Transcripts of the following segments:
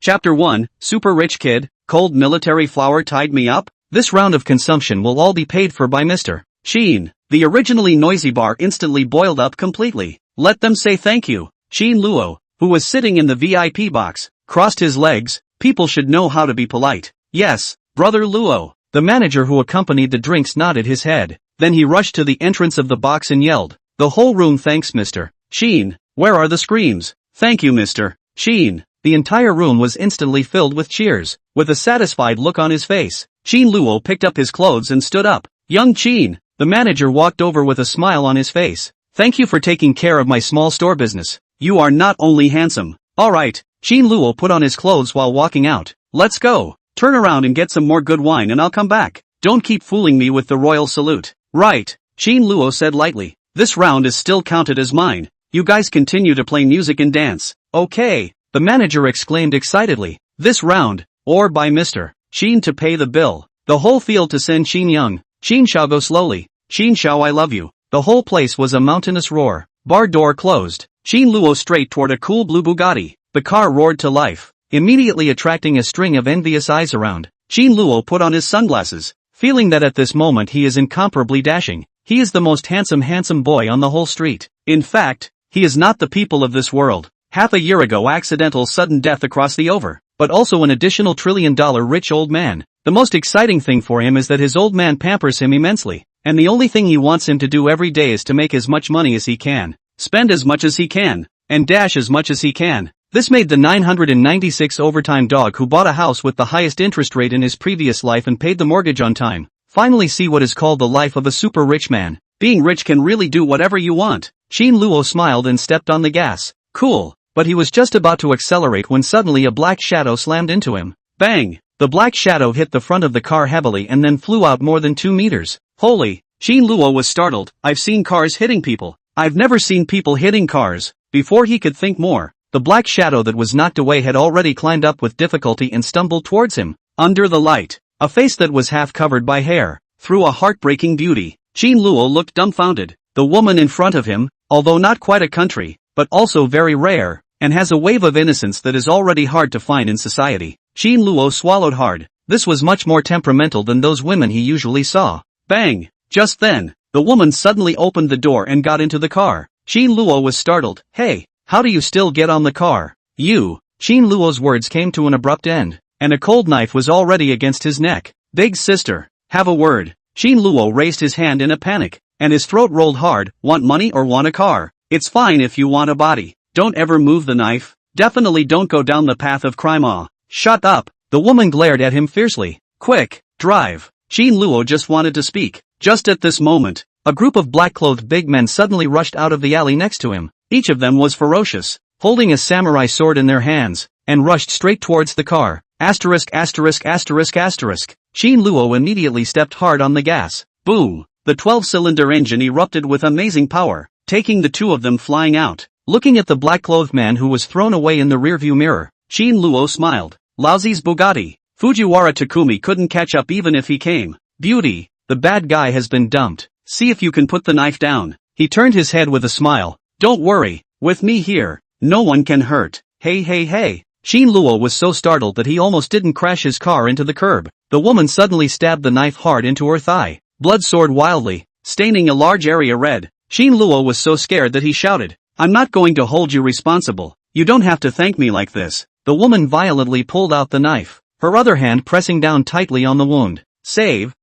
Chapter 1, Super Rich Kid, Cold Military Flower Tied Me Up? This round of consumption will all be paid for by Mr. Qin. The originally noisy bar instantly boiled up completely. Let them say thank you. Qin Luo, who was sitting in the VIP box, crossed his legs. People should know how to be polite. Yes, Brother Luo. The manager who accompanied the drinks nodded his head. Then he rushed to the entrance of the box and yelled, "The whole room thanks Mr. Qin." Where are the screams? Thank you Mr. Qin. The entire room was instantly filled with cheers. With a satisfied look on his face, Qin Luo picked up his clothes and stood up. Young Qin. The manager walked over with a smile on his face. Thank you for taking care of my small store business. You are not only handsome. Alright, Qin Luo put on his clothes while walking out. Let's go. Turn around and get some more good wine and I'll come back. Don't keep fooling me with the royal salute. Right, Qin Luo said lightly. This round is still counted as mine. You guys continue to play music and dance. Okay, the manager exclaimed excitedly. This round, or by Mr. Qin to pay the bill. The whole field to send Qin Young. Qin Shao go slowly. Qin Shao I love you. The whole place was a mountainous roar. Bar door closed. Qin Luo straight toward a cool blue Bugatti. The car roared to life, immediately attracting a string of envious eyes around. Qin Luo put on his sunglasses, feeling that at this moment he is incomparably dashing. He is the most handsome boy on the whole street. In fact, he is not the people of this world. Half a year ago accidental sudden death across the over, but also an additional $1 trillion rich old man. The most exciting thing for him is that his old man pampers him immensely, and the only thing he wants him to do every day is to make as much money as he can, spend as much as he can, and dash as much as he can. This made the 996 overtime dog who bought a house with the highest interest rate in his previous life and paid the mortgage on time finally see what is called the life of a super rich man. Being rich can really do whatever you want. Qin Luo smiled and stepped on the gas. Cool. But he was just about to accelerate when suddenly a black shadow slammed into him. Bang! The black shadow hit the front of the car heavily and then flew out more than 2 meters. Holy! Qin Luo was startled. I've seen cars hitting people. I've never seen people hitting cars. Before he could think more, the black shadow that was knocked away had already climbed up with difficulty and stumbled towards him. Under the light, a face that was half covered by hair, through a heartbreaking beauty. Qin Luo looked dumbfounded. The woman in front of him, although not quite a country, but also very rare, and has a wave of innocence that is already hard to find in society. Qin Luo swallowed hard. This was much more temperamental than those women he usually saw. Bang! Just then, the woman suddenly opened the door and got into the car. Qin Luo was startled. Hey, how do you still get on the car? You! Qin Luo's words came to an abrupt end, and a cold knife was already against his neck. Big sister, have a word. Qin Luo raised his hand in a panic, and his throat rolled hard. Want money or want a car? It's fine if you want a body. Don't ever move the knife. Definitely don't go down the path of crime. Shut up. The woman glared at him fiercely. Quick, drive. Qin Luo just wanted to speak. Just at this moment, a group of black-clothed big men suddenly rushed out of the alley next to him. Each of them was ferocious, holding a samurai sword in their hands, and rushed straight towards the car. Asterisk. Qin Luo immediately stepped hard on the gas. Boom! The 12-cylinder engine erupted with amazing power, taking the two of them flying out. Looking at the black-clothed man who was thrown away in the rearview mirror, Qin Luo smiled. Lousy's Bugatti. Fujiwara Takumi couldn't catch up even if he came. Beauty, the bad guy has been dumped. See if you can put the knife down. He turned his head with a smile. Don't worry, with me here, no one can hurt. Hey. Qin Luo was so startled that he almost didn't crash his car into the curb. The woman suddenly stabbed the knife hard into her thigh. Blood soared wildly, staining a large area red. Qin Luo was so scared that he shouted, I'm not going to hold you responsible. You don't have to thank me like this. The woman violently pulled out the knife, her other hand pressing down tightly on the wound. Save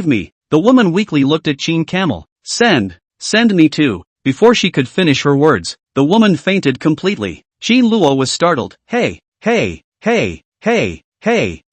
me. The woman weakly looked at Qin Camel. Send me too. Before she could finish her words, the woman fainted completely. Qin Luo was startled. Hey,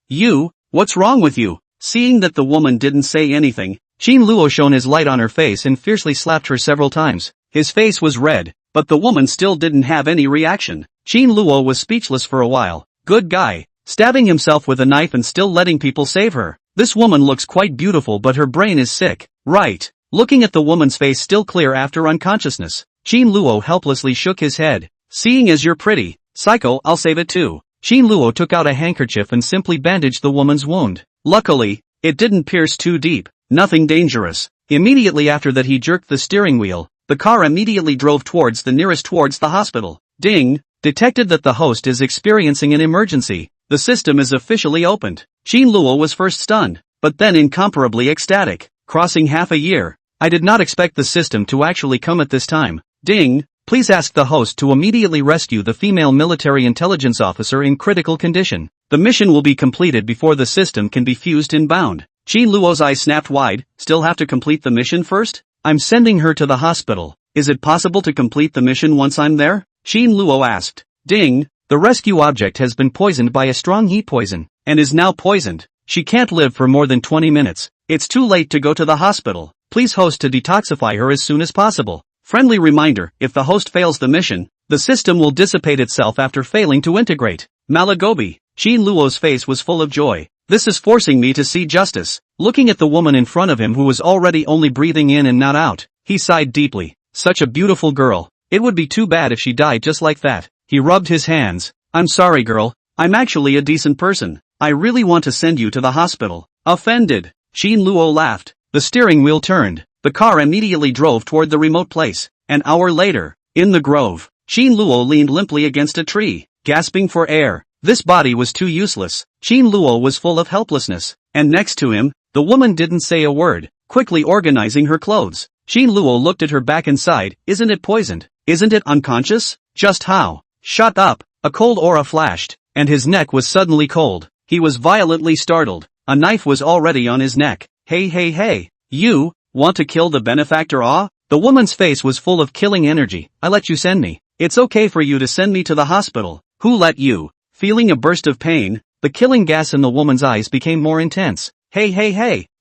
you, what's wrong with you? Seeing that the woman didn't say anything, Qin Luo shone his light on her face and fiercely slapped her several times. His face was red, but the woman still didn't have any reaction. Qin Luo was speechless for a while. Good guy, stabbing himself with a knife and still letting people save her. This woman looks quite beautiful but her brain is sick. Right. Looking at the woman's face still clear after unconsciousness, Qin Luo helplessly shook his head. Seeing as you're pretty, psycho, I'll save it too. Qin Luo took out a handkerchief and simply bandaged the woman's wound. Luckily, it didn't pierce too deep. Nothing dangerous. Immediately after that he jerked the steering wheel. The car immediately drove towards the hospital. Ding! detected that the host is experiencing an emergency. The system is officially opened. Qin Luo was first stunned, but then incomparably ecstatic. Crossing half a year. I did not expect the system to actually come at this time. Ding, please ask the host to immediately rescue the female military intelligence officer in critical condition. The mission will be completed before the system can be fused inbound. Qin Luo's eyes snapped wide. Still have to complete the mission first? I'm sending her to the hospital. Is it possible to complete the mission once I'm there? Qin Luo asked. Ding, the rescue object has been poisoned by a strong heat poison, and is now poisoned. She can't live for more than 20 minutes. It's too late to go to the hospital. Please host to detoxify her as soon as possible. Friendly reminder, if the host fails the mission, the system will dissipate itself after failing to integrate. Malagobi. Qin Luo's face was full of joy. This is forcing me to see justice. Looking at the woman in front of him who was already only breathing in and not out, he sighed deeply. Such a beautiful girl. It would be too bad if she died just like that. He rubbed his hands. I'm sorry, girl. I'm actually a decent person. I really want to send you to the hospital. Offended. Qin Luo laughed. The steering wheel turned. The car immediately drove toward the remote place. An hour later, in the grove, Qin Luo leaned limply against a tree, gasping for air. This body was too useless. Qin Luo was full of helplessness. And next to him, the woman didn't say a word, quickly organizing her clothes. Qin Luo looked at her back and sighed. Isn't it poisoned? Isn't it unconscious? Just how? Shut up. A cold aura flashed, and his neck was suddenly cold. He was violently startled. A knife was already on his neck. Hey. You, want to kill the benefactor? Ah? The woman's face was full of killing energy. I let you send me. It's okay for you to send me to the hospital. Who let you? Feeling a burst of pain, the killing gas in the woman's eyes became more intense. Hey.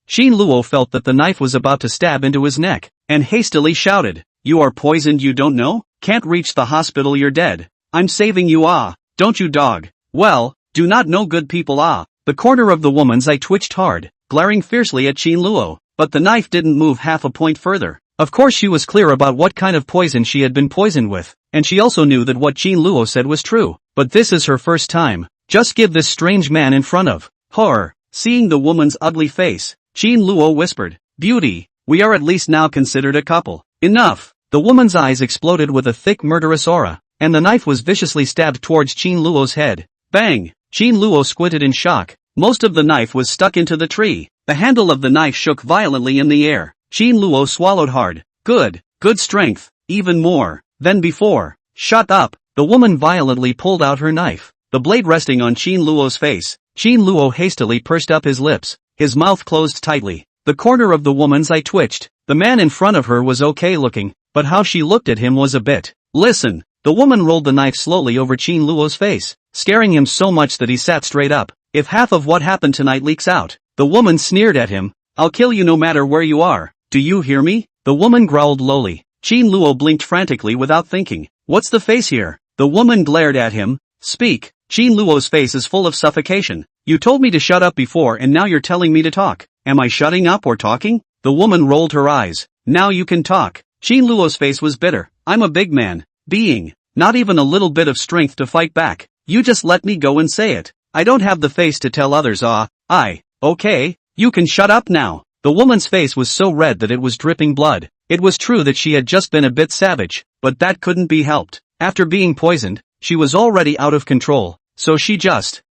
Qin Luo felt that the knife was about to stab into his neck, and hastily shouted. You are poisoned, you don't know? Can't reach the hospital, you're dead. I'm saving you, ah. Don't you, dog? Well, do not know good people, ah. The corner of the woman's eye twitched hard, glaring fiercely at Qin Luo, but the knife didn't move half a point further. Of course she was clear about what kind of poison she had been poisoned with, and she also knew that what Qin Luo said was true. But this is her first time. Just give this strange man in front of her. Seeing the woman's ugly face, Qin Luo whispered, Beauty, we are at least now considered a couple. Enough. The woman's eyes exploded with a thick murderous aura, and the knife was viciously stabbed towards Qin Luo's head. Bang! Qin Luo squinted in shock. Most of the knife was stuck into the tree. The handle of the knife shook violently in the air. Qin Luo swallowed hard. Good strength, even more than before. Shut up. The woman violently pulled out her knife, the blade resting on Qin Luo's face. Qin Luo hastily pursed up his lips. His mouth closed tightly. The corner of the woman's eye twitched. The man in front of her was okay looking, but how she looked at him was a bit. Listen. The woman rolled the knife slowly over Qin Luo's face, scaring him so much that he sat straight up. If half of what happened tonight leaks out, the woman sneered at him. I'll kill you no matter where you are. Do you hear me? The woman growled lowly. Qin Luo blinked frantically without thinking. What's the face here? The woman glared at him. Speak. Qin Luo's face is full of suffocation. You told me to shut up before and now you're telling me to talk. Am I shutting up or talking? The woman rolled her eyes. Now you can talk. Qin Luo's face was bitter. I'm a big man. Being. Not even a little bit of strength to fight back. You just let me go and say it. I don't have the face to tell others. Okay. You can shut up now. The woman's face was so red that it was dripping blood. It was true that she had just been a bit savage, but that couldn't be helped. After being poisoned, she was already out of control. So she just,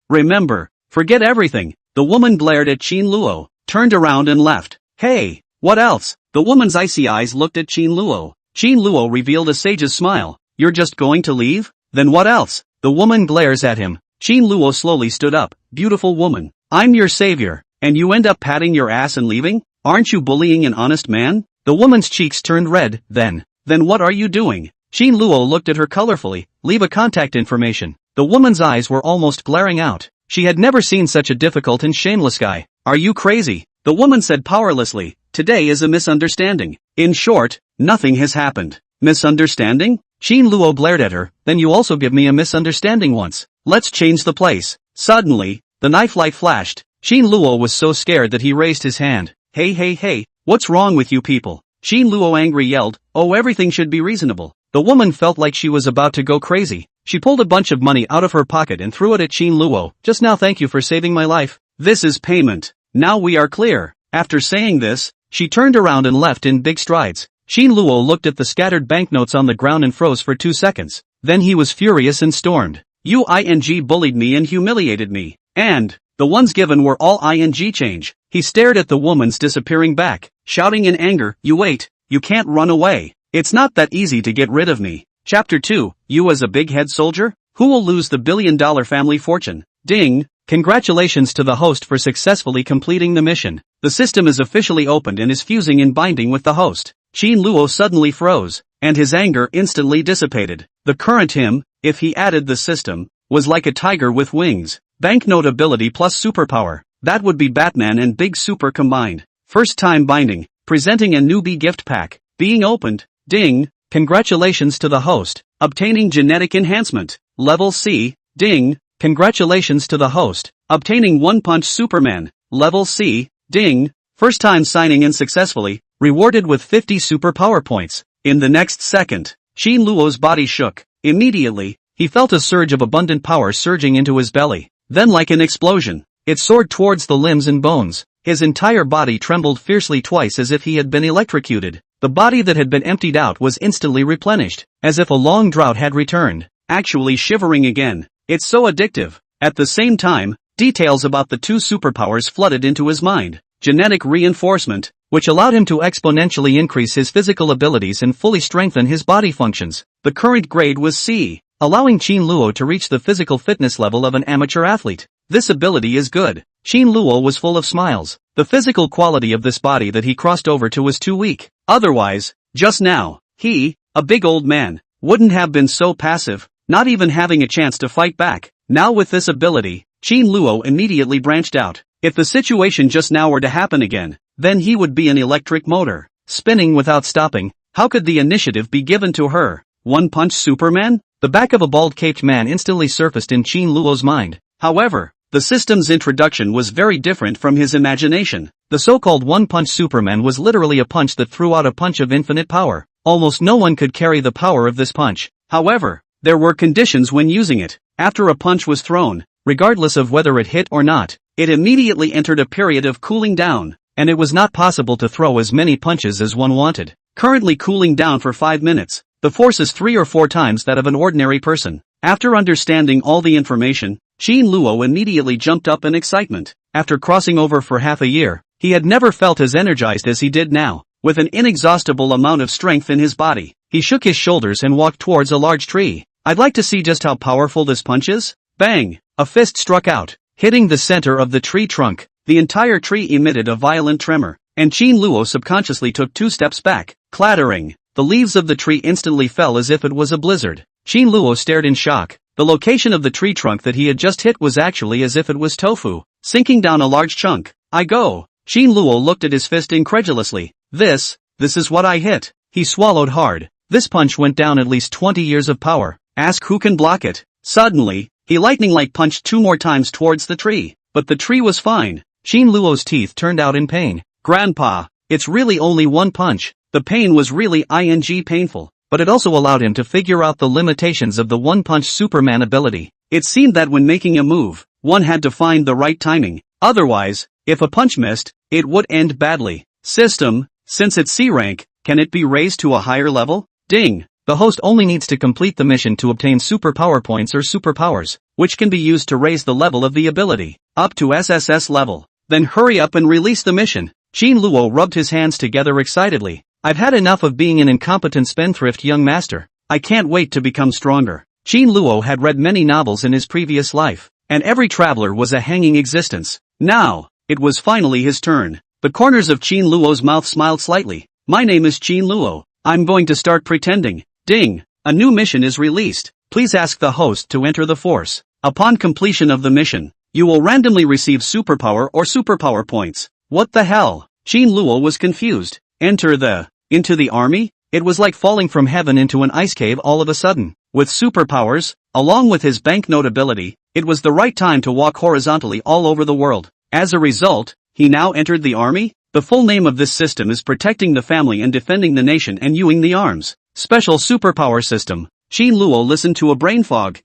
forget everything. The woman glared at Qin Luo, turned around and left. Hey, what else? The woman's icy eyes looked at Qin Luo. Qin Luo revealed a sage's smile. You're just going to leave? Then what else? The woman glares at him. Qin Luo slowly stood up. Beautiful woman, I'm your savior, and you end up patting your ass and leaving? Aren't you bullying an honest man? The woman's cheeks turned red. Then what are you doing? Qin Luo looked at her colorfully. Leave a contact information. The woman's eyes were almost glaring out. She had never seen such a difficult and shameless guy. Are you crazy? The woman said powerlessly. Today is a misunderstanding. In short, nothing has happened. Misunderstanding? Qin Luo glared at her. Then you also give me a misunderstanding once. Let's change the place. Suddenly, the knife light flashed. Qin Luo was so scared that he raised his hand. Hey, what's wrong with you people? Qin Luo angry yelled. Oh, everything should be reasonable. The woman felt like she was about to go crazy. She pulled a bunch of money out of her pocket and threw it at Qin Luo. Just now, thank you for saving my life. This is payment. Now we are clear. After saying this, she turned around and left in big strides. Qin Luo looked at the scattered banknotes on the ground and froze for 2 seconds. Then he was furious and stormed. You ing bullied me and humiliated me. And the ones given were all ing change. He stared at the woman's disappearing back, shouting in anger, you wait, you can't run away. It's not that easy to get rid of me. Chapter 2, you as a big head soldier? Who will lose the billion-dollar family fortune? Ding! Congratulations to the host for successfully completing the mission. The system is officially opened and is fusing and binding with the host. Qin Luo suddenly froze, and his anger instantly dissipated. The current him, if he added the system, was like a tiger with wings. Banknote ability plus superpower. That would be Batman and Big Super combined. First time binding, presenting a newbie gift pack, being opened. Ding! Congratulations to the host. Obtaining genetic enhancement. Level C. Ding! Congratulations to the host. Obtaining One Punch Superman. Level C. Ding! First time signing in successfully, rewarded with 50 superpower points. In the next second, Qin Luo's body shook. Immediately, he felt a surge of abundant power surging into his belly. Then like an explosion, it soared towards the limbs and bones. His entire body trembled fiercely twice as if he had been electrocuted. The body that had been emptied out was instantly replenished, as if a long drought had returned, actually shivering again. It's so addictive. At the same time, details about the two superpowers flooded into his mind. Genetic reinforcement, which allowed him to exponentially increase his physical abilities and fully strengthen his body functions. The current grade was C, allowing Qin Luo to reach the physical fitness level of an amateur athlete. This ability is good. Qin Luo was full of smiles. The physical quality of this body that he crossed over to was too weak. Otherwise, just now, he, a big old man, wouldn't have been so passive, not even having a chance to fight back. Now with this ability, Qin Luo immediately branched out. If the situation just now were to happen again, then he would be an electric motor, spinning without stopping. How could the initiative be given to her? One Punch Superman? The back of a bald-caped man instantly surfaced in Qin Luo's mind. However, the system's introduction was very different from his imagination. The so-called One Punch Superman was literally a punch that threw out a punch of infinite power. Almost no one could carry the power of this punch. However, there were conditions when using it. After a punch was thrown, regardless of whether it hit or not, it immediately entered a period of cooling down, and it was not possible to throw as many punches as one wanted. Currently cooling down for 5 minutes. The force is 3 or 4 times that of an ordinary person. After understanding all the information, Qin Luo immediately jumped up in excitement. After crossing over for half a year, he had never felt as energized as he did now. With an inexhaustible amount of strength in his body, he shook his shoulders and walked towards a large tree. I'd like to see just how powerful this punch is. Bang! A fist struck out, hitting the center of the tree trunk. The entire tree emitted a violent tremor, and Qin Luo subconsciously took 2 steps back. Clattering, the leaves of the tree instantly fell as if it was a blizzard. Qin Luo stared in shock. The location of the tree trunk that he had just hit was actually as if it was tofu, sinking down a large chunk. I go. Qin Luo looked at his fist incredulously. This is what I hit. He swallowed hard. This punch went down at least 20 years of power. Ask who can block it. Suddenly, he lightning-like punched 2 more times towards the tree. But the tree was fine. Qin Luo's teeth turned out in pain. Grandpa, it's really only one punch. The pain was really painful, but it also allowed him to figure out the limitations of the One Punch Superman ability. It seemed that when making a move, one had to find the right timing. Otherwise, if a punch missed, it would end badly. System, since it's C rank, can it be raised to a higher level? Ding! The host only needs to complete the mission to obtain superpower points or superpowers, which can be used to raise the level of the ability, up to SSS level. Then hurry up and release the mission. Qin Luo rubbed his hands together excitedly. I've had enough of being an incompetent spendthrift young master. I can't wait to become stronger. Qin Luo had read many novels in his previous life, and every traveler was a hanging existence. Now, it was finally his turn. The corners of Qin Luo's mouth smiled slightly. My name is Qin Luo. I'm going to start pretending. Ding! A new mission is released. Please ask the host to enter the force. Upon completion of the mission, you will randomly receive superpower or superpower points. What the hell? Qin Luo was confused. Into the army? It was like falling from heaven into an ice cave all of a sudden. With superpowers, along with his banknote ability, it was the right time to walk horizontally all over the world. As a result, he now entered the army? The full name of this system is Protecting the Family and Defending the Nation and Using the Arms. Special Superpower System. Qin Luo listened to a brain fog.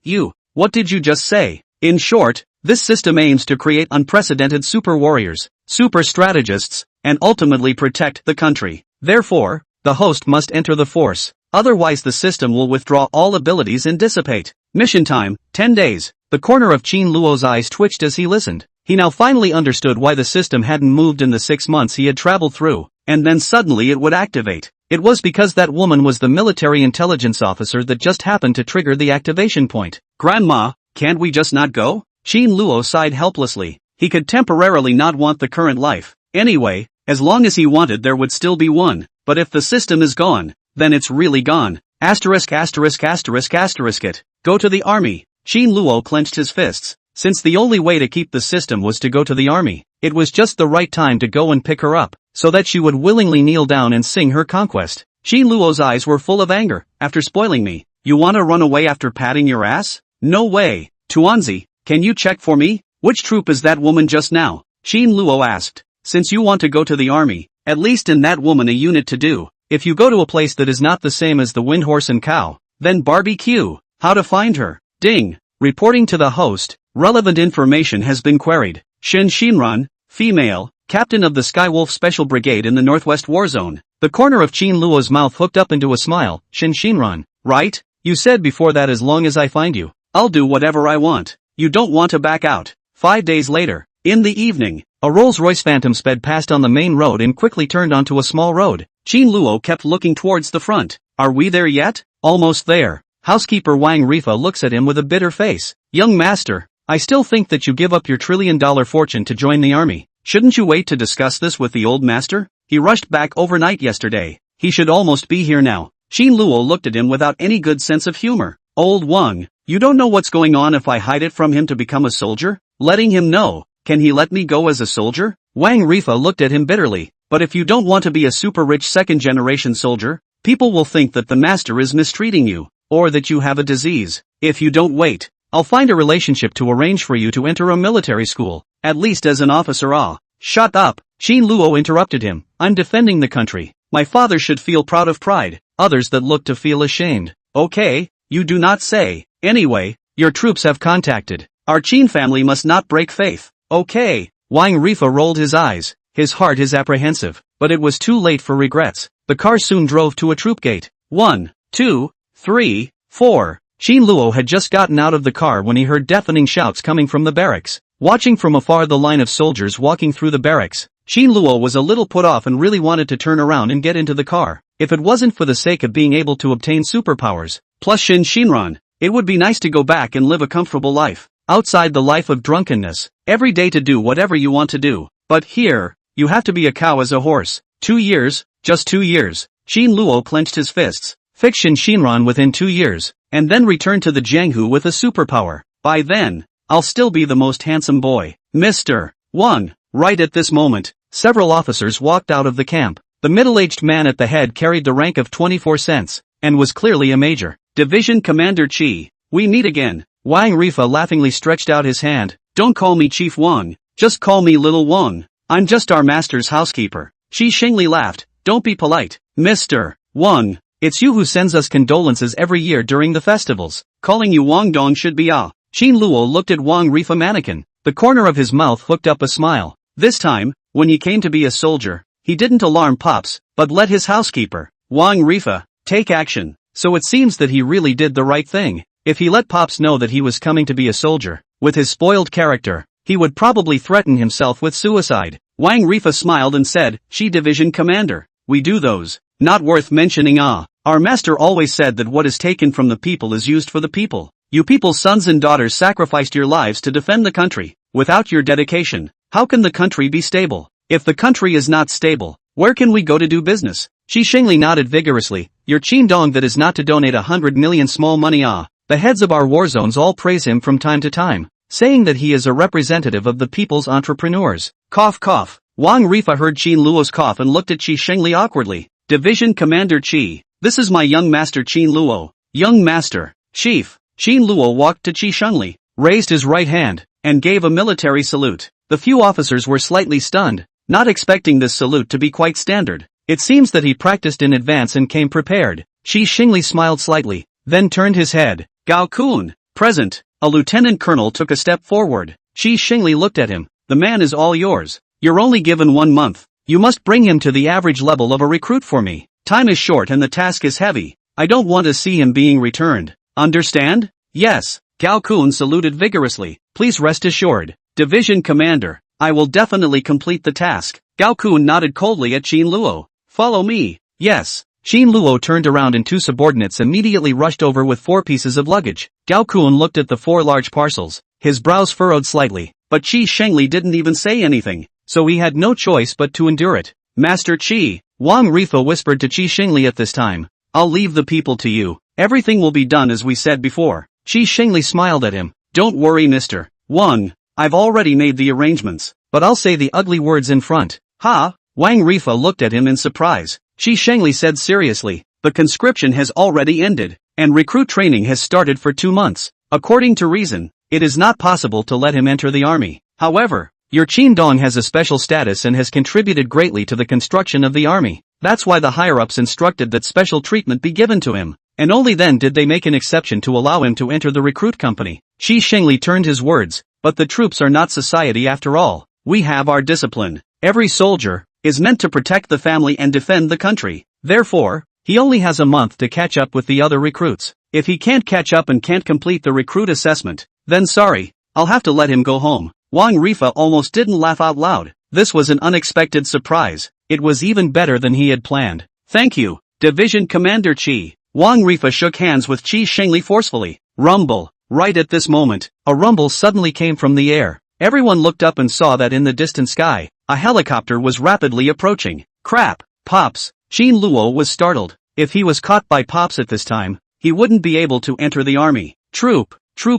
What did you just say? In short, this system aims to create unprecedented super warriors, super strategists, and ultimately protect the country. Therefore, the host must enter the force, otherwise the system will withdraw all abilities and dissipate. Mission time, 10 days. The corner of Qin Luo's eyes twitched as he listened. He now finally understood why the system hadn't moved in the 6 months he had traveled through, and then suddenly it would activate. It was because that woman was the military intelligence officer that just happened to trigger the activation point. Grandma, can't we just not go? Qin Luo sighed helplessly. He could temporarily not want the current life. Anyway, as long as he wanted there would still be one, but if the system is gone, then it's really gone. Asterisk asterisk asterisk asterisk it. Go to the army. Qin Luo clenched his fists. Since the only way to keep the system was to go to the army, it was just the right time to go and pick her up, so that she would willingly kneel down and sing her conquest. Qin Luo's eyes were full of anger. After spoiling me, you wanna run away after patting your ass? No way. Tuanzi, can you check for me? Which troop is that woman just now? Qin Luo asked. Since you want to go to the army, at least in that woman a unit to do. If you go to a place that is not the same as the wind horse and cow, then barbecue. How to find her? Ding. Reporting to the host, relevant information has been queried. Shen Shinran, female, captain of the Skywolf Special Brigade in the Northwest War Zone. The corner of Qin Luo's mouth hooked up into a smile. Shen Shinran, right? You said before that as long as I find you, I'll do whatever I want. You don't want to back out. 5 days later, in the evening, a Rolls-Royce Phantom sped past on the main road and quickly turned onto a small road. Qin Luo kept looking towards the front. Are we there yet? Almost there. Housekeeper Wang Rifa looks at him with a bitter face. Young master, I still think that you give up your trillion-dollar fortune to join the army. Shouldn't you wait to discuss this with the old master? He rushed back overnight yesterday. He should almost be here now. Qin Luo looked at him without any good sense of humor. Old Wang, you don't know what's going on if I hide it from him to become a soldier? Letting him know. Can he let me go as a soldier? Wang Rifa looked at him bitterly. But if you don't want to be a super-rich second-generation soldier, people will think that the master is mistreating you, or that you have a disease. If you don't wait, I'll find a relationship to arrange for you to enter a military school, at least as an officer. Shut up. Qin Luo interrupted him. I'm defending the country. My father should feel proud of pride, others that look to feel ashamed. Okay, you do not say. Anyway, your troops have contacted. Our Qin family must not break faith. Okay. Wang Rifa rolled his eyes. His heart is apprehensive, but it was too late for regrets. The car soon drove to a troop gate. 1, 2, 3, 4. Qin Luo had just gotten out of the car when he heard deafening shouts coming from the barracks. Watching from afar the line of soldiers walking through the barracks, Qin Luo was a little put off and really wanted to turn around and get into the car. If it wasn't for the sake of being able to obtain superpowers, plus Shen Shinran, it would be nice to go back and live a comfortable life, outside the life of drunkenness, every day to do whatever you want to do. But here, you have to be a cow as a horse. 2 years, just 2 years. Qin Luo clenched his fists. Fix Shen Shinran within 2 years, and then return to the Jianghu with a superpower. By then, I'll still be the most handsome boy. Mr. Wang. Right at this moment, several officers walked out of the camp. The middle-aged man at the head carried the rank of 24 cents, and was clearly a major. Division Commander Qi. We meet again. Wang Rifa laughingly stretched out his hand. Don't call me Chief Wang, just call me Little Wang. I'm just our master's housekeeper. Qi Shengli laughed. Don't be polite. Mr. Wang, it's you who sends us condolences every year during the festivals. Calling you Wang Dong should be ah. Qin Luo looked at Wang Rifa mannequin. The corner of his mouth hooked up a smile. This time, when he came to be a soldier, he didn't alarm Pops, but let his housekeeper, Wang Rifa, take action. So it seems that he really did the right thing. If he let Pops know that he was coming to be a soldier, with his spoiled character, he would probably threaten himself with suicide. Wang Rifa smiled and said, Qi Division Commander, we do those. Not worth mentioning ah. Our master always said that what is taken from the people is used for the people. You people's sons and daughters sacrificed your lives to defend the country. Without your dedication, how can the country be stable? If the country is not stable, where can we go to do business? Qi Shengli nodded vigorously. Your Qin Dong that is not to donate 100 million small money ah. The heads of our war zones all praise him from time to time, saying that he is a representative of the people's entrepreneurs. Cough cough. Wang Rifa heard Qin Luo's cough and looked at Qi Shengli awkwardly. Division Commander Qi, this is my young master Qin Luo. Young master, chief. Qin Luo walked to Qi Shengli, raised his right hand, and gave a military salute. The few officers were slightly stunned, not expecting this salute to be quite standard. It seems that he practiced in advance and came prepared. Qi Shengli smiled slightly, then turned his head. Gao Kun, present. A lieutenant colonel took a step forward. Qi Shengli looked at him. The man is all yours. You're only given 1 month. You must bring him to the average level of a recruit for me. Time is short and the task is heavy. I don't want to see him being returned. Understand? Yes. Gao Kun saluted vigorously. Please rest assured, Division Commander. I will definitely complete the task. Gao Kun nodded coldly at Qin Luo. Follow me. Yes. Qin Luo turned around and two subordinates immediately rushed over with 4 pieces of luggage. Gao Kun looked at the 4 large parcels. His brows furrowed slightly, but Qi Shengli didn't even say anything, so he had no choice but to endure it. Master Qi, Wang Rifa whispered to Qi Shengli at this time. I'll leave the people to you. Everything will be done as we said before. Qi Shengli smiled at him. Don't worry, Mr. Wang. I've already made the arrangements, but I'll say the ugly words in front. Ha! Wang Rifa looked at him in surprise. Qi Shengli said seriously, the conscription has already ended, and recruit training has started for 2 months. According to reason, it is not possible to let him enter the army. However, your Qin Dong has a special status and has contributed greatly to the construction of the army. That's why the higher-ups instructed that special treatment be given to him, and only then did they make an exception to allow him to enter the recruit company. Qi Shengli turned his words, but the troops are not society after all. We have our discipline. Every soldier is meant to protect the family and defend the country. Therefore, he only has a month to catch up with the other recruits. If he can't catch up and can't complete the recruit assessment, then sorry, I'll have to let him go home. Wang Rifa almost didn't laugh out loud. This was an unexpected surprise. It was even better than he had planned. Thank you, Division Commander Qi. Wang Rifa shook hands with Qi Shengli forcefully. Rumble. Right at this moment, a rumble suddenly came from the air. Everyone looked up and saw that in the distant sky, a helicopter was rapidly approaching. Crap! Pops! Qin Luo was startled. If he was caught by Pops at this time, he wouldn't be able to enter the army. Troop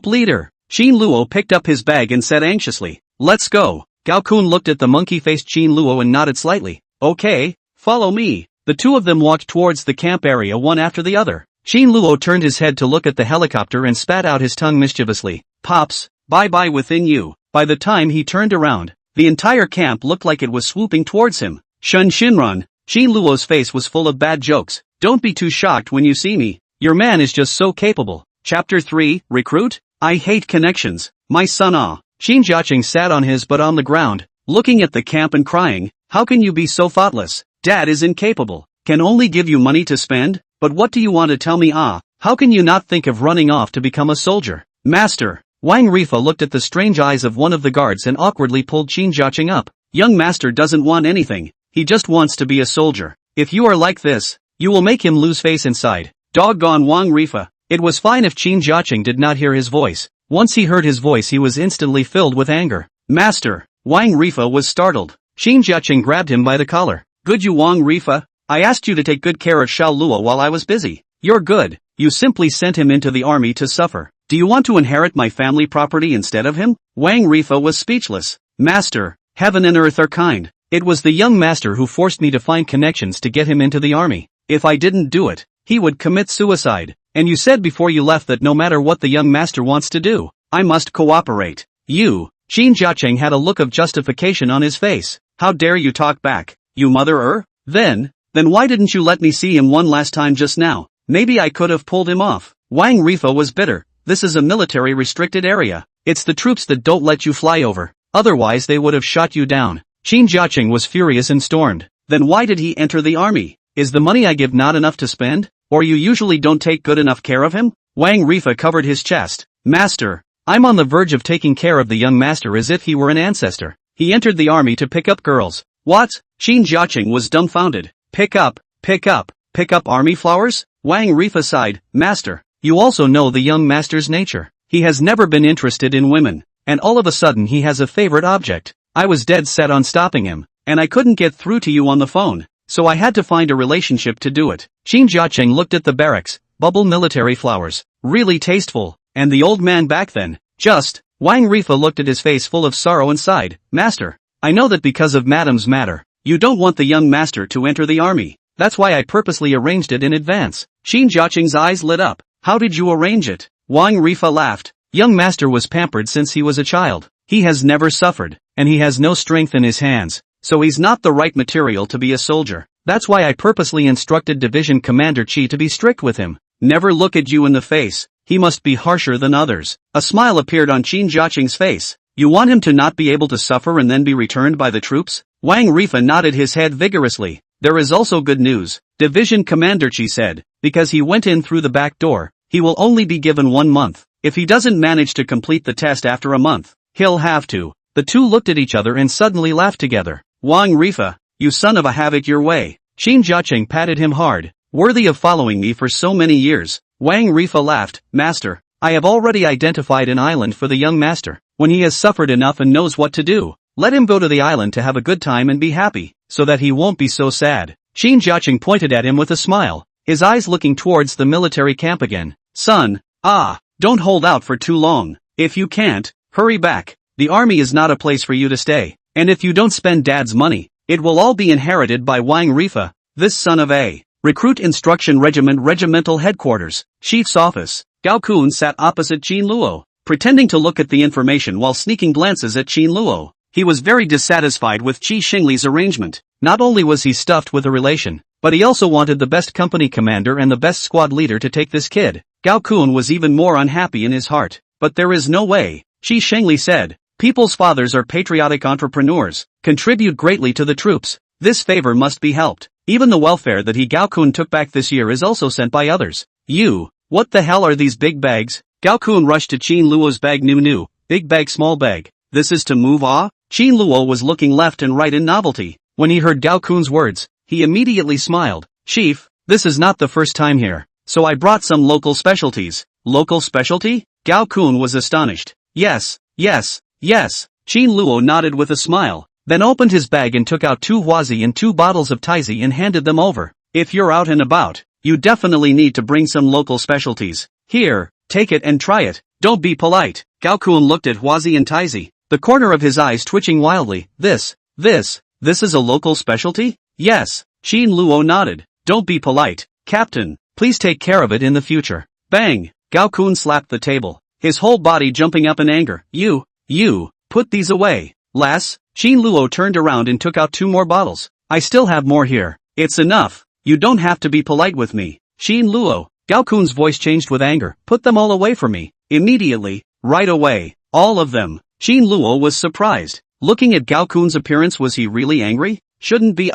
leader. Qin Luo picked up his bag and said anxiously, let's go. Gao Kun looked at the monkey-faced Qin Luo and nodded slightly. Okay, follow me. The two of them walked towards the camp area one after the other. Qin Luo turned his head to look at the helicopter and spat out his tongue mischievously. Pops, bye-bye within you. By the time he turned around, the entire camp looked like it was swooping towards him. Shun Shinran. Qin Luo's face was full of bad jokes. Don't be too shocked when you see me. Your man is just so capable. Chapter 3, Recruit? I hate connections. My son Qin Jiaqing sat on his butt on the ground, looking at the camp and crying, how can you be so thoughtless? Dad is incapable. Can only give you money to spend? But what do you want to tell me? How can you not think of running off to become a soldier? Master. Wang Rifa looked at the strange eyes of one of the guards and awkwardly pulled Qin Jiaqing up. Young master doesn't want anything. He just wants to be a soldier. If you are like this, you will make him lose face inside. Doggone Wang Rifa. It was fine if Qin Jiaqing did not hear his voice. Once he heard his voice he was instantly filled with anger. Master. Wang Rifa was startled. Qin Jiaqing grabbed him by the collar. Good you Wang Rifa. I asked you to take good care of Xiao Luo while I was busy. You're good. You simply sent him into the army to suffer. Do you want to inherit my family property instead of him? Wang Rifa was speechless. Master, heaven and earth are kind. It was the young master who forced me to find connections to get him into the army. If I didn't do it, he would commit suicide. And you said before you left that no matter what the young master wants to do, I must cooperate. You, Qin Jiaqing had a look of justification on his face. How dare you talk back, you mother-er? Then why didn't you let me see him one last time just now? Maybe I could have pulled him off. Wang Rifa was bitter. This is a military restricted area. It's the troops that don't let you fly over. Otherwise they would have shot you down. Qin Jiaqing was furious and stormed. Then why did he enter the army? Is the money I give not enough to spend? Or you usually don't take good enough care of him? Wang Rifa covered his chest. Master, I'm on the verge of taking care of the young master as if he were an ancestor. He entered the army to pick up girls. What? Qin Jiaqing was dumbfounded. Pick up army flowers? Wang Rifa sighed. Master, you also know the young master's nature. He has never been interested in women, and all of a sudden he has a favorite object. I was dead set on stopping him, and I couldn't get through to you on the phone, so I had to find a relationship to do it. Qin Jiaqing looked at the barracks, bubble military flowers, really tasteful, and the old man back then, just. Wang Rifa looked at his face full of sorrow and sighed. Master, I know that because of Madam's matter, you don't want the young master to enter the army. That's why I purposely arranged it in advance. Qin Jiaqing's eyes lit up. How did you arrange it? Wang Rifa laughed. Young master was pampered since he was a child. He has never suffered, and he has no strength in his hands, so he's not the right material to be a soldier. That's why I purposely instructed Division Commander Qi to be strict with him. Never look at you in the face. He must be harsher than others. A smile appeared on Qin Jiaqing's face. You want him to not be able to suffer and then be returned by the troops? Wang Rifa nodded his head vigorously. there is also good news, Division Commander Chi said, because he went in through the back door, he will only be given 1 month. If he doesn't manage to complete the test after a month, he'll have to. The two looked at each other and suddenly laughed together. Wang Rifa, you son of a have it your way. Qin Jiaqing patted him hard. Worthy of following me for so many years. Wang Rifa laughed. Master, I have already identified an island for the young master. When he has suffered enough and knows what to do, let him go to the island to have a good time and be happy, so that he won't be so sad. Qin Jiaqing pointed at him with a smile, his eyes looking towards the military camp again. Son, don't hold out for too long. If you can't, hurry back. The army is not a place for you to stay, and if you don't spend dad's money, it will all be inherited by Wang Rifa, this son of a Recruit Instruction Regiment Regimental Headquarters, Chief's Office. Gao Kun sat opposite Qin Luo, pretending to look at the information while sneaking glances at Qin Luo. He was very dissatisfied with Qi Xingli's arrangement. Not only was he stuffed with a relation, but he also wanted the best company commander and the best squad leader to take this kid. Gao Kun was even more unhappy in his heart. But there is no way, Qi Xingli said. People's fathers are patriotic entrepreneurs, contribute greatly to the troops. This favor must be helped. Even the welfare that Gao Kun took back this year is also sent by others. What the hell are these big bags? Gao Kun rushed to Qin Luo's bag. New, big bag, small bag. This is to move Qin Luo was looking left and right in novelty. When he heard Gao Kun's words, he immediately smiled. Chief, this is not the first time here, so I brought some local specialties. Local specialty? Gao Kun was astonished. Yes. Qin Luo nodded with a smile, then opened his bag and took out 2 huazi and 2 bottles of taizi and handed them over. If you're out and about, you definitely need to bring some local specialties. Here, take it and try it. Don't be polite. Gao Kun looked at huazi and taizi, the corner of his eyes twitching wildly. This is a local specialty? Yes. Qin Luo nodded. Don't be polite, Captain. Please take care of it in the future. Bang! Gao Kun slapped the table, his whole body jumping up in anger. You, put these away. Lass, Qin Luo turned around and took out 2 more bottles. I still have more here. It's enough. You don't have to be polite with me. Qin Luo, Gao Kun's voice changed with anger. Put them all away for me. Immediately. Right away. All of them. Qin Luo was surprised. Looking at Gao Kun's appearance, was he really angry? Shouldn't be.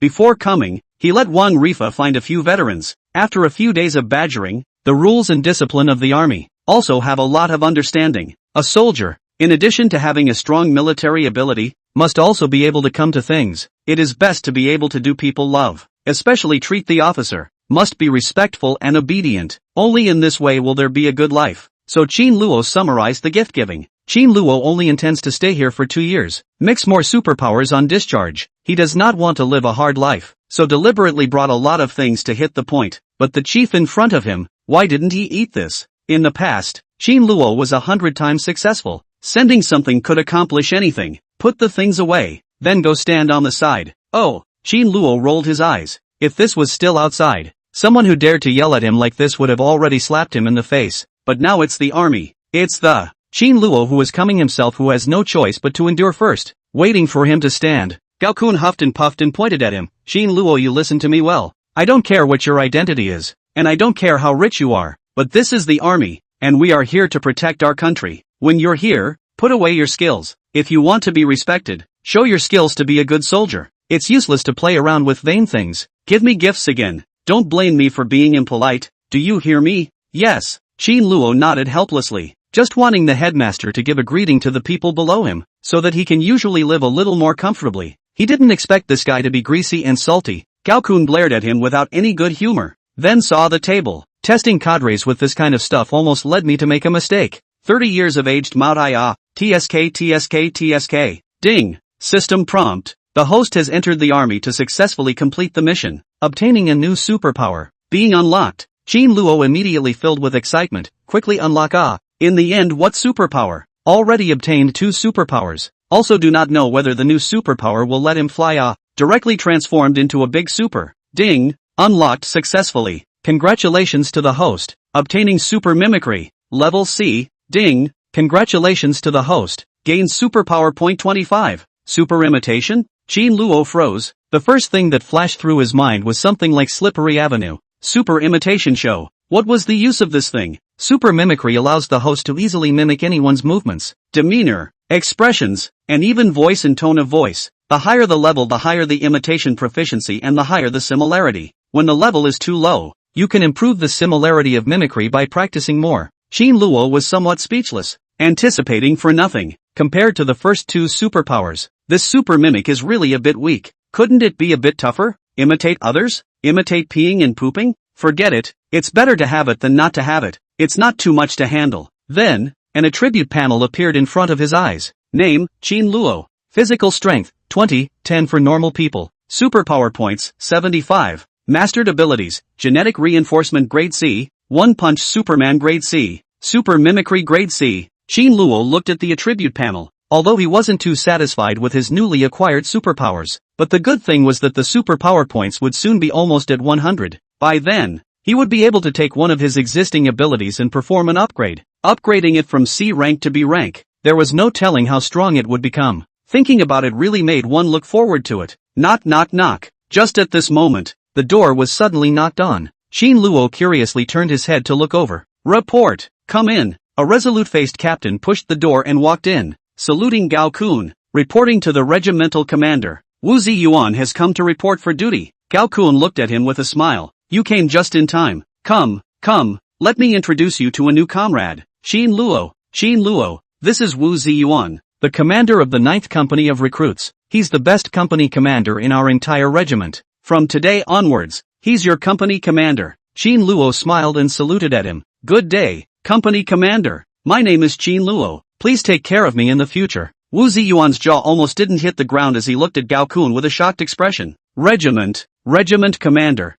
Before coming, he let Wang Rifa find a few veterans. After a few days of badgering, the rules and discipline of the army also have a lot of understanding. A soldier, in addition to having a strong military ability, must also be able to come to things. It is best to be able to do people love, especially treat the officer, must be respectful and obedient. Only in this way will there be a good life. So Qin Luo summarized the gift giving. Qin Luo only intends to stay here for 2 years, mix more superpowers on discharge. He does not want to live a hard life, so deliberately brought a lot of things to hit the point. But the chief in front of him, why didn't he eat this? In the past, Qin Luo was 100 times successful. Sending something could accomplish anything. Put the things away, then go stand on the side. Oh, Qin Luo rolled his eyes. If this was still outside, someone who dared to yell at him like this would have already slapped him in the face. But now it's the army. It's the Qin Luo who is coming himself, who has no choice but to endure first, waiting for him to stand. Gao Kun huffed and puffed and pointed at him. Qin Luo, you listen to me well. I don't care what your identity is, and I don't care how rich you are, but this is the army, and we are here to protect our country. When you're here, put away your skills. If you want to be respected, show your skills to be a good soldier. It's useless to play around with vain things. Give me gifts again. Don't blame me for being impolite. Do you hear me? Yes. Qin Luo nodded helplessly, just wanting the headmaster to give a greeting to the people below him, so that he can usually live a little more comfortably. He didn't expect this guy to be greasy and salty. Gao Kun glared at him without any good humor, then saw the table. Testing cadres with this kind of stuff almost led me to make a mistake. 30 years of aged Mao Ia, TSK. Ding. System prompt. The host has entered the army to successfully complete the mission, obtaining a new superpower, being unlocked. Qin Luo immediately filled with excitement, quickly unlock in the end, what superpower? Already obtained 2 superpowers. Also do not know whether the new superpower will let him fly directly transformed into a big super. Ding. Unlocked successfully. Congratulations to the host. Obtaining super mimicry. Level C. Ding. Congratulations to the host. Gains superpower point 25. Super imitation? Qin Luo froze. The first thing that flashed through his mind was something like Slippery Avenue. Super imitation show. What was the use of this thing? Super mimicry allows the host to easily mimic anyone's movements, demeanor, expressions, and even voice and tone of voice. The higher the level, the higher the imitation proficiency and the higher the similarity. When the level is too low, you can improve the similarity of mimicry by practicing more. Qin Luo was somewhat speechless, anticipating for nothing. Compared to the first two superpowers, this super mimic is really a bit weak. Couldn't it be a bit tougher? Imitate others? Imitate peeing and pooping? Forget it. It's better to have it than not to have it. It's not too much to handle. Then, an attribute panel appeared in front of his eyes. Name, Qin Luo. Physical strength, 20, 10 for normal people. Superpower points, 75. Mastered abilities, genetic reinforcement grade C, one punch Superman grade C, super mimicry grade C. Qin Luo looked at the attribute panel, although he wasn't too satisfied with his newly acquired superpowers. But the good thing was that the superpower points would soon be almost at 100. By then, he would be able to take one of his existing abilities and perform an upgrade, upgrading it from C rank to B rank. There was no telling how strong it would become. Thinking about it really made one look forward to it. Knock knock knock. Just at this moment, the door was suddenly knocked on. Qin Luo curiously turned his head to look over. Report, come in. A resolute-faced captain pushed the door and walked in, saluting Gao Kun, reporting to the regimental commander. Wu Ziyuan has come to report for duty. Gao Kun looked at him with a smile. You came just in time. Come, let me introduce you to a new comrade. Qin Luo, this is Wu Ziyuan, the commander of the 9th Company of Recruits. He's the best company commander in our entire regiment. From today onwards, he's your company commander. Qin Luo smiled and saluted at him. Good day, company commander. My name is Qin Luo. Please take care of me in the future. Wu Ziyuan's jaw almost didn't hit the ground as he looked at Gao Kun with a shocked expression. Regiment commander.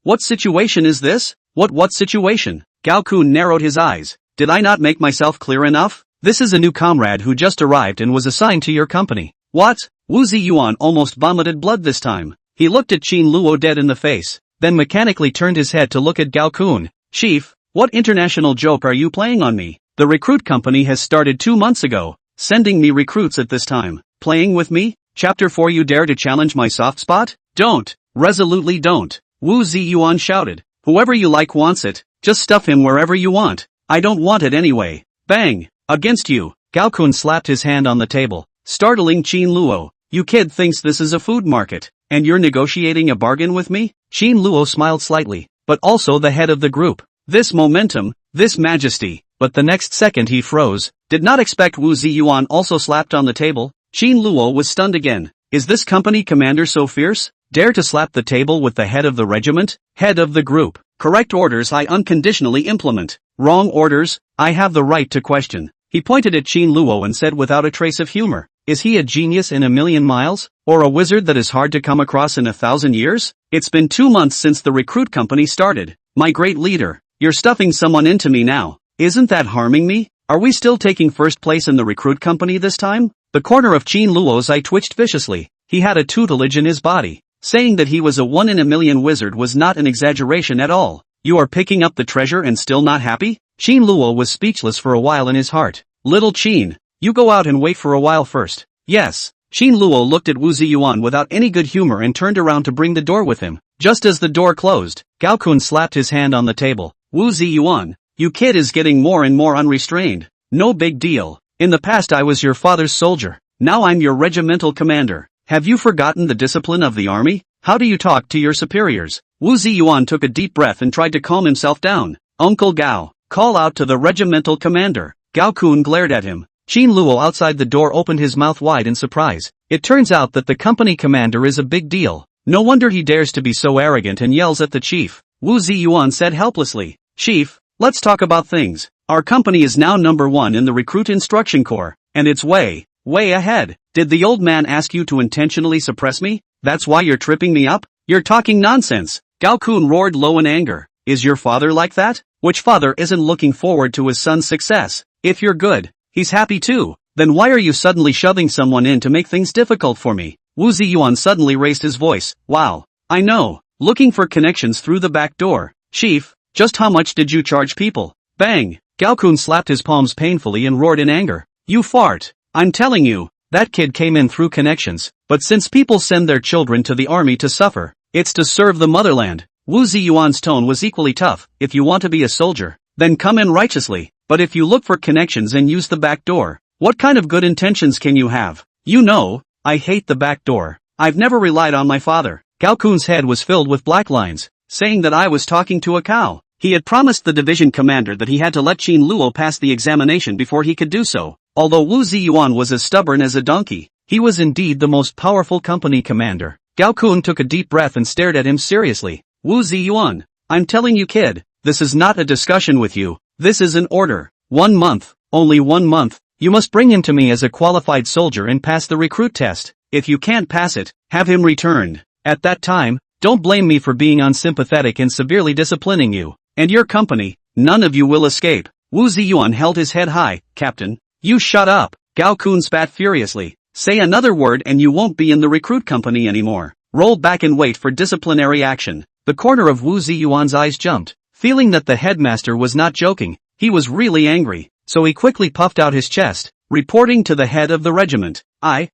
What situation is this? What situation? Gao Kun narrowed his eyes. Did I not make myself clear enough? This is a new comrade who just arrived and was assigned to your company. What? Wu Ziyuan almost vomited blood this time. He looked at Qin Luo dead in the face, then mechanically turned his head to look at Gao Kun. Chief, what international joke are you playing on me? The recruit company has started 2 months ago, sending me recruits at this time. Playing with me? Chapter 4. You dare to challenge my soft spot? Don't. Resolutely don't. Wu Ziyuan shouted. Whoever you like wants it, just stuff him wherever you want. I don't want it anyway. Bang. Against you. Gao Kun slapped his hand on the table, startling Qin Luo. You kid thinks this is a food market, and you're negotiating a bargain with me? Qin Luo smiled slightly, but also the head of the group. This momentum, this majesty. But the next second he froze. Did not expect Wu Ziyuan also slapped on the table. Qin Luo was stunned again. Is this company commander so fierce? Dare to slap the table with the head of the regiment? Head of the group. Correct orders I unconditionally implement. Wrong orders, I have the right to question. He pointed at Qin Luo and said without a trace of humor. Is he a genius in a million miles? Or a wizard that is hard to come across in 1,000 years? It's been 2 months since the recruit company started. My great leader, you're stuffing someone into me now. Isn't that harming me? Are we still taking first place in the recruit company this time? The corner of Qin Luo's eye twitched viciously. He had a tutelage in his body. Saying that he was a 1 in a million wizard was not an exaggeration at all. You are picking up the treasure and still not happy? Qin Luo was speechless for a while in his heart. Little Qin, you go out and wait for a while first. Yes. Qin Luo looked at Wu Ziyuan without any good humor and turned around to bring the door with him. Just as the door closed, Gao Kun slapped his hand on the table. Wu Ziyuan, you kid is getting more and more unrestrained. No big deal. In the past I was your father's soldier. Now I'm your regimental commander. Have you forgotten the discipline of the army? How do you talk to your superiors? Wu Ziyuan took a deep breath and tried to calm himself down. Uncle Gao, call out to the regimental commander. Gao Kun glared at him. Qin Luo outside the door opened his mouth wide in surprise. It turns out that the company commander is a big deal. No wonder he dares to be so arrogant and yells at the chief. Wu Ziyuan said helplessly. Chief, let's talk about things. Our company is now number 1 in the recruit instruction corps, and it's way ahead. Did the old man ask you to intentionally suppress me? That's why you're tripping me up? You're talking nonsense. Gao Kun roared low in anger. Is your father like that? Which father isn't looking forward to his son's success? If you're good, he's happy too. Then why are you suddenly shoving someone in to make things difficult for me? Wu Ziyuan suddenly raised his voice. Wow. I know. Looking for connections through the back door. Chief, just how much did you charge people? Bang. Gao Kun slapped his palms painfully and roared in anger. You fart. I'm telling you, that kid came in through connections, but since people send their children to the army to suffer, it's to serve the motherland. Wu Ziyuan's tone was equally tough. If you want to be a soldier, then come in righteously, but if you look for connections and use the back door, what kind of good intentions can you have? You know, I hate the back door. I've never relied on my father. Gao Kun's head was filled with black lines, saying that I was talking to a cow. He had promised the division commander that he had to let Qin Luo pass the examination before he could do so. Although Wu Ziyuan was as stubborn as a donkey, he was indeed the most powerful company commander. Gao Kun took a deep breath and stared at him seriously. Wu Ziyuan, I'm telling you kid, this is not a discussion with you, this is an order. 1 month, only 1 month, you must bring him to me as a qualified soldier and pass the recruit test. If you can't pass it, have him returned. At that time, don't blame me for being unsympathetic and severely disciplining you. And your company, none of you will escape. Wu Ziyuan held his head high. Captain, you shut up. Gao Kun spat furiously. Say another word and you won't be in the recruit company anymore. Roll back and wait for disciplinary action. The corner of Wu Ziyuan's eyes jumped. Feeling that the headmaster was not joking, he was really angry, so he quickly puffed out his chest, reporting to the head of the regiment. I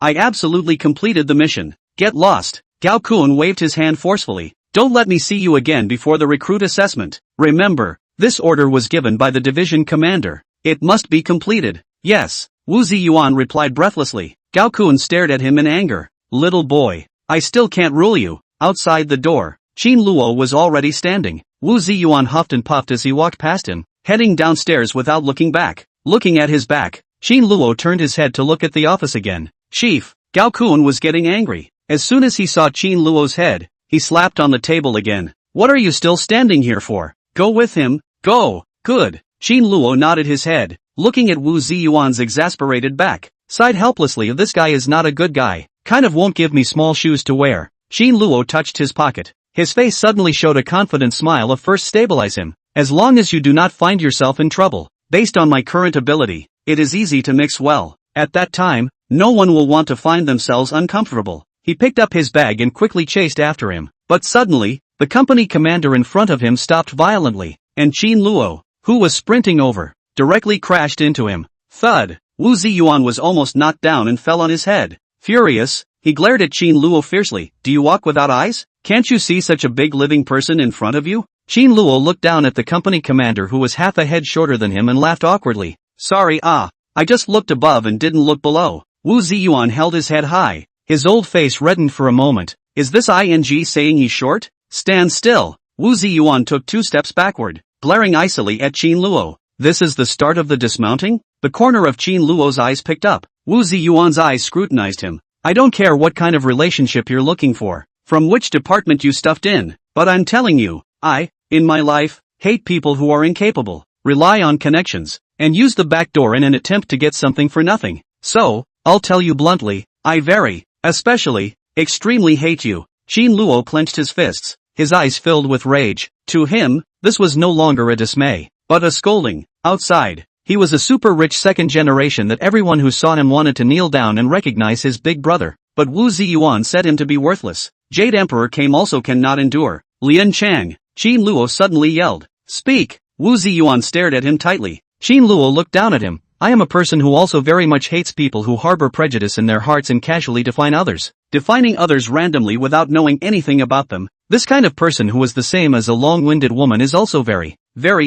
absolutely completed the mission. Get lost. Gao Kun waved his hand forcefully. Don't let me see you again before the recruit assessment. Remember, this order was given by the division commander. It must be completed. Yes, Wu Ziyuan replied breathlessly. Gao Kun stared at him in anger. Little boy, I still can't rule you. Outside the door, Qin Luo was already standing. Wu Ziyuan huffed and puffed as he walked past him, heading downstairs without looking back. Looking at his back, Qin Luo turned his head to look at the office again. Chief, Gao Kun was getting angry. As soon as he saw Qin Luo's head, he slapped on the table again. What are you still standing here for? Go with him, go. Good. Qin Luo nodded his head, looking at Wu Ziyuan's exasperated back. Sighed helplessly. This guy is not a good guy. Kind of won't give me small shoes to wear. Qin Luo touched his pocket. His face suddenly showed a confident smile of first stabilize him. As long as you do not find yourself in trouble. Based on my current ability, it is easy to mix well. At that time, no one will want to find themselves uncomfortable. He picked up his bag and quickly chased after him. But suddenly, the company commander in front of him stopped violently, and Qin Luo, who was sprinting over, directly crashed into him. Thud! Wu Ziyuan was almost knocked down and fell on his head. Furious, he glared at Qin Luo fiercely. Do you walk without eyes? Can't you see such a big living person in front of you? Qin Luo looked down at the company commander who was half a head shorter than him and laughed awkwardly. Sorry, I just looked above and didn't look below. Wu Ziyuan held his head high. His old face reddened for a moment. Is this ing saying he's short? Stand still. Wu Ziyuan took 2 steps backward, glaring icily at Qin Luo. This is the start of the dismounting? The corner of Qin Luo's eyes picked up. Wu Ziyuan's eyes scrutinized him. I don't care what kind of relationship you're looking for, from which department you stuffed in, but I'm telling you, in my life, hate people who are incapable, rely on connections, and use the back door in an attempt to get something for nothing. So, I'll tell you bluntly, I especially, extremely hate you. Qin Luo clenched his fists, his eyes filled with rage. To him, this was no longer a dismay, but a scolding. Outside, he was a super rich second generation that everyone who saw him wanted to kneel down and recognize his big brother. But Wu Ziyuan said him to be worthless. Jade Emperor also cannot endure. Lian Chang, Qin Luo suddenly yelled. Speak! Wu Ziyuan stared at him tightly. Qin Luo looked down at him. I am a person who also very much hates people who harbor prejudice in their hearts and casually define others. Defining others randomly without knowing anything about them. This kind of person who is the same as a long-winded woman is also very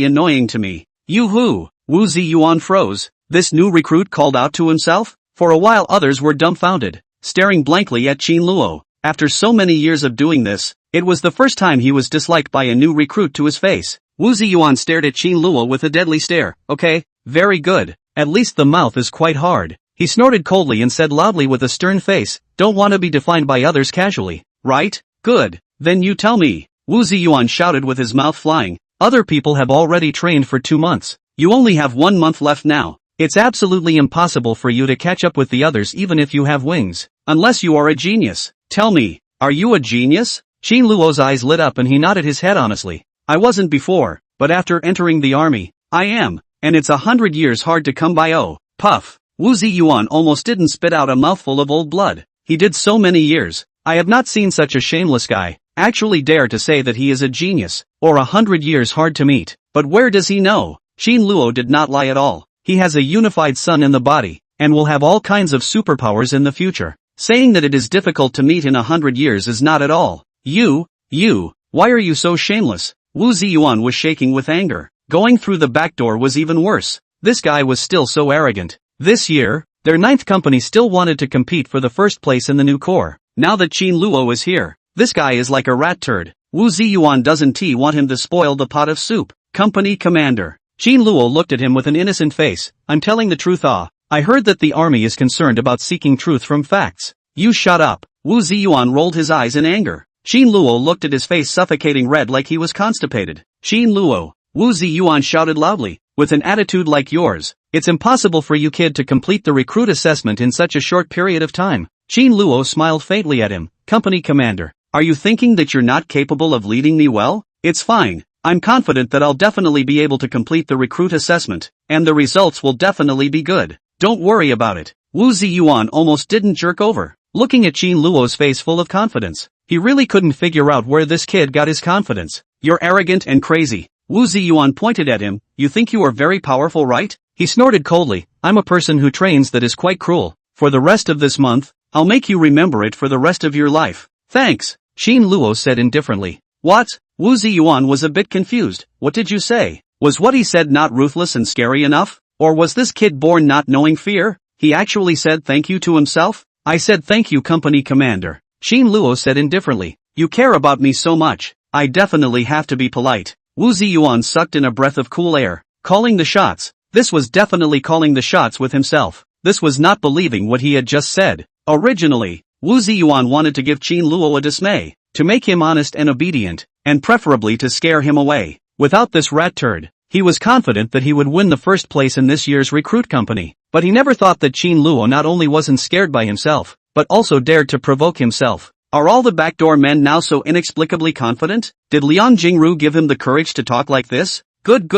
annoying to me. You who? Wu Ziyuan froze. This new recruit called out to himself? For a while others were dumbfounded, staring blankly at Qin Luo. After so many years of doing this, it was the first time he was disliked by a new recruit to his face. Wu Ziyuan stared at Qin Luo with a deadly stare. Okay, very good. At least the mouth is quite hard. He snorted coldly and said loudly with a stern face, don't want to be defined by others casually, right? Good. Then you tell me. Wu Ziyuan shouted with his mouth flying. Other people have already trained for 2 months. You only have 1 month left now. It's absolutely impossible for you to catch up with the others even if you have wings. Unless you are a genius. Tell me, are you a genius? Qin Luo's eyes lit up and he nodded his head honestly. I wasn't before, but after entering the army, I am. And it's 100 years hard to come by. Oh, puff. Wu Ziyuan almost didn't spit out a mouthful of old blood. He did so many years. I have not seen such a shameless guy actually dare to say that he is a genius, or 100 years hard to meet. But where does he know? Qin Luo did not lie at all. He has a unified sun in the body, and will have all kinds of superpowers in the future. Saying that it is difficult to meet in 100 years is not at all. Why are you so shameless? Wu Ziyuan was shaking with anger. Going through the back door was even worse. This guy was still so arrogant. This year, Their ninth company still wanted to compete for the first place in the new corps. Now that Qin Luo is here, this guy is like a rat turd. Wu Ziyuan doesn't want him to spoil the pot of soup. Company commander. Qin Luo looked at him with an innocent face. I'm telling the truth. I heard that the army is concerned about seeking truth from facts. You shut up. Wu Ziyuan rolled his eyes in anger. Qin Luo looked at his face suffocating red like he was constipated. Qin Luo. Wu Ziyuan shouted loudly. With an attitude like yours, it's impossible for you kid to complete the recruit assessment in such a short period of time. Qin Luo smiled faintly at him. Company commander. Are you thinking that you're not capable of leading me well? It's fine. I'm confident that I'll definitely be able to complete the recruit assessment, and the results will definitely be good. Don't worry about it. Wu Ziyuan almost didn't jerk over, looking at Qin Luo's face full of confidence. He really couldn't figure out where this kid got his confidence. You're arrogant and crazy. Wu Ziyuan pointed at him. You think you are very powerful, right? He snorted coldly. I'm a person who trains that is quite cruel. For the rest of this month, I'll make you remember it for the rest of your life. Thanks, Qin Luo said indifferently. What? Wu Ziyuan was a bit confused. What did you say? Was what he said not ruthless and scary enough? Or was this kid born not knowing fear? He actually said thank you to himself? I said thank you, company commander. Qin Luo said indifferently. You care about me so much. I definitely have to be polite. Wu Ziyuan sucked in a breath of cool air. Calling the shots. This was definitely calling the shots with himself. This was not believing what he had just said. Originally, Wu Ziyuan wanted to give Qin Luo a dismay, to make him honest and obedient, and preferably to scare him away. Without this rat turd, he was confident that he would win the first place in this year's recruit company. But he never thought that Qin Luo not only wasn't scared by himself, but also dared to provoke himself. Are all the backdoor men now so inexplicably confident? Did Liang Jingru give him the courage to talk like this? Good.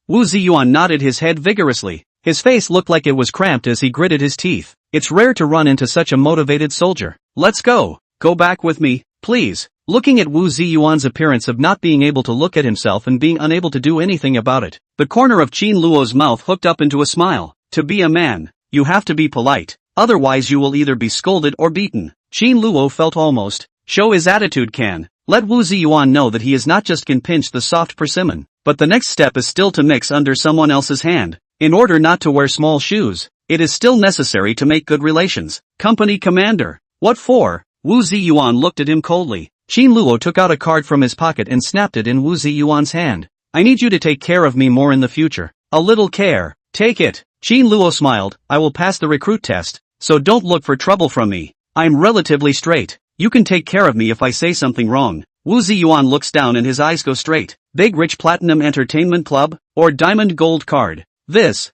Wu Ziyuan nodded his head vigorously. His face looked like it was cramped as he gritted his teeth. It's rare to run into such a motivated soldier. Let's go. Go back with me, please. Looking at Wu Ziyuan's appearance of not being able to look at himself and being unable to do anything about it, the corner of Qin Luo's mouth hooked up into a smile. To be a man, you have to be polite. Otherwise you will either be scolded or beaten. Qin Luo felt almost. Show his attitude can. Let Wu Ziyuan know that he is not just can pinch the soft persimmon, but the next step is still to mix under someone else's hand. In order not to wear small shoes, it is still necessary to make good relations. Company commander. What for? Wu Ziyuan looked at him coldly. Qin Luo took out a card from his pocket and snapped it in Wu Ziyuan's hand. I need you to take care of me more in the future. A little care. Take it. Qin Luo smiled. I will pass the recruit test, so don't look for trouble from me. I'm relatively straight. You can take care of me if I say something wrong. Wu Ziyuan looks down and his eyes go straight. Big rich platinum entertainment club, or diamond gold card? This.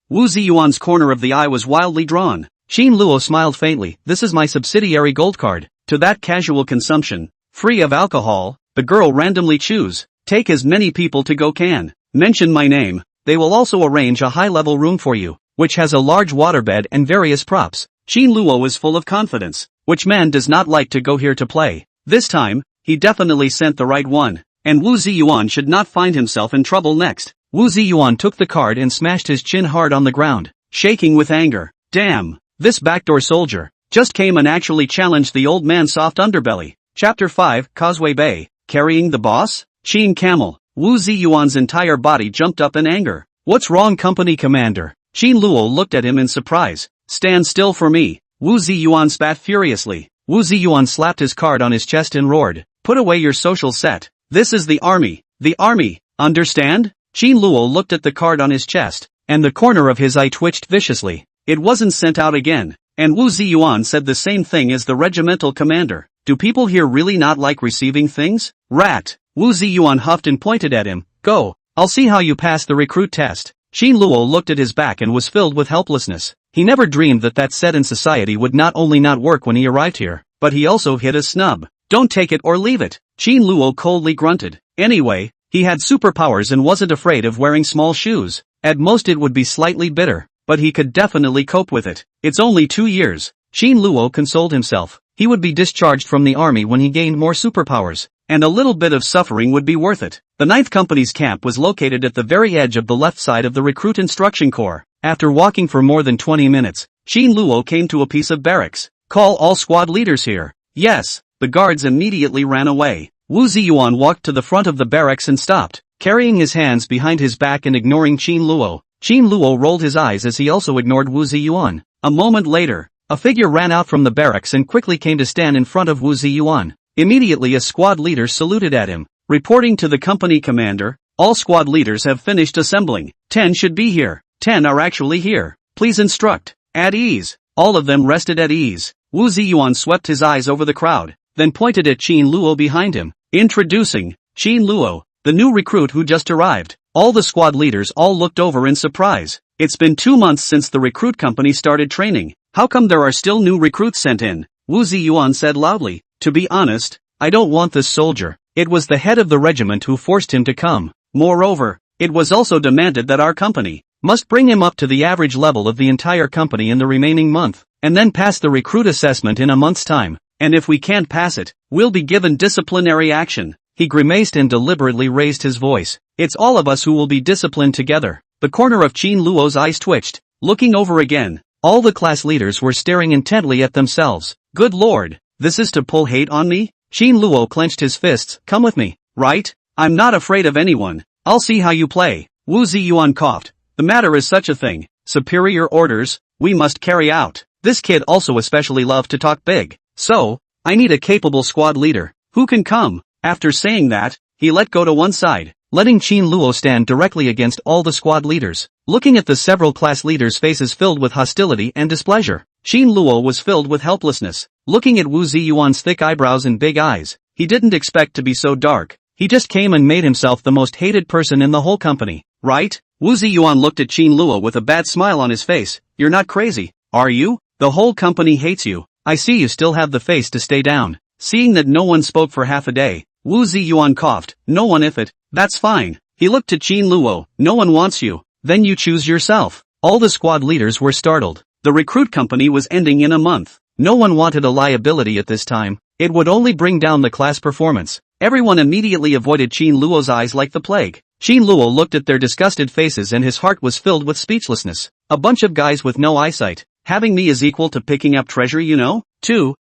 Wu Ziyuan's corner of the eye was wildly drawn. Qin Luo smiled faintly. This is my subsidiary gold card. To that casual consumption, free of alcohol, the girl randomly choose. Take as many people to go can. Mention my name. They will also arrange a high-level room for you, which has a large waterbed and various props. Qin Luo is full of confidence. Which man does not like to go here to play? This time, he definitely sent the right one. And Wu Ziyuan should not find himself in trouble next. Wu Ziyuan took the card and smashed his chin hard on the ground, shaking with anger. Damn, this backdoor soldier just came and actually challenged the old man's soft underbelly. Chapter 5, Causeway Bay. Carrying the boss? Qin Camel. Wu Ziyuan's entire body jumped up in anger. What's wrong, company commander? Qin Luo looked at him in surprise. Stand still for me. Wu Ziyuan spat furiously. Wu Ziyuan slapped his card on his chest and roared. Put away your social set. This is the army. The army. Understand? Qin Luo looked at the card on his chest, and the corner of his eye twitched viciously. It wasn't sent out again. And Wu Ziyuan said the same thing as the regimental commander. Do people here really not like receiving things? Rat. Wu Ziyuan huffed and pointed at him. Go. I'll see how you pass the recruit test. Qin Luo looked at his back and was filled with helplessness. He never dreamed that set in society would not only not work when he arrived here, but he also hit a snub. Don't take it or leave it. Qin Luo coldly grunted. Anyway, he had superpowers and wasn't afraid of wearing small shoes. At most it would be slightly bitter, but he could definitely cope with it. It's only 2 years. Qin Luo consoled himself. He would be discharged from the army when he gained more superpowers, and a little bit of suffering would be worth it. The 9th Company's camp was located at the very edge of the left side of the recruit instruction corps. After walking for more than 20 minutes, Qin Luo came to a piece of barracks. Call all squad leaders here. Yes. The guards immediately ran away. Wu Ziyuan walked to the front of the barracks and stopped, carrying his hands behind his back and ignoring Qin Luo. Qin Luo rolled his eyes as he also ignored Wu Ziyuan. A moment later, a figure ran out from the barracks and quickly came to stand in front of Wu Ziyuan. Immediately a squad leader saluted at him. Reporting to the company commander, all squad leaders have finished assembling. 10 should be here. 10 are actually here. Please instruct. At ease. All of them rested at ease. Wu Ziyuan swept his eyes over the crowd, then pointed at Qin Luo behind him. Introducing Qin Luo, the new recruit who just arrived. All the squad leaders all looked over in surprise. It's been 2 months since the recruit company started training. How come there are still new recruits sent in? Wu Ziyuan said loudly. To be honest, I don't want this soldier. It was the head of the regiment who forced him to come. Moreover, it was also demanded that our company must bring him up to the average level of the entire company in the remaining month, and then pass the recruit assessment in a month's time. And if we can't pass it, we'll be given disciplinary action. He grimaced and deliberately raised his voice. It's all of us who will be disciplined together. The corner of Qin Luo's eyes twitched. Looking over again, all the class leaders were staring intently at themselves. Good lord, this is to pull hate on me? Qin Luo clenched his fists. Come with me, right? I'm not afraid of anyone. I'll see how you play. Wu Ziyuan coughed. The matter is such a thing. Superior orders, we must carry out. This kid also especially loved to talk big. So, I need a capable squad leader. Who can come? After saying that, he let go to one side, letting Qin Luo stand directly against all the squad leaders. Looking at the several class leaders' faces filled with hostility and displeasure, Qin Luo was filled with helplessness. Looking at Wu Ziyuan's thick eyebrows and big eyes, he didn't expect to be so dark. He just came and made himself the most hated person in the whole company, right? Wu Ziyuan looked at Qin Luo with a bad smile on his face. You're not crazy, are you? The whole company hates you. I see you still have the face to stay down. Seeing that no one spoke for half a day, Wu Ziyuan coughed. No one if it. That's fine. He looked to Qin Luo. No one wants you. Then you choose yourself. All the squad leaders were startled. The recruit company was ending in a month. No one wanted a liability at this time. It would only bring down the class performance. Everyone immediately avoided Qin Luo's eyes like the plague. Qin Luo looked at their disgusted faces and his heart was filled with speechlessness. A bunch of guys with no eyesight. Having me is equal to picking up treasure, you know? 2.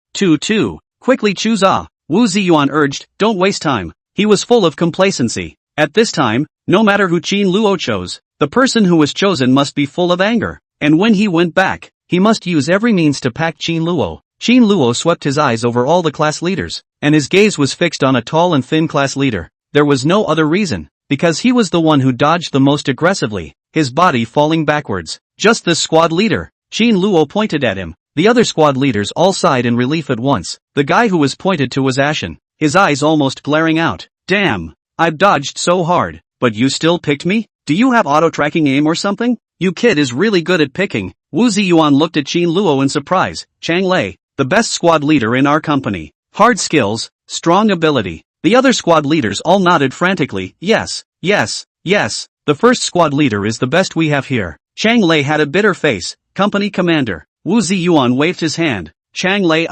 Quickly choose Wu Ziyuan urged, don't waste time. He was full of complacency. At this time, no matter who Qin Luo chose, the person who was chosen must be full of anger. And when he went back, he must use every means to pack Qin Luo. Qin Luo swept his eyes over all the class leaders, and his gaze was fixed on a tall and thin class leader. There was no other reason, because he was the one who dodged the most aggressively, his body falling backwards. Just this squad leader. Qin Luo pointed at him. The other squad leaders all sighed in relief at once. The guy who was pointed to was ashen, his eyes almost glaring out. Damn, I've dodged so hard, but you still picked me? Do you have auto-tracking aim or something? You kid is really good at picking. Wu Ziyuan looked at Qin Luo in surprise. Chang Lei, the best squad leader in our company. Hard skills, strong ability. The other squad leaders all nodded frantically. Yes. The first squad leader is the best we have here. Chang Lei had a bitter face. Company commander. Wu Ziyuan waved his hand. Chang Lei,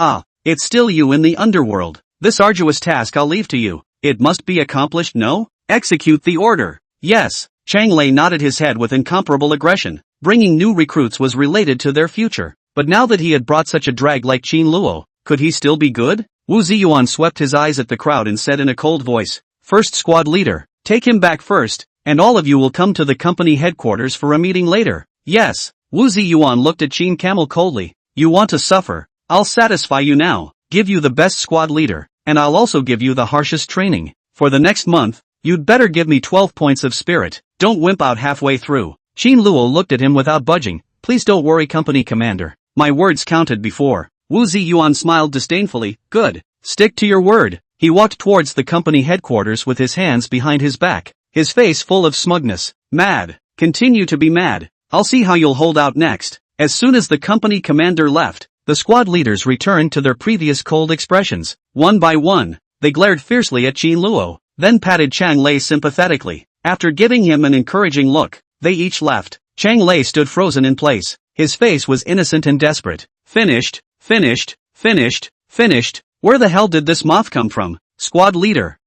it's still you in the underworld. This arduous task I'll leave to you. It must be accomplished, no? Execute the order. Yes. Chang Lei nodded his head with incomparable aggression. Bringing new recruits was related to their future. But now that he had brought such a drag like Qin Luo, could he still be good? Wu Ziyuan swept his eyes at the crowd and said in a cold voice, First squad leader, take him back first, and all of you will come to the company headquarters for a meeting later. Yes. Wu Ziyuan looked at Qin Camel coldly. You want to suffer? I'll satisfy you now, give you the best squad leader, and I'll also give you the harshest training. For the next month, you'd better give me 12 points of spirit. Don't wimp out halfway through. Qin Luo looked at him without budging. Please don't worry, company commander. My words counted before. Wu Ziyuan smiled disdainfully. Good. Stick to your word. He walked towards the company headquarters with his hands behind his back, his face full of smugness. Mad. Continue to be mad. I'll see how you'll hold out next. As soon as the company commander left, the squad leaders returned to their previous cold expressions. One by one, they glared fiercely at Qin Luo, then patted Chang Lei sympathetically. After giving him an encouraging look, they each left. Chang Lei stood frozen in place. His face was innocent and desperate. Finished. Where the hell did this moth come from? Squad leader?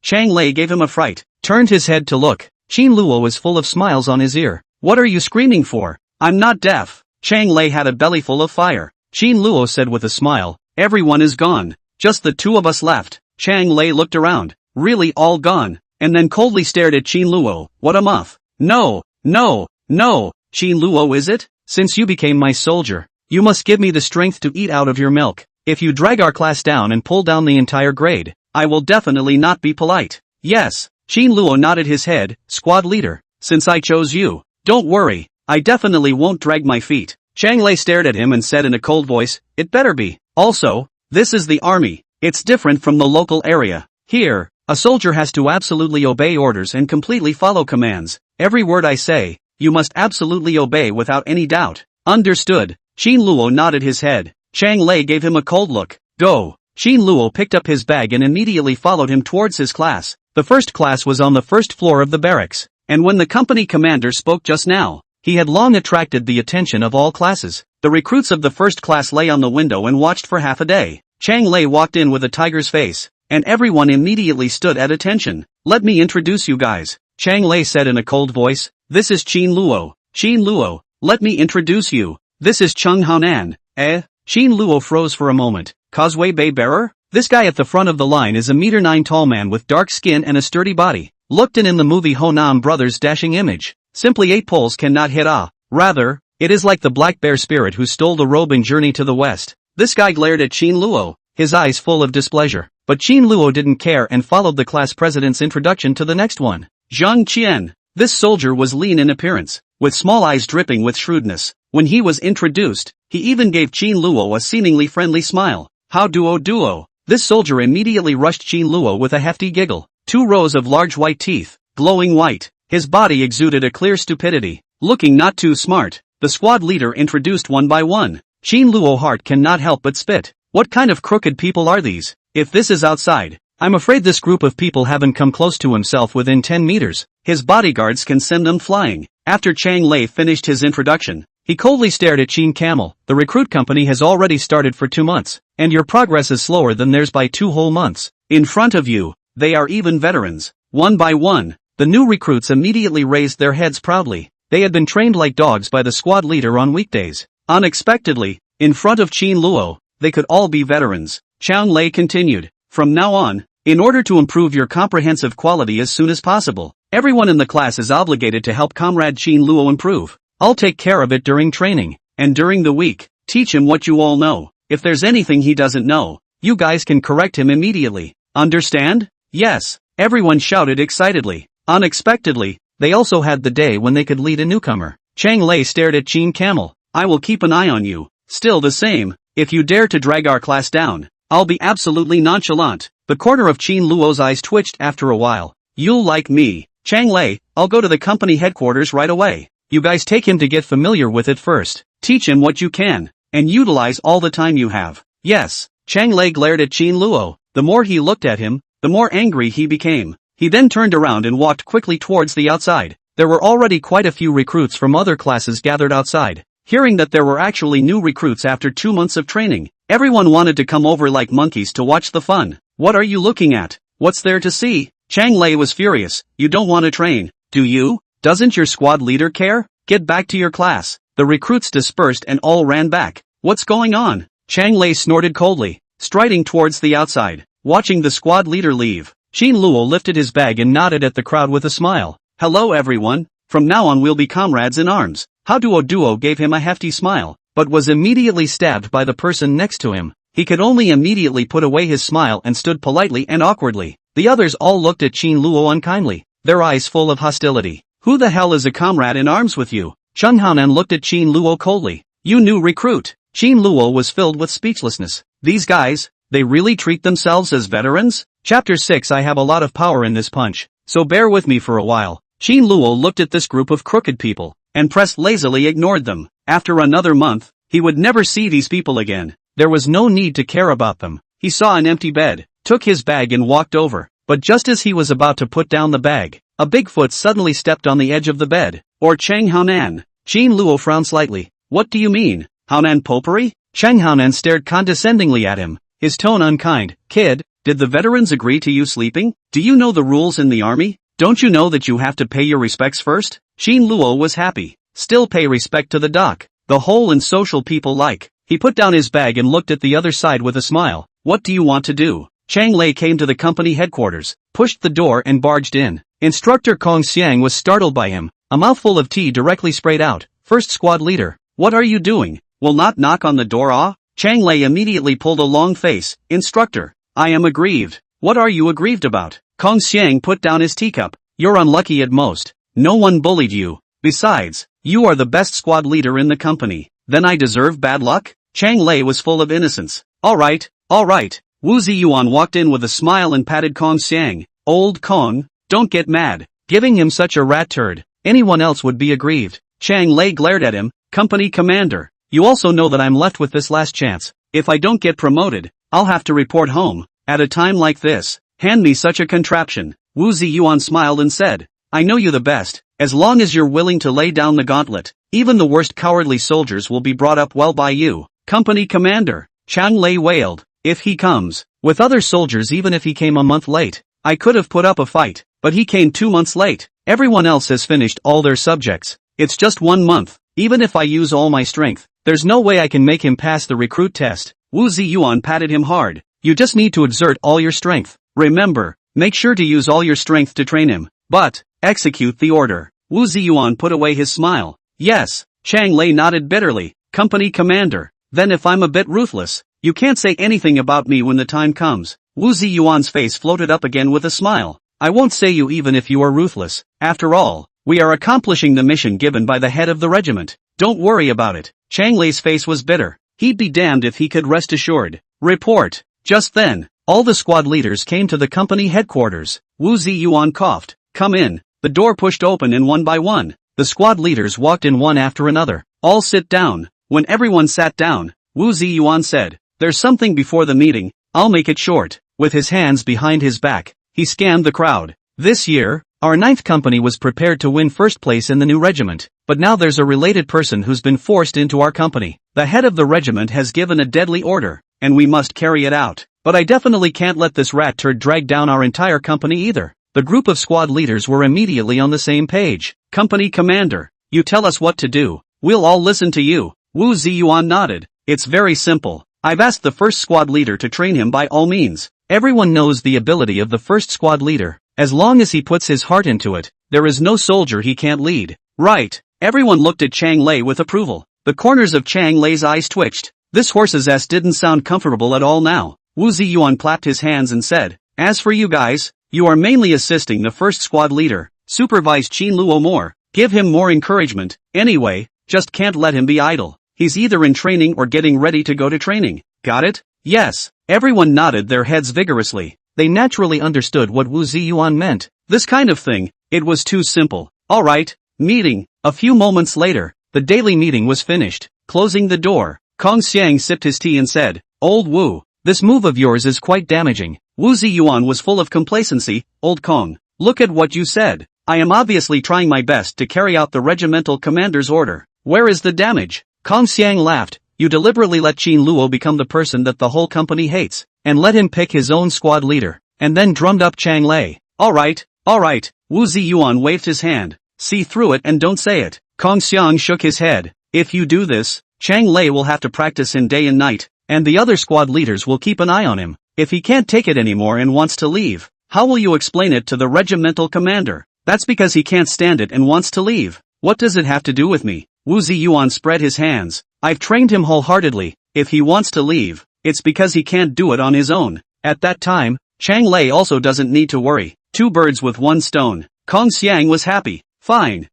Chang Lei gave him a fright, turned his head to look. Qin Luo was full of smiles on his ear. What are you screaming for? I'm not deaf. Chang Lei had a belly full of fire. Qin Luo said with a smile. Everyone is gone. Just the two of us left. Chang Lei looked around. Really all gone? And then coldly stared at Qin Luo. What a muff. No, No, no, Qin Luo is it? Since you became my soldier, you must give me the strength to eat out of your milk. If you drag our class down and pull down the entire grade, I will definitely not be polite. Yes, Qin Luo nodded his head, squad leader, since I chose you. Don't worry, I definitely won't drag my feet. Chang Lei stared at him and said in a cold voice, it better be. Also, this is the army. It's different from the local area. Here, a soldier has to absolutely obey orders and completely follow commands. Every word I say, you must absolutely obey without any doubt. Understood. Qin Luo nodded his head. Chang Lei gave him a cold look. Go. Qin Luo picked up his bag and immediately followed him towards his class. The first class was on the first floor of the barracks, and when the company commander spoke just now, he had long attracted the attention of all classes. The recruits of the first class lay on the window and watched for half a day. Chang Lei walked in with a tiger's face, and everyone immediately stood at attention. Let me introduce you guys, Chang Lei said in a cold voice. This is Qin Luo. Qin Luo, let me introduce you. This is Cheng Haonan. Qin Luo froze for a moment. Causeway Bay bearer? This guy at the front of the line is a 1.9 tall man with dark skin and a sturdy body. Looked in the movie Honan Brothers' dashing image. Simply 8 poles cannot hit Rather, it is like the black bear spirit who stole the robe in Journey to the West. This guy glared at Qin Luo, his eyes full of displeasure. But Qin Luo didn't care and followed the class president's introduction to the next one. Zhang Qian. This soldier was lean in appearance, with small eyes dripping with shrewdness. When he was introduced, he even gave Qin Luo a seemingly friendly smile. How duo. This soldier immediately rushed Qin Luo with a hefty giggle. 2 rows of large white teeth, glowing white. His body exuded a clear stupidity. Looking not too smart, the squad leader introduced one by one. Qin Luo heart cannot help but spit. What kind of crooked people are these? If this is outside, I'm afraid this group of people haven't come close to himself within 10 meters. His bodyguards can send them flying. After Chang Lei finished his introduction, he coldly stared at Qin Camel. The recruit company has already started for 2 months, and your progress is slower than theirs by 2 whole months. In front of you, they are even veterans. One by one, the new recruits immediately raised their heads proudly. They had been trained like dogs by the squad leader on weekdays. Unexpectedly, in front of Qin Luo, they could all be veterans. Chang Lei continued, from now on, in order to improve your comprehensive quality as soon as possible, everyone in the class is obligated to help comrade Qin Luo improve. I'll take care of it during training, and during the week, teach him what you all know. If there's anything he doesn't know, you guys can correct him immediately. Understand? Yes, everyone shouted excitedly. Unexpectedly, they also had the day when they could lead a newcomer. Chang Lei stared at Qin Camel. I will keep an eye on you. Still the same, if you dare to drag our class down, I'll be absolutely nonchalant. The corner of Qin Luo's eyes twitched after a while. You'll like me, Chang Lei, I'll go to the company headquarters right away. You guys take him to get familiar with it first. Teach him what you can, and utilize all the time you have. Yes, Chang Lei glared at Qin Luo. The more he looked at him, the more angry he became. He then turned around and walked quickly towards the outside. There were already quite a few recruits from other classes gathered outside. Hearing that there were actually new recruits after 2 months of training, everyone wanted to come over like monkeys to watch the fun. What are you looking at? What's there to see? Chang Lei was furious. You don't want to train, do you? Doesn't your squad leader care? Get back to your class. The recruits dispersed and all ran back. What's going on? Chang Lei snorted coldly, striding towards the outside. Watching the squad leader leave, Qin Luo lifted his bag and nodded at the crowd with a smile. Hello everyone, from now on we'll be comrades in arms. How Duo gave him a hefty smile, but was immediately stabbed by the person next to him. He could only immediately put away his smile and stood politely and awkwardly. The others all looked at Qin Luo unkindly, their eyes full of hostility. Who the hell is a comrade in arms with you? Cheng Haonan looked at Qin Luo coldly. You new recruit. Qin Luo was filled with speechlessness. These guys, they really treat themselves as veterans? Chapter 6. I have a lot of power in this punch, so bear with me for a while. Qin Luo looked at this group of crooked people, and pressed lazily ignored them. After another month, he would never see these people again. There was no need to care about them. He saw an empty bed, took his bag and walked over. But just as he was about to put down the bag, a big foot suddenly stepped on the edge of the bed. Or Cheng Haonan. Qin Luo frowned slightly. What do you mean? Haonan popery? Cheng Haonan stared condescendingly at him, his tone unkind. Kid, did the veterans agree to you sleeping? Do you know the rules in the army? Don't you know that you have to pay your respects first? Qin Luo was happy. Still pay respect to the doc, the whole and social people like. He put down his bag and looked at the other side with a smile. What do you want to do? Chang Lei came to the company headquarters, pushed the door and barged in. Instructor Kong Xiang was startled by him. A mouthful of tea directly sprayed out. First squad leader. What are you doing? Will not knock on the door, ah? Chang Lei immediately pulled a long face. Instructor. I am aggrieved. What are you aggrieved about? Kong Xiang put down his teacup. You're unlucky at most. No one bullied you. Besides, you are the best squad leader in the company. Then I deserve bad luck? Chang Lei was full of innocence. Alright. Wu Ziyuan walked in with a smile and patted Kong Xiang. Old Kong, don't get mad. Giving him such a rat turd. Anyone else would be aggrieved. Chang Lei glared at him. Company commander. You also know that I'm left with this last chance. If I don't get promoted, I'll have to report home. At a time like this, hand me such a contraption. Wu Ziyuan smiled and said, I know you the best. As long as you're willing to lay down the gauntlet, even the worst cowardly soldiers will be brought up well by you. Company commander. Chang Lei wailed. If he comes, with other soldiers, even if he came a month late, I could have put up a fight, but he came 2 months late. Everyone else has finished all their subjects. It's just 1 month. Even if I use all my strength, there's no way I can make him pass the recruit test. Wu Ziyuan patted him hard. You just need to exert all your strength. Remember, make sure to use all your strength to train him. But, execute the order. Wu Ziyuan put away his smile. Yes. Chang Lei nodded bitterly. Company commander. Then if I'm a bit ruthless, you can't say anything about me when the time comes. Wu Ziyuan's face floated up again with a smile. I won't say you even if you are ruthless. After all, we are accomplishing the mission given by the head of the regiment. Don't worry about it. Chang Lei's face was bitter. He'd be damned if he could rest assured. Report. Just then, all the squad leaders came to the company headquarters. Wu Ziyuan coughed. Come in. The door pushed open and one by one, the squad leaders walked in one after another. All sit down. When everyone sat down, Wu Ziyuan said, there's something before the meeting, I'll make it short. With his hands behind his back, he scanned the crowd. This year, our 9th company was prepared to win first place in the new regiment, but now there's a related person who's been forced into our company. The head of the regiment has given a deadly order, and we must carry it out. But I definitely can't let this rat turd drag down our entire company either. The group of squad leaders were immediately on the same page. Company commander, you tell us what to do. We'll all listen to you. Wu Ziyuan nodded. It's very simple. I've asked the first squad leader to train him by all means. Everyone knows the ability of the first squad leader. As long as he puts his heart into it, there is no soldier he can't lead. Right. Everyone looked at Chang Lei with approval. The corners of Chang Lei's eyes twitched. This horse's ass didn't sound comfortable at all now. Wu Ziyuan clapped his hands and said, as for you guys, you are mainly assisting the first squad leader. Supervise Qin Luo more. Give him more encouragement. Anyway, just can't let him be idle. He's either in training or getting ready to go to training. Got it? Yes. Everyone nodded their heads vigorously. They naturally understood what Wu Ziyuan meant. This kind of thing, it was too simple. Alright, meeting. A few moments later, the daily meeting was finished. Closing the door, Kong Xiang sipped his tea and said, Old Wu, this move of yours is quite damaging. Wu Ziyuan was full of complacency. Old Kong, look at what you said. I am obviously trying my best to carry out the regimental commander's order. Where is the damage? Kong Xiang laughed. You deliberately let Qin Luo become the person that the whole company hates, and let him pick his own squad leader, and then drummed up Chang Lei. Alright. Wu Ziyuan waved his hand. See through it and don't say it. Kong Xiang shook his head. If you do this, Chang Lei will have to practice in day and night, and the other squad leaders will keep an eye on him. If he can't take it anymore and wants to leave, how will you explain it to the regimental commander? That's because he can't stand it and wants to leave. What does it have to do with me? Wu Ziyuan spread his hands. I've trained him wholeheartedly. If he wants to leave, it's because he can't do it on his own. At that time, Chang Lei also doesn't need to worry. 2 birds with 1 stone. Kong Xiang was happy. Fine.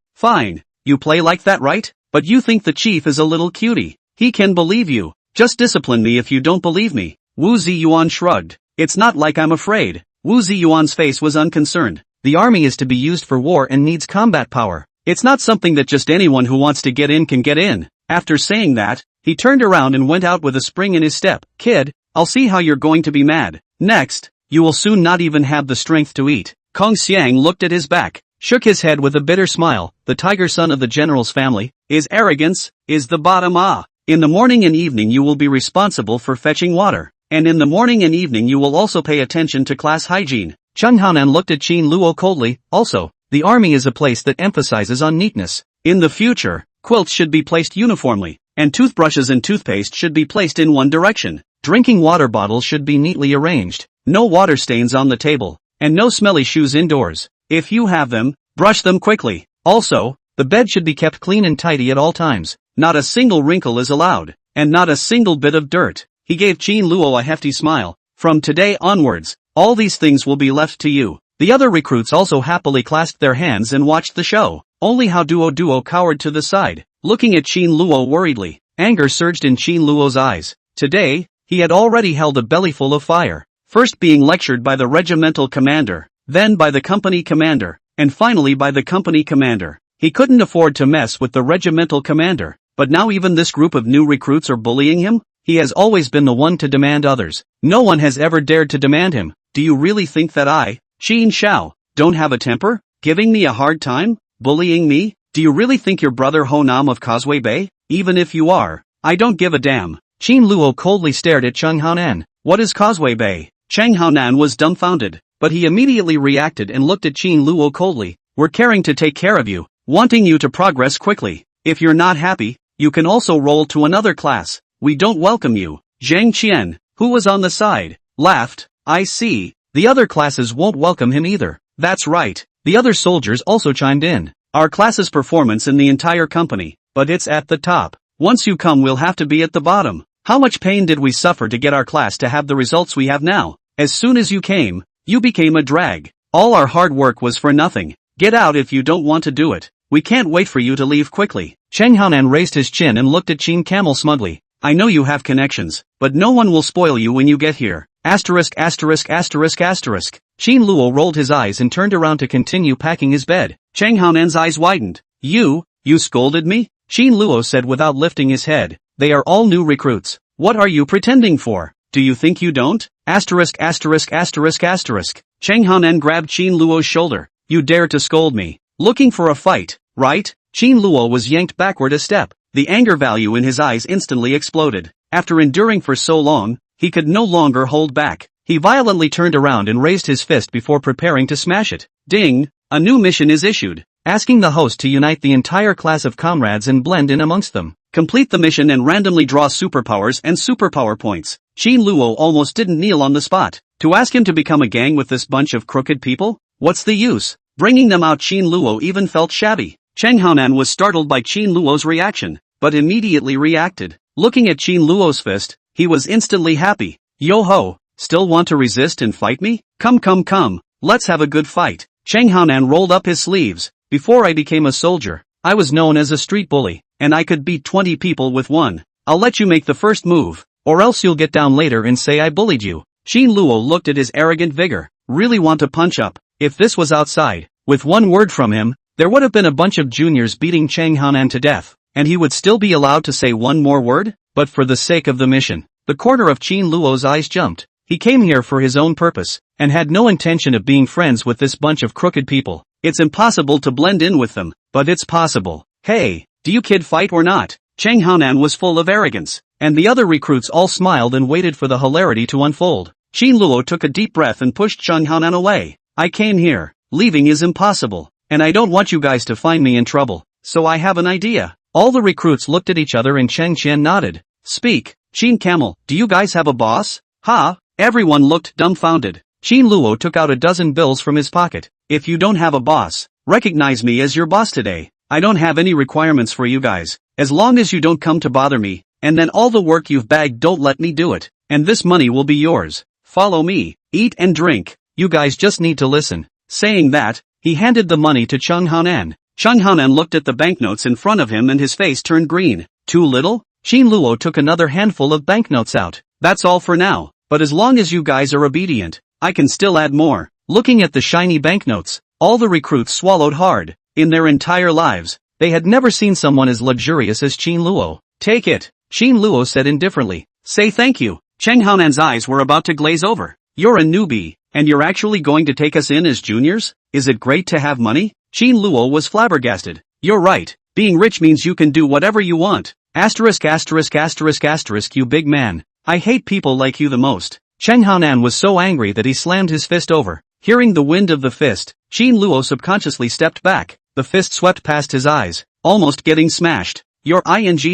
You play like that, right? But you think the chief is a little cutie. He can believe you. Just discipline me if you don't believe me. Wu Ziyuan shrugged. It's not like I'm afraid. Wu Ziyuan's face was unconcerned. The army is to be used for war and needs combat power. It's not something that just anyone who wants to get in can get in. After saying that, he turned around and went out with a spring in his step. Kid, I'll see how you're going to be mad. Next, you will soon not even have the strength to eat. Kong Xiang looked at his back, shook his head with a bitter smile. The tiger son of the general's family, is arrogance, is the bottom ah. In the morning and evening you will be responsible for fetching water. And in the morning and evening you will also pay attention to class hygiene. Cheng Haonan looked at Qin Luo coldly. Also, the army is a place that emphasizes on neatness. In the future, quilts should be placed uniformly, and toothbrushes and toothpaste should be placed in one direction. Drinking water bottles should be neatly arranged. No water stains on the table, and no smelly shoes indoors. If you have them, brush them quickly. Also, The bed should be kept clean and tidy at all times. Not a single wrinkle is allowed. And not a single bit of dirt. He gave Qin Luo a hefty smile. From today onwards, all these things will be left to you. The other recruits also happily clasped their hands and watched the show. Only Hao Duo cowered to the side, looking at Qin Luo worriedly. Anger surged in Qin Luo's eyes. Today, he had already held a bellyful of fire. First being lectured by the regimental commander, then by the company commander, and finally by the company commander. He couldn't afford to mess with the regimental commander, but now even this group of new recruits are bullying him? He has always been the one to demand others. No one has ever dared to demand him. Do you really think that I, Qin Shao, don't have a temper? Giving me a hard time? Bullying me? Do you really think your brother Honam of Causeway Bay? Even if you are, I don't give a damn. Qin Luo coldly stared at Cheng Haonan. What is Causeway Bay? Cheng Haonan was dumbfounded, but he immediately reacted and looked at Qin Luo coldly. We're caring to take care of you, wanting you to progress quickly. If you're not happy, you can also roll to another class. We don't welcome you. Zhang Qian, who was on the side, laughed. I see. The other classes won't welcome him either. That's right. The other soldiers also chimed in. Our class's performance in the entire company, but it's at the top. Once you come we'll have to be at the bottom. How much pain did we suffer to get our class to have the results we have now? As soon as you came, you became a drag. All our hard work was for nothing. Get out if you don't want to do it. We can't wait for you to leave quickly. Cheng Haonan raised his chin and looked at Qin Camel smugly. I know you have connections, but no one will spoil you when you get here. Qin Luo rolled his eyes and turned around to continue packing his bed. Cheng Haonan's eyes widened. You scolded me? Qin Luo said without lifting his head. They are all new recruits. What are you pretending for? Do you think you don't? Cheng Haonan grabbed Qin Luo's shoulder. You dare to scold me? Looking for a fight, right? Qin Luo was yanked backward a step. The anger value in his eyes instantly exploded. After enduring for so long, he could no longer hold back. He violently turned around and raised his fist before preparing to smash it. Ding! A new mission is issued, asking the host to unite the entire class of comrades and blend in amongst them. Complete the mission and randomly draw superpowers and superpower points. Qin Luo almost didn't kneel on the spot. To ask him to become a gang with this bunch of crooked people? What's the use? Bringing them out. Qin Luo even felt shabby. Cheng Haonan was startled by Qin Luo's reaction, but immediately reacted. Looking at Qin Luo's fist, he was instantly happy. Yo ho, still want to resist and fight me? Come, let's have a good fight. Cheng Haonan rolled up his sleeves. Before I became a soldier, I was known as a street bully, and I could beat 20 people with one. I'll let you make the first move, or else you'll get down later and say I bullied you. Qin Luo looked at his arrogant vigor. Really want to punch up. If this was outside, with one word from him, there would have been a bunch of juniors beating Cheng Haonan to death, and he would still be allowed to say one more word? But for the sake of the mission, the corner of Qin Luo's eyes jumped. He came here for his own purpose, and had no intention of being friends with this bunch of crooked people. It's impossible to blend in with them, but it's possible. Hey, do you kid fight or not? Cheng Haonan was full of arrogance, and the other recruits all smiled and waited for the hilarity to unfold. Qin Luo took a deep breath and pushed Cheng Haonan away. I came here. Leaving is impossible, and I don't want you guys to find me in trouble, so I have an idea. All the recruits looked at each other and Cheng Qian nodded. Speak, Qin Camel, do you guys have a boss? Ha! Everyone looked dumbfounded. Qin Luo took out a dozen bills from his pocket. If you don't have a boss, recognize me as your boss today. I don't have any requirements for you guys, as long as you don't come to bother me, and then all the work you've bagged don't let me do it, and this money will be yours. Follow me, eat and drink, you guys just need to listen. Saying that, he handed the money to Cheng Haonan. Cheng Haonan looked at the banknotes in front of him and his face turned green. Too little? Qin Luo took another handful of banknotes out. That's all for now, but as long as you guys are obedient, I can still add more. Looking at the shiny banknotes, all the recruits swallowed hard. In their entire lives, they had never seen someone as luxurious as Qin Luo. Take it, Qin Luo said indifferently. Say thank you. Cheng Haonan's eyes were about to glaze over. You're a newbie, and you're actually going to take us in as juniors? Is it great to have money? Qin Luo was flabbergasted. You're right, being rich means you can do whatever you want. You big man. I hate people like you the most. Cheng Haonan was so angry that he slammed his fist over. Hearing the wind of the fist, Qin Luo subconsciously stepped back. The fist swept past his eyes, almost getting smashed. You're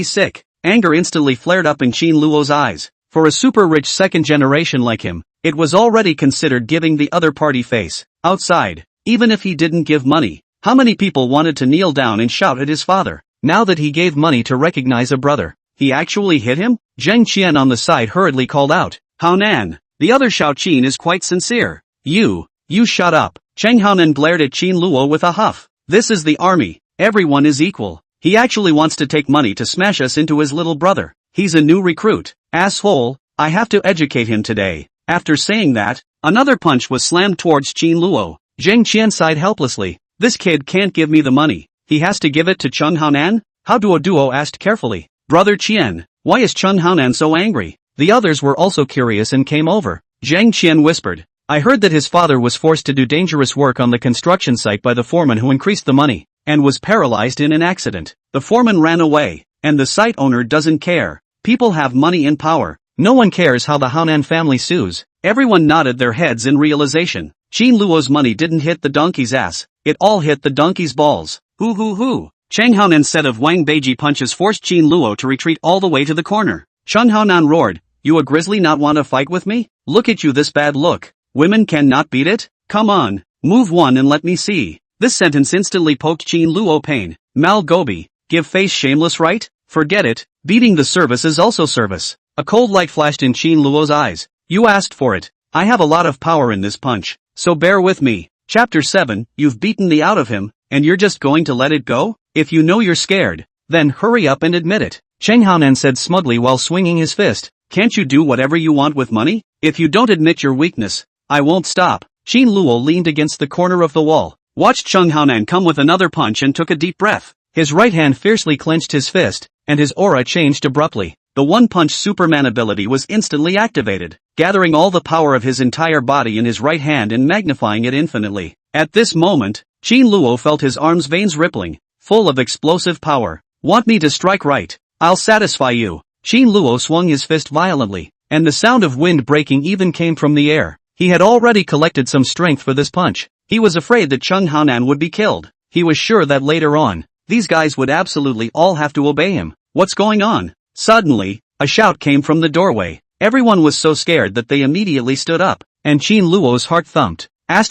sick. Anger instantly flared up in Qin Luo's eyes. For a super rich second generation like him, it was already considered giving the other party face. Outside, even if he didn't give money, How many people wanted to kneel down and shout at his father, now that he gave money to recognize a brother? He actually hit him? Zheng Qian on the side hurriedly called out, Haonan. The other Shao Qin is quite sincere. You shut up. Cheng Haonan glared at Qin Luo with a huff. This is the army. Everyone is equal. He actually wants to take money to smash us into his little brother. He's a new recruit. Asshole. I have to educate him today. After saying that, another punch was slammed towards Qin Luo. Zheng Qian sighed helplessly. This kid can't give me the money. He has to give it to Cheng Haonan? How Duo asked carefully. Brother Qian, why is Cheng Haonan so angry? The others were also curious and came over. Zhang Qian whispered. I heard that his father was forced to do dangerous work on the construction site by the foreman who increased the money, and was paralyzed in an accident. The foreman ran away, and the site owner doesn't care. People have money and power. No one cares how the Haonan family sues. Everyone nodded their heads in realization. Qin Luo's money didn't hit the donkey's ass, it all hit the donkey's balls. Hoo. Cheng Haonan's set of Wang Beiji punches forced Qin Luo to retreat all the way to the corner. Cheng Haonan roared, You a grizzly not want to fight with me? Look at you this bad look. Women cannot beat it? Come on, move one and let me see. This sentence instantly poked Qin Luo pain. Mal Gobi, give face shameless right? Forget it, beating the service is also service. A cold light flashed in Qin Luo's eyes. You asked for it. I have a lot of power in this punch, so bear with me. Chapter 7, You've beaten the out of him, and you're just going to let it go? If you know you're scared, then hurry up and admit it. Cheng Haonan said smugly while swinging his fist. Can't you do whatever you want with money? If you don't admit your weakness, I won't stop. Qin Luo leaned against the corner of the wall, watched Cheng Haonan come with another punch and took a deep breath. His right hand fiercely clenched his fist, and his aura changed abruptly. The one-punch Superman ability was instantly activated, gathering all the power of his entire body in his right hand and magnifying it infinitely. At this moment, Qin Luo felt his arms' veins rippling, full of explosive power. Want me to strike right? I'll satisfy you. Qin Luo swung his fist violently, and the sound of wind breaking even came from the air. He had already collected some strength for this punch. He was afraid that Cheng Haonan would be killed. He was sure that later on, these guys would absolutely all have to obey him. What's going on? Suddenly, a shout came from the doorway. Everyone was so scared that they immediately stood up, and Qin Luo's heart thumped. It's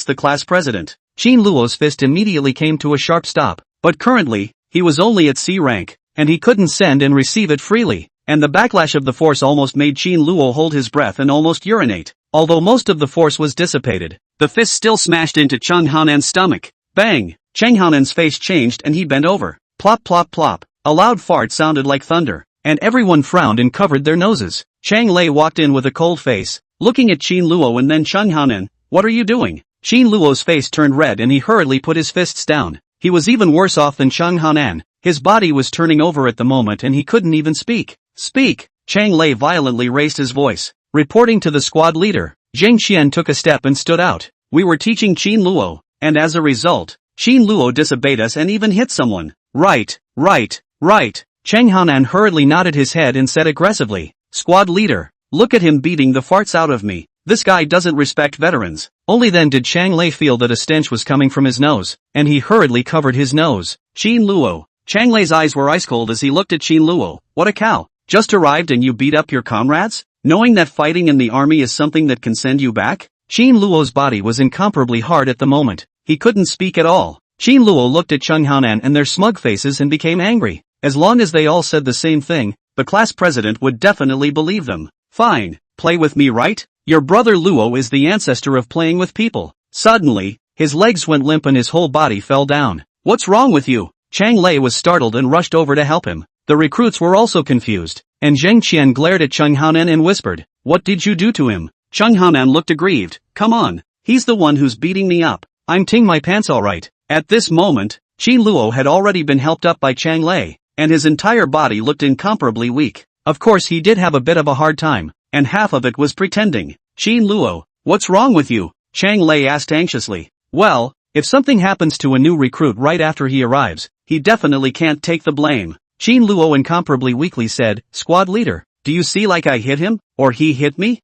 the class president. Qin Luo's fist immediately came to a sharp stop, but currently, he was only at C rank, and he couldn't send and receive it freely, and the backlash of the force almost made Qin Luo hold his breath and almost urinate. Although most of the force was dissipated, the fist still smashed into Cheng Haonan's stomach. Bang! Cheng Haonan's face changed and he bent over. Plop plop plop. A loud fart sounded like thunder, and everyone frowned and covered their noses. Chang Lei walked in with a cold face, looking at Qin Luo and then Cheng Haonan. What are you doing? Qin Luo's face turned red and he hurriedly put his fists down. He was even worse off than Cheng Haonan. His body was turning over at the moment and he couldn't even speak. Speak! Chang Lei violently raised his voice. Reporting to the squad leader, Zheng Qian took a step and stood out. We were teaching Qin Luo, and as a result, Qin Luo disobeyed us and even hit someone. Right. Cheng Haonan hurriedly nodded his head and said aggressively, Squad leader, look at him beating the farts out of me. This guy doesn't respect veterans. Only then did Chang Lei feel that a stench was coming from his nose, and he hurriedly covered his nose. Qin Luo. Chang Lei's eyes were ice cold as he looked at Qin Luo. What a cow. Just arrived and you beat up your comrades? Knowing that fighting in the army is something that can send you back? Qin Luo's body was incomparably hard at the moment. He couldn't speak at all. Qin Luo looked at Cheng Haonan and their smug faces and became angry. As long as they all said the same thing, the class president would definitely believe them. Fine, play with me right? Your brother Luo is the ancestor of playing with people. Suddenly, his legs went limp and his whole body fell down. What's wrong with you? Chang Lei was startled and rushed over to help him. The recruits were also confused, and Zheng Qian glared at Cheng Haonan and whispered, What did you do to him? Cheng Haonan looked aggrieved. Come on, he's the one who's beating me up. I'm ting my pants alright. At this moment, Qin Luo had already been helped up by Chang Lei, and his entire body looked incomparably weak. Of course he did have a bit of a hard time, and half of it was pretending. Qin Luo, what's wrong with you? Chang Lei asked anxiously. Well, if something happens to a new recruit right after he arrives, he definitely can't take the blame. Qin Luo incomparably weakly said, Squad leader, do you see like I hit him, or he hit me?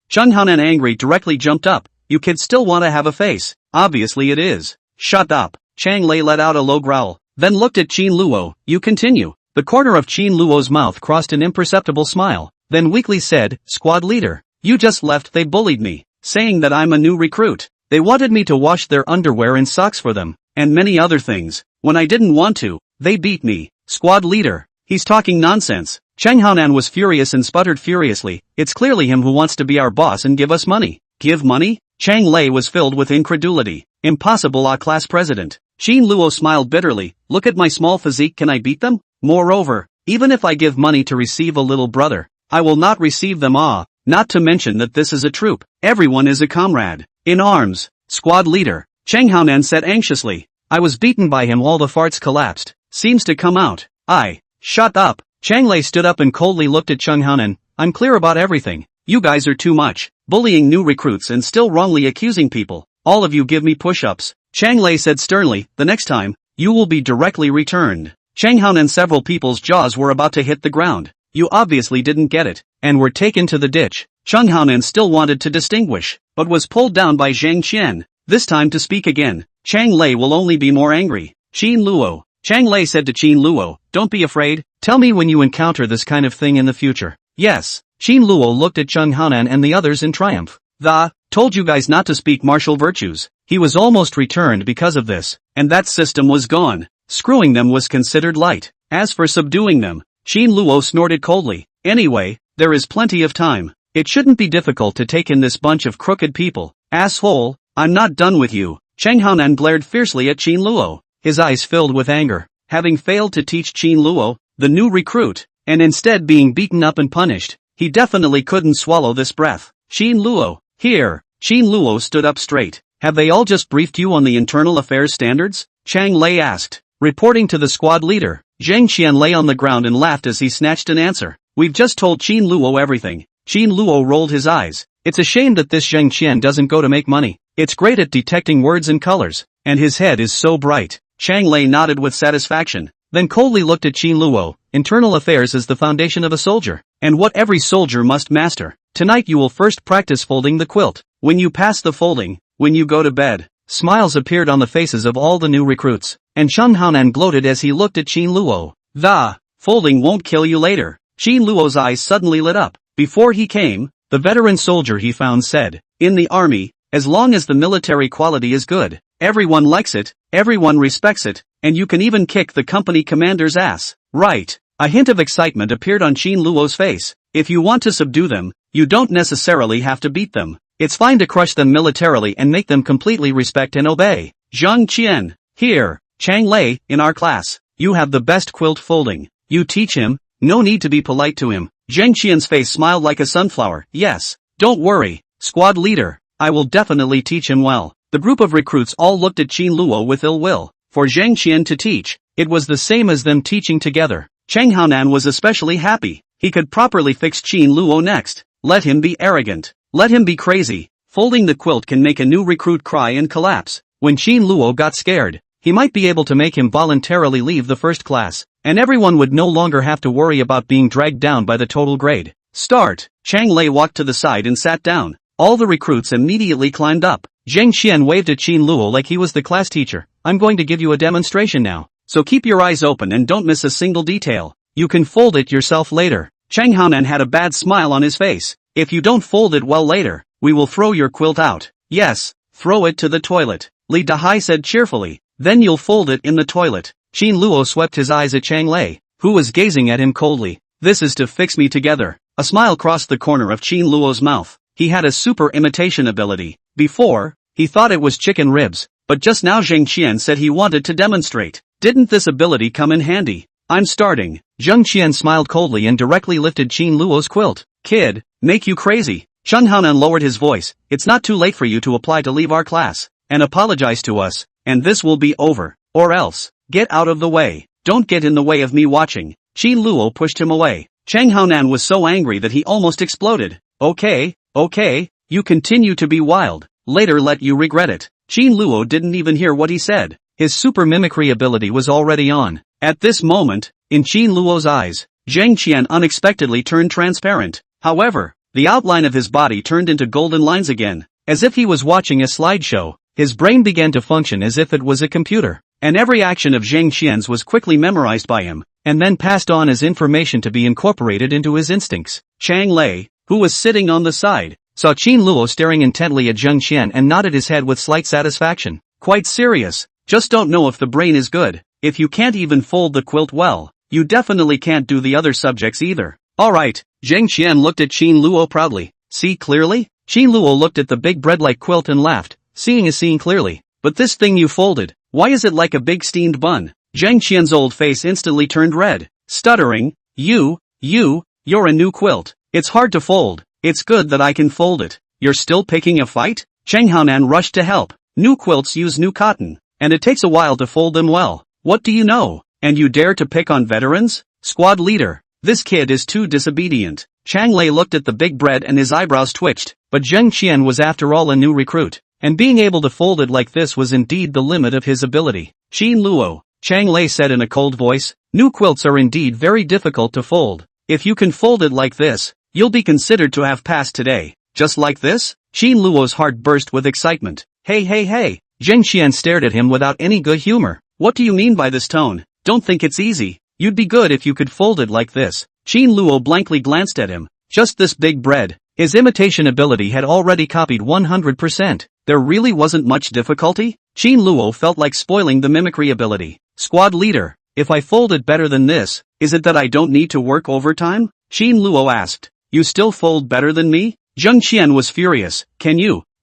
Cheng Haonan angry directly jumped up. You kids still want to have a face. Obviously it is. Shut up. Chang Lei let out a low growl, then looked at Qin Luo. You continue. The corner of Qin Luo's mouth crossed an imperceptible smile, then weakly said, Squad leader, you just left they bullied me. saying that I'm a new recruit. They wanted me to wash their underwear and socks for them, and many other things. When I didn't want to, they beat me. Squad leader. He's talking nonsense. Chang Haonan was furious and sputtered furiously. It's clearly him who wants to be our boss and give us money. Give money? Chang Lei was filled with incredulity. Impossible, a class president. Qin Luo smiled bitterly. Look at my small physique, can I beat them? Moreover, even if I give money to receive a little brother, I will not receive them. Not to mention that this is a troop. Everyone is a comrade. In arms. Squad leader. Chang Haonan said anxiously. I was beaten by him, all the farts collapsed. Seems to come out. Shut up. Chang Lei stood up and coldly looked at Chang Haonan. I'm clear about everything. You guys are too much. Bullying new recruits and still wrongly accusing people. All of you give me push-ups. Chang Lei said sternly, the next time, you will be directly returned. Chang Haonan, several people's jaws were about to hit the ground. You obviously didn't get it, and were taken to the ditch. Chang Haonan still wanted to distinguish, but was pulled down by Zhang Qian. This time to speak again, Chang Lei will only be more angry. Qin Luo. Chang Lei said to Qin Luo, don't be afraid, tell me when you encounter this kind of thing in the future. Yes. Qin Luo looked at Chang Haonan and the others in triumph. Told you guys not to speak martial virtues. He was almost returned because of this, and that system was gone. Screwing them was considered light. As for subduing them, Qin Luo snorted coldly. Anyway, there is plenty of time. It shouldn't be difficult to take in this bunch of crooked people. Asshole, I'm not done with you. Chang Haonan glared fiercely at Qin Luo, his eyes filled with anger. Having failed to teach Qin Luo, the new recruit, and instead being beaten up and punished, he definitely couldn't swallow this breath. Qin Luo, here. Qin Luo stood up straight. Have they all just briefed you on the internal affairs standards? Chang Lei asked. Reporting to the squad leader, Zhang Qian lay on the ground and laughed as he snatched an answer. We've just told Qin Luo everything. Qin Luo rolled his eyes. It's a shame that this Zhang Qian doesn't go to make money. It's great at detecting words and colors, and his head is so bright. Chang Lei nodded with satisfaction, then coldly looked at Qin Luo. Internal affairs is the foundation of a soldier, and what every soldier must master. Tonight you will first practice folding the quilt. When you pass the folding, when you go to bed. Smiles appeared on the faces of all the new recruits, and Chang Haonan gloated as he looked at Qin Luo. Folding won't kill you later. Qin Luo's eyes suddenly lit up. Before he came, the veteran soldier he found said, in the army, as long as the military quality is good, everyone likes it, everyone respects it, and you can even kick the company commander's ass. Right. A hint of excitement appeared on Qin Luo's face. If you want to subdue them, you don't necessarily have to beat them. It's fine to crush them militarily and make them completely respect and obey. Zhang Qian, here. Chang Lei, in our class, you have the best quilt folding. You teach him, no need to be polite to him. Zhang Qian's face smiled like a sunflower. Yes, don't worry, squad leader, I will definitely teach him well. The group of recruits all looked at Qin Luo with ill will. For Zhang Qian to teach, it was the same as them teaching together. Chang Haonan was especially happy. He could properly fix Qin Luo next. Let him be arrogant. Let him be crazy. Folding the quilt can make a new recruit cry and collapse. When Qin Luo got scared, he might be able to make him voluntarily leave the first class, and everyone would no longer have to worry about being dragged down by the total grade. Start. Chang Lei walked to the side and sat down. All the recruits immediately climbed up. Zhang Qian waved at Qin Luo like he was the class teacher. I'm going to give you a demonstration now, so keep your eyes open and don't miss a single detail. You can fold it yourself later. Chang Haonan had a bad smile on his face. If you don't fold it well later, we will throw your quilt out. Yes, throw it to the toilet. Li Dahai said cheerfully. Then you'll fold it in the toilet. Qin Luo swept his eyes at Chang Lei, who was gazing at him coldly. This is to fix me together. A smile crossed the corner of Qin Luo's mouth. He had a super imitation ability. Before, he thought it was chicken ribs, but just now Zhang Qian said he wanted to demonstrate. Didn't this ability come in handy? I'm starting. Zhang Qian smiled coldly and directly lifted Qin Luo's quilt. Kid, make you crazy. Chang Haonan lowered his voice. It's not too late for you to apply to leave our class, and apologize to us, and this will be over. Or else, get out of the way. Don't get in the way of me watching. Qin Luo pushed him away. Chang Haonan was so angry that he almost exploded. Okay, you continue to be wild. Later let you regret it. Qin Luo didn't even hear what he said. His super mimicry ability was already on. At this moment, in Qin Luo's eyes, Zhang Qian unexpectedly turned transparent. However, the outline of his body turned into golden lines again. As if he was watching a slideshow, his brain began to function as if it was a computer. And every action of Zhang Qian's was quickly memorized by him, and then passed on as information to be incorporated into his instincts. Chang Lei, who was sitting on the side, saw Qin Luo staring intently at Zheng Qian and nodded his head with slight satisfaction. Quite serious. Just don't know if the brain is good. If you can't even fold the quilt well, you definitely can't do the other subjects either. Alright, Zheng Qian looked at Qin Luo proudly. See clearly? Qin Luo looked at the big bread-like quilt and laughed. Seeing is seeing clearly. But this thing you folded, why is it like a big steamed bun? Zheng Qian's old face instantly turned red. Stuttering, you're a new quilt. It's hard to fold. It's good that I can fold it. You're still picking a fight? Cheng Haonan rushed to help. New quilts use new cotton, and it takes a while to fold them well. What do you know? And you dare to pick on veterans? Squad leader. This kid is too disobedient. Chang Lei looked at the big bread and his eyebrows twitched, but Zheng Qian was after all a new recruit, and being able to fold it like this was indeed the limit of his ability. Qin Luo, Chang Lei said in a cold voice, new quilts are indeed very difficult to fold. If you can fold it like this, you'll be considered to have passed today. Just like this? Qin Luo's heart burst with excitement. Hey. Zheng Qian stared at him without any good humor. What do you mean by this tone? Don't think it's easy. You'd be good if you could fold it like this. Qin Luo blankly glanced at him. Just this big bread. His imitation ability had already copied 100%. There really wasn't much difficulty? Qin Luo felt like spoiling the mimicry ability. Squad leader, if I fold it better than this, is it that I don't need to work overtime? Qin Luo asked. You still fold better than me? Zheng Qian was furious.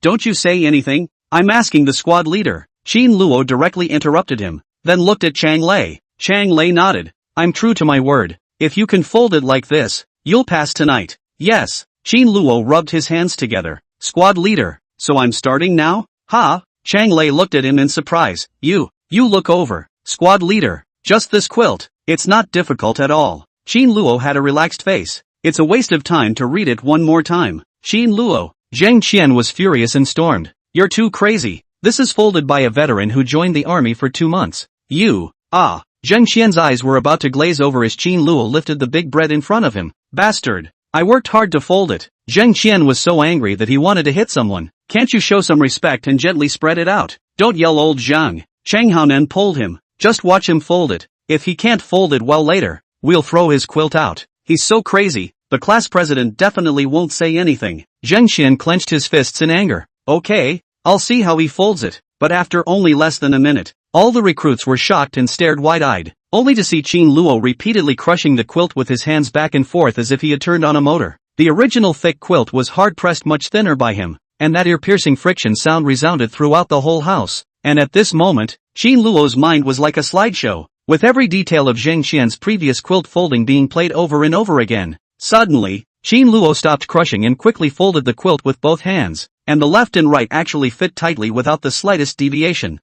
Don't you say anything? I'm asking the squad leader. Qin Luo directly interrupted him, then looked at Chang Lei. Chang Lei nodded. I'm true to my word. If you can fold it like this, you'll pass tonight. Yes. Qin Luo rubbed his hands together. Squad leader, so I'm starting now? Ha? Chang Lei looked at him in surprise. You look over. Squad leader, just this quilt. It's not difficult at all. Qin Luo had a relaxed face. It's a waste of time to read it one more time. Qin Luo. Zheng Qian was furious and stormed. You're too crazy. This is folded by a veteran who joined the army for 2 months. Zheng Qian's eyes were about to glaze over as Qin Luo lifted the big bread in front of him. Bastard. I worked hard to fold it. Zheng Qian was so angry that he wanted to hit someone. Can't you show some respect and gently spread it out? Don't yell old Zhang. Cheng Haonan pulled him. Just watch him fold it. If he can't fold it well later, we'll throw his quilt out. He's so crazy. The class president definitely won't say anything. Zheng Qian clenched his fists in anger. Okay, I'll see how he folds it. But after only less than a minute, all the recruits were shocked and stared wide-eyed, only to see Qin Luo repeatedly crushing the quilt with his hands back and forth as if he had turned on a motor. The original thick quilt was hard-pressed much thinner by him, and that ear-piercing friction sound resounded throughout the whole house. And at this moment, Qin Luo's mind was like a slideshow, with every detail of Zheng Qian's previous quilt folding being played over and over again. Suddenly, Qin Luo stopped crushing and quickly folded the quilt with both hands, and the left and right actually fit tightly without the slightest deviation.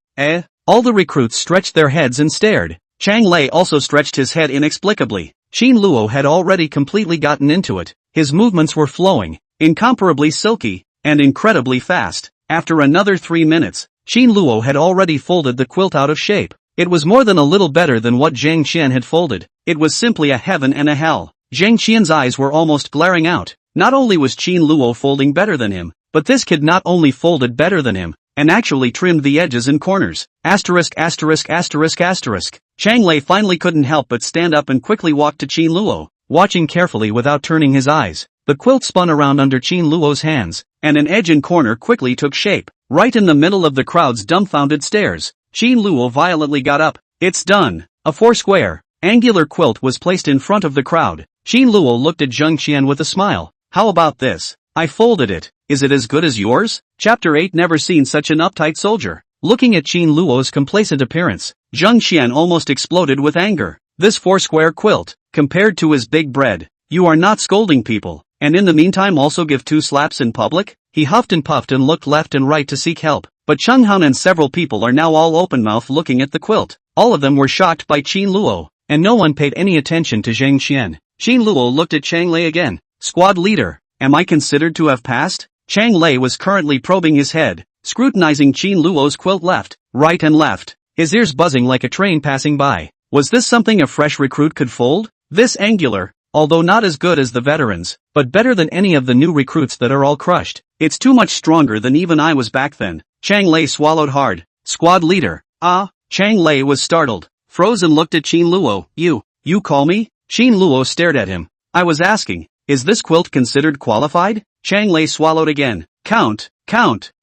All the recruits stretched their heads and stared. Chang Lei also stretched his head inexplicably. Qin Luo had already completely gotten into it. His movements were flowing, incomparably silky, and incredibly fast. After another 3 minutes, Qin Luo had already folded the quilt out of shape. It was more than a little better than what Zheng Qian had folded. It was simply a heaven and a hell. Zheng Qian's eyes were almost glaring out. Not only was Qin Luo folding better than him, but this kid not only folded better than him, and actually trimmed the edges and corners. Asterisk. Chang Lei finally couldn't help but stand up and quickly walked to Qin Luo, watching carefully without turning his eyes. The quilt spun around under Qin Luo's hands, and an edge and corner quickly took shape, right in the middle of the crowd's dumbfounded stares. Qin Luo violently got up. It's done. A 4-square, angular quilt was placed in front of the crowd. Qin Luo looked at Zheng Qian with a smile. How about this? I folded it. Is it as good as yours? Chapter 8. Never seen such an uptight soldier. Looking at Qin Luo's complacent appearance, Zheng Qian almost exploded with anger. This 4-square quilt, compared to his big bread. You are not scolding people, and in the meantime also give 2 slaps in public? He huffed and puffed and looked left and right to seek help, but Cheng Han and several people are now all open-mouthed looking at the quilt. All of them were shocked by Qin Luo, and no one paid any attention to Zheng Qian. Qin Luo looked at Chang Lei again. Squad leader, am I considered to have passed? Chang Lei was currently probing his head, scrutinizing Qin Luo's quilt left, right and left, his ears buzzing like a train passing by. Was this something a fresh recruit could fold? This angular, although not as good as the veterans, but better than any of the new recruits that are all crushed. It's too much stronger than even I was back then. Chang Lei swallowed hard. Squad leader. Chang Lei was startled, froze and looked at Qin Luo. You call me? Qin Luo stared at him. I was asking, is this quilt considered qualified? Chang Lei swallowed again. Count.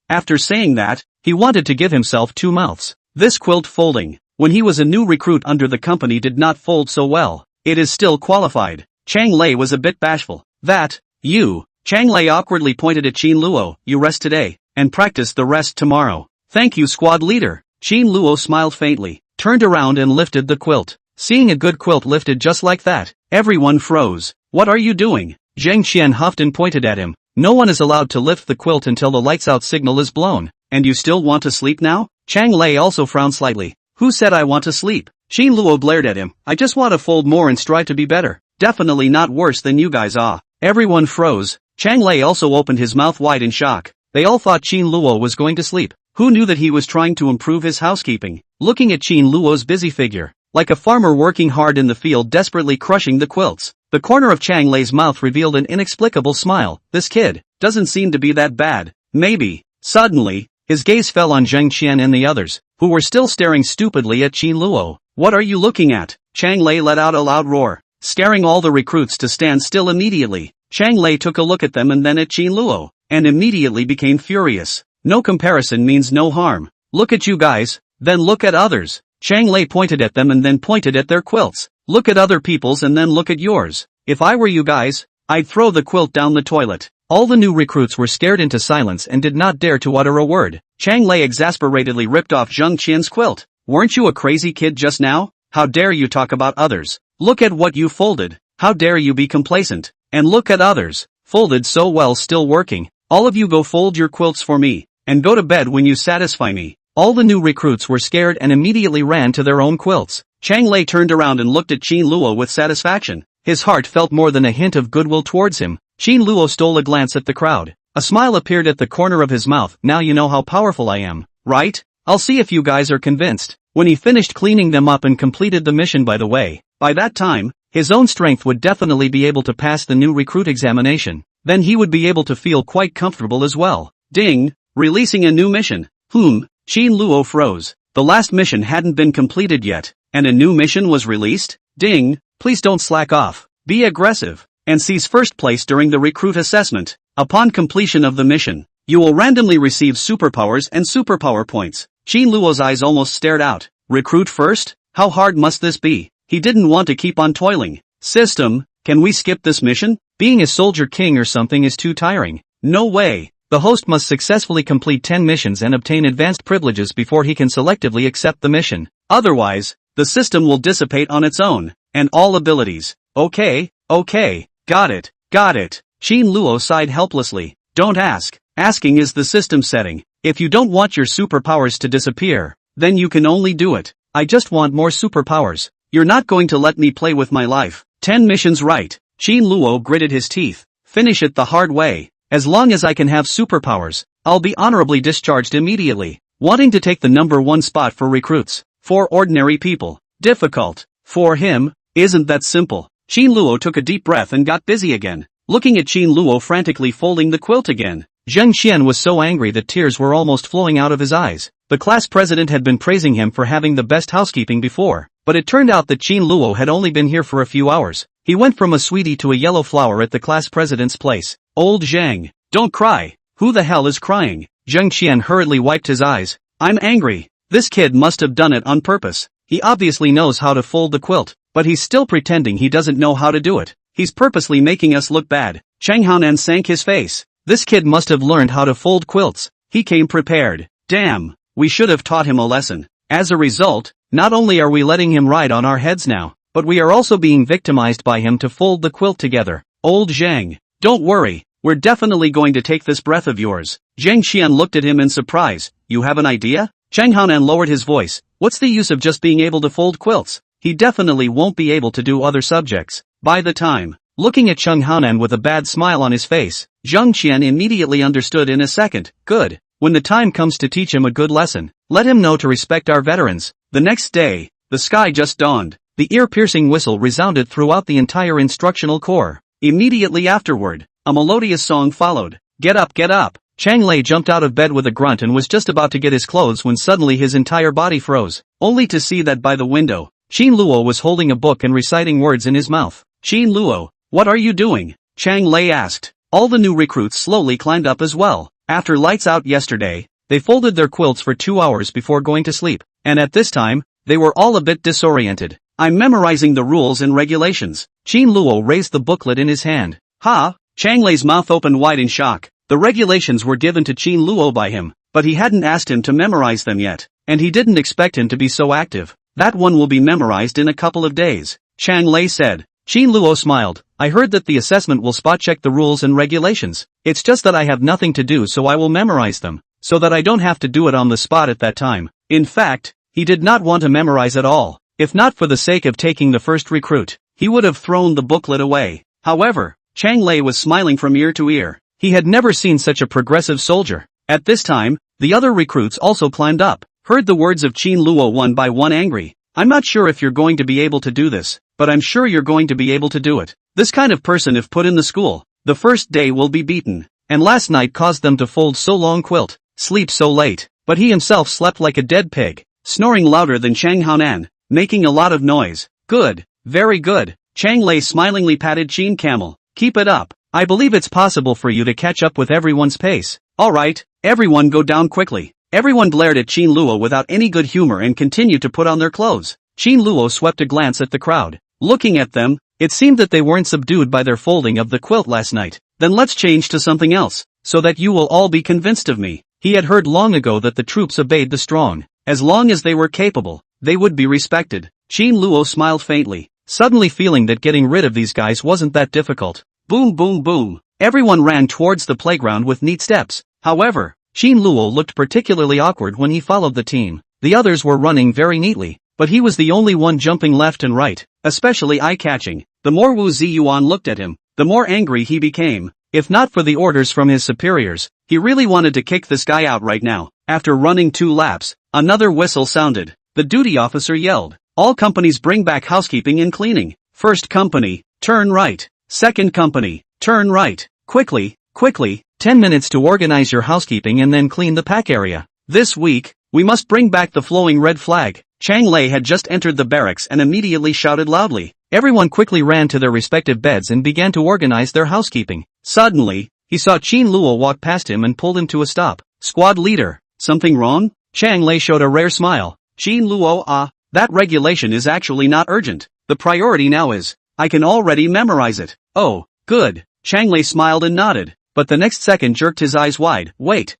After saying that, he wanted to give himself 2 mouths. This quilt folding, when he was a new recruit under the company, did not fold so well. It is still qualified. Chang Lei was a bit bashful. That, you. Chang Lei awkwardly pointed at Qin Luo. You rest today, and practice the rest tomorrow. Thank you, squad leader. Qin Luo smiled faintly, turned around and lifted the quilt. Seeing a good quilt lifted just like that, everyone froze. What are you doing? Zheng Qian huffed and pointed at him. No one is allowed to lift the quilt until the lights out signal is blown. And you still want to sleep now? Chang Lei also frowned slightly. Who said I want to sleep? Qin Luo glared at him. I just want to fold more and strive to be better. Definitely not worse than you guys are. Everyone froze. Chang Lei also opened his mouth wide in shock. They all thought Qin Luo was going to sleep. Who knew that he was trying to improve his housekeeping? Looking at Qin Luo's busy figure, like a farmer working hard in the field desperately crushing the quilts, the corner of Chang Lei's mouth revealed an inexplicable smile. This kid doesn't seem to be that bad. Maybe. Suddenly, his gaze fell on Zheng Qian and the others, who were still staring stupidly at Qin Luo. What are you looking at? Chang Lei let out a loud roar, scaring all the recruits to stand still immediately. Chang Lei took a look at them and then at Qin Luo, and immediately became furious. No comparison means no harm. Look at you guys, then look at others. Chang Lei pointed at them and then pointed at their quilts. Look at other people's and then look at yours. If I were you guys, I'd throw the quilt down the toilet. All the new recruits were scared into silence and did not dare to utter a word. Chang Lei exasperatedly ripped off Zheng Qian's quilt. Weren't you a crazy kid just now? How dare you talk about others? Look at what you folded. How dare you be complacent? And look at others, folded so well still working. All of you go fold your quilts for me, and go to bed when you satisfy me. All the new recruits were scared and immediately ran to their own quilts. Chang Lei turned around and looked at Qin Luo with satisfaction. His heart felt more than a hint of goodwill towards him. Qin Luo stole a glance at the crowd. A smile appeared at the corner of his mouth. Now you know how powerful I am, right? I'll see if you guys are convinced. When he finished cleaning them up and completed the mission, by the way, by that time, his own strength would definitely be able to pass the new recruit examination. Then he would be able to feel quite comfortable as well. Ding! Releasing a new mission. Qin Luo froze. The last mission hadn't been completed yet, and a new mission was released? Ding! Please don't slack off. Be aggressive, and seize first place during the recruit assessment. Upon completion of the mission, you will randomly receive superpowers and superpower points. Qin Luo's eyes almost stared out. Recruit first? How hard must this be? He didn't want to keep on toiling. System, can we skip this mission? Being a soldier king or something is too tiring. No way. The host must successfully complete 10 missions and obtain advanced privileges before he can selectively accept the mission. Otherwise, the system will dissipate on its own, and all abilities. Okay, got it. Qin Luo sighed helplessly. Don't ask. Asking is the system setting. If you don't want your superpowers to disappear, then you can only do it. I just want more superpowers. You're not going to let me play with my life. 10 missions right. Qin Luo gritted his teeth. Finish it the hard way. As long as I can have superpowers, I'll be honorably discharged immediately. Wanting to take the number 1 spot for recruits. For ordinary people. Difficult. For him, isn't that simple? Qin Luo took a deep breath and got busy again, looking at Qin Luo frantically folding the quilt again. Zheng Qian was so angry that tears were almost flowing out of his eyes. The class president had been praising him for having the best housekeeping before, but it turned out that Qin Luo had only been here for a few hours. He went from a sweetie to a yellow flower at the class president's place. Old Zheng, don't cry. Who the hell is crying? Zheng Qian hurriedly wiped his eyes. I'm angry. This kid must have done it on purpose. He obviously knows how to fold the quilt, but he's still pretending he doesn't know how to do it. He's purposely making us look bad. Chang Haonan sank his face. This kid must have learned how to fold quilts. He came prepared. Damn, we should have taught him a lesson. As a result, not only are we letting him ride on our heads now, but we are also being victimized by him to fold the quilt together. Old Zhang, don't worry, we're definitely going to take this breath of yours. Zheng Qian looked at him in surprise. You have an idea? Chang Haonan lowered his voice. What's the use of just being able to fold quilts? He definitely won't be able to do other subjects. By the time, looking at Chang Haonan with a bad smile on his face, Zheng Qian immediately understood in a second. Good. When the time comes to teach him a good lesson, let him know to respect our veterans. The next day, the sky just dawned. The ear-piercing whistle resounded throughout the entire instructional corps. Immediately afterward, a melodious song followed. Get up, get up. Chang Lei jumped out of bed with a grunt and was just about to get his clothes when suddenly his entire body froze, only to see that by the window, Qin Luo was holding a book and reciting words in his mouth. Qin Luo, what are you doing? Chang Lei asked. All the new recruits slowly climbed up as well. After lights out yesterday, they folded their quilts for 2 hours before going to sleep, and at this time, they were all a bit disoriented. I'm memorizing the rules and regulations. Qin Luo raised the booklet in his hand. Ha! Chang Lei's mouth opened wide in shock. The regulations were given to Qin Luo by him, but he hadn't asked him to memorize them yet, and he didn't expect him to be so active. That one will be memorized in a couple of days, Chang Lei said. Qin Luo smiled. I heard that the assessment will spot-check the rules and regulations. It's just that I have nothing to do, so I will memorize them, so that I don't have to do it on the spot at that time. In fact, he did not want to memorize at all. If not for the sake of taking the first recruit, he would have thrown the booklet away. However, Chang Lei was smiling from ear to ear. He had never seen such a progressive soldier. At this time, the other recruits also climbed up, heard the words of Qin Luo one by one angry. I'm not sure if you're going to be able to do this, but I'm sure you're going to be able to do it. This kind of person, if put in the school, the first day will be beaten. And last night caused them to fold so long quilt, sleep so late, but he himself slept like a dead pig, snoring louder than Chang Haonan, making a lot of noise. Good, very good. Chang Lei smilingly patted Qin Camel. Keep it up. I believe it's possible for you to catch up with everyone's pace. Alright, everyone go down quickly. Everyone glared at Qin Luo without any good humor and continued to put on their clothes. Qin Luo swept a glance at the crowd. Looking at them, it seemed that they weren't subdued by their folding of the quilt last night. Then let's change to something else, so that you will all be convinced of me. He had heard long ago that the troops obeyed the strong. As long as they were capable, they would be respected. Qin Luo smiled faintly, suddenly feeling that getting rid of these guys wasn't that difficult. Boom boom boom. Everyone ran towards the playground with neat steps. However, Qin Luo looked particularly awkward when he followed the team. The others were running very neatly, but he was the only one jumping left and right, especially eye-catching. The more Wu Ziyuan looked at him, the more angry he became. If not for the orders from his superiors, he really wanted to kick this guy out right now. After running 2 laps, another whistle sounded. The duty officer yelled, all companies bring back housekeeping and cleaning. First company, turn right. Second company, turn right. Quickly, quickly, 10 minutes to organize your housekeeping and then clean the pack area. This week, we must bring back the flowing red flag. Chang Lei had just entered the barracks and immediately shouted loudly. Everyone quickly ran to their respective beds and began to organize their housekeeping. Suddenly, he saw Qin Luo walk past him and pulled him to a stop. Squad leader, something wrong? Chang Lei showed a rare smile. Qin Luo, that regulation is actually not urgent. The priority now is, I can already memorize it. Oh, good. Chang Lei smiled and nodded, but the next second jerked his eyes wide. Wait,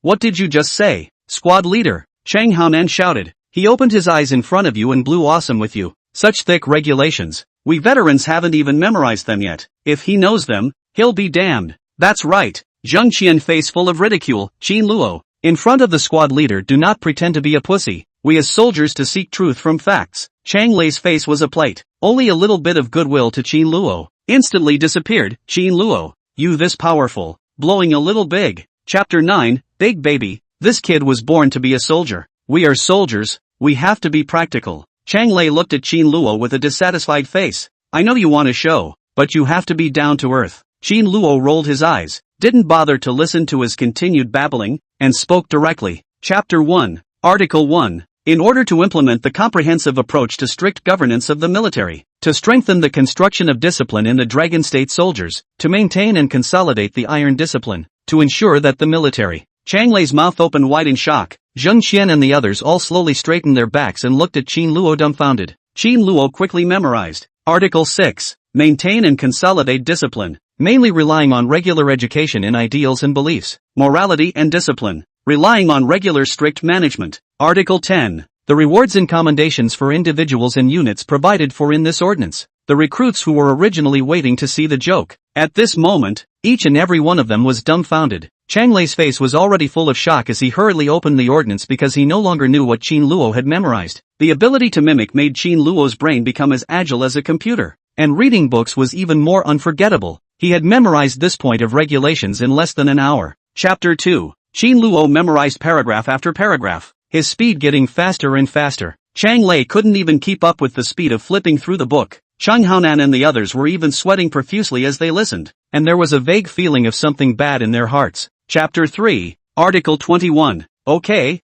what did you just say? Squad leader, Chang Haonan shouted. He opened his eyes in front of you and blew awesome with you. Such thick regulations. We veterans haven't even memorized them yet. If he knows them, he'll be damned. That's right. Zheng Qian face full of ridicule. Qin Luo, in front of the squad leader, do not pretend to be a pussy. We as soldiers to seek truth from facts. Chang Lei's face was a plate. Only a little bit of goodwill to Qin Luo instantly disappeared. Qin Luo, you this powerful, blowing a little big. Chapter 9, Big Baby. This kid was born to be a soldier. We are soldiers, we have to be practical. Chang Lei looked at Qin Luo with a dissatisfied face. I know you want to show, but you have to be down to earth. Qin Luo rolled his eyes, didn't bother to listen to his continued babbling, and spoke directly. Chapter 1, Article 1. In order to implement the comprehensive approach to strict governance of the military, to strengthen the construction of discipline in the Dragon State soldiers, to maintain and consolidate the iron discipline, to ensure that the military. Chang Lei's mouth opened wide in shock. Zheng Qian and the others all slowly straightened their backs and looked at Qin Luo dumbfounded. Qin Luo quickly memorized. Article 6. Maintain and consolidate discipline, mainly relying on regular education in ideals and beliefs, morality and discipline, relying on regular strict management. Article 10. The rewards and commendations for individuals and units provided for in this ordinance. The recruits who were originally waiting to see the joke. At this moment, each and every one of them was dumbfounded. Chang Lei's face was already full of shock as he hurriedly opened the ordinance because he no longer knew what Qin Luo had memorized. The ability to mimic made Qin Luo's brain become as agile as a computer, and reading books was even more unforgettable. He had memorized this point of regulations in less than an hour. Chapter 2. Qin Luo memorized paragraph after paragraph, his speed getting faster and faster. Chang Lei couldn't even keep up with the speed of flipping through the book. Chang Haonan and the others were even sweating profusely as they listened, and there was a vague feeling of something bad in their hearts. Chapter 3, Article 21. Okay.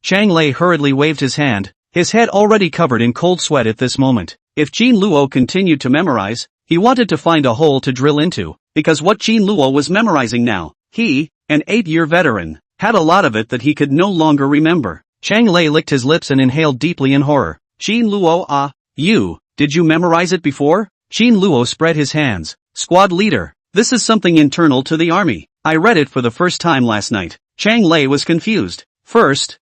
Chang Lei hurriedly waved his hand, his head already covered in cold sweat at this moment. If Qin Luo continued to memorize, He wanted to find a hole to drill into, because what Qin Luo was memorizing now, he, an 8-year veteran, had a lot of it that he could no longer remember. Chang Lei licked his lips and inhaled deeply in horror. Qin Luo, did you memorize it before? Qin Luo spread his hands. Squad leader, this is something internal to the army. I read it for the first time last night. Chang Lei was confused. First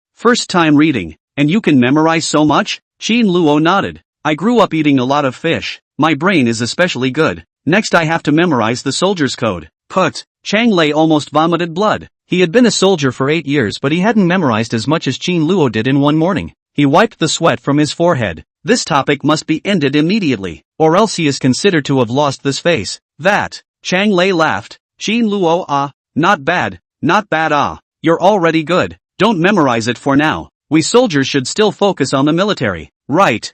time reading, and you can memorize so much? Qin Luo nodded. I grew up eating a lot of fish. My brain is especially good. Next I have to memorize the soldier's code. Put. Chang Lei almost vomited blood. He had been a soldier for 8 years but he hadn't memorized as much as Qin Luo did in one morning. He wiped the sweat from his forehead. This topic must be ended immediately, or else he is considered to have lost this face. That. Chang Lei laughed. Qin Luo, not bad, you're already good. Don't memorize it for now. We soldiers should still focus on the military. Right.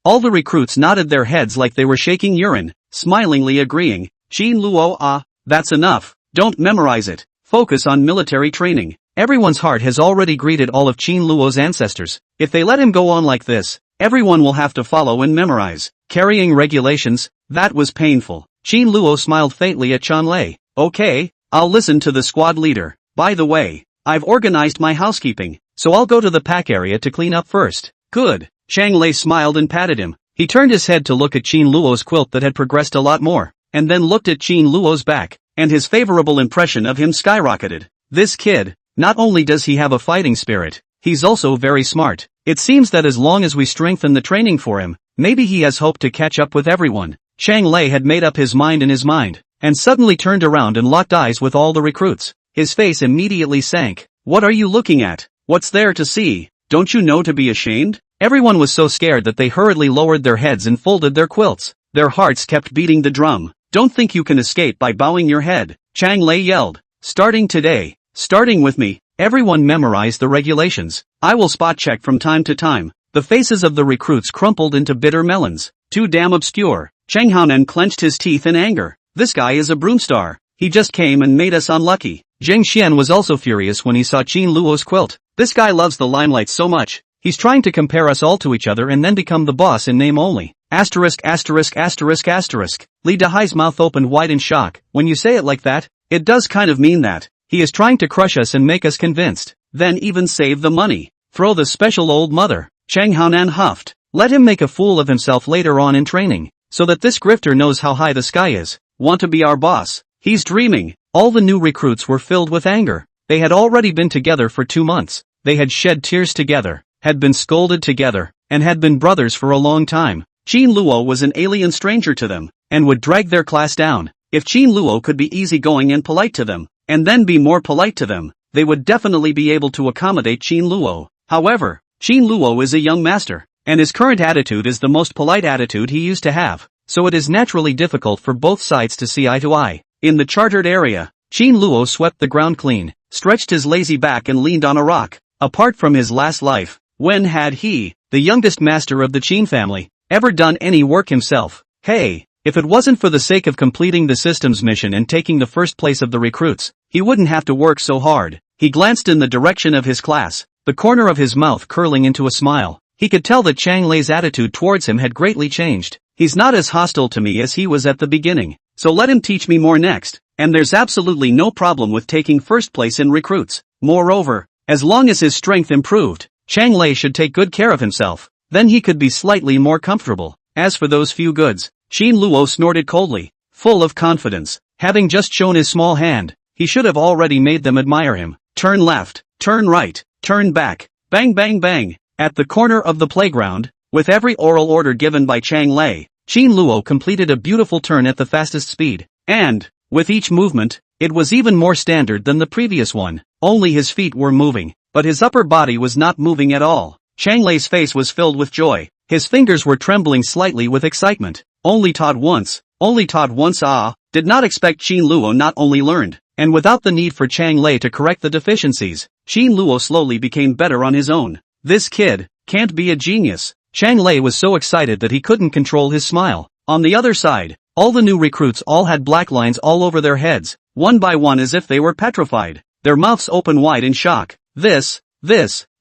All the recruits nodded their heads like they were shaking urine, smilingly agreeing. Qin Luo, that's enough. Don't memorize it. Focus on military training. Everyone's heart has already greeted all of Qin Luo's ancestors. If they let him go on like this, everyone will have to follow and memorize. Carrying regulations, that was painful. Qin Luo smiled faintly at Chang Lei. Okay, I'll listen to the squad leader. By the way, I've organized my housekeeping, so I'll go to the pack area to clean up first. Good. Chang Lei smiled and patted him. He turned his head to look at Qin Luo's quilt that had progressed a lot more, and then looked at Qin Luo's back, and his favorable impression of him skyrocketed. This kid, not only does he have a fighting spirit, he's also very smart. It seems that as long as we strengthen the training for him, maybe he has hope to catch up with everyone. Chang Lei had made up his mind in his mind, and suddenly turned around and locked eyes with all the recruits. His face immediately sank. What are you looking at? What's there to see? Don't you know to be ashamed? Everyone was so scared that they hurriedly lowered their heads and folded their quilts. Their hearts kept beating the drum. Don't think you can escape by bowing your head. Chang Lei yelled. Starting today. Starting with me. Everyone memorize the regulations. I will spot check from time to time. The faces of the recruits crumpled into bitter melons. Too damn obscure. Cheng Haonan clenched his teeth in anger. This guy is a broomstar. He just came and made us unlucky. Zheng Xian was also furious when he saw Qin Luo's quilt. This guy loves the limelight so much. He's trying to compare us all to each other and then become the boss in name only. Asterisk. Li Dahai's mouth opened wide in shock. When you say it like that, it does kind of mean that. He is trying to crush us and make us convinced. Then even save the money. Throw the special old mother. Cheng Haonan huffed. Let him make a fool of himself later on in training, so that this grifter knows how high the sky is. Want to be our boss? He's dreaming. All the new recruits were filled with anger. They had already been together for 2 months. They had shed tears together, had been scolded together, and had been brothers for a long time. Qin Luo was an alien stranger to them, and would drag their class down. If Qin Luo could be easygoing and polite to them, and then be more polite to them, they would definitely be able to accommodate Qin Luo. However, Qin Luo is a young master, and his current attitude is the most polite attitude he used to have, so it is naturally difficult for both sides to see eye to eye. In the chartered area, Qin Luo swept the ground clean, stretched his lazy back and leaned on a rock. Apart from his last life, when had he, the youngest master of the Qin family, ever done any work himself? Hey, if it wasn't for the sake of completing the systems mission and taking the first place of the recruits, he wouldn't have to work so hard. He glanced in the direction of his class, the corner of his mouth curling into a smile. He could tell that Chang Lei's attitude towards him had greatly changed. He's not as hostile to me as he was at the beginning, so let him teach me more next, and there's absolutely no problem with taking first place in recruits. Moreover, as long as his strength improved, Chang Lei should take good care of himself. Then he could be slightly more comfortable. As for those few goods, Qin Luo snorted coldly, full of confidence. Having just shown his small hand, he should have already made them admire him. Turn left, turn right, turn back, bang bang bang. At the corner of the playground, with every oral order given by Chang Lei, Qin Luo completed a beautiful turn at the fastest speed. And, with each movement, it was even more standard than the previous one. Only his feet were moving, but his upper body was not moving at all. Chang Lei's face was filled with joy. His fingers were trembling slightly with excitement. Only taught once, did not expect Qin Luo not only learned, and without the need for Chang Lei to correct the deficiencies, Qin Luo slowly became better on his own. This kid can't be a genius. Chang Lei was so excited that he couldn't control his smile. On the other side, all the new recruits all had black lines all over their heads, one by one as if they were petrified, their mouths open wide in shock. This.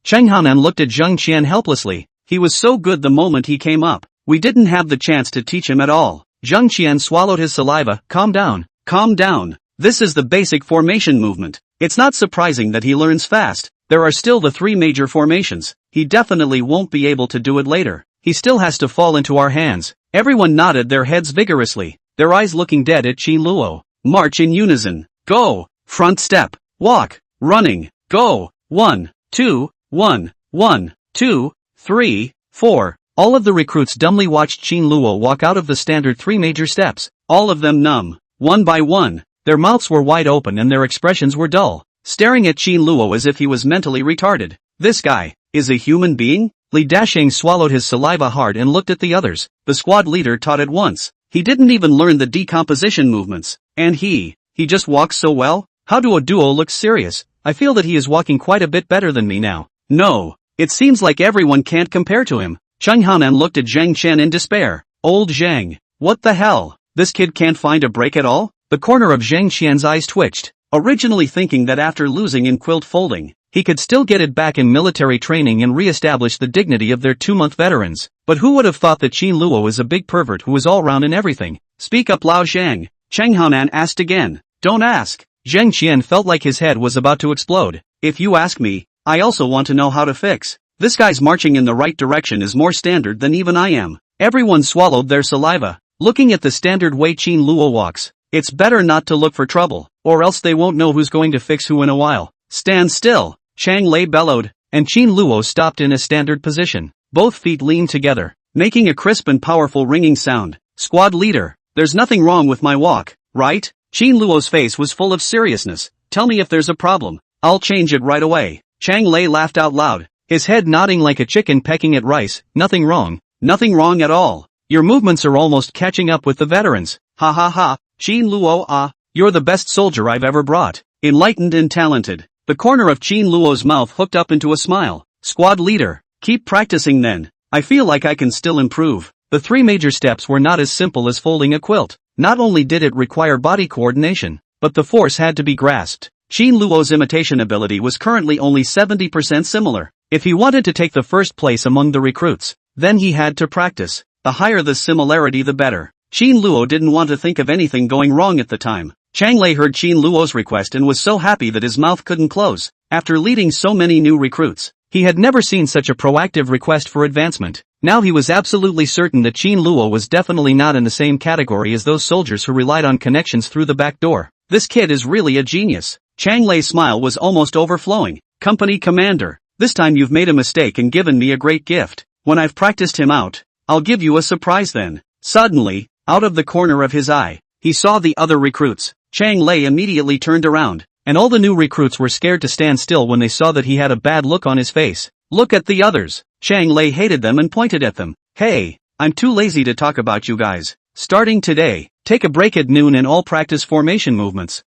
Cheng Haonan looked at Zheng Qian helplessly. He was so good the moment he came up. We didn't have the chance to teach him at all. Zheng Qian swallowed his saliva. Calm down. Calm down. This is the basic formation movement. It's not surprising that he learns fast. There are still the 3 major formations. He definitely won't be able to do it later. He still has to fall into our hands. Everyone nodded their heads vigorously, their eyes looking dead at Qin Luo. March in unison. Go. Front step. Walk. Running. Go. 1, 2, 1, 1, 2, 3, 4. All of the recruits dumbly watched Qin Luo walk out of the standard 3 major steps, all of them numb. One by one, their mouths were wide open and their expressions were dull, staring at Qin Luo as if he was mentally retarded. This guy is a human being? Li Dasheng swallowed his saliva hard and looked at the others. The squad leader taught at once. He didn't even learn the decomposition movements. And he just walks so well? How do a duo look serious? I feel that he is walking quite a bit better than me now. No, it seems like everyone can't compare to him. Cheng Hanan looked at Zhang Chen in despair. Old Zhang, what the hell? This kid can't find a break at all? The corner of Zhang Qian's eyes twitched, originally thinking that after losing in quilt folding, he could still get it back in military training and re-establish the dignity of their 2-month veterans. But who would have thought that Qin Luo is a big pervert who is all round in everything? Speak up, Lao Zhang. Cheng Hanan asked again. Don't ask. Zhang Qian felt like his head was about to explode. If you ask me, I also want to know how to fix. This guy's marching in the right direction is more standard than even I am. Everyone swallowed their saliva, looking at the standard way Qin Luo walks. It's better not to look for trouble, or else they won't know who's going to fix who in a while. Stand still, Chang Lei bellowed, and Qin Luo stopped in a standard position. Both feet leaned together, making a crisp and powerful ringing sound. Squad leader, there's nothing wrong with my walk, right? Qin Luo's face was full of seriousness. Tell me if there's a problem. I'll change it right away. Chang Lei laughed out loud, his head nodding like a chicken pecking at rice. Nothing wrong. Nothing wrong at all. Your movements are almost catching up with the veterans. Ha ha ha. Qin Luo, you're the best soldier I've ever brought. Enlightened and talented. The corner of Qin Luo's mouth hooked up into a smile. Squad leader, keep practicing then. I feel like I can still improve. The 3 major steps were not as simple as folding a quilt. Not only did it require body coordination, but the force had to be grasped. Qin Luo's imitation ability was currently only 70% similar. If he wanted to take the first place among the recruits, then he had to practice. The higher the similarity the better. Qin Luo didn't want to think of anything going wrong at the time. Chang Lei heard Qin Luo's request and was so happy that his mouth couldn't close. After leading so many new recruits, he had never seen such a proactive request for advancement. Now he was absolutely certain that Qin Luo was definitely not in the same category as those soldiers who relied on connections through the back door. This kid is really a genius. Chang Lei's smile was almost overflowing. Company commander, this time you've made a mistake and given me a great gift. When I've practiced him out, I'll give you a surprise then. Suddenly, out of the corner of his eye, he saw the other recruits. Chang Lei immediately turned around, and all the new recruits were scared to stand still when they saw that he had a bad look on his face. Look at the others. Chang Lei hated them and pointed at them. Hey, I'm too lazy to talk about you guys. Starting today, take a break at noon and all practice formation movements.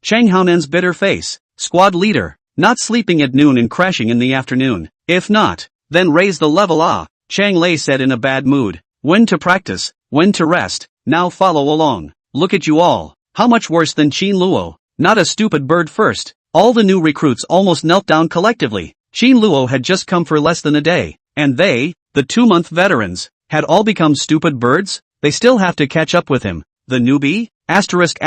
Chang Haonan's bitter face. Squad leader, not sleeping at noon and crashing in the afternoon. If not, then raise the level. Chang Lei said in a bad mood. When to practice, when to rest, now follow along. Look at you all. How much worse than Qin Luo? Not a stupid bird first. All the new recruits almost knelt down collectively. Qin Luo had just come for less than a day, and they, the 2-month veterans, had all become stupid birds? They still have to catch up with him. The newbie? Asterisk.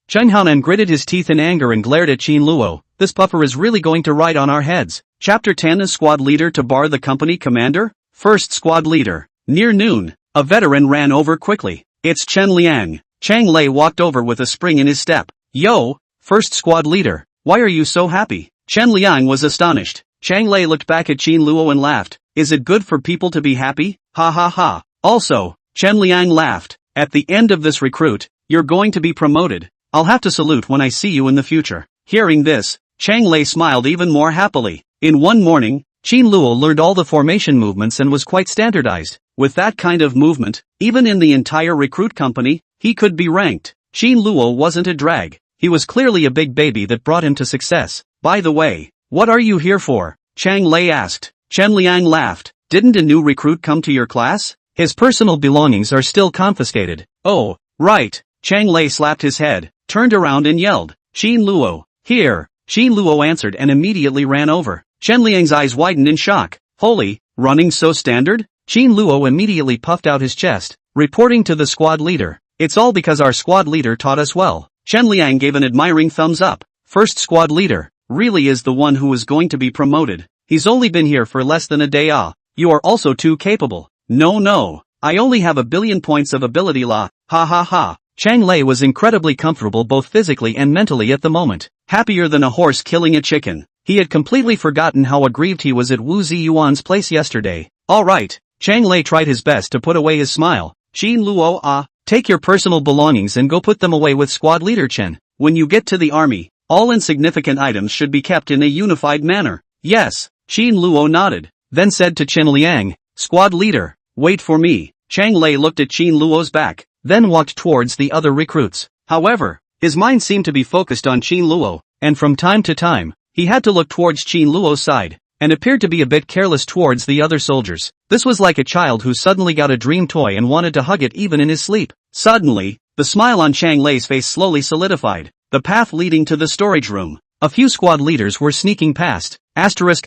Cheng Haonan gritted his teeth in anger and glared at Qin Luo. This puffer is really going to ride on our heads. Chapter 10 is Squad Leader to bar the company commander? First Squad Leader. Near noon, a veteran ran over quickly. It's Chen Liang. Chang Lei walked over with a spring in his step. Yo, First Squad Leader, why are you so happy? Chen Liang was astonished. Chang Lei looked back at Qin Luo and laughed. Is it good for people to be happy? Ha ha ha. Also, Chen Liang laughed. At the end of this recruit, you're going to be promoted. I'll have to salute when I see you in the future. Hearing this, Chang Lei smiled even more happily. In one morning, Qin Luo learned all the formation movements and was quite standardized. With that kind of movement, even in the entire recruit company, he could be ranked. Qin Luo wasn't a drag. He was clearly a big baby that brought him to success. By the way, what are you here for? Chang Lei asked. Chen Liang laughed. Didn't a new recruit come to your class? His personal belongings are still confiscated. Oh, right. Chang Lei slapped his head, turned around and yelled. Qin Luo, here. Qin Luo answered and immediately ran over. Chen Liang's eyes widened in shock. Holy, running so standard? Qin Luo immediately puffed out his chest, reporting to the squad leader. It's all because our squad leader taught us well. Chen Liang gave an admiring thumbs up. First squad leader, really is the one who is going to be promoted. He's only been here for less than a day. You are also too capable. No, I only have 1 billion points of ability la, ha ha ha. Chang Lei was incredibly comfortable both physically and mentally at the moment, happier than a horse killing a chicken. He had completely forgotten how aggrieved he was at Wu Ziyuan's place yesterday. Alright, Chang Lei tried his best to put away his smile. Qin Luo, take your personal belongings and go put them away with squad leader Chen. When you get to the army, all insignificant items should be kept in a unified manner. Yes, Qin Luo nodded, then said to Chen Liang, squad leader, wait for me. Chang Lei looked at Qin Luo's back, then walked towards the other recruits. However, his mind seemed to be focused on Qin Luo, and from time to time, he had to look towards Qin Luo's side, and appeared to be a bit careless towards the other soldiers. This was like a child who suddenly got a dream toy and wanted to hug it even in his sleep. Suddenly, the smile on Chang Lei's face slowly solidified. The path leading to the storage room. A few squad leaders were sneaking past. Asterisk.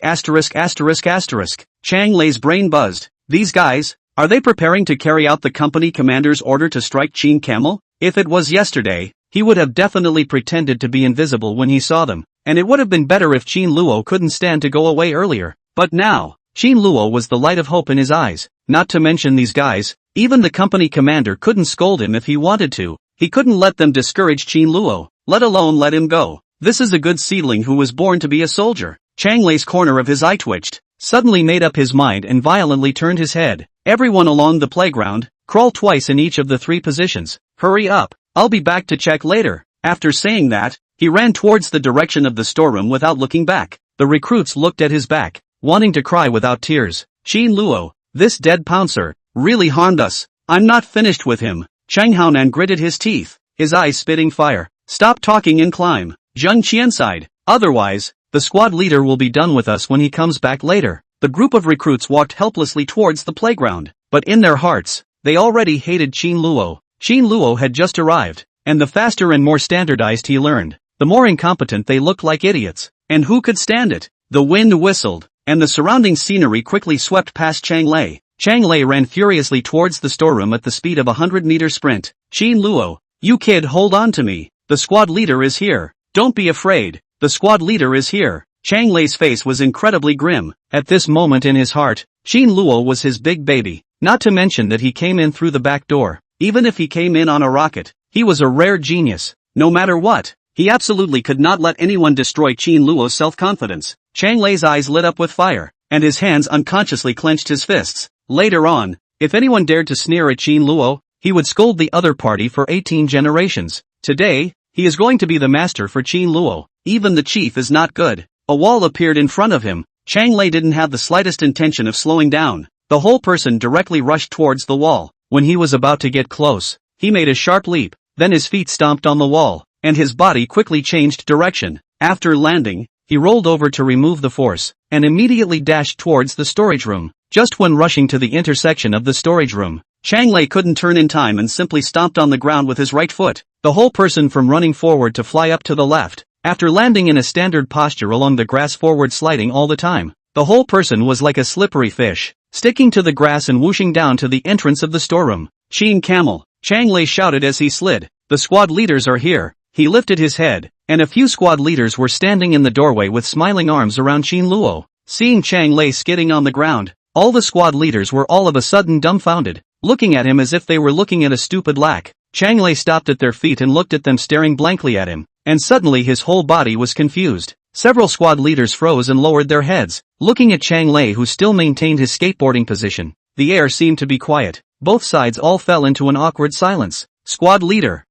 Chang Lei's brain buzzed. These guys, are they preparing to carry out the company commander's order to strike Qin Camel? If it was yesterday, he would have definitely pretended to be invisible when he saw them, and it would have been better if Qin Luo couldn't stand to go away earlier. But now, Qin Luo was the light of hope in his eyes. Not to mention these guys, even the company commander couldn't scold him if he wanted to. He couldn't let them discourage Qin Luo, let alone let him go. This is a good seedling who was born to be a soldier. Chang Lei's corner of his eye twitched, suddenly made up his mind and violently turned his head. Everyone along the playground, crawl twice in each of the 3 positions. Hurry up, I'll be back to check later. After saying that, he ran towards the direction of the storeroom without looking back. The recruits looked at his back, wanting to cry without tears. Qin Luo, this dead pouncer, really harmed us. I'm not finished with him. Chang Haonan gritted his teeth, his eyes spitting fire. Stop talking and climb. Zheng Qian sighed. Otherwise, the squad leader will be done with us when he comes back later. The group of recruits walked helplessly towards the playground, but in their hearts, they already hated Qin Luo. Qin Luo had just arrived, and the faster and more standardized he learned, the more incompetent they looked like idiots. And who could stand it? The wind whistled, and the surrounding scenery quickly swept past Chang Lei. Chang Lei ran furiously towards the storeroom at the speed of a 100-meter sprint. Qin Luo, you kid, hold on to me. The squad leader is here. Don't be afraid. The squad leader is here. Chang Lei's face was incredibly grim. At this moment in his heart, Qin Luo was his big baby. Not to mention that he came in through the back door. Even if he came in on a rocket, he was a rare genius. No matter what, he absolutely could not let anyone destroy Qin Luo's self-confidence. Chang Lei's eyes lit up with fire, and his hands unconsciously clenched his fists. Later on, if anyone dared to sneer at Qin Luo, he would scold the other party for 18 generations. Today, he is going to be the master for Qin Luo. Even the chief is not good. A wall appeared in front of him. Chang Lei didn't have the slightest intention of slowing down. The whole person directly rushed towards the wall. When he was about to get close, he made a sharp leap, then his feet stomped on the wall, and his body quickly changed direction. After landing, he rolled over to remove the force, and immediately dashed towards the storage room. Just when rushing to the intersection of the storage room, Chang Lei couldn't turn in time and simply stomped on the ground with his right foot. The whole person from running forward to fly up to the left. After landing in a standard posture along the grass forward sliding all the time, the whole person was like a slippery fish, sticking to the grass and whooshing down to the entrance of the storeroom. Qin Camel, Chang Lei shouted as he slid. The squad leaders are here. He lifted his head, and a few squad leaders were standing in the doorway with smiling arms around Qin Luo. Seeing Chang Lei skidding on the ground, all the squad leaders were all of a sudden dumbfounded, looking at him as if they were looking at a stupid lack. Chang Lei stopped at their feet and looked at them staring blankly at him, and suddenly his whole body was confused. Several squad leaders froze and lowered their heads, looking at Chang Lei, who still maintained his skateboarding position. The air seemed to be quiet. Both sides all fell into an awkward silence. Squad leader,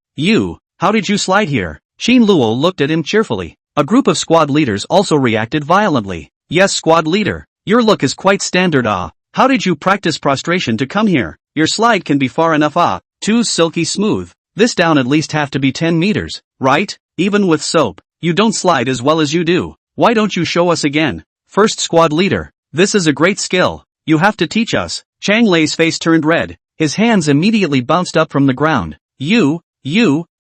how did you slide here? Qin Luo looked at him cheerfully. A group of squad leaders also reacted violently. Yes, squad leader, your look is quite standard. How did you practice prostration to come here? Your slide can be far enough. Too silky smooth. This down at least have to be 10 meters, right? Even with soap, you don't slide as well as you do. Why don't you show us again? First squad leader, this is a great skill. You have to teach us. Chang Lei's face turned red. His hands immediately bounced up from the ground.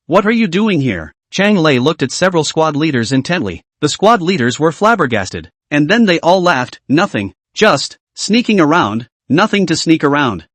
What are you doing here? Chang Lei looked at several squad leaders intently. The squad leaders were flabbergasted. And then they all laughed. Nothing. Just sneaking around. Nothing to sneak around.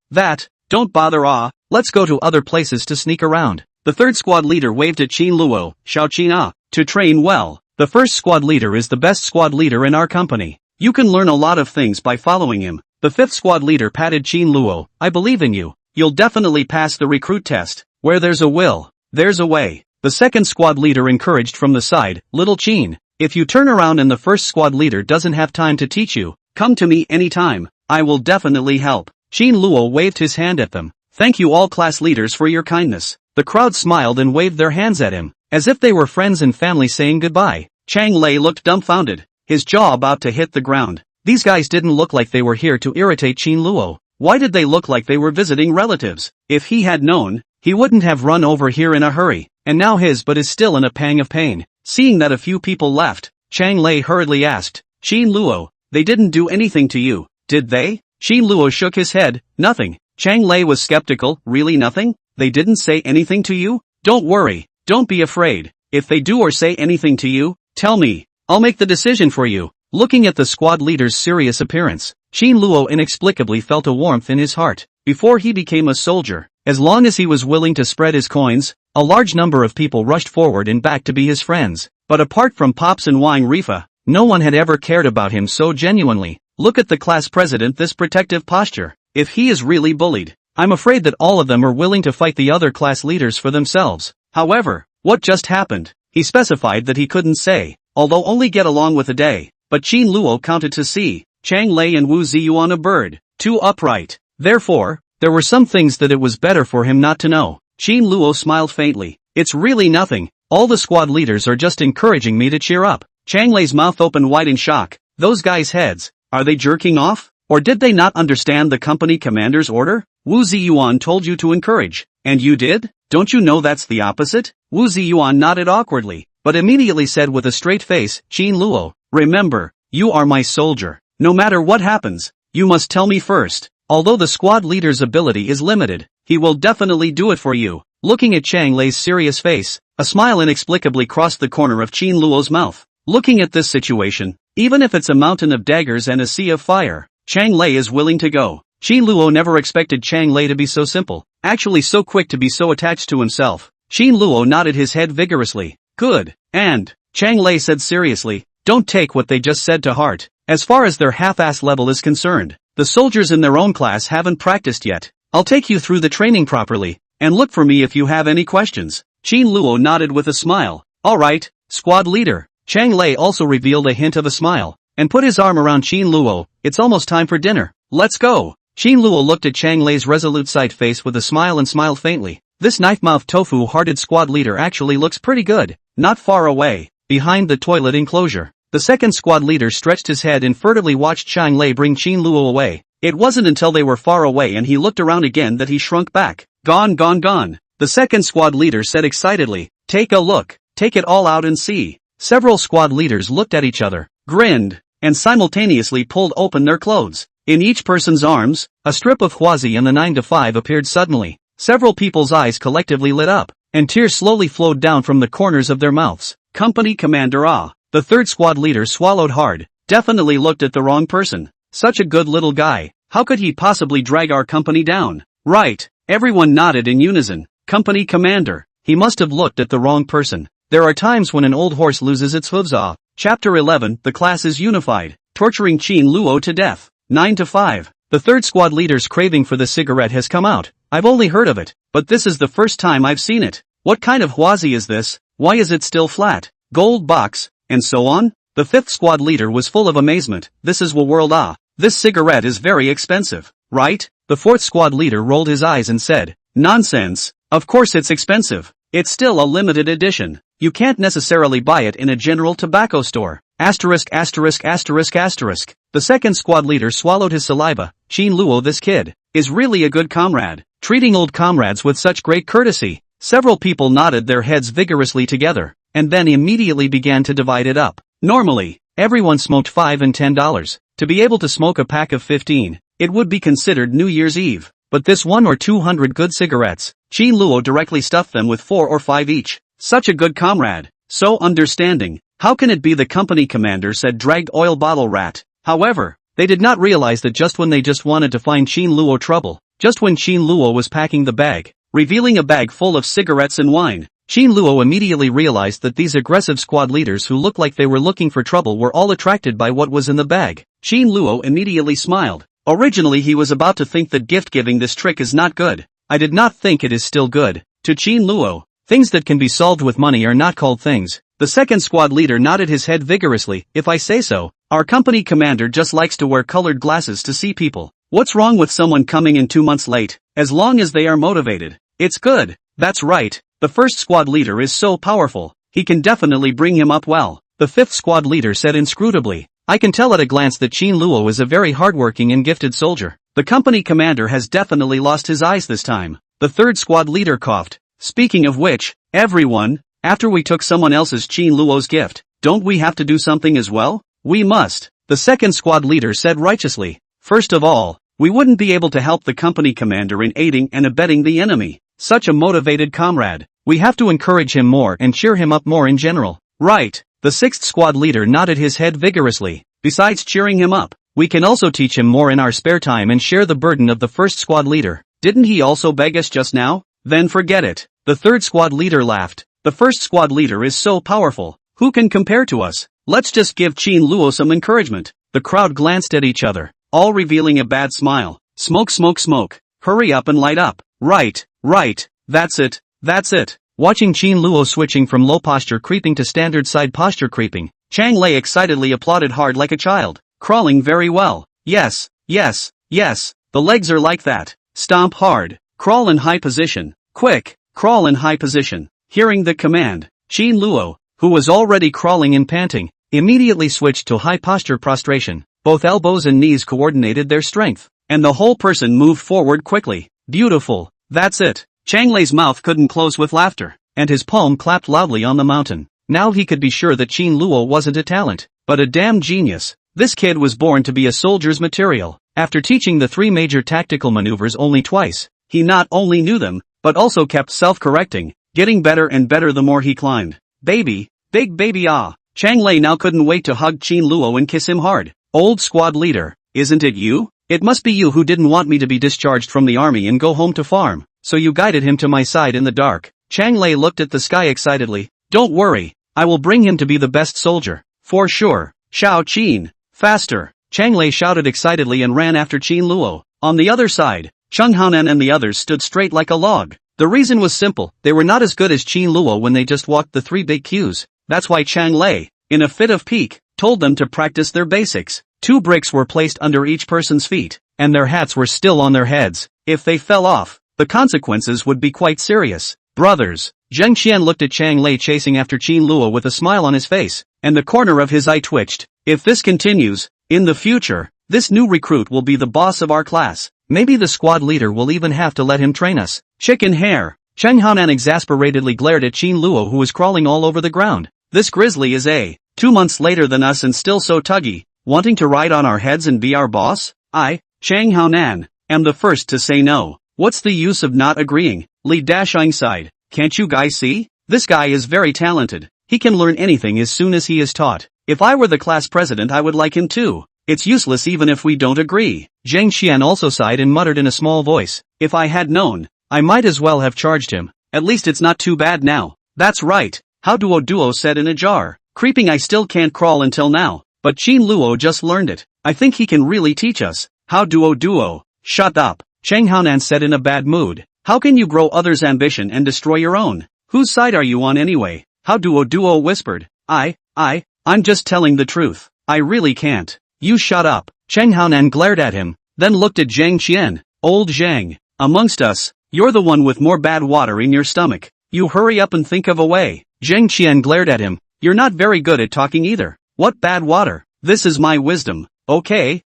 Don't bother let's go to other places to sneak around. The third squad leader waved at Qin Luo, Xiao Qin to train well. The first squad leader is the best squad leader in our company. You can learn a lot of things by following him. The fifth squad leader patted Qin Luo, I believe in you. You'll definitely pass the recruit test. Where there's a will, there's a way. The second squad leader encouraged from the side, little Qin. If you turn around and the first squad leader doesn't have time to teach you, come to me anytime. I will definitely help. Qin Luo waved his hand at them. Thank you all class leaders for your kindness. The crowd smiled and waved their hands at him, as if they were friends and family saying goodbye. Chang Lei looked dumbfounded, his jaw about to hit the ground. These guys didn't look like they were here to irritate Qin Luo. Why did they look like they were visiting relatives? If he had known, he wouldn't have run over here in a hurry, and now his butt is still in a pang of pain. Seeing that a few people left, Chang Lei hurriedly asked, Qin Luo, they didn't do anything to you, did they? Qin Luo shook his head, nothing. Chang Lei was skeptical, really nothing? They didn't say anything to you? Don't worry, don't be afraid. If they do or say anything to you, tell me. I'll make the decision for you. Looking at the squad leader's serious appearance, Qin Luo inexplicably felt a warmth in his heart. Before he became a soldier, as long as he was willing to spread his coins, a large number of people rushed forward and back to be his friends. But apart from Pops and Wang Rifa, no one had ever cared about him so genuinely. Look at the class president, this protective posture. If he is really bullied, I'm afraid that all of them are willing to fight the other class leaders for themselves. However, what just happened? He specified that he couldn't say, although only get along with a day. But Qin Luo counted to see Chang Lei and Wu Ziyuan a bird, too upright. Therefore, there were some things that it was better for him not to know. Qin Luo smiled faintly. It's really nothing. All the squad leaders are just encouraging me to cheer up. Chang Lei's mouth opened wide in shock. Those guys' heads, are they jerking off? Or did they not understand the company commander's order? Wu Ziyuan told you to encourage, and you did? Don't you know that's the opposite? Wu Ziyuan nodded awkwardly, but immediately said with a straight face, Qin Luo, remember, you are my soldier. No matter what happens, you must tell me first. Although the squad leader's ability is limited, he will definitely do it for you. Looking at Chang Lei's serious face, a smile inexplicably crossed the corner of Qin Luo's mouth. Looking at this situation, even if it's a mountain of daggers and a sea of fire, Chang Lei is willing to go. Qin Luo never expected Chang Lei to be so simple, actually so quick to be so attached to himself. Qin Luo nodded his head vigorously. Good. And, Chang Lei said seriously, don't take what they just said to heart. As far as their half-ass level is concerned, the soldiers in their own class haven't practiced yet. I'll take you through the training properly, and look for me if you have any questions. Qin Luo nodded with a smile. Alright, squad leader. Chang Lei also revealed a hint of a smile, and put his arm around Qin Luo. It's almost time for dinner. Let's go. Qin Luo looked at Chang Lei's resolute sight face with a smile and smiled faintly. This knife-mouthed tofu-hearted squad leader actually looks pretty good. Not far away, behind the toilet enclosure, the second squad leader stretched his head and furtively watched Chang Lei bring Qin Luo away. It wasn't until they were far away and he looked around again that he shrunk back. Gone. The second squad leader said excitedly, take a look, take it all out and see. Several squad leaders looked at each other, grinned, and simultaneously pulled open their clothes. In each person's arms, a strip of huazi and the 9 to 5 appeared suddenly. Several people's eyes collectively lit up, and tears slowly flowed down from the corners of their mouths. Company Commander the third squad leader swallowed hard, definitely looked at the wrong person. Such a good little guy, how could he possibly drag our company down? Right, everyone nodded in unison. Company Commander, he must have looked at the wrong person. There are times when an old horse loses its hooves. Chapter 11, the class is unified, torturing Qin Luo to death. 9 to 5. The third squad leader's craving for the cigarette has come out. I've only heard of it, but this is the first time I've seen it. What kind of huazi is this? Why is it still flat? Gold box, and so on? The fifth squad leader was full of amazement. This is the world. This cigarette is very expensive, right? The fourth squad leader rolled his eyes and said, nonsense. Of course it's expensive. It's still a limited edition. You can't necessarily buy it in a general tobacco store. Asterisk. The second squad leader swallowed his saliva. Qin Luo, this kid is really a good comrade, treating old comrades with such great courtesy. Several people nodded their heads vigorously together, and then immediately began to divide it up. Normally, everyone smoked $5 and $10. To be able to smoke a pack of 15, it would be considered New Year's Eve. But this 100 or 200 good cigarettes, Qin Luo directly stuffed them with 4 or 5 each. Such a good comrade, so understanding. How can it be? The company commander said, dragged oil bottle rat. However, They did not realize that just when they just wanted to find Qin Luo trouble, just when Qin Luo was packing the bag, revealing a bag full of cigarettes and wine, Qin Luo immediately realized that these aggressive squad leaders who looked like they were looking for trouble were all attracted by what was in the bag. Qin Luo immediately smiled. Originally he was about to think that gift-giving this trick is not good. I did not think it is still good. To Qin Luo, things that can be solved with money are not called things. The second squad leader nodded his head vigorously. If I say so, our company commander just likes to wear colored glasses to see people. What's wrong with someone coming in 2 months late, as long as they are motivated? It's good. That's right. The first squad leader is so powerful. He can definitely bring him up well. The fifth squad leader said inscrutably. I can tell at a glance that Qin Luo is a very hardworking and gifted soldier. The company commander has definitely lost his eyes this time. The third squad leader coughed. Speaking of which, everyone, after we took someone else's Qin Luo's gift, don't we have to do something as well? We must. The second squad leader said righteously. First of all, we wouldn't be able to help the company commander in aiding and abetting the enemy. Such a motivated comrade. We have to encourage him more and cheer him up more in general. Right. The sixth squad leader nodded his head vigorously. Besides cheering him up, we can also teach him more in our spare time and share the burden of the first squad leader. Didn't he also beg us just now? Then forget it. The third squad leader laughed. The first squad leader is so powerful. Who can compare to us? Let's just give Qin Luo some encouragement. The crowd glanced at each other, all revealing a bad smile. Smoke, smoke, smoke. Hurry up and light up. Right, right. That's it. That's it. Watching Qin Luo switching from low posture creeping to standard side posture creeping, Chang Lei excitedly applauded hard like a child. Crawling very well. Yes, yes, yes. The legs are like that. Stomp hard. Crawl in high position. Quick, crawl in high position. Hearing the command, Qin Luo, who was already crawling and panting, immediately switched to high posture prostration. Both elbows and knees coordinated their strength, and the whole person moved forward quickly. Beautiful. That's it. Chang Lei's mouth couldn't close with laughter, and his palm clapped loudly on the mountain. Now he could be sure that Qin Luo wasn't a talent, but a damn genius. This kid was born to be a soldier's material. After teaching the 3 major tactical maneuvers only twice, he not only knew them, but also kept self-correcting, getting better and better the more he climbed. Baby, big baby ah. Chang Lei now couldn't wait to hug Qin Luo and kiss him hard. Old squad leader, isn't it you? It must be you who didn't want me to be discharged from the army and go home to farm, so you guided him to my side in the dark. Chang Lei looked at the sky excitedly. Don't worry, I will bring him to be the best soldier. For sure. Xiao Qin, faster. Chang Lei shouted excitedly and ran after Qin Luo. On the other side, Cheng Haonan and the others stood straight like a log. The reason was simple, they were not as good as Qin Luo when they just walked the 3 big cues. That's why Chang Lei, in a fit of pique, told them to practice their basics. 2 bricks were placed under each person's feet, and their hats were still on their heads. If they fell off, the consequences would be quite serious. Brothers, Zheng Qian looked at Chang Lei chasing after Qin Luo with a smile on his face, and the corner of his eye twitched. If this continues, in the future, this new recruit will be the boss of our class. Maybe the squad leader will even have to let him train us. Chicken hair. Cheng Haonan exasperatedly glared at Qin Luo who was crawling all over the ground. This grizzly is 2 months later than us and still so tuggy, wanting to ride on our heads and be our boss? I, Cheng Haonan, am the first to say no. What's the use of not agreeing? Li Dasheng sighed. Can't you guys see? This guy is very talented. He can learn anything as soon as he is taught. If I were the class president I would like him too. It's useless even if we don't agree. Zheng Qian also sighed and muttered in a small voice. If I had known, I might as well have charged him. At least it's not too bad now. That's right. How Duo said in a jar. Creeping I still can't crawl until now, but Qin Luo just learned it. I think he can really teach us. How Duo. Shut up. Cheng Haonan said in a bad mood. How can you grow others' ambition and destroy your own? Whose side are you on anyway? How Duo whispered. I'm just telling the truth. I really can't. You shut up. Cheng Haonan glared at him, then looked at Zheng Qian. Old Zhang, amongst us, you're the one with more bad water in your stomach. You hurry up and think of a way. Zheng Qian glared at him. You're not very good at talking either. What bad water? This is my wisdom. Okay.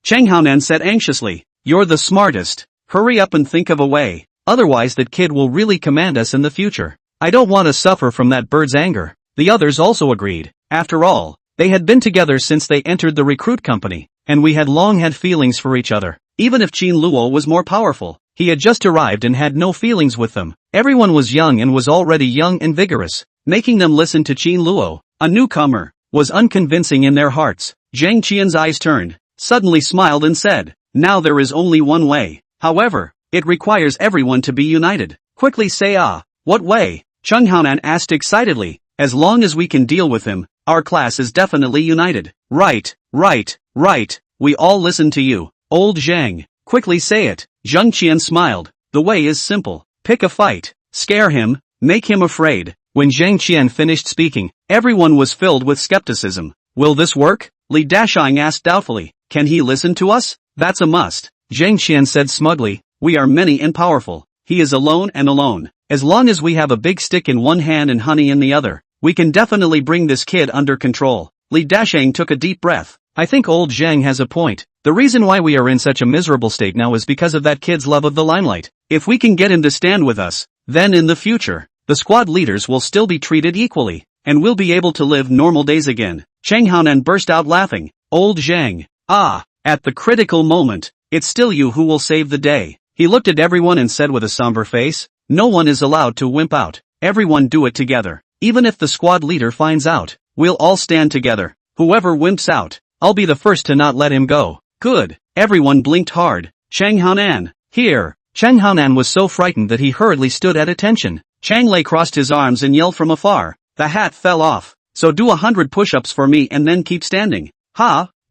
Cheng Haonan said anxiously. You're the smartest. Hurry up and think of a way. Otherwise that kid will really command us in the future. I don't want to suffer from that bird's anger. The others also agreed. After all, they had been together since they entered the recruit company, and we had long had feelings for each other. Even if Qin Luo was more powerful, he had just arrived and had no feelings with them. Everyone was young and was already young and vigorous. Making them listen to Qin Luo, a newcomer, was unconvincing in their hearts. Zhang Qian's eyes turned, suddenly smiled and said, now there is only one way. However, it requires everyone to be united. Quickly say what way? Cheng Haonan asked excitedly. As long as we can deal with him, our class is definitely united. Right. We all listen to you. Old Zhang, quickly say it. Zhang Qian smiled. The way is simple. Pick a fight. Scare him, make him afraid. When Zhang Qian finished speaking, everyone was filled with skepticism. Will this work? Li Dasheng asked doubtfully. Can he listen to us? That's a must. Zhang Qian said smugly. We are many and powerful. He is alone and alone. As long as we have a big stick in one hand and honey in the other, we can definitely bring this kid under control. Li Dasheng took a deep breath. I think old Zhang has a point. The reason why we are in such a miserable state now is because of that kid's love of the limelight. If we can get him to stand with us, then in the future, the squad leaders will still be treated equally, and we'll be able to live normal days again. Cheng Haonan burst out laughing. Old Zhang. At the critical moment, it's still you who will save the day. He looked at everyone and said with a somber face, no one is allowed to wimp out. Everyone do it together. Even if the squad leader finds out, we'll all stand together. Whoever wimps out, I'll be the first to not let him go. Good. Everyone blinked hard. Cheng Haonan. Here. Cheng Haonan was so frightened that he hurriedly stood at attention. Chang Lei crossed his arms and yelled from afar. The hat fell off. So do 100 push-ups for me and then keep standing.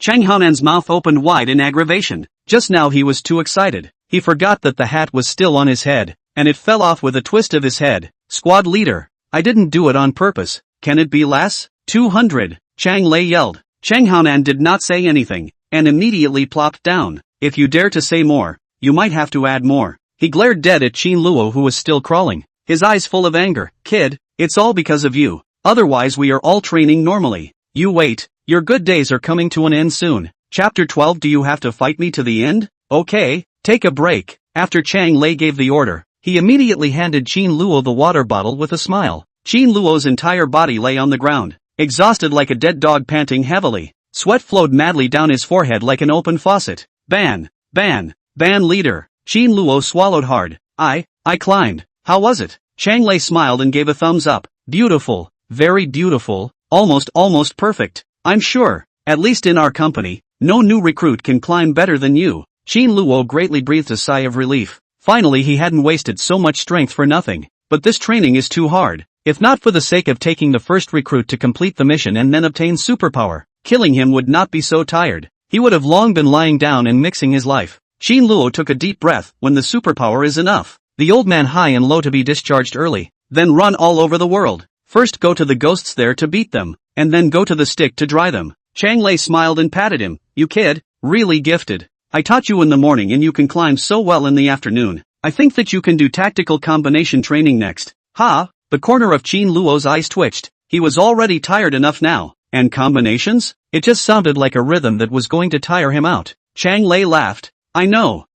Cheng Haonan's mouth opened wide in aggravation. Just now he was too excited. He forgot that the hat was still on his head, and it fell off with a twist of his head. Squad leader. I didn't do it on purpose. Can it be less? 200. Chang Lei yelled. Cheng Haonan did not say anything, and immediately plopped down. If you dare to say more, you might have to add more. He glared dead at Qin Luo who was still crawling, his eyes full of anger. Kid, it's all because of you. Otherwise we are all training normally. You wait, your good days are coming to an end soon. Chapter 12. Do you have to fight me to the end? Okay, take a break. After Chang Lei gave the order, he immediately handed Qin Luo the water bottle with a smile. Qin Luo's entire body lay on the ground, exhausted like a dead dog panting heavily. Sweat flowed madly down his forehead like an open faucet. Ban leader. Qin Luo swallowed hard. I climbed. How was it? Chang Lei smiled and gave a thumbs up. Beautiful, very beautiful, almost perfect. I'm sure, at least in our company, no new recruit can climb better than you. Qin Luo greatly breathed a sigh of relief. Finally he hadn't wasted so much strength for nothing. But this training is too hard. If not for the sake of taking the first recruit to complete the mission and then obtain superpower, killing him would not be so tired. He would have long been lying down and mixing his life. Qin Luo took a deep breath. When the superpower is enough, the old man high and low to be discharged early, then run all over the world. First go to the ghosts there to beat them, and then go to the stick to dry them. Chang Lei smiled and patted him. You kid, really gifted. I taught you in the morning and you can climb so well in the afternoon. I think that you can do tactical combination training next. The corner of Qin Luo's eyes twitched. He was already tired enough now. And combinations? It just sounded like a rhythm that was going to tire him out. Chang Lei laughed. I know.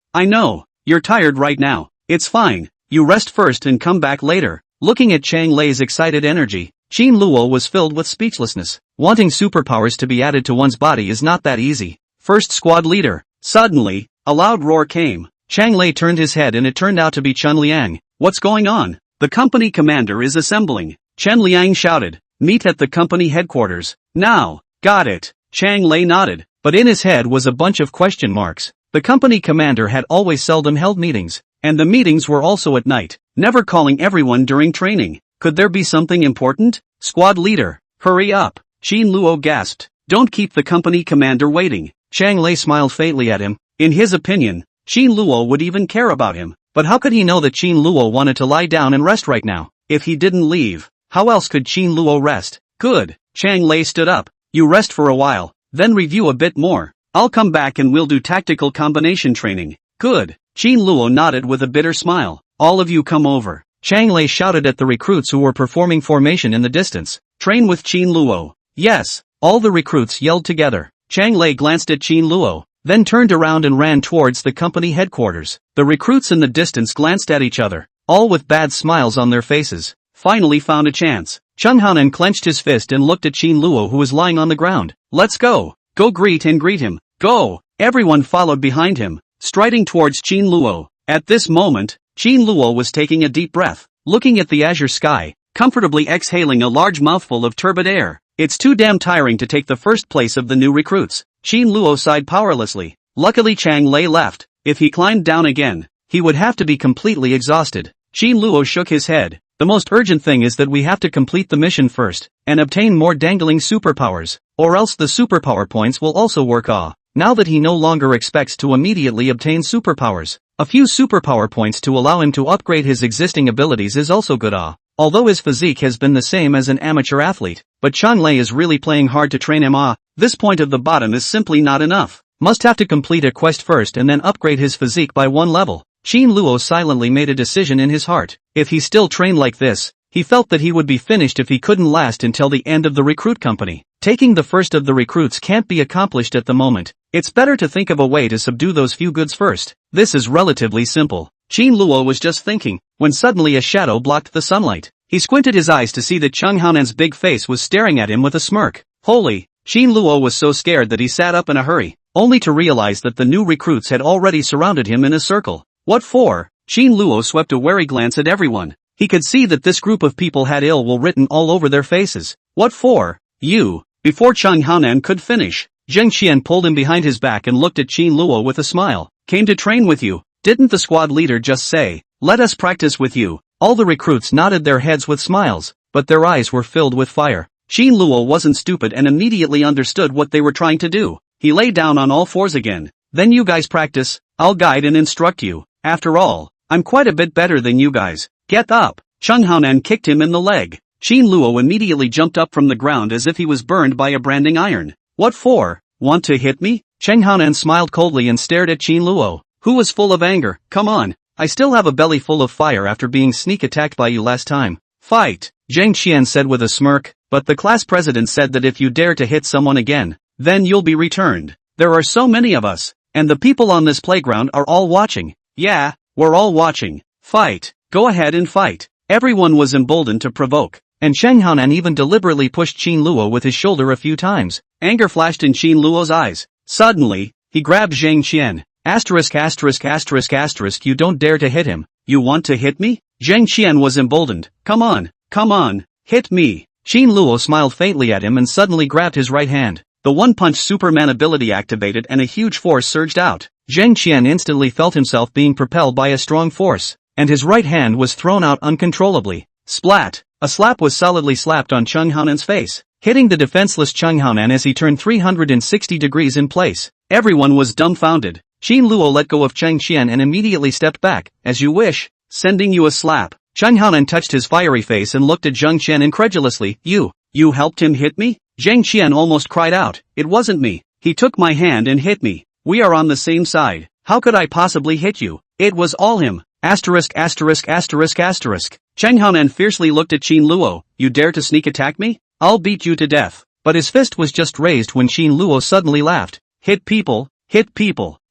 You're tired right now. It's fine. You rest first and come back later. Looking at Chang Lei's excited energy, Qin Luo was filled with speechlessness. Wanting superpowers to be added to one's body is not that easy. First squad leader. Suddenly, a loud roar came. Chang Lei turned his head and it turned out to be Chen Liang. What's going on? The company commander is assembling. Chen Liang shouted. Meet at the company headquarters. Now. Got it. Chang Lei nodded, but in his head was a bunch of question marks. The company commander had always seldom held meetings, and the meetings were also at night, never calling everyone during training. Could there be something important? Squad leader, hurry up. Qin Luo gasped. Don't keep the company commander waiting. Chang Lei smiled faintly at him. In his opinion, Qin Luo would even care about him. But how could he know that Qin Luo wanted to lie down and rest right now? If he didn't leave, how else could Qin Luo rest? Good. Chang Lei stood up. You rest for a while, then review a bit more. I'll come back and we'll do tactical combination training. Good. Qin Luo nodded with a bitter smile. All of you come over. Chang Lei shouted at the recruits who were performing formation in the distance. Train with Qin Luo. Yes. All the recruits yelled together. Chang Lei glanced at Qin Luo, then turned around and ran towards the company headquarters. The recruits in the distance glanced at each other, all with bad smiles on their faces. Finally found a chance. Cheng Haonan clenched his fist and looked at Qin Luo who was lying on the ground. Let's go. Go greet him. Go. Everyone followed behind him, striding towards Qin Luo. At this moment, Qin Luo was taking a deep breath. Looking at the azure sky, comfortably exhaling a large mouthful of turbid air. It's too damn tiring to take the first place of the new recruits. Qin Luo sighed powerlessly. Luckily Chang Lei left. If he climbed down again, he would have to be completely exhausted. Qin Luo shook his head. The most urgent thing is that we have to complete the mission first, and obtain more dangling superpowers, or else the superpower points will also work. Now that he no longer expects to immediately obtain superpowers, a few superpower points to allow him to upgrade his existing abilities is also good. Although his physique has been the same as an amateur athlete, but Chang Lei is really playing hard to train him. This point of the bottom is simply not enough. Must have to complete a quest first and then upgrade his physique by one level. Qin Luo silently made a decision in his heart. If he still trained like this, he felt that he would be finished if he couldn't last until the end of the recruit company. Taking the first of the recruits can't be accomplished at the moment. It's better to think of a way to subdue those few goods first. This is relatively simple. Qin Luo was just thinking, when suddenly a shadow blocked the sunlight. He squinted his eyes to see that Cheng Haonan's big face was staring at him with a smirk. Holy! Qin Luo was so scared that he sat up in a hurry, only to realize that the new recruits had already surrounded him in a circle. What for? Qin Luo swept a wary glance at everyone. He could see that this group of people had ill will written all over their faces. What for? You. Before Cheng Haonan could finish, Zheng Qian pulled him behind his back and looked at Qin Luo with a smile. Came to train with you. Didn't the squad leader just say, let us practice with you? All the recruits nodded their heads with smiles, but their eyes were filled with fire. Qin Luo wasn't stupid and immediately understood what they were trying to do. He lay down on all fours again. Then you guys practice, I'll guide and instruct you. After all, I'm quite a bit better than you guys. Get up. Cheng Haonan kicked him in the leg. Qin Luo immediately jumped up from the ground as if he was burned by a branding iron. What for? Want to hit me? Cheng Haonan smiled coldly and stared at Qin Luo, who was full of anger. Come on. I still have a belly full of fire after being sneak attacked by you last time. Fight. Zheng Qian said with a smirk, but the class president said that if you dare to hit someone again, then you'll be returned. There are so many of us, and the people on this playground are all watching. Yeah, we're all watching. Fight. Go ahead and fight. Everyone was emboldened to provoke, and Cheng Haonan even deliberately pushed Qin Luo with his shoulder a few times. Anger flashed in Qin Luo's eyes. Suddenly, he grabbed Zheng Qian. ******, you don't dare to hit him. You want to hit me? Zheng Qian was emboldened. Come on, hit me. Qin Luo smiled faintly at him and suddenly grabbed his right hand. The one-punch Superman ability activated and a huge force surged out. Zheng Qian instantly felt himself being propelled by a strong force, and his right hand was thrown out uncontrollably. Splat! A slap was solidly slapped on Cheng Haonan's face, hitting the defenseless Cheng Haonan as he turned 360 degrees in place. Everyone was dumbfounded. Qin Luo let go of Zheng Qian and immediately stepped back. As you wish. Sending you a slap. Cheng Haonan touched his fiery face and looked at Zheng Qian incredulously. You helped him hit me? Zheng Qian almost cried out. It wasn't me. He took my hand and hit me. We are on the same side. How could I possibly hit you? It was all him. ********. Cheng Haonan fiercely looked at Qin Luo. You dare to sneak attack me? I'll beat you to death. But his fist was just raised when Qin Luo suddenly laughed. Hit people,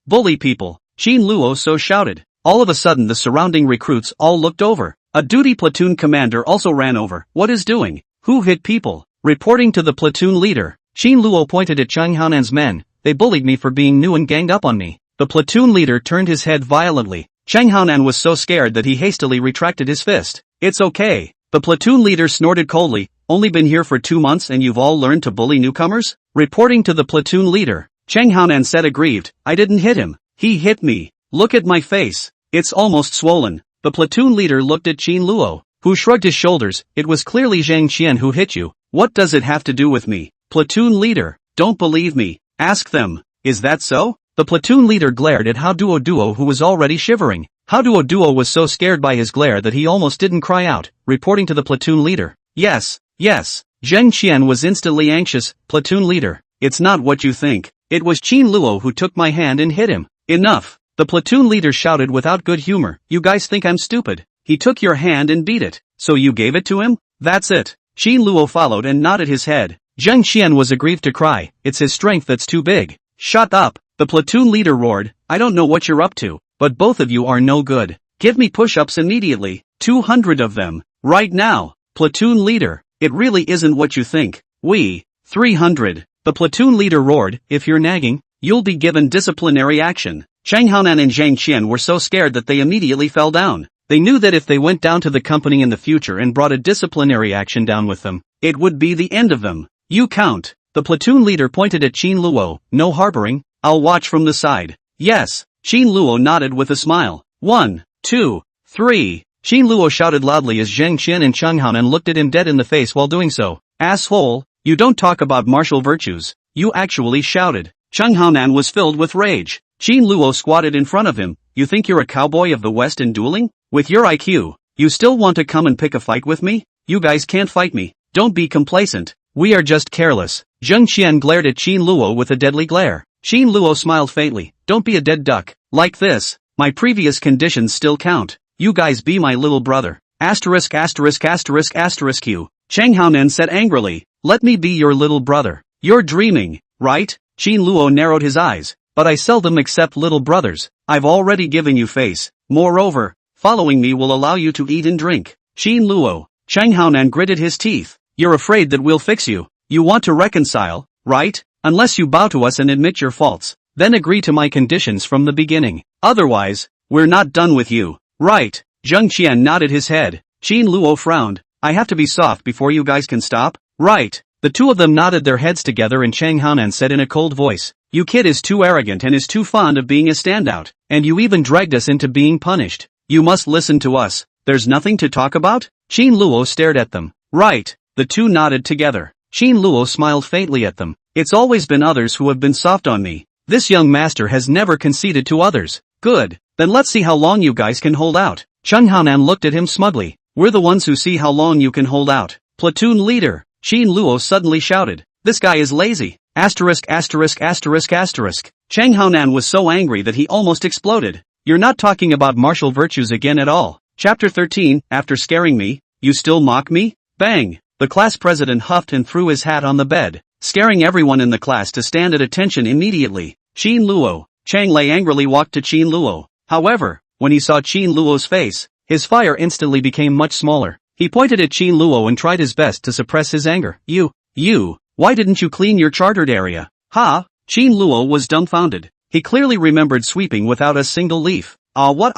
bully people. Qin Luo so shouted. All of a sudden the surrounding recruits all looked over. A duty platoon commander also ran over. What is doing? Who hit people? Reporting to the platoon leader, Qin Luo pointed at Cheng Haonan's men. They bullied me for being new and ganged up on me. The platoon leader turned his head violently. Cheng Haonan was so scared that he hastily retracted his fist. It's okay. The platoon leader snorted coldly. Only been here for 2 months and you've all learned to bully newcomers? Reporting to the platoon leader, Cheng Haonan said aggrieved. I didn't hit him. He hit me. Look at my face. It's almost swollen. The platoon leader looked at Qin Luo, who shrugged his shoulders. It was clearly Zheng Qian who hit you. What does it have to do with me? Platoon leader, don't believe me. Ask them. Is that so? The platoon leader glared at Hao Duo who was already shivering. Hao Duo was so scared by his glare that he almost didn't cry out, reporting to the platoon leader. Yes. Zheng Qian was instantly anxious. Platoon leader, it's not what you think. It was Qin Luo who took my hand and hit him. Enough. The platoon leader shouted without good humor. You guys think I'm stupid. He took your hand and beat it. So you gave it to him? That's it. Qin Luo followed and nodded his head. Zheng Qian was aggrieved to cry. It's his strength that's too big. Shut up. The platoon leader roared. I don't know what you're up to, but both of you are no good. Give me push-ups immediately. 200 of them. Right now. Platoon leader. It really isn't what you think. 300. The platoon leader roared. If you're nagging, you'll be given disciplinary action. Cheng Haonan and Zheng Qian were so scared that they immediately fell down. They knew that if they went down to the company in the future and brought a disciplinary action down with them, it would be the end of them. You count. The platoon leader pointed at Qin Luo. No harboring, I'll watch from the side. Yes. Qin Luo nodded with a smile. 1, 2, 3. Qin Luo shouted loudly as Zheng Qian and Cheng Haonan looked at him dead in the face while doing so. Asshole, you don't talk about martial virtues. You actually shouted. Cheng Haonan was filled with rage. Qin Luo squatted in front of him. You think you're a cowboy of the West in dueling? With your IQ, you still want to come and pick a fight with me? You guys can't fight me. Don't be complacent. We are just careless. Zheng Qian glared at Qin Luo with a deadly glare. Qin Luo smiled faintly. Don't be a dead duck. Like this. My previous conditions still count. You guys be my little brother. Asterisk asterisk asterisk asterisk you. Cheng Haonan said angrily. Let me be your little brother. You're dreaming, right? Qin Luo narrowed his eyes. But I seldom accept little brothers. I've already given you face. Moreover, following me will allow you to eat and drink. Qin Luo. Cheng Haonan gritted his teeth. You're afraid that we'll fix you. You want to reconcile, right? Unless you bow to us and admit your faults. Then agree to my conditions from the beginning. Otherwise, we're not done with you. Right. Zheng Qian nodded his head. Qin Luo frowned. I have to be soft before you guys can stop? Right. The two of them nodded their heads together and Cheng Haonan said in a cold voice. You kid is too arrogant and is too fond of being a standout. And you even dragged us into being punished. You must listen to us. There's nothing to talk about? Qin Luo stared at them. Right. The two nodded together. Qin Luo smiled faintly at them. It's always been others who have been soft on me. This young master has never conceded to others. Good. Then let's see how long you guys can hold out. Cheng Haonan looked at him smugly. We're the ones who see how long you can hold out. Platoon leader. Qin Luo suddenly shouted. This guy is lazy. Asterisk asterisk asterisk asterisk. Cheng Haonan was so angry that he almost exploded. You're not talking about martial virtues again at all. Chapter 13, after scaring me, you still mock me? Bang! The class president huffed and threw his hat on the bed, scaring everyone in the class to stand at attention immediately. Qin Luo. Chang Lei angrily walked to Qin Luo. However, when he saw Qin Luo's face, his fire instantly became much smaller. He pointed at Qin Luo and tried his best to suppress his anger. You, why didn't you clean your chartered area? Ha! Qin Luo was dumbfounded. He clearly remembered sweeping without a single leaf. What?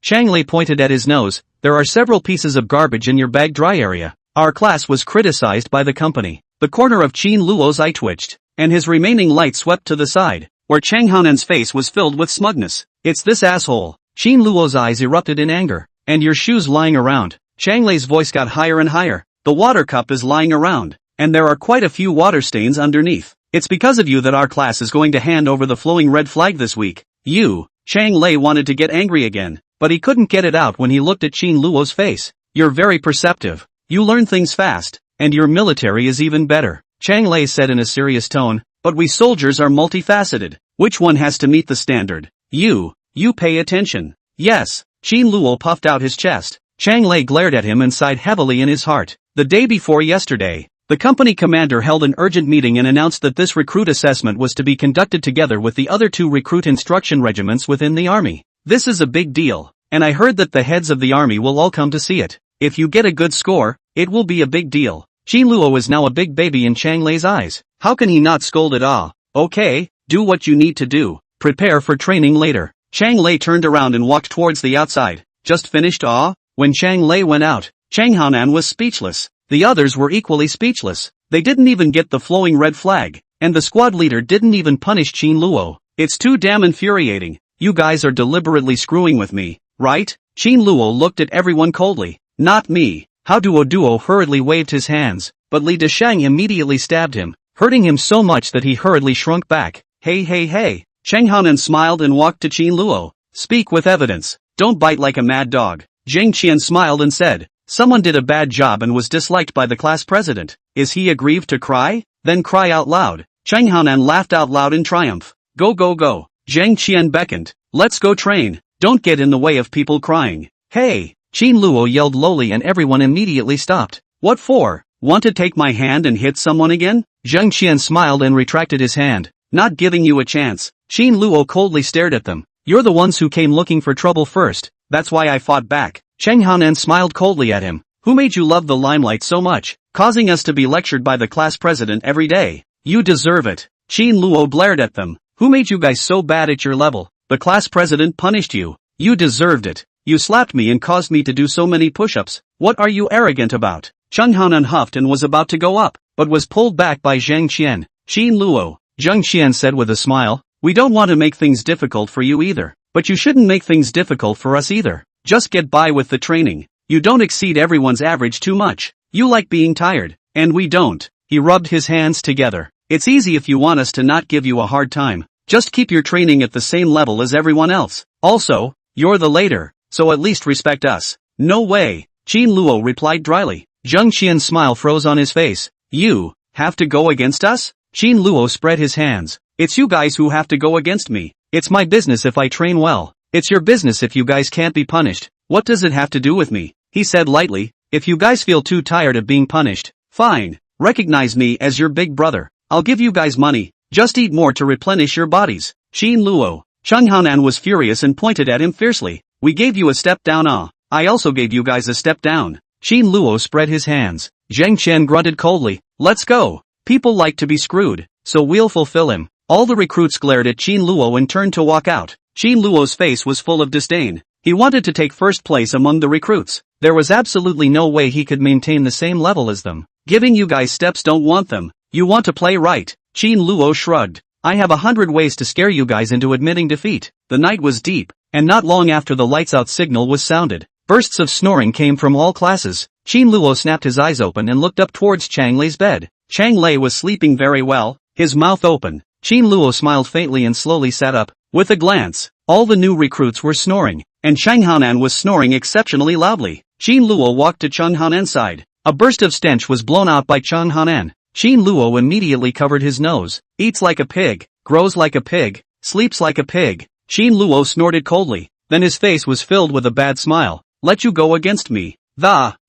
Chang Lei pointed at his nose. There are several pieces of garbage in your bag dry area. Our class was criticized by the company. The corner of Qin Luo's eye twitched, and his remaining light swept to the side, where Cheng Haonan's face was filled with smugness. It's this asshole. Qin Luo's eyes erupted in anger. And your shoes lying around. Chang Lei's voice got higher and higher. The water cup is lying around, and there are quite a few water stains underneath. It's because of you that our class is going to hand over the flowing red flag this week. Chang Lei wanted to get angry again, but he couldn't get it out when he looked at Qin Luo's face. You're very perceptive. You learn things fast, and your military is even better. Chang Lei said in a serious tone, but we soldiers are multifaceted. Which one has to meet the standard? You pay attention. Yes. Qin Luo puffed out his chest. Chang Lei glared at him and sighed heavily in his heart. The day before yesterday, the company commander held an urgent meeting and announced that this recruit assessment was to be conducted together with the other two recruit instruction regiments within the army. This is a big deal, and I heard that the heads of the army will all come to see it. If you get a good score, it will be a big deal. Qin Luo is now a big baby in Chang Lei's eyes. How can he not scold at? Okay, do what you need to do. Prepare for training later. Chang Lei turned around and walked towards the outside. Just finished? When Chang Lei went out, Cheng Haonan was speechless. The others were equally speechless. They didn't even get the flowing red flag, and the squad leader didn't even punish Qin Luo. It's too damn infuriating. You guys are deliberately screwing with me, right? Qin Luo looked at everyone coldly. Not me. Hao Duo hurriedly waved his hands, but Li Deshang immediately stabbed him, hurting him so much that he hurriedly shrunk back. Hey. Cheng Haonan smiled and walked to Qin Luo. Speak with evidence. Don't bite like a mad dog. Zheng Qian smiled and said, someone did a bad job and was disliked by the class president. Is he aggrieved to cry? Then cry out loud. Cheng Haonan laughed out loud in triumph. Go. Zheng Qian beckoned. Let's go train. Don't get in the way of people crying. Hey! Qin Luo yelled lowly and everyone immediately stopped. What for? Want to take my hand and hit someone again? Zheng Qian smiled and retracted his hand. Not giving you a chance. Qin Luo coldly stared at them. You're the ones who came looking for trouble first. That's why I fought back. Cheng Haonan smiled coldly at him. Who made you love the limelight so much, causing us to be lectured by the class president every day? You deserve it. Qin Luo blared at them. Who made you guys so bad at your level? The class president punished you. You deserved it. You slapped me and caused me to do so many push-ups. What are you arrogant about? Zheng Haonan huffed and was about to go up, but was pulled back by Zhang Qian. Qin Luo, Zheng Qian said with a smile. We don't want to make things difficult for you either. But you shouldn't make things difficult for us either. Just get by with the training. You don't exceed everyone's average too much. You like being tired, and we don't. He rubbed his hands together. It's easy if you want us to not give you a hard time. Just keep your training at the same level as everyone else. Also, you're the later, so at least respect us. No way, Qin Luo replied dryly. Zheng Qian's smile froze on his face. You have to go against us? Qin Luo spread his hands. It's you guys who have to go against me. It's my business if I train well. It's your business if you guys can't be punished. What does it have to do with me? He said lightly. If you guys feel too tired of being punished, fine. Recognize me as your big brother. I'll give you guys money. Just eat more to replenish your bodies. Qin Luo. Zheng Haonan was furious and pointed at him fiercely. We gave you a step down. I also gave you guys a step down. Qin Luo spread his hands. Zhang Qian grunted coldly. Let's go. People like to be screwed, so we'll fulfill him. All the recruits glared at Qin Luo and turned to walk out. Qin Luo's face was full of disdain. He wanted to take first place among the recruits. There was absolutely no way he could maintain the same level as them. Giving you guys steps don't want them. You want to play right. Qin Luo shrugged. I have 100 ways to scare you guys into admitting defeat. The night was deep, and not long after the lights out signal was sounded, bursts of snoring came from all classes. Qin Luo snapped his eyes open and looked up towards Chang Lei's bed. Chang Lei was sleeping very well, his mouth open. Qin Luo smiled faintly and slowly sat up. With a glance, all the new recruits were snoring, and Zheng Haonan was snoring exceptionally loudly. Qin Luo walked to Zheng Haonan's side. A burst of stench was blown out by Zheng Haonan. Qin Luo immediately covered his nose. Eats like a pig, grows like a pig, sleeps like a pig. Qin Luo snorted coldly. Then his face was filled with a bad smile. Let you go against me.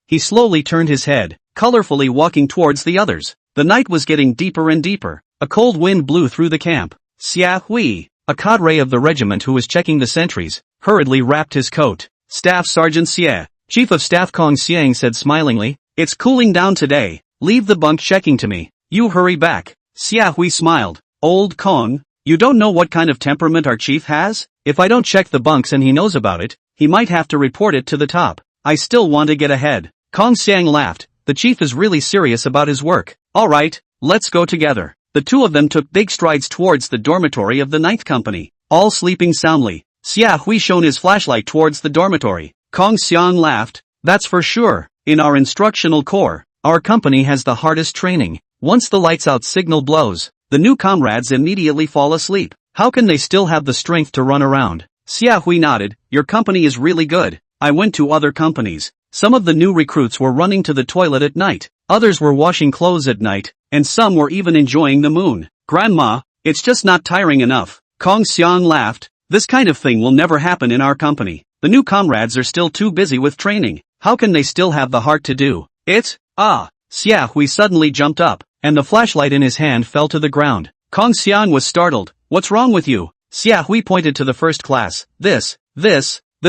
He slowly turned his head, colorfully walking towards the others. The night was getting deeper and deeper. A cold wind blew through the camp. Xia Hui, a cadre of the regiment who was checking the sentries, hurriedly wrapped his coat. Staff Sergeant Xie, Chief of Staff Kong Xiang said smilingly, it's cooling down today. Leave the bunk checking to me. You hurry back. Xia Hui smiled. Old Kong, you don't know what kind of temperament our chief has? If I don't check the bunks and he knows about it, he might have to report it to the top. I still want to get ahead. Kong Xiang laughed. The chief is really serious about his work. Alright, let's go together. The two of them took big strides towards the dormitory of the 9th Company, all sleeping soundly. Xia Hui shone his flashlight towards the dormitory. Kong Xiang laughed. That's for sure. In our instructional corps, our company has the hardest training. Once the lights out signal blows, the new comrades immediately fall asleep. How can they still have the strength to run around? Xia Hui nodded. Your company is really good. I went to other companies. Some of the new recruits were running to the toilet at night. Others were washing clothes at night, and some were even enjoying the moon. Grandma, it's just not tiring enough. Kong Xiang laughed. This kind of thing will never happen in our company. The new comrades are still too busy with training. How can they still have the heart to do it? Xia Hui suddenly jumped up, and the flashlight in his hand fell to the ground. Kong Xiang was startled. What's wrong with you? Xia Hui pointed to the first class. This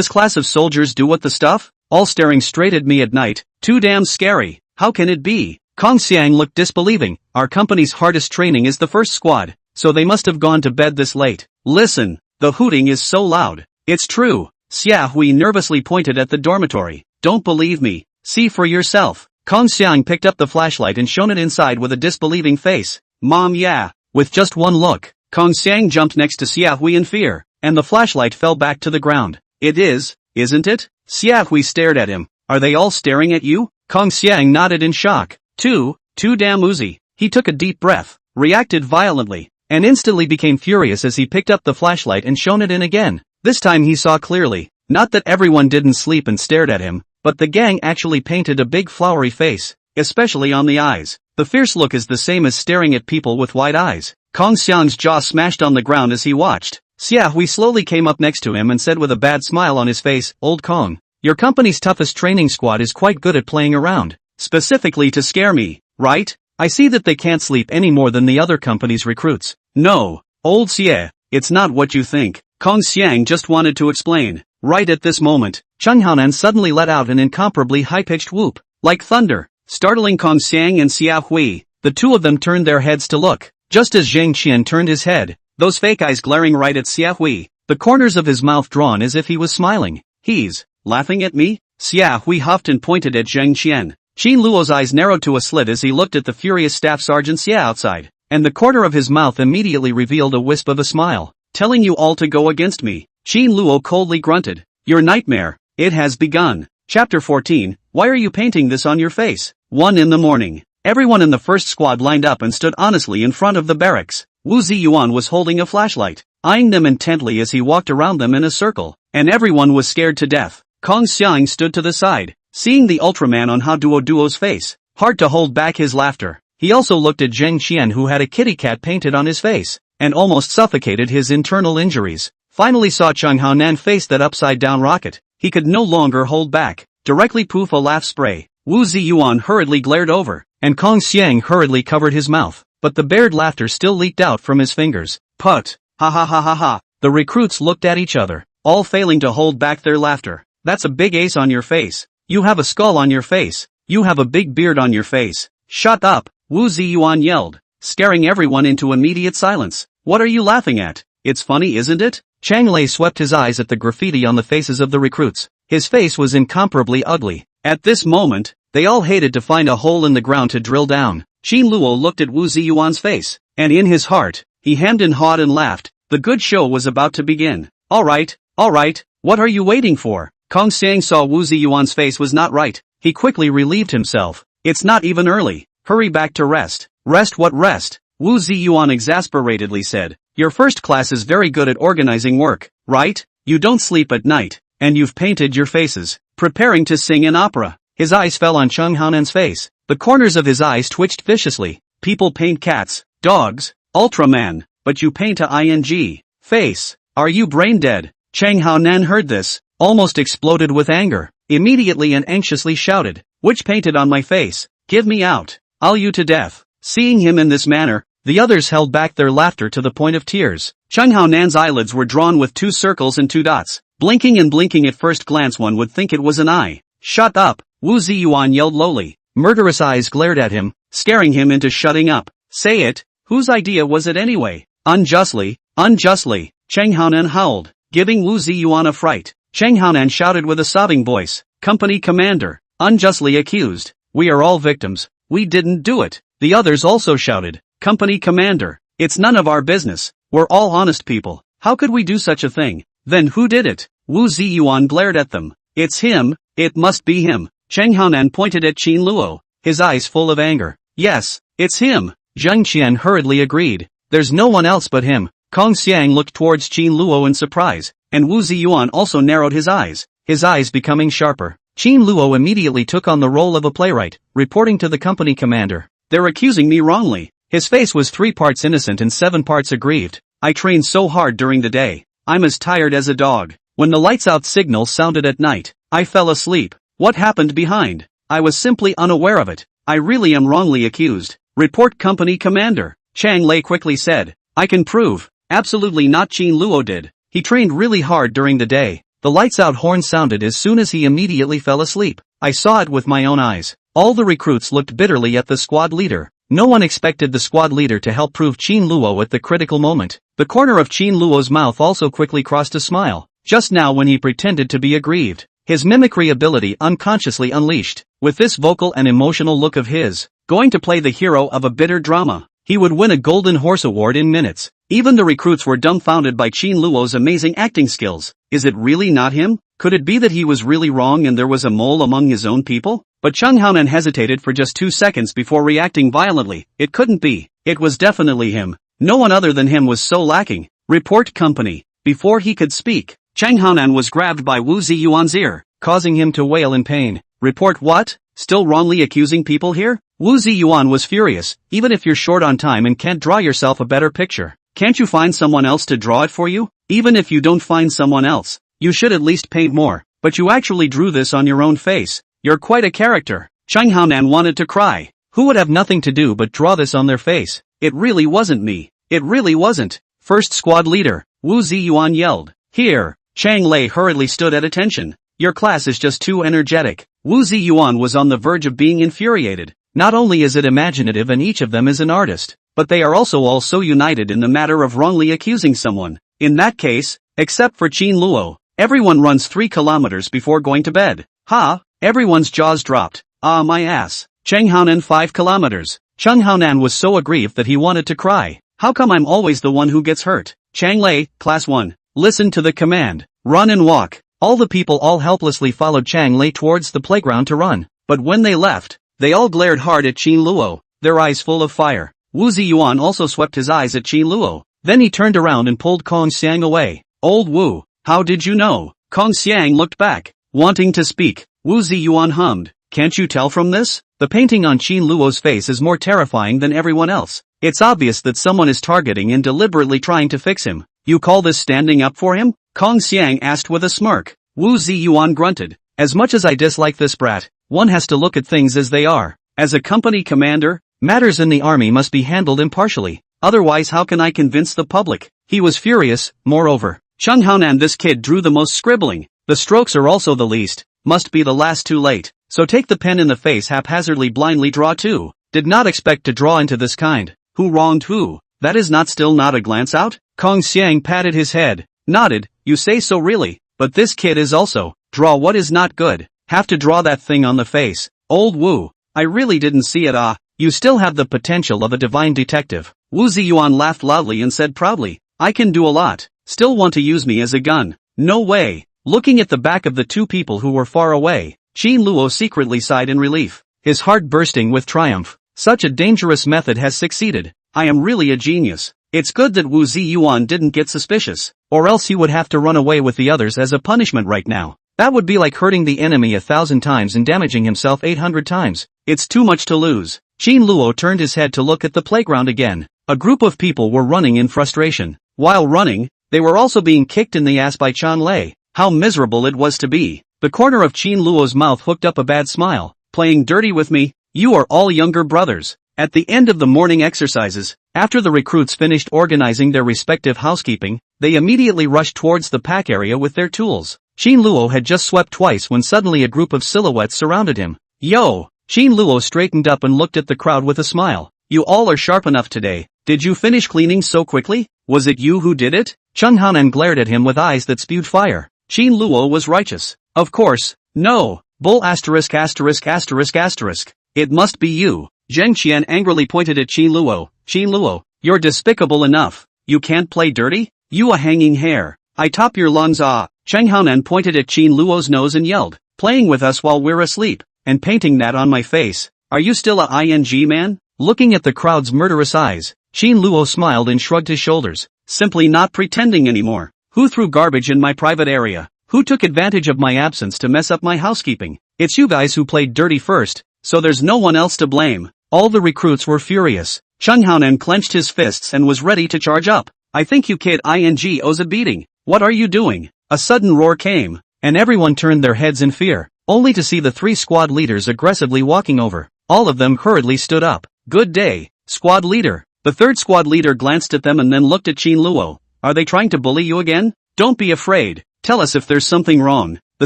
class of soldiers do what the stuff? All staring straight at me at night. Too damn scary. How can it be? Kong Xiang looked disbelieving. Our company's hardest training is the first squad, so they must have gone to bed this late. Listen, the hooting is so loud. It's true. Xia Hui nervously pointed at the dormitory. Don't believe me. See for yourself. Kong Xiang picked up the flashlight and shone it inside with a disbelieving face. Mom, yeah. With just one look, Kong Xiang jumped next to Xia Hui in fear, and the flashlight fell back to the ground. It is, isn't it? Xia Hui stared at him. Are they all staring at you? Kong Xiang nodded in shock. Too damn oozy. He took a deep breath, reacted violently, and instantly became furious as he picked up the flashlight and shone it in again. This time he saw clearly. Not that everyone didn't sleep and stared at him, but the gang actually painted a big flowery face, especially on the eyes. The fierce look is the same as staring at people with wide eyes. Kong Xiang's jaw smashed on the ground as he watched. Xia Hui slowly came up next to him and said with a bad smile on his face, Old Kong, your company's toughest training squad is quite good at playing around. Specifically to scare me, right? I see that they can't sleep any more than the other company's recruits. No, Old Xie, it's not what you think. Kong Xiang just wanted to explain. Right at this moment, Zheng Haonan suddenly let out an incomparably high-pitched whoop, like thunder, startling Kong Xiang and Xia Hui. The two of them turned their heads to look. Just as Zhang Qian turned his head, those fake eyes glaring right at Xia Hui, the corners of his mouth drawn as if he was smiling. He's Laughing at me? Xia Hui huffed and pointed at Zheng Qian. Qin Luo's eyes narrowed to a slit as he looked at the furious staff sergeant Xia outside, and the corner of his mouth immediately revealed a wisp of a smile. Telling you all to go against me. Qin Luo coldly grunted. Your nightmare. It has begun. Chapter 14, Why are you painting this on your face? 1 in the morning. Everyone in the first squad lined up and stood honestly in front of the barracks. Wu Ziyuan was holding a flashlight, eyeing them intently as he walked around them in a circle, and everyone was scared to death. Kong Xiang stood to the side, seeing the Ultraman on Ha Duo's face, hard to hold back his laughter. He also looked at Zheng Qian, who had a kitty cat painted on his face, and almost suffocated his internal injuries. Finally saw Cheng Haonan face that upside-down rocket. He could no longer hold back. Directly poof a laugh spray. Wu Ziyuan hurriedly glared over, and Kong Xiang hurriedly covered his mouth, but the bared laughter still leaked out from his fingers. Put! Ha ha ha ha ha! The recruits looked at each other, all failing to hold back their laughter. That's a big ace on your face. You have a skull on your face. You have a big beard on your face. Shut up! Wu Ziyuan yelled, scaring everyone into immediate silence. What are you laughing at? It's funny, isn't it? Chang Lei swept his eyes at the graffiti on the faces of the recruits. His face was incomparably ugly. At this moment, they all hated to find a hole in the ground to drill down. Qin Luo looked at Wu Ziyuan's face, and in his heart, he hemmed and hawed and laughed. The good show was about to begin. Alright, what are you waiting for? Kong Xiang saw Wu Ziyuan's face was not right. He quickly relieved himself. It's not even early. Hurry back to rest. Rest what rest? Wu Ziyuan exasperatedly said. Your first class is very good at organizing work, right? You don't sleep at night, and you've painted your faces, preparing to sing in opera. His eyes fell on Cheng Haonan's face. The corners of his eyes twitched viciously. People paint cats, dogs, Ultraman, but you paint a ing face. Are you brain dead? Cheng Haonan heard this, almost exploded with anger, immediately and anxiously shouted, which painted on my face? Give me out. I'll you to death. Seeing him in this manner, the others held back their laughter to the point of tears. Cheng Haonan's eyelids were drawn with 2 circles and 2 dots. Blinking and blinking at first glance one would think it was an eye. Shut up! Wu Ziyuan yelled lowly. Murderous eyes glared at him, scaring him into shutting up. Say it, whose idea was it anyway? Unjustly, Cheng Haonan howled, giving Wu Ziyuan a fright. Cheng Haonan shouted with a sobbing voice. Company commander, unjustly accused. We are all victims. We didn't do it. The others also shouted. Company commander, it's none of our business. We're all honest people. How could we do such a thing? Then who did it? Wu Ziyuan glared at them. It's him, it must be him. Cheng Haonan pointed at Qin Luo, his eyes full of anger. Yes, it's him. Zheng Qian hurriedly agreed. There's no one else but him. Kong Xiang looked towards Qin Luo in surprise, and Wu Ziyuan also narrowed his eyes becoming sharper. Qin Luo immediately took on the role of a playwright, reporting to the company commander. They're accusing me wrongly. His face was 3 parts innocent and 7 parts aggrieved. I trained so hard during the day. I'm as tired as a dog. When the lights out signal sounded at night, I fell asleep. What happened behind? I was simply unaware of it. I really am wrongly accused. Report company commander. Chang Lei quickly said. I can prove. Absolutely not. Qin Luo did. He trained really hard during the day. The lights out horn sounded as soon as he immediately fell asleep. I saw it with my own eyes. All the recruits looked bitterly at the squad leader. No one expected the squad leader to help prove Qin Luo at the critical moment. The corner of Qin Luo's mouth also quickly crossed a smile. Just now when he pretended to be aggrieved, his mimicry ability unconsciously unleashed. With this vocal and emotional look of his, going to play the hero of a bitter drama, he would win a Golden Horse Award in minutes. Even the recruits were dumbfounded by Qin Luo's amazing acting skills. Is it really not him? Could it be that he was really wrong and there was a mole among his own people? But Cheng Haonan hesitated for just 2 seconds before reacting violently. It couldn't be. It was definitely him. No one other than him was so lacking. Report company. Before he could speak, Cheng Haonan was grabbed by Wu Ziyuan's ear, causing him to wail in pain. Report what? Still wrongly accusing people here? Wu Ziyuan was furious. Even if you're short on time and can't draw yourself a better picture, can't you find someone else to draw it for you? Even if you don't find someone else, you should at least paint more. But you actually drew this on your own face. You're quite a character. Cheng Haonan wanted to cry. Who would have nothing to do but draw this on their face? It really wasn't me. It really wasn't. First squad leader, Wu Ziyuan yelled. Here. Chang Lei hurriedly stood at attention. Your class is just too energetic. Wu Ziyuan was on the verge of being infuriated. Not only is it imaginative and each of them is an artist, but they are also all so united in the matter of wrongly accusing someone. In that case, except for Qin Luo, Everyone runs 3 kilometers before going to bed. Ha! Everyone's jaws dropped. Ah, my ass. Cheng Haonan 5 kilometers. Cheng Haonan was so aggrieved that he wanted to cry. How come I'm always the one who gets hurt? Chang Lei, Class 1. Listen to the command. Run and walk. All the people all helplessly followed Chang Lei towards the playground to run. But when they left, they all glared hard at Qin Luo, their eyes full of fire. Wu Ziyuan also swept his eyes at Qin Luo. Then he turned around and pulled Kong Xiang away. Old Wu, how did you know? Kong Xiang looked back, wanting to speak. Wu Ziyuan hummed. Can't you tell from this? The painting on Qin Luo's face is more terrifying than everyone else. It's obvious that someone is targeting and deliberately trying to fix him. You call this standing up for him? Kong Xiang asked with a smirk. Wu Ziyuan grunted. As much as I dislike this brat, one has to look at things as they are. As a company commander, matters in the army must be handled impartially. Otherwise how can I convince the public? He was furious. Moreover, Cheng Haonan, this kid drew the most scribbling. The strokes are also the least. Must be the last too late. So take the pen in the face, haphazardly blindly draw too. Did not expect to draw into this kind. Who wronged who? That is not still not a glance out? Kong Xiang patted his head, nodded. You say so really, but this kid is also, draw what is not good. Have to draw that thing on the face. Old Wu, I really didn't see it. You still have the potential of a divine detective. Wu Ziyuan laughed loudly and said proudly, I can do a lot. Still want to use me as a gun? No way. Looking at the back of the 2 people who were far away, Qin Luo secretly sighed in relief, his heart bursting with triumph. Such a dangerous method has succeeded. I am really a genius. It's good that Wu Ziyuan didn't get suspicious, or else he would have to run away with the others as a punishment right now. That would be like hurting the enemy 1,000 times and damaging himself 800 times. It's too much to lose. Qin Luo turned his head to look at the playground again. A group of people were running in frustration. While running, they were also being kicked in the ass by Chang Lei. How miserable it was to be. The corner of Qin Luo's mouth hooked up a bad smile. Playing dirty with me? You are all younger brothers. At the end of the morning exercises, after the recruits finished organizing their respective housekeeping, they immediately rushed towards the pack area with their tools. Qin Luo had just swept twice when suddenly a group of silhouettes surrounded him. Yo! Qin Luo straightened up and looked at the crowd with a smile. You all are sharp enough today. Did you finish cleaning so quickly? Was it you who did it? Cheng Haonan glared at him with eyes that spewed fire. Qin Luo was righteous. Of course. No. Bull asterisk asterisk asterisk asterisk. It must be you. Zheng Qian angrily pointed at Qin Luo. Qin Luo, you're despicable enough. You can't play dirty? You a hanging hair. I top your lungs. Cheng Haonan pointed at Qin Luo's nose and yelled, playing with us while we're asleep, and painting that on my face. Are you still a ing man? Looking at the crowd's murderous eyes, Qin Luo smiled and shrugged his shoulders. Simply not pretending anymore. Who threw garbage in my private area? Who took advantage of my absence to mess up my housekeeping? It's you guys who played dirty first, so there's no one else to blame. All the recruits were furious. Cheng Haonan clenched his fists and was ready to charge up. I think you kid ing owes a beating. What are you doing? A sudden roar came, and everyone turned their heads in fear, only to see the 3 squad leaders aggressively walking over. All of them hurriedly stood up. Good day, squad leader. The 3rd squad leader glanced at them and then looked at Qin Luo. Are they trying to bully you again? Don't be afraid. Tell us if there's something wrong. The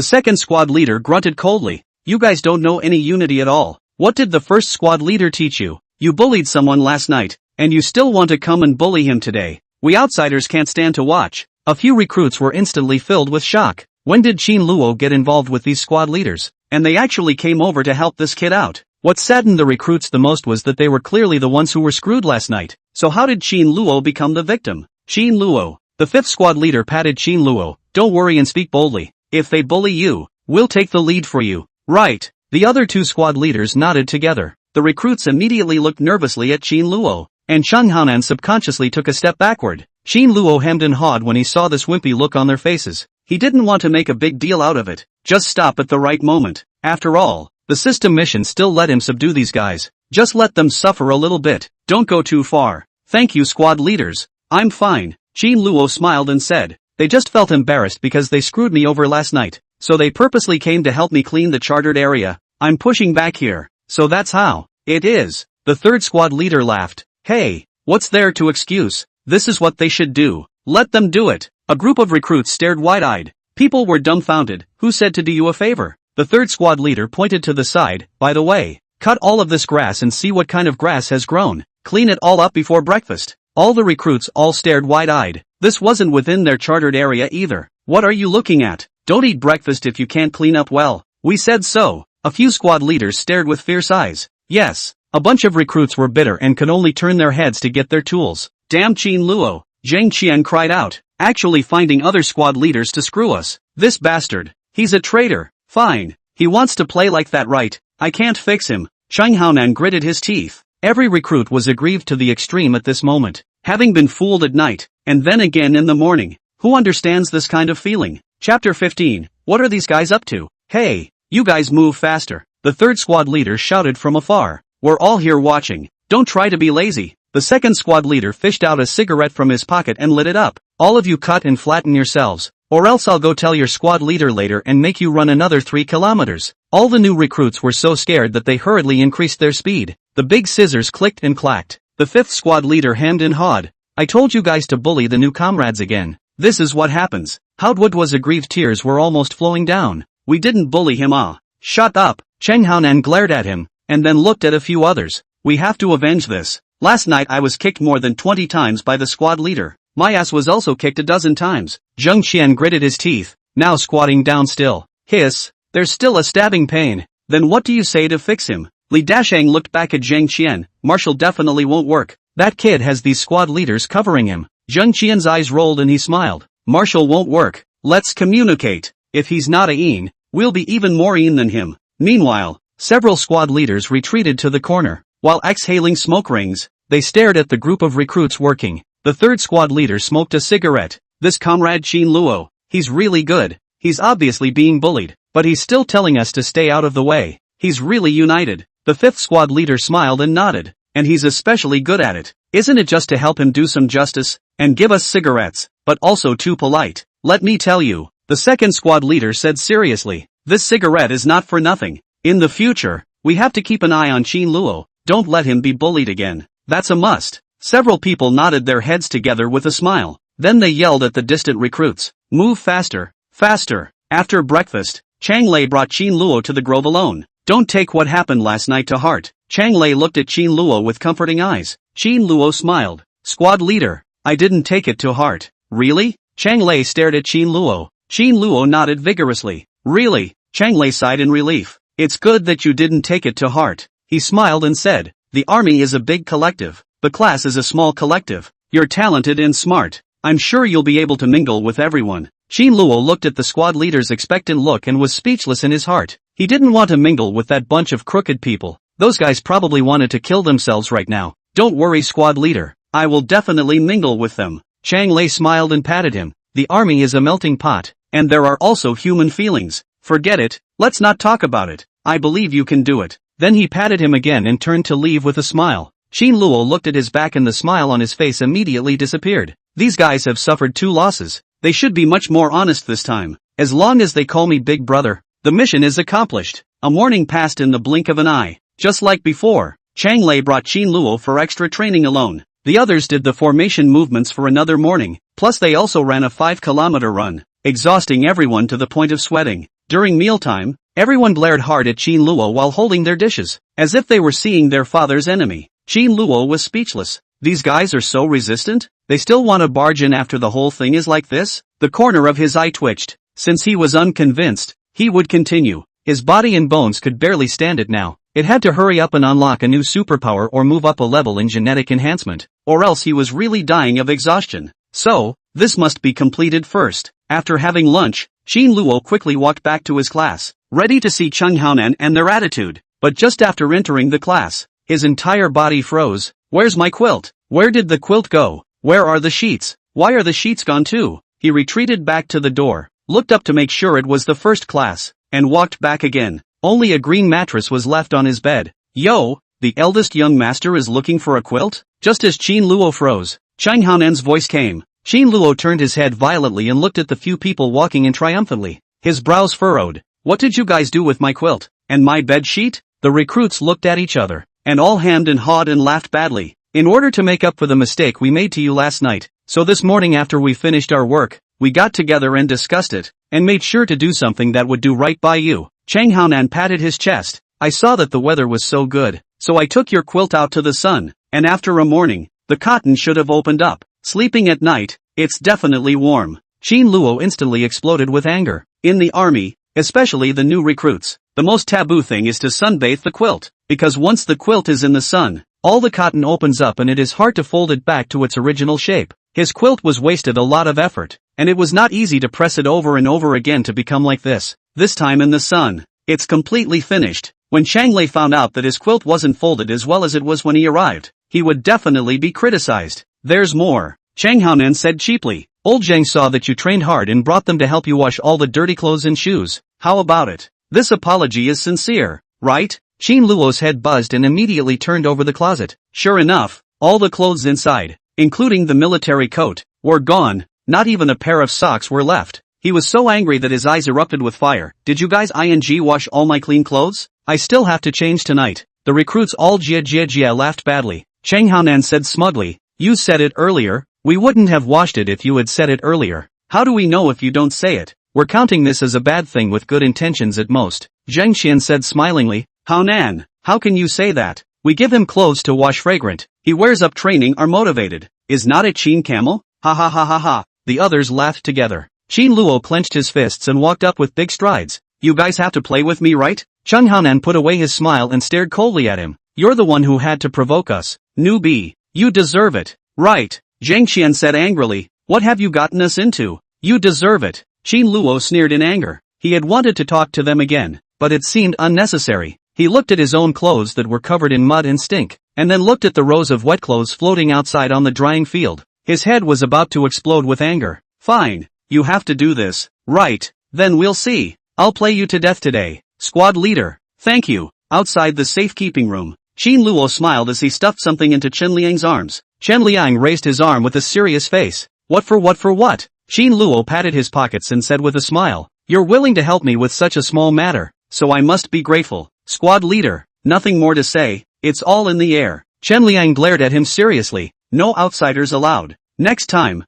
2nd squad leader grunted coldly. You guys don't know any unity at all. What did the 1st squad leader teach you? You bullied someone last night, and you still want to come and bully him today. We outsiders can't stand to watch. A few recruits were instantly filled with shock. When did Qin Luo get involved with these squad leaders? And they actually came over to help this kid out. What saddened the recruits the most was that they were clearly the ones who were screwed last night. So how did Qin Luo become the victim? Qin Luo. The 5th squad leader patted Qin Luo. Don't worry and speak boldly. If they bully you, we'll take the lead for you. Right. The other 2 squad leaders nodded together. The recruits immediately looked nervously at Qin Luo, and Cheng Haonan subconsciously took a step backward. Qin Luo hemmed and hawed when he saw this wimpy look on their faces. He didn't want to make a big deal out of it, just stop at the right moment. After all, the system mission still let him subdue these guys. Just let them suffer a little bit. Don't go too far. Thank you, squad leaders. I'm fine. Qin Luo smiled and said, they just felt embarrassed because they screwed me over last night, so they purposely came to help me clean the chartered area. I'm pushing back here. So that's how it is. The 3rd squad leader laughed. Hey, what's there to excuse? This is what they should do. Let them do it. A group of recruits stared wide-eyed. People were dumbfounded. Who said to do you a favor? The 3rd squad leader pointed to the side. By the way, cut all of this grass and see what kind of grass has grown. Clean it all up before breakfast. All the recruits all stared wide-eyed. This wasn't within their chartered area either. What are you looking at? Don't eat breakfast if you can't clean up well. We said so. A few squad leaders stared with fierce eyes. Yes. A bunch of recruits were bitter and could only turn their heads to get their tools. Damn Qin Luo. Zhang Qian cried out. Actually finding other squad leaders to screw us. This bastard. He's a traitor. Fine. He wants to play like that, right? I can't fix him. Chang Haonan gritted his teeth. Every recruit was aggrieved to the extreme at this moment. Having been fooled at night, and then again in the morning. Who understands this kind of feeling? Chapter 15. What are these guys up to? Hey, you guys move faster. The third squad leader shouted from afar. We're all here watching. Don't try to be lazy. The second squad leader fished out a cigarette from his pocket and lit it up. All of you cut and flatten yourselves, or else I'll go tell your squad leader later and make you run another 3 kilometers. All the new recruits were so scared that they hurriedly increased their speed. The big scissors clicked and clacked. The fifth squad leader hemmed and hawed. I told you guys to bully the new comrades again. This is what happens. Howdwood was aggrieved, tears were almost flowing down. We didn't bully him. Shut up. Cheng Haonan glared at him, and then looked at a few others. We have to avenge this. Last night I was kicked more than 20 times by the squad leader. My ass was also kicked a dozen times. Zheng Qian gritted his teeth, now squatting down still. Hiss. There's still a stabbing pain. Then what do you say to fix him? Li Dasheng looked back at Zheng Qian. Marshall definitely won't work. That kid has these squad leaders covering him. Zheng Qian's eyes rolled and he smiled. Marshall won't work. Let's communicate. If he's not a Yin, we'll be even more Yin than him. Meanwhile, several squad leaders retreated to the corner. While exhaling smoke rings, they stared at the group of recruits working. The third squad leader smoked a cigarette. This comrade Qin Luo, he's really good. He's obviously being bullied, but he's still telling us to stay out of the way. He's really united. The fifth squad leader smiled and nodded. And he's especially good at it. Isn't it just to help him do some justice, and give us cigarettes, but also too polite? Let me tell you, the second squad leader said seriously, this cigarette is not for nothing. In the future, we have to keep an eye on Qin Luo. Don't let him be bullied again. That's a must. Several people nodded their heads together with a smile. Then they yelled at the distant recruits. Move faster, faster. After breakfast, Chang Lei brought Qin Luo to the grove alone. Don't take what happened last night to heart. Chang Lei looked at Qin Luo with comforting eyes. Qin Luo smiled. Squad leader, I didn't take it to heart. Really? Chang Lei stared at Qin Luo. Qin Luo nodded vigorously. Really? Chang Lei sighed in relief. It's good that you didn't take it to heart. He smiled and said, the army is a big collective. The class is a small collective. You're talented and smart. I'm sure you'll be able to mingle with everyone. Qin Luo looked at the squad leader's expectant look and was speechless in his heart. He didn't want to mingle with that bunch of crooked people. Those guys probably wanted to kill themselves right now. Don't worry, squad leader. I will definitely mingle with them. Chang Lei smiled and patted him. The army is a melting pot, and there are also human feelings. Forget it. Let's not talk about it. I believe you can do it. Then he patted him again and turned to leave with a smile. Qin Luo looked at his back and the smile on his face immediately disappeared. These guys have suffered 2 losses. They should be much more honest this time. As long as they call me big brother, the mission is accomplished. A morning passed in the blink of an eye. Just like before, Chang Lei brought Qin Luo for extra training alone. The others did the formation movements for another morning, plus they also ran a 5-kilometer run, exhausting everyone to the point of sweating. During mealtime, everyone glared hard at Qin Luo while holding their dishes, as if they were seeing their father's enemy. Qin Luo was speechless. These guys are so resistant? They still want to barge in after the whole thing is like this? The corner of his eye twitched. Since he was unconvinced, he would continue. His body and bones could barely stand it now. It had to hurry up and unlock a new superpower or move up a level in genetic enhancement, or else he was really dying of exhaustion. So, this must be completed first. After having lunch, Qin Luo quickly walked back to his class, ready to see Cheng Haonan and their attitude. But just after entering the class, his entire body froze. Where's my quilt? Where did the quilt go? Where are the sheets? Why are the sheets gone too? He retreated back to the door, looked up to make sure it was the first class, and walked back again. Only a green mattress was left on his bed. Yo, the eldest young master is looking for a quilt? Just as Qin Luo froze, Cheng Haonan's voice came. Qin Luo turned his head violently and looked at the few people walking in triumphantly. His brows furrowed. What did you guys do with my quilt? And my bed sheet? The recruits looked at each other, and all hemmed and hawed and laughed badly. In order to make up for the mistake we made to you last night, so this morning after we finished our work, we got together and discussed it, and made sure to do something that would do right by you. Cheng Haonan patted his chest. I saw that the weather was so good, so I took your quilt out to the sun, and after a morning, the cotton should have opened up. Sleeping at night, it's definitely warm. Qin Luo instantly exploded with anger. In the army, especially the new recruits, the most taboo thing is to sunbathe the quilt, because once the quilt is in the sun, all the cotton opens up and it is hard to fold it back to its original shape. His quilt was wasted a lot of effort, and it was not easy to press it over and over again to become like this time in the sun. It's completely finished. When Chang Lei found out that his quilt wasn't folded as well as it was when he arrived, he would definitely be criticized. There's more, Chang Haonan said cheaply. Old Zhang saw that you trained hard and brought them to help you wash all the dirty clothes and shoes. How about it? This apology is sincere, right? Qin Luo's head buzzed and immediately turned over the closet. Sure enough, all the clothes inside, including the military coat, were gone. Not even a pair of socks were left. He was so angry that his eyes erupted with fire. Did you guys wash all my clean clothes? I still have to change tonight. The recruits all jia laughed badly. Chang Haonan said smugly, you said it earlier. We wouldn't have washed it if you had said it earlier. How do we know if you don't say it? We're counting this as a bad thing with good intentions at most. Zheng Xian said smilingly. Haonan, how can you say that? We give him clothes to wash fragrant. He wears up training are motivated. Is not it Qin Camel? Ha ha ha ha ha. The others laughed together. Qin Luo clenched his fists and walked up with big strides. You guys have to play with me, right? Cheng Haonan put away his smile and stared coldly at him. You're the one who had to provoke us. Newbie. You deserve it. Right. Zhang Xian said angrily. What have you gotten us into? You deserve it. Qin Luo sneered in anger. He had wanted to talk to them again, but it seemed unnecessary. He looked at his own clothes that were covered in mud and stink, and then looked at the rows of wet clothes floating outside on the drying field. His head was about to explode with anger. Fine. You have to do this. Right. Then we'll see. I'll play you to death today. Squad leader. Thank you. Outside the safekeeping room, Qin Luo smiled as he stuffed something into Chen Liang's arms. Chen Liang raised his arm with a serious face. What for what? Qin Luo patted his pockets and said with a smile. You're willing to help me with such a small matter, so I must be grateful. Squad leader. Nothing more to say, it's all in the air. Chen Liang glared at him seriously. No outsiders allowed. Next time.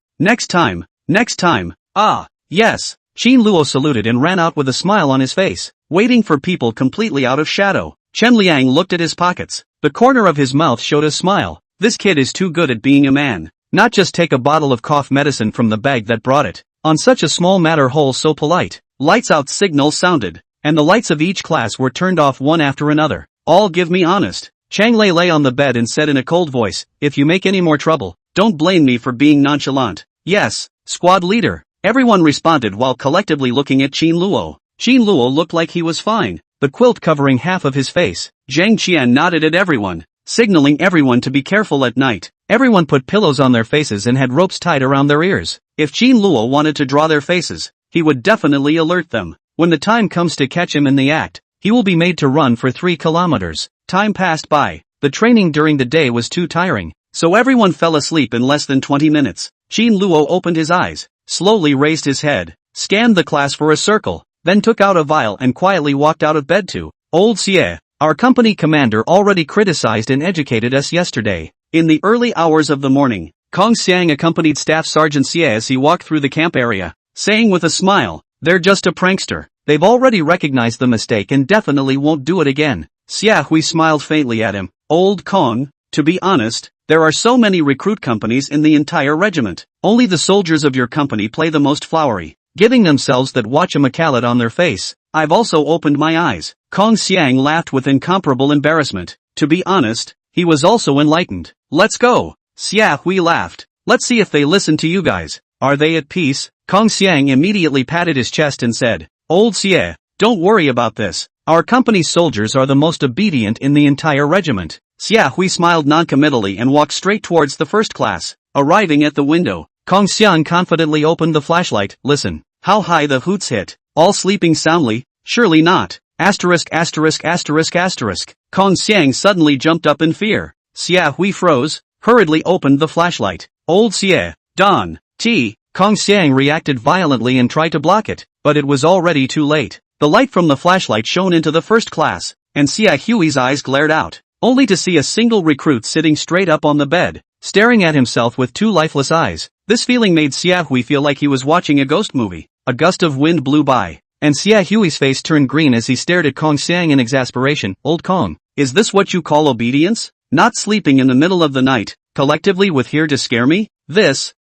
Ah, yes. Qin Luo saluted and ran out with a smile on his face, waiting for people completely out of shadow. Chen Liang looked at his pockets. The corner of his mouth showed a smile. This kid is too good at being a man. Not just take a bottle of cough medicine from the bag that brought it. On such a small matter hole so polite. Lights out signal sounded, and the lights of each class were turned off one after another. All give me honest. Chang Lei lay on the bed and said in a cold voice, if you make any more trouble, don't blame me for being nonchalant. Yes, squad leader. Everyone responded while collectively looking at Qin Luo. Qin Luo looked like he was fine, the quilt covering half of his face. Zhang Qian nodded at everyone, signaling everyone to be careful at night. Everyone put pillows on their faces and had ropes tied around their ears. If Qin Luo wanted to draw their faces, he would definitely alert them. When the time comes to catch him in the act, he will be made to run for 3 kilometers. Time passed by. The training during the day was too tiring, so everyone fell asleep in less than 20 minutes. Qin Luo opened his eyes, slowly raised his head, scanned the class for a circle, then took out a vial and quietly walked out of bed to Old Xie. Our company commander already criticized and educated us yesterday. In the early hours of the morning, Kong Xiang accompanied Staff Sergeant Xie as he walked through the camp area, saying with a smile, they're just a prankster. They've already recognized the mistake and definitely won't do it again. Xia Hui smiled faintly at him. Old Kong, to be honest, there are so many recruit companies in the entire regiment. Only the soldiers of your company play the most flowery, giving themselves that whatchamacallit on their face. I've also opened my eyes. Kong Xiang laughed with incomparable embarrassment. To be honest, he was also enlightened. Let's go. Xia Hui laughed. Let's see if they listen to you guys. Are they at peace? Kong Xiang immediately patted his chest and said, Old Xie, don't worry about this. Our company's soldiers are the most obedient in the entire regiment. Xia Hui smiled noncommittally and walked straight towards the first class. Arriving at the window, Kong Xiang confidently opened the flashlight. Listen. How high the hoots hit. All sleeping soundly? Surely not. Asterisk. Kong Xiang suddenly jumped up in fear. Xia Hui froze, hurriedly opened the flashlight. Old Xie, Don, T. Kong Xiang reacted violently and tried to block it, but it was already too late. The light from the flashlight shone into the first class, and Xia Hui's eyes glared out, only to see a single recruit sitting straight up on the bed, staring at himself with 2 lifeless eyes. This feeling made Xia Hui feel like he was watching a ghost movie. A gust of wind blew by, and Xia Hui's face turned green as he stared at Kong Xiang in exasperation. Old Kong, is this what you call obedience? Not sleeping in the middle of the night, collectively with here to scare me? This,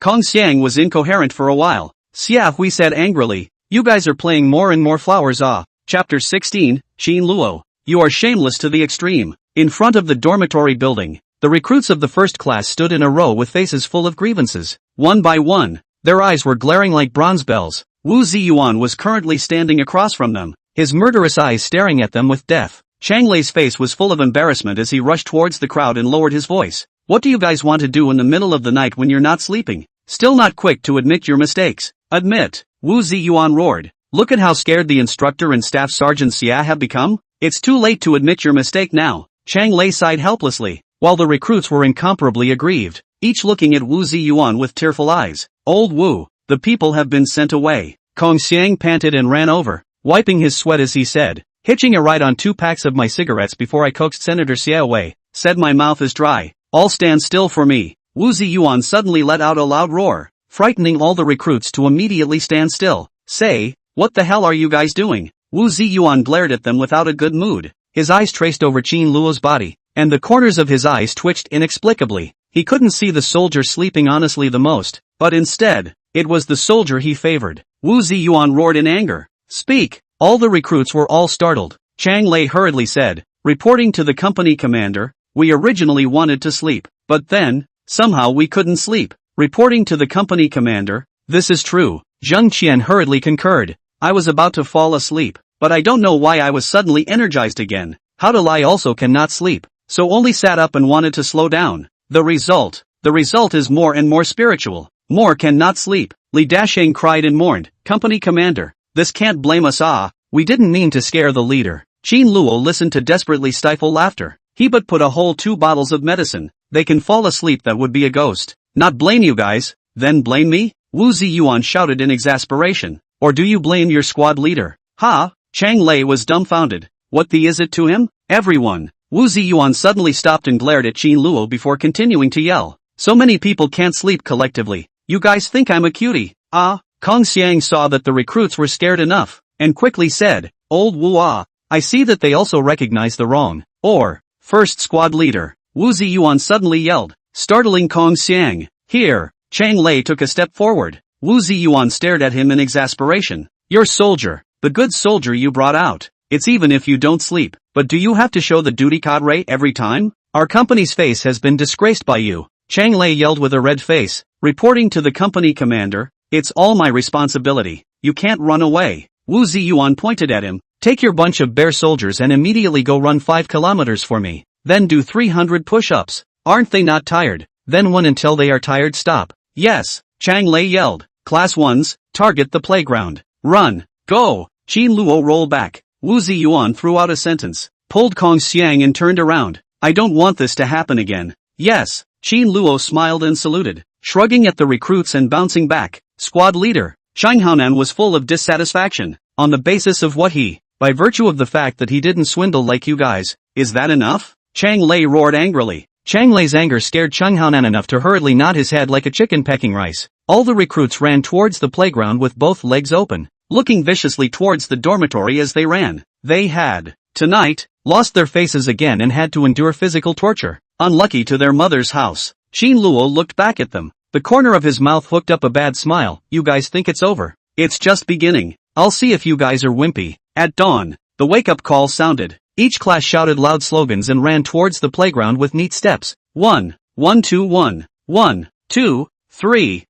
Kong Xiang was incoherent for a while. Xia Hui said angrily, "You guys are playing more and more flowers ah." Chapter 16, Qin Luo. You are shameless to the extreme. In front of the dormitory building, the recruits of the first class stood in a row with faces full of grievances. One by one, their eyes were glaring like bronze bells. Wu Ziyuan was currently standing across from them, his murderous eyes staring at them with death. Chang Lei's face was full of embarrassment as he rushed towards the crowd and lowered his voice. "What do you guys want to do in the middle of the night when you're not sleeping? Still not quick to admit your mistakes? Admit," Wu Ziyuan roared. "Look at how scared the instructor and staff sergeant Xia have become. It's too late to admit your mistake now." Chang Lei sighed helplessly, while the recruits were incomparably aggrieved, each looking at Wu Ziyuan with tearful eyes. "Old Wu, the people have been sent away." Kong Xiang panted and ran over, wiping his sweat as he said, "Hitching a ride on 2 packs of my cigarettes before I coaxed Senator Xia away. Said my mouth is dry. All stand still for me." Wu Ziyuan suddenly let out a loud roar, frightening all the recruits to immediately stand still. "Say, what the hell are you guys doing?" Wu Ziyuan glared at them without a good mood. His eyes traced over Qin Luo's body, and the corners of his eyes twitched inexplicably. He couldn't see the soldier sleeping honestly the most, but instead, it was the soldier he favored. Wu Ziyuan roared in anger. "Speak!" All the recruits were all startled. Chang Lei hurriedly said, "Reporting to the company commander, we originally wanted to sleep, but then, somehow we couldn't sleep." Reporting to the company commander, "This is true," Zheng Qian hurriedly concurred. "I was about to fall asleep, but I don't know why I was suddenly energized again. How to lie also cannot sleep, so only sat up and wanted to slow down. The result is more and more spiritual. More cannot sleep." Li Dasheng cried and mourned, "Company commander, this can't blame us ah, we didn't mean to scare the leader." Qin Luo listened to desperately stifle laughter. He but put a whole 2 bottles of medicine. They can fall asleep, that would be a ghost. "Not blame you guys, then blame me?" Wu Ziyuan shouted in exasperation. "Or do you blame your squad leader?" "Ha?" Chang Lei was dumbfounded. "What the is it to him? Everyone." Wu Ziyuan suddenly stopped and glared at Qin Luo before continuing to yell. "So many people can't sleep collectively. You guys think I'm a cutie, ah?" Kong Xiang saw that the recruits were scared enough, and quickly said, "Old Wu ah, I see that they also recognize the wrong, or, first squad leader." Wu Ziyuan suddenly yelled, startling Kong Xiang. "Here." Chang Lei took a step forward. Wu Ziyuan stared at him in exasperation. "Your soldier, the good soldier you brought out. It's even if you don't sleep, but do you have to show the duty cadre every time? Our company's face has been disgraced by you." Chang Lei yelled with a red face, "Reporting to the company commander, it's all my responsibility. You can't run away." Wu Ziyuan pointed at him. "Take your bunch of bear soldiers and immediately go run 5 kilometers for me. Then do 300 push-ups. Aren't they not tired? Then one until they are tired stop." "Yes," Chang Lei yelled. "Class 1s, target the playground. Run. Go." Qin Luo rolled back. Wu Ziyuan threw out a sentence, pulled Kong Xiang and turned around. "I don't want this to happen again." "Yes." Qin Luo smiled and saluted, shrugging at the recruits and bouncing back. Squad leader, Shanghaonan was full of dissatisfaction. On the basis of what by virtue of the fact that he didn't swindle like you guys, is that enough? Chang Lei roared angrily. Chang Lei's anger scared Shanghaonan enough to hurriedly nod his head like a chicken pecking rice. All the recruits ran towards the playground with both legs open, looking viciously towards the dormitory as they ran. They had, tonight, lost their faces again and had to endure physical torture. Unlucky to their mother's house. Qin Luo looked back at them. The corner of his mouth hooked up a bad smile. "You guys think it's over? It's just beginning. I'll see if you guys are wimpy." At dawn, the wake-up call sounded. Each class shouted loud slogans and ran towards the playground with neat steps. 1, 1, 2, 1, 1, 2, 3.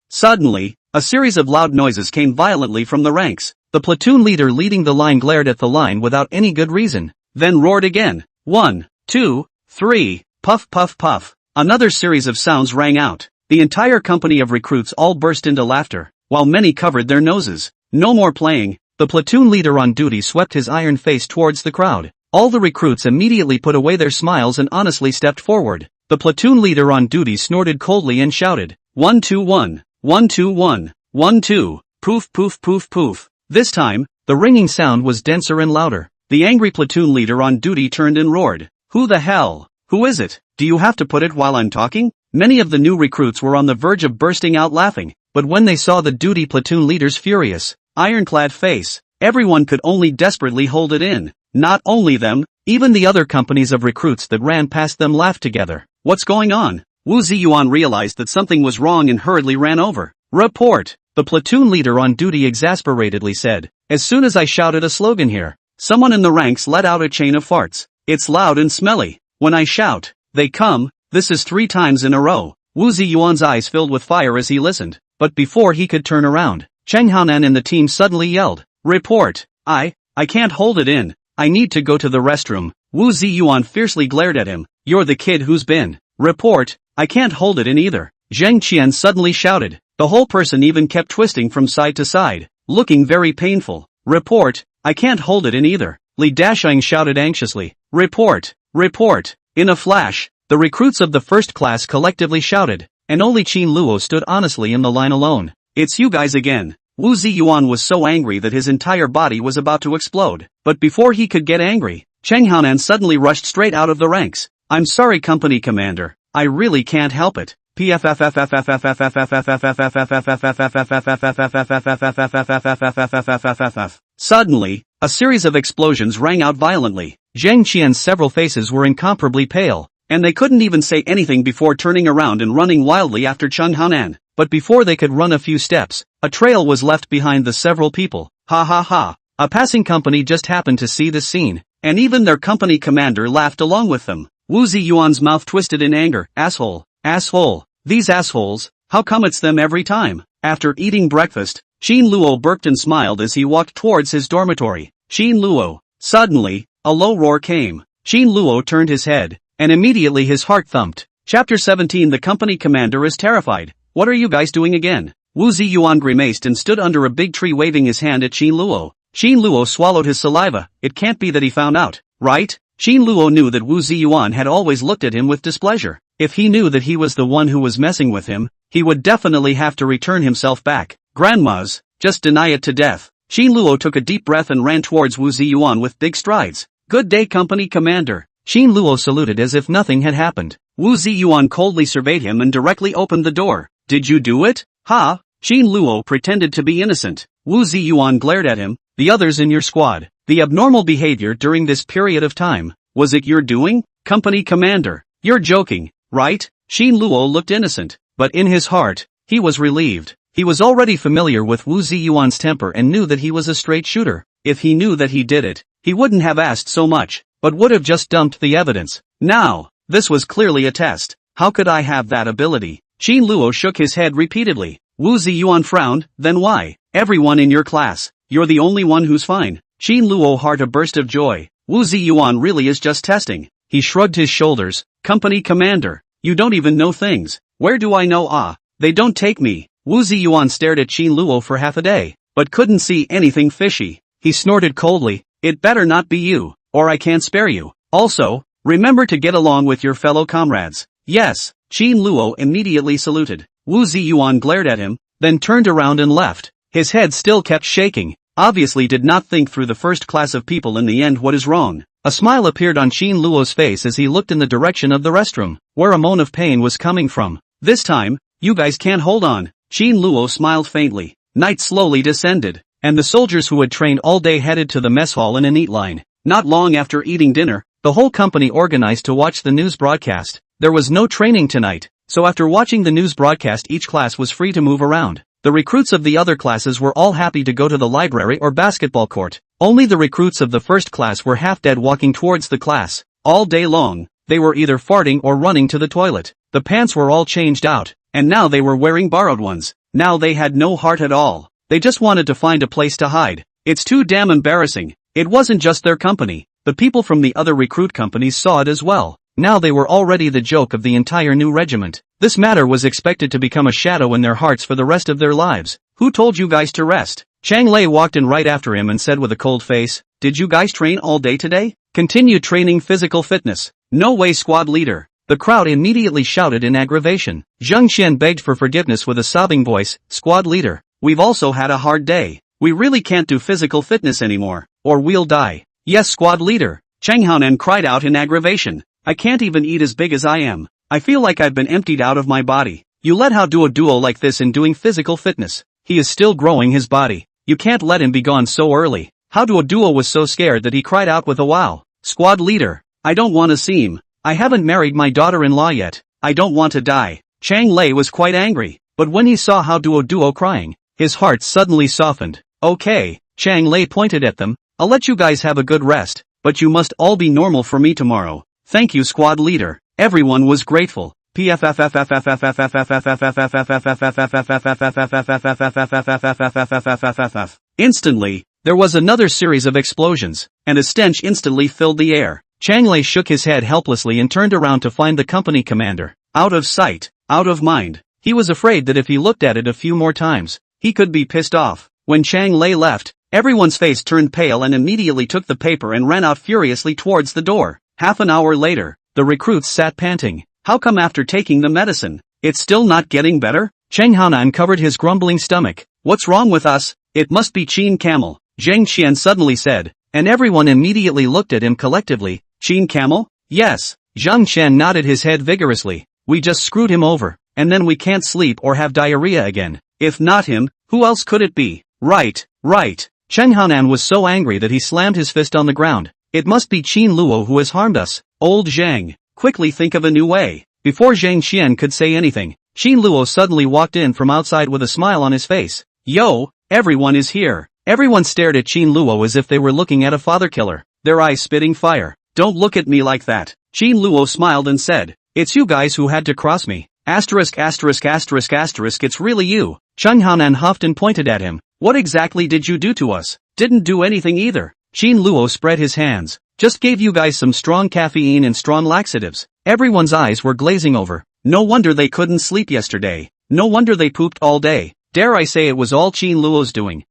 Suddenly, a series of loud noises came violently from the ranks. The platoon leader leading the line glared at the line without any good reason, then roared again. 1, 2, 3, puff puff puff. Another series of sounds rang out. The entire company of recruits all burst into laughter, while many covered their noses. "No more playing." The platoon leader on duty swept his iron face towards the crowd. All the recruits immediately put away their smiles and honestly stepped forward. The platoon leader on duty snorted coldly and shouted, 1 2 1, 1 2 1, 1 2, poof poof poof poof. This time, the ringing sound was denser and louder. The angry platoon leader on duty turned and roared, "Who the hell? Who is it? Do you have to put it while I'm talking?" Many of the new recruits were on the verge of bursting out laughing, but when they saw the duty platoon leader's furious, ironclad face, everyone could only desperately hold it in. Not only them, Even the other companies of recruits that ran past them laughed together. What's going on? Wu Ziyuan realized that something was wrong and hurriedly ran over. Report, the platoon leader on duty exasperatedly said. As soon as I shouted a slogan here, someone in the ranks let out a chain of farts. It's loud and smelly. When I shout, they come. This is 3 times in a row. Wu Ziyuan's eyes filled with fire as he listened. But before he could turn around, Cheng Haonan and the team suddenly yelled. Report, I can't hold it in. I need to go to the restroom. Wu Ziyuan fiercely glared at him. You're the kid who's been. Report, I can't hold it in either. Zheng Qian suddenly shouted. The whole person even kept twisting from side to side, looking very painful. Report, I can't hold it in either. Li Dasheng shouted anxiously. Report, report. In a flash, the recruits of the first class collectively shouted, and only Qin Luo stood honestly in the line alone. It's you guys again. Wu Ziyuan was so angry that his entire body was about to explode. But before he could get angry, Cheng Haonan suddenly rushed straight out of the ranks. I'm sorry, company commander. I really can't help it. Suddenly, a series of explosions rang out violently. Zheng Qian's several faces were incomparably pale, and they couldn't even say anything before turning around and running wildly after Cheng Haonan. But before they could run a few steps, a trail was left behind the several people. Ha ha ha. A passing company just happened to see this scene, and even their company commander laughed along with them. Wu Ziyuan's mouth twisted in anger. Asshole. Asshole. These assholes, how come it's them every time? After eating breakfast, Qin Luo burped and smiled as he walked towards his dormitory. Qin Luo. Suddenly, a low roar came. Qin Luo turned his head, and immediately his heart thumped. Chapter 17. The company commander is terrified. What are you guys doing again? Wu Ziyuan grimaced and stood under a big tree waving his hand at Qin Luo. Qin Luo swallowed his saliva. It can't be that he found out, right? Qin Luo knew that Wu Ziyuan had always looked at him with displeasure. If he knew that he was the one who was messing with him, he would definitely have to return himself back. Grandmas, just deny it to death. Qin Luo took a deep breath and ran towards Wu Ziyuan with big strides. Good day, company commander. Qin Luo saluted as if nothing had happened. Wu Ziyuan coldly surveyed him and directly opened the door. Did you do it? Ha! Qin Luo pretended to be innocent. Wu Ziyuan glared at him. The others in your squad. The abnormal behavior during this period of time, was it your doing? Company commander. You're joking, right? Qin Luo looked innocent, but in his heart, he was relieved. He was already familiar with Wu Ziyuan's temper and knew that he was a straight shooter. If he knew that he did it, he wouldn't have asked so much, but would have just dumped the evidence. Now, this was clearly a test. How could I have that ability? Qin Luo shook his head repeatedly. Wu Ziyuan frowned. Then why? Everyone in your class, you're the only one who's fine. Qin Luo heart a burst of joy. Wu Ziyuan really is just testing. He shrugged his shoulders. Company commander, you don't even know things. Where do I know? They don't take me. Wu Ziyuan stared at Qin Luo for half a day, but couldn't see anything fishy. He snorted coldly. It better not be you, or I can't spare you. Also, remember to get along with your fellow comrades. Yes. Qin Luo immediately saluted. Wu Ziyuan glared at him, then turned around and left. His head still kept shaking. Obviously did not think through the first class of people in the end what is wrong. A smile appeared on Qin Luo's face as he looked in the direction of the restroom, where a moan of pain was coming from. This time, you guys can't hold on. Qin Luo smiled faintly. Night slowly descended, and the soldiers who had trained all day headed to the mess hall in a neat line. Not long after eating dinner, the whole company organized to watch the news broadcast. There was no training tonight, so after watching the news broadcast each class was free to move around. The recruits of the other classes were all happy to go to the library or basketball court. Only the recruits of the first class were half dead walking towards the class. All day long, they were either farting or running to the toilet. The pants were all changed out, and now they were wearing borrowed ones. Now they had no heart at all. They just wanted to find a place to hide. It's too damn embarrassing. It wasn't just their company. The people from the other recruit companies saw it as well. Now they were already the joke of the entire new regiment. This matter was expected to become a shadow in their hearts for the rest of their lives. Who told you guys to rest? Chang Lei walked in right after him and said with a cold face, did you guys train all day today? Continue training physical fitness. No way, squad leader. The crowd immediately shouted in aggravation. Zheng Qian begged for forgiveness with a sobbing voice. Squad leader, we've also had a hard day. We really can't do physical fitness anymore, or we'll die. Yes, squad leader. Cheng Haonan cried out in aggravation. I can't even eat as big as I am. I feel like I've been emptied out of my body. You let Hao do a duo like this in doing physical fitness. He is still growing his body. You can't let him be gone so early. Hao do a duo was so scared that he cried out with a wow. Squad leader, I don't want to seem. I haven't married my daughter-in-law yet. I don't want to die. Chang Lei was quite angry, but when he saw how Duo crying, his heart suddenly softened. Okay, Chang Lei pointed at them, I'll let you guys have a good rest, but you must all be normal for me tomorrow. Thank you, squad leader. Everyone was grateful. Instantly, there was another series of explosions, and a stench instantly filled the air. Chang Lei shook his head helplessly and turned around to find the company commander. Out of sight, out of mind. He was afraid that if he looked at it a few more times, he could be pissed off. When Chang Lei left, everyone's face turned pale and immediately took the paper and ran out furiously towards the door. Half an hour later, the recruits sat panting. How come after taking the medicine, it's still not getting better? Cheng Haonan covered his grumbling stomach. What's wrong with us? It must be Qin Camel, Zheng Qian suddenly said, and everyone immediately looked at him collectively. Qin Camel? Yes. Zhang Qian nodded his head vigorously. We just screwed him over, and then we can't sleep or have diarrhea again. If not him, who else could it be? Right. Cheng Haonan was so angry that he slammed his fist on the ground. It must be Qin Luo who has harmed us. Old Zhang, quickly think of a new way. Before Zhang Qian could say anything, Qin Luo suddenly walked in from outside with a smile on his face. Yo, everyone is here. Everyone stared at Qin Luo as if they were looking at a father killer, their eyes spitting fire. Don't look at me like that. Qin Luo smiled and said, it's you guys who had to cross me. It's really you. Cheng Haonan huffed and pointed at him. What exactly did you do to us? Didn't do anything either. Qin Luo spread his hands. Just gave you guys some strong caffeine and strong laxatives. Everyone's eyes were glazing over. No wonder they couldn't sleep yesterday. No wonder they pooped all day. Dare I say it was all Qin Luo's doing.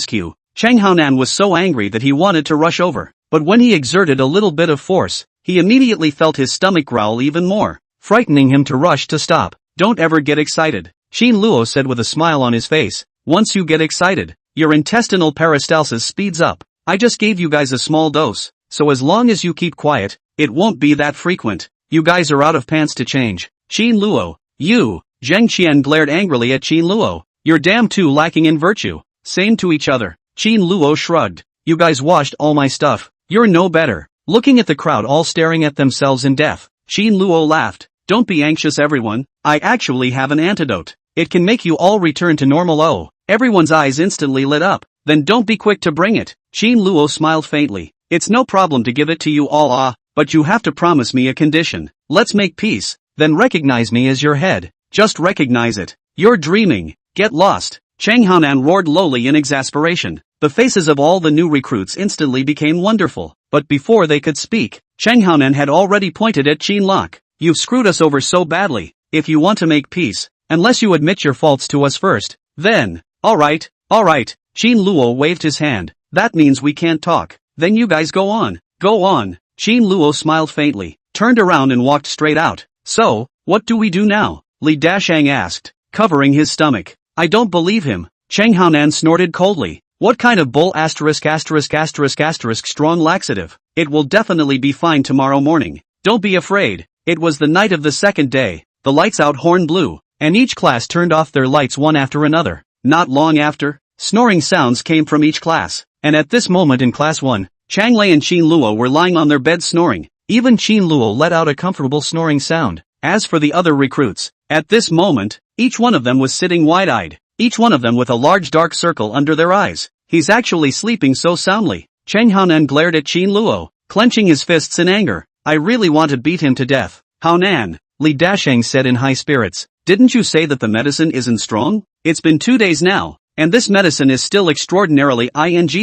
Q. Cheng Haonan was so angry that he wanted to rush over, but when he exerted a little bit of force, he immediately felt his stomach growl even more, frightening him to rush to stop. Don't ever get excited, Qin Luo said with a smile on his face. Once you get excited, your intestinal peristalsis speeds up. I just gave you guys a small dose, so as long as you keep quiet, it won't be that frequent. You guys are out of pants to change. Qin Luo, you, Zheng Qian glared angrily at Qin Luo. You're damn too lacking in virtue. Same to each other. Qin Luo shrugged. You guys washed all my stuff. You're no better. Looking at the crowd all staring at themselves in death, Qin Luo laughed. Don't be anxious everyone, I actually have an antidote. It can make you all return to normal. Oh, everyone's eyes instantly lit up. Then don't be quick to bring it. Qin Luo smiled faintly. It's no problem to give it to you all but you have to promise me a condition. Let's make peace, then recognize me as your head. Just recognize it. You're dreaming. Get lost. Cheng Haonan roared lowly in exasperation. The faces of all the new recruits instantly became wonderful, but before they could speak, Cheng Haonan had already pointed at Qin Lok. You've screwed us over so badly. If you want to make peace, unless you admit your faults to us first, then, alright. Qin Luo waved his hand. That means we can't talk. Then you guys go on. Qin Luo smiled faintly, turned around and walked straight out. So, what do we do now? Li Dashang asked, covering his stomach. I don't believe him. Cheng Haonan snorted coldly. What kind of bull **** strong laxative? It will definitely be fine tomorrow morning. Don't be afraid. It was the night of the second day. The lights out horn blew, and each class turned off their lights one after another. Not long after, snoring sounds came from each class, and at this moment in class 1, Chang Lei and Qin Luo were lying on their beds snoring. Even Qin Luo let out a comfortable snoring sound. As for the other recruits, at this moment, each one of them was sitting wide-eyed, each one of them with a large dark circle under their eyes. He's actually sleeping so soundly. Cheng Haonan glared at Qin Luo, clenching his fists in anger. I really want to beat him to death. Haonan, Li Dashang said in high spirits. Didn't you say that the medicine isn't strong? It's been 2 days now, and this medicine is still extraordinarily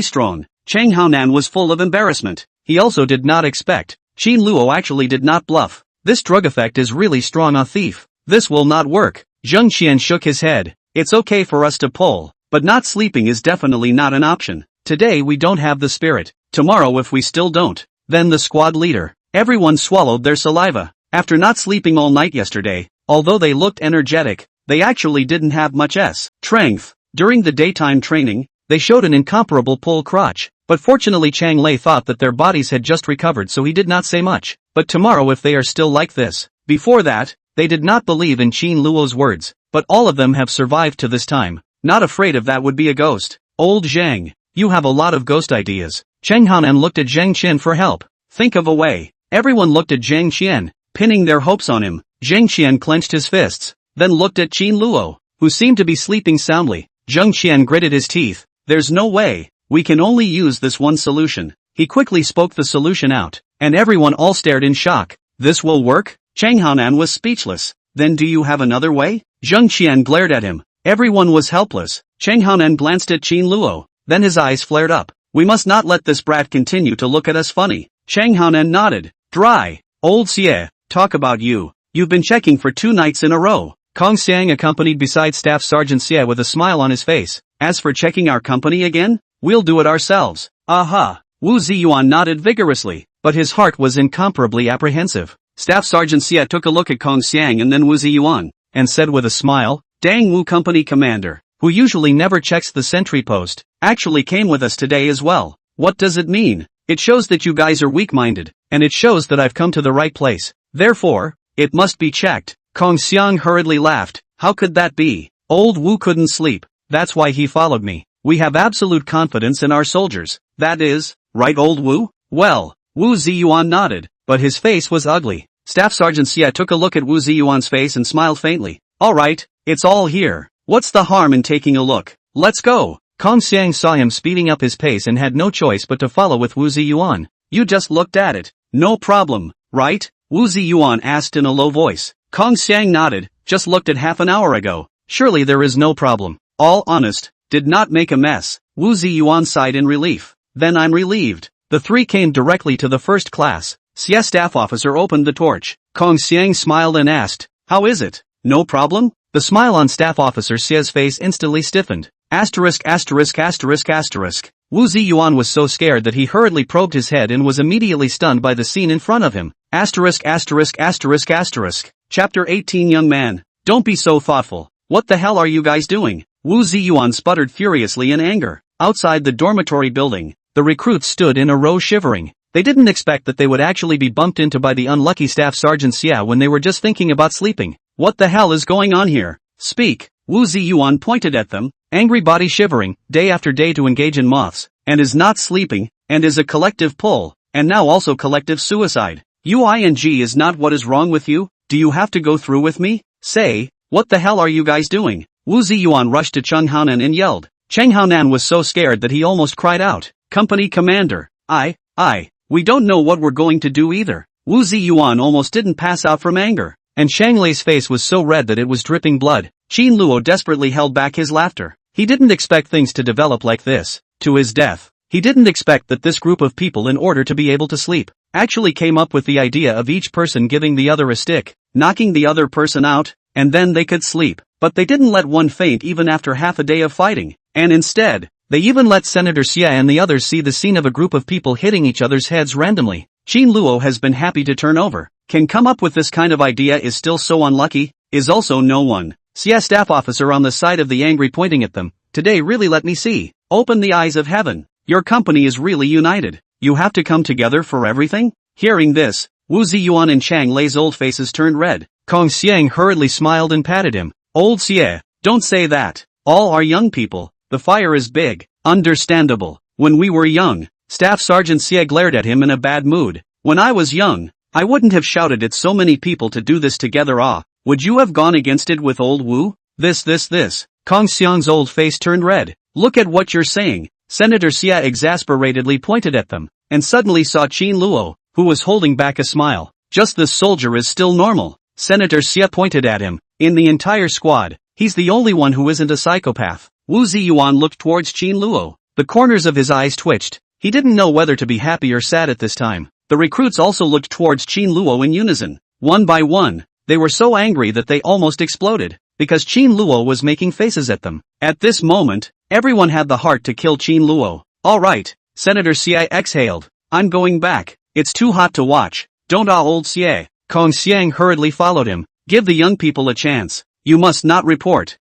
strong. Cheng Haonan was full of embarrassment. He also did not expect. Qin Luo actually did not bluff. This drug effect is really strong. A thief. This will not work. Zheng Qian shook his head. It's okay for us to pull, but not sleeping is definitely not an option. Today we don't have the spirit. Tomorrow if we still don't, then the squad leader. Everyone swallowed their saliva. After not sleeping all night yesterday, although they looked energetic, they actually didn't have much strength. During the daytime training, they showed an incomparable pull crotch, but fortunately Chang Lei thought that their bodies had just recovered, so he did not say much. But tomorrow if they are still like this. Before that, they did not believe in Qin Luo's words, but all of them have survived to this time. Not afraid of that would be a ghost. Old Zhang, you have a lot of ghost ideas. Cheng Haonan looked at Zhang Qian for help. Think of a way. Everyone looked at Zhang Qian, pinning their hopes on him. Zhang Qian clenched his fists, then looked at Qin Luo, who seemed to be sleeping soundly. Zhang Qian gritted his teeth. There's no way. We can only use this one solution. He quickly spoke the solution out, and everyone all stared in shock. This will work? Cheng Haonan was speechless. Then do you have another way? Zhang Qian glared at him. Everyone was helpless. Cheng Haonan glanced at Qin Luo, then his eyes flared up. We must not let this brat continue to look at us funny. Cheng Haonan nodded. Dry. Old Xie, talk about you. You've been checking for 2 nights in a row. Kong Xiang accompanied beside Staff Sergeant Xie with a smile on his face. As for checking our company again, we'll do it ourselves. Aha. Wu Ziyuan nodded vigorously, but his heart was incomparably apprehensive. Staff Sergeant Xie took a look at Kong Xiang and then Wu Ziyuan, and said with a smile, Dang Wu Company Commander, who usually never checks the sentry post, actually came with us today as well. What does it mean? It shows that you guys are weak-minded, and it shows that I've come to the right place. Therefore, it must be checked. Kong Xiang hurriedly laughed. How could that be? Old Wu couldn't sleep. That's why he followed me. We have absolute confidence in our soldiers. That is, right old Wu? Well, Wu Ziyuan nodded, but his face was ugly. Staff Sergeant Xie took a look at Wu Ziyuan's face and smiled faintly. Alright, it's all here. What's the harm in taking a look? Let's go. Kong Xiang saw him speeding up his pace and had no choice but to follow with Wu Ziyuan. You just looked at it. No problem, right? Wu Ziyuan asked in a low voice. Kong Xiang nodded. Just looked at half an hour ago. Surely there is no problem. All honest. Did not make a mess. Wu Ziyuan sighed in relief. Then I'm relieved. The 3 came directly to the first class. Xie staff officer opened the torch. Kong Xiang smiled and asked, How is it? No problem? The smile on staff officer Xie's face instantly stiffened. Asterisk asterisk asterisk asterisk. Wu Ziyuan was so scared that he hurriedly probed his head and was immediately stunned by the scene in front of him. Asterisk asterisk asterisk asterisk. Chapter 18 Young man, don't be so thoughtful. What the hell are you guys doing? Wu Ziyuan sputtered furiously in anger. Outside the dormitory building, the recruits stood in a row shivering. They didn't expect that they would actually be bumped into by the unlucky Staff Sergeant Xie when they were just thinking about sleeping. What the hell is going on here? Speak. Wu Ziyuan pointed at them, angry body shivering, day after day to engage in moths, and is not sleeping, and is a collective pull, and now also collective suicide. UING is not what is wrong with you? Do you have to go through with me? Say, what the hell are you guys doing? Wu Ziyuan rushed to Cheng Haonan and yelled. Cheng Haonan was so scared that he almost cried out. Company commander, we don't know what we're going to do either. Wu Ziyuan almost didn't pass out from anger, and Shang Lei's face was so red that it was dripping blood. Qin Luo desperately held back his laughter. He didn't expect things to develop like this, to his death. He didn't expect that this group of people, in order to be able to sleep, actually came up with the idea of each person giving the other a stick, knocking the other person out, and then they could sleep. But they didn't let one faint even after half a day of fighting, and instead, they even let Senator Xie and the others see the scene of a group of people hitting each other's heads randomly. Qin Luo has been happy to turn over. Can come up with this kind of idea is still so unlucky, is also no one. Xie staff officer on the side of the angry pointing at them. Today really let me see. Open the eyes of heaven. Your company is really united. You have to come together for everything? Hearing this, Wu Ziyuan and Chang Lei's old faces turned red. Kong Xiang hurriedly smiled and patted him. Old Xie, don't say that. All are young people. The fire is big. Understandable. When we were young, Staff Sergeant Xie glared at him in a bad mood. When I was young, I wouldn't have shouted at so many people to do this together. Would you have gone against it with old Wu? This. Kong Xiang's old face turned red. Look at what you're saying. Senator Xie exasperatedly pointed at them, and suddenly saw Qin Luo, who was holding back a smile. Just this soldier is still normal. Senator Xie pointed at him. In the entire squad, he's the only one who isn't a psychopath. Wu Ziyuan looked towards Qin Luo. The corners of his eyes twitched. He didn't know whether to be happy or sad at this time. The recruits also looked towards Qin Luo in unison. One by one, they were so angry that they almost exploded, because Qin Luo was making faces at them. At this moment, everyone had the heart to kill Qin Luo. Alright, Senator Xie exhaled. I'm going back. It's too hot to watch. Don't old Xie. Kong Xiang hurriedly followed him. Give the young people a chance. You must not report.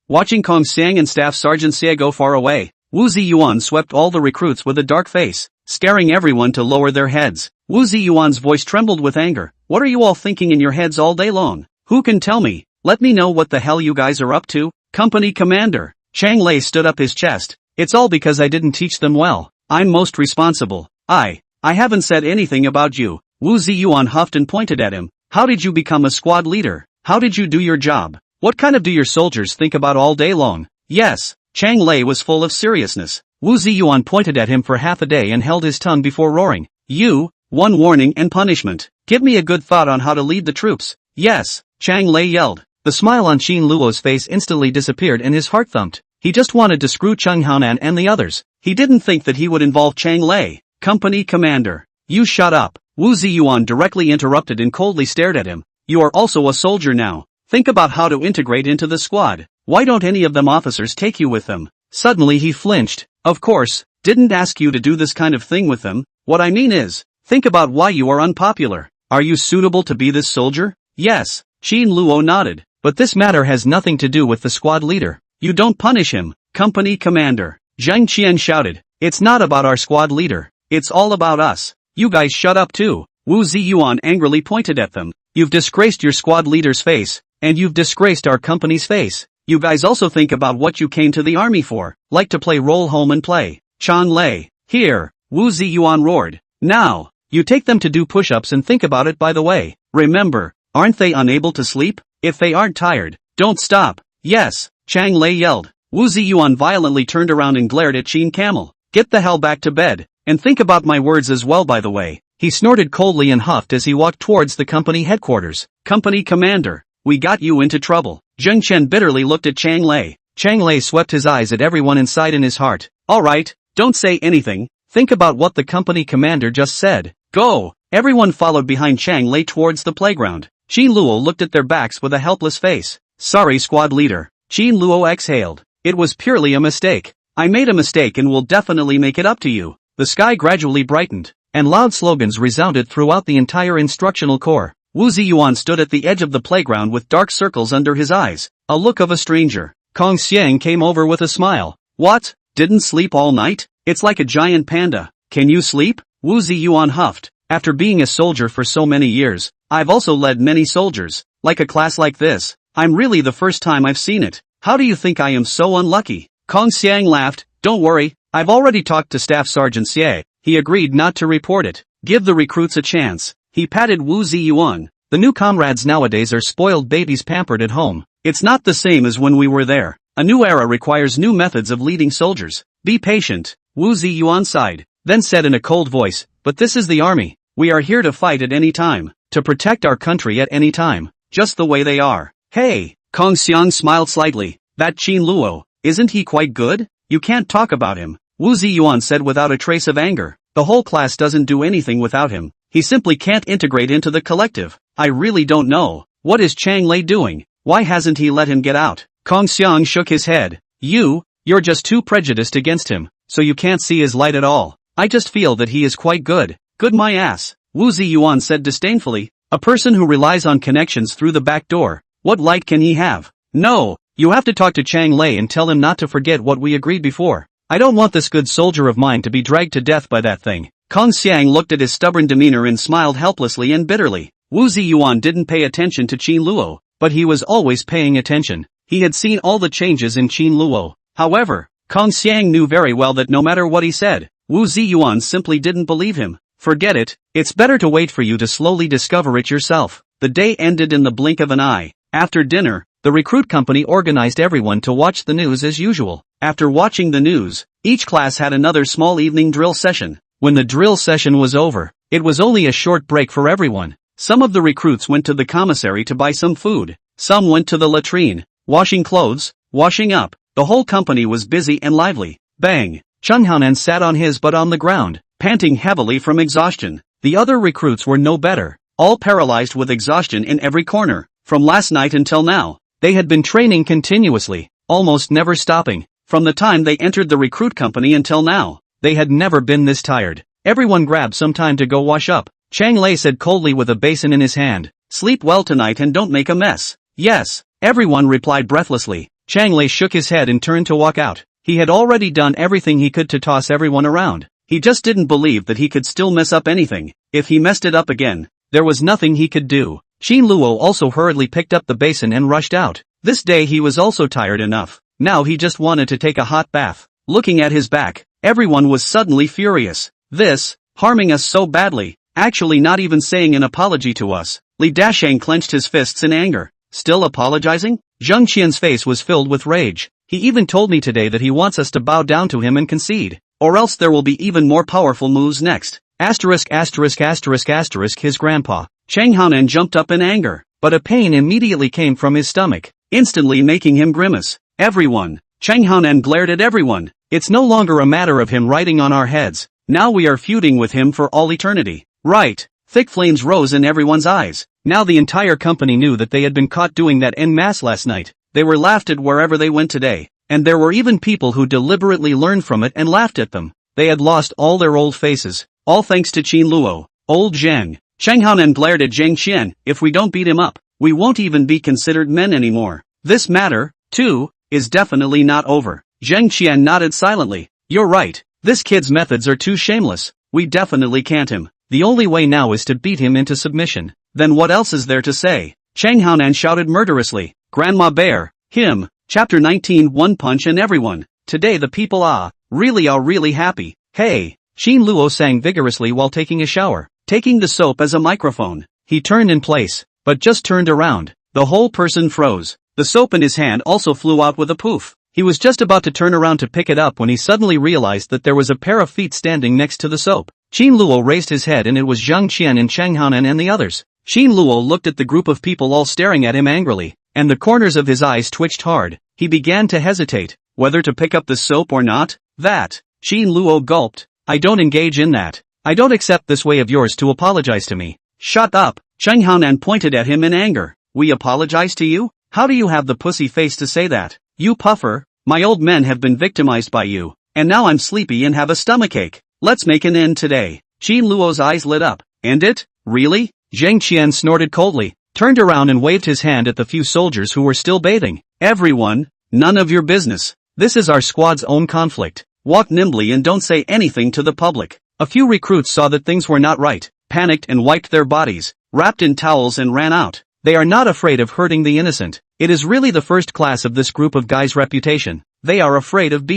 Watching Kong Xiang and Staff Sergeant Xie go far away, Wu Ziyuan swept all the recruits with a dark face, scaring everyone to lower their heads. Wu Ziyuan's voice trembled with anger. What are you all thinking in your heads all day long? Who can tell me? Let me know what the hell you guys are up to. Company commander. Chang Lei stood up his chest. It's all because I didn't teach them well. I'm most responsible. I haven't said anything about you. Wu Ziyuan huffed and pointed at him. How did you become a squad leader? How did you do your job? What kind of do your soldiers think about all day long? Yes. Chang Lei was full of seriousness. Wu Ziyuan pointed at him for half a day and held his tongue before roaring. You, one warning and punishment. Give me a good thought on how to lead the troops. Yes, Chang Lei yelled. The smile on Qin Luo's face instantly disappeared and his heart thumped. He just wanted to screw Cheng Haonan and the others. He didn't think that he would involve Chang Lei. Company commander. You shut up. Wu Ziyuan directly interrupted and coldly stared at him. You are also a soldier now. Think about how to integrate into the squad. Why don't any of them officers take you with them? Suddenly he flinched. Of course, didn't ask you to do this kind of thing with them. What I mean is, think about why you are unpopular. Are you suitable to be this soldier? Yes. Qin Luo nodded. But this matter has nothing to do with the squad leader. You don't punish him. Company commander. Zhang Qian shouted. It's not about our squad leader. It's all about us. You guys shut up too. Wu Ziyuan angrily pointed at them. You've disgraced your squad leader's face, and you've disgraced our company's face. You guys also think about what you came to the army for, like to play roll home and play. Chang Lei. Here. Wu Ziyuan roared. Now, you take them to do push-ups and think about it by the way. Remember, aren't they unable to sleep? If they aren't tired, don't stop. Yes, Chang Lei yelled. Wu Ziyuan violently turned around and glared at Qin Camel. Get the hell back to bed, and think about my words as well by the way. He snorted coldly and huffed as he walked towards the company headquarters. Company commander, we got you into trouble. Zheng Chen bitterly looked at Chang Lei. Chang Lei swept his eyes at everyone inside in his heart. Alright, don't say anything. Think about what the company commander just said. Go! Everyone followed behind Chang Lei towards the playground. Qin Luo looked at their backs with a helpless face. Sorry squad leader. Qin Luo exhaled. It was purely a mistake. I made a mistake and will definitely make it up to you. The sky gradually brightened, and loud slogans resounded throughout the entire instructional corps. Wu Ziyuan stood at the edge of the playground with dark circles under his eyes, a look of a stranger. Kong Xiang came over with a smile. What? Didn't sleep all night? It's like a giant panda. Can you sleep? Wu Ziyuan huffed. After being a soldier for so many years, I've also led many soldiers. Like a class like this, I'm really the first time I've seen it. How do you think I am so unlucky? Kong Xiang laughed. Don't worry, I've already talked to Staff Sergeant Xie. He agreed not to report it. Give the recruits a chance. He patted Wu Ziyuan. The new comrades nowadays are spoiled babies pampered at home. It's not the same as when we were there. A new era requires new methods of leading soldiers. Be patient. Wu Ziyuan sighed, then said in a cold voice, but this is the army. We are here to fight at any time, to protect our country at any time, just the way they are. Hey, Kong Xiang smiled slightly. That Qin Luo, isn't he quite good? You can't talk about him. Wu Ziyuan said without a trace of anger. The whole class doesn't do anything without him. He simply can't integrate into the collective. I really don't know. What is Chang Lei doing? Why hasn't he let him get out? Kong Xiang shook his head. You're just too prejudiced against him, so you can't see his light at all. I just feel that he is quite good. Good my ass. Wu Ziyuan said disdainfully. A person who relies on connections through the back door. What light can he have? No, you have to talk to Chang Lei and tell him not to forget what we agreed before. I don't want this good soldier of mine to be dragged to death by that thing. Kong Xiang looked at his stubborn demeanor and smiled helplessly and bitterly. Wu Ziyuan didn't pay attention to Qin Luo, but he was always paying attention. He had seen all the changes in Qin Luo. However, Kong Xiang knew very well that no matter what he said, Wu Ziyuan simply didn't believe him. Forget it, it's better to wait for you to slowly discover it yourself. The day ended in the blink of an eye. After dinner, the recruit company organized everyone to watch the news as usual. After watching the news, each class had another small evening drill session. When the drill session was over, it was only a short break for everyone. Some of the recruits went to the commissary to buy some food. Some went to the latrine, washing clothes, washing up. The whole company was busy and lively. Bang! Cheng Haonan sat on his butt on the ground, panting heavily from exhaustion. The other recruits were no better, all paralyzed with exhaustion in every corner. From last night until now, they had been training continuously, almost never stopping. From the time they entered the recruit company until now, they had never been this tired. Everyone grabbed some time to go wash up. Chang Lei said coldly with a basin in his hand. Sleep well tonight and don't make a mess. Yes, everyone replied breathlessly. Chang Lei shook his head and turned to walk out. He had already done everything he could to toss everyone around. He just didn't believe that he could still mess up anything. If he messed it up again, there was nothing he could do. Qin Luo also hurriedly picked up the basin and rushed out. This day he was also tired enough. Now he just wanted to take a hot bath. Looking at his back, Everyone was suddenly furious. This, harming us so badly, actually not even saying an apology to us. Li Dasheng clenched his fists in anger. Still apologizing? Zheng Qian's face was filled with rage. He even told me today that he wants us to bow down to him and concede, or else there will be even more powerful moves next. Asterisk asterisk asterisk asterisk his grandpa. Chang Haonan jumped up in anger, but a pain immediately came from his stomach, instantly making him grimace. Everyone. Chang Haonan glared at everyone. It's no longer a matter of him riding on our heads. Now we are feuding with him for all eternity. Right. Thick flames rose in everyone's eyes. Now the entire company knew that they had been caught doing that en masse last night. They were laughed at wherever they went today, and there were even people who deliberately learned from it and laughed at them. They had lost all their old faces, all thanks to Qin Luo. Old Zheng. Chang Haonan glared at Zheng Qian. If we don't beat him up, we won't even be considered men anymore. This matter, too, is definitely not over. Zheng Qian nodded silently. You're right. This kid's methods are too shameless. We definitely can't him. The only way now is to beat him into submission. Then what else is there to say? Chang Haonan shouted murderously. Grandma Bear, him. Chapter 19 One Punch and everyone. Today the people are really happy. Hey. Qin Luo sang vigorously while taking a shower, taking the soap as a microphone. He turned in place, but just turned around. The whole person froze. The soap in his hand also flew out with a poof. He was just about to turn around to pick it up when he suddenly realized that there was a pair of feet standing next to the soap. Qin Luo raised his head and it was Zheng Qian and Chang Haonan and the others. Qin Luo looked at the group of people all staring at him angrily, and the corners of his eyes twitched hard. He began to hesitate, whether to pick up the soap or not. That. Qin Luo gulped. I don't engage in that. I don't accept this way of yours to apologize to me. Shut up. Chang Haonan pointed at him in anger. We apologize to you? How do you have the pussy face to say that? You puffer. My old men have been victimized by you, and now I'm sleepy and have a stomachache. Let's make an end today. Qin Luo's eyes lit up. End it? Really? Zheng Qian snorted coldly, turned around and waved his hand at the few soldiers who were still bathing. Everyone, none of your business. This is our squad's own conflict. Walk nimbly and don't say anything to the public. A few recruits saw that things were not right, panicked and wiped their bodies, wrapped in towels and ran out. They are not afraid of hurting the innocent. It is really the first class of this group of guys' reputation. They are afraid of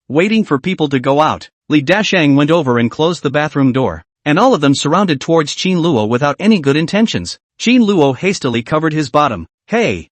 waiting for people to go out. Li Dasheng went over and closed the bathroom door, and all of them surrounded towards Qin Luo without any good intentions. Qin Luo hastily covered his bottom. Hey,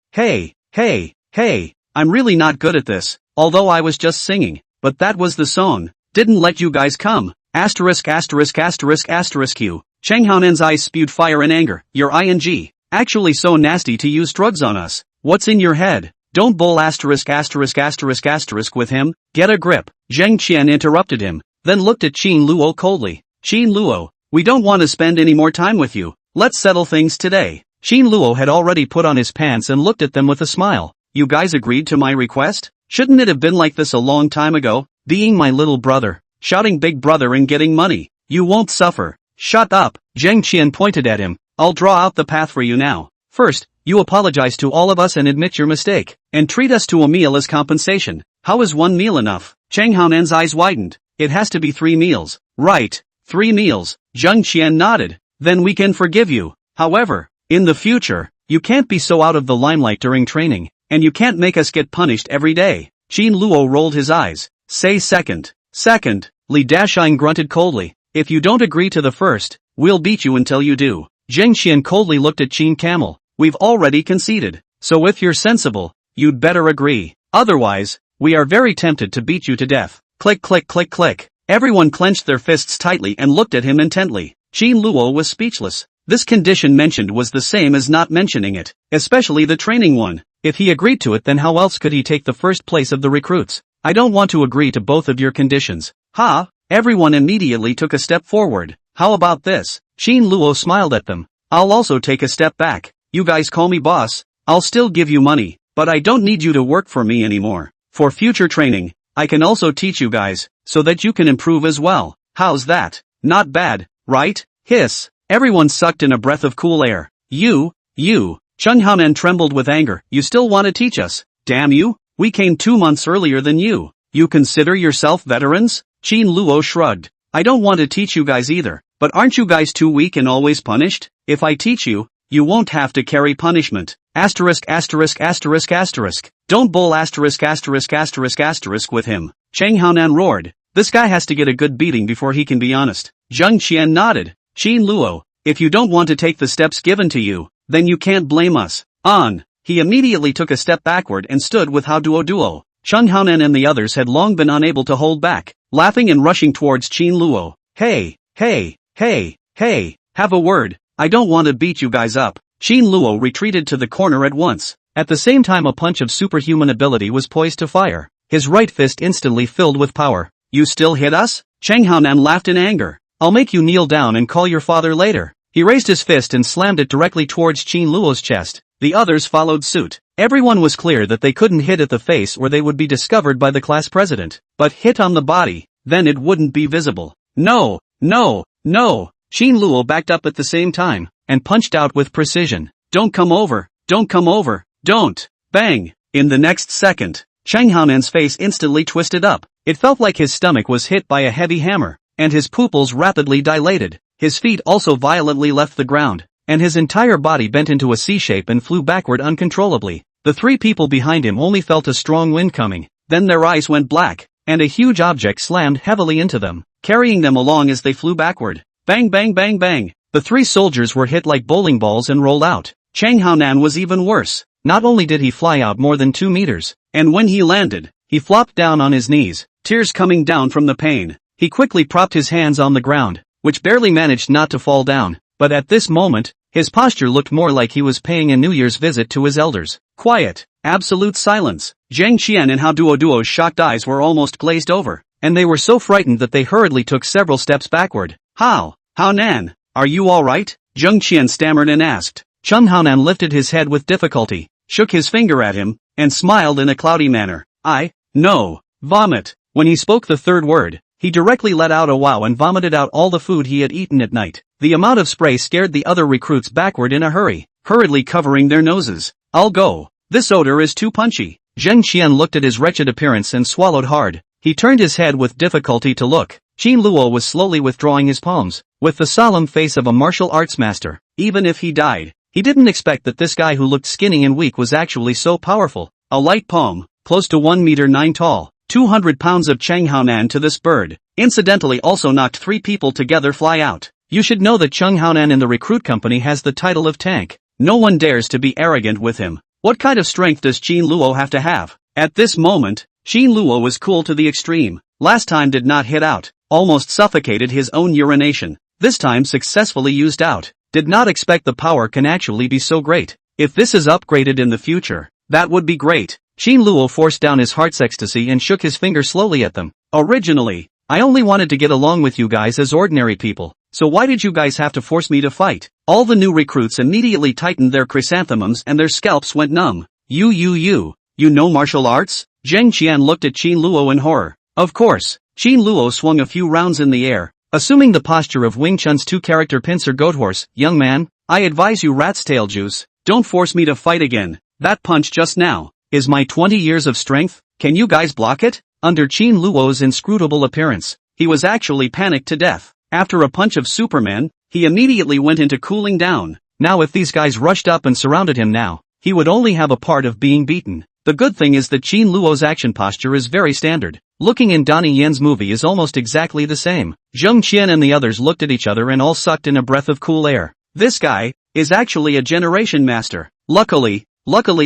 I'm really not good at this, although I was just singing, but that was the song. Didn't let you guys come. Asterisk asterisk asterisk asterisk Q. Chang Haonan's eyes spewed fire and anger. You're ing. Actually so nasty to use drugs on us. What's in your head? Don't bull asterisk asterisk asterisk asterisk with him. Get a grip. Zheng Qian interrupted him, then looked at Qin Luo coldly. Qin Luo, we don't want to spend any more time with you. Let's settle things today. Qin Luo had already put on his pants and looked at them with a smile. You guys agreed to my request? Shouldn't it have been like this a long time ago? Being my little brother, shouting big brother and getting money. You won't suffer. Shut up. Zheng Qian pointed at him. I'll draw out the path for you now. First, you apologize to all of us and admit your mistake, and treat us to a meal as compensation. How is one meal enough? Chang Haonan's eyes widened. It has to be 3 meals. Right, 3 meals. Zheng Qian nodded. Then we can forgive you. However, in the future, you can't be so out of the limelight during training, and you can't make us get punished every day. Qin Luo rolled his eyes. Say second. Second. Li Dasheng grunted coldly. If you don't agree to the first, we'll beat you until you do. Zheng Qian coldly looked at Qin Camel. We've already conceded, so if you're sensible, you'd better agree. Otherwise, we are very tempted to beat you to death. Click click click click. Everyone clenched their fists tightly and looked at him intently. Qin Luo was speechless. This condition mentioned was the same as not mentioning it, especially the training one. If he agreed to it, then how else could he take the first place of the recruits? I don't want to agree to both of your conditions. Ha! Everyone immediately took a step forward. How about this? Qin Luo smiled at them. I'll also take a step back. You guys call me boss. I'll still give you money, but I don't need you to work for me anymore. For future training, I can also teach you guys, so that you can improve as well. How's that? Not bad, right? Hiss. Everyone sucked in a breath of cool air. You. Chang Haonan trembled with anger. You still want to teach us? Damn you. We came 2 months earlier than you. You consider yourself veterans? Qin Luo shrugged. I don't want to teach you guys either, but aren't you guys too weak and always punished? If I teach you, you won't have to carry punishment. Asterisk asterisk asterisk asterisk. Don't bull asterisk asterisk asterisk asterisk with him. Chang Haonan roared. This guy has to get a good beating before he can be honest. Zheng Qian nodded. Qin Luo, if you don't want to take the steps given to you, then you can't blame us. On. He immediately took a step backward and stood with Hao Duo. Cheng Haonan and the others had long been unable to hold back, laughing and rushing towards Qin Luo. Hey, have a word, I don't want to beat you guys up. Qin Luo retreated to the corner at once. At the same time a punch of superhuman ability was poised to fire. His right fist instantly filled with power. You still hit us? Cheng Haonan laughed in anger. I'll make you kneel down and call your father later. He raised his fist and slammed it directly towards Qin Luo's chest. The others followed suit. Everyone was clear that they couldn't hit at the face or they would be discovered by the class president. But hit on the body, then it wouldn't be visible. No. Qin Luo backed up at the same time, and punched out with precision. Don't come over, don't. Bang! In the next second, Cheng Haonan's face instantly twisted up. It felt like his stomach was hit by a heavy hammer, and his pupils rapidly dilated. His feet also violently left the ground, and his entire body bent into a C shape and flew backward uncontrollably. The three people behind him only felt a strong wind coming, then their eyes went black, and a huge object slammed heavily into them, carrying them along as they flew backward. Bang bang bang bang! The three soldiers were hit like bowling balls and rolled out. Cheng Haonan was even worse. Not only did he fly out more than 2 meters, and when he landed, he flopped down on his knees, tears coming down from the pain. He quickly propped his hands on the ground, which barely managed not to fall down, but at this moment, his posture looked more like he was paying a New Year's visit to his elders. Quiet, absolute silence. Zheng Qian and Hao Duo's shocked eyes were almost glazed over, and they were so frightened that they hurriedly took several steps backward. Haonan, are you alright? Zheng Qian stammered and asked. Cheng Haonan lifted his head with difficulty, shook his finger at him, and smiled in a cloudy manner. No, vomit. When he spoke the third word, he directly let out a wow and vomited out all the food he had eaten at night. The amount of spray scared the other recruits backward in a hurry, hurriedly covering their noses. I'll go. This odor is too punchy. Zheng Qian looked at his wretched appearance and swallowed hard. He turned his head with difficulty to look. Qin Luo was slowly withdrawing his palms, with the solemn face of a martial arts master. Even if he died, he didn't expect that this guy who looked skinny and weak was actually so powerful. A light palm, close to 1 meter 9 tall, 200 pounds of Cheng Haonan to this bird, incidentally also knocked 3 people together fly out. You should know that Cheng Haonan in the recruit company has the title of tank. No one dares to be arrogant with him. What kind of strength does Qin Luo have to have? At this moment, Qin Luo was cool to the extreme. Last time did not hit out, almost suffocated his own urination. This time successfully used out. Did not expect the power can actually be so great. If this is upgraded in the future, that would be great. Qin Luo forced down his heart's ecstasy and shook his finger slowly at them. Originally, I only wanted to get along with you guys as ordinary people, so why did you guys have to force me to fight? All the new recruits immediately tightened their chrysanthemums and their scalps went numb. You know martial arts? Zheng Qian looked at Qin Luo in horror. Of course. Qin Luo swung a few rounds in the air, assuming the posture of Wing Chun's 2-character pincer goathorse. Young man, I advise you rat's tail juice, don't force me to fight again. That punch just now is my 20 years of strength. Can you guys block it? Under Qin Luo's inscrutable appearance, he was actually panicked to death. After a punch of Superman, he immediately went into cooling down. Now if these guys rushed up and surrounded him now, he would only have a part of being beaten. The good thing is that Qin Luo's action posture is very standard. Looking in Donnie Yen's movie is almost exactly the same. Zheng Qian and the others looked at each other and all sucked in a breath of cool air. This guy is actually a generation master. Luckily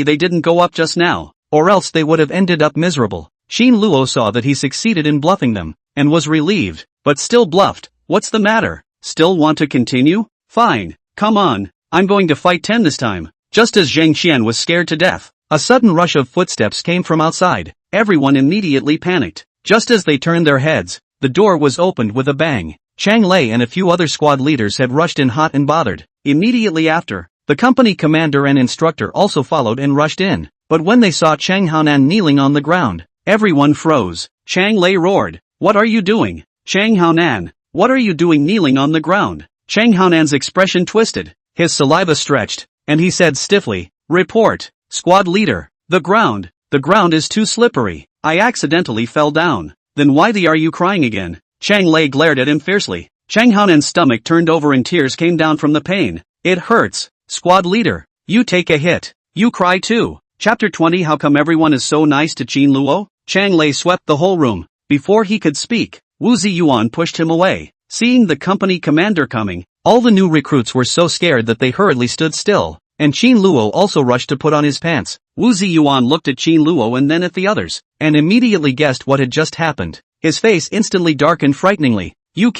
they didn't go up just now, or else they would have ended up miserable. Qin Luo saw that he succeeded in bluffing them, and was relieved, but still bluffed. What's the matter? Still want to continue? Fine, come on, I'm going to fight 10 this time. Just as Zheng Qian was scared to death, a sudden rush of footsteps came from outside. Everyone immediately panicked. Just as they turned their heads, the door was opened with a bang. Chang Lei and a few other squad leaders had rushed in hot and bothered. Immediately after, the company commander and instructor also followed and rushed in. But when they saw Cheng Haonan kneeling on the ground, everyone froze. Chang Lei roared, "What are you doing? Cheng Haonan, what are you doing kneeling on the ground?" Cheng Haonan's expression twisted, his saliva stretched, and he said stiffly, "Report, squad leader, the ground is too slippery. I accidentally fell down." "Then why are you crying again?" Chang Lei glared at him fiercely. Cheng Haonan's stomach turned over and tears came down from the pain. "It hurts. Squad leader, you take a hit. You cry too." Chapter 20. How come everyone is so nice to Qin Luo? Chang Lei swept the whole room. Before he could speak, Wu Ziyuan pushed him away. Seeing the company commander coming, all the new recruits were so scared that they hurriedly stood still, and Qin Luo also rushed to put on his pants. Wu Ziyuan looked at Qin Luo and then at the others, and immediately guessed what had just happened. His face instantly darkened frighteningly. You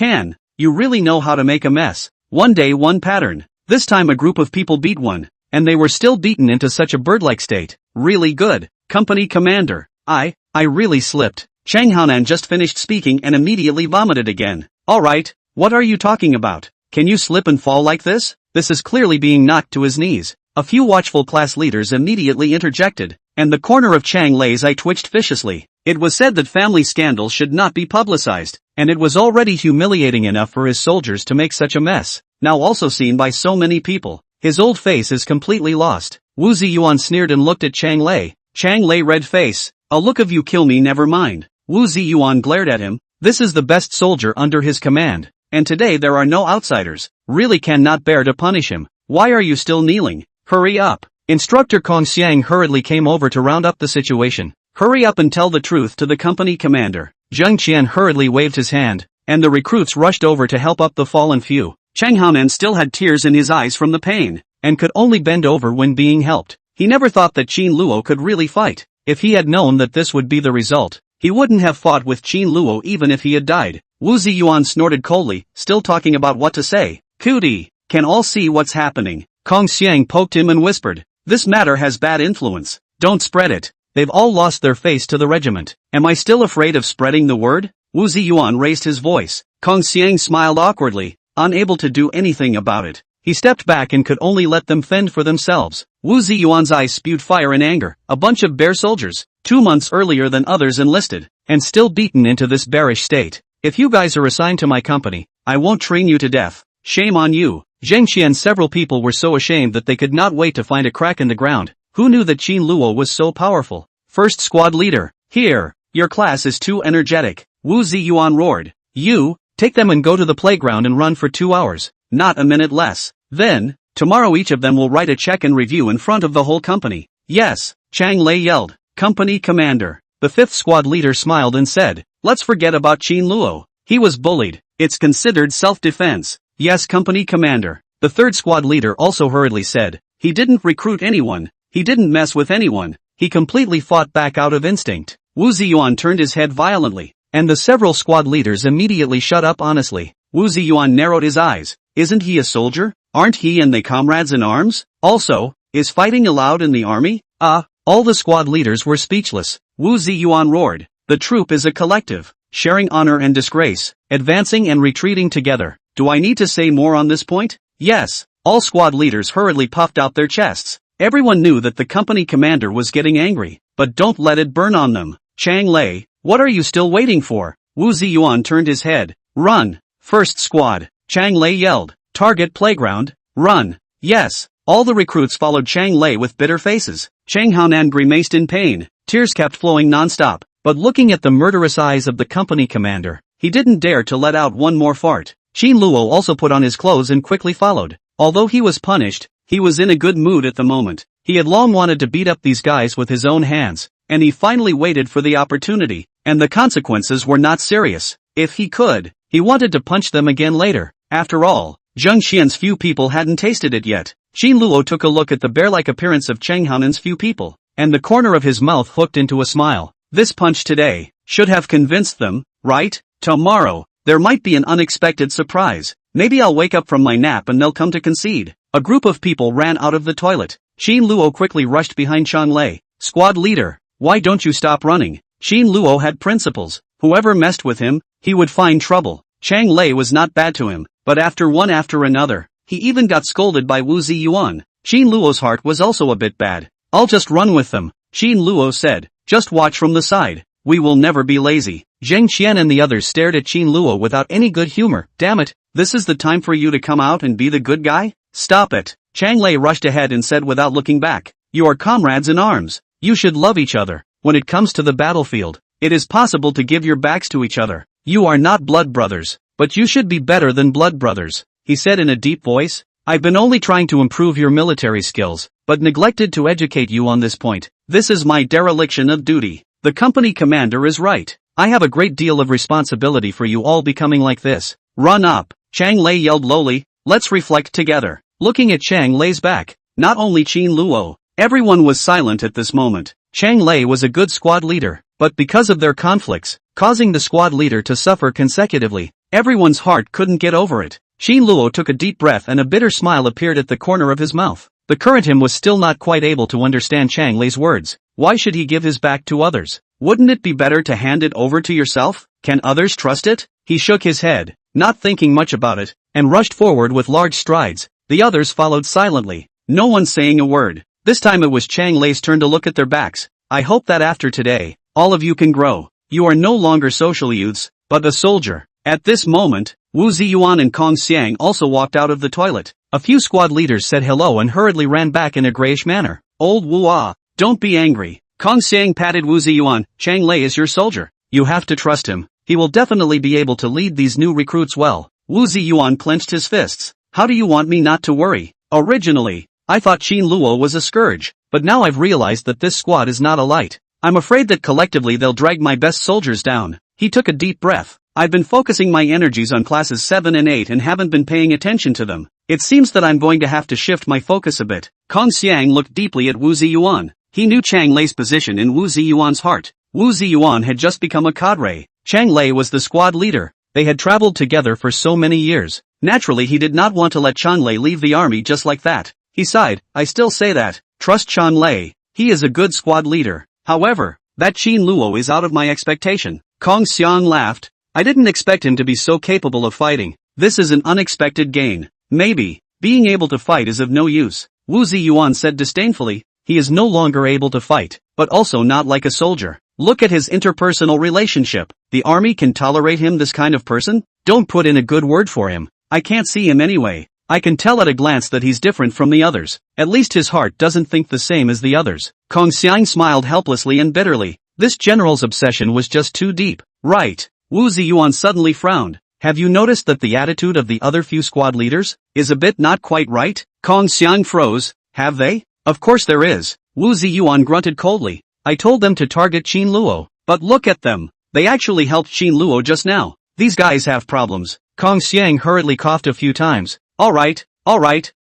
really know how to make a mess. One day one pattern. This time a group of people beat one, and they were still beaten into such a bird-like state. Really good, company commander. I really slipped. Chang Haonan just finished speaking and immediately vomited again. Alright, what are you talking about? Can you slip and fall like this? This is clearly being knocked to his knees. A few watchful class leaders immediately interjected, and the corner of Chang Lei's eye twitched viciously. It was said that family scandals should not be publicized, and it was already humiliating enough for his soldiers to make such a mess, now also seen by so many people. His old face is completely lost. Wu Ziyuan sneered and looked at Chang Lei. Chang Lei red face. A look of you kill me never mind. Wu Ziyuan glared at him. This is the best soldier under his command, and today there are no outsiders. Really cannot bear to punish him. Why are you still kneeling? Hurry up. Instructor Kong Xiang hurriedly came over to round up the situation. Hurry up and tell the truth to the company commander. Zheng Qian hurriedly waved his hand, and the recruits rushed over to help up the fallen few. Chang Haonan still had tears in his eyes from the pain, and could only bend over when being helped. He never thought that Qin Luo could really fight. If he had known that this would be the result, he wouldn't have fought with Qin Luo even if he had died. Wu Ziyuan snorted coldly, still talking about what to say. Cootie, can all see what's happening? Kong Xiang poked him and whispered, this matter has bad influence. Don't spread it. They've all lost their face to the regiment. Am I still afraid of spreading the word? Wu Ziyuan raised his voice. Kong Xiang smiled awkwardly, unable to do anything about it. He stepped back and could only let them fend for themselves. Wu Ziyuan's eyes spewed fire and anger. A bunch of bear soldiers, 2 months earlier than others enlisted, and still beaten into this bearish state. If you guys are assigned to my company, I won't train you to death. Shame on you. Zheng Qian. Several people were so ashamed that they could not wait to find a crack in the ground. Who knew that Qin Luo was so powerful? First squad leader. Here, your class is too energetic. Wu Ziyuan roared. You, take them and go to the playground and run for 2 hours. Not a minute less. Then, tomorrow each of them will write a check and review in front of the whole company. Yes, Chang Lei yelled. Company commander. The 5th squad leader smiled and said, let's forget about Qin Luo. He was bullied. It's considered self-defense. Yes, company commander. The 3rd squad leader also hurriedly said, he didn't recruit anyone. He didn't mess with anyone. He completely fought back out of instinct. Wu Ziyuan turned his head violently, and the several squad leaders immediately shut up honestly. Wu Ziyuan narrowed his eyes. Isn't he a soldier? Aren't he and they comrades in arms? Also, is fighting allowed in the army? All the squad leaders were speechless. Wu Ziyuan roared. The troop is a collective, sharing honor and disgrace, advancing and retreating together. Do I need to say more on this point? Yes. All squad leaders hurriedly puffed out their chests. Everyone knew that the company commander was getting angry, but don't let it burn on them. Chang Lei, what are you still waiting for? Wu Ziyuan turned his head. Run. First squad. Chang Lei yelled. Target playground. Run. Yes. All the recruits followed Chang Lei with bitter faces. Chang Haonan grimaced in pain. Tears kept flowing non-stop, but looking at the murderous eyes of the company commander, he didn't dare to let out one more fart. Qin Luo also put on his clothes and quickly followed. Although he was punished, he was in a good mood at the moment. He had long wanted to beat up these guys with his own hands, and he finally waited for the opportunity, and the consequences were not serious. If he could, he wanted to punch them again later. After all, Zheng Xian's few people hadn't tasted it yet. Qin Luo took a look at the bear-like appearance of Chang Haonan's few people, and the corner of his mouth hooked into a smile. This punch today should have convinced them, right? Tomorrow, there might be an unexpected surprise. Maybe I'll wake up from my nap and they'll come to concede. A group of people ran out of the toilet. Qin Luo quickly rushed behind Chang Lei. Squad leader, why don't you stop running? Qin Luo had principles. Whoever messed with him, he would find trouble. Chang Lei was not bad to him, but one after another, he even got scolded by Wu Ziyuan. Qin Luo's heart was also a bit bad. I'll just run with them, Qin Luo said. Just watch from the side. We will never be lazy. Zheng Qian and the others stared at Qin Luo without any good humor. Damn it, this is the time for you to come out and be the good guy? Stop it. Chang Lei rushed ahead and said without looking back. You are comrades in arms. You should love each other. When it comes to the battlefield, it is possible to give your backs to each other. You are not blood brothers, but you should be better than blood brothers, he said in a deep voice. I've been only trying to improve your military skills, but neglected to educate you on this point. This is my dereliction of duty. The company commander is right. I have a great deal of responsibility for you all becoming like this. Run up, Chang Lei yelled lowly, let's reflect together. Looking at Chang Lei's back, not only Qin Luo, everyone was silent at this moment. Chang Lei was a good squad leader, but because of their conflicts, causing the squad leader to suffer consecutively, everyone's heart couldn't get over it. Qin Luo took a deep breath and a bitter smile appeared at the corner of his mouth. The current him was still not quite able to understand Chang Lei's words. Why should he give his back to others? Wouldn't it be better to hand it over to yourself? Can others trust it? He shook his head, not thinking much about it, and rushed forward with large strides. The others followed silently, no one saying a word. This time it was Chang Lei's turn to look at their backs. I hope that after today, all of you can grow. You are no longer social youths, but a soldier. At this moment, Wu Ziyuan and Kong Xiang also walked out of the toilet. A few squad leaders said hello and hurriedly ran back in a grayish manner. Old Wu, don't be angry. Kong Xiang patted Wu Ziyuan. Chang Lei is your soldier. You have to trust him. He will definitely be able to lead these new recruits well. Wu Ziyuan clenched his fists. How do you want me not to worry? Originally, I thought Qin Luo was a scourge, but now I've realized that this squad is not a light. I'm afraid that collectively they'll drag my best soldiers down. He took a deep breath. I've been focusing my energies on classes 7 and 8 and haven't been paying attention to them. It seems that I'm going to have to shift my focus a bit. Kong Xiang looked deeply at Wu Ziyuan. He knew Chang Lei's position in Wu Ziyuan's heart. Wu Ziyuan had just become a cadre. Chang Lei was the squad leader. They had traveled together for so many years. Naturally he did not want to let Chang Lei leave the army just like that. He sighed. I still say that. Trust Chang Lei. He is a good squad leader. However, that Qin Luo is out of my expectation. Kong Xiang laughed. I didn't expect him to be so capable of fighting. This is an unexpected gain. Maybe, being able to fight is of no use. Wu Ziyuan said disdainfully. He is no longer able to fight, but also not like a soldier. Look at his interpersonal relationship. The army can tolerate him, this kind of person? Don't put in a good word for him. I can't see him anyway. I can tell at a glance that he's different from the others. At least his heart doesn't think the same as the others. Kong Xiang smiled helplessly and bitterly. This general's obsession was just too deep. Right. Wu Ziyuan suddenly frowned. Have you noticed that the attitude of the other few squad leaders is a bit not quite right? Kong Xiang froze. Have they? Of course there is. Wu Ziyuan grunted coldly. I told them to target Qin Luo, but look at them. They actually helped Qin Luo just now. These guys have problems. Kong Xiang hurriedly coughed a few times. Alright,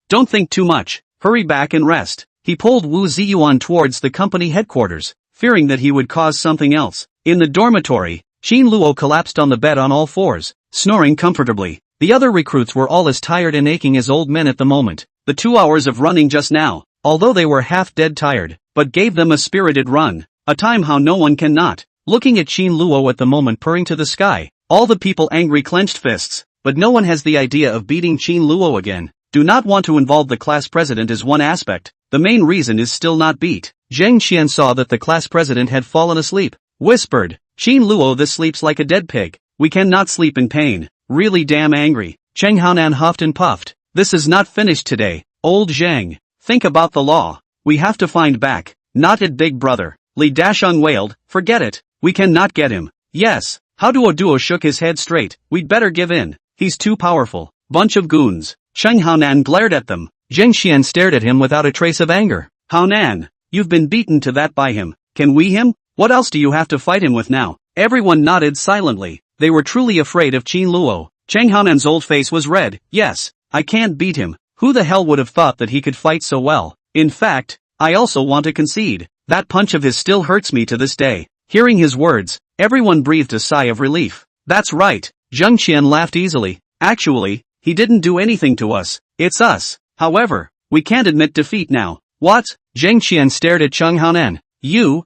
don't think too much. Hurry back and rest. He pulled Wu Ziyuan towards the company headquarters, fearing that he would cause something else. In the dormitory, Qin Luo collapsed on the bed on all fours, snoring comfortably. The other recruits were all as tired and aching as old men at the moment. The 2 hours of running just now, although they were half dead tired, but gave them a spirited run, a time how no one cannot. Looking at Qin Luo at the moment purring to the sky, all the people angry clenched fists, but no one has the idea of beating Qin Luo again. Do not want to involve the class president is one aspect, the main reason is still not beat. Zheng Qian saw that the class president had fallen asleep, whispered, Qin Luo, this sleeps like a dead pig. We cannot sleep in pain. Really damn angry. Cheng Haonan huffed and puffed. This is not finished today. Old Zheng, think about the law. We have to find back. Not it, big brother. Li Dasheng wailed. Forget it. We cannot get him. Yes. How Duo shook his head straight. We'd better give in. He's too powerful. Bunch of goons. Cheng Haonan glared at them. Zheng Xian stared at him without a trace of anger. Haonan, you've been beaten to that by him. Can we him? What else do you have to fight him with now? Everyone nodded silently. They were truly afraid of Qin Luo. Cheng Haonan's old face was red. Yes, I can't beat him. Who the hell would have thought that he could fight so well? In fact, I also want to concede. That punch of his still hurts me to this day. Hearing his words, everyone breathed a sigh of relief. That's right. Zheng Qian laughed easily. Actually, he didn't do anything to us. It's us. However, we can't admit defeat now. What? Zheng Qian stared at Cheng Haonan. You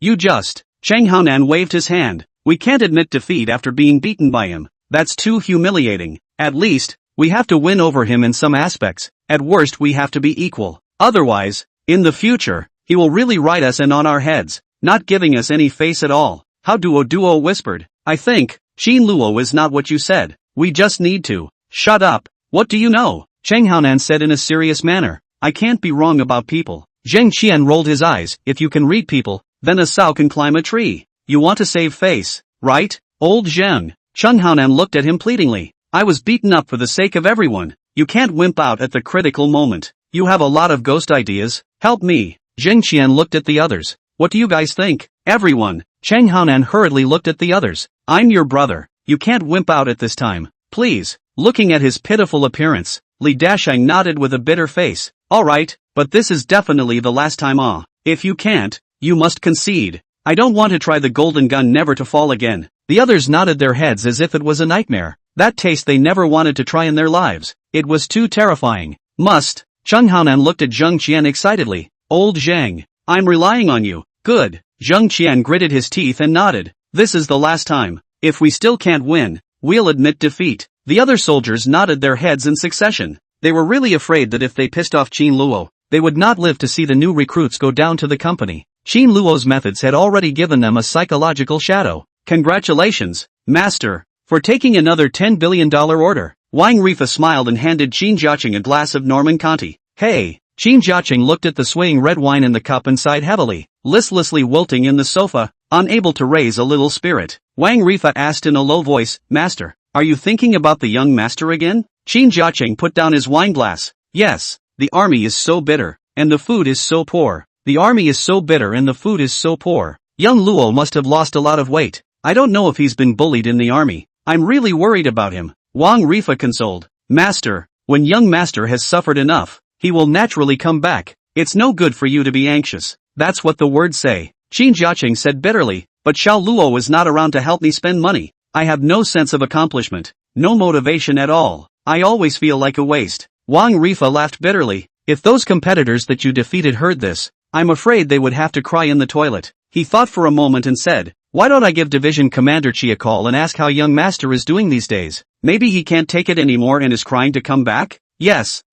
just. Cheng Haonan waved his hand. We can't admit defeat after being beaten by him. That's too humiliating. At least, we have to win over him in some aspects. At worst we have to be equal. Otherwise, in the future, he will really ride us in on our heads, not giving us any face at all. How Duo whispered. I think, Qin Luo is not what you said. We just need to. Shut up. What do you know? Cheng Haonan said in a serious manner. I can't be wrong about people. Zheng Qian rolled his eyes. If you can read people, then a sow can climb a tree. You want to save face, right? Old Zheng. Cheng Haonan looked at him pleadingly. I was beaten up for the sake of everyone. You can't wimp out at the critical moment. You have a lot of ghost ideas. Help me. Zheng Qian looked at the others. What do you guys think? Everyone. Chang Haonan hurriedly looked at the others. I'm your brother, you can't wimp out at this time, please. Looking at his pitiful appearance, Li Dasheng nodded with a bitter face. Alright, but this is definitely the last time. If you can't, you must concede. I don't want to try the golden gun never to fall again. The others nodded their heads as if it was a nightmare. That taste they never wanted to try in their lives. It was too terrifying. Must. Zheng Haonan looked at Zheng Qian excitedly. Old Zhang, I'm relying on you. Good. Zheng Qian gritted his teeth and nodded. This is the last time. If we still can't win, we'll admit defeat. The other soldiers nodded their heads in succession. They were really afraid that if they pissed off Qin Luo, they would not live to see the new recruits go down to the company. Qin Luo's methods had already given them a psychological shadow. Congratulations, Master, for taking another $10 billion order. Wang Rifa smiled and handed Qin Jiaqing a glass of Norman Conti. Hey! Qin Jiaqing looked at the swaying red wine in the cup and sighed heavily, listlessly wilting in the sofa, unable to raise a little spirit. Wang Rifa asked in a low voice, Master, are you thinking about the young master again? Qin Jiaqing put down his wine glass. Yes, the army is so bitter, and the food is so poor. The army is so bitter and the food is so poor. Young Luo must have lost a lot of weight. I don't know if he's been bullied in the army. I'm really worried about him. Wang Rifa consoled. Master, when young master has suffered enough, he will naturally come back. It's no good for you to be anxious. That's what the words say. Qin Jiaqing said bitterly, but Xiao Luo is not around to help me spend money. I have no sense of accomplishment. No motivation at all. I always feel like a waste. Wang Rifa laughed bitterly. If those competitors that you defeated heard this, I'm afraid they would have to cry in the toilet. He thought for a moment and said, why don't I give Division Commander Chi a call and ask how young master is doing these days? Maybe he can't take it anymore and is crying to come back? Yes,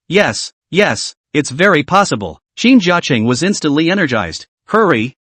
it's very possible. Qin Jiaqing was instantly energized. Hurry,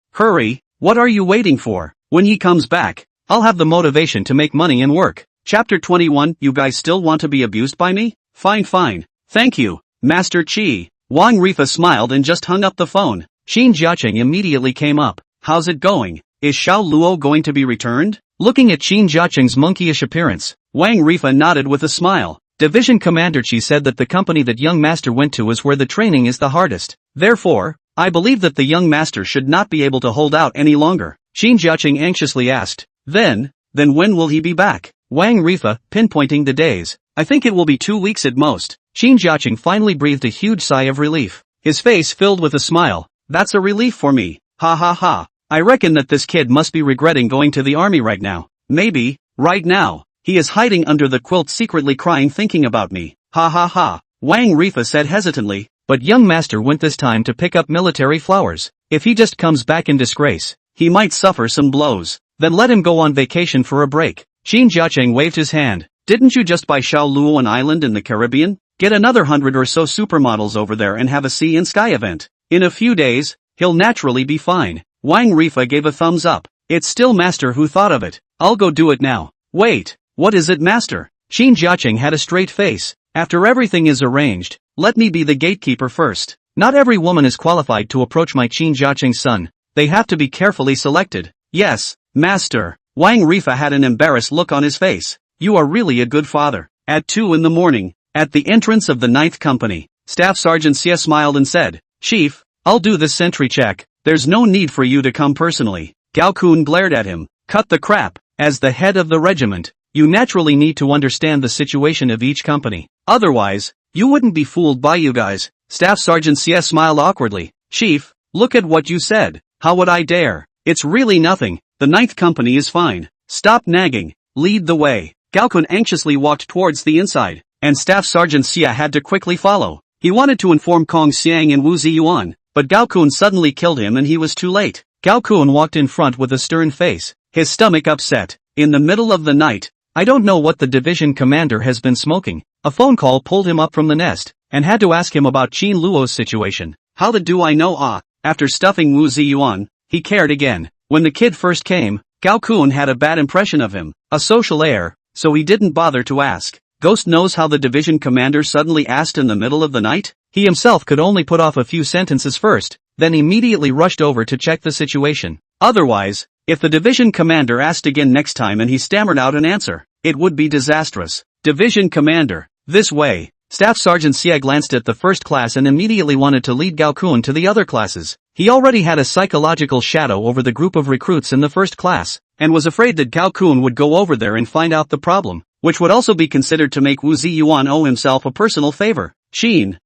what are you waiting for? When he comes back, I'll have the motivation to make money and work. Chapter 21. You guys still want to be abused by me? Fine. Thank you, Master Qi. Wang Rifa smiled and just hung up the phone. Qin Jiaqing immediately came up. How's it going? Is Xiao Luo going to be returned? Looking at Qin Jiaqing's monkeyish appearance, Wang Rifa nodded with a smile. Division Commander Qi said that the company that young master went to is where the training is the hardest. Therefore, I believe that the young master should not be able to hold out any longer. Qin Jiaqing anxiously asked. Then when will he be back? Wang Rifa, pinpointing the days. I think it will be 2 weeks at most. Qin Jiaqing finally breathed a huge sigh of relief. His face filled with a smile. That's a relief for me. Ha. I reckon that this kid must be regretting going to the army right now. Maybe, right now, he is hiding under the quilt secretly crying thinking about me. Ha. Wang Rifa said hesitantly, but young master went this time to pick up military flowers. If he just comes back in disgrace, he might suffer some blows. Then let him go on vacation for a break. Qin Jiaqing waved his hand. Didn't you just buy Xiao Luo an island in the Caribbean? Get another 100 or so supermodels over there and have a sea and sky event. In a few days, he'll naturally be fine. Wang Rifa gave a thumbs up. It's still master who thought of it. I'll go do it now. Wait, what is it, master? Qin Jiaqing had a straight face. After everything is arranged, let me be the gatekeeper first. Not every woman is qualified to approach my Qin Jiaqing's son. They have to be carefully selected. Yes, master. Wang Rifa had an embarrassed look on his face. You are really a good father. At 2 a.m, at the entrance of the 9th Company, Staff Sergeant Xie smiled and said, Chief, I'll do this sentry check. There's no need for you to come personally. Gao Kun glared at him. Cut the crap. As the head of the regiment, you naturally need to understand the situation of each company. Otherwise, you wouldn't be fooled by you guys. Staff Sergeant Xie smiled awkwardly. Chief, look at what you said. How would I dare? It's really nothing. The 9th Company is fine. Stop nagging. Lead the way. Gao Kun anxiously walked towards the inside, and Staff Sergeant Xie had to quickly follow. He wanted to inform Kong Xiang and Wu Ziyuan, but Gao Kun suddenly killed him and he was too late. Gao Kun walked in front with a stern face, his stomach upset. In the middle of the night, I don't know what the division commander has been smoking. A phone call pulled him up from the nest, and had to ask him about Qin Luo's situation. How the do I know? After stuffing Wu Ziyuan, he cared again. When the kid first came, Gao Kun had a bad impression of him, a social heir, so he didn't bother to ask. Ghost knows how the division commander suddenly asked in the middle of the night? He himself could only put off a few sentences first, then immediately rushed over to check the situation. Otherwise, if the division commander asked again next time and he stammered out an answer, it would be disastrous. Division commander, this way. Staff Sergeant Xie glanced at the first class and immediately wanted to lead Gao Kun to the other classes. He already had a psychological shadow over the group of recruits in the first class, and was afraid that Gao Kun would go over there and find out the problem, which would also be considered to make Wu Ziyuan owe himself a personal favor. Qin,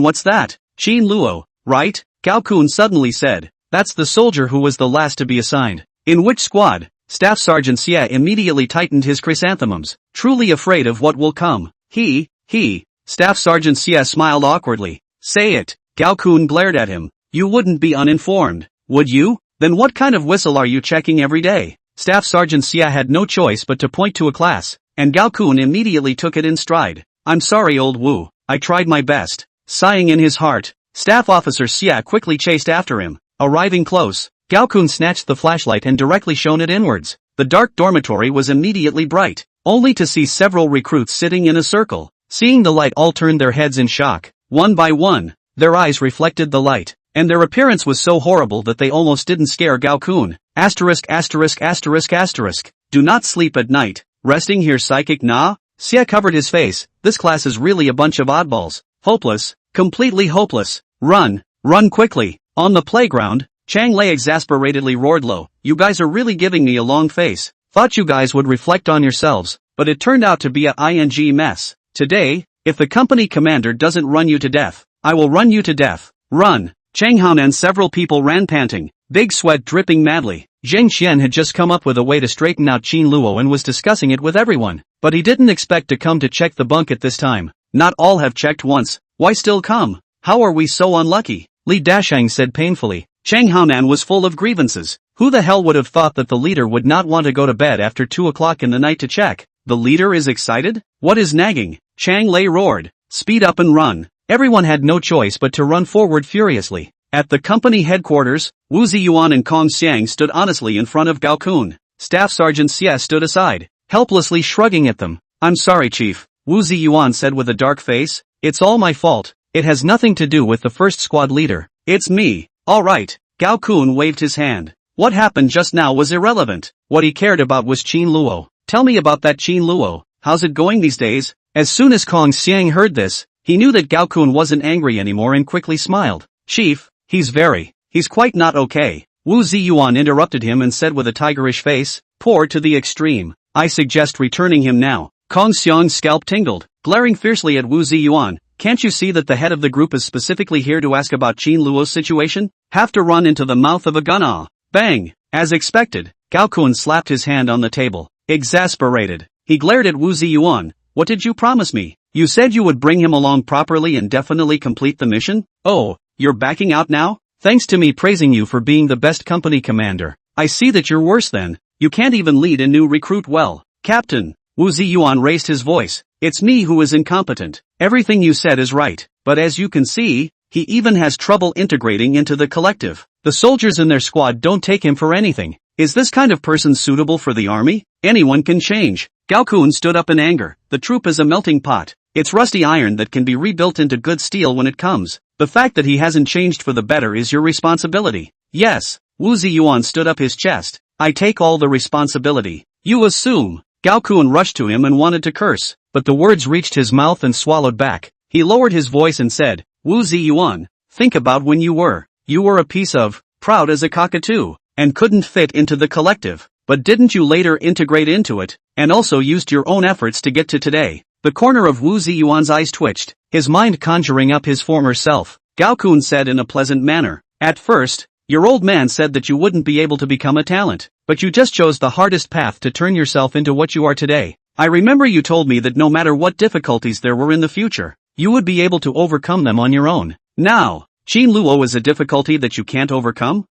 what's that? Qin Luo, right? Gao Kun suddenly said. That's the soldier who was the last to be assigned. In which squad? Staff Sergeant Xie immediately tightened his chrysanthemums, truly afraid of what will come. He. Staff Sergeant Xie smiled awkwardly. Say it. Gao Kun glared at him. You wouldn't be uninformed, would you? Then what kind of whistle are you checking every day? Staff Sergeant Xie had no choice but to point to a class, and Gao Kun immediately took it in stride. I'm sorry old Wu, I tried my best. Sighing in his heart, Staff Officer Xie quickly chased after him. Arriving close, Gao Kun snatched the flashlight and directly shone it inwards. The dark dormitory was immediately bright, only to see several recruits sitting in a circle. Seeing the light, all turned their heads in shock. One by one, their eyes reflected the light, and their appearance was so horrible that they almost didn't scare Gao Kun. ********. Do not sleep at night. Resting here psychic nah? Xie covered his face. This class is really a bunch of oddballs. Hopeless. Completely hopeless. Run quickly. On the playground, Chang Lei exasperatedly roared low. You guys are really giving me a long face. Thought you guys would reflect on yourselves, but it turned out to be a ing mess. Today, if the company commander doesn't run you to death, I will run you to death. Run. Chang Han and several people ran panting, big sweat dripping madly. Zheng Xian had just come up with a way to straighten out Qin Luo and was discussing it with everyone, but he didn't expect to come to check the bunk at this time. Not all have checked once. Why still come? How are we so unlucky? Li Dashang said painfully. Chang Haonan was full of grievances. Who the hell would have thought that the leader would not want to go to bed after 2 o'clock in the night to check? The leader is excited? What is nagging? Chang Lei roared. Speed up and run. Everyone had no choice but to run forward furiously. At the company headquarters, Wu Ziyuan and Kong Xiang stood honestly in front of Gao Kun. Staff Sergeant Xie stood aside, helplessly shrugging at them. I'm sorry, Chief, Wu Ziyuan said with a dark face. It's all my fault. It has nothing to do with the first squad leader. It's me. All right. Gao Kun waved his hand. What happened just now was irrelevant. What he cared about was Qin Luo. Tell me about that Qin Luo. How's it going these days? As soon as Kong Xiang heard this, he knew that Gao Kun wasn't angry anymore and quickly smiled. Chief, he's quite not okay. Wu Ziyuan interrupted him and said with a tigerish face, poor to the extreme. I suggest returning him now. Kong Xiang's scalp tingled, glaring fiercely at Wu Ziyuan. Can't you see that the head of the group is specifically here to ask about Qin Luo's situation? Have to run into the mouth of a gun. Ah! Bang! As expected, Gao Kun slapped his hand on the table. Exasperated, he glared at Wu Ziyuan. What did you promise me? You said you would bring him along properly and definitely complete the mission? Oh, you're backing out now? Thanks to me praising you for being the best company commander, I see that you're worse then. You can't even lead a new recruit well. Captain, Wu Ziyuan raised his voice. It's me who is incompetent. Everything you said is right, but as you can see, he even has trouble integrating into the collective. The soldiers in their squad don't take him for anything. Is this kind of person suitable for the army? Anyone can change. Gao Kun stood up in anger. The troop is a melting pot. It's rusty iron that can be rebuilt into good steel when it comes. The fact that he hasn't changed for the better is your responsibility. Yes. Wu Ziyuan stood up his chest. I take all the responsibility. You assume. Gao Kun rushed to him and wanted to curse, but the words reached his mouth and swallowed back. He lowered his voice and said, Wu Ziyuan, think about when you were a piece of, proud as a cockatoo, and couldn't fit into the collective. But didn't you later integrate into it, and also used your own efforts to get to today? The corner of Wu Ziyuan's eyes twitched, his mind conjuring up his former self. Gao Kun said in a pleasant manner, at first, your old man said that you wouldn't be able to become a talent, but you just chose the hardest path to turn yourself into what you are today. I remember you told me that no matter what difficulties there were in the future, you would be able to overcome them on your own. Now, Qin Luo is a difficulty that you can't overcome?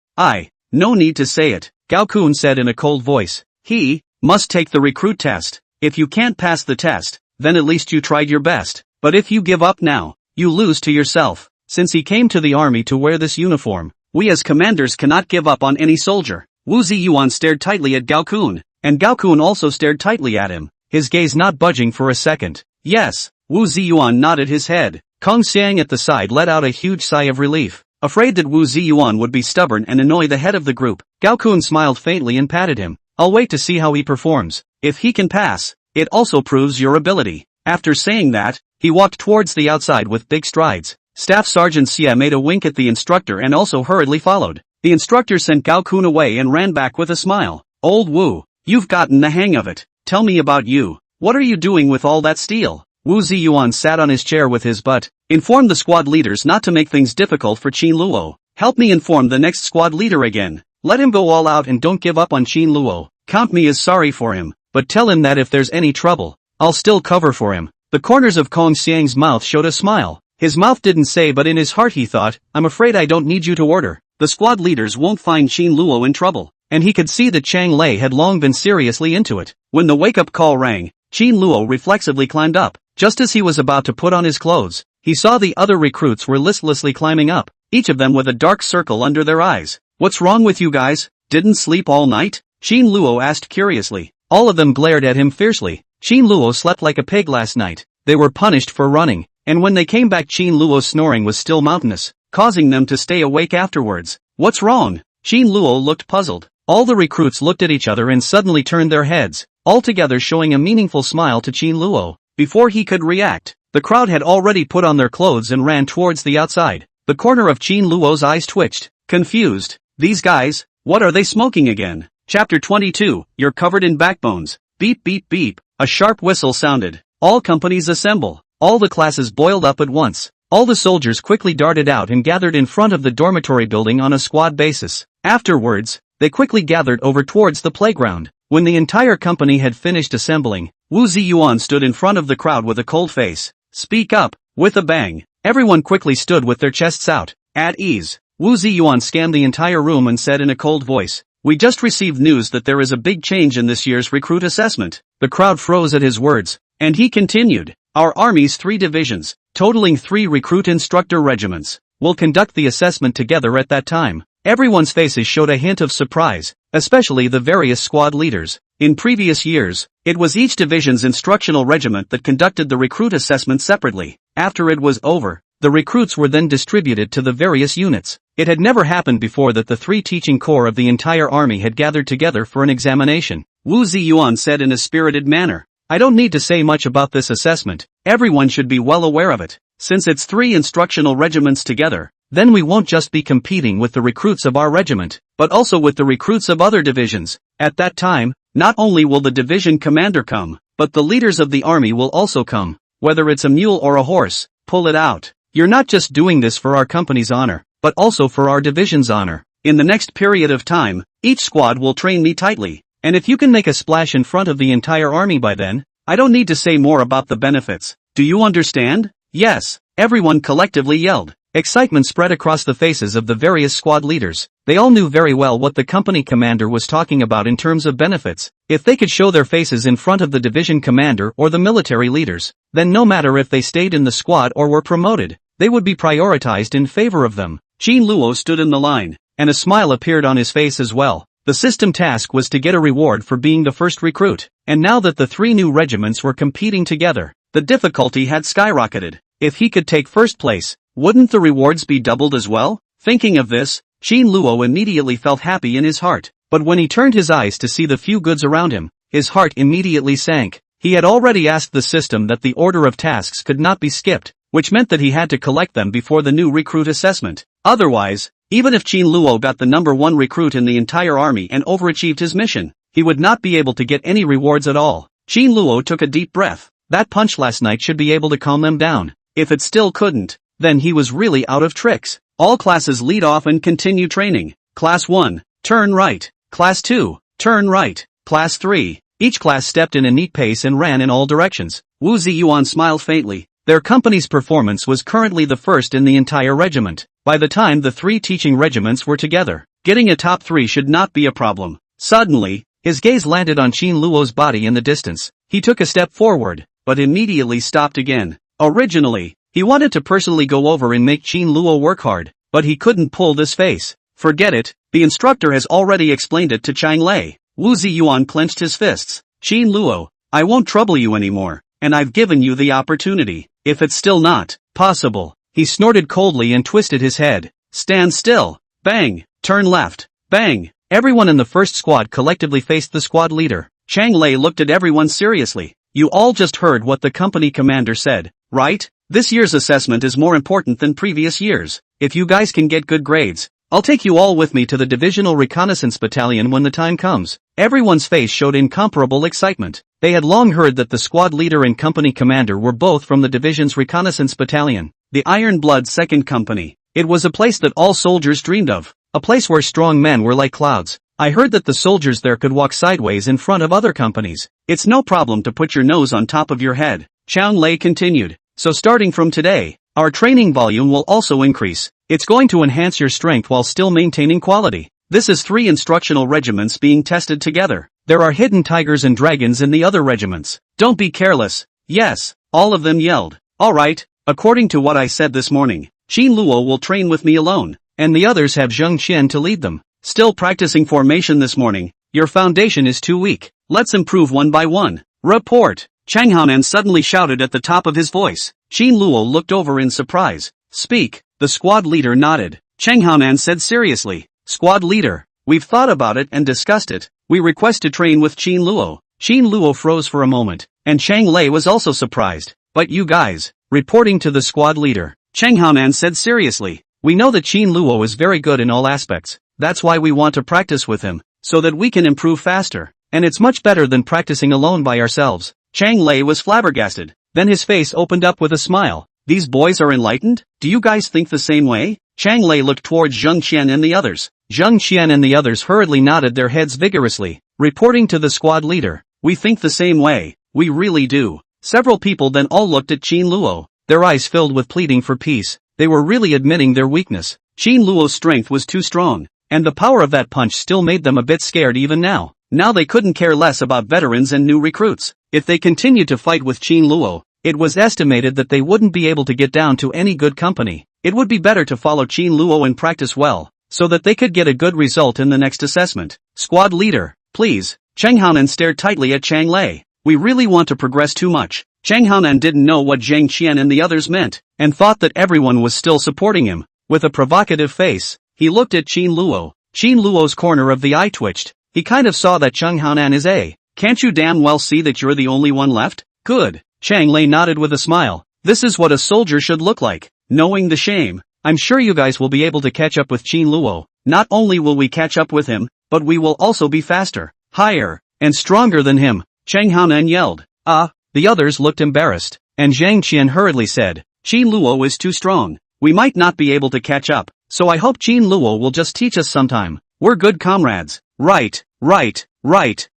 No need to say it, Gao Kun said in a cold voice. He must take the recruit test. If you can't pass the test, then at least you tried your best. But if you give up now, you lose to yourself. Since he came to the army to wear this uniform, we as commanders cannot give up on any soldier. Wu Ziyuan stared tightly at Gao Kun, and Gao Kun also stared tightly at him, his gaze not budging for a second. Yes, Wu Ziyuan nodded his head. Kong Xiang at the side let out a huge sigh of relief. Afraid that Wu Ziyuan would be stubborn and annoy the head of the group, Gao Kun smiled faintly and patted him. I'll wait to see how he performs. If he can pass, it also proves your ability. After saying that, He walked towards the outside with big strides. Staff Sergeant Xie made a wink at the instructor and also hurriedly followed. The instructor sent Gao Kun away and ran back with a smile. Old Wu, you've gotten the hang of it. Tell me about you. What are you doing with all that steel? Wu Ziyuan sat on his chair with his butt. Inform the squad leaders not to make things difficult for Qin Luo. Help me inform the next squad leader again. Let him go all out and don't give up on Qin Luo. Count me as sorry for him, but tell him that if there's any trouble, I'll still cover for him. The corners of Kong Xiang's mouth showed a smile. His mouth didn't say, but in his heart he thought, I'm afraid I don't need you to order. The squad leaders won't find Qin Luo in trouble. And he could see that Chang Lei had long been seriously into it. When the wake-up call rang, Qin Luo reflexively climbed up. Just as he was about to put on his clothes, he saw the other recruits were listlessly climbing up, each of them with a dark circle under their eyes. What's wrong with you guys? Didn't sleep all night? Qin Luo asked curiously. All of them glared at him fiercely. Qin Luo slept like a pig last night. They were punished for running, and when they came back Qin Luo's snoring was still mountainous, causing them to stay awake afterwards. What's wrong? Qin Luo looked puzzled. All the recruits looked at each other and suddenly turned their heads, altogether showing a meaningful smile to Qin Luo. Before he could react, the crowd had already put on their clothes and ran towards the outside. The corner of Qin Luo's eyes twitched, confused. These guys, what are they smoking again? Chapter 22, You're covered in backbones. Beep beep beep, a sharp whistle sounded. All companies assemble. All the classes boiled up at once. All the soldiers quickly darted out and gathered in front of the dormitory building on a squad basis. Afterwards, they quickly gathered over towards the playground. When the entire company had finished assembling, Wu Ziyuan stood in front of the crowd with a cold face. Speak up. With a bang, everyone quickly stood with their chests out, at ease. Wu Ziyuan scanned the entire room and said in a cold voice, We just received news that there is a big change in this year's recruit assessment. The crowd froze at his words, and he continued. Our army's 3 divisions, totaling 3 recruit instructor regiments, will conduct the assessment together at that time. Everyone's faces showed a hint of surprise, especially the various squad leaders. In previous years, it was each division's instructional regiment that conducted the recruit assessment separately. After it was over, the recruits were then distributed to the various units. It had never happened before that the 3 teaching corps of the entire army had gathered together for an examination. Wu Ziyuan said in a spirited manner, I don't need to say much about this assessment. Everyone should be well aware of it. Since it's 3 instructional regiments together, then we won't just be competing with the recruits of our regiment, but also with the recruits of other divisions. At that time, not only will the division commander come, but the leaders of the army will also come. Whether it's a mule or a horse, pull it out. You're not just doing this for our company's honor, but also for our division's honor. In the next period of time, each squad will train me tightly, and if you can make a splash in front of the entire army by then, I don't need to say more about the benefits. Do you understand? Yes, everyone collectively yelled. Excitement spread across the faces of the various squad leaders. They all knew very well what the company commander was talking about in terms of benefits. If they could show their faces in front of the division commander or the military leaders, then no matter if they stayed in the squad or were promoted, they would be prioritized in favor of them. Qin Luo stood in the line, and a smile appeared on his face as well. The system task was to get a reward for being the first recruit, and now that the 3 new regiments were competing together, the difficulty had skyrocketed. If he could take first place, wouldn't the rewards be doubled as well? Thinking of this, Qin Luo immediately felt happy in his heart, but when he turned his eyes to see the few goods around him, his heart immediately sank. He had already asked the system that the order of tasks could not be skipped, which meant that he had to collect them before the new recruit assessment. Otherwise, even if Qin Luo got the number 1 recruit in the entire army and overachieved his mission, he would not be able to get any rewards at all. Qin Luo took a deep breath. That punch last night should be able to calm them down. If it still couldn't, then he was really out of tricks. All classes lead off and continue training. Class 1, turn right. Class 2, turn right. Class 3, each class stepped in a neat pace and ran in all directions. Wu Ziyuan smiled faintly. Their company's performance was currently the first in the entire regiment. By the time the 3 teaching regiments were together, getting a top 3 should not be a problem. Suddenly, his gaze landed on Qin Luo's body in the distance. He took a step forward, but immediately stopped again. Originally, he wanted to personally go over and make Qin Luo work hard, but he couldn't pull this face. Forget it, the instructor has already explained it to Chang Lei. Wu Ziyuan clenched his fists. Qin Luo, I won't trouble you anymore, and I've given you the opportunity. If it's still not possible, he snorted coldly and twisted his head. Stand still. Bang. Turn left. Bang. Everyone in the first squad collectively faced the squad leader. Chang Lei looked at everyone seriously. You all just heard what the company commander said. right? This year's assessment is more important than previous years. If you guys can get good grades, I'll take you all with me to the divisional reconnaissance battalion when the time comes. Everyone's face showed incomparable excitement. They had long heard that the squad leader and company commander were both from the division's reconnaissance battalion, the Iron Blood 2nd Company. It was a place that all soldiers dreamed of, a place where strong men were like clouds. I heard that the soldiers there could walk sideways in front of other companies. It's no problem to put your nose on top of your head. Chang Lei continued. So starting from today, our training volume will also increase. It's going to enhance your strength while still maintaining quality. This is 3 instructional regiments being tested together. There are hidden tigers and dragons in the other regiments. Don't be careless. Yes, all of them yelled. Alright, according to what I said this morning, Qin Luo will train with me alone, and the others have Zheng Qian to lead them. Still practicing formation this morning. Your foundation is too weak. Let's improve one by one. Report. Chang Haonan suddenly shouted at the top of his voice. Qin Luo looked over in surprise. Speak. The squad leader nodded. Chang Haonan said seriously. Squad leader, we've thought about it and discussed it. We request to train with Qin Luo. Qin Luo froze for a moment, and Chang Lei was also surprised. But you guys, reporting to the squad leader, Chang Haonan said seriously. We know that Qin Luo is very good in all aspects. That's why we want to practice with him, so that we can improve faster. And it's much better than practicing alone by ourselves. Chang Lei was flabbergasted. Then his face opened up with a smile. These boys are enlightened? Do you guys think the same way? Chang Lei looked towards Zheng Qian and the others. Zheng Qian and the others hurriedly nodded their heads vigorously, reporting to the squad leader. We think the same way. We really do. Several people then all looked at Qin Luo, their eyes filled with pleading for peace. They were really admitting their weakness. Qin Luo's strength was too strong, and the power of that punch still made them a bit scared even now. Now they couldn't care less about veterans and new recruits. If they continued to fight with Qin Luo, it was estimated that they wouldn't be able to get down to any good company. It would be better to follow Qin Luo and practice well, so that they could get a good result in the next assessment. Squad leader, please. Chang Haonan stared tightly at Chang Lei. We really want to progress too much. Chang Haonan didn't know what Zheng Qian and the others meant, and thought that everyone was still supporting him. With a provocative face, he looked at Qin Luo. Qin Luo's corner of the eye twitched. He kind of saw that Chang Haonan is a. Can't you damn well see that you're the only one left? Good. Chang Lei nodded with a smile. This is what a soldier should look like. Knowing the shame, I'm sure you guys will be able to catch up with Qin Luo. Not only will we catch up with him, but we will also be faster, higher, and stronger than him. Chang Haonan yelled. The others looked embarrassed, and Zhang Qian hurriedly said, Qin Luo is too strong. We might not be able to catch up, so I hope Qin Luo will just teach us sometime. We're good comrades. Right.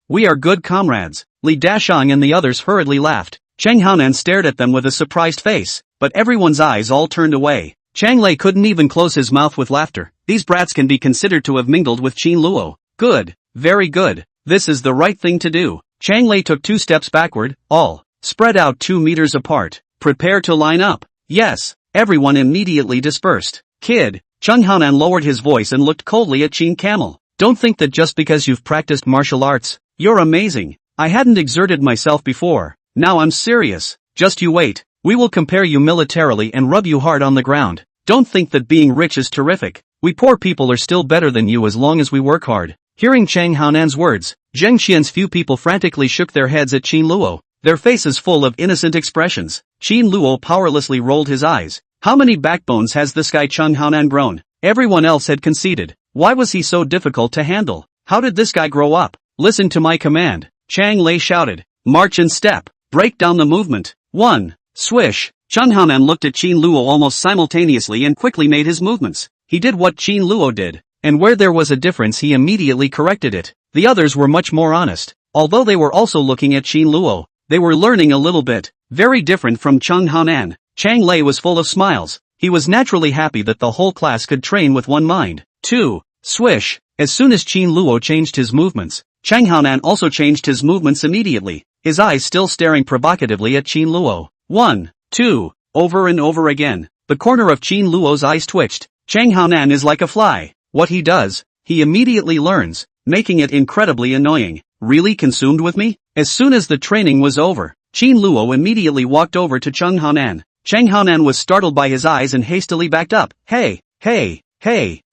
We are good comrades. Li Dashang and the others hurriedly laughed. Chang Haonan stared at them with a surprised face, but everyone's eyes all turned away. Chang Lei couldn't even close his mouth with laughter. These brats can be considered to have mingled with Qin Luo. Good. Very good. This is the right thing to do. Chang Lei took 2 steps backward, all spread out 2 meters apart. Prepare to line up. Yes. Everyone immediately dispersed. Kid. Chang Haonan lowered his voice and looked coldly at Qin Camel. Don't think that just because you've practiced martial arts, you're amazing. I hadn't exerted myself before. Now I'm serious. Just you wait. We will compare you militarily and rub you hard on the ground. Don't think that being rich is terrific. We poor people are still better than you as long as we work hard. Hearing Chang Haonan's words, Zheng Qian's few people frantically shook their heads at Qin Luo, their faces full of innocent expressions. Qin Luo powerlessly rolled his eyes. How many backbones has this guy Chang Haonan grown? Everyone else had conceded. Why was he so difficult to handle? How did this guy grow up? Listen to my command. Chang Lei shouted. March and step. Break down the movement. 1. Swish. Chang Haonan looked at Qin Luo almost simultaneously and quickly made his movements. He did what Qin Luo did, and where there was a difference he immediately corrected it. The others were much more honest. Although they were also looking at Qin Luo, they were learning a little bit. Very different from Chang Haonan. Chang Lei was full of smiles. He was naturally happy that the whole class could train with one mind. 2. Swish. As soon as Qin Luo changed his movements, Chang Haonan also changed his movements immediately, his eyes still staring provocatively at Qin Luo. 1, 2, over and over again. The corner of Qin Luo's eyes twitched. Chang Haonan is like a fly. What he does, he immediately learns, making it incredibly annoying. Really consumed with me? As soon as the training was over, Qin Luo immediately walked over to Chang Haonan. Chang Haonan was startled by his eyes and hastily backed up. Hey,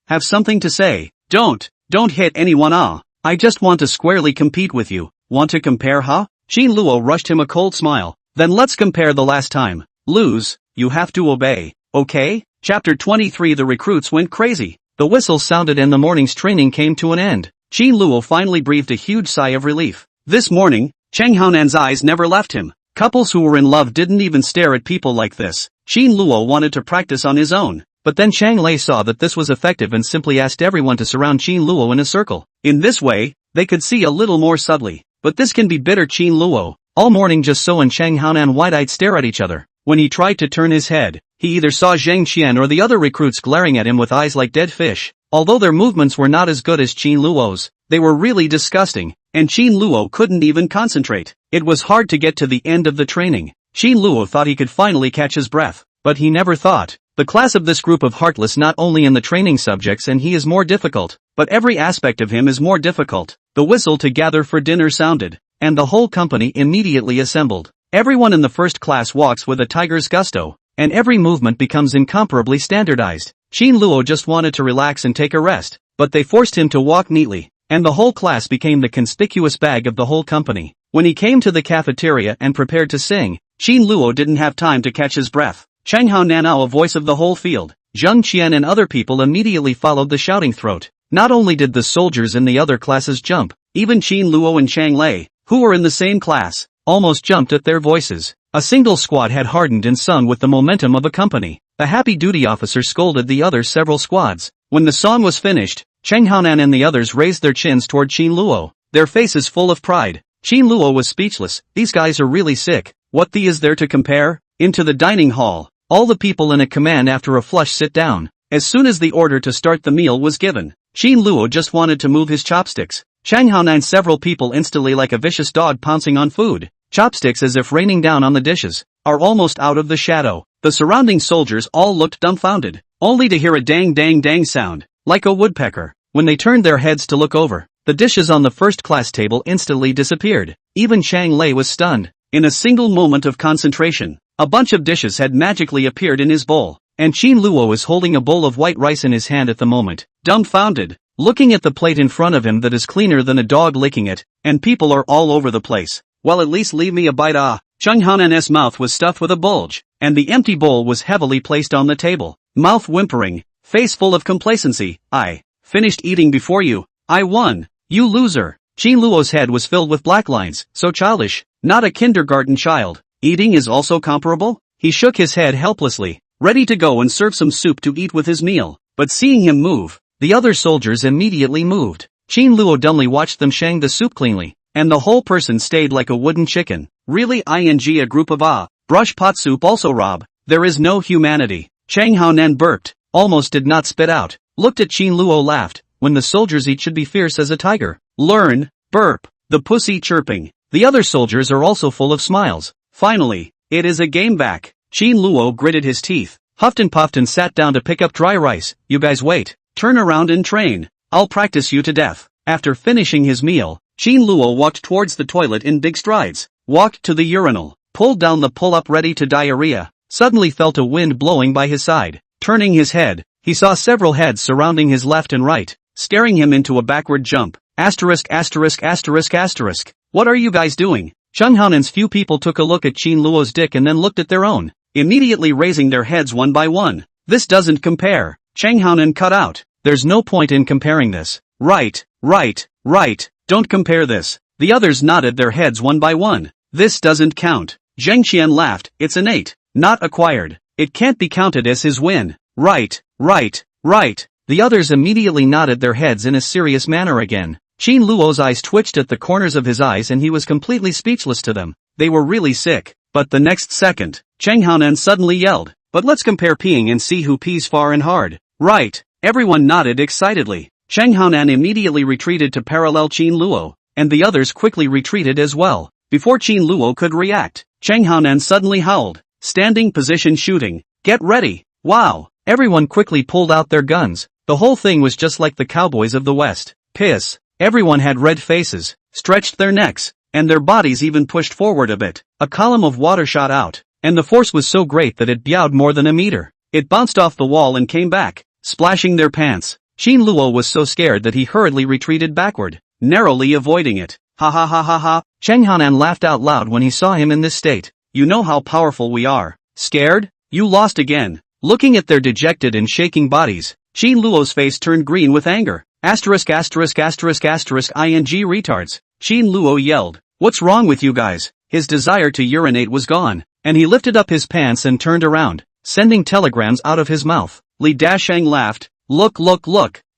have something to say. Don't hit anyone. I just want to squarely compete with you. Want to compare, huh? Qin Luo rushed him a cold smile. Then let's compare the last time. Lose, you have to obey, okay? Chapter 23. The recruits went crazy. The whistle sounded and the morning's training came to an end. Qin Luo finally breathed a huge sigh of relief. This morning, Chang Haonan's eyes never left him. Couples who were in love didn't even stare at people like this. Qin Luo wanted to practice on his own. But then Chang Lei saw that this was effective and simply asked everyone to surround Qin Luo in a circle. In this way, they could see a little more subtly. But this can be bitter. Qin Luo, all morning just so and Chang Haonan wide-eyed stare at each other. When he tried to turn his head, he either saw Zhang Qian or the other recruits glaring at him with eyes like dead fish. Although their movements were not as good as Qin Luo's, they were really disgusting, and Qin Luo couldn't even concentrate. It was hard to get to the end of the training. Qin Luo thought he could finally catch his breath, but he never thought. The class of this group of heartless not only in the training subjects and he is more difficult, but every aspect of him is more difficult. The whistle to gather for dinner sounded, and the whole company immediately assembled. Everyone in the first class walks with a tiger's gusto, and every movement becomes incomparably standardized. Qin Luo just wanted to relax and take a rest, but they forced him to walk neatly, and the whole class became the conspicuous bag of the whole company. When he came to the cafeteria and prepared to sing, Qin Luo didn't have time to catch his breath. Chang Haonanao, a voice of the whole field, Zhang Qian and other people immediately followed the shouting throat. Not only did the soldiers in the other classes jump, even Qin Luo and Chang Lei, who were in the same class, almost jumped at their voices. A single squad had hardened and sung with the momentum of a company. A happy duty officer scolded the other several squads. When the song was finished, Chang Haonan and the others raised their chins toward Qin Luo, their faces full of pride. Qin Luo was speechless. These guys are really sick. What is there to compare? Into the dining hall. All the people in a command after a flush sit down. As soon as the order to start the meal was given, Qin Luo just wanted to move his chopsticks. Chang Haonan, several people instantly like a vicious dog pouncing on food. Chopsticks as if raining down on the dishes, are almost out of the shadow. The surrounding soldiers all looked dumbfounded, only to hear a dang dang dang sound, like a woodpecker. When they turned their heads to look over, the dishes on the first class table instantly disappeared. Even Chang Lei was stunned. In a single moment of concentration, a bunch of dishes had magically appeared in his bowl, and Qin Luo was holding a bowl of white rice in his hand at the moment, dumbfounded, looking at the plate in front of him that is cleaner than a dog licking it, and people are all over the place. Well, at least leave me a bite. Chang Haonan's mouth was stuffed with a bulge, and the empty bowl was heavily placed on the table. Mouth whimpering, face full of complacency. I finished eating before you. I won. You loser. Qin Luo's head was filled with black lines. So childish. Not a kindergarten child. Eating is also comparable? He shook his head helplessly, ready to go and serve some soup to eat with his meal. But seeing him move, the other soldiers immediately moved. Qin Luo dumbly watched them shang the soup cleanly, and the whole person stayed like a wooden chicken. Really? A group of brush pot soup also rob. There is no humanity. Chang Haonan burped, almost did not spit out, looked at Qin Luo, laughed. When the soldiers eat should be fierce as a tiger. Learn, burp, the pussy chirping. The other soldiers are also full of smiles. Finally, it is a game back. Qin Luo gritted his teeth, huffed and puffed and sat down to pick up dry rice. You guys wait, turn around and train. I'll practice you to death. After finishing his meal, Qin Luo walked towards the toilet in big strides, walked to the urinal, pulled down the pull-up ready to diarrhea, suddenly felt a wind blowing by his side. Turning his head, he saw several heads surrounding his left and right, scaring him into a backward jump. Asterisk asterisk asterisk asterisk. What are you guys doing? Chang Haonan's few people took a look at Qin Luo's dick and then looked at their own, immediately raising their heads one by one. This doesn't compare. Chang Haonan cut out. There's no point in comparing this. Right, right, right. Don't compare this. The others nodded their heads one by one. This doesn't count. Zhang Qian laughed. It's innate, not acquired. It can't be counted as his win. Right, right, right. The others immediately nodded their heads in a serious manner again. Qin Luo's eyes twitched at the corners of his eyes and he was completely speechless to them. They were really sick. But the next second, Chang Haonan suddenly yelled, but let's compare peeing and see who pees far and hard. Right. Everyone nodded excitedly. Chang Haonan immediately retreated to parallel Qin Luo, and the others quickly retreated as well. Before Qin Luo could react, Chang Haonan suddenly howled, standing position shooting. Get ready. Wow. Everyone quickly pulled out their guns. The whole thing was just like the cowboys of the West. Piss. Everyone had red faces, stretched their necks, and their bodies even pushed forward a bit. A column of water shot out, and the force was so great that it bowed more than a meter. It bounced off the wall and came back, splashing their pants. Qin Luo was so scared that he hurriedly retreated backward, narrowly avoiding it. Ha ha ha ha ha. Chang Haonan laughed out loud when he saw him in this state. You know how powerful we are. Scared? You lost again. Looking at their dejected and shaking bodies, Qin Luo's face turned green with anger. ********************************************* Qin Luo yelled. What's wrong with you guys? His desire to urinate was gone, and he lifted up his pants and turned around, sending telegrams out of his mouth. Li Dasheng laughed. Look,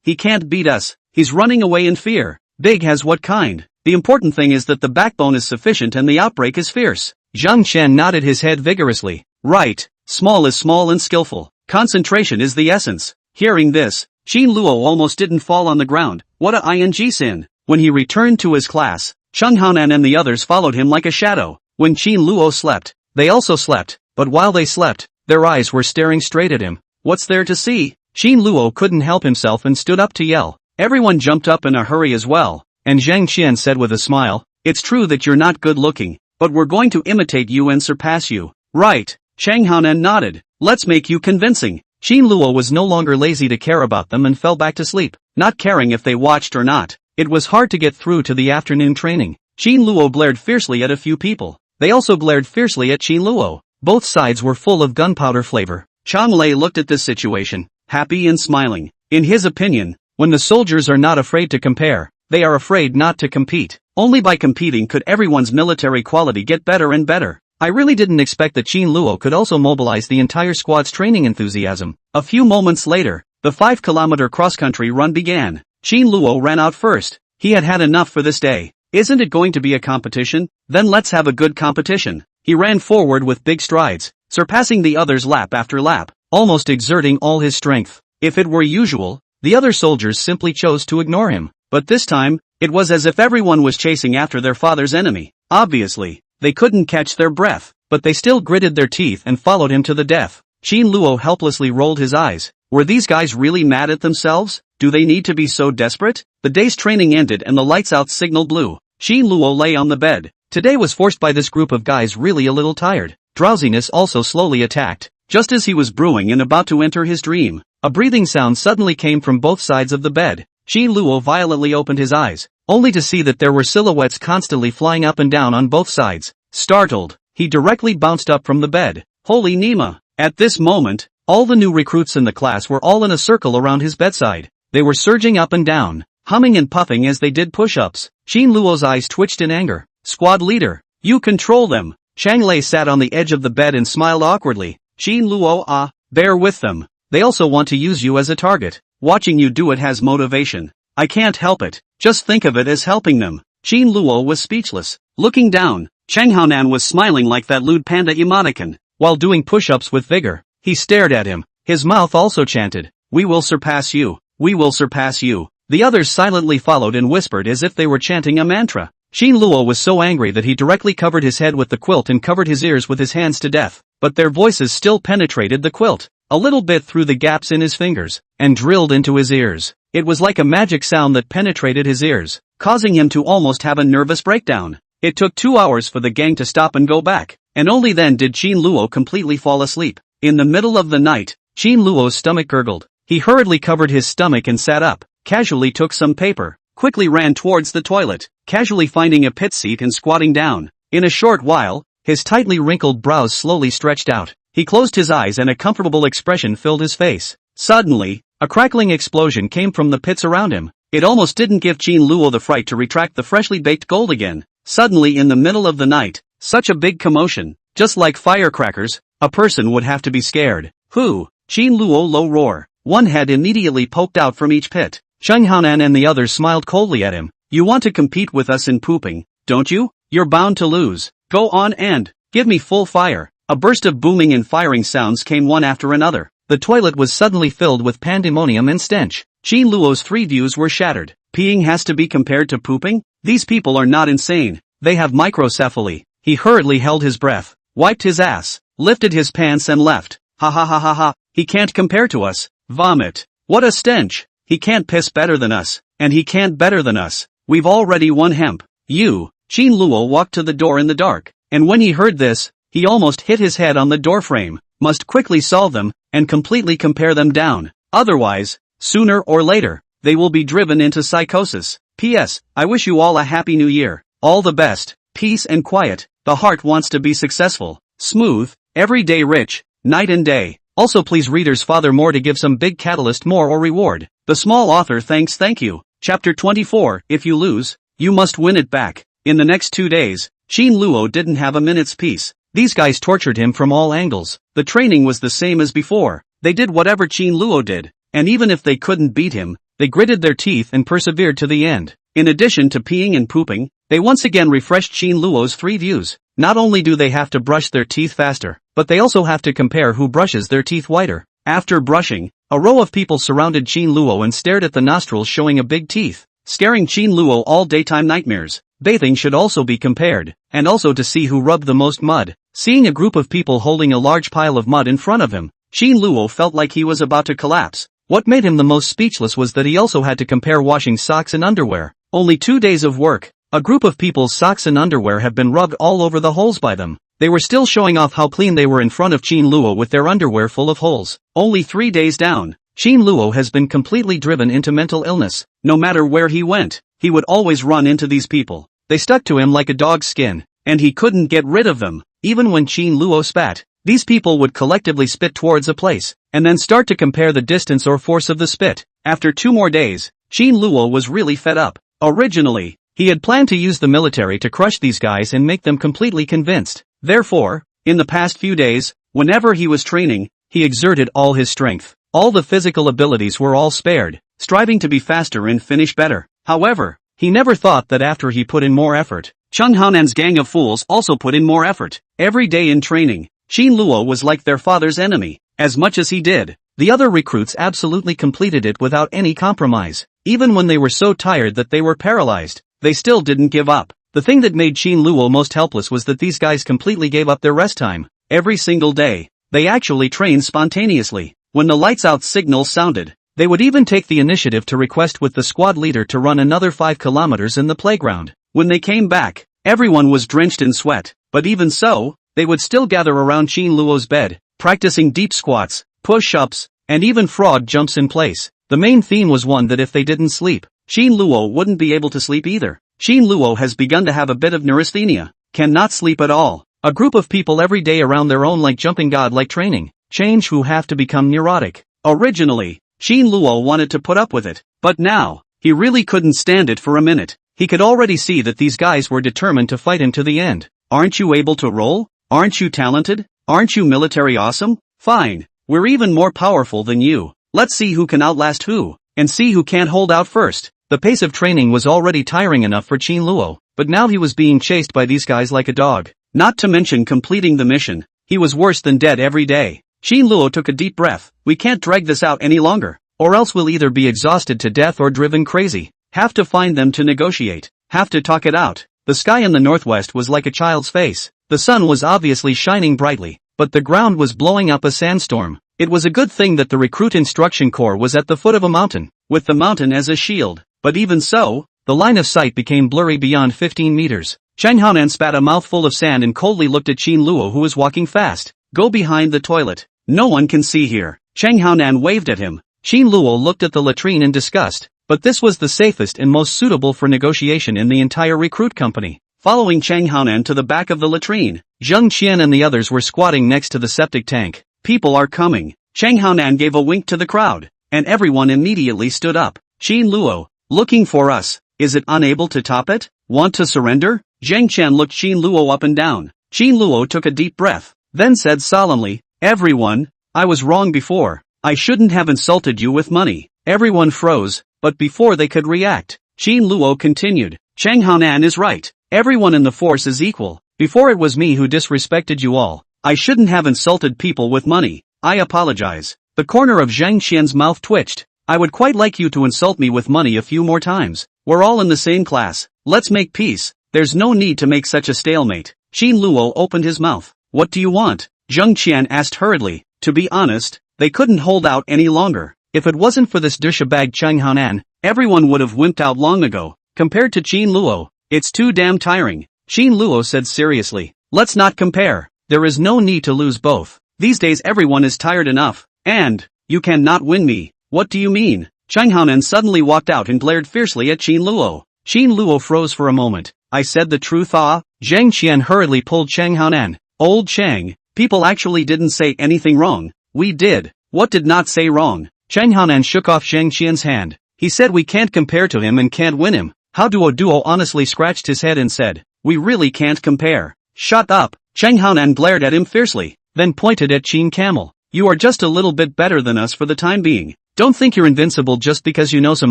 he can't beat us. He's running away in fear. Big has what kind? The important thing is that the backbone is sufficient and the outbreak is fierce. Zhang Chen nodded his head vigorously. Right, small is small and skillful. Concentration is the essence. Hearing this, Qin Luo almost didn't fall on the ground. What a ing sin. When he returned to his class, Cheng Haonan and the others followed him like a shadow. When Qin Luo slept, they also slept, but while they slept, their eyes were staring straight at him. What's there to see? Qin Luo couldn't help himself and stood up to yell. Everyone jumped up in a hurry as well, and Zhang Qian said with a smile, it's true that you're not good looking, but we're going to imitate you and surpass you. Right. Cheng Haonan nodded. Let's make you convincing. Qin Luo was no longer lazy to care about them and fell back to sleep, not caring if they watched or not. It was hard to get through to the afternoon training. Qin Luo glared fiercely at a few people. They also glared fiercely at Qin Luo. Both sides were full of gunpowder flavor. Chang Lei looked at this situation, happy and smiling. In his opinion, when the soldiers are not afraid to compare, they are afraid not to compete. Only by competing could everyone's military quality get better and better. I really didn't expect that Qin Luo could also mobilize the entire squad's training enthusiasm. A few moments later, the 5-kilometer cross-country run began. Qin Luo ran out first. He had had enough for this day. Isn't it going to be a competition? Then let's have a good competition. He ran forward with big strides, surpassing the others lap after lap, almost exerting all his strength. If it were usual, the other soldiers simply chose to ignore him. But this time, it was as if everyone was chasing after their father's enemy. Obviously, they couldn't catch their breath, but they still gritted their teeth and followed him to the death. Qin Luo helplessly rolled his eyes. Were these guys really mad at themselves? Do they need to be so desperate? The day's training ended and the lights out signal blew. Qin Luo lay on the bed. Today was forced by this group of guys really a little tired. Drowsiness also slowly attacked. Just as he was brewing and about to enter his dream, a breathing sound suddenly came from both sides of the bed. Qin Luo violently opened his eyes, only to see that there were silhouettes constantly flying up and down on both sides. Startled, he directly bounced up from the bed. Holy Nima! At this moment, all the new recruits in the class were all in a circle around his bedside. They were surging up and down, humming and puffing as they did push-ups. Qin Luo's eyes twitched in anger. Squad leader, you control them. Chang Lei sat on the edge of the bed and smiled awkwardly. Qin Luo, bear with them. They also want to use you as a target. Watching you do it has motivation. I can't help it. Just think of it as helping them. Qin Luo was speechless. Looking down, Cheng Haonan was smiling like that lewd panda emoticon. While doing push-ups with vigor, he stared at him. His mouth also chanted, we will surpass you. We will surpass you. The others silently followed and whispered as if they were chanting a mantra. Qin Luo was so angry that he directly covered his head with the quilt and covered his ears with his hands to death. But their voices still penetrated the quilt, a little bit through the gaps in his fingers, and drilled into his ears. It was like a magic sound that penetrated his ears, causing him to almost have a nervous breakdown. It took 2 hours for the gang to stop and go back, and only then did Qin Luo completely fall asleep. In the middle of the night, Qin Luo's stomach gurgled. He hurriedly covered his stomach and sat up, casually took some paper, quickly ran towards the toilet, casually finding a pit seat and squatting down. In a short while, his tightly wrinkled brows slowly stretched out. He closed his eyes and a comfortable expression filled his face. Suddenly, a crackling explosion came from the pits around him. It almost didn't give Qin Luo the fright to retract the freshly baked gold again. Suddenly in the middle of the night, such a big commotion, just like firecrackers, a person would have to be scared. Who? Qin Luo low roar. One head immediately poked out from each pit. Cheng Haonan and the others smiled coldly at him. You want to compete with us in pooping, don't you? You're bound to lose. Go on and give me full fire. A burst of booming and firing sounds came one after another. The toilet was suddenly filled with pandemonium and stench. Qin Luo's 3 views were shattered. Peeing has to be compared to pooping? These people are not insane. They have microcephaly. He hurriedly held his breath, wiped his ass, lifted his pants and left. Ha ha ha ha ha. He can't compare to us. Vomit. What a stench. He can't piss better than us. And he can't better than us. We've already won hemp. You. Qin Luo walked to the door in the dark. And when he heard this, he almost hit his head on the doorframe. Must quickly solve them, and completely compare them down. Otherwise, sooner or later, they will be driven into psychosis. P.S. I wish you all a happy new year. All the best. Peace and quiet. The heart wants to be successful. Smooth. Every day rich, night and day. Also please readers father more to give some big catalyst more or reward. The small author thanks thank you. Chapter 24, if you lose, you must win it back. In the next 2 days, Qin Luo didn't have a minute's peace. These guys tortured him from all angles. The training was the same as before. They did whatever Qin Luo did, and even if they couldn't beat him, they gritted their teeth and persevered to the end. In addition to peeing and pooping, they once again refreshed Qin Luo's 3 views. Not only do they have to brush their teeth faster, but they also have to compare who brushes their teeth whiter. After brushing, a row of people surrounded Qin Luo and stared at the nostrils showing a big teeth, scaring Qin Luo all daytime nightmares. Bathing should also be compared, and also to see who rubbed the most mud. Seeing a group of people holding a large pile of mud in front of him, Qin Luo felt like he was about to collapse. What made him the most speechless was that he also had to compare washing socks and underwear. Only 2 days of work. A group of people's socks and underwear have been rubbed all over the holes by them. They were still showing off how clean they were in front of Qin Luo with their underwear full of holes. Only 3 days down, Qin Luo has been completely driven into mental illness. No matter where he went, he would always run into these people. They stuck to him like a dog's skin, and he couldn't get rid of them. Even when Qin Luo spat, these people would collectively spit towards a place, and then start to compare the distance or force of the spit. After 2 more days, Qin Luo was really fed up. Originally, he had planned to use the military to crush these guys and make them completely convinced. Therefore, in the past few days, whenever he was training, he exerted all his strength. All the physical abilities were all spared, striving to be faster and finish better. However, he never thought that after he put in more effort, Chung Haonan's gang of fools also put in more effort. Every day in training, Qin Luo was like their father's enemy. As much as he did, the other recruits absolutely completed it without any compromise. Even when they were so tired that they were paralyzed, they still didn't give up. The thing that made Qin Luo most helpless was that these guys completely gave up their rest time. Every single day, they actually trained spontaneously. When the lights out signal sounded, they would even take the initiative to request with the squad leader to run another 5 kilometers in the playground. When they came back, everyone was drenched in sweat, but even so, they would still gather around Qin Luo's bed, practicing deep squats, push-ups, and even frog jumps in place. The main theme was one that if they didn't sleep, Qin Luo wouldn't be able to sleep either. Qin Luo has begun to have a bit of neurasthenia, cannot sleep at all. A group of people every day around their own like jumping god-like training, change who have to become neurotic. Originally, Qin Luo wanted to put up with it, but now, he really couldn't stand it for a minute. He could already see that these guys were determined to fight him to the end. Aren't you able to roll? Aren't you talented? Aren't you military awesome? Fine, we're even more powerful than you. Let's see who can outlast who, and see who can't hold out first. The pace of training was already tiring enough for Qin Luo, but now he was being chased by these guys like a dog. Not to mention completing the mission, he was worse than dead every day. Qin Luo took a deep breath. We can't drag this out any longer, or else we'll either be exhausted to death or driven crazy. Have to find them to negotiate. Have to talk it out. The sky in the northwest was like a child's face. The sun was obviously shining brightly, but the ground was blowing up a sandstorm. It was a good thing that the recruit instruction corps was at the foot of a mountain, with the mountain as a shield. But even so, the line of sight became blurry beyond 15 meters. Chung Haonan spat a mouthful of sand and coldly looked at Qin Luo who was walking fast. Go behind the toilet. No one can see here. Chung Haonan waved at him. Qin Luo looked at the latrine in disgust, but this was the safest and most suitable for negotiation in the entire recruit company. Following Chung Haonan to the back of the latrine, Zheng Qian and the others were squatting next to the septic tank. People are coming. Chung Haonan gave a wink to the crowd, and everyone immediately stood up. Qin Luo, looking for us, is it unable to top it? Want to surrender? Zheng Qian looked Qin Luo up and down. Qin Luo took a deep breath, then said solemnly, everyone, I was wrong before. I shouldn't have insulted you with money. Everyone froze, but before they could react, Qin Luo continued, Chung Haonan is right. Everyone in the force is equal. Before it was me who disrespected you all. I shouldn't have insulted people with money. I apologize. The corner of Zheng Qian's mouth twitched. I would quite like you to insult me with money a few more times. We're all in the same class. Let's make peace. There's no need to make such a stalemate. Qin Luo opened his mouth. What do you want? Zheng Qian asked hurriedly. To be honest, they couldn't hold out any longer. If it wasn't for this douchebag Chung Haonan, everyone would have wimped out long ago. Compared to Qin Luo, it's too damn tiring. Qin Luo said seriously. Let's not compare. There is no need to lose both. These days everyone is tired enough. And, you cannot win me. What do you mean? Chung Haonan suddenly walked out and glared fiercely at Qin Luo. Qin Luo froze for a moment. I said the truth. Zheng Qian hurriedly pulled Chung Haonan. Old Chang, People actually didn't say anything wrong. We did. What did not say wrong? Chang Haonan shook off Zhang Qian's hand. He said we can't compare to him and can't win him. How Duo honestly scratched his head and said, we really can't compare. Shut up. Chang Haonan glared at him fiercely, then pointed at Qin Camel. You are just a little bit better than us for the time being. Don't think you're invincible just because you know some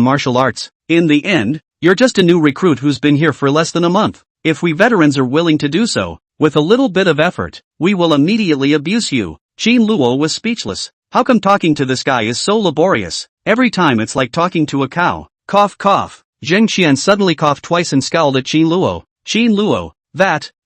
martial arts. In the end, you're just a new recruit who's been here for less than a month. If we veterans are willing to do so, with a little bit of effort, we will immediately abuse you. Qin Luo was speechless. How come talking to this guy is so laborious? Every time it's like talking to a cow. Cough cough. Zheng Qian suddenly coughed twice and scowled at Qin Luo. Qin Luo,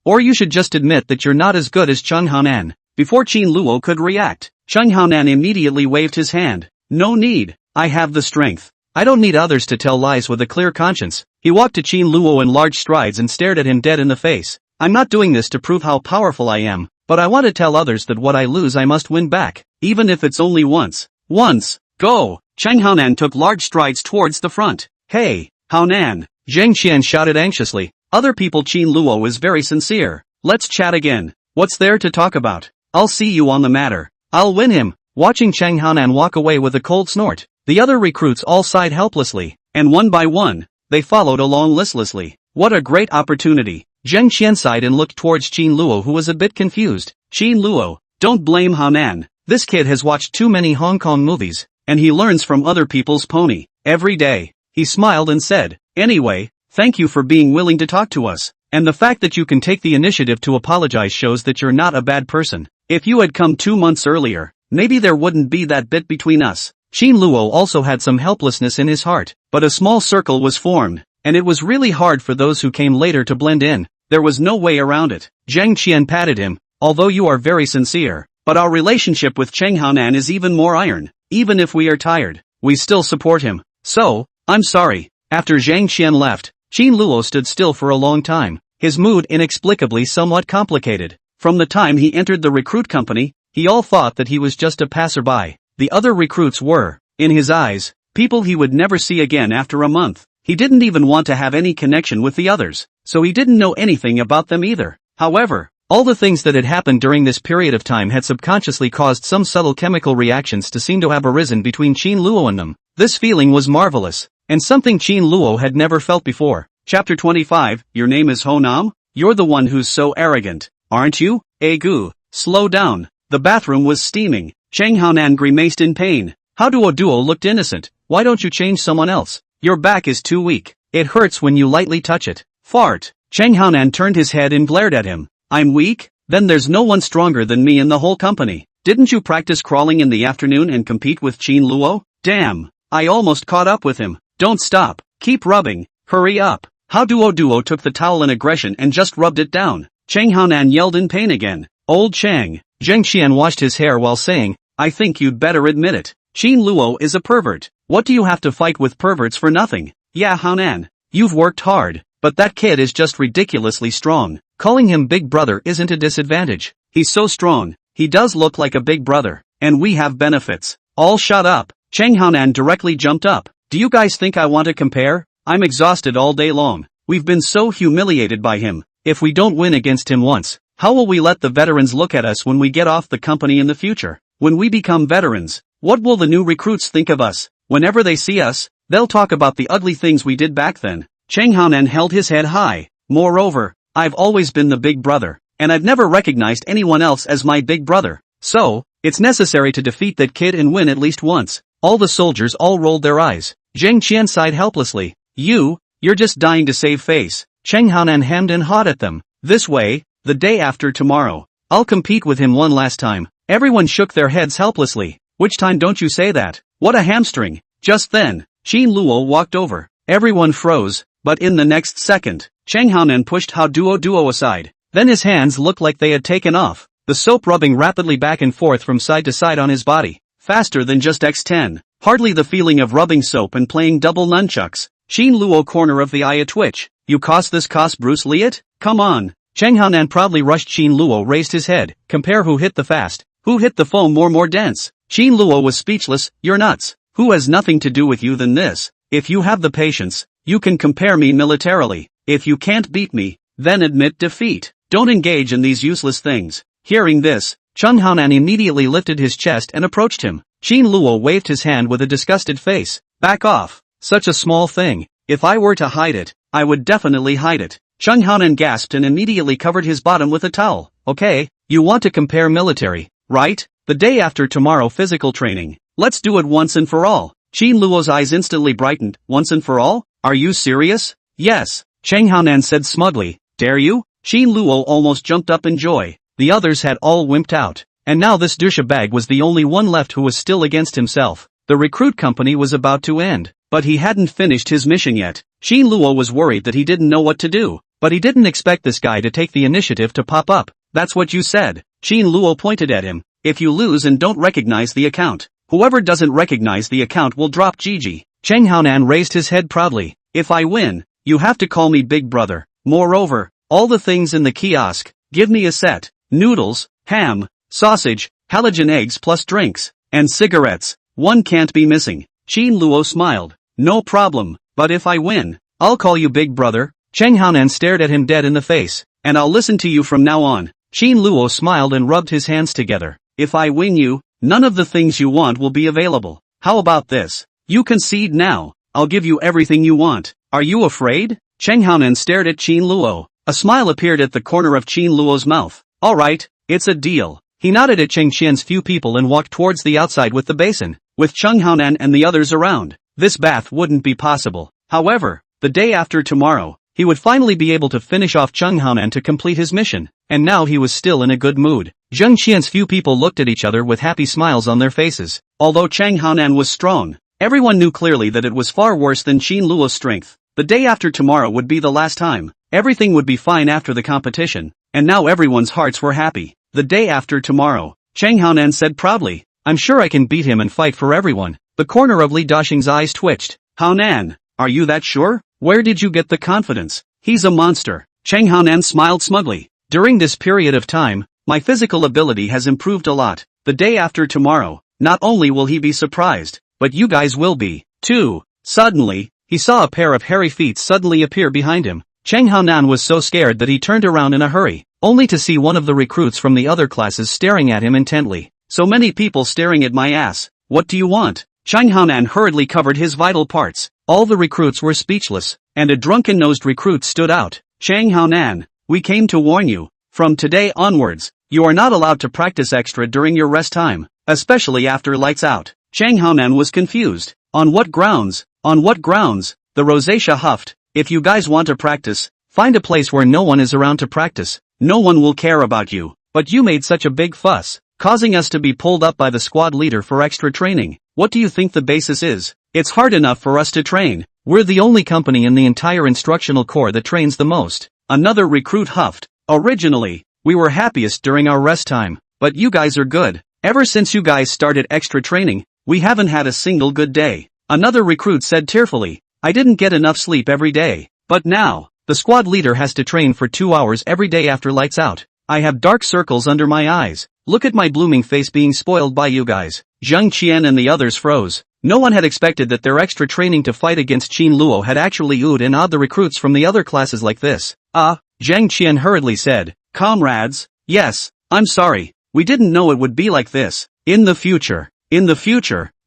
or you should just admit that you're not as good as Chang Haonan. Before Qin Luo could react, Chang Haonan immediately waved his hand. No need. I have the strength. I don't need others to tell lies with a clear conscience. He walked to Qin Luo in large strides and stared at him dead in the face. I'm not doing this to prove how powerful I am, but I want to tell others that what I lose I must win back, even if it's only once. Once. Go. Chang Haonan took large strides towards the front. Hey, Haonan. Zheng Qian shouted anxiously. Other people. Qin Luo is very sincere. Let's chat again. What's there to talk about? I'll see you on the matter. I'll win him. Watching Chang Haonan walk away with a cold snort, the other recruits all sighed helplessly, and one by one, they followed along listlessly. What a great opportunity. Zheng Qian sighed and looked towards Qin Luo, who was a bit confused. Qin Luo, don't blame Haonan. This kid has watched too many Hong Kong movies, and he learns from other people's pony every day. He smiled and said, anyway, thank you for being willing to talk to us, and the fact that you can take the initiative to apologize shows that you're not a bad person. If you had come 2 months earlier, maybe there wouldn't be that bit between us. Qin Luo also had some helplessness in his heart, but a small circle was formed, and it was really hard for those who came later to blend in. There was no way around it. Zheng Qian patted him. Although you are very sincere, but our relationship with Chang Haonan is even more iron. Even if we are tired, we still support him. So, I'm sorry. After Zheng Qian left, Qin Luo stood still for a long time, his mood inexplicably somewhat complicated. From the time he entered the recruit company, he all thought that he was just a passerby. The other recruits were, in his eyes, people he would never see again after a month. He didn't even want to have any connection with the others, so he didn't know anything about them either. However, all the things that had happened during this period of time had subconsciously caused some subtle chemical reactions to seem to have arisen between Qin Luo and them. This feeling was marvelous, and something Qin Luo had never felt before. Chapter 25, Your name is Honam? You're the one who's so arrogant, aren't you? Gu, slow down. The bathroom was steaming. Chang Haonan grimaced in pain. How Duo looked innocent. Why don't you change someone else? Your back is too weak. It hurts when you lightly touch it. Fart. Chang Haonan turned his head and glared at him. I'm weak? Then there's no one stronger than me in the whole company. Didn't you practice crawling in the afternoon and compete with Qin Luo? Damn. I almost caught up with him. Don't stop. Keep rubbing. Hurry up. How Duo took the towel in aggression and just rubbed it down. Chang Haonan yelled in pain again. Old Chang. Zheng Qian washed his hair while saying, I think you'd better admit it. Qin Luo is a pervert. What do you have to fight with perverts for nothing? Yeah, Haonan. You've worked hard, but that kid is just ridiculously strong. Calling him big brother isn't a disadvantage. He's so strong. He does look like a big brother. And we have benefits. All shut up. Chang Haonan directly jumped up. Do you guys think I want to compare? I'm exhausted all day long. We've been so humiliated by him. If we don't win against him once, how will we let the veterans look at us when we get off the company in the future? When we become veterans, what will the new recruits think of us? Whenever they see us, they'll talk about the ugly things we did back then. Chang Haonan held his head high. Moreover, I've always been the big brother, and I've never recognized anyone else as my big brother. So, it's necessary to defeat that kid and win at least once. All the soldiers all rolled their eyes. Zheng Qian sighed helplessly. You're just dying to save face. Chang Haonan hemmed and hawed at them. This way, the day after tomorrow, I'll compete with him one last time. Everyone shook their heads helplessly. Which time don't you say that? What a hamstring. Just then, Qin Luo walked over. Everyone froze, but in the next second, Chang Haonan pushed How Duo aside. Then his hands looked like they had taken off, the soap rubbing rapidly back and forth from side to side on his body, faster than just X10. Hardly the feeling of rubbing soap and playing double nunchucks. Qin Luo corner of the eye a twitch. You cost Bruce Lee it? Come on. Chang Haonan proudly rushed. Qin Luo raised his head. Compare who hit the fast. Who hit the foam more dense. Qin Luo was speechless. You're nuts. Who has nothing to do with you than this? If you have the patience, you can compare me militarily. If you can't beat me, then admit defeat. Don't engage in these useless things. Hearing this, Chung Haonan immediately lifted his chest and approached him. Qin Luo waved his hand with a disgusted face. Back off. Such a small thing. If I were to hide it, I would definitely hide it. Chung Haonan gasped and immediately covered his bottom with a towel. Okay, you want to compare military, right? The day after tomorrow physical training. Let's do it once and for all. Qin Luo's eyes instantly brightened. Once and for all? Are you serious? Yes, Cheng Haonan said smugly. Dare you? Qin Luo almost jumped up in joy. The others had all wimped out. And now this douchebag was the only one left who was still against himself. The recruit company was about to end. But he hadn't finished his mission yet. Qin Luo was worried that he didn't know what to do. But he didn't expect this guy to take the initiative to pop up. That's what you said. Qin Luo pointed at him. If you lose and don't recognize the account, whoever doesn't recognize the account will drop GG. Cheng Haonan raised his head proudly. If I win, you have to call me Big Brother. Moreover, all the things in the kiosk, give me a set. Noodles, ham, sausage, halogen eggs plus drinks, and cigarettes. One can't be missing. Qin Luo smiled. No problem, but if I win, I'll call you Big Brother. Cheng Haonan stared at him dead in the face. And I'll listen to you from now on. Qin Luo smiled and rubbed his hands together. If I win you, none of the things you want will be available. How about this? You concede now. I'll give you everything you want. Are you afraid? Cheng Haonan stared at Qin Luo. A smile appeared at the corner of Qin Luo's mouth. Alright, it's a deal. He nodded at Cheng Qian's few people and walked towards the outside with the basin. With Chung Haonan and the others around, this bath wouldn't be possible. However, the day after tomorrow, he would finally be able to finish off Chung Haonan to complete his mission. And now he was still in a good mood. Zheng Qian's few people looked at each other with happy smiles on their faces. Although Cheng Haonan was strong, everyone knew clearly that it was far worse than Qin Luo's strength. The day after tomorrow would be the last time. Everything would be fine after the competition. And now everyone's hearts were happy. The day after tomorrow, Cheng Haonan said proudly. I'm sure I can beat him and fight for everyone. The corner of Li Daxing's eyes twitched. Haonan, are you that sure? Where did you get the confidence? He's a monster. Cheng Haonan smiled smugly. During this period of time, my physical ability has improved a lot. The day after tomorrow, not only will he be surprised, but you guys will be, too. Suddenly, he saw a pair of hairy feet suddenly appear behind him. Cheng Haonan was so scared that he turned around in a hurry, only to see one of the recruits from the other classes staring at him intently. So many people staring at my ass. What do you want? Cheng Haonan hurriedly covered his vital parts. All the recruits were speechless, and a drunken-nosed recruit stood out. Cheng Haonan, we came to warn you. From today onwards, you are not allowed to practice extra during your rest time, especially after lights out. Cheng Haonan was confused. On what grounds? On what grounds? The rosacea huffed. If you guys want to practice, find a place where no one is around to practice. No one will care about you. But you made such a big fuss, causing us to be pulled up by the squad leader for extra training. What do you think the basis is? It's hard enough for us to train. We're the only company in the entire instructional corps that trains the most. Another recruit huffed. Originally, we were happiest during our rest time. But you guys are good. Ever since you guys started extra training, we haven't had a single good day. Another recruit said tearfully. I didn't get enough sleep every day. But now, the squad leader has to train for 2 hours every day after lights out. I have dark circles under my eyes. Look at my blooming face being spoiled by you guys. Zheng Qian and the others froze. No one had expected that their extra training to fight against Qin Luo had actually oohed and awed the recruits from the other classes like this. Zheng Qian hurriedly said. Comrades, yes, I'm sorry. We didn't know it would be like this. In the future,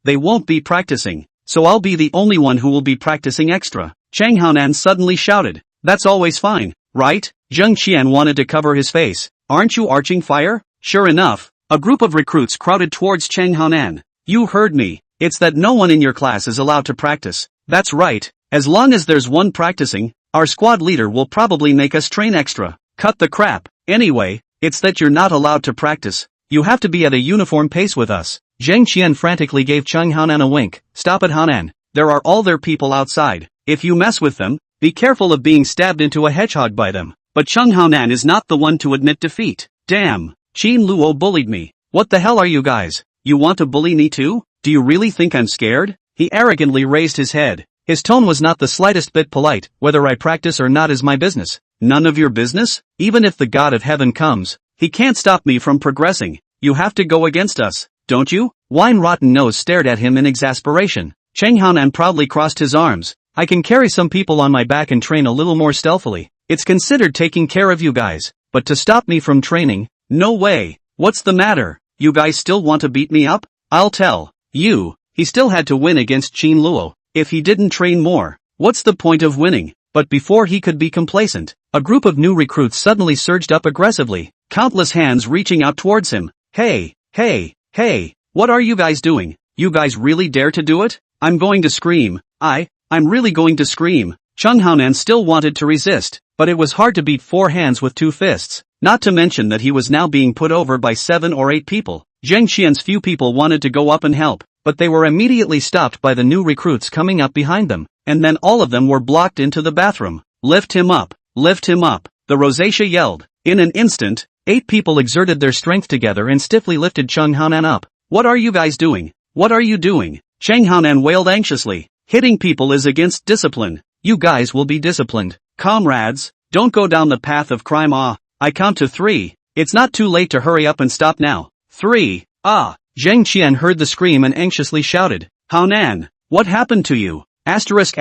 they won't be practicing. So I'll be the only one who will be practicing extra. Cheng Haonan suddenly shouted. That's always fine, right? Zheng Qian wanted to cover his face. Aren't you arching fire? Sure enough, a group of recruits crowded towards Cheng Haonan. You heard me. It's that no one in your class is allowed to practice. That's right. As long as there's one practicing, our squad leader will probably make us train extra. Cut the crap. Anyway, it's that you're not allowed to practice. You have to be at a uniform pace with us. Zheng Qian frantically gave Cheng Haonan a wink. Stop it, Haonan. There are all their people outside. If you mess with them, be careful of being stabbed into a hedgehog by them. But Cheng Haonan is not the one to admit defeat. Damn. Qin Luo bullied me. What the hell are you guys? You want to bully me too? Do you really think I'm scared? He arrogantly raised his head. His tone was not the slightest bit polite. Whether I practice or not is my business. None of your business? Even if the God of heaven comes, he can't stop me from progressing. You have to go against us, don't you? Wine Rotten Nose stared at him in exasperation. Cheng Haonan proudly crossed his arms. I can carry some people on my back and train a little more stealthily. It's considered taking care of you guys. But to stop me from training? No way. What's the matter? You guys still want to beat me up? I'll tell you. He still had to win against Qin Luo. If he didn't train more, what's the point of winning? But before he could be complacent, a group of new recruits suddenly surged up aggressively, countless hands reaching out towards him. Hey, hey, hey, what are you guys doing? You guys really dare to do it? I'm going to scream. I'm really going to scream. Chung Haonan still wanted to resist, but it was hard to beat 4 hands with 2 fists, not to mention that he was now being put over by 7 or 8 people. Zheng Qian's few people wanted to go up and help, but they were immediately stopped by the new recruits coming up behind them, and then all of them were blocked into the bathroom. Lift him up, the rosacea yelled. In an instant, 8 people exerted their strength together and stiffly lifted Chung Haonan up. What are you guys doing? What are you doing? Chung Haonan wailed anxiously. Hitting people is against discipline. You guys will be disciplined. Comrades, don't go down the path of crime. I count to 3. It's not too late to hurry up and stop now. 3. Zheng Qian heard the scream and anxiously shouted. Haonan, what happened to you? Asterisk,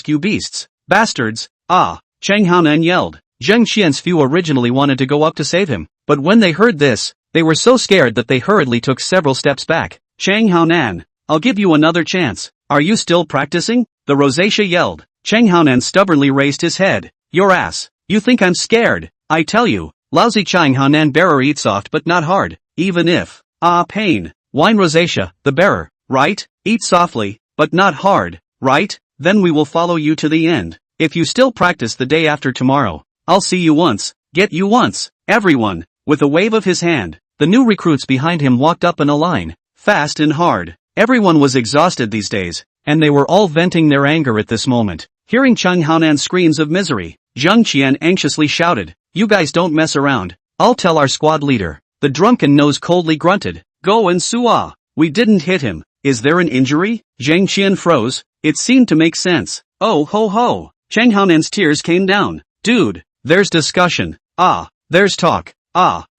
you beasts. Bastards. Chang Haonan yelled. Zheng Qian's few originally wanted to go up to save him, but when they heard this, they were so scared that they hurriedly took several steps back. Chang Haonan, I'll give you another chance. Are you still practicing? The rosacea yelled. Chang Haonan stubbornly raised his head. Your ass. You think I'm scared? I tell you. Lousy Chang Haonan bearer eat soft but not hard, even if. Pain. Whine rosacea, the bearer, right? Eat softly, but not hard, right? Then we will follow you to the end. If you still practice the day after tomorrow, I'll see you once, get you once. Everyone, with a wave of his hand, the new recruits behind him walked up in a line, fast and hard. Everyone was exhausted these days, and they were all venting their anger at this moment. Hearing Chung Haonan's screams of misery, Zheng Qian anxiously shouted, you guys don't mess around. I'll tell our squad leader. The drunken nose coldly grunted. Go and Sua. We didn't hit him. Is there an injury? Zheng Qian froze. It seemed to make sense. Oh ho ho. Chang Haonan's tears came down. Dude, there's discussion. There's talk.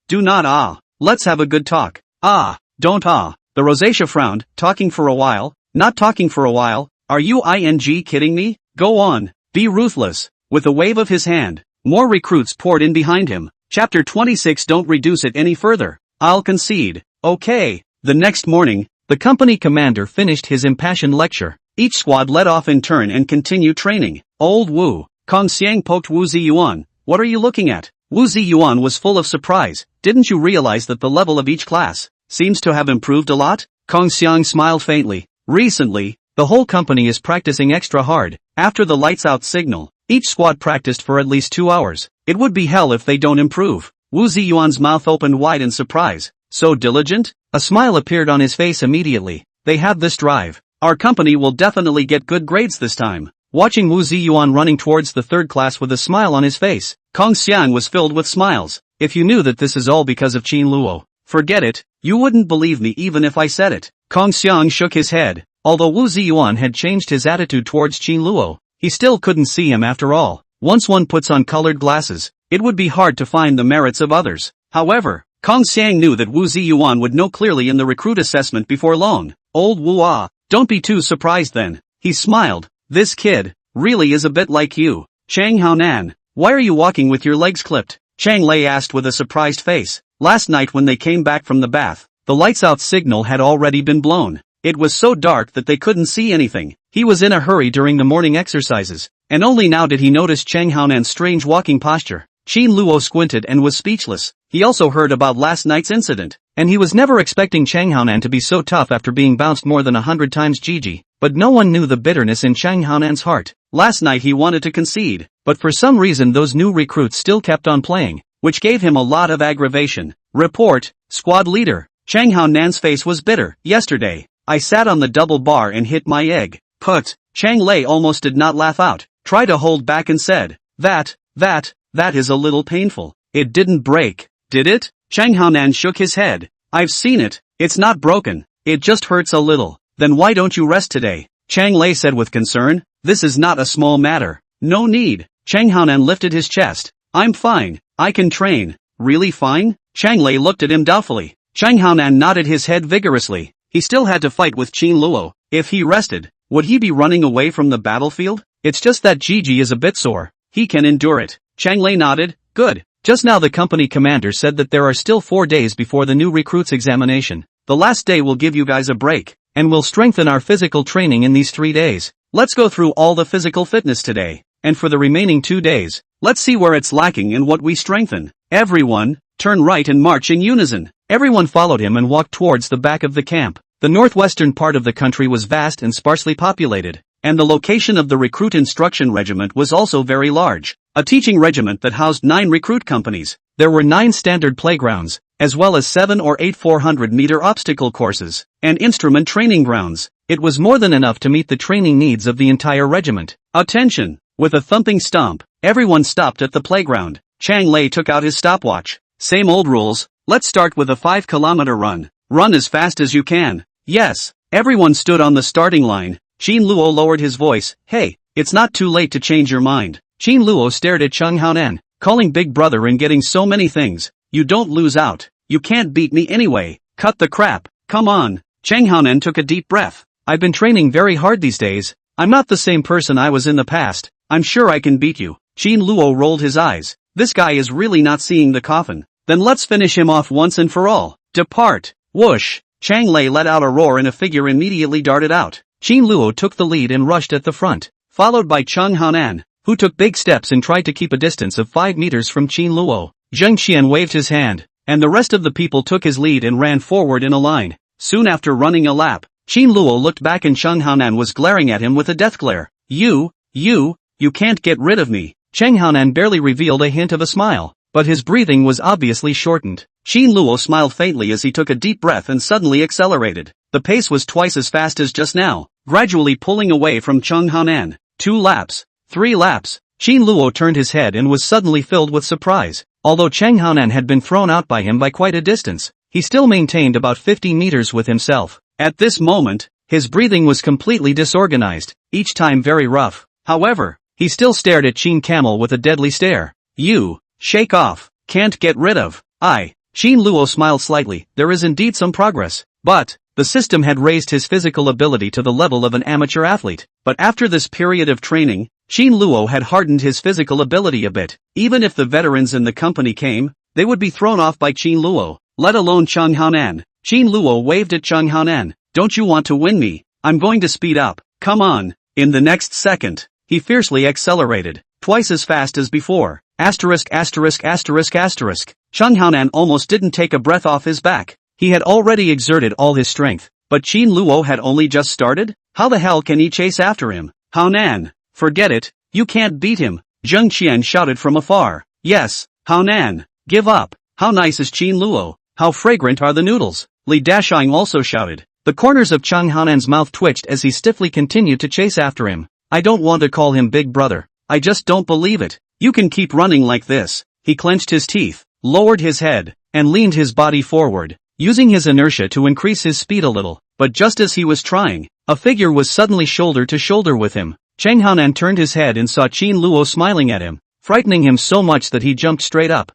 Do not. Let's have a good talk. Don't. The rosacea frowned. Talking for a while? Not talking for a while. Are you kidding me? Go on. Be ruthless. With a wave of his hand, more recruits poured in behind him. Chapter 26. Don't reduce it any further. I'll concede. Okay. The next morning, the company commander finished his impassioned lecture. Each squad led off in turn and continued training. Old Wu, Kong Xiang poked Wu Ziyuan. What are you looking at? Wu Ziyuan was full of surprise. Didn't you realize that the level of each class seems to have improved a lot? Kong Xiang smiled faintly. Recently, the whole company is practicing extra hard. After the lights out signal, each squad practiced for at least 2 hours. It would be hell if they don't improve. Wu Ziyuan's mouth opened wide in surprise. So diligent? A smile appeared on his face immediately. They have this drive. Our company will definitely get good grades this time. Watching Wu Ziyuan running towards the 3rd class with a smile on his face, Kong Xiang was filled with smiles. If you knew that this is all because of Qin Luo, forget it. You wouldn't believe me even if I said it. Kong Xiang shook his head. Although Wu Ziyuan had changed his attitude towards Qin Luo, he still couldn't see him after all. Once one puts on colored glasses, it would be hard to find the merits of others. However, Kong Xiang knew that Wu Ziyuan would know clearly in the recruit assessment before long. Old Wu don't be too surprised then. He smiled. This kid really is a bit like you. Chang Haonan, why are you walking with your legs clipped? Chang Lei asked with a surprised face. Last night when they came back from the bath, the lights out signal had already been blown. It was so dark that they couldn't see anything. He was in a hurry during the morning exercises, and only now did he notice Chang Haonan's strange walking posture. Qin Luo squinted and was speechless. He also heard about last night's incident, and he was never expecting Chang Haonan to be so tough after being bounced more than 100 times. Gigi. But no one knew the bitterness in Chang Haonan's heart. Last night he wanted to concede, but for some reason those new recruits still kept on playing, which gave him a lot of aggravation. Report, squad leader. Chang Haonan's face was bitter. Yesterday, I sat on the double bar and hit my egg. Put. Chang Lei almost did not laugh out, tried to hold back and said, that is a little painful. It didn't break, did it? Chang Haonan shook his head. I've seen it. It's not broken. It just hurts a little. Then why don't you rest today? Chang Lei said with concern. This is not a small matter. No need. Chang Haonan lifted his chest. I'm fine. I can train. Really fine? Chang Lei looked at him doubtfully. Chang Haonan nodded his head vigorously. He still had to fight with Qin Luo. If he rested, would he be running away from the battlefield? It's just that Gigi is a bit sore. He can endure it. Chang Lei nodded. Good. Just now the company commander said that there are still 4 days before the new recruits examination. The last day will give you guys a break, and we'll strengthen our physical training in these 3 days. Let's go through all the physical fitness today, and for the remaining 2 days, let's see where it's lacking and what we strengthen. Everyone, turn right and march in unison. Everyone followed him and walked towards the back of the camp. The northwestern part of the country was vast and sparsely populated, and the location of the recruit instruction regiment was also very large. A teaching regiment that housed 9 recruit companies. There were 9 standard playgrounds, as well as 7 or 8 400-meter obstacle courses, and instrument training grounds. It was more than enough to meet the training needs of the entire regiment. Attention! With a thumping stomp, everyone stopped at the playground. Chang Lei took out his stopwatch. Same old rules, let's start with a 5-kilometer run. Run as fast as you can. Yes, everyone stood on the starting line. Qin Luo lowered his voice. Hey, it's not too late to change your mind. Qin Luo stared at Cheng Haonan, calling big brother and getting so many things. You don't lose out. You can't beat me anyway. Cut the crap. Come on. Cheng Haonan took a deep breath. I've been training very hard these days. I'm not the same person I was in the past. I'm sure I can beat you. Qin Luo rolled his eyes. This guy is really not seeing the coffin. Then let's finish him off once and for all. Depart. Whoosh. Chang Lei let out a roar and a figure immediately darted out. Qin Luo took the lead and rushed at the front, followed by Cheng Haonan, who took big steps and tried to keep a distance of 5 meters from Qin Luo. Zheng Qian waved his hand, and the rest of the people took his lead and ran forward in a line. Soon after running a lap, Qin Luo looked back and Cheng Haonan was glaring at him with a death glare. You can't get rid of me. Cheng Haonan barely revealed a hint of a smile, but his breathing was obviously shortened. Qin Luo smiled faintly as he took a deep breath and suddenly accelerated. The pace was twice as fast as just now, gradually pulling away from Cheng Haonan. 2 laps. 3 laps. Qin Luo turned his head and was suddenly filled with surprise. Although Cheng Haonan had been thrown out by him by quite a distance, he still maintained about 50 meters with himself. At this moment, his breathing was completely disorganized, each time very rough. However, he still stared at Qin Camel with a deadly stare. You, shake off, can't get rid of. Qin Luo smiled slightly. There is indeed some progress, but the system had raised his physical ability to the level of an amateur athlete. But after this period of training, Qin Luo had hardened his physical ability a bit. Even if the veterans in the company came, they would be thrown off by Qin Luo, let alone Cheng Haonan. Qin Luo waved at Cheng Haonan. Don't you want to win me? I'm going to speed up. Come on. In the next second, he fiercely accelerated, twice as fast as before. Cheng Haonan almost didn't take a breath off his back. He had already exerted all his strength, but Qin Luo had only just started? How the hell can he chase after him? Haonan, forget it, you can't beat him. Zheng Qian shouted from afar. Yes, Haonan, give up. How nice is Qin Luo? How fragrant are the noodles? Li Dasheng also shouted. The corners of Cheng Haonan's mouth twitched as he stiffly continued to chase after him. I don't want to call him big brother. I just don't believe it. You can keep running like this. He clenched his teeth, lowered his head, and leaned his body forward, using his inertia to increase his speed a little. But just as he was trying, a figure was suddenly shoulder to shoulder with him. Cheng Haonan turned his head and saw Qin Luo smiling at him, frightening him so much that he jumped straight up.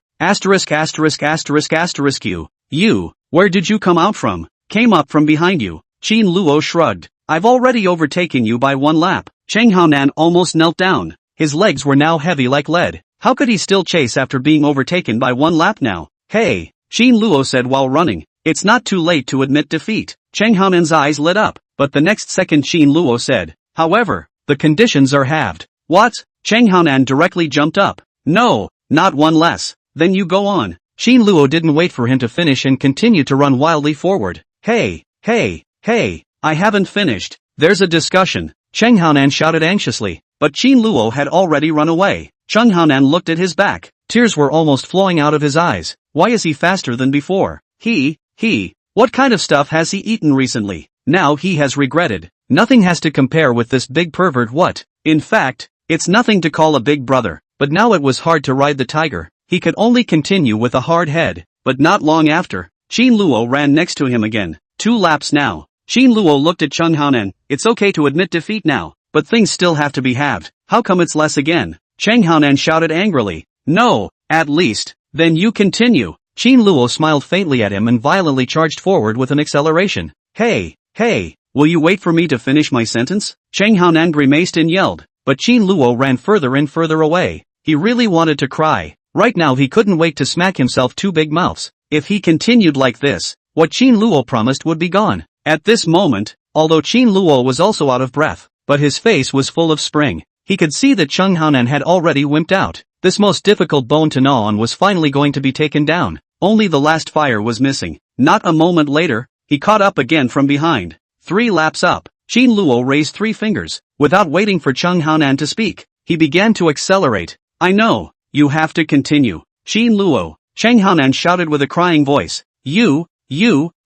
You, where did you come out from? Came up from behind you. Qin Luo shrugged. I've already overtaken you by 1 lap. Cheng Haonan almost knelt down. His legs were now heavy like lead. How could he still chase after being overtaken by 1 lap now? Hey, Qin Luo said while running. It's not too late to admit defeat. Cheng Haonan's eyes lit up, but the next second Qin Luo said, however, the conditions are halved. What? Cheng Haonan directly jumped up. No, not 1 less. Then you go on. Qin Luo didn't wait for him to finish and continued to run wildly forward. Hey, I haven't finished. There's a discussion. Cheng Haonan shouted anxiously, but Qin Luo had already run away. Cheng Haonan looked at his back. Tears were almost flowing out of his eyes. Why is he faster than before? What kind of stuff has he eaten recently? Now he has regretted. Nothing has to compare with this big pervert. What? In fact, it's nothing to call a big brother. But now it was hard to ride the tiger. He could only continue with a hard head. But not long after, Qin Luo ran next to him again. 2 laps now. Qin Luo looked at Cheng Haonan. It's okay to admit defeat now, but things still have to be halved. How come it's less again? Cheng Haonan shouted angrily. No, at least. Then you continue. Qin Luo smiled faintly at him and violently charged forward with an acceleration. Hey, will you wait for me to finish my sentence? Cheng Haonan grimaced and yelled, but Qin Luo ran further and further away. He really wanted to cry. Right now he couldn't wait to smack himself two big mouths. If he continued like this, what Qin Luo promised would be gone. At this moment, although Qin Luo was also out of breath, but his face was full of spring, he could see that Cheng Haonan had already wimped out. This most difficult bone to gnaw on was finally going to be taken down. Only the last fire was missing. Not a moment later, he caught up again from behind. 3 laps up, Qin Luo raised 3 fingers. Without waiting for Cheng Haonan to speak, he began to accelerate. I know, you have to continue. Qin Luo, Cheng Haonan shouted with a crying voice. You,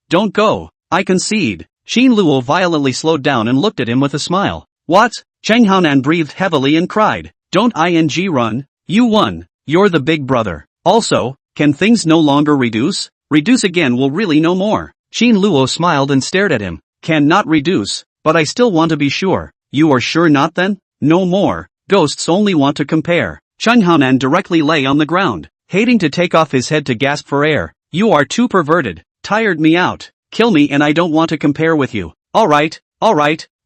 don't go. I concede. Qin Luo violently slowed down and looked at him with a smile. What? Cheng Haonan breathed heavily and cried. Don't run. You won. You're the big brother. Also, can things no longer reduce? Reduce again will really no more. Qin Luo smiled and stared at him. Cannot reduce, but I still want to be sure. You are sure not then? No more. Ghosts only want to compare. Cheng Haonan directly lay on the ground, hating to take off his head to gasp for air. You are too perverted. Tired me out. Kill me and I don't want to compare with you. Alright,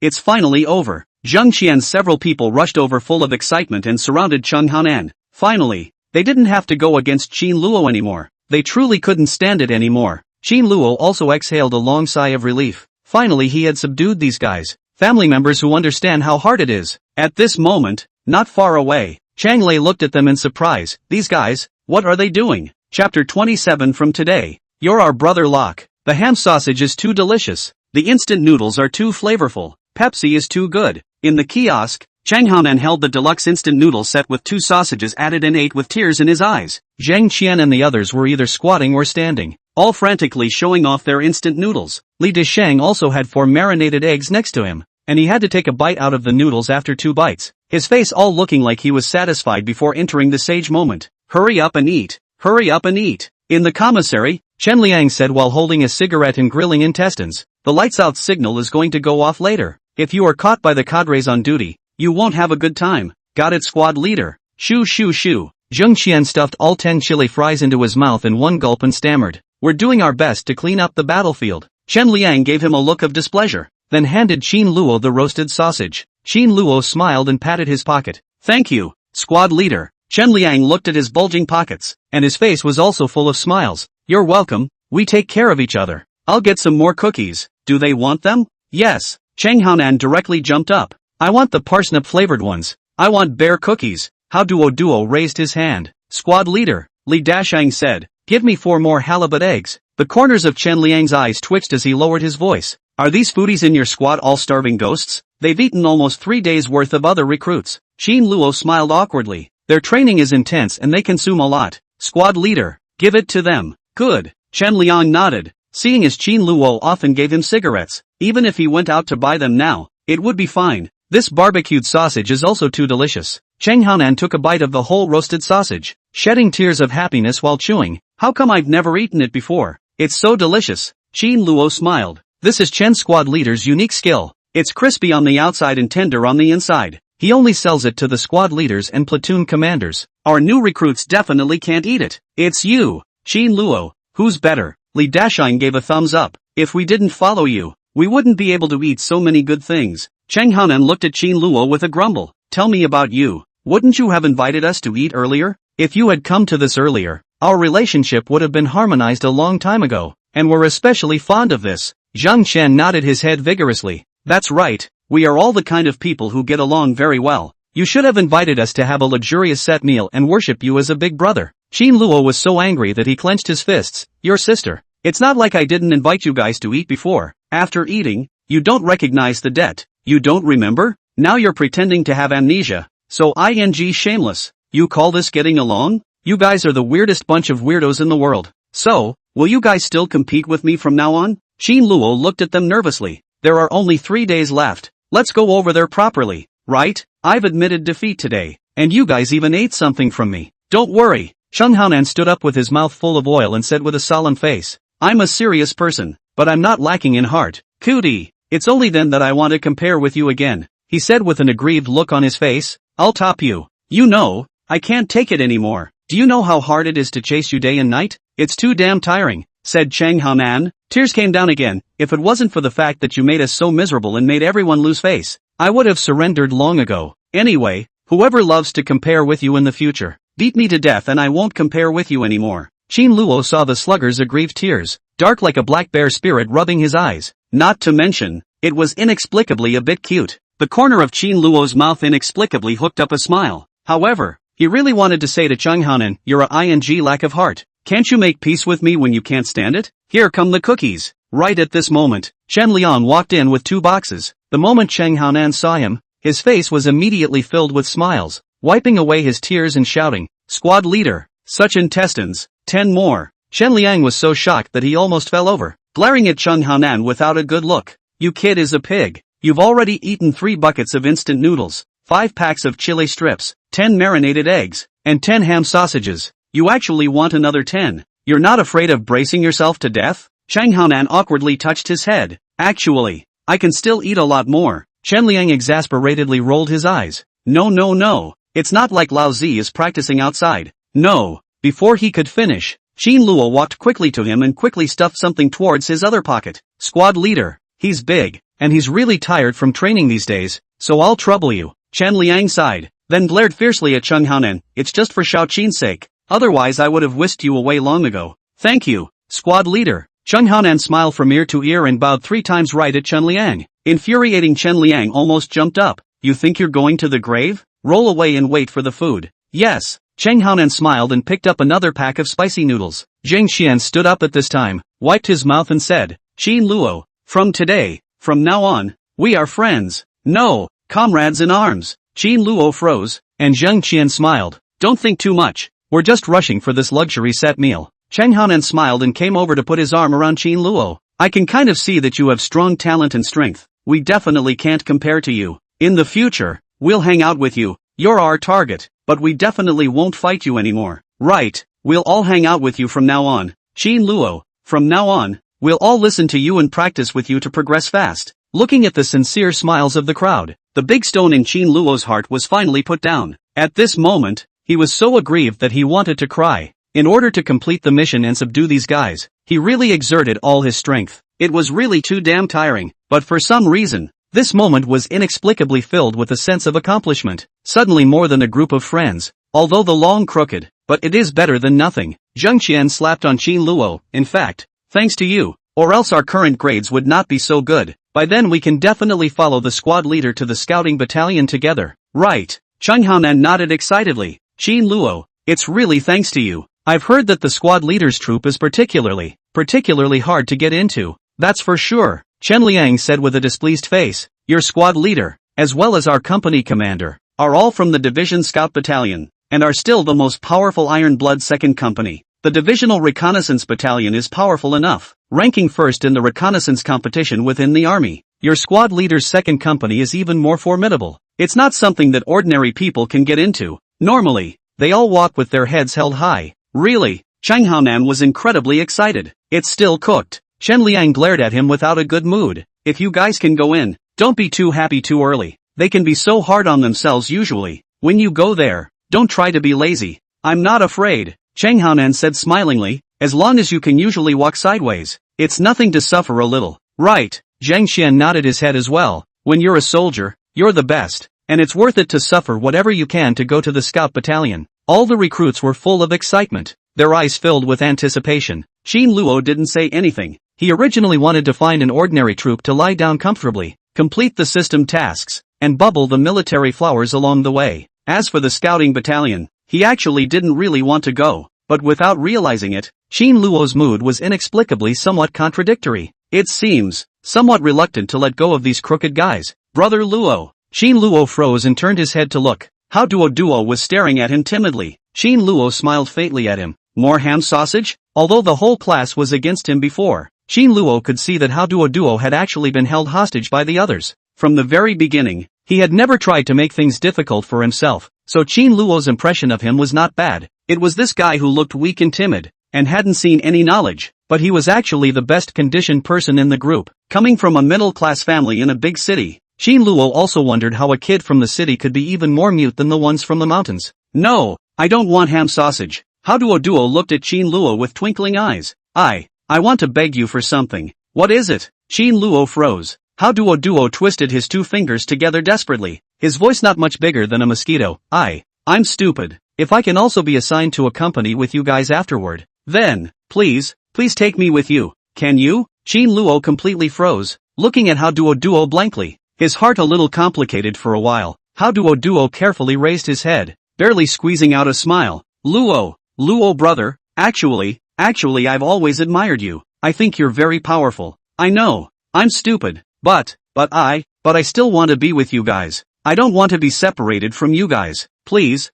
it's finally over. Zheng Qian's several people rushed over full of excitement and surrounded Cheng Haonan. Finally, they didn't have to go against Qin Luo anymore. They truly couldn't stand it anymore. Qin Luo also exhaled a long sigh of relief. Finally he had subdued these guys. Family members who understand how hard it is. At this moment, not far away, Chang Lei looked at them in surprise. These guys, what are they doing? Chapter 27 from today. You're our brother Locke. The ham sausage is too delicious. The instant noodles are too flavorful. Pepsi is too good. In the kiosk, Cheng Haonan held the deluxe instant noodle set with 2 sausages added and ate with tears in his eyes. Zheng Qian and the others were either squatting or standing, all frantically showing off their instant noodles. Li Desheng also had 4 marinated eggs next to him, and he had to take a bite out of the noodles after 2 bites, his face all looking like he was satisfied before entering the sage moment. Hurry up and eat. Hurry up and eat. In the commissary, Chen Liang said while holding a cigarette and grilling intestines, the lights out signal is going to go off later. If you are caught by the cadres on duty, you won't have a good time. Got it, squad leader. Shoo. Zheng Qian stuffed all 10 chili fries into his mouth in one gulp and stammered. We're doing our best to clean up the battlefield. Chen Liang gave him a look of displeasure, then handed Qin Luo the roasted sausage. Qin Luo smiled and patted his pocket. Thank you, squad leader. Chen Liang looked at his bulging pockets, and his face was also full of smiles. You're welcome, we take care of each other. I'll get some more cookies. Do they want them? Yes. Cheng Haonan directly jumped up. I want the parsnip-flavored ones. I want bear cookies. How Duo raised his hand. Squad leader, Li Dashang said, give me 4 more halibut eggs. The corners of Chen Liang's eyes twitched as he lowered his voice. Are these foodies in your squad all starving ghosts? They've eaten almost 3 days worth of other recruits. Qin Luo smiled awkwardly. Their training is intense and they consume a lot. Squad leader, give it to them. Good. Chen Liang nodded, seeing as Qin Luo often gave him cigarettes. Even if he went out to buy them now, it would be fine. This barbecued sausage is also too delicious. Cheng Haonan took a bite of the whole roasted sausage, shedding tears of happiness while chewing. How come I've never eaten it before? It's so delicious. Qin Luo smiled. This is Chen squad leader's unique skill. It's crispy on the outside and tender on the inside. He only sells it to the squad leaders and platoon commanders. Our new recruits definitely can't eat it. It's you, Qin Luo. Who's better? Li Dashang gave a thumbs up. If we didn't follow you, we wouldn't be able to eat so many good things. Cheng Haonan looked at Qin Luo with a grumble. Tell me about you. Wouldn't you have invited us to eat earlier? If you had come to this earlier, our relationship would have been harmonized a long time ago, and we're especially fond of this. Zhang Chen nodded his head vigorously. That's right, we are all the kind of people who get along very well. You should have invited us to have a luxurious set meal and worship you as a big brother. Qin Luo was so angry that he clenched his fists. Your sister. It's not like I didn't invite you guys to eat before. After eating, you don't recognize the debt. You don't remember? Now you're pretending to have amnesia. So shameless. You call this getting along? You guys are the weirdest bunch of weirdos in the world. So, will you guys still compete with me from now on? Qin Luo looked at them nervously. There are only 3 days left. Let's go over there properly, right? I've admitted defeat today, and you guys even ate something from me. Don't worry. Cheng Haonan stood up with his mouth full of oil and said with a solemn face, I'm a serious person, but I'm not lacking in heart. Cootie. It's only then that I want to compare with you again, he said with an aggrieved look on his face. I'll top you. You know, I can't take it anymore. Do you know how hard it is to chase you day and night? It's too damn tiring, said Cheng Haonan. Tears came down again. If it wasn't for the fact that you made us so miserable and made everyone lose face, I would have surrendered long ago. Anyway, whoever loves to compare with you in the future, Beat me to death and I won't compare with you anymore. Qin Luo saw the slugger's aggrieved tears, dark like a black bear spirit rubbing his eyes. Not to mention, it was inexplicably a bit cute. The corner of Qin Luo's mouth inexplicably hooked up a smile. However, he really wanted to say to Cheng Haonan, "You're a ing lack of heart. Can't you make peace with me when you can't stand it? Here come the cookies." Right at this moment, Chen Liang walked in with 2 boxes. The moment Cheng Haonan saw him, his face was immediately filled with smiles, wiping away his tears and shouting, "Squad leader, such intestines, 10 more." Chen Liang was so shocked that he almost fell over, glaring at Cheng Haonan without a good look. "You kid is a pig. You've already eaten 3 buckets of instant noodles, 5 packs of chili strips, 10 marinated eggs, and 10 ham sausages. You actually want another 10. You're not afraid of bracing yourself to death?" Cheng Haonan awkwardly touched his head. "Actually, I can still eat a lot more." Chen Liang exasperatedly rolled his eyes. No. It's not like Lao Zi is practicing outside. No." Before he could finish, Qin Luo walked quickly to him and quickly stuffed something towards his other pocket. "Squad leader, he's big, and he's really tired from training these days, so I'll trouble you." Chen Liang sighed, then glared fiercely at Cheng Haonan. "It's just for Shao Qin's sake. Otherwise I would have whisked you away long ago." "Thank you, squad leader." Cheng Haonan smiled from ear to ear and bowed 3 times right at Chen Liang. Infuriating Chen Liang almost jumped up. "You think you're going to the grave? Roll away and wait for the food." "Yes." Cheng Haonan smiled and picked up another pack of spicy noodles. Zheng Xian stood up at this time, wiped his mouth and said, "Qin Luo, from now on, we are friends. No, comrades in arms." Qin Luo froze, and Zheng Xian smiled. "Don't think too much. We're just rushing for this luxury set meal." Cheng Haonan smiled and came over to put his arm around Qin Luo. "I can kind of see that you have strong talent and strength. We definitely can't compare to you. In the future, we'll hang out with you. You're our target, but we definitely won't fight you anymore." "Right, we'll all hang out with you from now on. Qin Luo, from now on, we'll all listen to you and practice with you to progress fast." Looking at the sincere smiles of the crowd, the big stone in Qin Luo's heart was finally put down. At this moment, he was so aggrieved that he wanted to cry. In order to complete the mission and subdue these guys, he really exerted all his strength. It was really too damn tiring, but for some reason, this moment was inexplicably filled with a sense of accomplishment. Suddenly more than a group of friends, although the long crooked, but it is better than nothing. Zheng Qian slapped on Qin Luo. "In fact, thanks to you, or else our current grades would not be so good. By then we can definitely follow the squad leader to the scouting battalion together." "Right." Cheng Haonan nodded excitedly. "Qin Luo, it's really thanks to you. I've heard that the squad leader's troop is particularly hard to get into." "That's for sure," Chen Liang said with a displeased face. "Your squad leader, as well as our company commander, are all from the Division Scout Battalion, and are still the most powerful Iron Blood 2nd Company. The Divisional Reconnaissance Battalion is powerful enough, ranking first in the reconnaissance competition within the army. Your squad leader's 2nd Company is even more formidable. It's not something that ordinary people can get into. Normally, they all walk with their heads held high." "Really?" Cheng Haonan was incredibly excited. "It's still cooked." Chen Liang glared at him without a good mood. "If you guys can go in, don't be too happy too early. They can be so hard on themselves usually. When you go there, don't try to be lazy." "I'm not afraid," Cheng Haonan said smilingly, "as long as you can usually walk sideways. It's nothing to suffer a little." "Right." Zheng Xian nodded his head as well. "When you're a soldier, you're the best, and it's worth it to suffer whatever you can to go to the scout battalion." All the recruits were full of excitement, their eyes filled with anticipation. Qin Luo didn't say anything. He originally wanted to find an ordinary troop to lie down comfortably, complete the system tasks, and bubble the military flowers along the way. As for the scouting battalion, he actually didn't really want to go, but without realizing it, Qin Luo's mood was inexplicably somewhat contradictory. It seems, somewhat reluctant to let go of these crooked guys. "Brother Luo." Qin Luo froze and turned his head to look. How Duo was staring at him timidly. Qin Luo smiled faintly at him. "More ham sausage?" Although the whole class was against him before, Qin Luo could see that How Duo had actually been held hostage by the others. From the very beginning, he had never tried to make things difficult for himself, so Qin Luo's impression of him was not bad. It was this guy who looked weak and timid, and hadn't seen any knowledge, but he was actually the best conditioned person in the group. Coming from a middle-class family in a big city, Qin Luo also wondered how a kid from the city could be even more mute than the ones from the mountains. "No, I don't want ham sausage." How Duo looked at Qin Luo with twinkling eyes. I want to beg you for something." "What is it?" Qin Luo froze. How Duo twisted his 2 fingers together desperately, his voice not much bigger than a mosquito. I'm stupid. if I can also be assigned to accompany with you guys afterward, then, please take me with you, can you? Qin Luo completely froze, looking at Hao Duo blankly, his heart a little complicated for a while. Hao Duo carefully raised his head, barely squeezing out a smile. Luo brother, actually I've always admired you. I think you're very powerful. I know, I'm stupid, but I still want to be with you guys. I don't want to be separated from you guys. Please,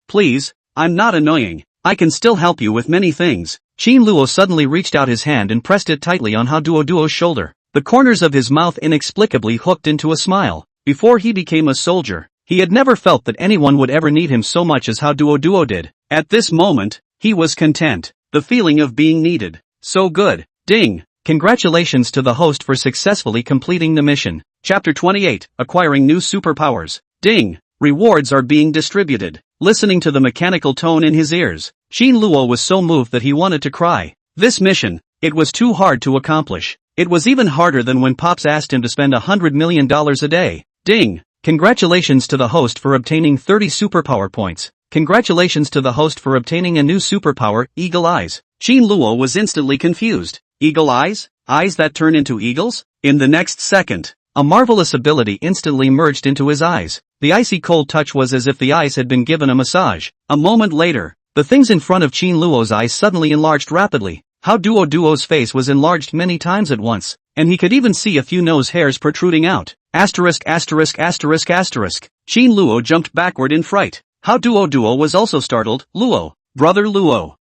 I'm not annoying. I can still help you with many things. Qin Luo suddenly reached out his hand and pressed it tightly on Hao Duo's shoulder. The corners of his mouth inexplicably hooked into a smile. Before he became a soldier, he had never felt that anyone would ever need him so much as Hao Duo did. At this moment, he was content. The feeling of being needed. So good. Ding! Congratulations to the host for successfully completing the mission. Chapter 28, Acquiring New Superpowers. Ding! Rewards are being distributed. Listening to the mechanical tone in his ears, Qin Luo was so moved that he wanted to cry. This mission, it was too hard to accomplish. It was even harder than when Pops asked him to spend $100 million a day. Ding! Congratulations to the host for obtaining 30 superpower points. Congratulations to the host for obtaining a new superpower, Eagle Eyes. Qin Luo was instantly confused. Eagle eyes? Eyes that turn into eagles? In the next second, a marvelous ability instantly merged into his eyes. The icy cold touch was as if the eyes had been given a massage. A moment later, the things in front of Qin Luo's eyes suddenly enlarged rapidly. Hao Duo's face was enlarged many times at once, and he could even see a few nose hairs protruding out. Asterisk. Qin Luo jumped backward in fright. Hao Duo was also startled. Luo, brother Luo,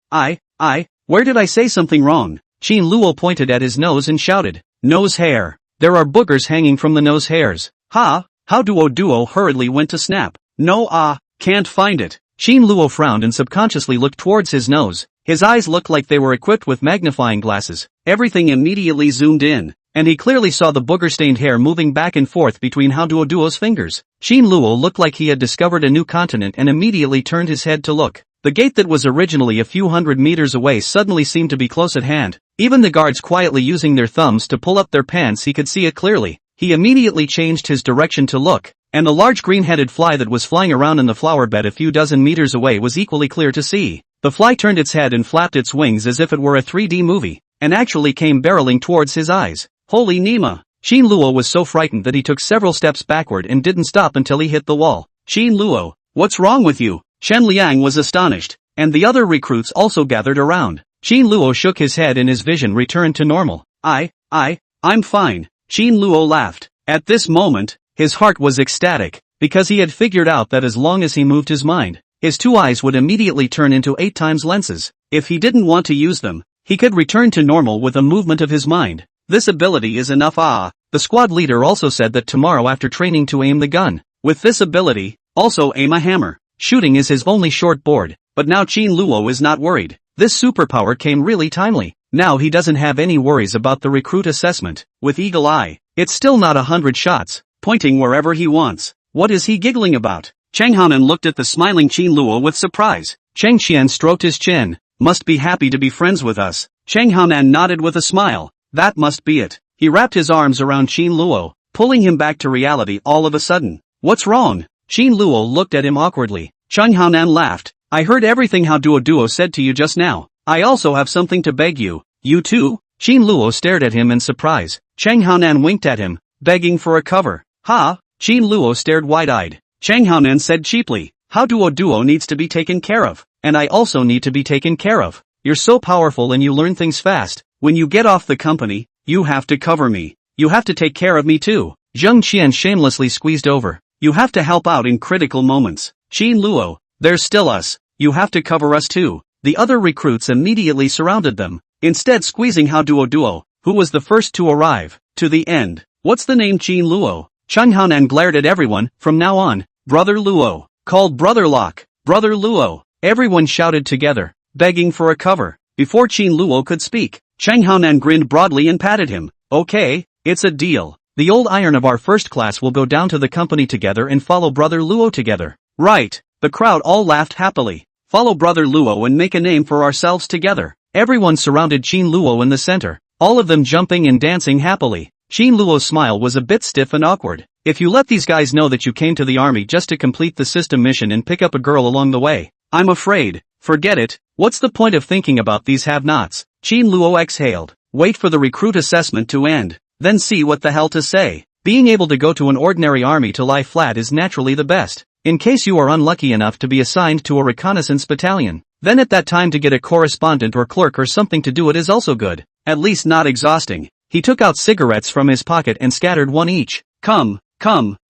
where did I say something wrong? Qin Luo pointed at his nose and shouted, nose hair. There are boogers hanging from the nose hairs. Hao Duo hurriedly went to snap. No, can't find it. Qin Luo frowned and subconsciously looked towards his nose. His eyes looked like they were equipped with magnifying glasses. Everything immediately zoomed in, and he clearly saw the booger-stained hair moving back and forth between Hao Duo's fingers. Qin Luo looked like he had discovered a new continent and immediately turned his head to look. The gate that was originally a few hundred meters away suddenly seemed to be close at hand. Even the guards quietly using their thumbs to pull up their pants, he could see it clearly. He immediately changed his direction to look, and the large green-headed fly that was flying around in the flower bed a few dozen meters away was equally clear to see. The fly turned its head and flapped its wings as if it were a 3D movie, and actually came barreling towards his eyes. Holy Nima! Qin Luo was so frightened that he took several steps backward and didn't stop until he hit the wall. Qin Luo, what's wrong with you? Chen Liang was astonished, and the other recruits also gathered around. Qin Luo shook his head and his vision returned to normal. I'm fine. Qin Luo laughed. At this moment, his heart was ecstatic, because he had figured out that as long as he moved his mind, his two eyes would immediately turn into 8 times lenses. If he didn't want to use them, he could return to normal with a movement of his mind. This ability is enough. The squad leader also said that tomorrow after training to aim the gun, with this ability, also aim a hammer. Shooting is his only short board, but now Qin Luo is not worried. This superpower came really timely. Now he doesn't have any worries about the recruit assessment. With Eagle Eye, it's still not 100 shots, pointing wherever he wants. What is he giggling about? Cheng Hanan looked at the smiling Qin Luo with surprise. Cheng Qian stroked his chin. Must be happy to be friends with us. Cheng Hanan nodded with a smile. That must be it. He wrapped his arms around Qin Luo, pulling him back to reality all of a sudden. What's wrong? Qin Luo looked at him awkwardly. Cheng Hanan laughed. I heard everything Hao Duo said to you just now. I also have something to beg you. You too? Qin Luo stared at him in surprise. Cheng Hanan winked at him, begging for a cover. Ha! Qin Luo stared wide-eyed. Cheng Hanan said cheaply, Hao Duo needs to be taken care of, and I also need to be taken care of. You're so powerful and you learn things fast. When you get off the company, you have to cover me. You have to take care of me too. Zheng Qian shamelessly squeezed over. You have to help out in critical moments. Qin Luo, there's still us. You have to cover us too. The other recruits immediately surrounded them, instead squeezing Hao Duo, who was the first to arrive, to the end. What's the name Qin Luo? Cheng Hanan glared at everyone. From now on, Brother Luo, called Brother Locke. Brother Luo, everyone shouted together, begging for a cover. Before Qin Luo could speak, Cheng Hanan grinned broadly and patted him. Okay, it's a deal. The old iron of our first class will go down to the company together and follow Brother Luo together. Right. The crowd all laughed happily. Follow Brother Luo and make a name for ourselves together. Everyone surrounded Qin Luo in the center, all of them jumping and dancing happily. Qin Luo's smile was a bit stiff and awkward. If you let these guys know that you came to the army just to complete the system mission and pick up a girl along the way, I'm afraid. Forget it. What's the point of thinking about these have-nots? Qin Luo exhaled. Wait for the recruit assessment to end. Then see what the hell to say. Being able to go to an ordinary army to lie flat is naturally the best. In case you are unlucky enough to be assigned to a reconnaissance battalion. Then at that time to get a correspondent or clerk or something to do it is also good. At least not exhausting. He took out cigarettes from his pocket and scattered one each. Come,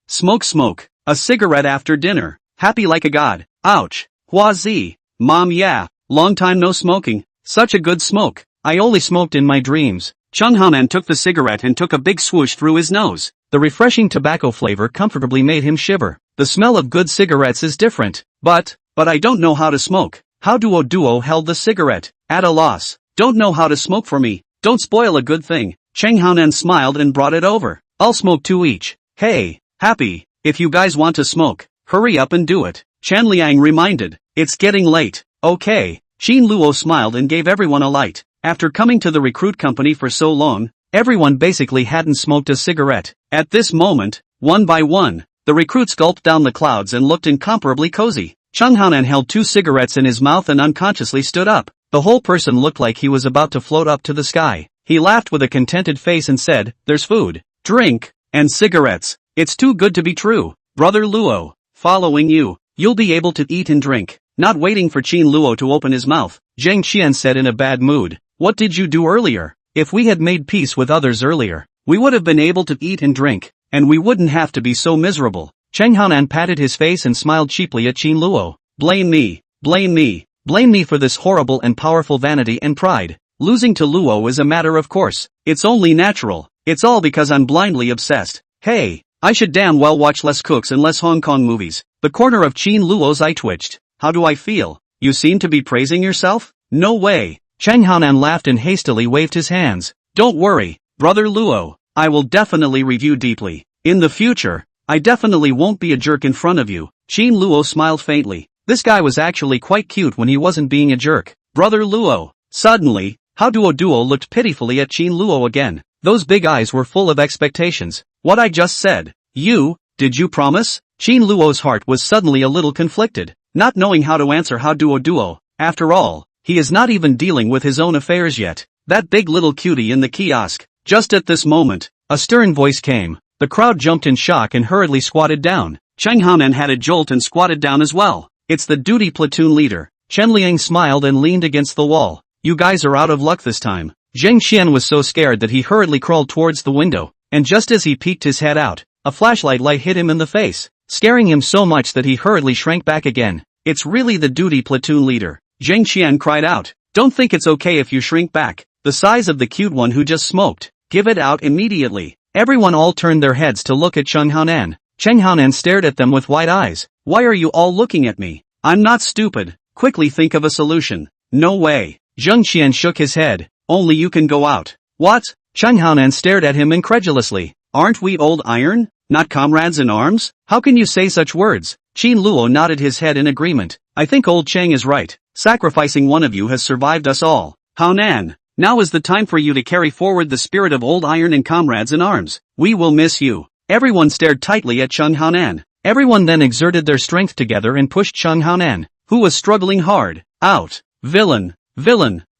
smoke. A cigarette after dinner. Happy like a god. Ouch. Huazi. Mom, yeah. Long time no smoking. Such a good smoke. I only smoked in my dreams. Chung Haonan took the cigarette and took a big swoosh through his nose. The refreshing tobacco flavor comfortably made him shiver. The smell of good cigarettes is different. But I don't know how to smoke. How Duo held the cigarette. At a loss. Don't know how to smoke for me. Don't spoil a good thing. Cheng Haonan smiled and brought it over. I'll smoke 2 each. Hey, happy. If you guys want to smoke, hurry up and do it. Chen Liang reminded. It's getting late. Okay. Qin Luo smiled and gave everyone a light. After coming to the recruit company for so long, everyone basically hadn't smoked a cigarette. At this moment, one by one, the recruits gulped down the clouds and looked incomparably cozy. Chung Haonan held 2 cigarettes in his mouth and unconsciously stood up. The whole person looked like he was about to float up to the sky. He laughed with a contented face and said, there's food, drink, and cigarettes. It's too good to be true. Brother Luo, following you, you'll be able to eat and drink. Not waiting for Qin Luo to open his mouth, Zhang Qian said in a bad mood. What did you do earlier? If we had made peace with others earlier, we would have been able to eat and drink, and we wouldn't have to be so miserable. Cheng Haonan patted his face and smiled cheaply at Qin Luo. Blame me for this horrible and powerful vanity and pride. Losing to Luo is a matter of course. It's only natural. It's all because I'm blindly obsessed. Hey, I should damn well watch less Cooks and less Hong Kong movies. The corner of Qin Luo's eye twitched. How do I feel? You seem to be praising yourself? No way. Cheng Haonan laughed and hastily waved his hands. Don't worry, Brother Luo. I will definitely review deeply. In the future, I definitely won't be a jerk in front of you. Qin Luo smiled faintly. This guy was actually quite cute when he wasn't being a jerk. Brother Luo. Suddenly, How Duo looked pitifully at Qin Luo again. Those big eyes were full of expectations. What I just said. Did you promise? Qin Luo's heart was suddenly a little conflicted, not knowing how to answer How Duo. After all, he is not even dealing with his own affairs yet. That big little cutie in the kiosk. Just at this moment, a stern voice came. The crowd jumped in shock and hurriedly squatted down. Cheng Haonan had a jolt and squatted down as well. It's the duty platoon leader. Chen Liang smiled and leaned against the wall. You guys are out of luck this time. Zheng Xian was so scared that he hurriedly crawled towards the window, and just as he peeked his head out, a flashlight light hit him in the face, scaring him so much that he hurriedly shrank back again. It's really the duty platoon leader. Zheng Xian cried out. Don't think it's okay if you shrink back. The size of the cute one who just smoked. Give it out immediately. Everyone all turned their heads to look at Cheng Haonan. Cheng Haonan stared at them with wide eyes. Why are you all looking at me? I'm not stupid. Quickly think of a solution. No way. Zheng Xian shook his head. Only you can go out. What? Cheng Haonan stared at him incredulously. Aren't we old iron? Not comrades in arms? How can you say such words? Qin Luo nodded his head in agreement. I think old Cheng is right. Sacrificing one of you has survived us all. Haonan, now is the time for you to carry forward the spirit of old iron and comrades in arms. We will miss you. Everyone stared tightly at Cheng Haonan. Everyone then exerted their strength together and pushed Cheng Haonan, who was struggling hard, out. Villain.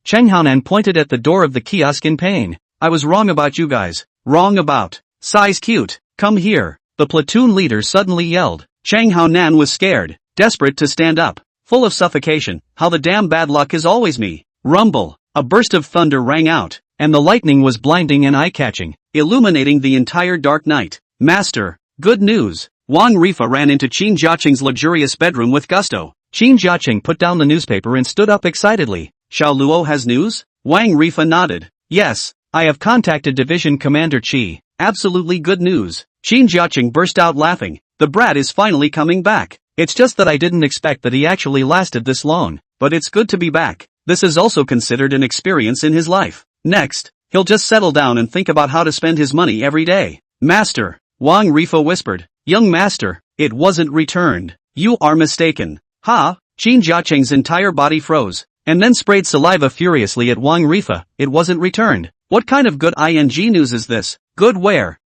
Cheng Haonan pointed at the door of the kiosk in pain. I was wrong about you guys. Wrong about. Size cute. Come here. The platoon leader suddenly yelled. Cheng Haonan was scared, desperate to stand up, full of suffocation. How the damn bad luck is always me. Rumble. A burst of thunder rang out, and the lightning was blinding and eye-catching, illuminating the entire dark night. Master, good news. Wang Rifa ran into Qin Jiaqing's luxurious bedroom with gusto. Qin Jiaqing put down the newspaper and stood up excitedly. Xiao Luo has news? Wang Rifa nodded. Yes, I have contacted Division Commander Qi. Absolutely good news. Qin Jiaqing burst out laughing. The brat is finally coming back. It's just that I didn't expect that he actually lasted this long. But it's good to be back. This is also considered an experience in his life. Next, he'll just settle down and think about how to spend his money every day. Master, Wang Rifa whispered. Young master, it wasn't returned. You are mistaken. Ha! Qin Jiaqing's entire body froze, and then sprayed saliva furiously at Wang Rifa. It wasn't returned. What kind of good ing news is this? Good where?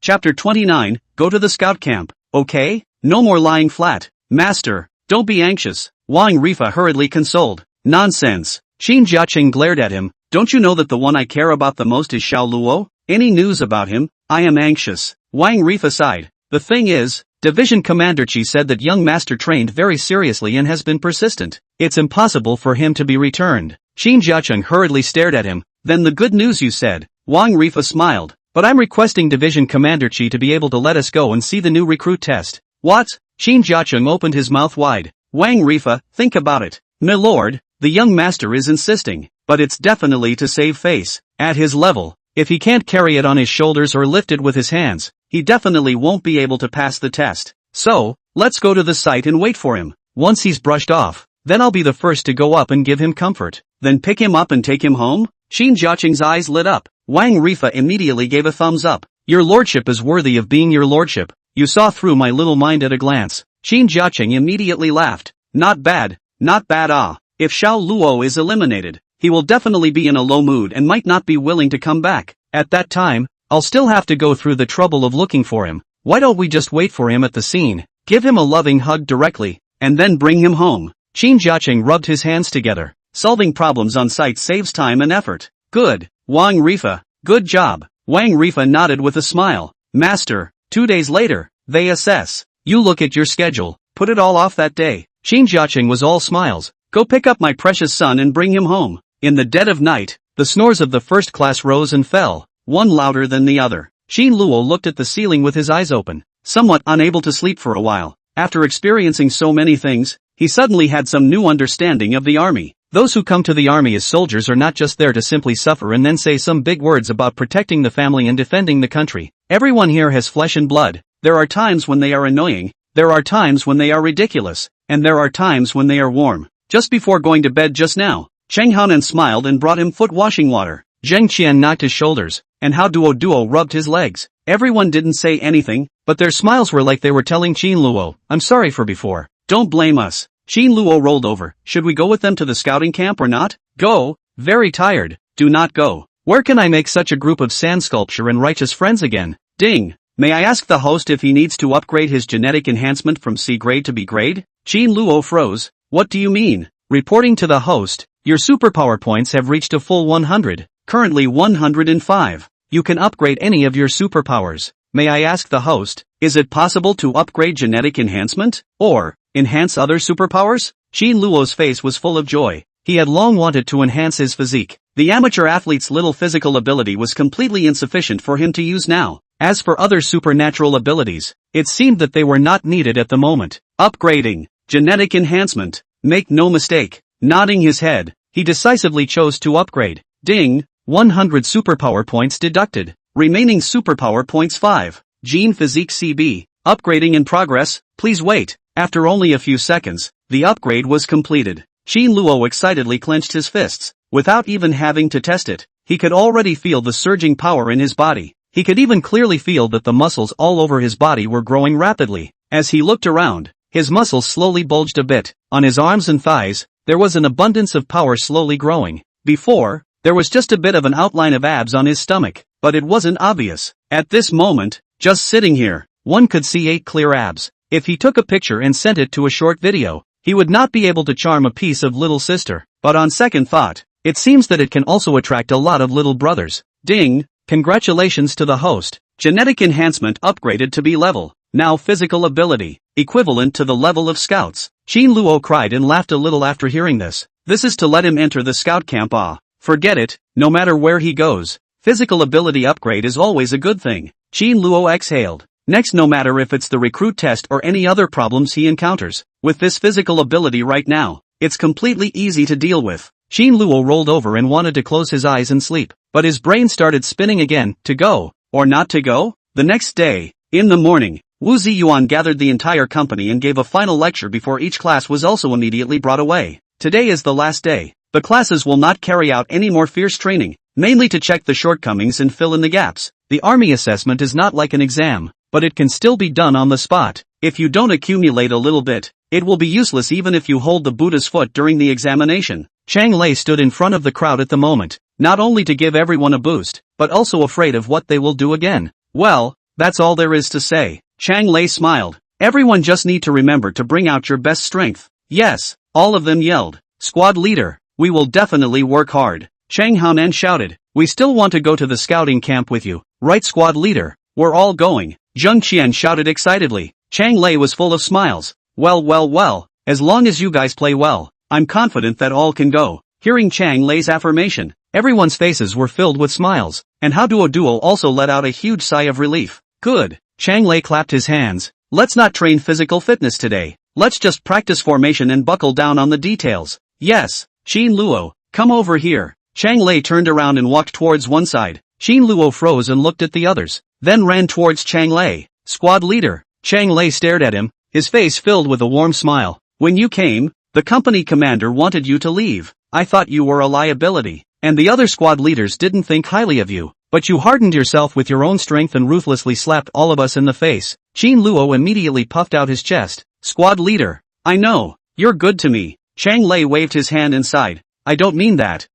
Chapter 29, go to the scout camp, okay? No more lying flat. Master, don't be anxious. Wang Rifa hurriedly consoled. Nonsense. Qin Jiaqing glared at him. Don't you know that the one I care about the most is Qin Luo? Any news about him? I am anxious. Wang Rifa sighed. The thing is, Division Commander Qi said that young master trained very seriously and has been persistent. It's impossible for him to be returned. Qin Jiaqing hurriedly stared at him. Then the good news you said. Wang Rifa smiled. But I'm requesting Division Commander Qi to be able to let us go and see the new recruit test. What? Qin Jiaqing opened his mouth wide. Wang Rifa, think about it. My lord, the young master is insisting, but it's definitely to save face. At his level, if he can't carry it on his shoulders or lift it with his hands, he definitely won't be able to pass the test. So, let's go to the site and wait for him. Once he's brushed off, then I'll be the first to go up and give him comfort. Then pick him up and take him home? Qin Jiaqing's eyes lit up. Wang Rifa immediately gave a thumbs up. Your lordship is worthy of being your lordship. You saw through my little mind at a glance. Qin Jiaqing immediately laughed. Not bad ah. If Qin Luo is eliminated, he will definitely be in a low mood and might not be willing to come back. At that time, I'll still have to go through the trouble of looking for him. Why don't we just wait for him at the scene, give him a loving hug directly, and then bring him home? Qin Jiaqing rubbed his hands together. Solving problems on site saves time and effort. Good, Wang Rifa, good job. Wang Rifa nodded with a smile. Master, 2 days later, they assess. You look at your schedule, put it all off that day. Qin Jiaqing was all smiles. Go pick up my precious son and bring him home. In the dead of night, the snores of the first class rose and fell, one louder than the other. Qin Luo looked at the ceiling with his eyes open, somewhat unable to sleep for a while. After experiencing so many things, he suddenly had some new understanding of the army. Those who come to the army as soldiers are not just there to simply suffer and then say some big words about protecting the family and defending the country. Everyone here has flesh and blood. There are times when they are annoying, there are times when they are ridiculous, and there are times when they are warm. Just before going to bed just now, Cheng Hanan smiled and brought him foot washing water. Zheng Qian knocked his shoulders, and Hao Duo rubbed his legs. Everyone didn't say anything, but their smiles were like they were telling Qin Luo, I'm sorry for before. Don't blame us. Qin Luo rolled over. Should we go with them to the scouting camp or not? Go. Very tired. Do not go. Where can I make such a group of sand sculpture and righteous friends again? Ding. May I ask the host if he needs to upgrade his genetic enhancement from C grade to B grade? Qin Luo froze. What do you mean? Reporting to the host, your superpower points have reached a full 100, currently 105. You can upgrade any of your superpowers. May I ask the host, is it possible to upgrade genetic enhancement, or enhance other superpowers? Qin Luo's face was full of joy. He had long wanted to enhance his physique. The amateur athlete's little physical ability was completely insufficient for him to use now. As for other supernatural abilities, it seemed that they were not needed at the moment. Upgrading. Genetic enhancement. Make no mistake. Nodding his head, he decisively chose to upgrade. Ding. 100 superpower points deducted. Remaining superpower points 5. Gene Physique CB. Upgrading in progress, please wait. After only a few seconds, the upgrade was completed. Qin Luo excitedly clenched his fists. Without even having to test it, he could already feel the surging power in his body. He could even clearly feel that the muscles all over his body were growing rapidly. As he looked around, his muscles slowly bulged a bit. On his arms and thighs, there was an abundance of power slowly growing. Before, there was just a bit of an outline of abs on his stomach, but it wasn't obvious. At this moment, just sitting here, one could see 8 clear abs. If he took a picture and sent it to a short video, he would not be able to charm a piece of little sister. But on second thought, it seems that it can also attract a lot of little brothers. Ding! Congratulations to the host. Genetic enhancement upgraded to B level. Now physical ability, equivalent to the level of scouts. Qin Luo cried and laughed a little after hearing this. This is to let him enter the scout camp. Forget it, no matter where he goes. Physical ability upgrade is always a good thing. Qin Luo exhaled. Next, no matter if it's the recruit test or any other problems he encounters, with this physical ability right now, it's completely easy to deal with. Qin Luo rolled over and wanted to close his eyes and sleep, but his brain started spinning again, to go, or not to go? The next day, in the morning, Wu Ziyuan gathered the entire company and gave a final lecture before each class was also immediately brought away. Today is the last day. The classes will not carry out any more fierce training, mainly to check the shortcomings and fill in the gaps. The army assessment is not like an exam, but it can still be done on the spot. If you don't accumulate a little bit, it will be useless even if you hold the Buddha's foot during the examination. Chang Lei stood in front of the crowd at the moment, not only to give everyone a boost, but also afraid of what they will do again. Well, that's all there is to say. Chang Lei smiled. Everyone just need to remember to bring out your best strength. Yes, All of them yelled, "Squad leader, we will definitely work hard." Chang Haonan shouted, "We still want to go to the scouting camp with you, right squad leader? We're all going." Zheng Qian shouted excitedly. Chang Lei was full of smiles. Well, as long as you guys play well, I'm confident that all can go." Hearing Chang Lei's affirmation, everyone's faces were filled with smiles, and Hao Duo also let out a huge sigh of relief. Good. Chang Lei clapped his hands. Let's not train physical fitness today. Let's just practice formation and buckle down on the details. Yes. Qin Luo, come over here. Chang Lei turned around and walked towards one side. Qin Luo froze and looked at the others, then ran towards Chang Lei. Squad leader. Chang Lei stared at him, his face filled with a warm smile. When you came, the company commander wanted you to leave. I thought you were a liability, and the other squad leaders didn't think highly of you. But you hardened yourself with your own strength and ruthlessly slapped all of us in the face. Qin Luo immediately puffed out his chest. Squad leader. I know, you're good to me. Chang Lei waved his hand inside. I don't mean that.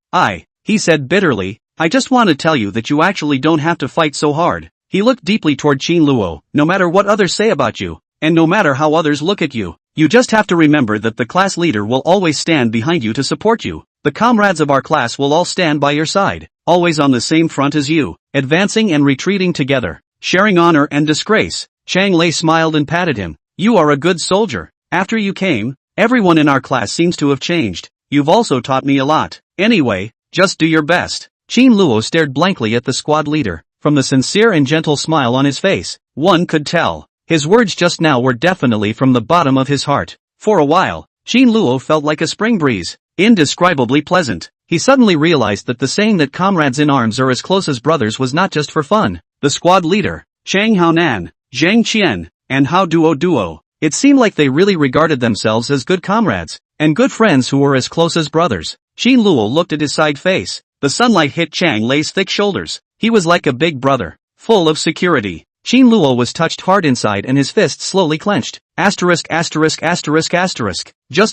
He said bitterly, I just want to tell you that you actually don't have to fight so hard. He looked deeply toward Qin Luo. No matter what others say about you, and no matter how others look at you, you just have to remember that the class leader will always stand behind you to support you. The comrades of our class will all stand by your side, always on the same front as you, advancing and retreating together, sharing honor and disgrace. Chang Lei smiled and patted him. You are a good soldier. After you came, everyone in our class seems to have changed. You've also taught me a lot. Anyway, just do your best. Qin Luo stared blankly at the squad leader. From the sincere and gentle smile on his face, one could tell. His words just now were definitely from the bottom of his heart. For a while, Qin Luo felt like a spring breeze, indescribably pleasant. He suddenly realized that the saying that comrades in arms are as close as brothers was not just for fun. The squad leader, Chang Haonan, Zhang Qian, and Hao Duo, it seemed like they really regarded themselves as good comrades, and good friends who were as close as brothers. Qin Luo looked at his side face. The sunlight hit Chang Lei's thick shoulders. He was like a big brother, full of security. Qin Luo was touched hard inside and his fists slowly clenched. Just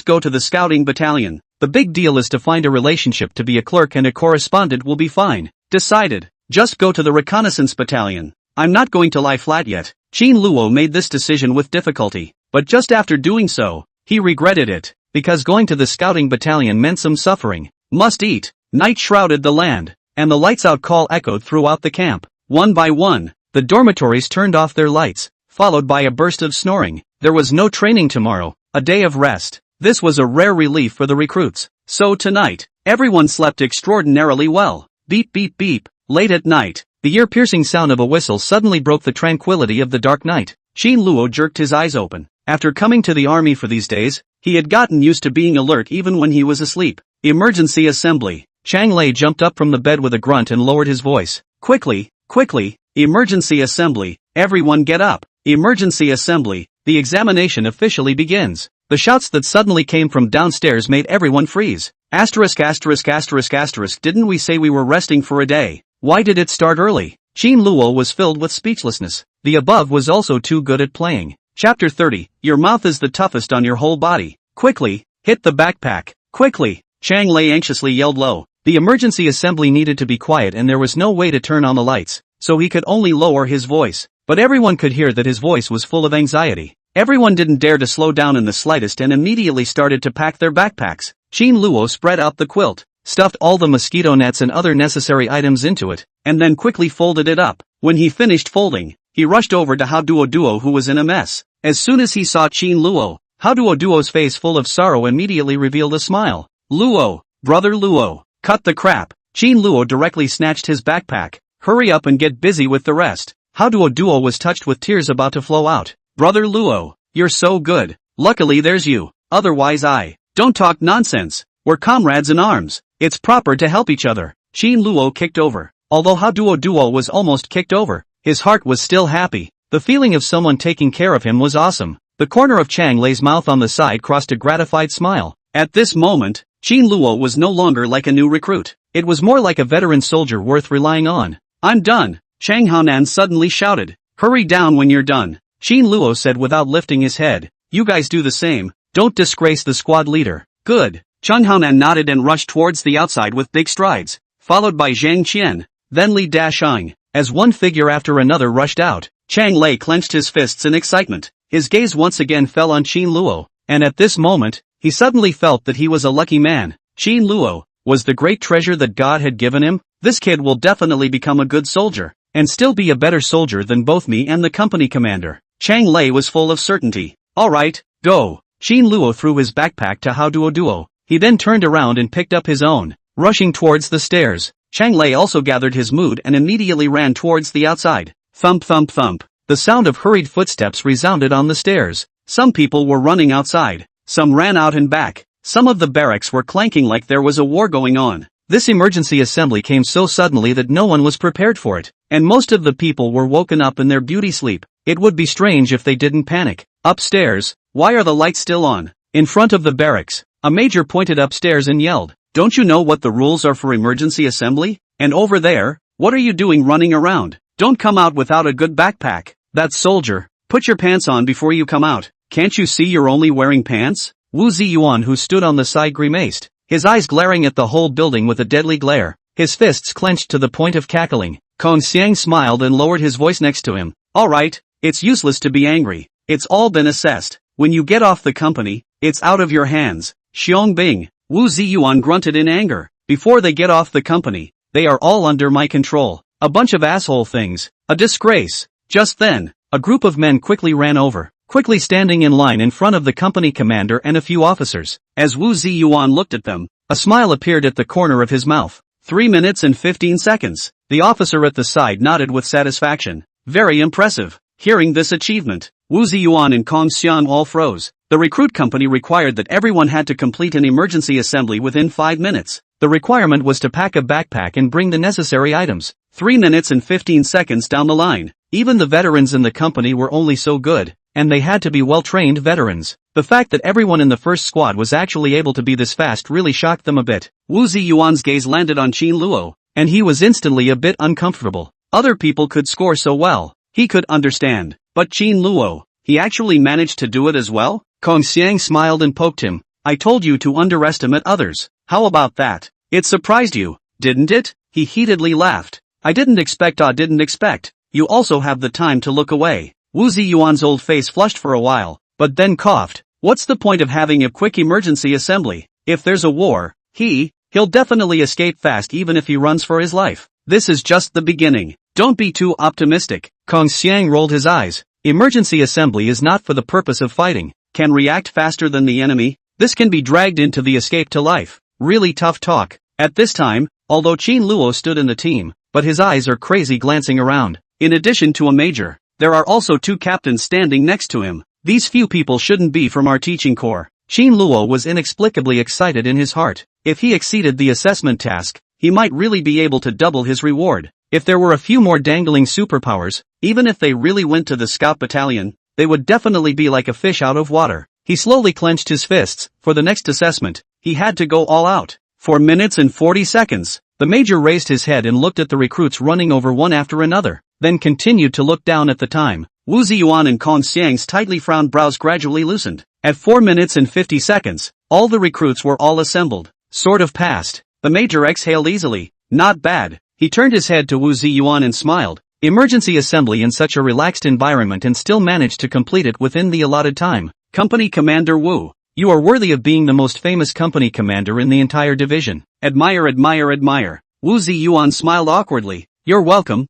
go to the scouting battalion. The big deal is to find a relationship to be a clerk and a correspondent will be fine. Decided. Just go to the reconnaissance battalion. I'm not going to lie flat yet. Qin Luo made this decision with difficulty, but just after doing so, he regretted it, because going to the scouting battalion meant some suffering. Must eat. Night shrouded the land, and the lights out call echoed throughout the camp. One by one, the dormitories turned off their lights, followed by a burst of snoring. There was no training tomorrow, a day of rest. This was a rare relief for the recruits. So tonight, everyone slept extraordinarily well. Beep beep beep. Late at night, the ear-piercing sound of a whistle suddenly broke the tranquility of the dark night. Qin Luo jerked his eyes open. After coming to the army for these days, he had gotten used to being alert even when he was asleep. Emergency assembly. Chang Lei jumped up from the bed with a grunt and lowered his voice. Quickly, emergency assembly, everyone get up. Emergency assembly, the examination officially begins. The shouts that suddenly came from downstairs made everyone freeze. Didn't we say we were resting for a day? Why did it start early? Qin Luo was filled with speechlessness. The above was also too good at playing. Chapter 30, your mouth is the toughest on your whole body. Quickly, hit the backpack. Quickly, Chang Lei anxiously yelled low. The emergency assembly needed to be quiet and there was no way to turn on the lights, so he could only lower his voice. But everyone could hear that his voice was full of anxiety. Everyone didn't dare to slow down in the slightest and immediately started to pack their backpacks. Qin Luo spread out the quilt, stuffed all the mosquito nets and other necessary items into it, and then quickly folded it up. When he finished folding, he rushed over to Hao Duo who was in a mess. As soon as he saw Qin Luo, Hao Duo's face full of sorrow immediately revealed a smile. Luo, brother Luo. Cut the crap. Qin Luo directly snatched his backpack. Hurry up and get busy with the rest. Hao Duo was touched with tears about to flow out. Brother Luo, you're so good. Luckily there's you. Otherwise don't talk nonsense. We're comrades in arms. It's proper to help each other. Qin Luo kicked over. Although Hao Duo was almost kicked over, his heart was still happy. The feeling of someone taking care of him was awesome. The corner of Chang Lei's mouth on the side crossed a gratified smile. At this moment, Qin Luo was no longer like a new recruit. It was more like a veteran soldier worth relying on. I'm done. Chang Haonan suddenly shouted. Hurry down when you're done. Qin Luo said without lifting his head. You guys do the same. Don't disgrace the squad leader. Good. Chang Haonan nodded and rushed towards the outside with big strides, followed by Zhang Qian, then Li Dasheng. As one figure after another rushed out, Chang Lei clenched his fists in excitement. His gaze once again fell on Qin Luo, and at this moment, he suddenly felt that he was a lucky man. Qin Luo was the great treasure that God had given him. This kid will definitely become a good soldier, and still be a better soldier than both me and the company commander. Chang Lei was full of certainty. Alright, go. Qin Luo threw his backpack to Hao Duo. He then turned around and picked up his own, rushing towards the stairs. Chang Lei also gathered his mood and immediately ran towards the outside. Thump thump thump. The sound of hurried footsteps resounded on the stairs. Some people were running outside. Some ran out and back. Some of the barracks were clanking like there was a war going on. This emergency assembly came so suddenly that no one was prepared for it, and most of the people were woken up in their beauty sleep. It would be strange if they didn't panic. Upstairs, why are the lights still on? In front of the barracks, a major pointed upstairs and yelled, "Don't you know what the rules are for emergency assembly? And over there, what are you doing running around? Don't come out without a good backpack." "That soldier, put your pants on before you come out. Can't you see you're only wearing pants?" Wu Ziyuan, who stood on the side, grimaced, his eyes glaring at the whole building with a deadly glare, his fists clenched to the point of cackling. Kong Xiang smiled and lowered his voice next to him. "Alright, it's useless to be angry. It's all been assessed. When you get off the company, it's out of your hands." Xiong Bing, Wu Ziyuan grunted in anger. "Before they get off the company, they are all under my control. A bunch of asshole things. A disgrace." Just then, a group of men quickly ran over, quickly standing in line in front of the company commander and a few officers. As Wu Ziyuan looked at them, a smile appeared at the corner of his mouth. 3 minutes and 15 seconds. The officer at the side nodded with satisfaction. Very impressive. Hearing this achievement, Wu Ziyuan and Kong Xian all froze. The recruit company required that everyone had to complete an emergency assembly within 5 minutes. The requirement was to pack a backpack and bring the necessary items. 3 minutes and 15 seconds down the line. Even the veterans in the company were only so good, and they had to be well-trained veterans. The fact that everyone in the first squad was actually able to be this fast really shocked them a bit. Wu Ziyuan's gaze landed on Qin Luo, and he was instantly a bit uncomfortable. Other people could score so well, he could understand, but Qin Luo, he actually managed to do it as well? Kong Xiang smiled and poked him. "I told you to underestimate others. How about that? It surprised you, didn't it?" He heatedly laughed. I didn't expect. You also have the time to look away." Wu Ziyuan's old face flushed for a while, but then coughed. "What's the point of having a quick emergency assembly? If there's a war, he'll definitely escape fast even if he runs for his life. This is just the beginning. Don't be too optimistic." Kong Xiang rolled his eyes. "Emergency assembly is not for the purpose of fighting. Can react faster than the enemy. This can be dragged into the escape to life." Really tough talk. At this time, although Qin Luo stood in the team, but his eyes are crazy glancing around. In addition to a major, there are also 2 captains standing next to him. These few people shouldn't be from our teaching corps. Qin Luo was inexplicably excited in his heart. If he exceeded the assessment task, he might really be able to double his reward. If there were a few more dangling superpowers, even if they really went to the scout battalion, they would definitely be like a fish out of water. He slowly clenched his fists. For the next assessment, he had to go all out. 4 minutes and 40 seconds. The major raised his head and looked at the recruits running over one after another, then continued to look down at the time. Wu Ziyuan and Kong Xiang's tightly frowned brows gradually loosened. At 4 minutes and 50 seconds, all the recruits were all assembled. Sort of passed. The major exhaled easily. Not bad. He turned his head to Wu Ziyuan and smiled. Emergency assembly in such a relaxed environment and still managed to complete it within the allotted time. Company Commander Wu, you are worthy of being the most famous company commander in the entire division. Admire. Wu Ziyuan smiled awkwardly. You're welcome.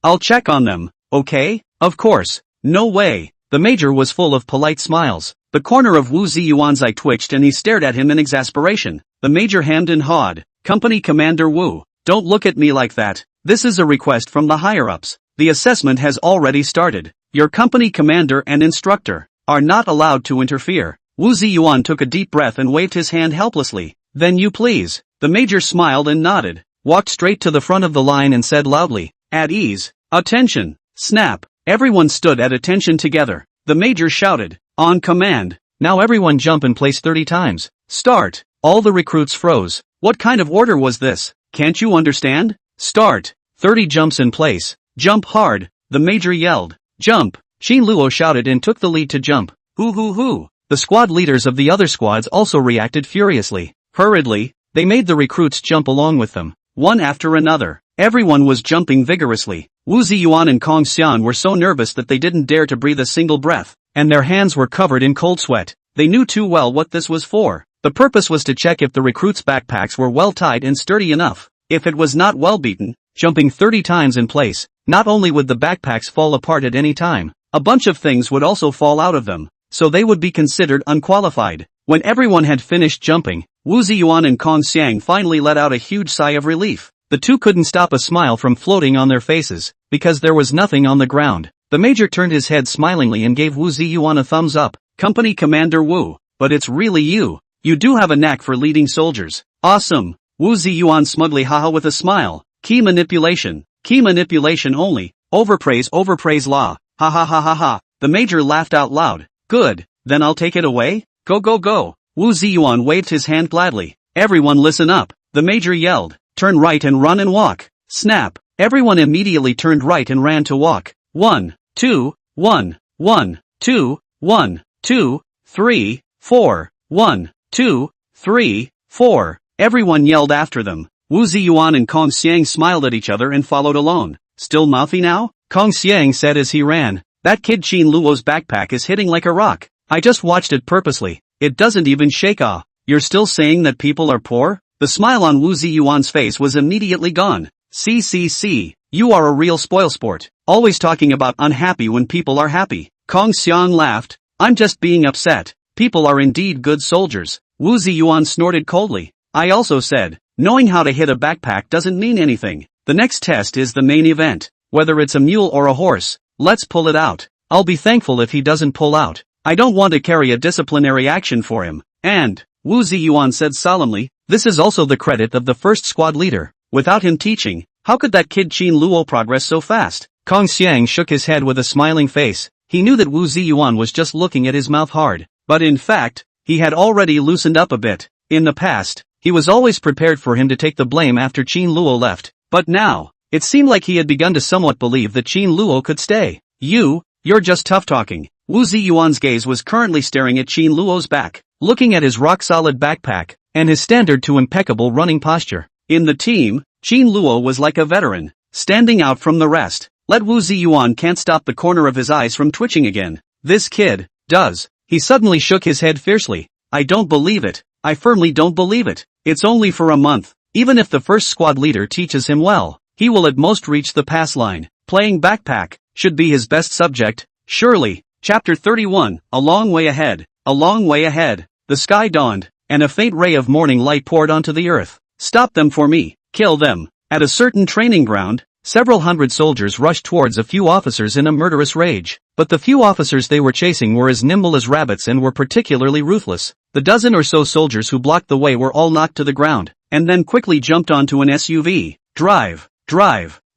I'll check on them, okay? Of course. No way. The major was full of polite smiles. The corner of Wu Ziyuan's eye twitched and he stared at him in exasperation. The major hemmed and hawed. Company Commander Wu, don't look at me like that. This is a request from the higher-ups. The assessment has already started. Your company commander and instructor are not allowed to interfere. Wu Ziyuan took a deep breath and waved his hand helplessly. Then you please. The major smiled and nodded, walked straight to the front of the line and said loudly, at ease. Attention. Snap. Everyone stood at attention together. The major shouted, on command. Now everyone jump in place 30 times. Start. All the recruits froze. What kind of order was this? Can't you understand? Start. 30 jumps in place. Jump hard. The major yelled. Jump. Qin Luo shouted and took the lead to jump. Hoo. The squad leaders of the other squads also reacted furiously. Hurriedly, they made the recruits jump along with them. One after another. Everyone was jumping vigorously. Wu Ziyuan and Kong Xian were so nervous that they didn't dare to breathe a single breath, and their hands were covered in cold sweat. They knew too well what this was for. The purpose was to check if the recruits' backpacks were well tied and sturdy enough. If it was not well beaten, jumping 30 times in place, not only would the backpacks fall apart at any time, a bunch of things would also fall out of them, so they would be considered unqualified. When everyone had finished jumping, Wu Ziyuan and Kong Xiang finally let out a huge sigh of relief. The two couldn't stop a smile from floating on their faces, because there was nothing on the ground. The major turned his head smilingly and gave Wu Ziyuan a thumbs up. Company Commander Wu, but it's really you. You do have a knack for leading soldiers. Awesome. Wu Ziyuan smugly haha with a smile. Key manipulation only. Overpraise law. Ha ha ha ha ha. The major laughed out loud. Good, then I'll take it away? Go go go. Wu Ziyuan waved his hand gladly. Everyone listen up. The major yelled. Turn right and run and walk. Snap. Everyone immediately turned right and ran to walk. 1, 2, 1, 1, 2, 1, 2, 3, 4. 1, 2, 3, 4. Everyone yelled after them. Wu Ziyuan and Kong Xiang smiled at each other and followed alone. Still mouthy now? Kong Xiang said as he ran. That kid Qin Luo's backpack is hitting like a rock. I just watched it purposely. It doesn't even shake. Ah. You're still saying that people are poor? The smile on Wu Ziyuan's face was immediately gone. See, you are a real spoilsport. Always talking about unhappy when people are happy. Kong Xiang laughed. I'm just being upset. People are indeed good soldiers. Wu Ziyuan snorted coldly. I also said, knowing how to hit a backpack doesn't mean anything. The next test is the main event. Whether it's a mule or a horse, let's pull it out. I'll be thankful if he doesn't pull out. I don't want to carry a disciplinary action for him. And, Wu Ziyuan said solemnly, this is also the credit of the first squad leader. Without him teaching, how could that kid Qin Luo progress so fast? Kong Xiang shook his head with a smiling face. He knew that Wu Ziyuan was just looking at his mouth hard. But in fact, he had already loosened up a bit. In the past, he was always prepared for him to take the blame after Qin Luo left. But now, it seemed like he had begun to somewhat believe that Qin Luo could stay. You're just tough talking. Wu Ziyuan's gaze was currently staring at Qin Luo's back, looking at his rock-solid backpack, and his standard to impeccable running posture. In the team, Qin Luo was like a veteran, standing out from the rest. Let Wu Ziyuan can't stop the corner of his eyes from twitching again. This kid does. He suddenly shook his head fiercely. I don't believe it. I firmly don't believe it. It's only for a month. Even if the first squad leader teaches him well, he will at most reach the pass line. Playing backpack should be his best subject, surely. Chapter 31, A long way ahead. A long way ahead. The sky dawned, and a faint ray of morning light poured onto the earth. Stop them for me. Kill them. At a certain training ground, several hundred soldiers rushed towards a few officers in a murderous rage. But the few officers they were chasing were as nimble as rabbits and were particularly ruthless. The dozen or so soldiers who blocked the way were all knocked to the ground, and then quickly jumped onto an SUV. Drive.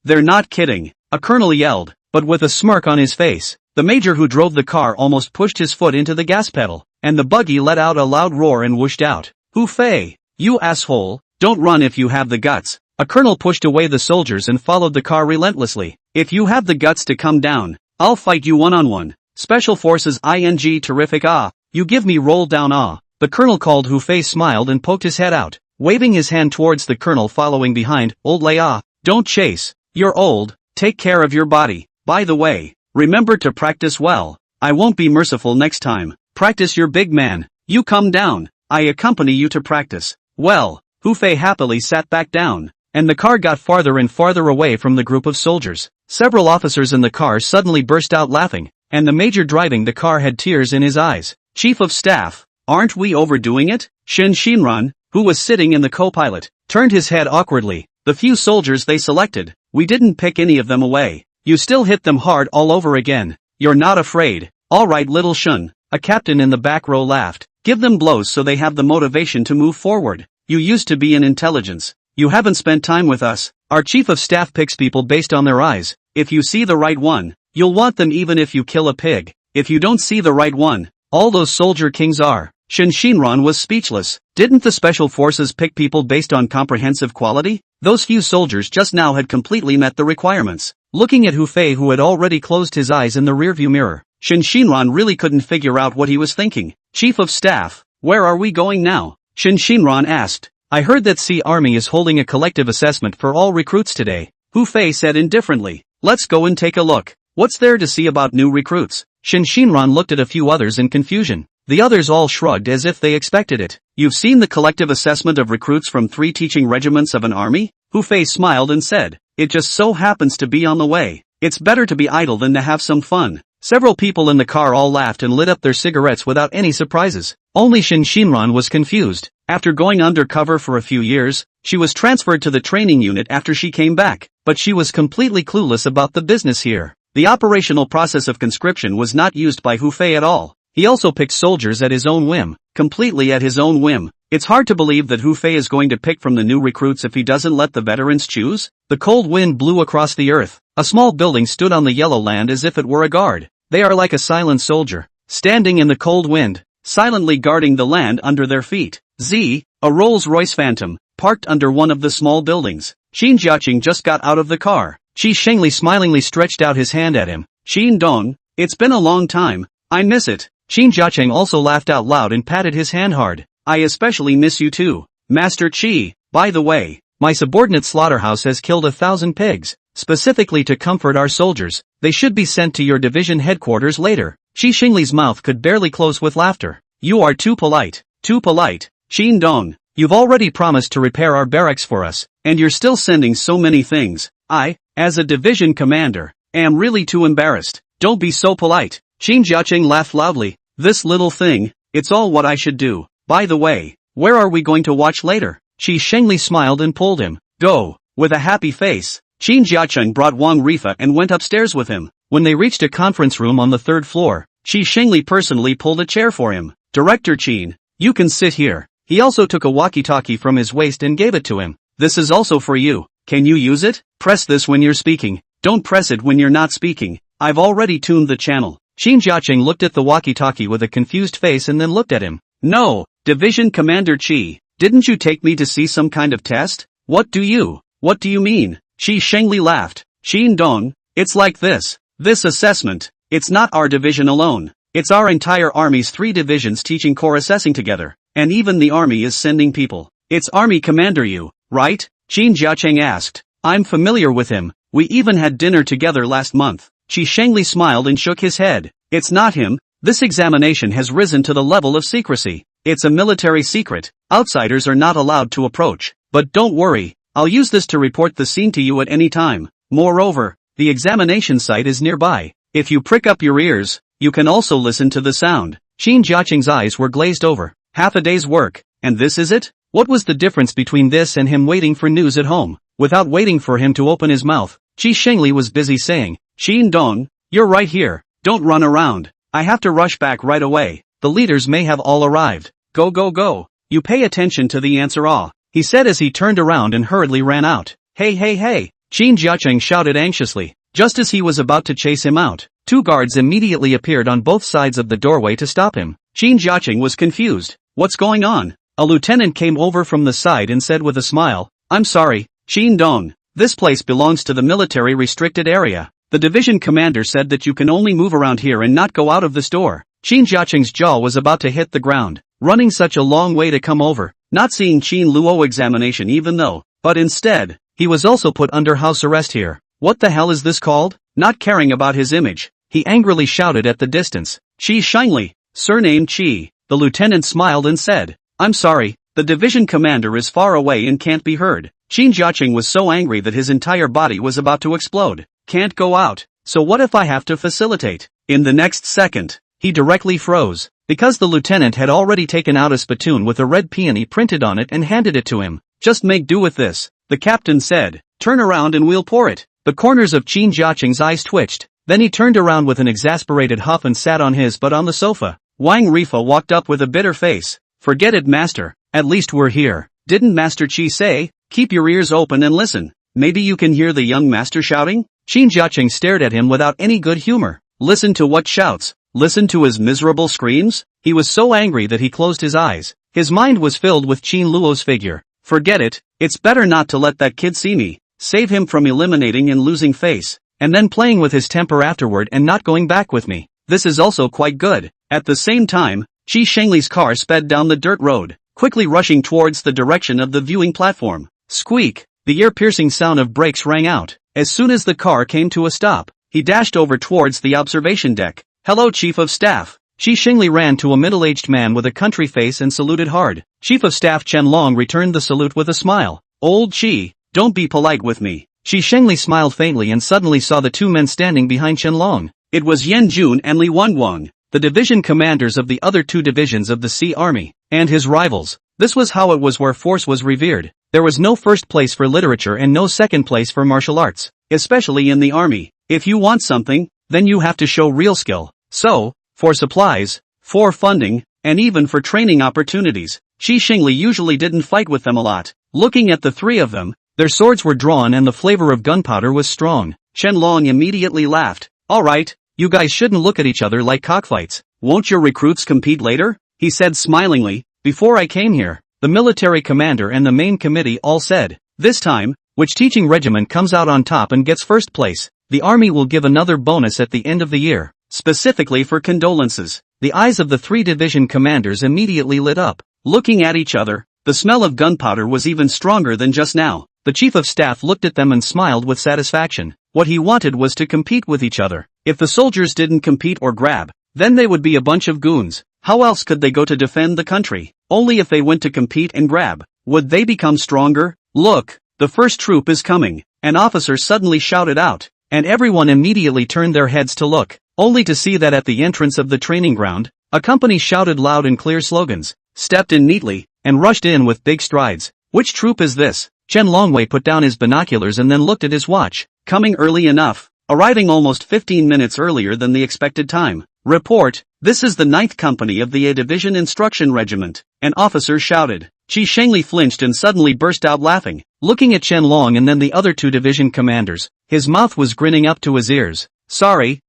They're not kidding, a colonel yelled, but with a smirk on his face. The major who drove the car almost pushed his foot into the gas pedal, and the buggy let out a loud roar and whooshed out. Hu Fei, you asshole, don't run if you have the guts. A colonel pushed away the soldiers and followed the car relentlessly. If you have the guts to come down, I'll fight you one-on-one. Special Forces ing terrific you give me roll down The colonel called. Hu Fei smiled and poked his head out, waving his hand towards the colonel following behind. Old lay don't chase. You're old, take care of your body. By the way, remember to practice well. I won't be merciful next time. Practice your big man. You come down, I accompany you to practice. Well, Hu Fei happily sat back down, and the car got farther and farther away from the group of soldiers. Several officers in the car suddenly burst out laughing, and the major driving the car had tears in his eyes. Chief of Staff, aren't we overdoing it? Shen Xinran, who was sitting in the co-pilot, turned his head awkwardly. The few soldiers they selected, we didn't pick any of them away. You still hit them hard all over again. You're not afraid. All right, little Shun, a captain in the back row laughed. Give them blows so they have the motivation to move forward. You used to be in intelligence. You haven't spent time with us. Our chief of staff picks people based on their eyes. If you see the right one, you'll want them even if you kill a pig. If you don't see the right one, all those soldier kings are. Shen Xinran was speechless. Didn't the special forces pick people based on comprehensive quality? Those few soldiers just now had completely met the requirements. Looking at Hu Fei, who had already closed his eyes in the rearview mirror, Shen Xinran really couldn't figure out what he was thinking. Chief of Staff, where are we going now? Shen Xinran asked. I heard that Sea Army is holding a collective assessment for all recruits today. Hu Fei said indifferently. Let's go and take a look. What's there to see about new recruits? Shen Xinran looked at a few others in confusion. The others all shrugged as if they expected it. You've seen the collective assessment of recruits from 3 teaching regiments of an army? Hu Fei smiled and said, it just so happens to be on the way. It's better to be idle than to have some fun. Several people in the car all laughed and lit up their cigarettes without any surprises. Only Shin Shinran was confused. After going undercover for a few years, she was transferred to the training unit after she came back, but she was completely clueless about the business here. The operational process of conscription was not used by Hu Fei at all. He also picked soldiers at his own whim, completely at his own whim. It's hard to believe that Hu Fei is going to pick from the new recruits if he doesn't let the veterans choose. The cold wind blew across the earth. A small building stood on the yellow land as if it were a guard. They are like a silent soldier, standing in the cold wind, silently guarding the land under their feet. A Rolls-Royce Phantom, parked under one of the small buildings. Xin Jiaqing just got out of the car. Qi Shengli smilingly stretched out his hand at him. Xin Dong, it's been a long time. I miss it. Xin Jiaqing also laughed out loud and patted his hand hard. I especially miss you too, Master Qi. By the way, my subordinate slaughterhouse has killed 1,000 pigs, specifically to comfort our soldiers. They should be sent to your division headquarters later. Qi Shengli's mouth could barely close with laughter. You are too polite. Too polite. Xin Dong, you've already promised to repair our barracks for us, and you're still sending so many things. I, as a division commander, am really too embarrassed. Don't be so polite. Xin Jiaqing laughed loudly. This little thing, it's all what I should do. By the way, where are we going to watch later? Qi Shengli smiled and pulled him. Go. With a happy face, Xin Jiaqing brought Wang Rifa and went upstairs with him. When they reached a conference room on the 3rd floor, Qi Shengli personally pulled a chair for him. Director Qin, you can sit here. He also took a walkie-talkie from his waist and gave it to him. This is also for you. Can you use it? Press this when you're speaking. Don't press it when you're not speaking. I've already tuned the channel. Xin Jiaqing looked at the walkie-talkie with a confused face and then looked at him. No, Division Commander Qi, didn't you take me to see some kind of test? What do you mean? Qi Shengli laughed. Xin Dong, it's like this. This assessment, it's not our division alone. It's our entire army's 3 divisions teaching corps assessing together. And even the army is sending people. It's Army Commander Yu, right? Xin Jiaqing asked. I'm familiar with him. We even had dinner together last month. Qi Shengli smiled and shook his head. It's not him. This examination has risen to the level of secrecy. It's a military secret. Outsiders are not allowed to approach. But don't worry, I'll use this to report the scene to you at any time. Moreover, the examination site is nearby. If you prick up your ears, you can also listen to the sound. Xin Jiaqing's eyes were glazed over. Half a day's work, and this is it? What was the difference between this and him waiting for news at home? Without waiting for him to open his mouth, Qi Shengli was busy saying, Xin Dong, you're right here. Don't run around. I have to rush back right away. The leaders may have all arrived. Go go go. You pay attention to the answer he said as he turned around and hurriedly ran out. Hey hey hey, Xin Jiaqing shouted anxiously. Just as he was about to chase him out, 2 guards immediately appeared on both sides of the doorway to stop him. Xin Jiaqing was confused. What's going on? A lieutenant came over from the side and said with a smile, I'm sorry, Xin Dong, this place belongs to the military restricted area. The division commander said that you can only move around here and not go out of this door. Xin Jiaqing's jaw was about to hit the ground, running such a long way to come over, not seeing Qin Luo examination even though, but instead, he was also put under house arrest here. What the hell is this called? Not caring about his image, he angrily shouted at the distance. Qi Shengli, surname Qi. The lieutenant smiled and said, I'm sorry, the division commander is far away and can't be heard. Xin Jiaqing was so angry that his entire body was about to explode. Can't go out, so what if I have to facilitate? In the next second, he directly froze, because the lieutenant had already taken out a spittoon with a red peony printed on it and handed it to him. Just make do with this, the captain said. Turn around and we'll pour it. The corners of Qin Jiaqing's eyes twitched, then he turned around with an exasperated huff and sat on his butt on the sofa. Wang Rifa walked up with a bitter face. Forget it, master, at least we're here. Didn't Master Qi say, keep your ears open and listen? Maybe you can hear the young master shouting? Qin Jiaqing stared at him without any good humor. Listen to what shouts, listen to his miserable screams? He was so angry that he closed his eyes. His mind was filled with Qin Luo's figure. Forget it, it's better not to let that kid see me. Save him from eliminating and losing face, and then playing with his temper afterward and not going back with me. This is also quite good. At the same time, Qi Shengli's car sped down the dirt road, quickly rushing towards the direction of the viewing platform. Squeak! The ear-piercing sound of brakes rang out. As soon as the car came to a stop, he dashed over towards the observation deck. Hello, Chief of Staff. Shi Xingli ran to a middle-aged man with a country face and saluted hard. Chief of Staff Chen Long returned the salute with a smile. Old Qi, don't be polite with me. Shi Xingli smiled faintly and suddenly saw the two men standing behind Chen Long. It was Yan Jun and Li Wenguang, the division commanders of the other two divisions of the Sea Army, and his rivals. This was how it was where force was revered. There was no first place for literature and no second place for martial arts, especially in the army. If you want something, then you have to show real skill. So, for supplies, for funding, and even for training opportunities, Shi Xingli usually didn't fight with them a lot. Looking at the three of them, their swords were drawn and the flavor of gunpowder was strong. Chen Long immediately laughed. Alright, you guys shouldn't look at each other like cockfights. Won't your recruits compete later? He said smilingly. Before I came here, the military commander and the main committee all said, this time, which teaching regiment comes out on top and gets first place, the army will give another bonus at the end of the year, specifically for condolences. The eyes of the three division commanders immediately lit up. Looking at each other, the smell of gunpowder was even stronger than just now. The chief of staff looked at them and smiled with satisfaction. What he wanted was to compete with each other. If the soldiers didn't compete or grab, then they would be a bunch of goons. How else could they go to defend the country? Only if they went to compete and grab. Would they become stronger? Look, the first troop is coming. An officer suddenly shouted out, and everyone immediately turned their heads to look, only to see that at the entrance of the training ground, a company shouted loud and clear slogans, stepped in neatly, and rushed in with big strides. Which troop is this? Chen Longwei put down his binoculars and then looked at his watch. Coming early enough, arriving almost 15 minutes earlier than the expected time. Report, this is the 9th Company of the A Division Instruction Regiment, an officer shouted. Shi Xingli flinched and suddenly burst out laughing, looking at Chen Long and then the other two division commanders. His mouth was grinning up to his ears. Sorry,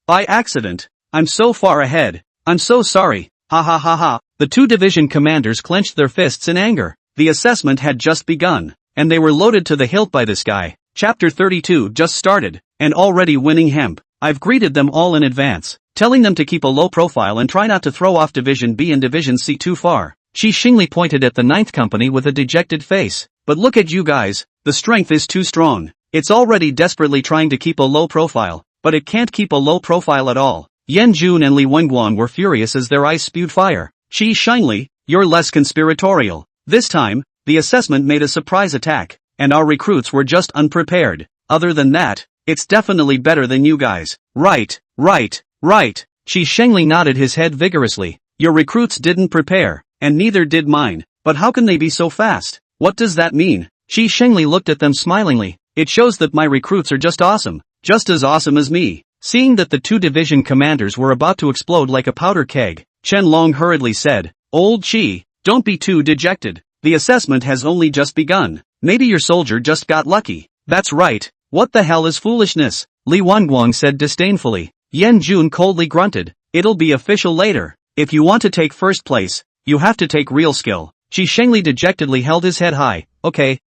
by accident. I'm so far ahead. I'm so sorry. Ha ha ha ha. The two division commanders clenched their fists in anger. The assessment had just begun, and they were loaded to the hilt by this guy. Chapter 32 just started, and already winning hemp. I've greeted them all in advance, telling them to keep a low profile and try not to throw off Division B and Division C too far. Shi Xingli pointed at the 9th Company with a dejected face. But look at you guys, the strength is too strong. It's already desperately trying to keep a low profile, but it can't keep a low profile at all. Yan Jun and Li Wenguang were furious as their eyes spewed fire. Shi Xingli, you're less conspiratorial. This time, the assessment made a surprise attack, and our recruits were just unprepared. Other than that, it's definitely better than you guys. Right. Shi Xingli nodded his head vigorously. Your recruits didn't prepare, and neither did mine. But how can they be so fast? What does that mean? Shi Xingli looked at them smilingly. It shows that my recruits are just awesome. Just as awesome as me. Seeing that the two division commanders were about to explode like a powder keg, Chen Long hurriedly said, Old Qi, don't be too dejected. The assessment has only just begun. Maybe your soldier just got lucky. That's right. What the hell is foolishness? Li Wenguang said disdainfully. Yan Jun coldly grunted. It'll be official later. If you want to take first place, you have to take real skill. Shi Xingli dejectedly held his head high. Okay,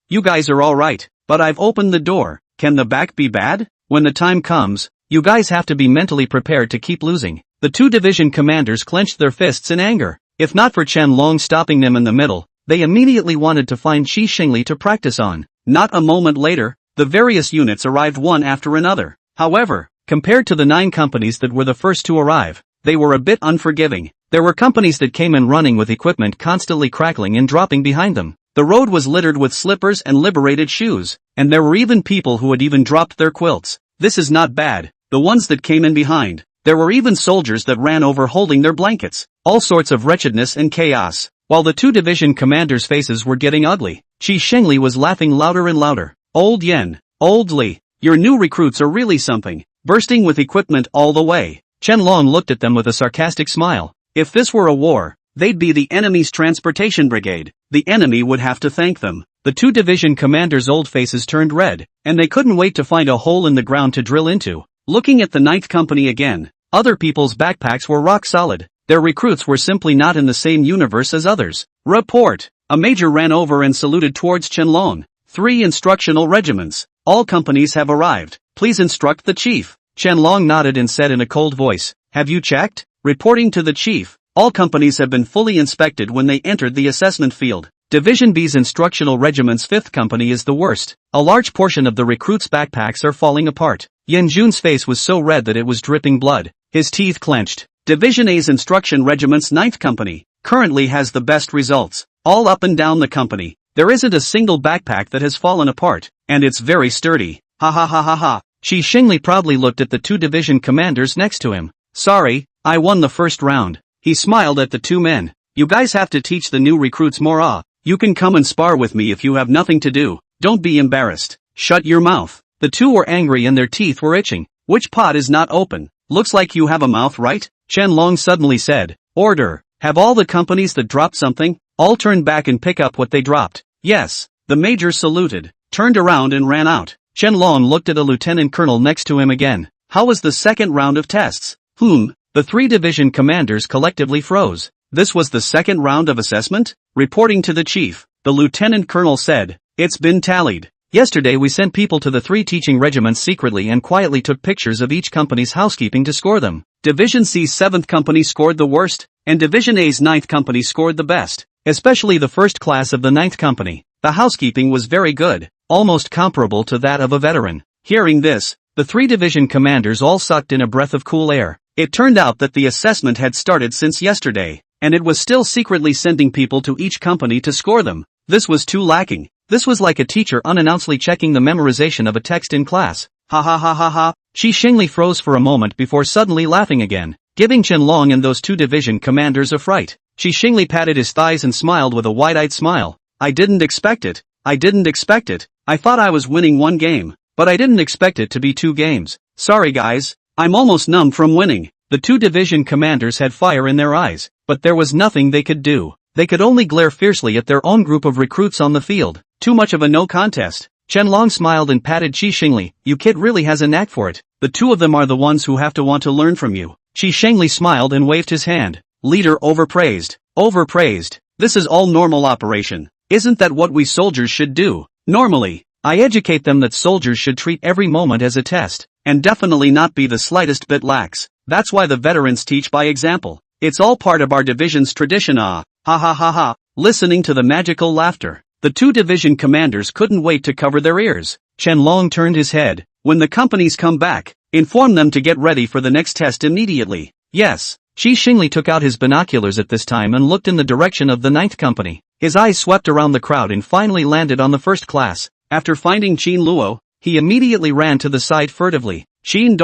you guys are alright, but I've opened the door. Can the back be bad? When the time comes, you guys have to be mentally prepared to keep losing. The two division commanders clenched their fists in anger. If not for Chen Long stopping them in the middle, they immediately wanted to find Shi Xingli to practice on. Not a moment later, the various units arrived one after another. However, compared to the 9 companies that were the first to arrive, they were a bit unforgiving. There were companies that came in running with equipment constantly crackling and dropping behind them. The road was littered with slippers and liberated shoes, and there were even people who had even dropped their quilts. This is not bad. The ones that came in behind. There were even soldiers that ran over holding their blankets. All sorts of wretchedness and chaos. While the two division commanders' faces were getting ugly, Shi Xingli was laughing louder and louder. Old Yen, Old Li, your new recruits are really something. Bursting with equipment all the way. Chen Long looked at them with a sarcastic smile. If this were a war, they'd be the enemy's transportation brigade. The enemy would have to thank them. The two division commanders' old faces turned red, and they couldn't wait to find a hole in the ground to drill into. Looking at the 9th Company again, other people's backpacks were rock solid. Their recruits were simply not in the same universe as others. Report! A major ran over and saluted towards Chen Long. 3 instructional regiments. All companies have arrived. Please instruct the chief. Chen Long nodded and said in a cold voice, have you checked? Reporting to the chief. All companies have been fully inspected when they entered the assessment field. Division B's instructional regiment's 5th company is the worst. A large portion of the recruits' backpacks are falling apart. Yan Jun's face was so red that it was dripping blood. his teeth clenched. Division A's Instruction Regiment's 9th Company currently has the best results, all up and down the company. There isn't a single backpack that has fallen apart, and it's very sturdy. Ha ha ha ha ha. Shi Xingli proudly looked at the 2 division commanders next to him. Sorry, I won the first round. He smiled at the 2 men. You guys have to teach the new recruits more. You can come and spar with me if you have nothing to do. Don't be embarrassed. Shut your mouth. The 2 were angry and their teeth were itching. Which pot is not open? Looks like you have a mouth, right? Chen Long suddenly said. Order. Have all the companies that dropped something, all turn back and pick up what they dropped. Yes. The major saluted, turned around and ran out. Chen Long looked at a lieutenant colonel next to him again. How was the second round of tests? The 3 division commanders collectively froze. This was the second round of assessment? Reporting to the chief, the lieutenant colonel said, it's been tallied. Yesterday we sent people to the 3 teaching regiments secretly and quietly took pictures of each company's housekeeping to score them. Division C's 7th Company scored the worst, and Division A's 9th Company scored the best, especially the first class of the 9th Company. The housekeeping was very good, almost comparable to that of a veteran. Hearing this, the 3 division commanders all sucked in a breath of cool air. It turned out that the assessment had started since yesterday, and it was still secretly sending people to each company to score them. This was too lacking. This was like a teacher unannouncedly checking the memorization of a text in class. Ha ha ha ha ha. Shi Xingli froze for a moment before suddenly laughing again, giving Chen Long and those 2 division commanders a fright. Shi Xingli patted his thighs and smiled with a wide-eyed smile. I didn't expect it. I thought I was winning 1 game, but I didn't expect it to be 2 games. Sorry guys, I'm almost numb from winning. The 2 division commanders had fire in their eyes, but there was nothing they could do. They could only glare fiercely at their own group of recruits on the field. Too much of a no contest. Chen Long smiled and patted Shi Xingli. You kid really has a knack for it. The 2 of them are the ones who have to want to learn from you. Shi Xingli smiled and waved his hand. Leader overpraised. Overpraised. This is all normal operation. Isn't that what we soldiers should do? Normally, I educate them that soldiers should treat every moment as a test, and definitely not be the slightest bit lax. That's why the veterans teach by example. It's all part of our division's tradition. Ha ha ha ha. Listening to the magical laughter, the 2 division commanders couldn't wait to cover their ears. Chen Long turned his head. When the companies come back, inform them to get ready for the next test immediately. Yes. Shi Xingli took out his binoculars at this time and looked in the direction of the 9th Company. His eyes swept around the crowd and finally landed on the first class. After finding Qin Luo, he immediately ran to the side furtively. Xin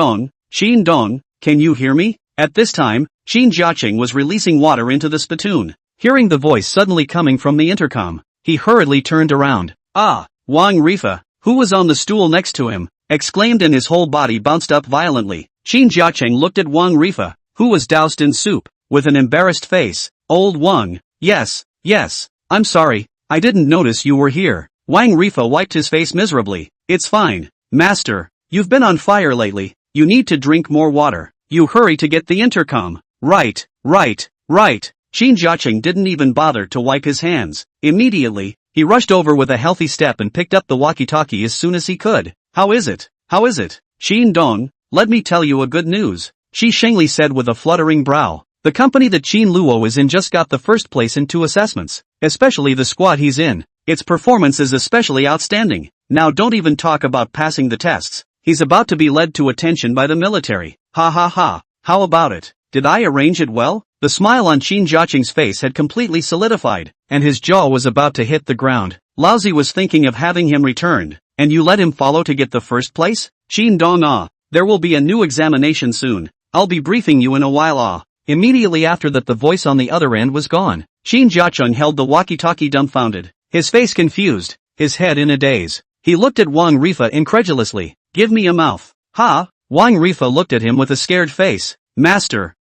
Dong, can you hear me? At this time, Xin Jiaqing was releasing water into the spittoon. Hearing the voice suddenly coming from the intercom, he hurriedly turned around. Ah, Wang Rifa, who was on the stool next to him, exclaimed and his whole body bounced up violently. Xin Jiaqing looked at Wang Rifa, who was doused in soup, with an embarrassed face. Old Wang, yes, I'm sorry, I didn't notice you were here. Wang Rifa wiped his face miserably. It's fine, master, you've been on fire lately, you need to drink more water. You hurry to get the intercom. Right. Xin Jiaqing didn't even bother to wipe his hands. Immediately, he rushed over with a healthy step and picked up the walkie-talkie as soon as he could. How is it? Xin Dong, let me tell you a good news, Shi Xingli said with a fluttering brow. The company that Qin Luo is in just got the first place in 2 assessments, especially the squad he's in. Its performance is especially outstanding. Now don't even talk about passing the tests. He's about to be led to attention by the military. Ha ha ha. How about it? Did I arrange it well? The smile on Xin Jiaqing's face had completely solidified, and his jaw was about to hit the ground. Laozi was thinking of having him returned, and you let him follow to get the first place? Xin Dong there will be a new examination soon. I'll be briefing you in a while Immediately after that the voice on the other end was gone. Xin Jiaqing held the walkie-talkie dumbfounded, his face confused, his head in a daze. He looked at Wang Rifa incredulously. Give me a mouth. Ha! Wang Rifa looked at him with a scared face. Master,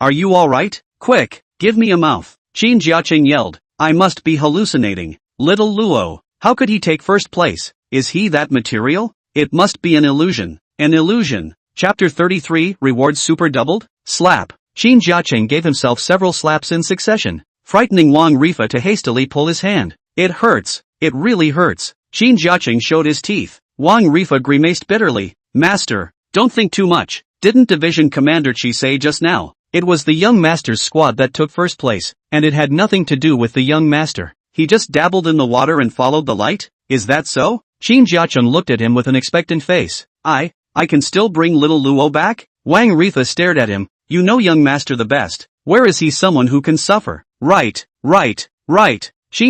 are you alright? Quick, give me a mouth. Xin Jiaqing yelled. I must be hallucinating. Little Luo, how could he take first place? Is he that material? It must be an illusion. An illusion. Chapter 33, Rewards Super Doubled? Slap. Xin Jiaqing gave himself several slaps in succession, frightening Wang Rifa to hastily pull his hand. It hurts. It really hurts. Xin Jiaqing showed his teeth. Wang Rifa grimaced bitterly. Master, don't think too much. Didn't Division Commander Qi say just now? It was the young master's squad that took first place, and it had nothing to do with the young master. He just dabbled in the water and followed the light? Is that so? Xin Jiaqing looked at him with an expectant face. I can still bring little Luo back? Wang Rifa stared at him. You know young master the best. Where is he someone who can suffer? Right. Qin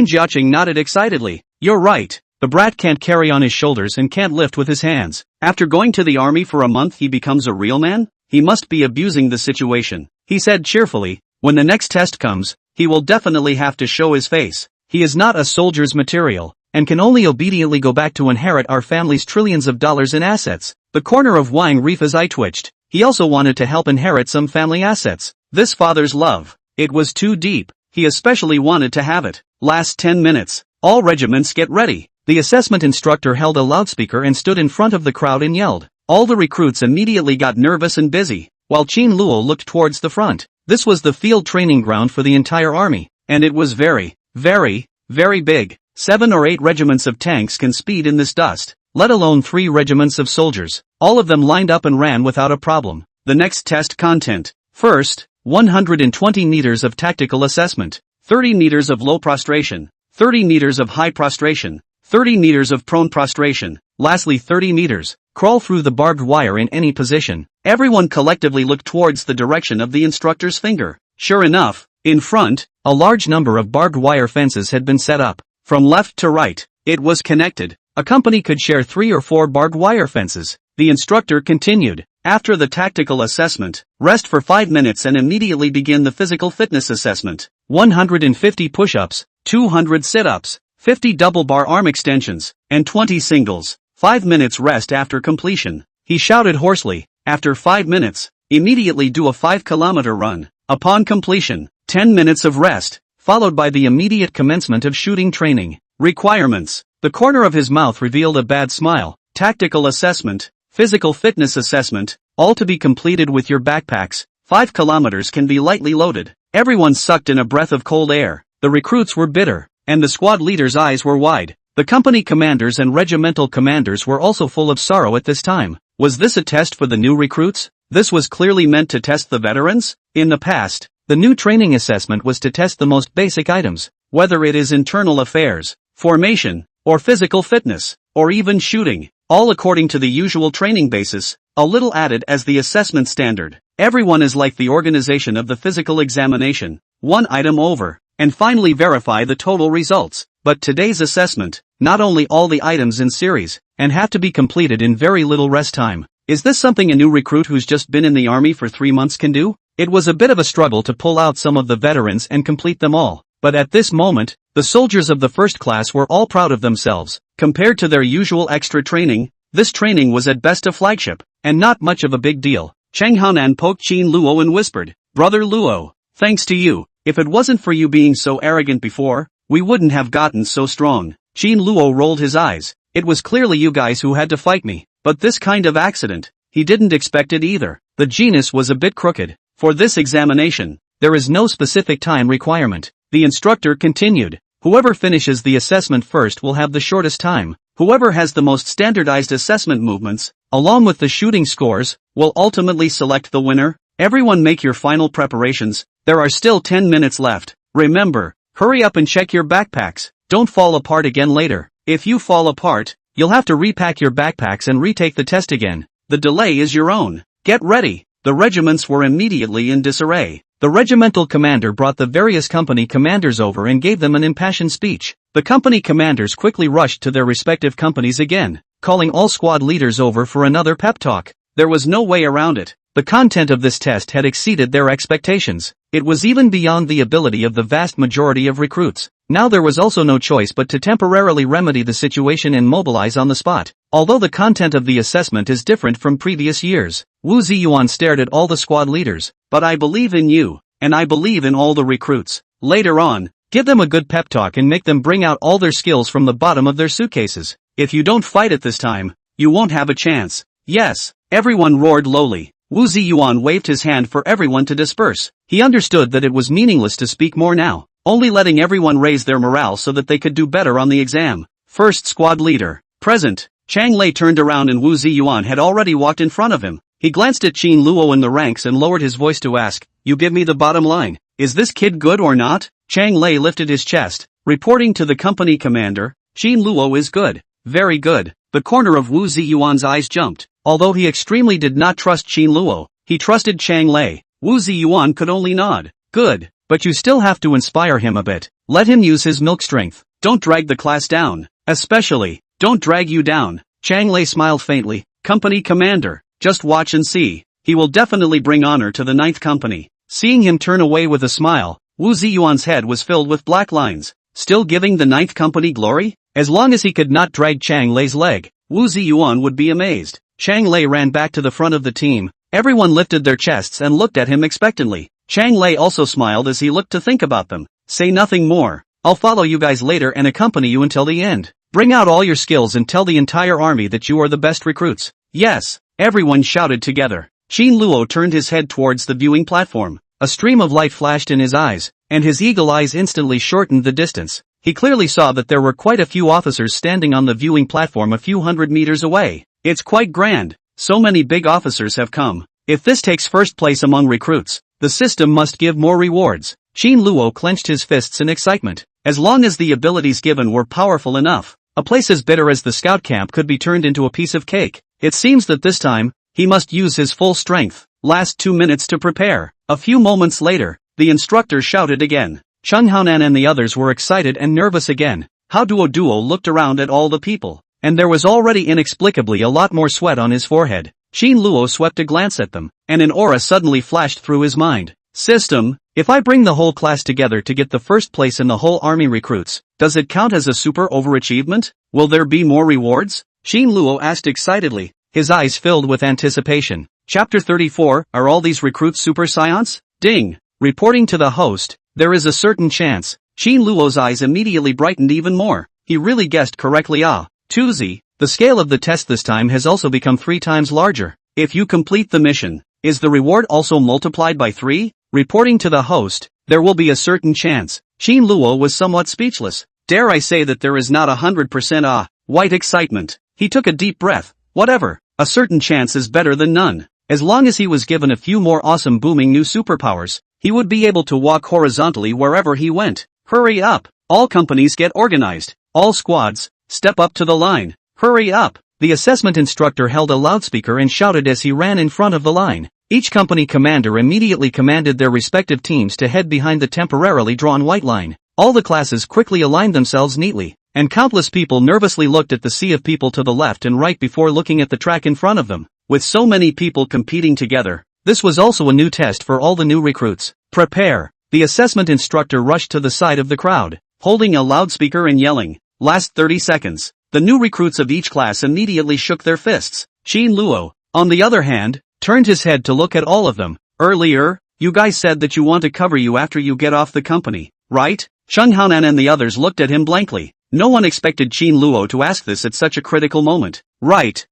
Jiaqing nodded excitedly. You're right. The brat can't carry on his shoulders and can't lift with his hands. After going to the army for a month he becomes a real man? He must be abusing the situation. He said cheerfully. When the next test comes, he will definitely have to show his face. He is not a soldier's material, and can only obediently go back to inherit our family's trillions of dollars in assets. The corner of Wang Rifa's eye twitched. He also wanted to help inherit some family assets. This father's love. It was too deep. He especially wanted to have it. Last 10 minutes. All regiments get ready. The assessment instructor held a loudspeaker and stood in front of the crowd and yelled. All the recruits immediately got nervous and busy, while Qin Luo looked towards the front. This was the field training ground for the entire army, and it was very big. 7 or 8 regiments of tanks can speed in this dust, let alone 3 regiments of soldiers. All of them lined up and ran without a problem. The next test content. First, 120 meters of tactical assessment, 30 meters of low prostration, 30 meters of high prostration, 30 meters of prone prostration, lastly 30 meters, crawl through the barbed wire in any position. Everyone collectively looked towards the direction of the instructor's finger. Sure enough, in front, a large number of barbed wire fences had been set up. From left to right, it was connected. A company could share 3 or 4 barbed wire fences. The instructor continued. After the tactical assessment, rest for 5 minutes and immediately begin the physical fitness assessment. 150 push-ups, 200 sit-ups, 50 double bar arm extensions, and 20 singles. 5 minutes rest after completion. He shouted hoarsely. After 5 minutes, immediately do a 5-kilometer run. Upon completion, 10 minutes of rest, followed by the immediate commencement of shooting training. Requirements. The corner of his mouth revealed a bad smile. Tactical assessment, physical fitness assessment, all to be completed with your backpacks. 5 kilometers can be lightly loaded. Everyone sucked in a breath of cold air. The recruits were bitter, and the squad leaders' eyes were wide. The company commanders and regimental commanders were also full of sorrow at this time. Was this a test for the new recruits? This was clearly meant to test the veterans? In the past, the new training assessment was to test the most basic items, whether it is internal affairs, formation, or physical fitness, or even shooting, all according to the usual training basis, a little added as the assessment standard. Everyone is like the organization of the physical examination, 1 item over, and finally verify the total results. But today's assessment, not only all the items in series, and have to be completed in very little rest time. Is this something a new recruit who's just been in the army for 3 months can do? It was a bit of a struggle to pull out some of the veterans and complete them all, but at this moment, the soldiers of the first class were all proud of themselves. Compared to their usual extra training, this training was at best a flagship, and not much of a big deal. Chang Hanan poked Qin Luo and whispered, Brother Luo, thanks to you. If it wasn't for you being so arrogant before, we wouldn't have gotten so strong. Qin Luo rolled his eyes. It was clearly you guys who had to fight me, but this kind of accident, he didn't expect it either. The genus was a bit crooked. For this examination, there is no specific time requirement. The instructor continued. Whoever finishes the assessment first will have the shortest time. Whoever has the most standardized assessment movements, along with the shooting scores, will ultimately select the winner. Everyone make your final preparations. There are still 10 minutes left. Remember, hurry up and check your backpacks. Don't fall apart again later. If you fall apart, you'll have to repack your backpacks and retake the test again. The delay is your own. Get ready. The regiments were immediately in disarray. The regimental commander brought the various company commanders over and gave them an impassioned speech. The company commanders quickly rushed to their respective companies again, calling all squad leaders over for another pep talk. There was no way around it. The content of this test had exceeded their expectations. It was even beyond the ability of the vast majority of recruits. Now there was also no choice but to temporarily remedy the situation and mobilize on the spot. Although the content of the assessment is different from previous years, Wu Ziyuan stared at all the squad leaders. But I believe in you, and I believe in all the recruits. Later on, give them a good pep talk and make them bring out all their skills from the bottom of their suitcases. If you don't fight it this time, you won't have a chance. Yes, everyone roared lowly. Wu Ziyuan waved his hand for everyone to disperse. He understood that it was meaningless to speak more now, only letting everyone raise their morale so that they could do better on the exam. First squad leader, present. Chang Lei turned around and Wu Ziyuan had already walked in front of him. He glanced at Qin Luo in the ranks and lowered his voice to ask, "You give me the bottom line. Is this kid good or not?" Chang Lei lifted his chest, reporting to the company commander, "Qin Luo is good. Very good." The corner of Wu Ziyuan's eyes jumped. Although he extremely did not trust Qin Luo, He trusted Chang Lei. Wu Ziyuan could only nod. Good, but you still have to inspire him a bit. Let him use his milk strength. Don't drag the class down. Especially, don't drag you down. Chang Lei smiled faintly. Company commander, just watch and see. He will definitely bring honor to the 9th company. Seeing him turn away with a smile, Wu Ziyuan's head was filled with black lines. Still giving the 9th company glory? As long as he could not drag Chang Lei's leg, Wu Ziyuan would be amazed. Chang Lei ran back to the front of the team. Everyone lifted their chests and looked at him expectantly. Chang Lei also smiled as he looked to think about them. Say nothing more. I'll follow you guys later and accompany you until the end. Bring out all your skills and tell the entire army that you are the best recruits. Yes, everyone shouted together. Qin Luo turned his head towards the viewing platform. A stream of light flashed in his eyes, and his eagle eyes instantly shortened the distance. He clearly saw that there were quite a few officers standing on the viewing platform a few hundred meters away. It's quite grand. So many big officers have come. If this takes first place among recruits, the system must give more rewards. Qin Luo clenched his fists in excitement. As long as the abilities given were powerful enough, a place as bitter as the scout camp could be turned into a piece of cake. It seems that this time, he must use his full strength. Last 2 minutes to prepare. A few moments later, the instructor shouted again. Cheng Haonan and the others were excited and nervous again. Hao Duo looked around at all the people, and there was already inexplicably a lot more sweat on his forehead. Qin Luo swept a glance at them, and an aura suddenly flashed through his mind. System, if I bring the whole class together to get the first place in the whole army recruits, does it count as a super overachievement? Will there be more rewards? Qin Luo asked excitedly, his eyes filled with anticipation. Chapter 34, Are all these recruits super scions? Ding! Reporting to the host, there is a certain chance. Qin Luo's eyes immediately brightened even more. He really guessed correctly. Tuzi, the scale of the test this time has also become 3 times larger. If you complete the mission, is the reward also multiplied by 3? Reporting to the host, there will be a certain chance. Qin Luo was somewhat speechless. Dare I say that there is not 100% white excitement. He took a deep breath. Whatever, a certain chance is better than none. As long as he was given a few more awesome booming new superpowers, he would be able to walk horizontally wherever he went. Hurry up! All companies get organized. All squads, step up to the line. Hurry up! The assessment instructor held a loudspeaker and shouted as he ran in front of the line. Each company commander immediately commanded their respective teams to head behind the temporarily drawn white line. All the classes quickly aligned themselves neatly, and countless people nervously looked at the sea of people to the left and right before looking at the track in front of them. With so many people competing together, this was also a new test for all the new recruits. Prepare! The assessment instructor rushed to the side of the crowd, holding a loudspeaker and yelling, "Last 30 seconds." The new recruits of each class immediately shook their fists. Qin Luo, on the other hand, turned his head to look at all of them. Earlier, you guys said that you want to cover you after you get off the company, right? Cheng Haonan and the others looked at him blankly. No one expected Qin Luo to ask this at such a critical moment. Right.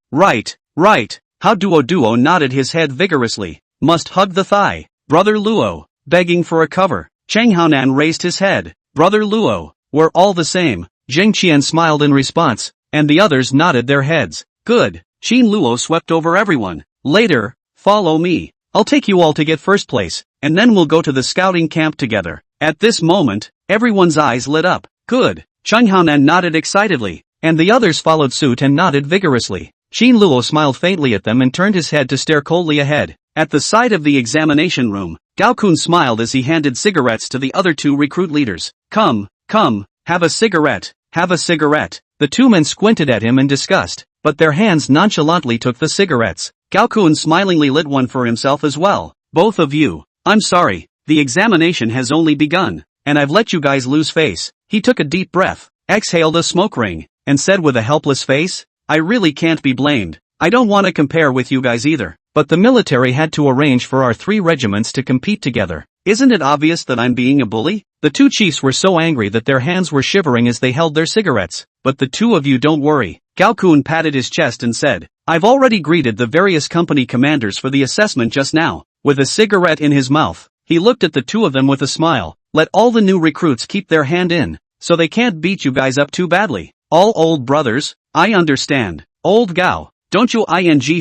Hao Duo nodded his head vigorously. Must hug the thigh. Brother Luo, begging for a cover. Cheng Haonan raised his head. Brother Luo, we're all the same. Zheng Qian smiled in response, and the others nodded their heads. Good. Qin Luo swept over everyone. Later, follow me. I'll take you all to get first place, and then we'll go to the scouting camp together. At this moment, everyone's eyes lit up. Good. Cheng Haonan nodded excitedly, and the others followed suit and nodded vigorously. Qin Luo smiled faintly at them and turned his head to stare coldly ahead. At the side of the examination room, Gao Kun smiled as he handed cigarettes to the other 2 recruit leaders. Come, have a cigarette, have a cigarette. The 2 men squinted at him in disgust, but their hands nonchalantly took the cigarettes. Gao Kun smilingly lit one for himself as well. Both of you, I'm sorry, the examination has only begun, and I've let you guys lose face. He took a deep breath, exhaled a smoke ring, and said with a helpless face, I really can't be blamed. I don't want to compare with you guys either, but the military had to arrange for our 3 regiments to compete together. Isn't it obvious that I'm being a bully? The 2 chiefs were so angry that their hands were shivering as they held their cigarettes. But the 2 of you don't worry. Gao Kun patted his chest and said, I've already greeted the various company commanders for the assessment just now. With a cigarette in his mouth, he looked at the 2 of them with a smile. Let all the new recruits keep their hand in, so they can't beat you guys up too badly. All old brothers, I understand. Old Gao, don't you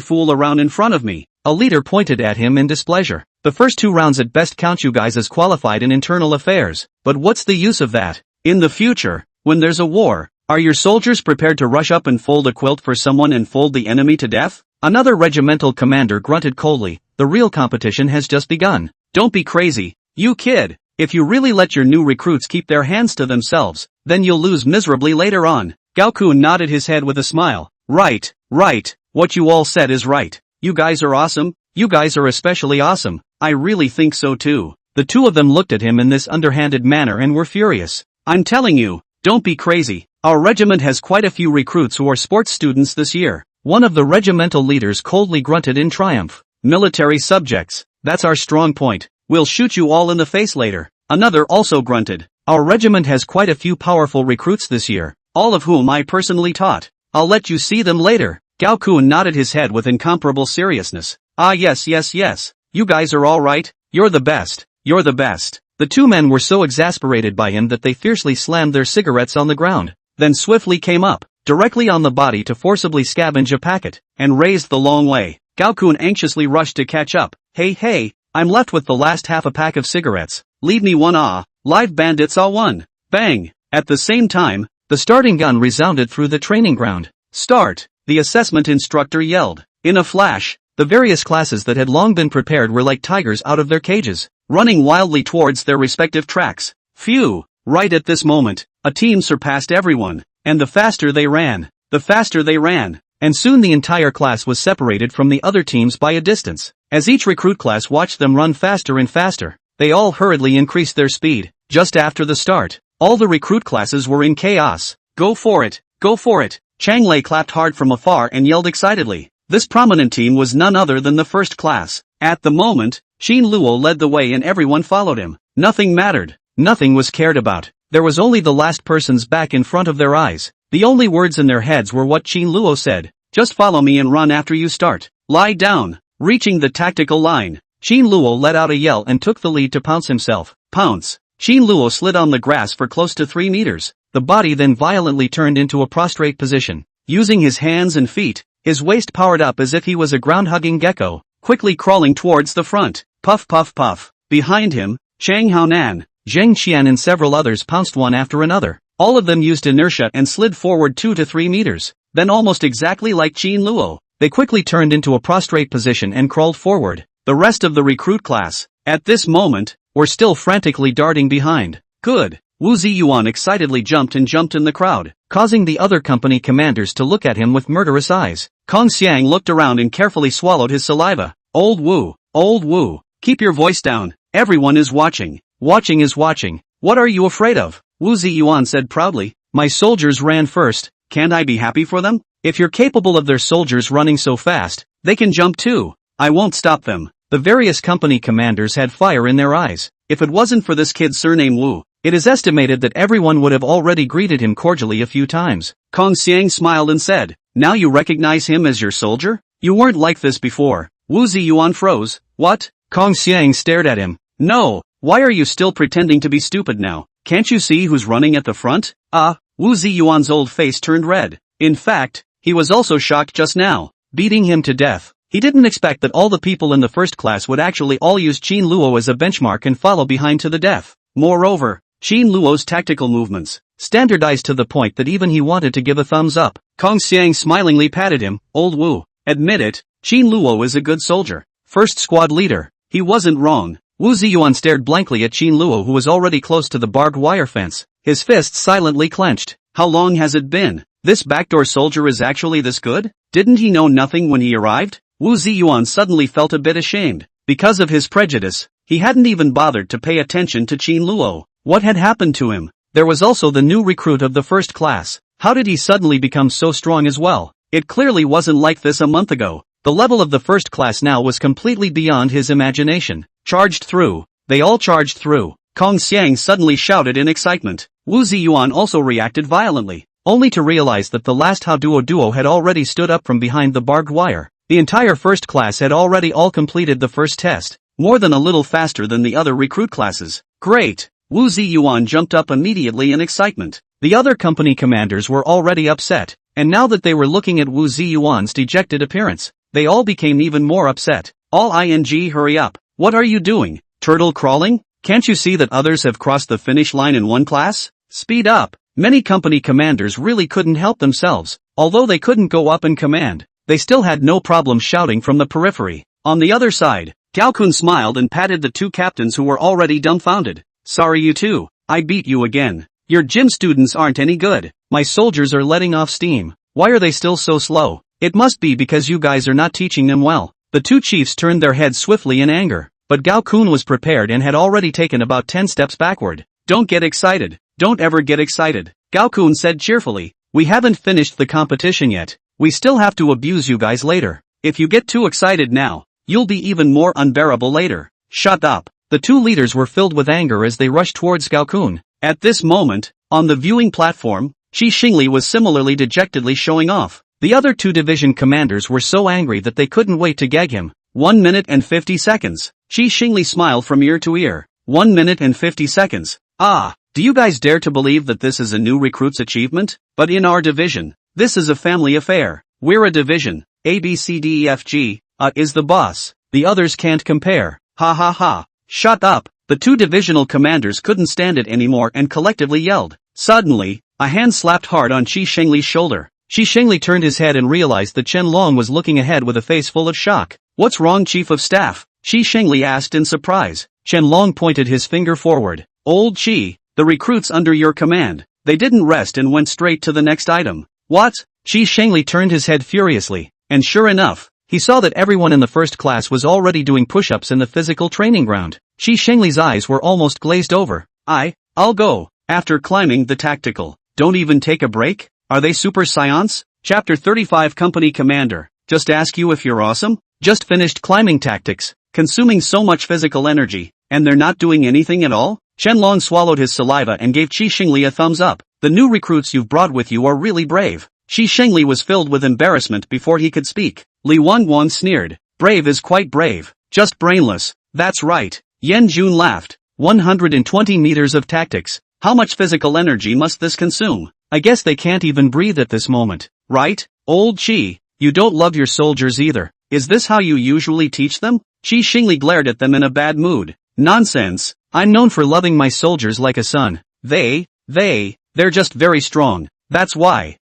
fool around in front of me. A leader pointed at him in displeasure. The first 2 rounds at best count you guys as qualified in internal affairs, but what's the use of that? In the future, when there's a war, are your soldiers prepared to rush up and fold a quilt for someone and fold the enemy to death? Another regimental commander grunted coldly, the real competition has just begun. Don't be crazy, you kid. If you really let your new recruits keep their hands to themselves, then you'll lose miserably later on. Gaokun nodded his head with a smile. Right. What you all said is right. You guys are awesome. You guys are especially awesome. I really think so too. The two of them looked at him in this underhanded manner and were furious. I'm telling you, don't be crazy. Our regiment has quite a few recruits who are sports students this year. One of the regimental leaders coldly grunted in triumph. Military subjects. That's our strong point. We'll shoot you all in the face later. Another also grunted. Our regiment has quite a few powerful recruits this year, all of whom I personally taught. I'll let you see them later. Gaokun nodded his head with incomparable seriousness. Ah yes. You guys are all right. You're the best. You're the best. The two men were so exasperated by him that they fiercely slammed their cigarettes on the ground, then swiftly came up, directly on the body to forcibly scavenge a packet, and raised the long way. Gaokun anxiously rushed to catch up. Hey, I'm left with the last half a pack of cigarettes. Leave me one. Live bandits all one. Bang! At the same time, the starting gun resounded through the training ground. Start! The assessment instructor yelled. In a flash, the various classes that had long been prepared were like tigers out of their cages, running wildly towards their respective tracks. Phew! Right at this moment, a team surpassed everyone, and the faster they ran, and soon the entire class was separated from the other teams by a distance. As each recruit class watched them run faster and faster, they all hurriedly increased their speed. Just after the start, all the recruit classes were in chaos. Go for it! Chang Lei clapped hard from afar and yelled excitedly. This prominent team was none other than the first class. At the moment, Qin Luo led the way and everyone followed him. Nothing mattered. Nothing was cared about. There was only the last person's back in front of their eyes. The only words in their heads were what Qin Luo said. Just follow me and run after you start. Lie down. Reaching the tactical line, Qin Luo let out a yell and took the lead to pounce himself. Pounce. Qin Luo slid on the grass for close to 3 meters. The body then violently turned into a prostrate position. Using his hands and feet, his waist powered up as if he was a ground-hugging gecko, quickly crawling towards the front. Puff. Behind him, Chang Haonan, Zheng Qian and several others pounced one after another. All of them used inertia and slid forward 2 to 3 meters. Then almost exactly like Qin Luo, they quickly turned into a prostrate position and crawled forward. The rest of the recruit class, at this moment, were still frantically darting behind. Good. Wu Ziyuan excitedly jumped in the crowd, causing the other company commanders to look at him with murderous eyes. Kong Xiang looked around and carefully swallowed his saliva. Old Wu, keep your voice down. Everyone is watching. Watching is watching. What are you afraid of? Wu Ziyuan said proudly. My soldiers ran first. Can't I be happy for them? If you're capable of their soldiers running so fast, they can jump too. I won't stop them. The various company commanders had fire in their eyes. If it wasn't for this kid's surname Wu, it is estimated that everyone would have already greeted him cordially a few times. Kong Xiang smiled and said, now you recognize him as your soldier? You weren't like this before. Wu Ziyuan froze. What? Kong Xiang stared at him. No, why are you still pretending to be stupid now? Can't you see who's running at the front? Wu Ziyuan's old face turned red. In fact, he was also shocked just now, beating him to death. He didn't expect that all the people in the first class would actually all use Qin Luo as a benchmark and follow behind to the death. Moreover, Qin Luo's tactical movements, standardized to the point that even he wanted to give a thumbs up. Kong Xiang smilingly patted him. Old Wu, admit it, Qin Luo is a good soldier. First squad leader. He wasn't wrong. Wu Ziyuan stared blankly at Qin Luo who was already close to the barbed wire fence, his fists silently clenched. How long has it been? This backdoor soldier is actually this good? Didn't he know nothing when he arrived? Wu Ziyuan suddenly felt a bit ashamed. Because of his prejudice, he hadn't even bothered to pay attention to Qin Luo. What had happened to him? There was also the new recruit of the first class. How did he suddenly become so strong as well? It clearly wasn't like this a month ago. The level of the first class now was completely beyond his imagination. Charged through. They all charged through. Kong Xiang suddenly shouted in excitement. Wu Ziyuan also reacted violently, only to realize that the last Hao Duo had already stood up from behind the barbed wire. The entire first class had already all completed the first test, more than a little faster than the other recruit classes. Great! Wu Ziyuan jumped up immediately in excitement. The other company commanders were already upset, and now that they were looking at Wu Ziyuan's dejected appearance, they all became even more upset. All hurry up. What are you doing? Turtle crawling? Can't you see that others have crossed the finish line in one class? Speed up. Many company commanders really couldn't help themselves. Although they couldn't go up and command, they still had no problem shouting from the periphery. On the other side, Gao Kun smiled and patted the two captains who were already dumbfounded. Sorry you two, I beat you again. Your gym students aren't any good. My soldiers are letting off steam. Why are they still so slow? It must be because you guys are not teaching them well. The two chiefs turned their heads swiftly in anger, but Gao Kun was prepared and had already taken about 10 steps backward. Don't get excited. Don't ever get excited, Gao Kun said cheerfully. We haven't finished the competition yet. We still have to abuse you guys later. If you get too excited now, you'll be even more unbearable later. Shut up. The two leaders were filled with anger as they rushed towards Gao Kun. At this moment, on the viewing platform, Qi Xingli was similarly dejectedly showing off. The other two division commanders were so angry that they couldn't wait to gag him. 1 minute and 50 seconds. Qi Xingli smiled from ear to ear. 1 minute and 50 seconds. Ah, do you guys dare to believe that this is a new recruit's achievement? But in our division, this is a family affair. We're a division. A B C D E F G, is the boss. The others can't compare. Ha ha ha. Shut up. The two divisional commanders couldn't stand it anymore and collectively yelled. Suddenly, a hand slapped hard on Qi Xingli's shoulder. Qi Xingli turned his head and realized that Chen Long was looking ahead with a face full of shock. What's wrong, Chief of Staff? Qi Xingli asked in surprise. Chen Long pointed his finger forward. Old Qi, the recruits under your command. They didn't rest and went straight to the next item. What? Qi Xingli turned his head furiously, and sure enough, he saw that everyone in the first class was already doing push-ups in the physical training ground. Qi Xingli's eyes were almost glazed over. I'll go. After climbing the tactical. Don't even take a break? Are they super science? Chapter 35 Company Commander. Just ask you if you're awesome? Just finished climbing tactics, consuming so much physical energy, and they're not doing anything at all? Chen Long swallowed his saliva and gave Qi Xingli a thumbs up. The new recruits you've brought with you are really brave. Qi Xingli was filled with embarrassment before he could speak. Li Wanguang sneered. Brave is quite brave. Just brainless. That's right. Yan Jun laughed. 120 meters of tactics. How much physical energy must this consume? I guess they can't even breathe at this moment, right? Old Qi, you don't love your soldiers either. Is this how you usually teach them? Qi Xingli glared at them in a bad mood. Nonsense. I'm known for loving my soldiers like a son. They're just very strong. That's why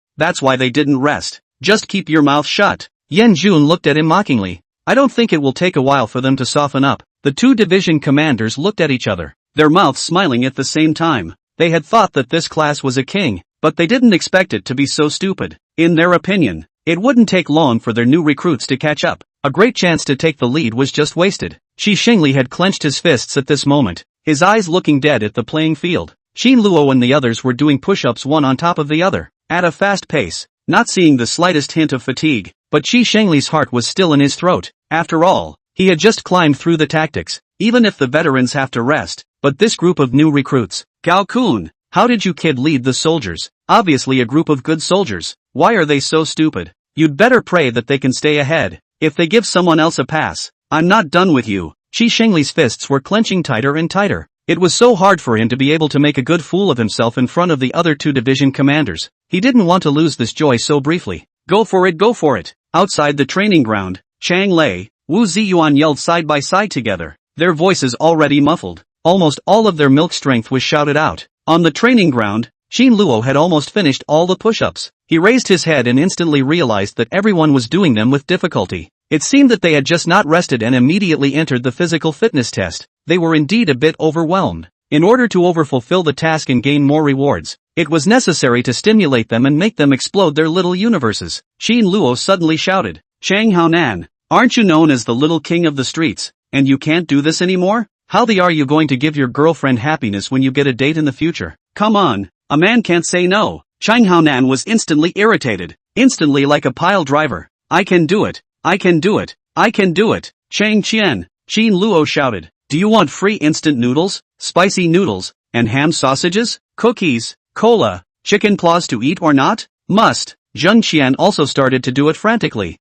they didn't rest. Just keep your mouth shut. Yan Jun looked at him mockingly. I don't think it will take a while for them to soften up. The two division commanders looked at each other, their mouths smiling at the same time. They had thought that this class was a king, but they didn't expect it to be so stupid. In their opinion, it wouldn't take long for their new recruits to catch up. A great chance to take the lead was just wasted. Qi Xingli had clenched his fists at this moment, his eyes looking dead at the playing field. Qin Luo and the others were doing push-ups one on top of the other, at a fast pace, not seeing the slightest hint of fatigue, but Qi Xingli's heart was still in his throat. After all, he had just climbed through the tactics, even if the veterans have to rest. But this group of new recruits, Gao Kun, how did you kid lead the soldiers? Obviously a group of good soldiers. Why are they so stupid? You'd better pray that they can stay ahead. If they give someone else a pass, I'm not done with you. Qi Xingli's fists were clenching tighter and tighter. It was so hard for him to be able to make a good fool of himself in front of the other two division commanders. He didn't want to lose this joy so briefly. Go for it, go for it. Outside the training ground, Chang Lei, Wu Ziyuan yelled side by side together, their voices already muffled. Almost all of their milk strength was shouted out. On the training ground, Qin Luo had almost finished all the push-ups. He raised his head and instantly realized that everyone was doing them with difficulty. It seemed that they had just not rested and immediately entered the physical fitness test. They were indeed a bit overwhelmed. In order to overfulfill the task and gain more rewards, it was necessary to stimulate them and make them explode their little universes. Qin Luo suddenly shouted, Chang Haonan, aren't you known as the little king of the streets, and you can't do this anymore? How are you going to give your girlfriend happiness when you get a date in the future? Come on, a man can't say no. Chang Haonan was instantly irritated, instantly like a pile driver. I can do it, I can do it, I can do it. Chang Qian, Qin Luo shouted, do you want free instant noodles, spicy noodles, and ham sausages, cookies, cola, chicken claws to eat or not? Must. Zheng Qian also started to do it frantically.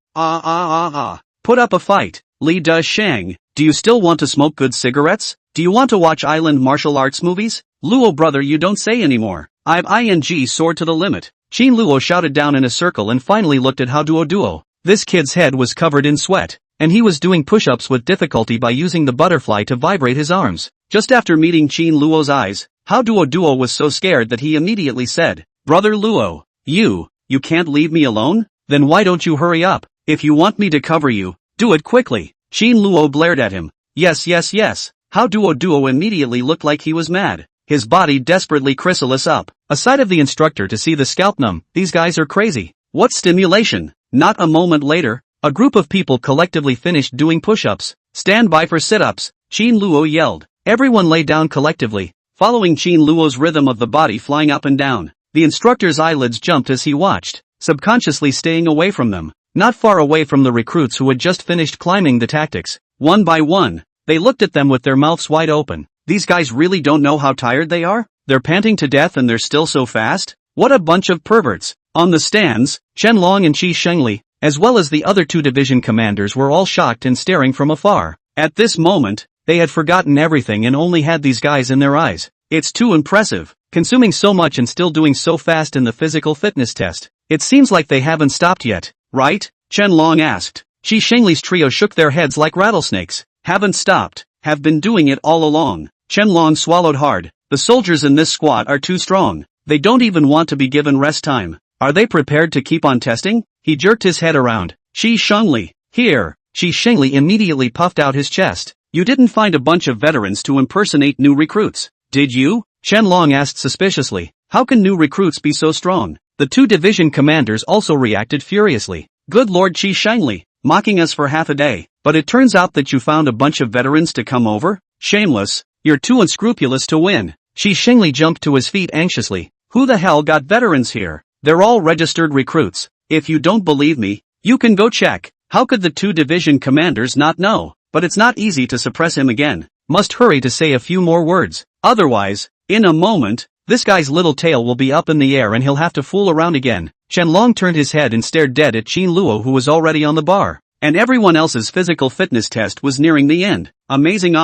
Put up a fight. Li Da Shang, do you still want to smoke good cigarettes? Do you want to watch island martial arts movies? Luo brother, you don't say anymore. I've ing soared to the limit. Qin Luo shouted down in a circle and finally looked at Hao Duo. This kid's head was covered in sweat, and he was doing push-ups with difficulty by using the butterfly to vibrate his arms. Just after meeting Qin Luo's eyes, Hao Duo was so scared that he immediately said, Brother Luo, you can't leave me alone? Then why don't you hurry up? If you want me to cover you, do it quickly. Qin Luo blared at him. Yes yes yes. How Duo immediately looked like he was mad. His body desperately chrysalis up. A sight of the instructor to see the scalp numb. These guys are crazy. What stimulation? Not a moment later, a group of people collectively finished doing push-ups. Stand by for sit-ups, Qin Luo yelled. Everyone lay down collectively, following Qin Luo's rhythm of the body flying up and down. The instructor's eyelids jumped as he watched, subconsciously staying away from them. Not far away from the recruits who had just finished climbing the tactics. One by one, they looked at them with their mouths wide open. These guys really don't know how tired they are? They're panting to death and they're still so fast? What a bunch of perverts. On the stands, Qianlong and Qi Shengli, as well as the other two division commanders, were all shocked and staring from afar. At this moment, they had forgotten everything and only had these guys in their eyes. It's too impressive, consuming so much and still doing so fast in the physical fitness test. It seems like they haven't stopped yet, right? Qianlong asked. Qi Shengli's trio shook their heads like rattlesnakes. Haven't stopped, have been doing it all along. Qianlong swallowed hard. The soldiers in this squad are too strong. They don't even want to be given rest time. Are they prepared to keep on testing? He jerked his head around. Qi Shengli, here. Qi Shengli immediately puffed out his chest. You didn't find a bunch of veterans to impersonate new recruits, did you? Qianlong asked suspiciously. How can new recruits be so strong? The two division commanders also reacted furiously. Good Lord Qi Shengli, mocking us for half a day, but it turns out that you found a bunch of veterans to come over? Shameless, you're too unscrupulous to win. Qi Shengli jumped to his feet anxiously. Who the hell got veterans here? They're all registered recruits. If you don't believe me, you can go check. How could the two division commanders not know? But it's not easy to suppress him again. Must hurry to say a few more words. Otherwise, in a moment, this guy's little tail will be up in the air and he'll have to fool around again. Qianlong turned his head and stared dead at Qin Luo, who was already on the bar. And everyone else's physical fitness test was nearing the end. Amazing.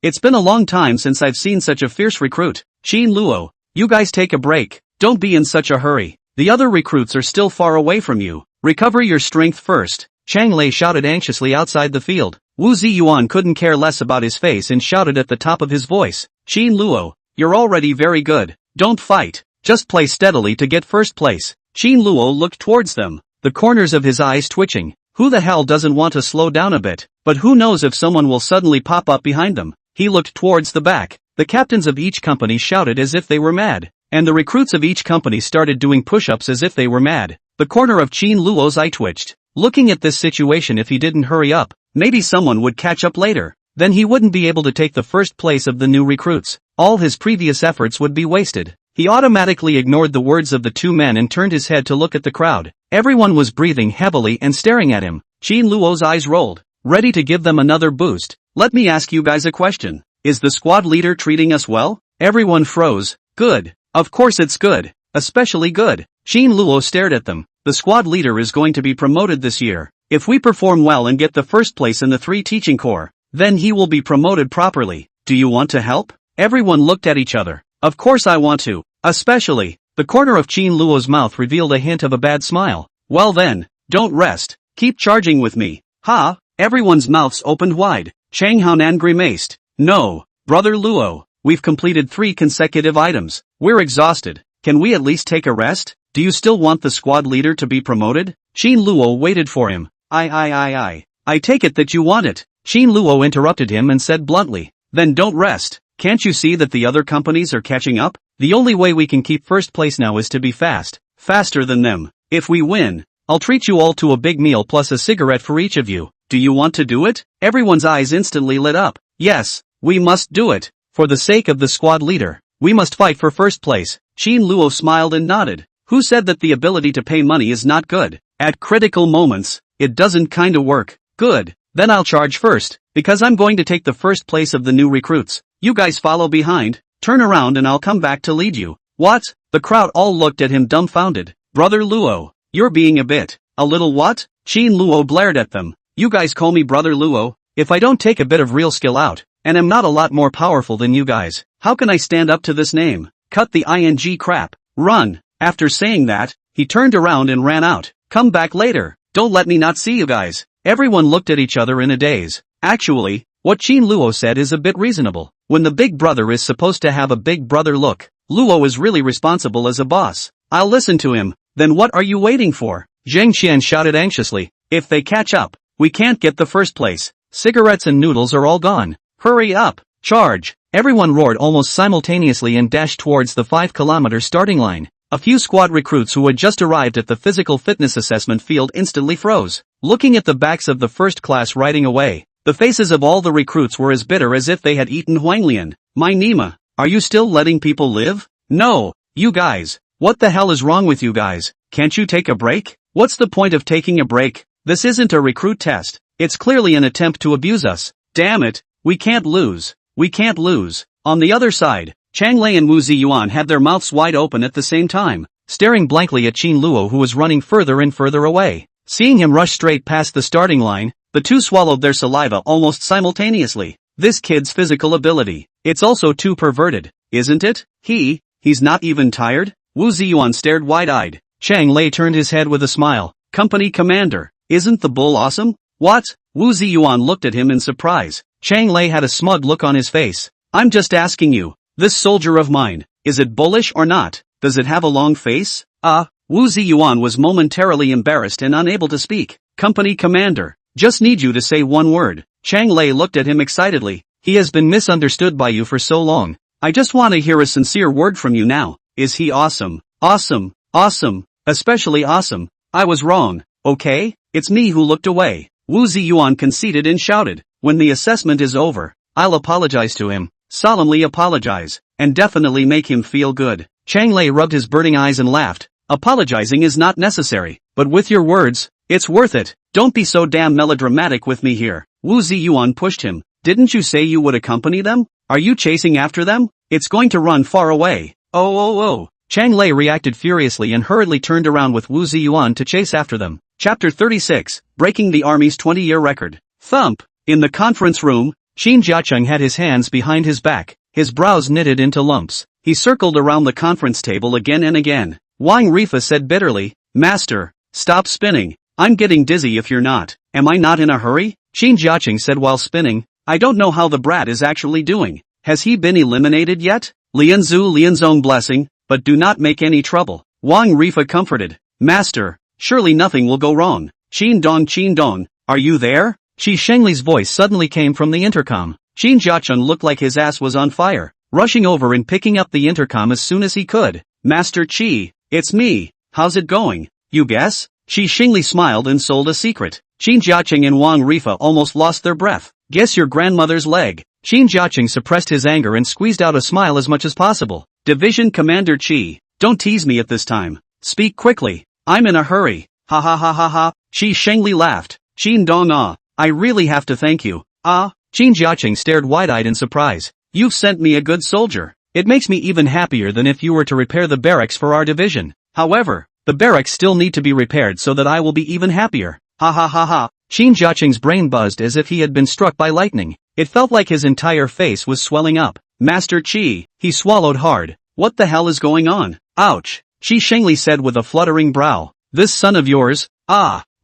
It's been a long time since I've seen such a fierce recruit. Qin Luo, you guys take a break. Don't be in such a hurry. The other recruits are still far away from you. Recover your strength first. Chang Lei shouted anxiously outside the field. Wu Ziyuan couldn't care less about his face and shouted at the top of his voice. Qin Luo, you're already very good. Don't fight. Just play steadily to get first place. Qin Luo looked towards them, the corners of his eyes twitching. Who the hell doesn't want to slow down a bit? But who knows if someone will suddenly pop up behind them? He looked towards the back. The captains of each company shouted as if they were mad. And the recruits of each company started doing push-ups as if they were mad. The corner of Qin Luo's eye twitched. Looking at this situation, if he didn't hurry up, maybe someone would catch up later. Then he wouldn't be able to take the first place of the new recruits. All his previous efforts would be wasted. He automatically ignored the words of the two men and turned his head to look at the crowd. Everyone was breathing heavily and staring at him. Qin Luo's eyes rolled, ready to give them another boost. Let me ask you guys a question. Is the squad leader treating us well? Everyone froze. Good. Of course it's good. Especially good. Qin Luo stared at them. The squad leader is going to be promoted this year. If we perform well and get the first place in the 3 teaching corps, then he will be promoted properly. Do you want to help? Everyone looked at each other. Of course I want to. Especially. The corner of Qin Luo's mouth revealed a hint of a bad smile. Well then, don't rest. Keep charging with me. Ha! Everyone's mouths opened wide. Chang Haonan grimaced. No, brother Luo. We've completed 3 consecutive items. We're exhausted. Can we at least take a rest? Do you still want the squad leader to be promoted? Qin Luo waited for him. I take it that you want it. Qin Luo interrupted him and said bluntly. Then don't rest. Can't you see that the other companies are catching up? The only way we can keep first place now is to be fast. Faster than them. If we win, I'll treat you all to a big meal plus a cigarette for each of you. Do you want to do it? Everyone's eyes instantly lit up. Yes, we must do it. For the sake of the squad leader, we must fight for first place. Qin Luo smiled and nodded. Who said that the ability to pay money is not good? At critical moments, it doesn't kinda work. Good. Then I'll charge first, because I'm going to take the first place of the new recruits. You guys follow behind, turn around and I'll come back to lead you. What? The crowd all looked at him dumbfounded. Brother Luo, you're being a little what? Qin Luo blared at them. You guys call me Brother Luo? If I don't take a bit of real skill out, and I'm not a lot more powerful than you guys, how can I stand up to this name? Cut the ing crap. Run. After saying that, he turned around and ran out. Come back later. Don't let me not see you guys. Everyone looked at each other in a daze. Actually, what Qin Luo said is a bit reasonable. When the big brother is supposed to have a big brother look, Luo is really responsible as a boss. I'll listen to him. Then what are you waiting for? Zheng Qian shouted anxiously. If they catch up, we can't get the first place. Cigarettes and noodles are all gone. Hurry up! Charge! Everyone roared almost simultaneously and dashed towards the 5-kilometer starting line. A few squad recruits who had just arrived at the physical fitness assessment field instantly froze, looking at the backs of the first class riding away. The faces of all the recruits were as bitter as if they had eaten huanglian. My Nima, are you still letting people live? No, you guys. What the hell is wrong with you guys? Can't you take a break? What's the point of taking a break? This isn't a recruit test. It's clearly an attempt to abuse us. Damn it, we can't lose. We can't lose. On the other side, Chang Lei and Wu Ziyuan had their mouths wide open at the same time, staring blankly at Qin Luo, who was running further and further away. Seeing him rush straight past the starting line, the two swallowed their saliva almost simultaneously. This kid's physical ability. It's also too perverted, isn't it? He's not even tired? Wu Ziyuan stared wide-eyed. Chang Lei turned his head with a smile. Company commander, isn't the bull awesome? What? Wu Ziyuan looked at him in surprise. Chang Lei had a smug look on his face. I'm just asking you, this soldier of mine, is it bullish or not? Does it have a long face? Wu Ziyuan was momentarily embarrassed and unable to speak. Company commander, just need you to say one word. Chang Lei looked at him excitedly. He has been misunderstood by you for so long. I just want to hear a sincere word from you now. Is he awesome? Awesome. Awesome. Especially awesome. I was wrong, okay? It's me who looked away. Wu Ziyuan conceded and shouted. When the assessment is over, I'll apologize to him. Solemnly apologize. And definitely make him feel good. Chang Lei rubbed his burning eyes and laughed. Apologizing is not necessary, but with your words, it's worth it. Don't be so damn melodramatic with me here. Wu Ziyuan pushed him. Didn't you say you would accompany them? Are you chasing after them? It's going to run far away. Oh. Chang Lei reacted furiously and hurriedly turned around with Wu Ziyuan to chase after them. Chapter 36, Breaking the Army's 20-year record. Thump. In the conference room, Xin Jiacheng had his hands behind his back, his brows knitted into lumps. He circled around the conference table again and again. Wang Rifa said bitterly, Master, stop spinning. I'm getting dizzy if you're not. Am I not in a hurry? Xin Jiacheng said while spinning. I don't know how the brat is actually doing. Has he been eliminated yet? Lianzong blessing, but do not make any trouble. Wang Rifa comforted. Master, surely nothing will go wrong. Qin Dong, are you there? Qi Shengli's voice suddenly came from the intercom. Xin Jiacheng looked like his ass was on fire, rushing over and picking up the intercom as soon as he could. Master Qi, it's me. How's it going? You guess? Qi Shengli smiled and sold a secret. Xin Jiacheng and Wang Rifa almost lost their breath. Guess your grandmother's leg. Xin Jiacheng suppressed his anger and squeezed out a smile as much as possible. Division Commander Qi, don't tease me at this time. Speak quickly. I'm in a hurry. Ha ha ha ha ha. Qi Shengli laughed. Xin Dong I really have to thank you. Xin Jiacheng stared wide-eyed in surprise. You've sent me a good soldier. It makes me even happier than if you were to repair the barracks for our division. However, the barracks still need to be repaired so that I will be even happier. Ha ha ha ha. Xin Jiacheng's brain buzzed as if he had been struck by lightning. It felt like his entire face was swelling up. Master Qi, he swallowed hard. What the hell is going on? Ouch. Qi Shengli said with a fluttering brow. This son of yours,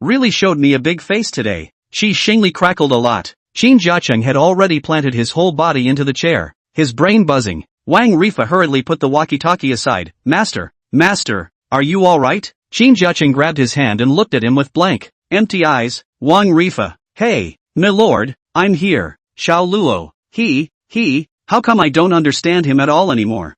really showed me a big face today. Qi Shengli crackled a lot. Xin Jiacheng had already planted his whole body into the chair, his brain buzzing. Wang Rifa hurriedly put the walkie-talkie aside. Master, are you alright? Xin Jiacheng grabbed his hand and looked at him with blank, empty eyes. Wang Rifa, hey, my lord, I'm here. Xiao Luo, how come I don't understand him at all anymore?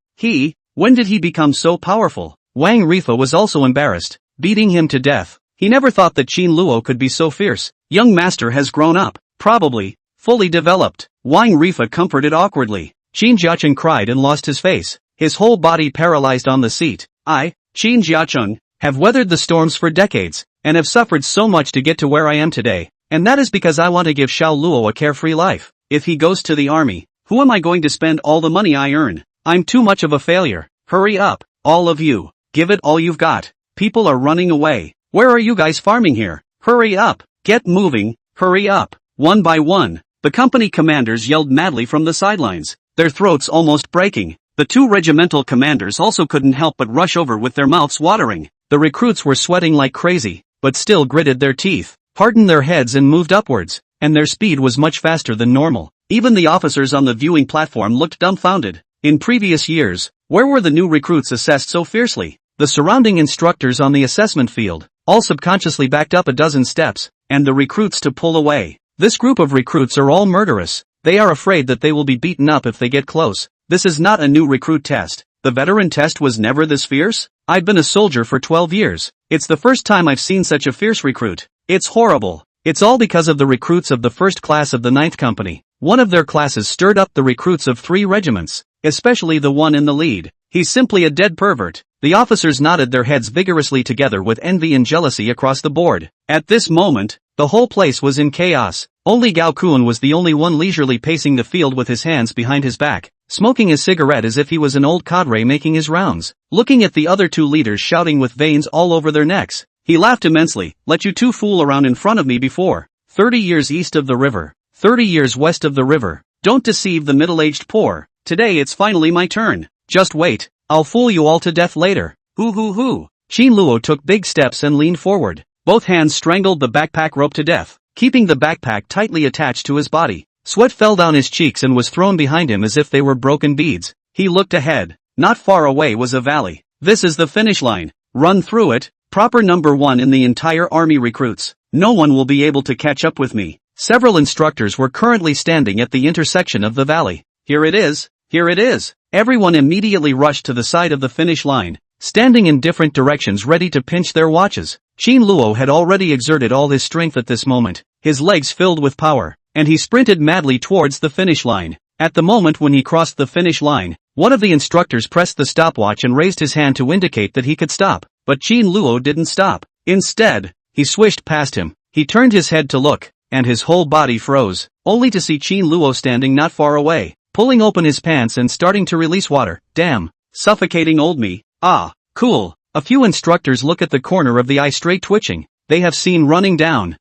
When did he become so powerful? Wang Rifa was also embarrassed, beating him to death. He never thought that Qin Luo could be so fierce. Young master has grown up, probably, fully developed. Wang Rifa comforted awkwardly. Xin Jiacheng cried and lost his face, his whole body paralyzed on the seat. I, Xin Jiacheng, have weathered the storms for decades, and have suffered so much to get to where I am today, and that is because I want to give Xiao Luo a carefree life. If he goes to the army, who am I going to spend all the money I earn? I'm too much of a failure. Hurry up, all of you. Give it all you've got. People are running away. Where are you guys farming here? Hurry up. Get moving. Hurry up. One by one, the company commanders yelled madly from the sidelines, their throats almost breaking. The two regimental commanders also couldn't help but rush over with their mouths watering. The recruits were sweating like crazy, but still gritted their teeth, hardened their heads and moved upwards, and their speed was much faster than normal. Even the officers on the viewing platform looked dumbfounded. In previous years, where were the new recruits assessed so fiercely? The surrounding instructors on the assessment field all subconsciously backed up a dozen steps, and the recruits to pull away. This group of recruits are all murderous. They are afraid that they will be beaten up if they get close. This is not a new recruit test. The veteran test was never this fierce? I've been a soldier for 12 years. It's the first time I've seen such a fierce recruit. It's horrible. It's all because of the recruits of the first class of the 9th Company. One of their classes stirred up the recruits of 3 regiments, especially the one in the lead. He's simply a dead pervert. The officers nodded their heads vigorously together with envy and jealousy across the board. At this moment, the whole place was in chaos. Only Gao Kun was the only one leisurely pacing the field with his hands behind his back, smoking a cigarette as if he was an old cadre making his rounds, looking at the other 2 leaders shouting with veins all over their necks. He laughed immensely. Let you 2 fool around in front of me before. 30 years east of the river. 30 years west of the river. Don't deceive the middle-aged poor. Today it's finally my turn. Just wait. I'll fool you all to death later. Hoo hoo hoo. Qin Luo took big steps and leaned forward. Both hands strangled the backpack rope to death, keeping the backpack tightly attached to his body. Sweat fell down his cheeks and was thrown behind him as if they were broken beads. He looked ahead. Not far away was a valley. This is the finish line. Run through it. Proper number 1 in the entire army recruits. No one will be able to catch up with me. Several instructors were currently standing at the intersection of the valley. Here it is. Here it is. Everyone immediately rushed to the side of the finish line, standing in different directions ready to pinch their watches. Qin Luo had already exerted all his strength at this moment, his legs filled with power, and he sprinted madly towards the finish line. At the moment when he crossed the finish line, one of the instructors pressed the stopwatch and raised his hand to indicate that he could stop, but Qin Luo didn't stop. Instead, he swished past him. He turned his head to look, and his whole body froze, only to see Qin Luo standing not far away, pulling open his pants and starting to release water. Damn. Suffocating old me. Ah, cool. A few instructors look at the corner of the eye straight twitching. They have seen running down,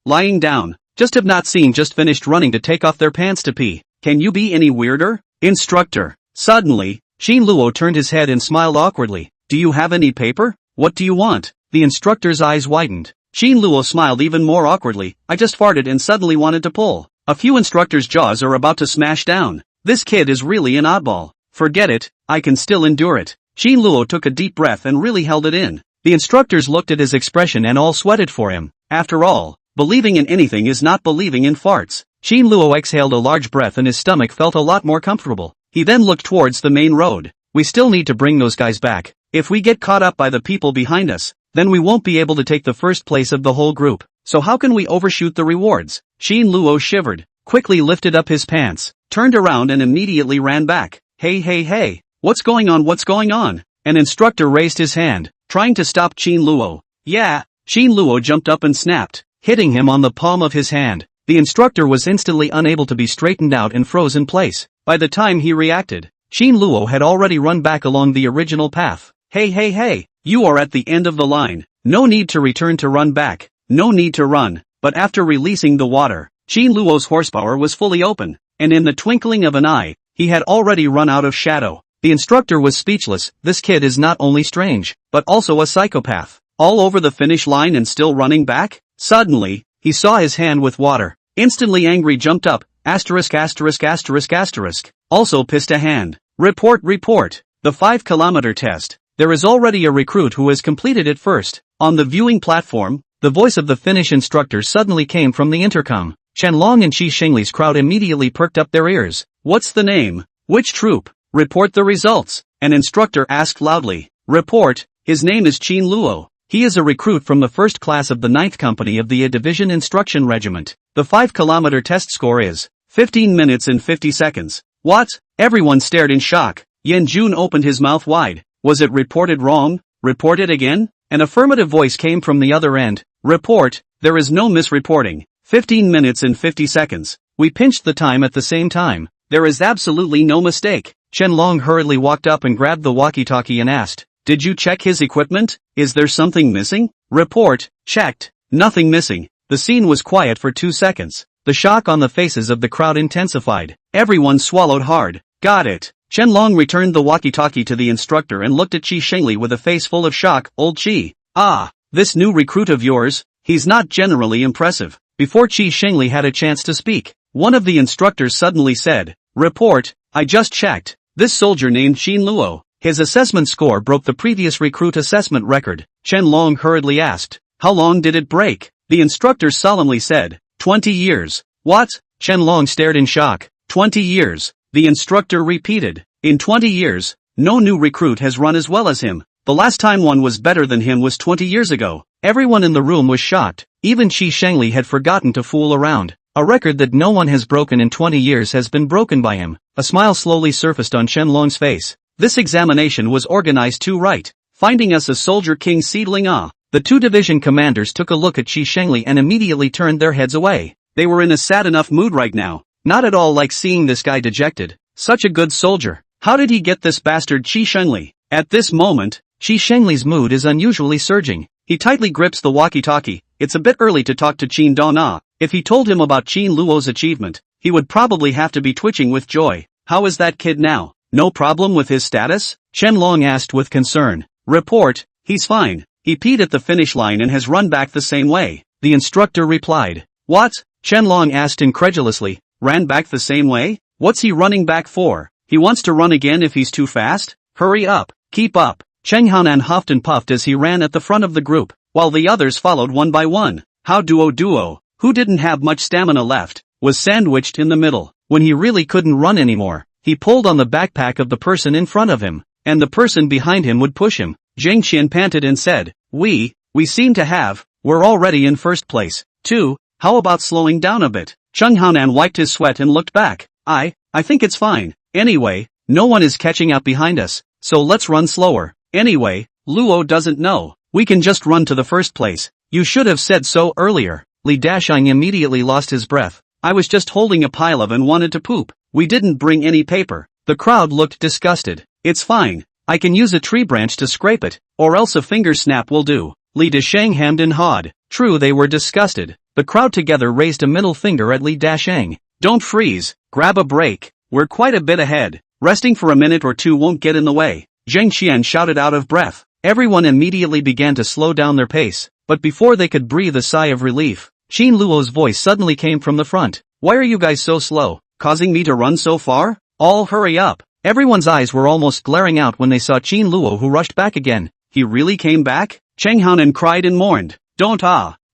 lying down. Just have not seen just finished running to take off their pants to pee. Can you be any weirder? Instructor. Suddenly, Qin Luo turned his head and smiled awkwardly. Do you have any paper? What do you want? The instructor's eyes widened. Qin Luo smiled even more awkwardly. I just farted and suddenly wanted to pull. A few instructors' jaws are about to smash down. This kid is really an oddball. Forget it, I can still endure it. Qin Luo took a deep breath and really held it in. The instructors looked at his expression and all sweated for him. After all, believing in anything is not believing in farts. Qin Luo exhaled a large breath and his stomach felt a lot more comfortable. He then looked towards the main road. We still need to bring those guys back. If we get caught up by the people behind us, then we won't be able to take the first place of the whole group. So how can we overshoot the rewards? Qin Luo shivered, quickly lifted up his pants, turned around and immediately ran back. Hey. What's going on? What's going on? An instructor raised his hand, trying to stop Qin Luo. Yeah. Qin Luo jumped up and snapped, hitting him on the palm of his hand. The instructor was instantly unable to be straightened out and froze in place. By the time he reacted, Qin Luo had already run back along the original path. Hey, you are at the end of the line. No need to return to run back. No need to run. But after releasing the water, Qin Luo's horsepower was fully open, and in the twinkling of an eye, he had already run out of shadow. The instructor was speechless. This kid is not only strange, but also a psychopath. All over the finish line and still running back? Suddenly, he saw his hand with water. Instantly angry jumped up, ********. Also pissed a hand. Report. The 5-kilometer test. There is already a recruit who has completed it first. On the viewing platform, the voice of the Finnish instructor suddenly came from the intercom. Qianlong and Qi Shengli's crowd immediately perked up their ears. What's the name? Which troop? Report the results. An instructor asked loudly. Report. His name is Qin Luo. He is a recruit from the first class of the 9th Company of the A Division Instruction Regiment. The 5-kilometer test score is 15 minutes and 50 seconds. What? Everyone stared in shock. Yan Jun opened his mouth wide. Was it reported wrong? Report it again? An affirmative voice came from the other end. Report. There is no misreporting. 15 minutes and 50 seconds. We pinched the time at the same time. There is absolutely no mistake. Qianlong hurriedly walked up and grabbed the walkie-talkie and asked, Did you check his equipment? Is there something missing? Report. Checked. Nothing missing. The scene was quiet for 2 seconds. The shock on the faces of the crowd intensified. Everyone swallowed hard. Got it. Qianlong returned the walkie-talkie to the instructor and looked at Qi Shengli with a face full of shock. Old Qi. Ah, this new recruit of yours, he's not generally impressive. Before Qi Shengli had a chance to speak, one of the instructors suddenly said, Report. I just checked. This soldier named Qin Luo, his assessment score broke the previous recruit assessment record. Qianlong hurriedly asked, How long did it break? The instructor solemnly said, 20 years. What? Chen Long stared in shock. 20 years. The instructor repeated. In 20 years, no new recruit has run as well as him. The last time one was better than him was 20 years ago. Everyone in the room was shocked. Even Qi Shengli had forgotten to fool around. A record that no one has broken in 20 years has been broken by him. A smile slowly surfaced on Chen Long's face. This examination was organized too right. Finding us a soldier king seedling The two division commanders took a look at Qi Shengli and immediately turned their heads away. They were in a sad enough mood right now. Not at all like seeing this guy dejected. Such a good soldier. How did he get this bastard Qi Shengli? At this moment, Qi Shengli's mood is unusually surging. He tightly grips the walkie-talkie. It's a bit early to talk to Qin Dona. If he told him about Qin Luo's achievement, he would probably have to be twitching with joy. How is that kid now? No problem with his status? Chen Long asked with concern. Report, he's fine. He peed at the finish line and has run back the same way. The instructor replied. What? Chen Long asked incredulously. Ran back the same way? What's he running back for? He wants to run again if he's too fast? Hurry up. Keep up. Cheng Haonan huffed and puffed as he ran at the front of the group, while the others followed one by one. How Duo, who didn't have much stamina left, was sandwiched in the middle. When he really couldn't run anymore, he pulled on the backpack of the person in front of him, and the person behind him would push him. Zheng Qian panted and said, We seem to have, we're already in first place. 2, how about slowing down a bit? Cheng Haonan wiped his sweat and looked back. I think it's fine. Anyway, no one is catching up behind us, so let's run slower. Anyway, Luo doesn't know. We can just run to the first place. You should have said so earlier. Li Dasheng immediately lost his breath. I was just holding a pile of and wanted to poop. We didn't bring any paper. The crowd looked disgusted. It's fine. I can use a tree branch to scrape it, or else a finger snap will do. Li Dasheng hemmed and hawed. True, they were disgusted. The crowd together raised a middle finger at Li Dasheng. Don't freeze. Grab a break. We're quite a bit ahead. Resting for a minute or two won't get in the way. Zheng Qian shouted out of breath. Everyone immediately began to slow down their pace, but before they could breathe a sigh of relief, Qin Luo's voice suddenly came from the front. Why are you guys so slow, causing me to run so far? All hurry up. Everyone's eyes were almost glaring out when they saw Qin Luo, who rushed back again. He really came back? Cheng Haonan cried and mourned. Don't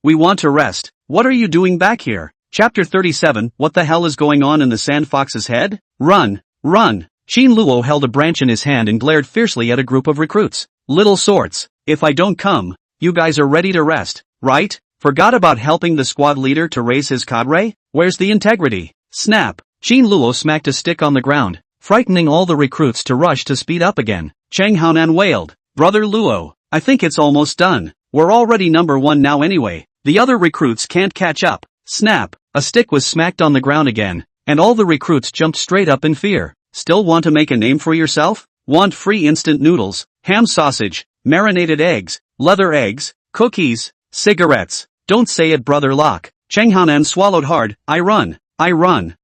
we want to rest. What are you doing back here? Chapter 37. What the hell is going on in the sand fox's head? Run. Qin Luo held a branch in his hand and glared fiercely at a group of recruits. Little sorts, if I don't come, you guys are ready to rest, right? Forgot about helping the squad leader to raise his cadre? Where's the integrity? Snap. Qin Luo smacked a stick on the ground, frightening all the recruits to rush to speed up again. Cheng Haonan wailed. Brother Luo, I think it's almost done. We're already number 1 now anyway. The other recruits can't catch up. Snap. A stick was smacked on the ground again, and all the recruits jumped straight up in fear. Still want to make a name for yourself? Want free instant noodles, ham sausage, marinated eggs, leather eggs, cookies, cigarettes? Don't say it, Brother Locke. Cheng Haonan swallowed hard. I run. Run.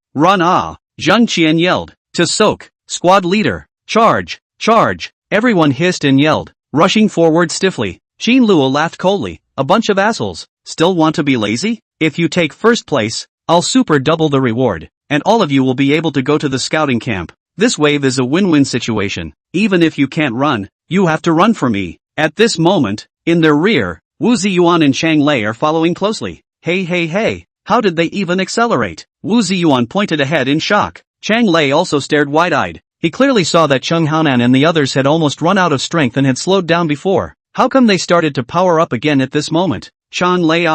Zheng Qian yelled. To soak. Squad leader. Charge. Everyone hissed and yelled, rushing forward stiffly. Qin Luo laughed coldly. A bunch of assholes. Still want to be lazy? If you take first place, I'll super double the reward, and all of you will be able to go to the scouting camp. This wave is a win-win situation. Even if you can't run, you have to run for me. At this moment, in their rear, Wu Ziyuan and Chang Lei are following closely. Hey, how did they even accelerate? Wu Ziyuan pointed ahead in shock. Chang Lei also stared wide-eyed. He clearly saw that Cheng Haonan and the others had almost run out of strength and had slowed down before. How come they started to power up again at this moment? Chang Lei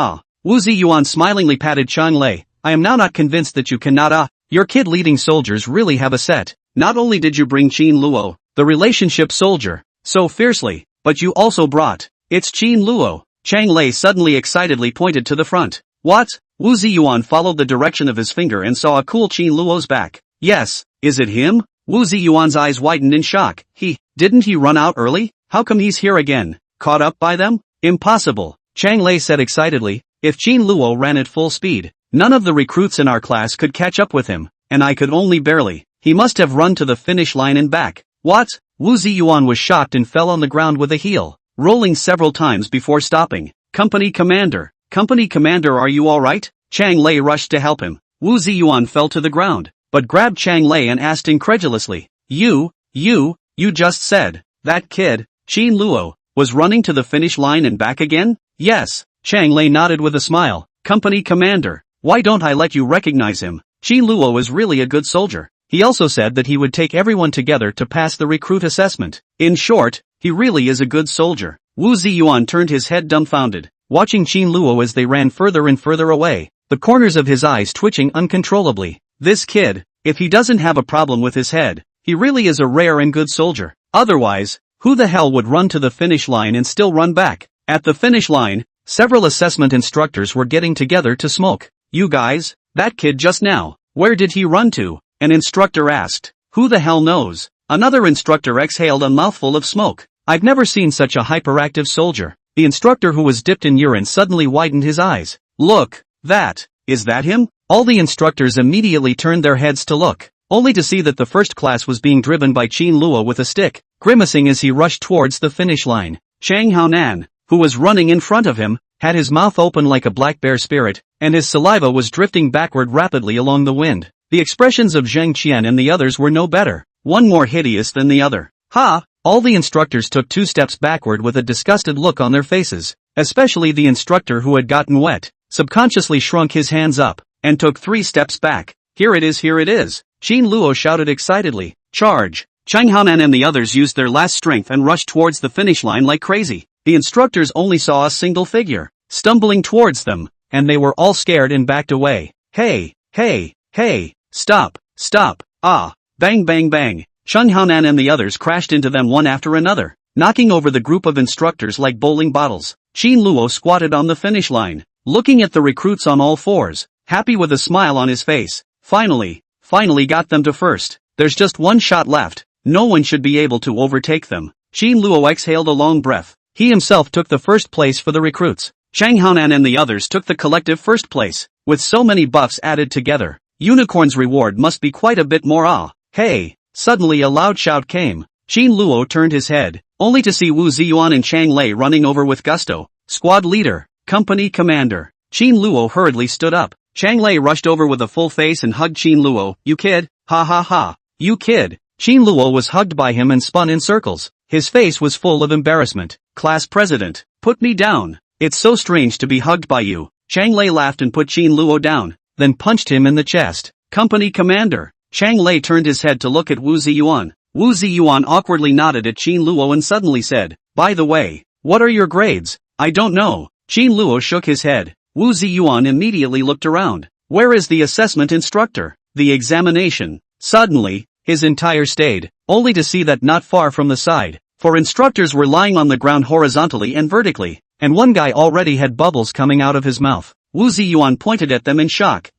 Wu Ziyuan smilingly patted Chang Lei. I am now not convinced that you cannot your kid-leading soldiers really have a set. Not only did you bring Qin Luo, the relationship soldier, so fiercely, but you also brought, it's Qin Luo. Chang Lei suddenly excitedly pointed to the front. What? Wu Ziyuan followed the direction of his finger and saw a cool Qin Luo's back. Yes, is it him? Wu Ziyuan's eyes widened in shock. Didn't he run out early? How come he's here again? Caught up by them? Impossible. Chang Lei said excitedly. If Qin Luo ran at full speed, none of the recruits in our class could catch up with him, and I could only barely. He must have run to the finish line and back. What? Wu Ziyuan was shocked and fell on the ground with a heel, rolling several times before stopping. Company commander, are you alright? Chang Lei rushed to help him. Wu Ziyuan fell to the ground, but grabbed Chang Lei and asked incredulously. You just said, that kid, Qin Luo, was running to the finish line and back again? Yes. Chang Lei nodded with a smile. Company commander, Why don't I let you recognize him? Qin Luo is really a good soldier. He also said that he would take everyone together to pass the recruit assessment. In short, he really is a good soldier. Wu Ziyuan turned his head dumbfounded, watching Qin Luo as they ran further and further away, the corners of his eyes twitching uncontrollably. This kid, if he doesn't have a problem with his head, he really is a rare and good soldier. Otherwise, who the hell would run to the finish line and still run back? At the finish line, several assessment instructors were getting together to smoke. You guys, that kid just now, where did he run to? An instructor asked. Who the hell knows? Another instructor exhaled a mouthful of smoke. I've never seen such a hyperactive soldier. The instructor who was dipped in urine suddenly widened his eyes. Look, is that him? All the instructors immediately turned their heads to look, only to see that the first class was being driven by Qin Luo with a stick, grimacing as he rushed towards the finish line. Chang Haonan, who was running in front of him, had his mouth open like a black bear spirit, and his saliva was drifting backward rapidly along the wind. The expressions of Zheng Qian and the others were no better, one more hideous than the other. Ha! All the instructors took 2 steps backward with a disgusted look on their faces, especially the instructor who had gotten wet, subconsciously shrunk his hands up, and took 3 steps back. Here it is, here it is! Qin Luo shouted excitedly. Charge! Chang Haonan and the others used their last strength and rushed towards the finish line like crazy. The instructors only saw a single figure, stumbling towards them, and they were all scared and backed away. Hey! Hey! Hey! Stop! Stop! Ah! Bang bang bang! Chang Haonan and the others crashed into them one after another, knocking over the group of instructors like bowling bottles. Qin Luo squatted on the finish line, looking at the recruits on all fours, happy with a smile on his face. Finally got them to first. There's just one shot left. No one should be able to overtake them. Qin Luo exhaled a long breath. He himself took the first place for the recruits. Chang Haonan and the others took the collective first place. With so many buffs added together, Unicorn's reward must be quite a bit more. Hey! Suddenly a loud shout came. Qin Luo turned his head, only to see Wu Ziyuan and Chang Lei running over with gusto. Squad leader, company commander. Qin Luo hurriedly stood up. Chang Lei rushed over with a full face and hugged Qin Luo. You kid, ha ha ha. You kid. Qin Luo was hugged by him and spun in circles. His face was full of embarrassment. Class president, put me down. It's so strange to be hugged by you. Chang Lei laughed and put Qin Luo down, then punched him in the chest. Company commander. Chang Lei turned his head to look at Wu Ziyuan. Wu Ziyuan awkwardly nodded at Qin Luo and suddenly said, by the way, what are your grades? I don't know. Qin Luo shook his head. Wu Ziyuan immediately looked around. Where is the assessment instructor? The examination. Suddenly, his entire stayed, only to see that not far from the side, 4 instructors were lying on the ground horizontally and vertically, and one guy already had bubbles coming out of his mouth. Wu Ziyuan pointed at them in shock.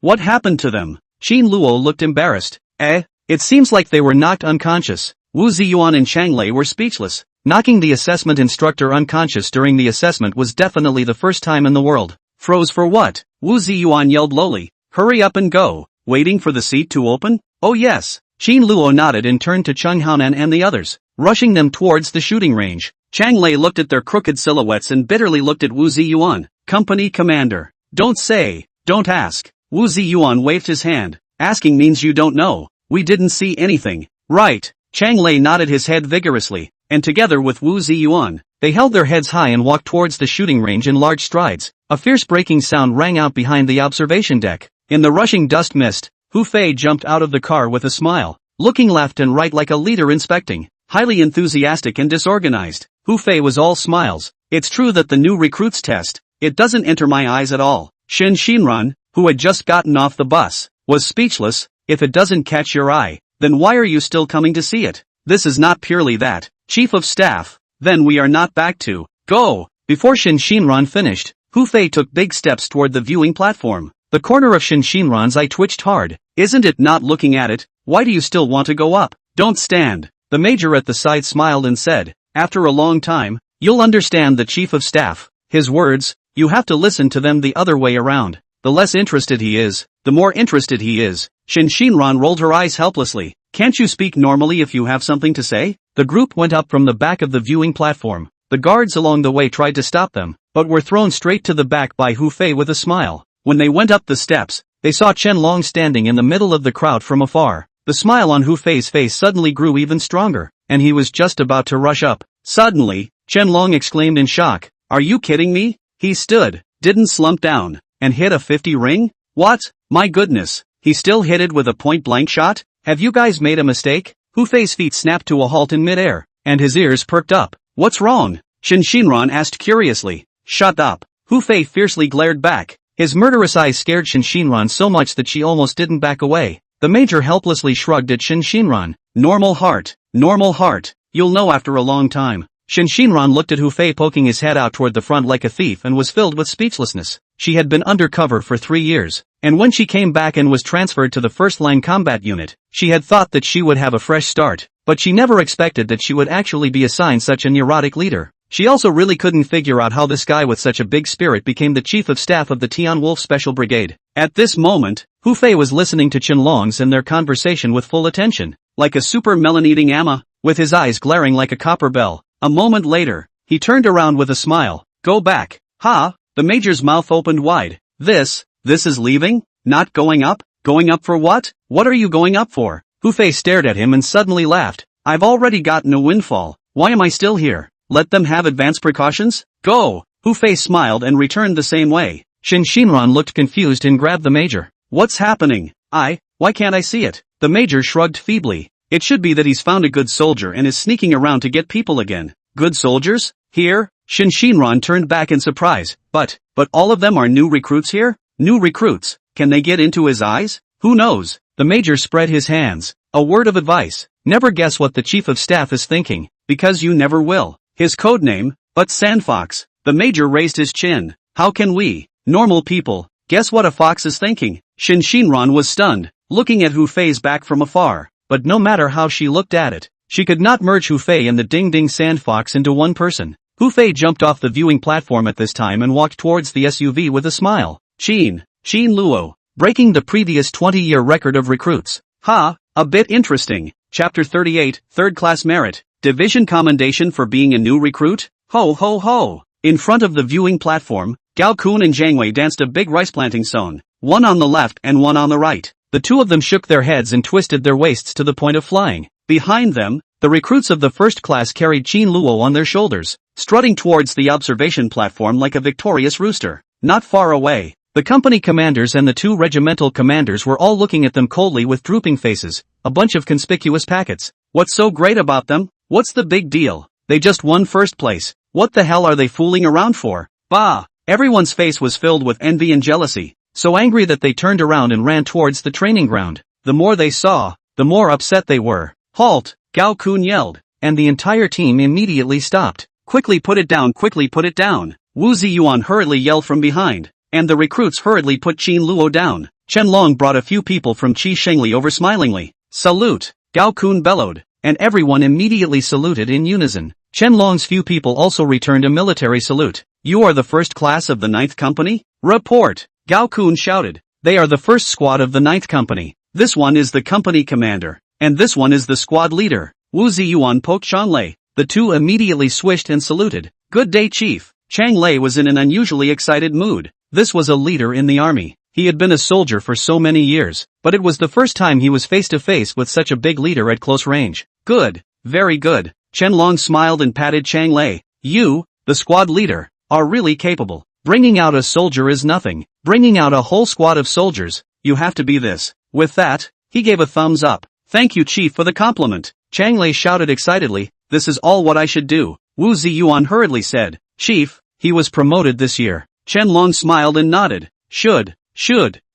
What happened to them? Qin Luo looked embarrassed. It seems like they were knocked unconscious. Wu Ziyuan and Chang Lei were speechless. Knocking the assessment instructor unconscious during the assessment was definitely the first time in the world. Froze for what? Wu Ziyuan yelled lowly. Hurry up and go. Waiting for the seat to open? Oh yes. Qin Luo nodded and turned to Chang Haonan and the others, rushing them towards the shooting range. Chang Lei looked at their crooked silhouettes and bitterly looked at Wu Ziyuan. Company commander. Don't say, don't ask. Wu Ziyuan waved his hand. Asking means you don't know. We didn't see anything. Right. Chang Lei nodded his head vigorously, and together with Wu Ziyuan, they held their heads high and walked towards the shooting range in large strides. A fierce breaking sound rang out behind the observation deck. In the rushing dust mist, Hu Fei jumped out of the car with a smile, looking left and right like a leader inspecting, highly enthusiastic and disorganized. Hu Fei was all smiles. It's true that the new recruits test, it doesn't enter my eyes at all. Shen Xinran, who had just gotten off the bus, was speechless. If it doesn't catch your eye, then why are you still coming to see it? This is not purely that. Chief of Staff, then we are not back to go. Before Shen Xinran finished, Hu Fei took big steps toward the viewing platform. The corner of Shen Xinran's eye twitched hard. Isn't it not looking at it? Why do you still want to go up? Don't stand. The major at the side smiled and said, after a long time, you'll understand the Chief of Staff. His words, you have to listen to them the other way around. The less interested he is, the more interested he is. Shen Xinran rolled her eyes helplessly. Can't you speak normally if you have something to say? The group went up from the back of the viewing platform. The guards along the way tried to stop them, but were thrown straight to the back by Hu Fei with a smile. When they went up the steps, they saw Chen Long standing in the middle of the crowd from afar. The smile on Hu Fei's face suddenly grew even stronger, and he was just about to rush up. Suddenly, Chen Long exclaimed in shock, "Are you kidding me?" He stood, didn't slump down, and hit a 50 ring? What? My goodness. He still hit it with a point-blank shot? Have you guys made a mistake? Hu Fei's feet snapped to a halt in midair, and his ears perked up. What's wrong? Shinran asked curiously. Shut up. Hu Fei fiercely glared back. His murderous eyes scared Shinran so much that she almost didn't back away. The major helplessly shrugged at Shinran. Normal heart. Normal heart. You'll know after a long time. Shinran looked at Hu Fei poking his head out toward the front like a thief and was filled with speechlessness. She had been undercover for 3 years, and when she came back and was transferred to the first-line combat unit, she had thought that she would have a fresh start, but she never expected that she would actually be assigned such a neurotic leader. She also really couldn't figure out how this guy with such a big spirit became the chief of staff of the Tian Wolf Special Brigade. At this moment, Hu Fei was listening to Qinlong's and their conversation with full attention, like a super melon-eating ama, with his eyes glaring like a copper bell. A moment later, he turned around with a smile. Go back. Ha! The major's mouth opened wide. This is leaving? Not going up? Going up for what? What are you going up for? Hu Fei stared at him and suddenly laughed. I've already gotten a windfall. Why am I still here? Let them have advance precautions? Go! Hu Fei smiled and returned the same way. Shinran looked confused and grabbed the major. What's happening? Why can't I see it? The major shrugged feebly. It should be that he's found a good soldier and is sneaking around to get people again. Good soldiers? Here? Shinran turned back in surprise. But all of them are new recruits here? New recruits? Can they get into his eyes? Who knows? The major spread his hands. A word of advice. Never guess what the chief of staff is thinking, because you never will. His codename, but Sandfox. The major raised his chin. How can we, normal people, guess what a fox is thinking? Shinran was stunned, looking at Hu Fei's back from afar. But no matter how she looked at it, she could not merge Hu Fei and the Ding-Ding Sandfox into one person. Hu Fei jumped off the viewing platform at this time and walked towards the SUV with a smile. Qin Luo, breaking the previous 20-year record of recruits. Ha, a bit interesting. Chapter 38, Third Class Merit, Division Commendation for being a new recruit? Ho ho ho! In front of the viewing platform, Gao Kun and Zhang Wei danced a big rice planting song, one on the left and one on the right. The two of them shook their heads and twisted their waists to the point of flying. Behind them, the recruits of the first class carried Qin Luo on their shoulders, strutting towards the observation platform like a victorious rooster. Not far away, the company commanders and the 2 regimental commanders were all looking at them coldly with drooping faces, a bunch of conspicuous packets. What's so great about them? What's the big deal? They just won first place. What the hell are they fooling around for? Bah! Everyone's face was filled with envy and jealousy, so angry that they turned around and ran towards the training ground. The more they saw, the more upset they were. Halt! Gao Kun yelled, and the entire team immediately stopped. Quickly put it down, quickly put it down. Wu Ziyuan hurriedly yelled from behind, and the recruits hurriedly put Qin Luo down. Qianlong brought a few people from Qi Shengli over smilingly. Salute! Gao Kun bellowed, and everyone immediately saluted in unison. Qianlong's few people also returned a military salute. You are the first class of the 9th Company? Report! Gao Kun shouted. They are the first squad of the 9th Company. This one is the company commander, and this one is the squad leader. Wu Ziyuan poked Shanlei. The two immediately swished and saluted. Good day, Chief. Chang Lei was in an unusually excited mood. This was a leader in the army. He had been a soldier for so many years, but it was the first time he was face to face with such a big leader at close range. Good. Very good. Qianlong smiled and patted Chang Lei. You, the squad leader, are really capable. Bringing out a soldier is nothing. Bringing out a whole squad of soldiers, you have to be this. With that, he gave a thumbs up. Thank you, Chief, for the compliment. Chang Lei shouted excitedly. This is all what I should do. Wu Ziyuan hurriedly said. Chief, he was promoted this year. Qianlong smiled and nodded. Should.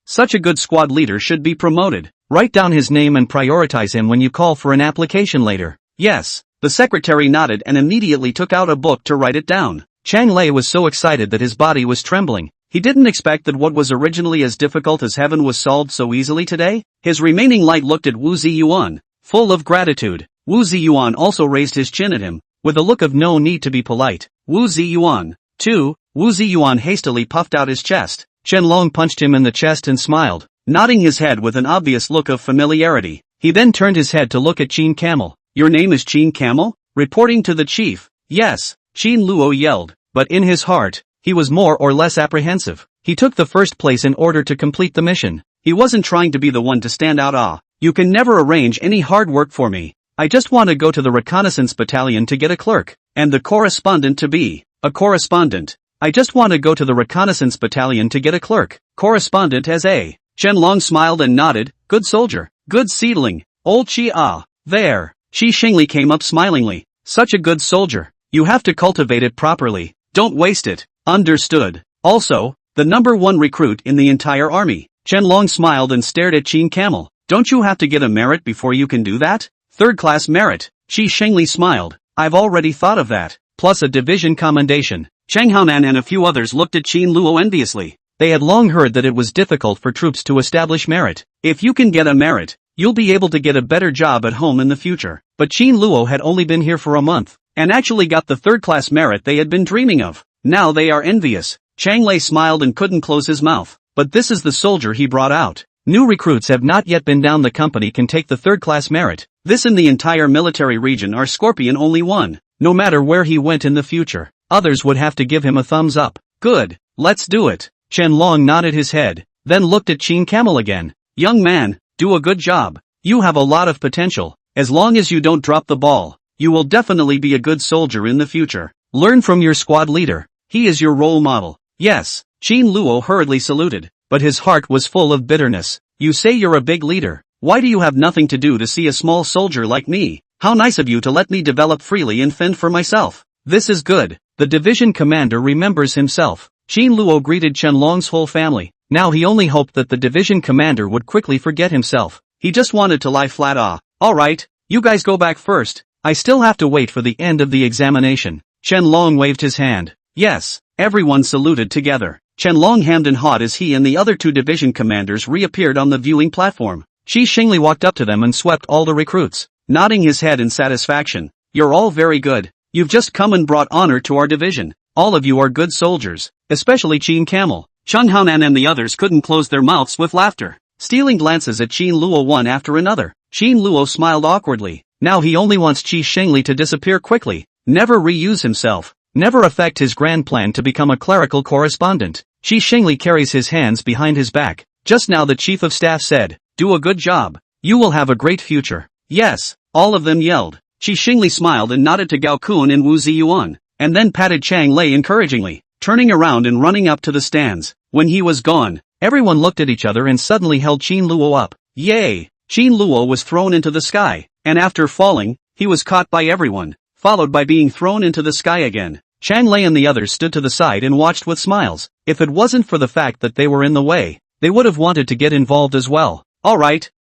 Such a good squad leader should be promoted. Write down his name and prioritize him when you call for an application later. Yes. The secretary nodded and immediately took out a book to write it down. Chang Lei was so excited that his body was trembling. He didn't expect that what was originally as difficult as heaven was solved so easily today. His remaining light looked at Wu Ziyuan, full of gratitude. Wu Ziyuan also raised his chin at him, with a look of no need to be polite. Wu Ziyuan, too. Wu Ziyuan hastily puffed out his chest. Qianlong punched him in the chest and smiled, nodding his head with an obvious look of familiarity. He then turned his head to look at Qin Camel. Your name is Qin Camel? Reporting to the chief. Yes, Qin Luo yelled, but in his heart, he was more or less apprehensive. He took the first place in order to complete the mission. He wasn't trying to be the one to stand out. You can never arrange any hard work for me. I just want to go to the reconnaissance battalion to get a clerk, and the correspondent to be a correspondent. I just want to go to the reconnaissance battalion to get a clerk. Correspondent as A. Qianlong smiled and nodded. Good soldier. Good seedling. Old Qi ah. There. Qi Xingli came up smilingly. Such a good soldier. You have to cultivate it properly. Don't waste it. Understood. Also, the #1 recruit in the entire army. Qianlong smiled and stared at Qin Camel. Don't you have to get a merit before you can do that? Third-class merit. Qi Xingli smiled. I've already thought of that. Plus a division commendation. Chang Haonan and a few others looked at Qin Luo enviously. They had long heard that it was difficult for troops to establish merit. If you can get a merit, you'll be able to get a better job at home in the future. But Qin Luo had only been here for a month, and actually got the third-class merit they had been dreaming of. Now they are envious. Chang Lei smiled and couldn't close his mouth. But this is the soldier he brought out. New recruits have not yet been down. The company can take the third-class merit. This in the entire military region are Scorpion only one. No matter where he went in the future, others would have to give him a thumbs up. Good, let's do it. Qianlong nodded his head, then looked at Qin Camel again. Young man, do a good job. You have a lot of potential. As long as you don't drop the ball, you will definitely be a good soldier in the future. Learn from your squad leader. He is your role model. Yes. Qin Luo hurriedly saluted, but his heart was full of bitterness. You say you're a big leader. Why do you have nothing to do to see a small soldier like me? How nice of you to let me develop freely and fend for myself. This is good. The division commander remembers himself. Qin Luo greeted Qianlong's whole family. Now he only hoped that the division commander would quickly forget himself. He just wanted to lie flat. Alright, you guys go back first. I still have to wait for the end of the examination. Qianlong waved his hand. Yes, everyone saluted together. Qianlong hemmed and hawed as he and the other two division commanders reappeared on the viewing platform. Qi Xingli walked up to them and swept all the recruits, nodding his head in satisfaction. You're all very good. You've just come and brought honor to our division. All of you are good soldiers, especially Qin Camel. Cheng Haonan and the others couldn't close their mouths with laughter, stealing glances at Qin Luo one after another. Qin Luo smiled awkwardly. Now he only wants Qi Xingli to disappear quickly, never reuse himself, never affect his grand plan to become a clerical correspondent. Qi Xingli carries his hands behind his back. Just now the chief of staff said, do a good job. You will have a great future. Yes, all of them yelled. Qi Xingli smiled and nodded to Gao Kun and Wu Ziyuan, and then patted Chang Lei encouragingly, turning around and running up to the stands. When he was gone, everyone looked at each other and suddenly held Qin Luo up. Yay! Qin Luo was thrown into the sky, and after falling, he was caught by everyone, followed by being thrown into the sky again. Chang Lei and the others stood to the side and watched with smiles. If it wasn't for the fact that they were in the way, they would have wanted to get involved as well. Alright,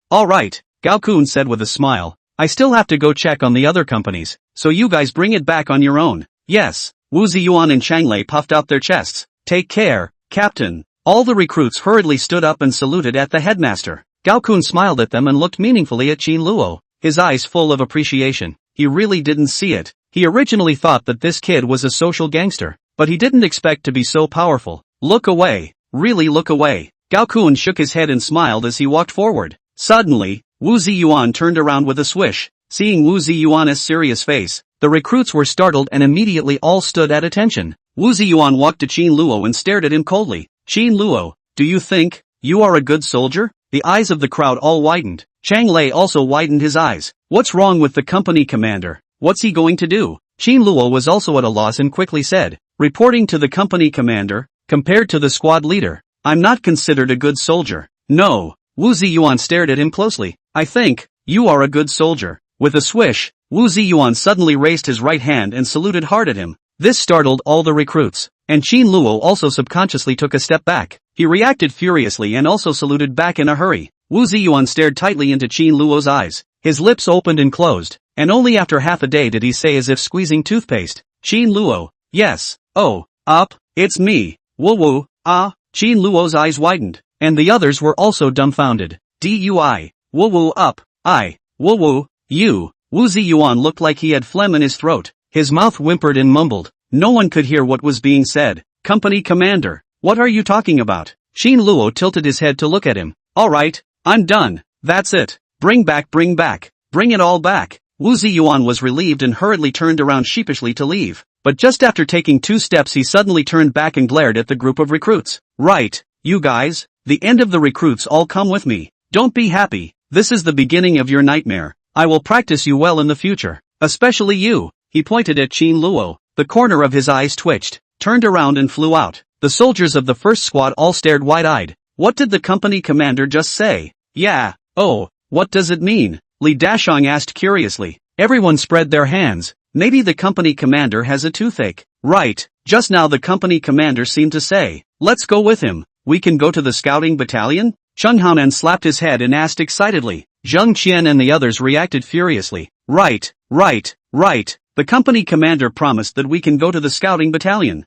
Gao Kun said with a smile. I still have to go check on the other companies, so you guys bring it back on your own. Yes. Wu Ziyuan and Chang Lei puffed out their chests. Take care, Captain. All the recruits hurriedly stood up and saluted at the headmaster. Gao Kun smiled at them and looked meaningfully at Qin Luo, his eyes full of appreciation. He really didn't see it. He originally thought that this kid was a social gangster, but he didn't expect to be so powerful. Look away. Really look away. Gao Kun shook his head and smiled as he walked forward. Suddenly, Wu Ziyuan turned around with a swish. Seeing Wu Ziyuan's serious face, the recruits were startled and immediately all stood at attention. Wu Ziyuan walked to Qin Luo and stared at him coldly. Qin Luo, do you think you are a good soldier? The eyes of the crowd all widened. Chang Lei also widened his eyes. What's wrong with the company commander? What's he going to do? Qin Luo was also at a loss and quickly said, reporting to the company commander, compared to the squad leader, I'm not considered a good soldier. No. Wu Ziyuan stared at him closely. I think you are a good soldier. With a swish, Wu Ziyuan suddenly raised his right hand and saluted hard at him. This startled all the recruits, and Qin Luo also subconsciously took a step back. He reacted furiously and also saluted back in a hurry. Wu Ziyuan stared tightly into Qin Luo's eyes. His lips opened and closed, and only after half a day did he say as if squeezing toothpaste, Qin Luo, yes, oh, up, it's me, Wu, ah. Qin Luo's eyes widened, and the others were also dumbfounded. Dui, Wu up, I, Wu, you. Wu Ziyuan looked like he had phlegm in his throat. His mouth whimpered and mumbled. No one could hear what was being said. Company commander, what are you talking about? Qin Luo tilted his head to look at him. Alright, I'm done. That's it. Bring back. Bring it all back. Wu Ziyuan was relieved and hurriedly turned around sheepishly to leave. But just after taking 2 steps he suddenly turned back and glared at the group of recruits. Right, you guys, the end of the recruits all come with me. Don't be happy, this is the beginning of your nightmare. I will practice you well in the future. Especially you. He pointed at Qin Luo. The corner of his eyes twitched. turned around and flew out. The soldiers of the first squad all stared wide-eyed. What did the company commander just say? Yeah. Oh, what does it mean? Li Dashong asked curiously. Everyone spread their hands. Maybe the company commander has a toothache. Right. Just now the company commander seemed to say, let's go with him. We can go to the scouting battalion? Cheng Haonan slapped his head and asked excitedly. Zheng Qian and the others reacted furiously. Right. The company commander promised that we can go to the scouting battalion.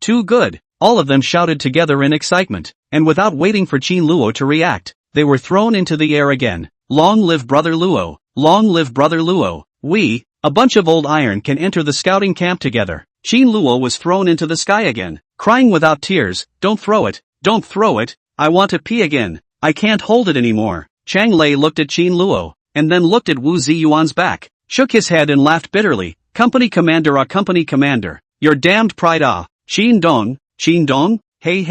Too good. All of them shouted together in excitement, and without waiting for Qin Luo to react, they were thrown into the air again. Long live Brother Luo! Long live Brother Luo! We, a bunch of old iron, can enter the scouting camp together. Qin Luo was thrown into the sky again, crying without tears, don't throw it, I want to pee again, I can't hold it anymore. Chang Lei looked at Qin Luo, and then looked at Wu Ziyuan's back, shook his head and laughed bitterly. Company commander, your damned pride, Qin Dong, hey,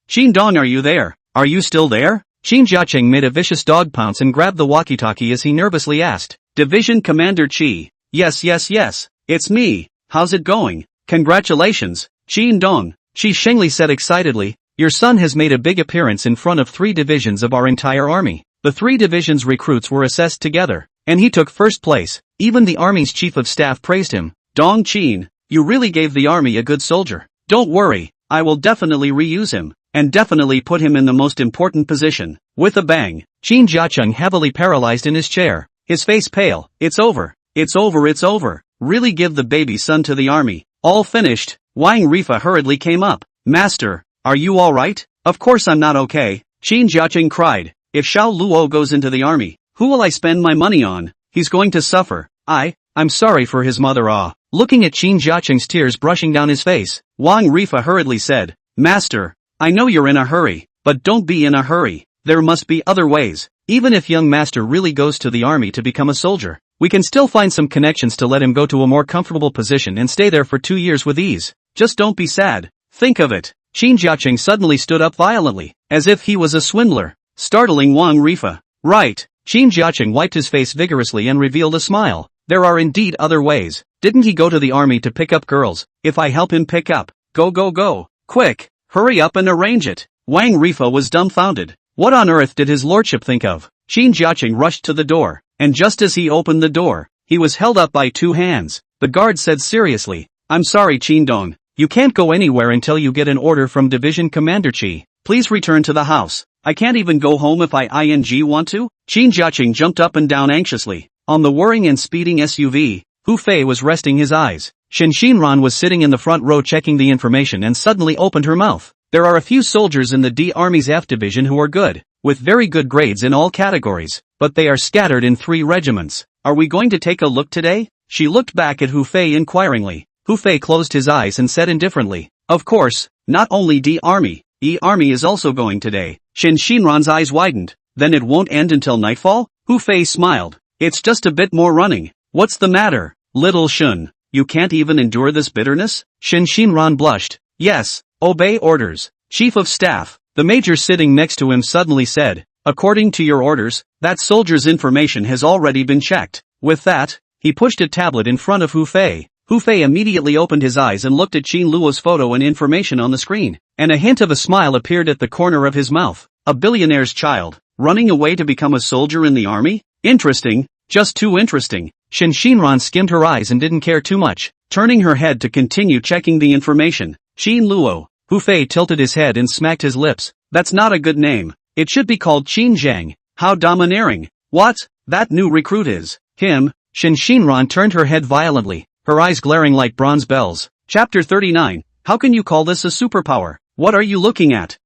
Qin Dong, are you there? Are you still there? Qin Jiaqing made a vicious dog pounce and grabbed the walkie-talkie as he nervously asked. Division Commander Qi. Yes, it's me. How's it going? Congratulations, Qin Dong. Qi Shengli said excitedly. Your son has made a big appearance in front of 3 divisions of our entire army. The 3 divisions' recruits were assessed together, and he took first place. Even the army's chief of staff praised him. Dong Qin, you really gave the army a good soldier. Don't worry, I will definitely reuse him, and definitely put him in the most important position. With a bang, Qin Jiacheng heavily paralyzed in his chair, his face pale. It's over. Really give the baby son to the army. All finished. Wang Rifa hurriedly came up. Master, are you alright? Of course I'm not okay, Qin Jiacheng cried. If Xiao Luo goes into the army, who will I spend my money on? He's going to suffer. I'm sorry for his mother. Looking at Qin Jiacheng's tears brushing down his face, Wang Rifa hurriedly said, Master, I know you're in a hurry, but don't be in a hurry. There must be other ways. Even if young master really goes to the army to become a soldier, we can still find some connections to let him go to a more comfortable position and stay there for 2 years with ease. Just don't be sad. Think of it. Qin Jiacheng suddenly stood up violently, as if he was a swindler, startling Wang Rifa. Right. Qin Jiacheng wiped his face vigorously and revealed a smile. There are indeed other ways. Didn't he go to the army to pick up girls? If I help him pick up, go. Quick, hurry up and arrange it. Wang Rifa was dumbfounded. What on earth did his lordship think of? Qin Jiacheng rushed to the door, and just as he opened the door, he was held up by 2 hands. The guard said seriously, I'm sorry Qin Dong, you can't go anywhere until you get an order from Division Commander Qi. Please return to the house. I can't even go home if I want to? Qin Jiacheng jumped up and down anxiously. On the whirring and speeding SUV, Hu Fei was resting his eyes. Shen Xinran was sitting in the front row checking the information and suddenly opened her mouth. There are a few soldiers in the D Army's F Division who are good, with very good grades in all categories, but they are scattered in 3 regiments. Are we going to take a look today? She looked back at Hu Fei inquiringly. Hu Fei closed his eyes and said indifferently, of course, not only D Army, E Army is also going today. Shen Xinran's eyes widened. Then it won't end until nightfall? Hu Fei smiled. It's just a bit more running. What's the matter, little Shun? You can't even endure this bitterness? Shen Xinran blushed. Yes, obey orders, Chief of Staff. The major sitting next to him suddenly said, according to your orders, that soldier's information has already been checked. With that, he pushed a tablet in front of Hu Fei. Hu Fei immediately opened his eyes and looked at Qin Luo's photo and information on the screen, and a hint of a smile appeared at the corner of his mouth. A billionaire's child, running away to become a soldier in the army? Interesting, just too interesting. Shen Xinran skimmed her eyes and didn't care too much, turning her head to continue checking the information. Qin Luo. Hu Fei tilted his head and smacked his lips. That's not a good name. It should be called Qin Zhang. How domineering. What? That new recruit is him? Shen Xinran turned her head violently, her eyes glaring like bronze bells. Chapter 39. How can you call this a superpower? What are you looking at?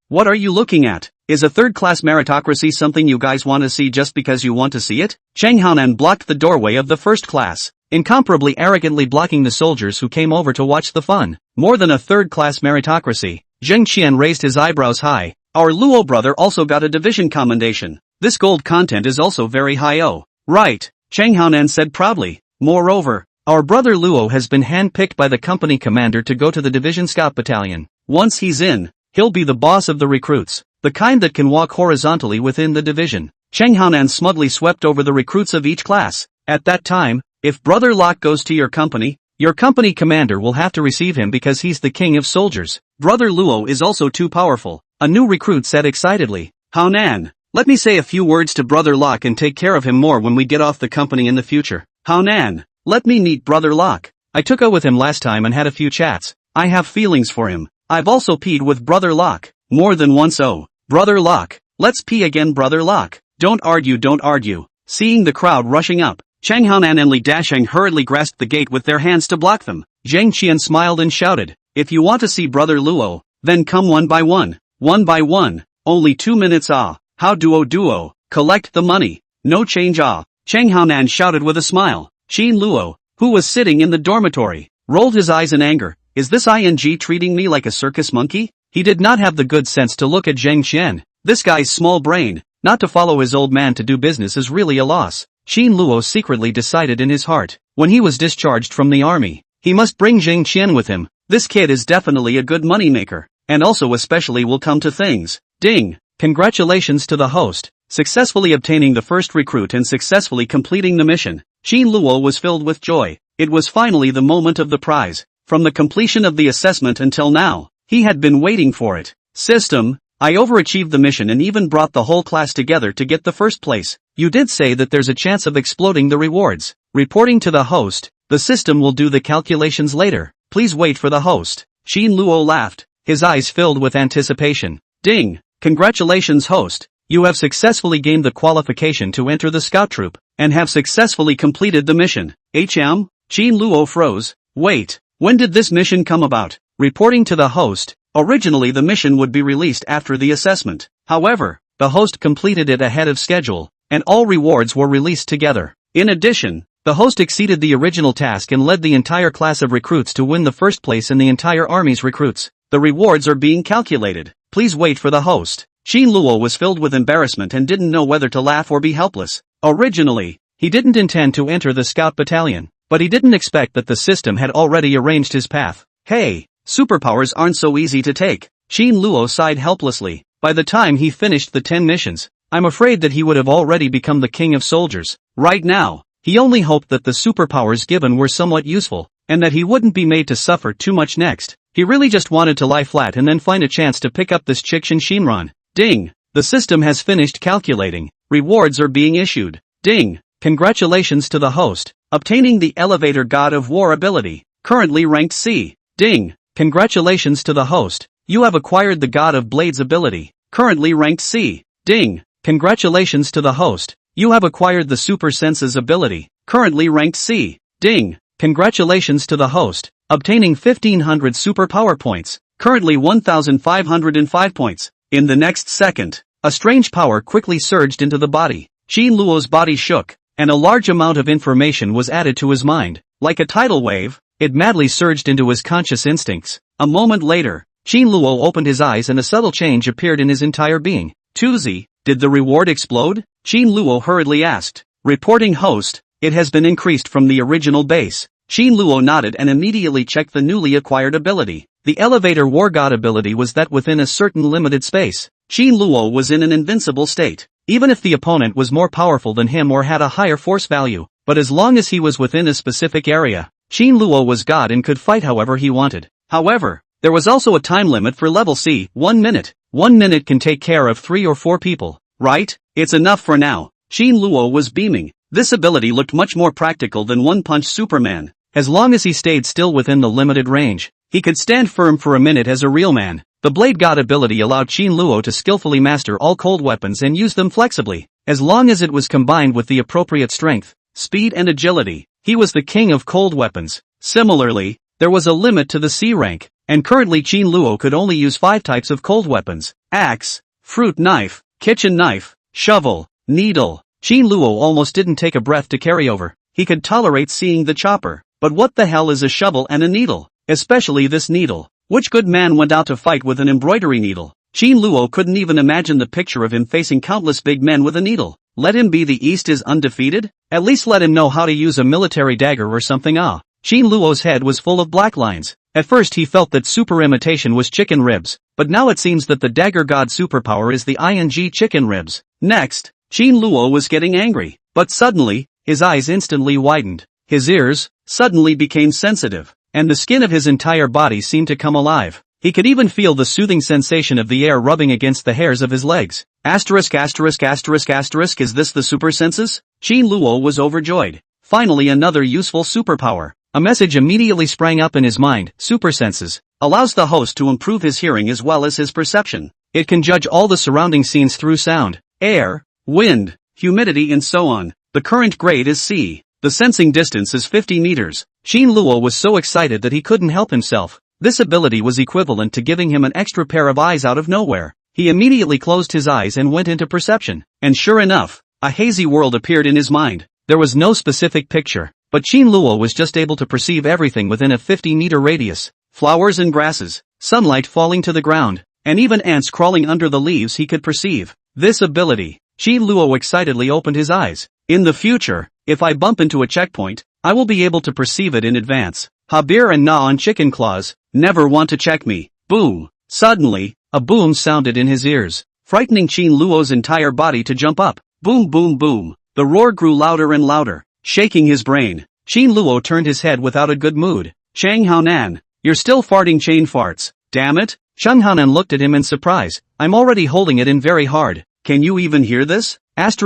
Is a third-class meritocracy something you guys want to see just because you want to see it? Cheng Haonan blocked the doorway of the first class, incomparably arrogantly blocking the soldiers who came over to watch the fun. More than a third-class meritocracy. Zheng Qian raised his eyebrows high. Our Luo brother also got a division commendation. This gold content is also very high. Oh, right, Cheng Haonan said proudly. Moreover, our brother Luo has been handpicked by the company commander to go to the division scout battalion. Once he's in, he'll be the boss of the recruits, the kind that can walk horizontally within the division. Cheng Haonan smugly swept over the recruits of each class. At that time, if Brother Locke goes to your company, Your company commander will have to receive him because he's the king of soldiers. Brother Luo is also too powerful, a new recruit said excitedly. Hao Nan, let me say a few words to Brother Locke and take care of him more when we get off the company in the future. Hao Nan, let me meet Brother Locke. I took out with him last time and had a few chats. I have feelings for him. I've also peed with Brother Locke. More than once. Oh, Brother Locke, let's pee again. Brother Locke, don't argue, don't argue. Seeing the crowd rushing up, Chang Haonan and Li Dasheng hurriedly grasped the gate with their hands to block them. Zhang Qian smiled and shouted, if you want to see Brother Luo, then come one by one. One by one. Only 2 minutes. Ah. How duo. Collect the money. No change. Ah. Chang Haonan shouted with a smile. Qin Luo, who was sitting in the dormitory, rolled his eyes in anger. Is this ing treating me like a circus monkey? He did not have the good sense to look at Zhang Qian. This guy's small brain, not to follow his old man to do business is really a loss. Qin Luo secretly decided in his heart, when he was discharged from the army, he must bring Zhang Qian with him. This kid is definitely a good moneymaker, and also especially will come to things. Ding! Congratulations to the host, successfully obtaining the first recruit and successfully completing the mission. Qin Luo was filled with joy. It was finally the moment of the prize. From the completion of the assessment until now, he had been waiting for it. System, I overachieved the mission and even brought the whole class together to get the first place. You did say that there's a chance of exploding the rewards. Reporting to the host, the system will do the calculations later. Please wait for the host. Qin Luo laughed, his eyes filled with anticipation. Ding! Congratulations host, you have successfully gained the qualification to enter the scout troop, and have successfully completed the mission. HM? Qin Luo froze. Wait, when did this mission come about? Reporting to the host, originally the mission would be released after the assessment. However, the host completed it ahead of schedule, and all rewards were released together. In addition, the host exceeded the original task and led the entire class of recruits to win the first place in the entire army's recruits. The rewards are being calculated. Please wait for the host. Qin Luo was filled with embarrassment and didn't know whether to laugh or be helpless. Originally, he didn't intend to enter the scout battalion, but he didn't expect that the system had already arranged his path. Hey, superpowers aren't so easy to take. Qin Luo sighed helplessly. By the time he finished the 10 missions, I'm afraid that he would have already become the king of soldiers. Right now, he only hoped that the superpowers given were somewhat useful, and that he wouldn't be made to suffer too much next. He really just wanted to lie flat and then find a chance to pick up this chick Shinran. Ding! The system has finished calculating. Rewards are being issued. Ding! Congratulations to the host, obtaining the elevator God of War ability, currently ranked C. Ding! Congratulations to the host, you have acquired the God of Blades ability, currently ranked C. Ding! Congratulations to the host, you have acquired the Super Senses ability, currently ranked C. Ding! Congratulations to the host, obtaining 1500 super power points, currently 1505 points. In the next second, a strange power quickly surged into the body. Qin Luo's body shook, and a large amount of information was added to his mind. Like a tidal wave, it madly surged into his conscious instincts. A moment later, Qin Luo opened his eyes and a subtle change appeared in his entire being. Tuzi, did the reward explode? Qin Luo hurriedly asked. Reporting host, it has been increased from the original base. Qin Luo nodded and immediately checked the newly acquired ability. The elevator war god ability was that within a certain limited space, Qin Luo was in an invincible state, even if the opponent was more powerful than him or had a higher force value, but as long as he was within a specific area, Qin Luo was god and could fight however he wanted. However, there was also a time limit for level C, 1 minute. 1 minute can take care of 3 or 4 people, right? It's enough for now. Qin Luo was beaming. This ability looked much more practical than One Punch Superman. As long as he stayed still within the limited range, he could stand firm for a minute as a real man. The Blade God ability allowed Qin Luo to skillfully master all cold weapons and use them flexibly, as long as it was combined with the appropriate strength, speed and agility. He was the king of cold weapons. Similarly, there was a limit to the C rank, and currently Qin Luo could only use 5 types of cold weapons: axe, fruit knife, kitchen knife, shovel, needle. Qin Luo almost didn't take a breath to carry over. He could tolerate seeing the chopper. But what the hell is a shovel and a needle? Especially this needle. Which good man went out to fight with an embroidery needle? Qin Luo couldn't even imagine the picture of him facing countless big men with a needle. Let him be the East is undefeated? At least let him know how to use a military dagger or something. Qin Luo's head was full of black lines. At first he felt that super imitation was chicken ribs, but now it seems that the dagger god superpower is the ing chicken ribs. Next, Qin Luo was getting angry, but suddenly, his eyes instantly widened. His ears, suddenly became sensitive, and the skin of his entire body seemed to come alive. He could even feel the soothing sensation of the air rubbing against the hairs of his legs. Is this the super senses? Qin Luo was overjoyed. Finally another useful superpower. A message immediately sprang up in his mind. Super senses allows the host to improve his hearing as well as his perception. It can judge all the surrounding scenes through sound, air, wind, humidity and so on. The current grade is C. The sensing distance is 50 meters. Qin Luo was so excited that he couldn't help himself. This ability was equivalent to giving him an extra pair of eyes out of nowhere. He immediately closed his eyes and went into perception. And sure enough, a hazy world appeared in his mind. There was no specific picture, but Qin Luo was just able to perceive everything within a 50-meter radius. Flowers and grasses, sunlight falling to the ground, and even ants crawling under the leaves he could perceive. This ability, Qin Luo excitedly opened his eyes. In the future, if I bump into a checkpoint, I will be able to perceive it in advance. Ha beer and gnaw on chicken claws, never want to check me. Boom. Suddenly, a boom sounded in his ears, frightening Qin Luo's entire body to jump up. Boom boom boom. The roar grew louder and louder, shaking his brain. Qin Luo turned his head without a good mood. Chang Haonan, you're still farting chain farts. Damn it. Chang Haonan looked at him in surprise. I'm already holding it in very hard. Can you even hear this? It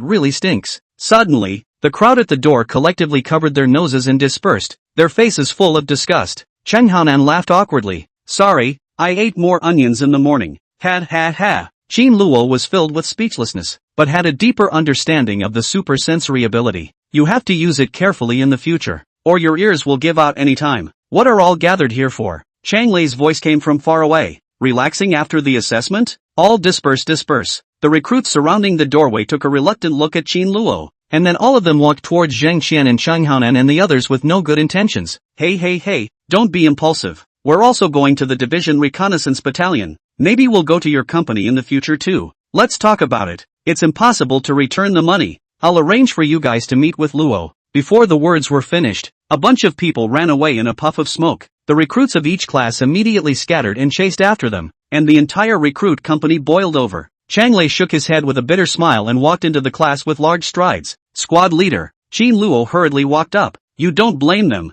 really stinks. Suddenly, the crowd at the door collectively covered their noses and dispersed, their faces full of disgust. Chang Haonan laughed awkwardly. Sorry, I ate more onions in the morning. Ha. Qin Luo was filled with speechlessness, but had a deeper understanding of the super sensory ability. You have to use it carefully in the future, or your ears will give out any time. What are all gathered here for? Chang Lei's voice came from far away. Relaxing after the assessment? All disperse. The recruits surrounding the doorway took a reluctant look at Qin Luo, and then all of them walked towards Zheng Qian and Chang Haonan and the others with no good intentions. Hey, don't be impulsive. We're also going to the division reconnaissance battalion. Maybe we'll go to your company in the future too. Let's talk about it. It's impossible to return the money. I'll arrange for you guys to meet with Luo. Before the words were finished, a bunch of people ran away in a puff of smoke. The recruits of each class immediately scattered and chased after them, and the entire recruit company boiled over. Chang Lei shook his head with a bitter smile and walked into the class with large strides. Squad leader, Qin Luo hurriedly walked up. You don't blame them.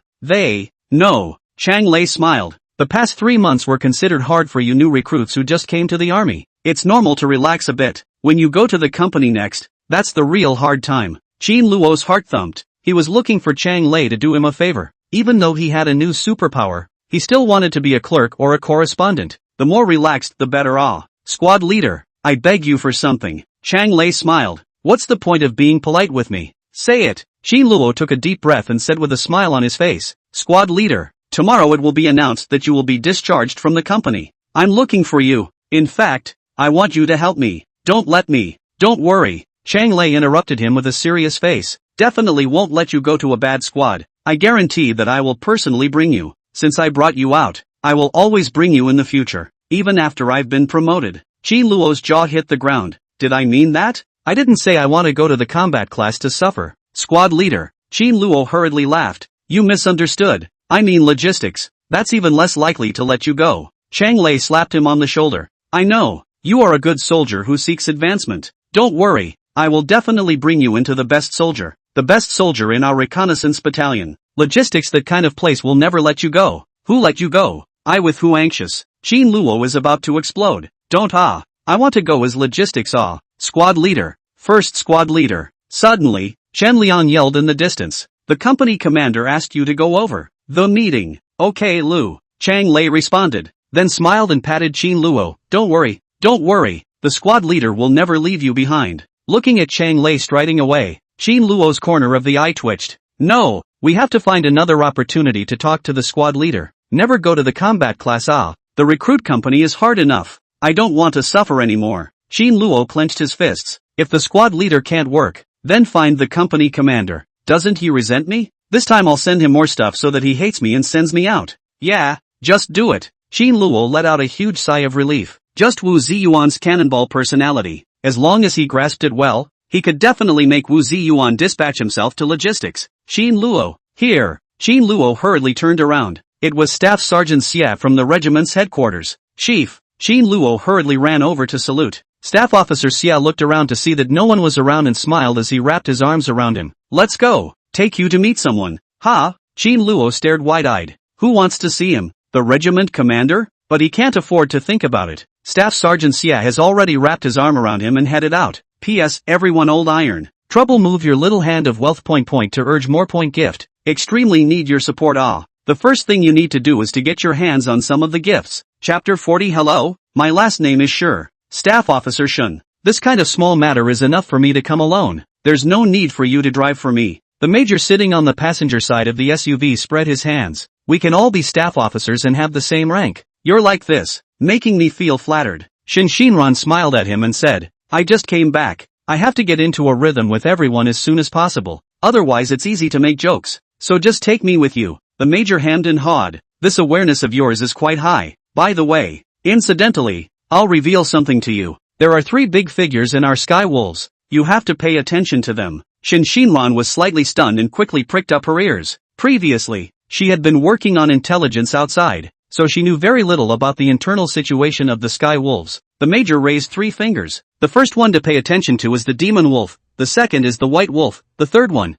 No. Chang Lei smiled. The past 3 months were considered hard for you new recruits who just came to the army. It's normal to relax a bit. When you go to the company next, that's the real hard time. Qin Luo's heart thumped. He was looking for Chang Lei to do him a favor. Even though he had a new superpower, he still wanted to be a clerk or a correspondent. The more relaxed the better. Squad leader, I beg you for something. Chang Lei smiled. What's the point of being polite with me? Say it. Qin Luo took a deep breath and said with a smile on his face. Squad leader, tomorrow it will be announced that you will be discharged from the company. I'm looking for you. In fact, I want you to help me. Don't worry. Chang Lei interrupted him with a serious face. Definitely won't let you go to a bad squad. I guarantee that I will personally bring you. Since I brought you out, I will always bring you in the future, even after I've been promoted. Qin Luo's jaw hit the ground. Did I mean that? I didn't say I want to go to the combat class to suffer. Squad leader, Qin Luo hurriedly laughed. You misunderstood. I mean logistics. That's even less likely to let you go. Chang Lei slapped him on the shoulder. I know. You are a good soldier who seeks advancement. Don't worry. I will definitely bring you into the best soldier in our reconnaissance battalion. Logistics, that kind of place will never let you go. Who let you go? I with who anxious? Qin Luo is about to explode. Don't I want to go as logistics. Squad leader. First squad leader. Suddenly, Chen Liang yelled in the distance. The company commander asked you to go over the meeting. Okay Lu. Chang Lei responded, then smiled and patted Qin Luo. Don't worry. The squad leader will never leave you behind. Looking at Chang Lei striding away, Qin Luo's corner of the eye twitched. No, we have to find another opportunity to talk to the squad leader. Never go to the combat class. The recruit company is hard enough. I don't want to suffer anymore. Qin Luo clenched his fists. If the squad leader can't work, then find the company commander. Doesn't he resent me? This time I'll send him more stuff so that he hates me and sends me out. Yeah, just do it. Qin Luo let out a huge sigh of relief. Just Wu Ziyuan's cannonball personality. As long as he grasped it well, he could definitely make Wu Ziyuan dispatch himself to logistics. Qin Luo, here. Qin Luo hurriedly turned around. It was Staff Sergeant Xia from the regiment's headquarters. Chief. Qin Luo hurriedly ran over to salute. Staff Officer Xia looked around to see that no one was around and smiled as he wrapped his arms around him. Let's go. take you to meet someone. Ha! Qin Luo stared wide-eyed. Who wants to see him? The regiment commander? But he can't afford to think about it. Staff Sergeant Xia has already wrapped his arm around him and headed out. P.S. Everyone old iron. Trouble move your little hand of wealth point to urge more point gift. Extremely need your support. The first thing you need to do is to get your hands on some of the gifts. Chapter 40. Hello, my last name is Sure. Staff Officer Shun. This kind of small matter is enough for me to come alone. There's no need for you to drive for me. The major sitting on the passenger side of the SUV spread his hands. We can all be staff officers and have the same rank. You're like this, making me feel flattered. Shinran smiled at him and said, I just came back. I have to get into a rhythm with everyone as soon as possible. Otherwise it's easy to make jokes. So just take me with you. The major hemmed and hawed. This awareness of yours is quite high. By the way, incidentally, I'll reveal something to you. There are 3 big figures in our sky wolves. You have to pay attention to them. Shinran was slightly stunned and quickly pricked up her ears. Previously, she had been working on intelligence outside, so she knew very little about the internal situation of the sky wolves. The major raised 3 fingers. The first one to pay attention to is the demon wolf, the second is the white wolf, the third one,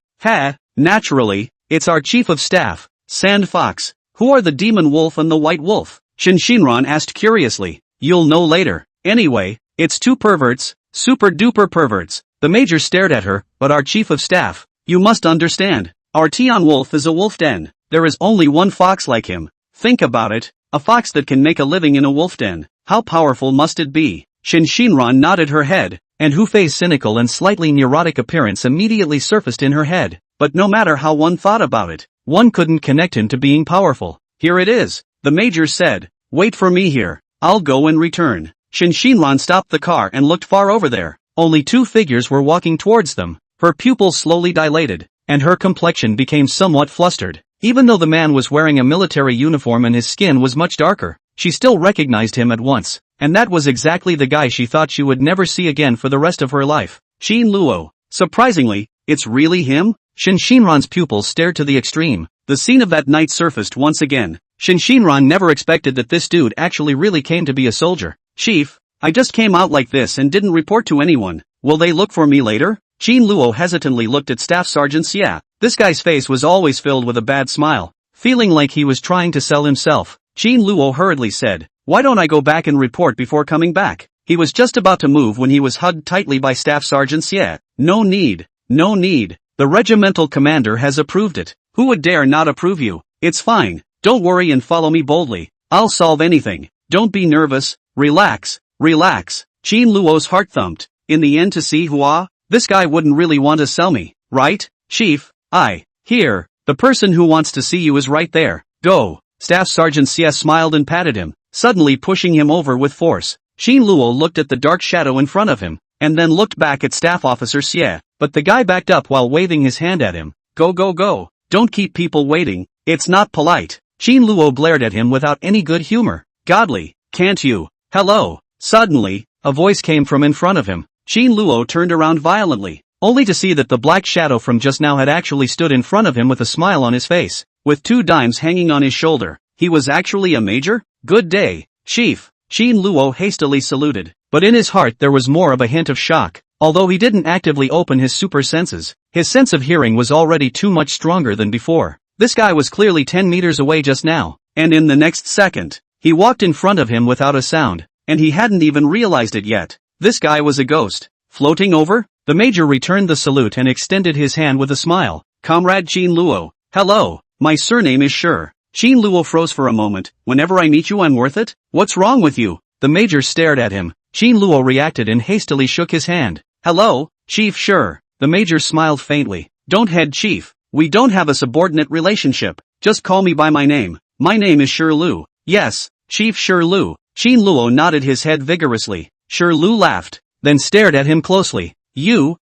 naturally, it's our chief of staff, Sand Fox. Who are the demon wolf and the white wolf? Shinran asked curiously. You'll know later. Anyway, it's 2 perverts, super duper perverts. The major stared at her, but our chief of staff, you must understand, our Tian wolf is a wolf den. There is only one fox like him. Think about it, a fox that can make a living in a wolf den. How powerful must it be? Shinran nodded her head, and Hu Fei's cynical and slightly neurotic appearance immediately surfaced in her head. But no matter how one thought about it, one couldn't connect him to being powerful. Here it is, the major said. Wait for me here, I'll go and return. Shinran stopped the car and looked far over there. Only 2 figures were walking towards them. Her pupils slowly dilated, and her complexion became somewhat flustered. Even though the man was wearing a military uniform and his skin was much darker, she still recognized him at once, and that was exactly the guy she thought she would never see again for the rest of her life. Qin Luo. Surprisingly, it's really him? Shinran's pupils stared to the extreme. The scene of that night surfaced once again. Shinran never expected that this dude actually really came to be a soldier. Chief, I just came out like this and didn't report to anyone. Will they look for me later? Qin Luo hesitantly looked at Staff Sergeant Xia. This guy's face was always filled with a bad smile. Feeling like he was trying to sell himself, Qin Luo hurriedly said, why don't I go back and report before coming back? He was just about to move when he was hugged tightly by Staff Sergeant Xia. No need. No need. The regimental commander has approved it. Who would dare not approve you? It's fine. Don't worry and follow me boldly. I'll solve anything. Don't be nervous. Relax. Relax. Qin Luo's heart thumped. In the end to see Hua? This guy wouldn't really want to sell me, right? Chief, here. The person who wants to see you is right there. Go. Staff Sergeant Xia smiled and patted him, suddenly pushing him over with force. Qin Luo looked at the dark shadow in front of him, and then looked back at Staff Officer Xia, but the guy backed up while waving his hand at him. Go go go. Don't keep people waiting. It's not polite. Qin Luo blared at him without any good humor. Godly, can't you? Hello. Suddenly, a voice came from in front of him. Qin Luo turned around violently, only to see that the black shadow from just now had actually stood in front of him with a smile on his face, with 2 dimes hanging on his shoulder. He was actually a major? Good day, Chief. Qin Luo hastily saluted, but in his heart there was more of a hint of shock. Although he didn't actively open his super senses, his sense of hearing was already too much stronger than before. This guy was clearly 10 meters away just now, and in the next second, he walked in front of him without a sound, and he hadn't even realized it yet. This guy was a ghost. Floating over? The major returned the salute and extended his hand with a smile. Comrade Qin Luo. Hello, my surname is Sure. Qin Luo froze for a moment. Whenever I meet you I'm worth it? What's wrong with you? The major stared at him. Qin Luo reacted and hastily shook his hand. Hello, Chief Sure. The major smiled faintly. Don't head Chief. We don't have a subordinate relationship. Just call me by my name. My name is Sure Lu. Yes, Chief Sure Lu. Qin Luo nodded his head vigorously. Sure Lu laughed, then stared at him closely.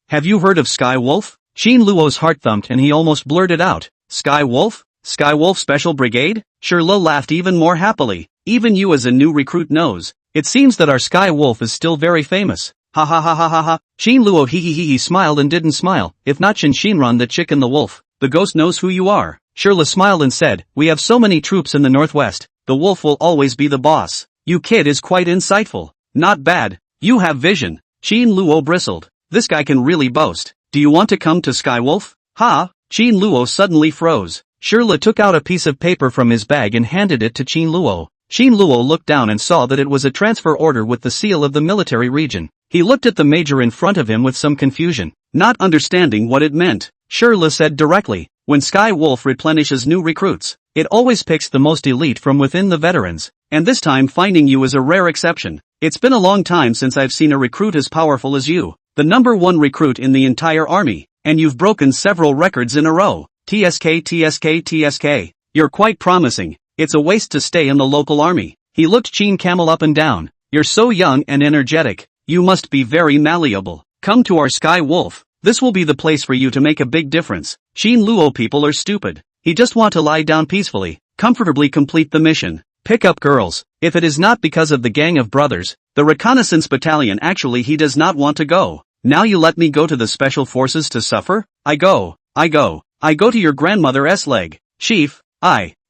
Have you heard of Sky Wolf? Qin Luo's heart thumped and he almost blurted out. Sky Wolf? Sky Wolf Special Brigade? Sure Lu laughed even more happily. Even you as a new recruit knows. It seems that our Sky Wolf is still very famous. Ha ha ha ha ha ha. Qin Luo he smiled and didn't smile. If not Shinran the chick and the wolf, the ghost knows who you are. Sure Lu smiled and said, we have so many troops in the northwest, the wolf will always be the boss. You kid is quite insightful. Not bad. You have vision. Qin Luo bristled. This guy can really boast. Do you want to come to Skywolf? Ha! Qin Luo suddenly froze. Shirla took out a piece of paper from his bag and handed it to Qin Luo. Qin Luo looked down and saw that it was a transfer order with the seal of the military region. He looked at the major in front of him with some confusion, not understanding what it meant. Shirla said directly, when Sky Wolf replenishes new recruits, it always picks the most elite from within the veterans, and this time finding you is a rare exception. It's been a long time since I've seen a recruit as powerful as you, the #1 recruit in the entire army, and you've broken several records in a row. TSK. You're quite promising. It's a waste to stay in the local army. He looked Qin Camel up and down. You're so young and energetic. You must be very malleable. Come to our Sky Wolf. This will be the place for you to make a big difference. Qin Luo people are stupid. He just want to lie down peacefully, comfortably complete the mission. Pick up girls. If it is not because of the gang of brothers, the reconnaissance battalion actually he does not want to go. Now you let me go to the special forces to suffer? I go to your grandmother's leg. Chief,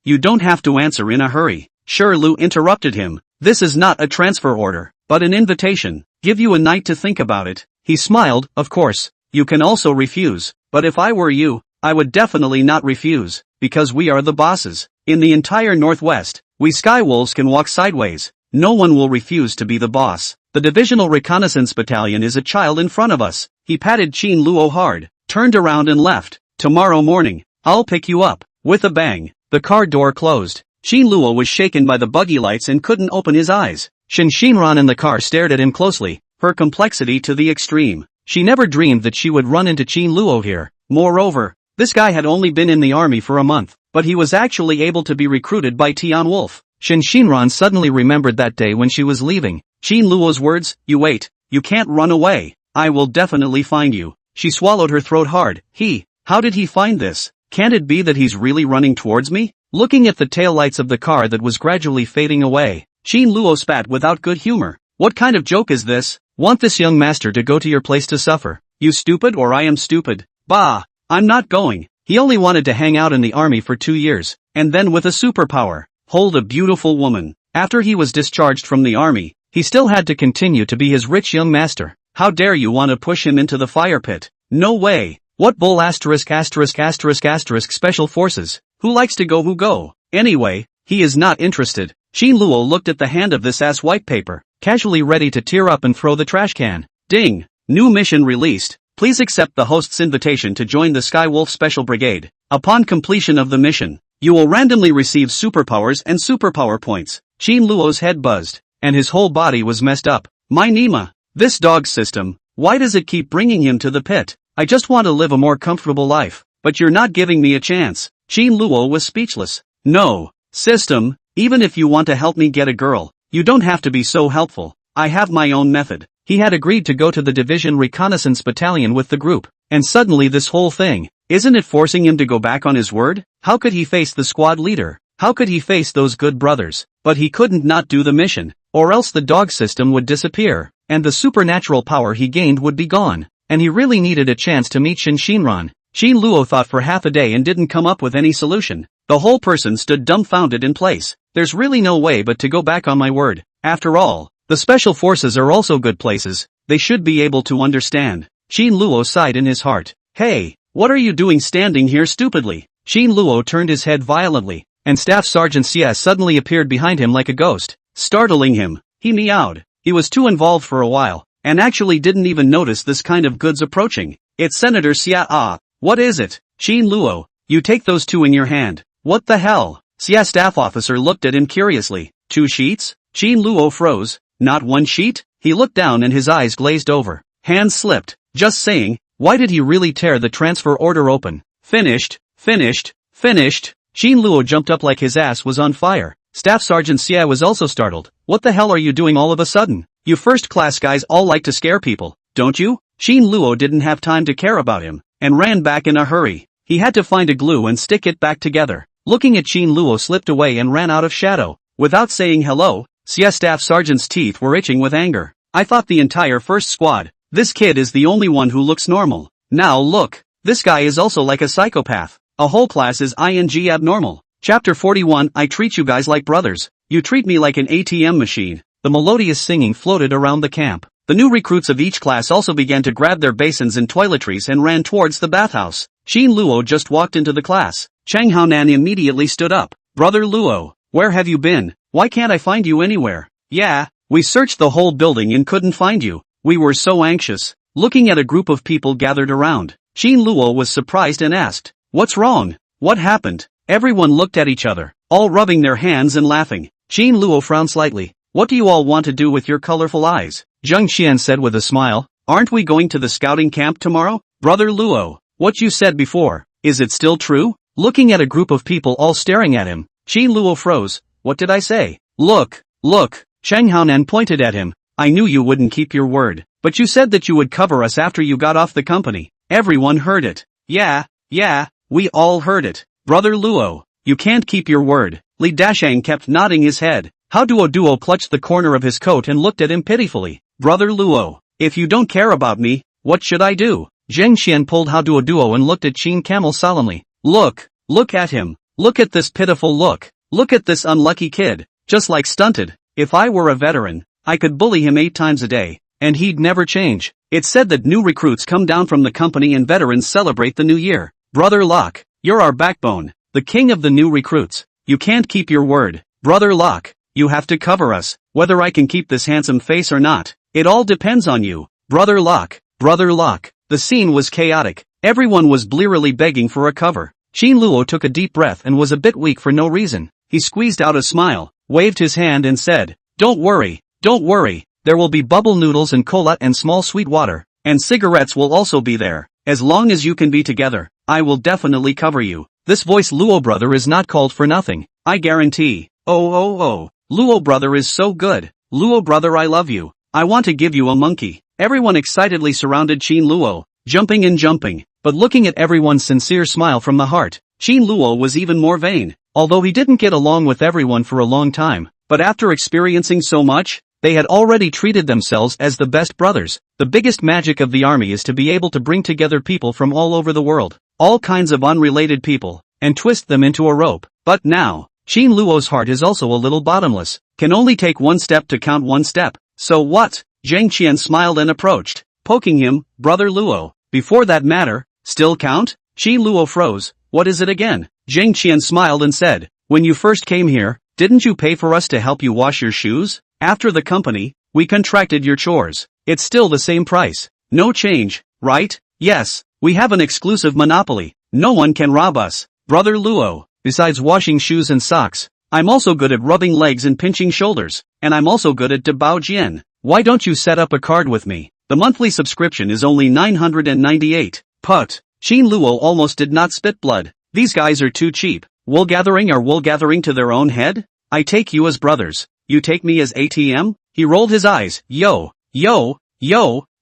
you don't have to answer in a hurry. Lu interrupted him. This is not a transfer order, but an invitation. Give you a night to think about it. He smiled, of course. You can also refuse, but if I were you, I would definitely not refuse, because we are the bosses. In the entire Northwest, we Skywolves can walk sideways. No one will refuse to be the boss. The Divisional Reconnaissance Battalion is a child in front of us. He patted Qin Luo hard, turned around and left. Tomorrow morning, I'll pick you up. With a bang, the car door closed. Qin Luo was shaken by the buggy lights and couldn't open his eyes. Shinran in the car stared at him closely, her complexity to the extreme. She never dreamed that she would run into Qin Luo here. Moreover, this guy had only been in the army for a month, but he was actually able to be recruited by Tian Wolf. Shinran suddenly remembered that day when she was leaving. Qin Luo's words, you wait, you can't run away. I will definitely find you. She swallowed her throat hard. How did he find this? Can't it be that he's really running towards me? Looking at the taillights of the car that was gradually fading away, Qin Luo spat without good humor. What kind of joke is this? Want this young master to go to your place to suffer? You stupid or I am stupid? Bah! I'm not going. He only wanted to hang out in the army for 2 years, and then with a superpower, hold a beautiful woman. After he was discharged from the army, he still had to continue to be his rich young master. How dare you want to push him into the fire pit? No way! What bull **** special forces? Who likes to go who go? Anyway, he is not interested. Qin Luo looked at the hand of this ass white paper, casually ready to tear up and throw the trash can. Ding! New mission released. Please accept the host's invitation to join the Skywolf Special Brigade. Upon completion of the mission, you will randomly receive superpowers and superpower points. Qin Luo's head buzzed, and his whole body was messed up. My Nima! This dog system, why does it keep bringing him to the pit? I just want to live a more comfortable life, but you're not giving me a chance. Qin Luo was speechless. No, system, even if you want to help me get a girl, you don't have to be so helpful. I have my own method. He had agreed to go to the Division Reconnaissance Battalion with the group, and suddenly this whole thing, isn't it forcing him to go back on his word? How could he face the squad leader? How could he face those good brothers? But he couldn't not do the mission, or else the dog system would disappear, and the supernatural power he gained would be gone, and he really needed a chance to meet Shinran. Qin Luo thought for half a day and didn't come up with any solution. The whole person stood dumbfounded in place. There's really no way but to go back on my word. After all, the special forces are also good places. They should be able to understand. Qin Luo sighed in his heart. Hey, what are you doing standing here stupidly? Qin Luo turned his head violently, and Staff Sergeant Xie suddenly appeared behind him like a ghost, startling him. He meowed. He was too involved for a while, and actually didn't even notice this kind of goods approaching. It's Senator Xie. What is it? Qin Luo, you take those two in your hand. What the hell? Xie staff officer looked at him curiously. 2 sheets? Qin Luo froze. Not 1 sheet? He looked down and his eyes glazed over. Hands slipped. Just saying, why did he really tear the transfer order open? Finished. Qin Luo jumped up like his ass was on fire. Staff Sergeant Xie was also startled. What the hell are you doing all of a sudden? You first-class guys all like to scare people, don't you? Qin Luo didn't have time to care about him, and ran back in a hurry. He had to find a glue and stick it back together. Looking at Qin Luo slipped away and ran out of shadow. Without saying hello, Xie Staff Sergeant's teeth were itching with anger. I thought the entire first squad. This kid is the only one who looks normal. Now look, this guy is also like a psychopath. A whole class is abnormal. Chapter 41. I treat you guys like brothers. You treat me like an ATM machine. The melodious singing floated around the camp. The new recruits of each class also began to grab their basins and toiletries and ran towards the bathhouse. Qin Luo just walked into the class. Chang Haonan immediately stood up. Brother Luo, where have you been? Why can't I find you anywhere? Yeah, we searched the whole building and couldn't find you. We were so anxious. Looking at a group of people gathered around, Qin Luo was surprised and asked, "What's wrong? What happened?" Everyone looked at each other, all rubbing their hands and laughing. Qin Luo frowned slightly. "What do you all want to do with your colorful eyes?" Zheng Qian said with a smile. "Aren't we going to the scouting camp tomorrow?" Brother Luo, what you said before, is it still true? Looking at a group of people all staring at him, Qin Luo froze. What did I say? Look, look, Chang Haonan pointed at him. I knew you wouldn't keep your word, but you said that you would cover us after you got off the company. Everyone heard it. Yeah, we all heard it. Brother Luo, you can't keep your word. Li Dashang kept nodding his head. How Duo clutched the corner of his coat and looked at him pitifully. Brother Luo, if you don't care about me, what should I do? Zheng Xian pulled Hao Duo and looked at Qin Camel solemnly. Look at him. Look at this pitiful look. Look at this unlucky kid. Just like stunted. If I were a veteran, I could bully him 8 times a day, and he'd never change. It's said that new recruits come down from the company and veterans celebrate the new year. Brother Locke, you're our backbone, the king of the new recruits. You can't keep your word. Brother Locke, you have to cover us, whether I can keep this handsome face or not. It all depends on you. Brother Locke. The scene was chaotic. Everyone was blearily begging for a cover. Qin Luo took a deep breath and was a bit weak for no reason. He squeezed out a smile, waved his hand and said, Don't worry. There will be bubble noodles and cola and small sweet water, and cigarettes will also be there. As long as you can be together, I will definitely cover you. This voice Luo brother is not called for nothing, I guarantee. Oh. Luo brother is so good. Luo brother, I love you. I want to give you a monkey. Everyone excitedly surrounded Qin Luo, jumping and jumping, but looking at everyone's sincere smile from the heart, Qin Luo was even more vain. Although he didn't get along with everyone for a long time, but after experiencing so much, they had already treated themselves as the best brothers. The biggest magic of the army is to be able to bring together people from all over the world, all kinds of unrelated people, and twist them into a rope. But now, Qin Luo's heart is also a little bottomless, can only take one step to count one step. So what? Zheng Qian smiled and approached, poking him. Brother Luo, before that matter, still count? Qin Luo froze. What is it again? Zheng Qian smiled and said, when you first came here, didn't you pay for us to help you wash your shoes? After the company, we contracted your chores. It's still the same price. No change, right? Yes, we have an exclusive monopoly. No one can rob us. Brother Luo, besides washing shoes and socks, I'm also good at rubbing legs and pinching shoulders, and I'm also good at Dabao Jian. Why don't you set up a card with me? The monthly subscription is only 998. Put. Qin Luo almost did not spit blood. These guys are too cheap. Wool gathering to their own head? I take you as brothers. You take me as ATM? He rolled his eyes. Yo.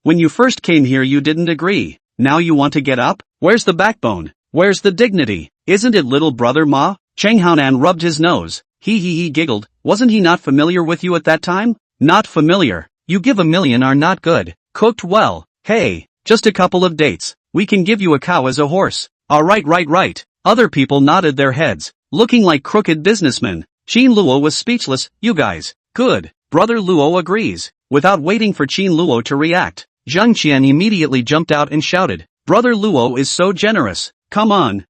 When you first came here you didn't agree. Now you want to get up? Where's the backbone? Where's the dignity? Isn't it little brother Ma? Chang Haonan rubbed his nose. He giggled. Wasn't he not familiar with you at that time? Not familiar. You give $1 million are not good. Cooked well. Hey, just a couple of dates. We can give you a cow as a horse. Right. Other people nodded their heads, looking like crooked businessmen. Qin Luo was speechless. You guys. Good. Brother Luo agrees. Without waiting for Qin Luo to react, Zheng Qian immediately jumped out and shouted, Brother Luo is so generous. Come on.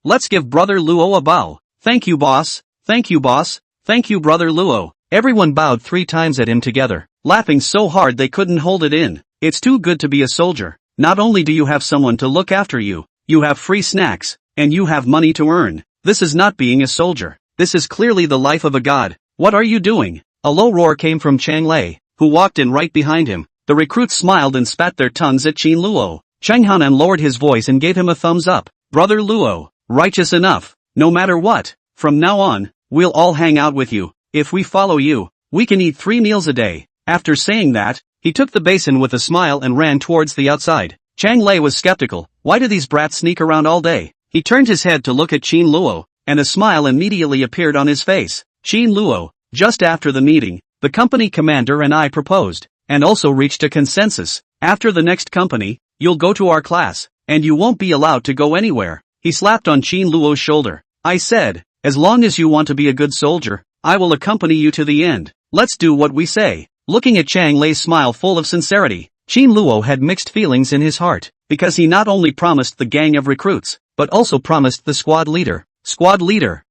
Let's give Brother Luo a bow. Thank you boss. Thank you Brother Luo. Everyone bowed 3 times at him together, laughing so hard they couldn't hold it in. It's too good to be a soldier. Not only do you have someone to look after you, you have free snacks, and you have money to earn. This is not being a soldier. This is clearly the life of a god. What are you doing? A low roar came from Chang Lei, who walked in right behind him. The recruits smiled and spat their tongues at Qin Luo. Chang Haonan lowered his voice and gave him a thumbs up. Brother Luo, righteous enough. No matter what, from now on, we'll all hang out with you. If we follow you, we can eat 3 meals a day. After saying that, he took the basin with a smile and ran towards the outside. Chang Lei was skeptical. Why do these brats sneak around all day? He turned his head to look at Qin Luo, and a smile immediately appeared on his face. Qin Luo, just after the meeting, the company commander and I proposed, and also reached a consensus. After the next company, you'll go to our class, and you won't be allowed to go anywhere. He slapped on Qin Luo's shoulder. I said, as long as you want to be a good soldier, I will accompany you to the end. Let's do what we say. Looking at Chang Lei's smile full of sincerity, Qin Luo had mixed feelings in his heart, because he not only promised the gang of recruits, but also promised the squad leader. Squad leader?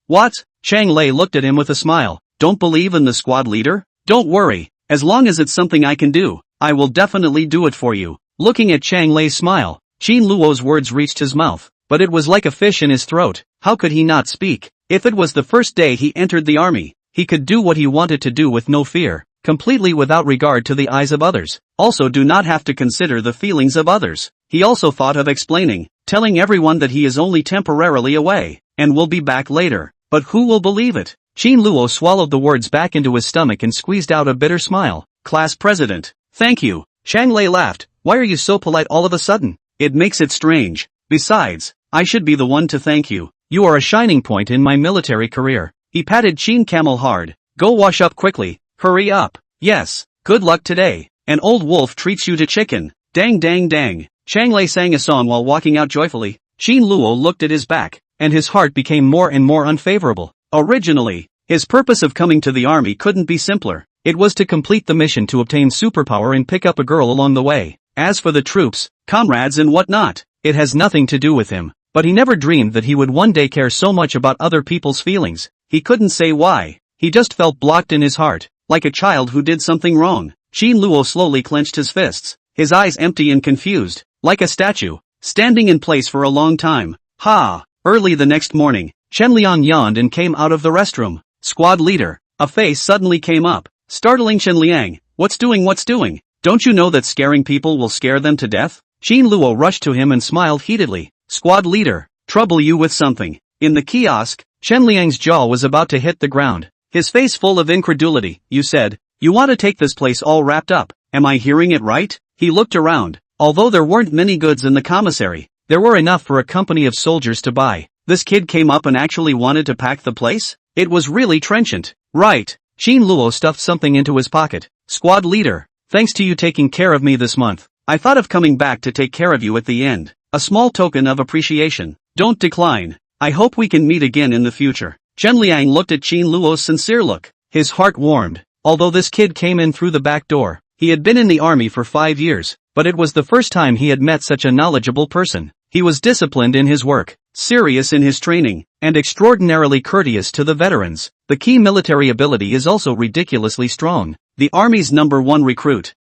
What? Chang Lei looked at him with a smile. Don't believe in the squad leader? Don't worry, as long as it's something I can do, I will definitely do it for you. Looking at Chang Lei's smile, Qin Luo's words reached his mouth, but it was like a fish in his throat. How could he not speak? If it was the first day he entered the army, he could do what he wanted to do with no fear, completely without regard to the eyes of others. Also do not have to consider the feelings of others. He also thought of explaining, telling everyone that he is only temporarily away, and will be back later. But who will believe it? Qin Luo swallowed the words back into his stomach and squeezed out a bitter smile. Class president. Thank you. Chang Lei laughed. Why are you so polite all of a sudden? It makes it strange. Besides, I should be the one to thank you. You are a shining point in my military career. He patted Qin Camel hard. Go wash up quickly. Hurry up. Yes. Good luck today. An old wolf treats you to chicken. Dang dang dang. Chang Lei sang a song while walking out joyfully. Qin Luo looked at his back, and his heart became more and more unfavorable. Originally, his purpose of coming to the army couldn't be simpler. It was to complete the mission to obtain superpower and pick up a girl along the way. As for the troops, comrades and whatnot, it has nothing to do with him. But he never dreamed that he would one day care so much about other people's feelings. He couldn't say why. He just felt blocked in his heart, like a child who did something wrong. Qin Luo slowly clenched his fists, his eyes empty and confused, like a statue, standing in place for a long time. Early the next morning, Chen Liang yawned and came out of the restroom. Squad leader. A face suddenly came up, startling Chen Liang. What's doing? Don't you know that scaring people will scare them to death? Qin Luo rushed to him and smiled heatedly. Squad leader, trouble you with something. In the kiosk, Chen Liang's jaw was about to hit the ground, his face full of incredulity. You said, you want to take this place all wrapped up, am I hearing it right? He looked around. Although there weren't many goods in the commissary, there were enough for a company of soldiers to buy. This kid came up and actually wanted to pack the place? It was really trenchant. Right. Qin Luo stuffed something into his pocket. Squad leader, thanks to you taking care of me this month, I thought of coming back to take care of you at the end. A small token of appreciation. Don't decline. I hope we can meet again in the future. Chen Liang looked at Qin Luo's sincere look. His heart warmed. Although this kid came in through the back door, he had been in the army for 5 years, but it was the first time he had met such a knowledgeable person. He was disciplined in his work, serious in his training, and extraordinarily courteous to the veterans. The key military ability is also ridiculously strong. The army's #1 recruit.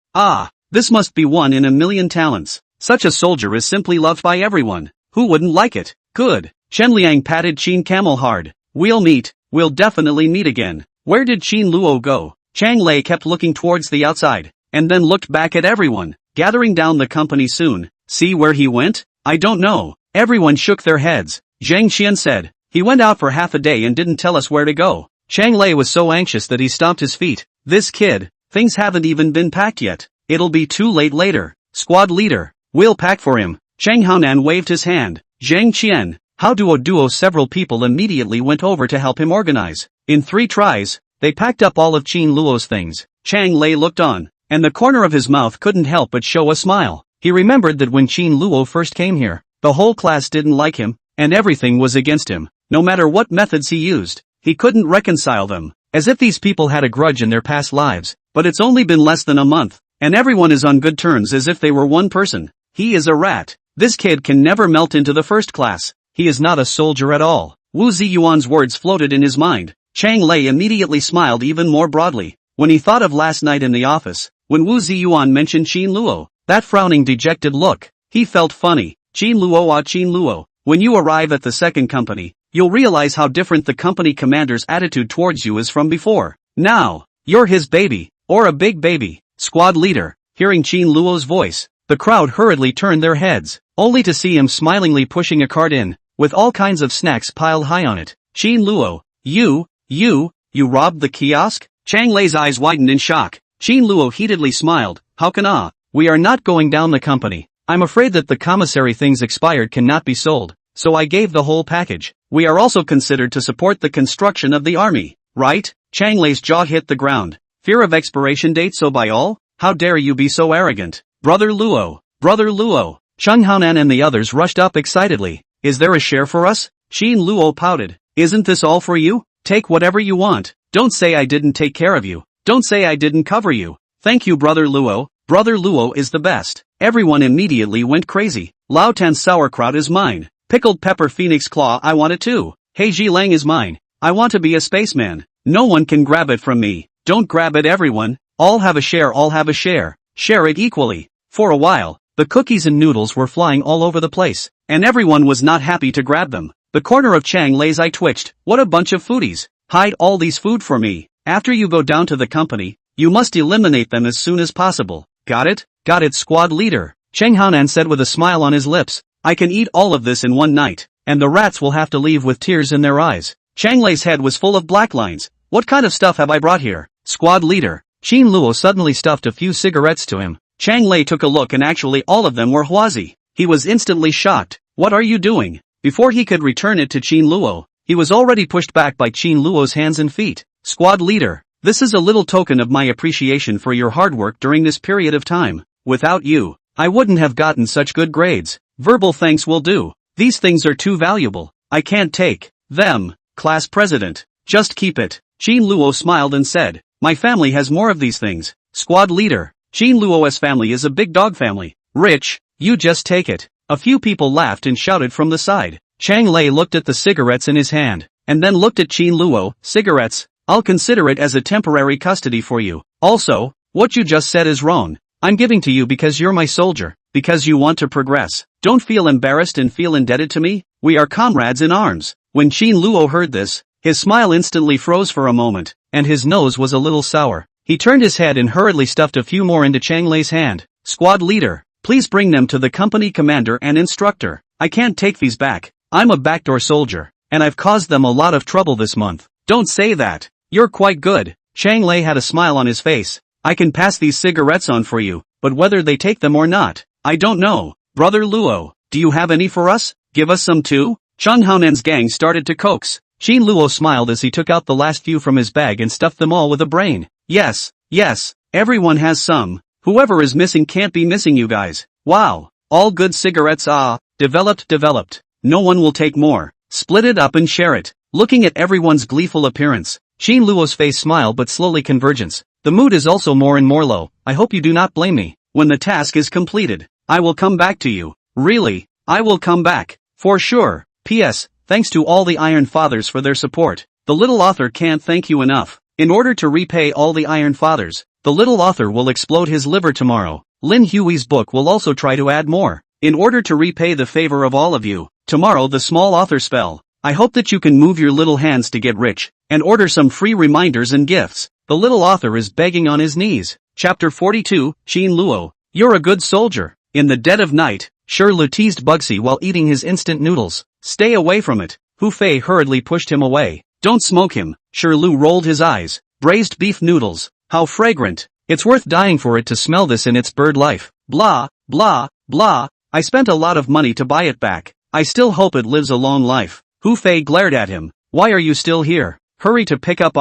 This must be one in a million talents. Such a soldier is simply loved by everyone. Who wouldn't like it? Good. Chen Liang patted Qin Camel hard. We'll definitely meet again. Where did Qin Luo go? Chang Lei kept looking towards the outside, and then looked back at everyone. Gathering down the company soon. See where he went? I don't know. Everyone shook their heads. Zhang Qian said, he went out for half a day and didn't tell us where to go. Chang Lei was so anxious that he stomped his feet. This kid, things haven't even been packed yet. It'll be too late later. Squad leader, we'll pack for him. Chang Haonan waved his hand. Zhang Qian, how duo several people immediately went over to help him organize. In 3 tries, they packed up all of Qin Luo's things. Chang Lei looked on, and the corner of his mouth couldn't help but show a smile. He remembered that when Qin Luo first came here, the whole class didn't like him, and everything was against him. No matter what methods he used, he couldn't reconcile them, as if these people had a grudge in their past lives. But it's only been less than a month, and everyone is on good terms as if they were one person. He is a rat. This kid can never melt into the first class. He is not a soldier at all. Wu Ziyuan's words floated in his mind. Chang Lei immediately smiled even more broadly. When he thought of last night in the office, when Wu Ziyuan mentioned Qin Luo, that frowning dejected look, he felt funny. Qin Luo, when you arrive at the second company, you'll realize how different the company commander's attitude towards you is from before. Now, you're his baby, or a big baby. Squad leader, hearing Qin Luo's voice, the crowd hurriedly turned their heads, only to see him smilingly pushing a cart in, with all kinds of snacks piled high on it. Qin Luo, you robbed the kiosk? Chang Lei's eyes widened in shock. Qin Luo heatedly smiled. How can we are not going down the company. I'm afraid that the commissary things expired cannot be sold, so I gave the whole package. We are also considered to support the construction of the army, right? Chang Lei's jaw hit the ground. Fear of expiration date, so by all? How dare you be so arrogant? Brother Luo. Cheng Haonan and the others rushed up excitedly. Is there a share for us? Qin Luo pouted. Isn't this all for you? Take whatever you want. Don't say I didn't take care of you. Don't say I didn't cover you. Thank you, Brother Luo. Brother Luo is the best. Everyone immediately went crazy. Lao Tan's sauerkraut is mine. Pickled pepper phoenix claw, I want it too. Hey Ji Lang is mine. I want to be a spaceman. No one can grab it from me. Don't grab it everyone. All have a share, all have a share. Share it equally. For a while, the cookies and noodles were flying all over the place, and everyone was not happy to grab them. The corner of Chang Lei's eye twitched. What a bunch of foodies. Hide all these food for me. After you go down to the company, you must eliminate them as soon as possible. Got it? Got it, squad leader. Cheng Haonan said with a smile on his lips. I can eat all of this in one night, and the rats will have to leave with tears in their eyes. Chang Lei's head was full of black lines. What kind of stuff have I brought here? Squad leader. Qin Luo suddenly stuffed a few cigarettes to him. Chang Lei took a look and actually all of them were Huazi. He was instantly shocked. What are you doing? Before he could return it to Qin Luo, he was already pushed back by Qin Luo's hands and feet. Squad leader, this is a little token of my appreciation for your hard work during this period of time. Without you, I wouldn't have gotten such good grades. Verbal thanks will do. These things are too valuable. I can't take them. Class president, just keep it. Qin Luo smiled and said, my family has more of these things. Squad leader, Qin Luo's family is a big dog family. Rich, you just take it. A few people laughed and shouted from the side. Chang Lei looked at the cigarettes in his hand, and then looked at Qin Luo. Cigarettes, I'll consider it as a temporary custody for you. Also, what you just said is wrong. I'm giving to you because you're my soldier, because you want to progress. Don't feel embarrassed and feel indebted to me. We are comrades in arms. When Qin Luo heard this, his smile instantly froze for a moment, and his nose was a little sour. He turned his head and hurriedly stuffed a few more into Chang Lei's hand. Squad leader, please bring them to the company commander and instructor. I can't take these back. I'm a backdoor soldier, and I've caused them a lot of trouble this month. Don't say that. You're quite good. Chang Lei had a smile on his face. I can pass these cigarettes on for you, but whether they take them or not, I don't know. Brother Luo, do you have any for us? Give us some too? Cheng Haonan's gang started to coax. Qin Luo smiled as he took out the last few from his bag and stuffed them all with a brain. Yes, everyone has some. Whoever is missing can't be missing you guys. Wow, all good cigarettes developed. No one will take more. Split it up and share it. Looking at everyone's gleeful appearance, Qin Luo's face smiled but slowly convergence. The mood is also more and more low. I hope you do not blame me. When the task is completed, I will come back to you. Really, I will come back. For sure. P.S. Thanks to all the Iron Fathers for their support. The little author can't thank you enough. In order to repay all the Iron Fathers, the little author will explode his liver tomorrow. Lin Hui's book will also try to add more. In order to repay the favor of all of you, tomorrow the small author spell. I hope that you can move your little hands to get rich, and order some free reminders and gifts. The little author is begging on his knees. Chapter 42, Qin Luo. You're a good soldier. In the dead of night, Lu teased Bugsy while eating his instant noodles. Stay away from it. Hu Fei hurriedly pushed him away. Don't smoke him. Lu rolled his eyes. Braised beef noodles. How fragrant. It's worth dying for it to smell this in its bird life. Blah, blah, blah. I spent a lot of money to buy it back. I still hope it lives a long life. Hu Fei glared at him. Why are you still here? Hurry to pick up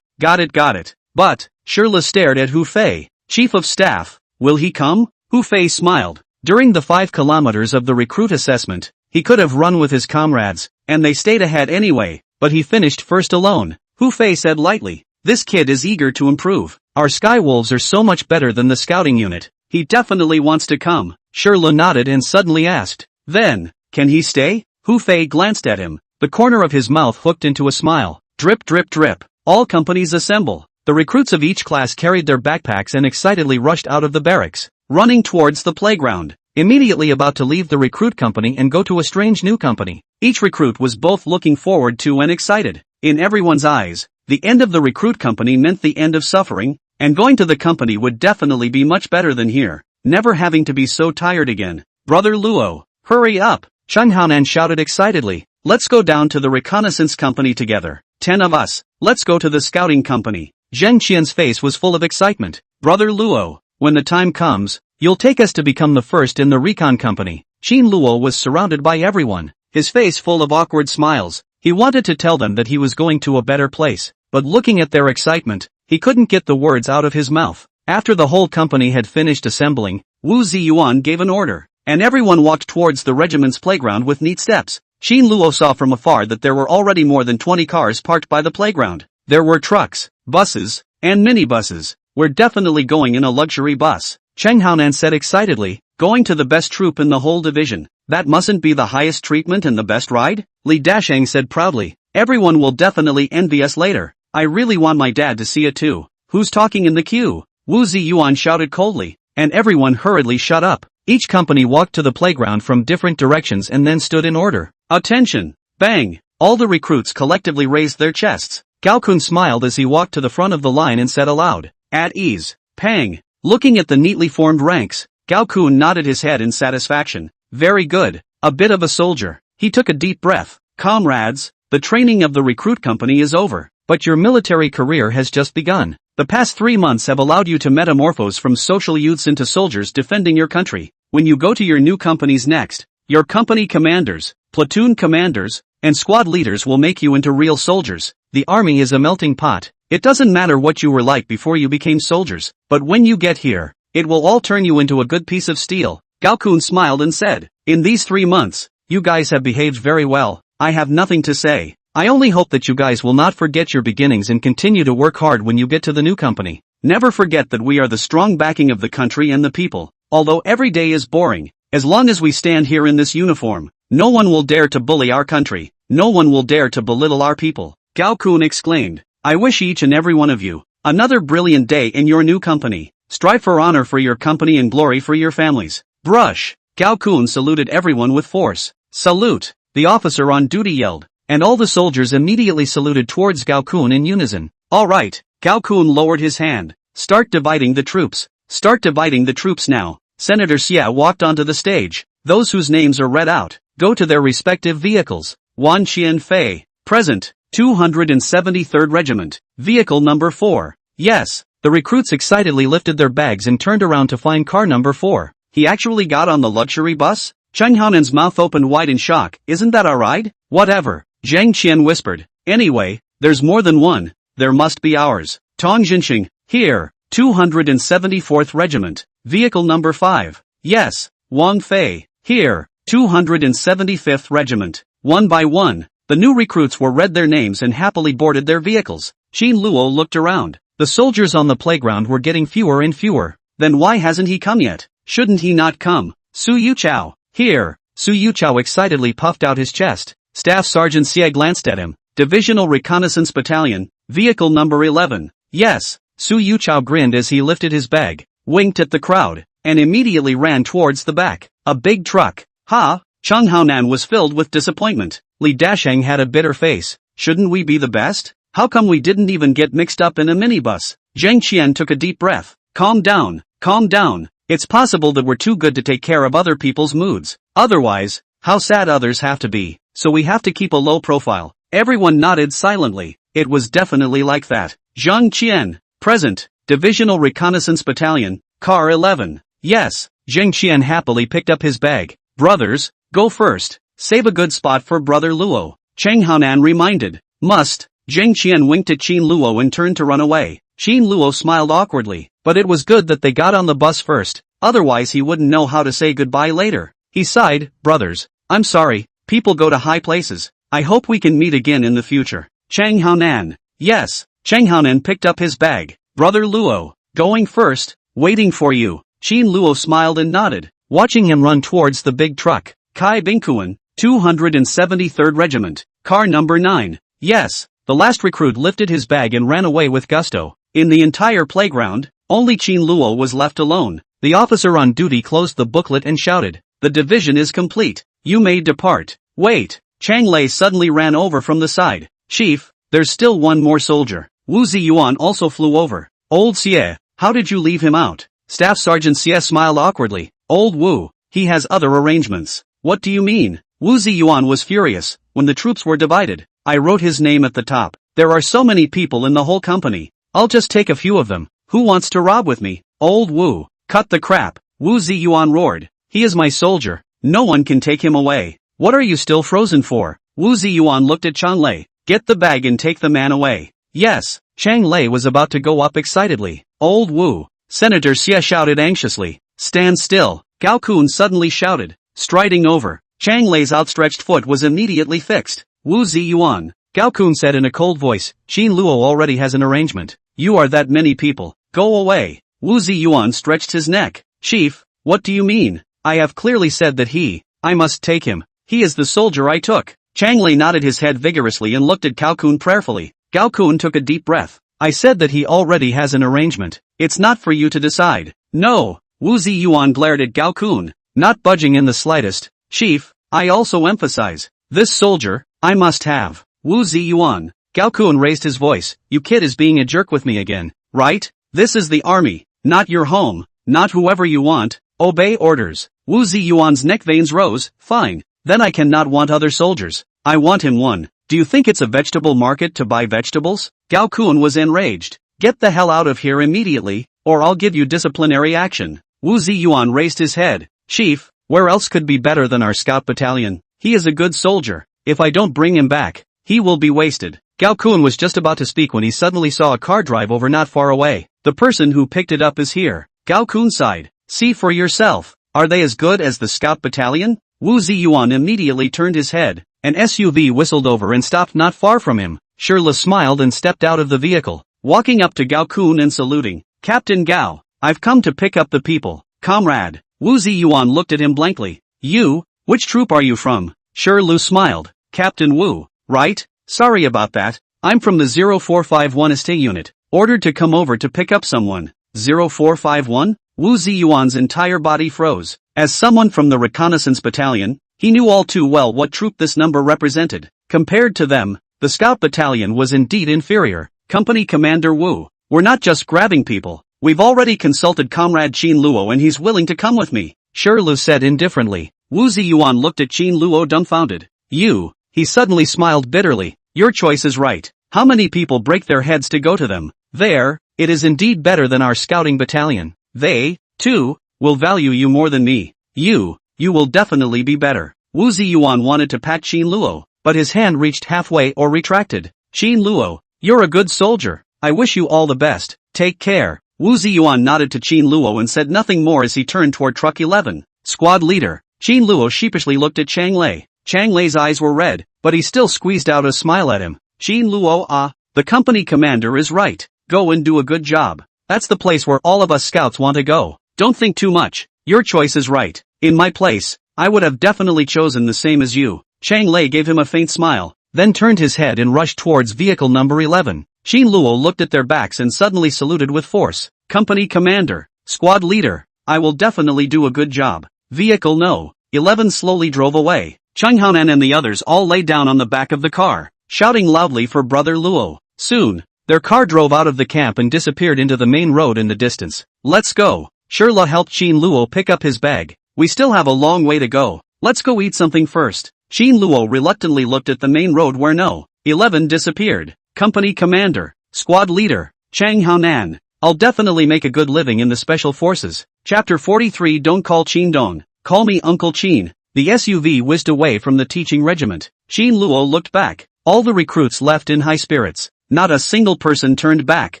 Got it. But, Shirla stared at Hu Fei. Chief of Staff, will he come? Hu Fei smiled. During the 5 kilometers of the recruit assessment, he could have run with his comrades, and they stayed ahead anyway, but he finished first alone. Hu Fei said lightly, this kid is eager to improve. Our Skywolves are so much better than the scouting unit. He definitely wants to come. Shirla nodded and suddenly asked, then, can he stay? Hu Fei glanced at him. The corner of his mouth hooked into a smile. Drip drip drip. All companies assemble. The recruits of each class carried their backpacks and excitedly rushed out of the barracks, running towards the playground. Immediately about to leave the recruit company and go to a strange new company. Each recruit was both looking forward to and excited. In everyone's eyes, the end of the recruit company meant the end of suffering, and going to the company would definitely be much better than here, never having to be so tired again. Brother Luo, hurry up! Cheng Haonan shouted excitedly. Let's go down to the reconnaissance company together. 10 of us. Let's go to the scouting company. Zheng Qian's face was full of excitement. Brother Luo, when the time comes, you'll take us to become the first in the recon company. Qin Luo was surrounded by everyone, his face full of awkward smiles. He wanted to tell them that he was going to a better place, but looking at their excitement, he couldn't get the words out of his mouth. After the whole company had finished assembling, Wu Ziyuan gave an order, and everyone walked towards the regiment's playground with neat steps. Qin Luo saw from afar that there were already more than 20 cars parked by the playground. There were trucks, buses, and minibuses. We're definitely going in a luxury bus. Cheng Haonan said excitedly, going to the best troop in the whole division. That mustn't be the highest treatment and the best ride? Li Dasheng said proudly. Everyone will definitely envy us later. I really want my dad to see it too. Who's talking in the queue? Wu Ziyuan shouted coldly, and everyone hurriedly shut up. Each company walked to the playground from different directions and then stood in order. Attention! Bang! All the recruits collectively raised their chests. Gao Kun smiled as he walked to the front of the line and said aloud, at ease. Pang! Looking at the neatly formed ranks, Gao Kun nodded his head in satisfaction. Very good. A bit of a soldier. He took a deep breath. Comrades, the training of the recruit company is over, but your military career has just begun. The past 3 months have allowed you to metamorphose from social youths into soldiers defending your country. When you go to your new companies next, your company commanders, platoon commanders, and squad leaders will make you into real soldiers. The army is a melting pot. It doesn't matter what you were like before you became soldiers, but when you get here, it will all turn you into a good piece of steel. Gao Kun smiled and said, in these 3 months, you guys have behaved very well. I have nothing to say. I only hope that you guys will not forget your beginnings and continue to work hard when you get to the new company. Never forget that we are the strong backing of the country and the people. Although every day is boring, as long as we stand here in this uniform, no one will dare to bully our country. No one will dare to belittle our people. Gao Kun exclaimed, I wish each and every one of you another brilliant day in your new company. Strive for honor for your company and glory for your families. Brush! Gao Kun saluted everyone with force. Salute! The officer on duty yelled, and all the soldiers immediately saluted towards Gao Kun in unison. All right, Gao Kun lowered his hand. Start dividing the troops. Start dividing the troops now. Senator Xie walked onto the stage. Those whose names are read out, go to their respective vehicles. Wan Qianfei, present. 273rd Regiment, vehicle number 4. Yes, the recruits excitedly lifted their bags and turned around to find car number 4. He actually got on the luxury bus? Cheng Haonan's mouth opened wide in shock. Isn't that a ride? Whatever, Zhang Qian whispered. Anyway, there's more than one. There must be ours. Tong Jinxing, here, 274th Regiment, vehicle number 5. Yes, Wang Fei, here, 275th Regiment. One by one, the new recruits were read their names and happily boarded their vehicles. Qin Luo looked around. The soldiers on the playground were getting fewer and fewer. Then why hasn't he come yet? Shouldn't he not come? Su Yuchao, here. Su Yuchao excitedly puffed out his chest. Staff Sergeant Xie glanced at him. Divisional Reconnaissance Battalion, vehicle number 11. Yes. Su Yuchao grinned as he lifted his bag, winked at the crowd, and immediately ran towards the back. A big truck. Ha! Cheng Haonan was filled with disappointment. Li Dasheng had a bitter face. Shouldn't we be the best? How come we didn't even get mixed up in a minibus? Zhang Qian took a deep breath. Calm down, calm down. It's possible that we're too good to take care of other people's moods. Otherwise, how sad others have to be. So we have to keep a low profile. Everyone nodded silently. It was definitely like that. Zhang Qian, present. Divisional Reconnaissance Battalion, car 11. Yes. Zhang Qian happily picked up his bag. Brothers, go first. Save a good spot for Brother Luo. Cheng Haonan reminded. Must. Zhang Qian winked at Qin Luo and turned to run away. Qin Luo smiled awkwardly, but it was good that they got on the bus first, otherwise he wouldn't know how to say goodbye later. He sighed, brothers, I'm sorry, people go to high places. I hope we can meet again in the future. Cheng Haonan. Yes. Cheng Haonan picked up his bag. Brother Luo, going first, waiting for you. Qin Luo smiled and nodded, watching him run towards the big truck. Kai Bingkuan, 273rd Regiment, car number 9. Yes. The last recruit lifted his bag and ran away with gusto. In the entire playground, only Qin Luo was left alone. The officer on duty closed the booklet and shouted, the division is complete. You may depart. Wait. Chang Lei suddenly ran over from the side. Chief, there's still one more soldier. Wu Ziyuan also flew over. Old Xie, how did you leave him out? Staff Sergeant Xie smiled awkwardly. Old Wu, he has other arrangements. What do you mean? Wu Ziyuan was furious. When the troops were divided, I wrote his name at the top. There are so many people in the whole company. I'll just take a few of them. Who wants to rob with me? Old Wu, cut the crap. Wu Ziyuan roared. He is my soldier. No one can take him away. What are you still frozen for? Wu Ziyuan looked at Chang Lei. Get the bag and take the man away. Yes. Chang Lei was about to go up excitedly. Old Wu. Senator Xie shouted anxiously. Stand still. Gao Kun suddenly shouted, striding over. Chang Lei's outstretched foot was immediately fixed. Wu Ziyuan. Gao Kun said in a cold voice, Qin Luo already has an arrangement. You are that many people. Go away. Wu Ziyuan stretched his neck. Chief, what do you mean? I have clearly said that I must take him. He is the soldier I took. Chang Lei nodded his head vigorously and looked at Gao Kun prayerfully. Gao Kun took a deep breath. I said that he already has an arrangement. It's not for you to decide. No. Wu Ziyuan glared at Gao Kun, not budging in the slightest. Chief, I also emphasize, this soldier, I must have. Wu Ziyuan. Gao Kun raised his voice. You kid is being a jerk with me again, right? This is the army, not your home, not whoever you want. Obey orders. Wu Ziyuan's neck veins rose. Fine. Then I cannot want other soldiers. I want him one. Do you think it's a vegetable market to buy vegetables? Gao Kun was enraged. Get the hell out of here immediately, or I'll give you disciplinary action. Wu Ziyuan raised his head. Chief, where else could be better than our scout battalion? He is a good soldier. If I don't bring him back, he will be wasted. Gao Kun was just about to speak when he suddenly saw a car drive over not far away. The person who picked it up is here. Gao Kun sighed. See for yourself. Are they as good as the scout battalion? Wu Ziyuan immediately turned his head. An SUV whistled over and stopped not far from him. Shirla smiled and stepped out of the vehicle, walking up to Gao Kun and saluting. Captain Gao, I've come to pick up the people. Comrade. Wu Ziyuan looked at him blankly. You? Which troop are you from? Shirlu smiled. Captain Wu, right? Sorry about that. I'm from the 0451 ST unit, ordered to come over to pick up someone. 0451? Wu Ziyuan's entire body froze. As someone from the reconnaissance battalion, he knew all too well what troop this number represented. Compared to them, the scout battalion was indeed inferior. Company Commander Wu, we're not just grabbing people. We've already consulted Comrade Qin Luo and he's willing to come with me, Shirlu said indifferently. Wu Ziyuan looked at Qin Luo dumbfounded. You, he suddenly smiled bitterly. Your choice is right. How many people break their heads to go to them? There, it is indeed better than our scouting battalion. They, too, will value you more than me. You will definitely be better. Wu Ziyuan wanted to pat Qin Luo, but his hand reached halfway or retracted. Qin Luo, you're a good soldier. I wish you all the best. Take care. Wu Ziyuan nodded to Qin Luo and said nothing more as he turned toward truck 11. Squad leader. Qin Luo sheepishly looked at Chang Lei. Chang Lei's eyes were red, but he still squeezed out a smile at him. Qin Luo, the company commander is right. Go and do a good job. That's the place where all of us scouts want to go. Don't think too much. Your choice is right. In my place, I would have definitely chosen the same as you. Chang Lei gave him a faint smile, then turned his head and rushed towards vehicle number 11. Qin Luo looked at their backs and suddenly saluted with force. Company commander, squad leader, I will definitely do a good job. Vehicle no. 11 slowly drove away. Cheng Haonan and the others all lay down on the back of the car, shouting loudly for Brother Luo. Soon, their car drove out of the camp and disappeared into the main road in the distance. Let's go. Shirla helped Qin Luo pick up his bag. We still have a long way to go. Let's go eat something first. Qin Luo reluctantly looked at the main road where no. 11 disappeared. Company commander, squad leader, Cheng Haonan. I'll definitely make a good living in the special forces. Chapter 43. Don't call Qin Dong. Call me Uncle Qin. The SUV whizzed away from the teaching regiment. Qin Luo looked back. All the recruits left in high spirits. Not a single person turned back.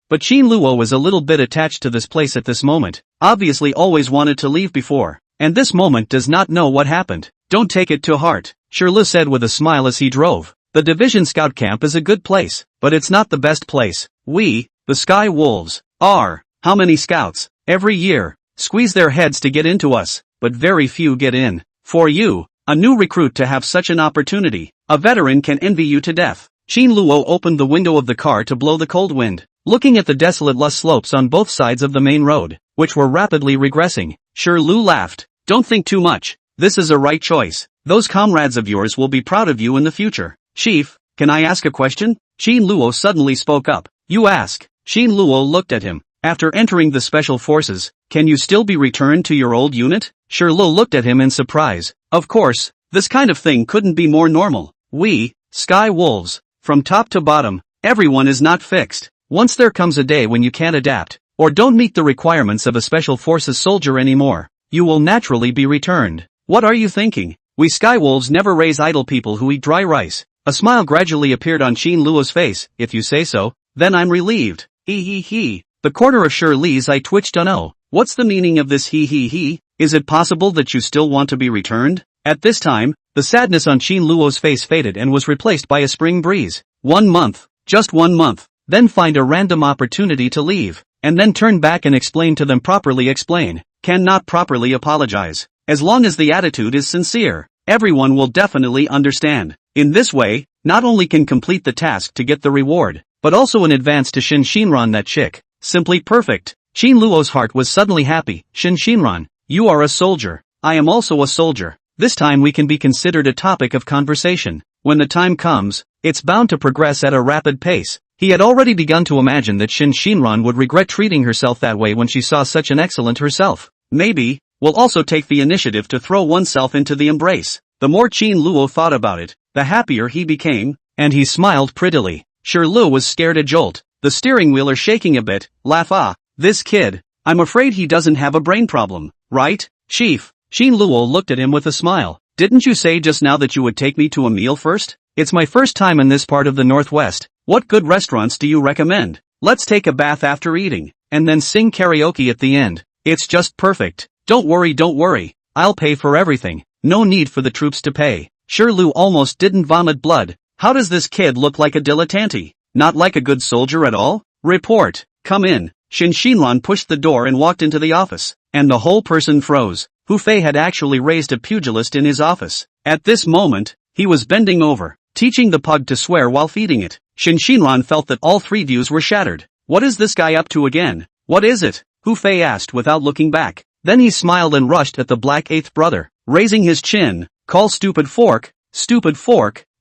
But Qin Luo was a little bit attached to this place at this moment. Obviously always wanted to leave before. And this moment does not know what happened. Don't take it to heart, Shirlu said with a smile as he drove. The division scout camp is a good place, but it's not the best place. We, the Sky Wolves, are. How many scouts, every year, squeeze their heads to get into us, but very few get in. For you, a new recruit to have such an opportunity, a veteran can envy you to death. Qin Luo opened the window of the car to blow the cold wind, looking at the desolate lush slopes on both sides of the main road, which were rapidly regressing. Shirlu laughed. Don't think too much. This is a right choice. Those comrades of yours will be proud of you in the future. Chief, can I ask a question? Qin Luo suddenly spoke up. You ask. Qin Luo looked at him. After entering the special forces, can you still be returned to your old unit? Shirlu looked at him in surprise. Of course, this kind of thing couldn't be more normal. We, Sky Wolves, from top to bottom, everyone is not fixed. Once there comes a day when you can't adapt, or don't meet the requirements of a special forces soldier anymore, you will naturally be returned. What are you thinking? We Sky Wolves never raise idle people who eat dry rice. A smile gradually appeared on Qin Luo's face. If you say so, then I'm relieved. He. The corner of Shirley's eye twitched. Oh, what's the meaning of this he? Is it possible that you still want to be returned? At this time, the sadness on Qin Luo's face faded and was replaced by a spring breeze. 1 month, just 1 month, then find a random opportunity to leave, and then turn back and explain to them properly. Explain. cannot properly apologize. As long as the attitude is sincere, everyone will definitely understand. In this way, not only can complete the task to get the reward, but also in advance to Shinran that chick. Simply perfect. Qin Luo's heart was suddenly happy. Shinran, you are a soldier. I am also a soldier. This time we can be considered a topic of conversation. When the time comes, it's bound to progress at a rapid pace. He had already begun to imagine that Shinran would regret treating herself that way when she saw such an excellent herself. Maybe, will also take the initiative to throw oneself into the embrace. The more Qin Luo thought about it, the happier he became, and he smiled prettily. Sure, Luo was scared a jolt. The steering wheel are shaking a bit. Laugh. This kid, I'm afraid he doesn't have a brain problem, right, Chief? Qin Luo looked at him with a smile. Didn't you say just now that you would take me to a meal first? It's my first time in this part of the Northwest. What good restaurants do you recommend? Let's take a bath after eating, and then sing karaoke at the end. It's just perfect. Don't worry. I'll pay for everything. No need for the troops to pay. Sure, Lu almost didn't vomit blood. How does this kid look like a dilettante? Not like a good soldier at all? Report. Come in. Shinran pushed the door and walked into the office, and the whole person froze. Hu Fei had actually raised a pugilist in his office. At this moment, he was bending over, teaching the pug to swear while feeding it. Shinran felt that all three views were shattered. What is this guy up to again? What is it? Hu Fei asked without looking back. Then he smiled and rushed at the black eighth brother, raising his chin. Call stupid fork,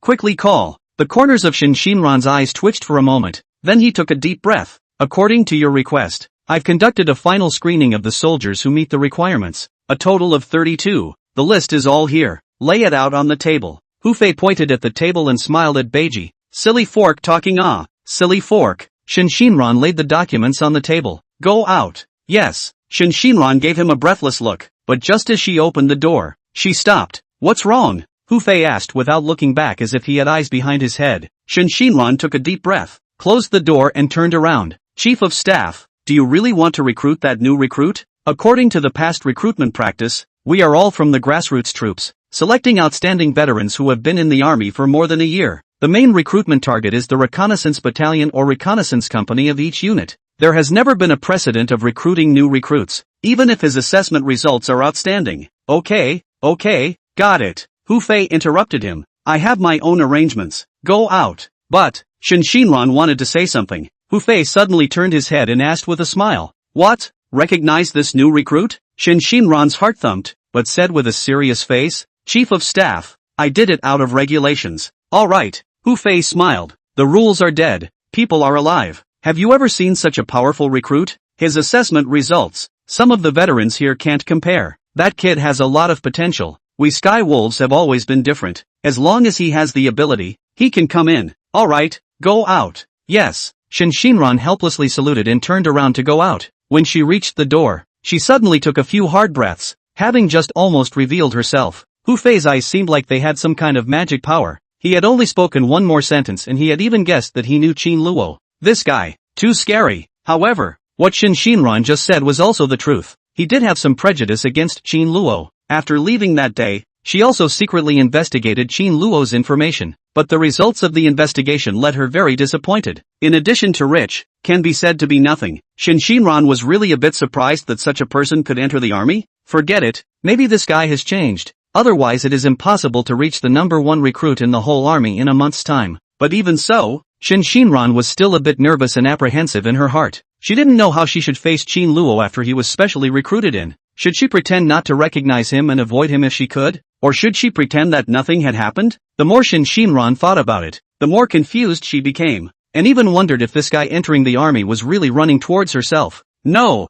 quickly call. The corners of Shinran's eyes twitched for a moment, then he took a deep breath. According to your request, I've conducted a final screening of the soldiers who meet the requirements. A total of 32. The list is all here. Lay it out on the table. Hu Fei pointed at the table and smiled at Beiji. Silly fork talking silly fork. Shinran laid the documents on the table. Go out. Yes. Shinran gave him a breathless look, but just as she opened the door, she stopped. What's wrong? Hu Fei asked without looking back as if he had eyes behind his head. Shinran took a deep breath, closed the door and turned around. Chief of Staff, do you really want to recruit that new recruit? According to the past recruitment practice, we are all from the grassroots troops, selecting outstanding veterans who have been in the army for more than a year. The main recruitment target is the reconnaissance battalion or reconnaissance company of each unit. There has never been a precedent of recruiting new recruits, even if his assessment results are outstanding. Okay, got it. Hu Fei interrupted him. I have my own arrangements. Go out. But, Shinran wanted to say something. Hu Fei suddenly turned his head and asked with a smile. What? Recognize this new recruit? Shinran's heart thumped, but said with a serious face, Chief of Staff, I did it out of regulations. Alright. Hu Fei smiled. The rules are dead. People are alive. Have you ever seen such a powerful recruit? His assessment results. Some of the veterans here can't compare. That kid has a lot of potential. We Sky Wolves have always been different. As long as he has the ability, he can come in. Alright, go out. Yes. Shinran helplessly saluted and turned around to go out. When she reached the door, she suddenly took a few hard breaths, having just almost revealed herself. Hu Fei's eyes seemed like they had some kind of magic power. He had only spoken one more sentence and he had even guessed that he knew Qin Luo. This guy, too scary. However, what Shinran just said was also the truth. He did have some prejudice against Qin Luo. After leaving that day, she also secretly investigated Qin Luo's information, but the results of the investigation led her very disappointed. In addition to rich, can be said to be nothing. Shinran was really a bit surprised that such a person could enter the army. Forget it, maybe this guy has changed. Otherwise it is impossible to reach the number one recruit in the whole army in a month's time. But even so, Shinran was still a bit nervous and apprehensive in her heart. She didn't know how she should face Qin Luo after he was specially recruited in. Should she pretend not to recognize him and avoid him if she could? Or should she pretend that nothing had happened? The more Shinran thought about it, the more confused she became, and even wondered if this guy entering the army was really running towards herself. No,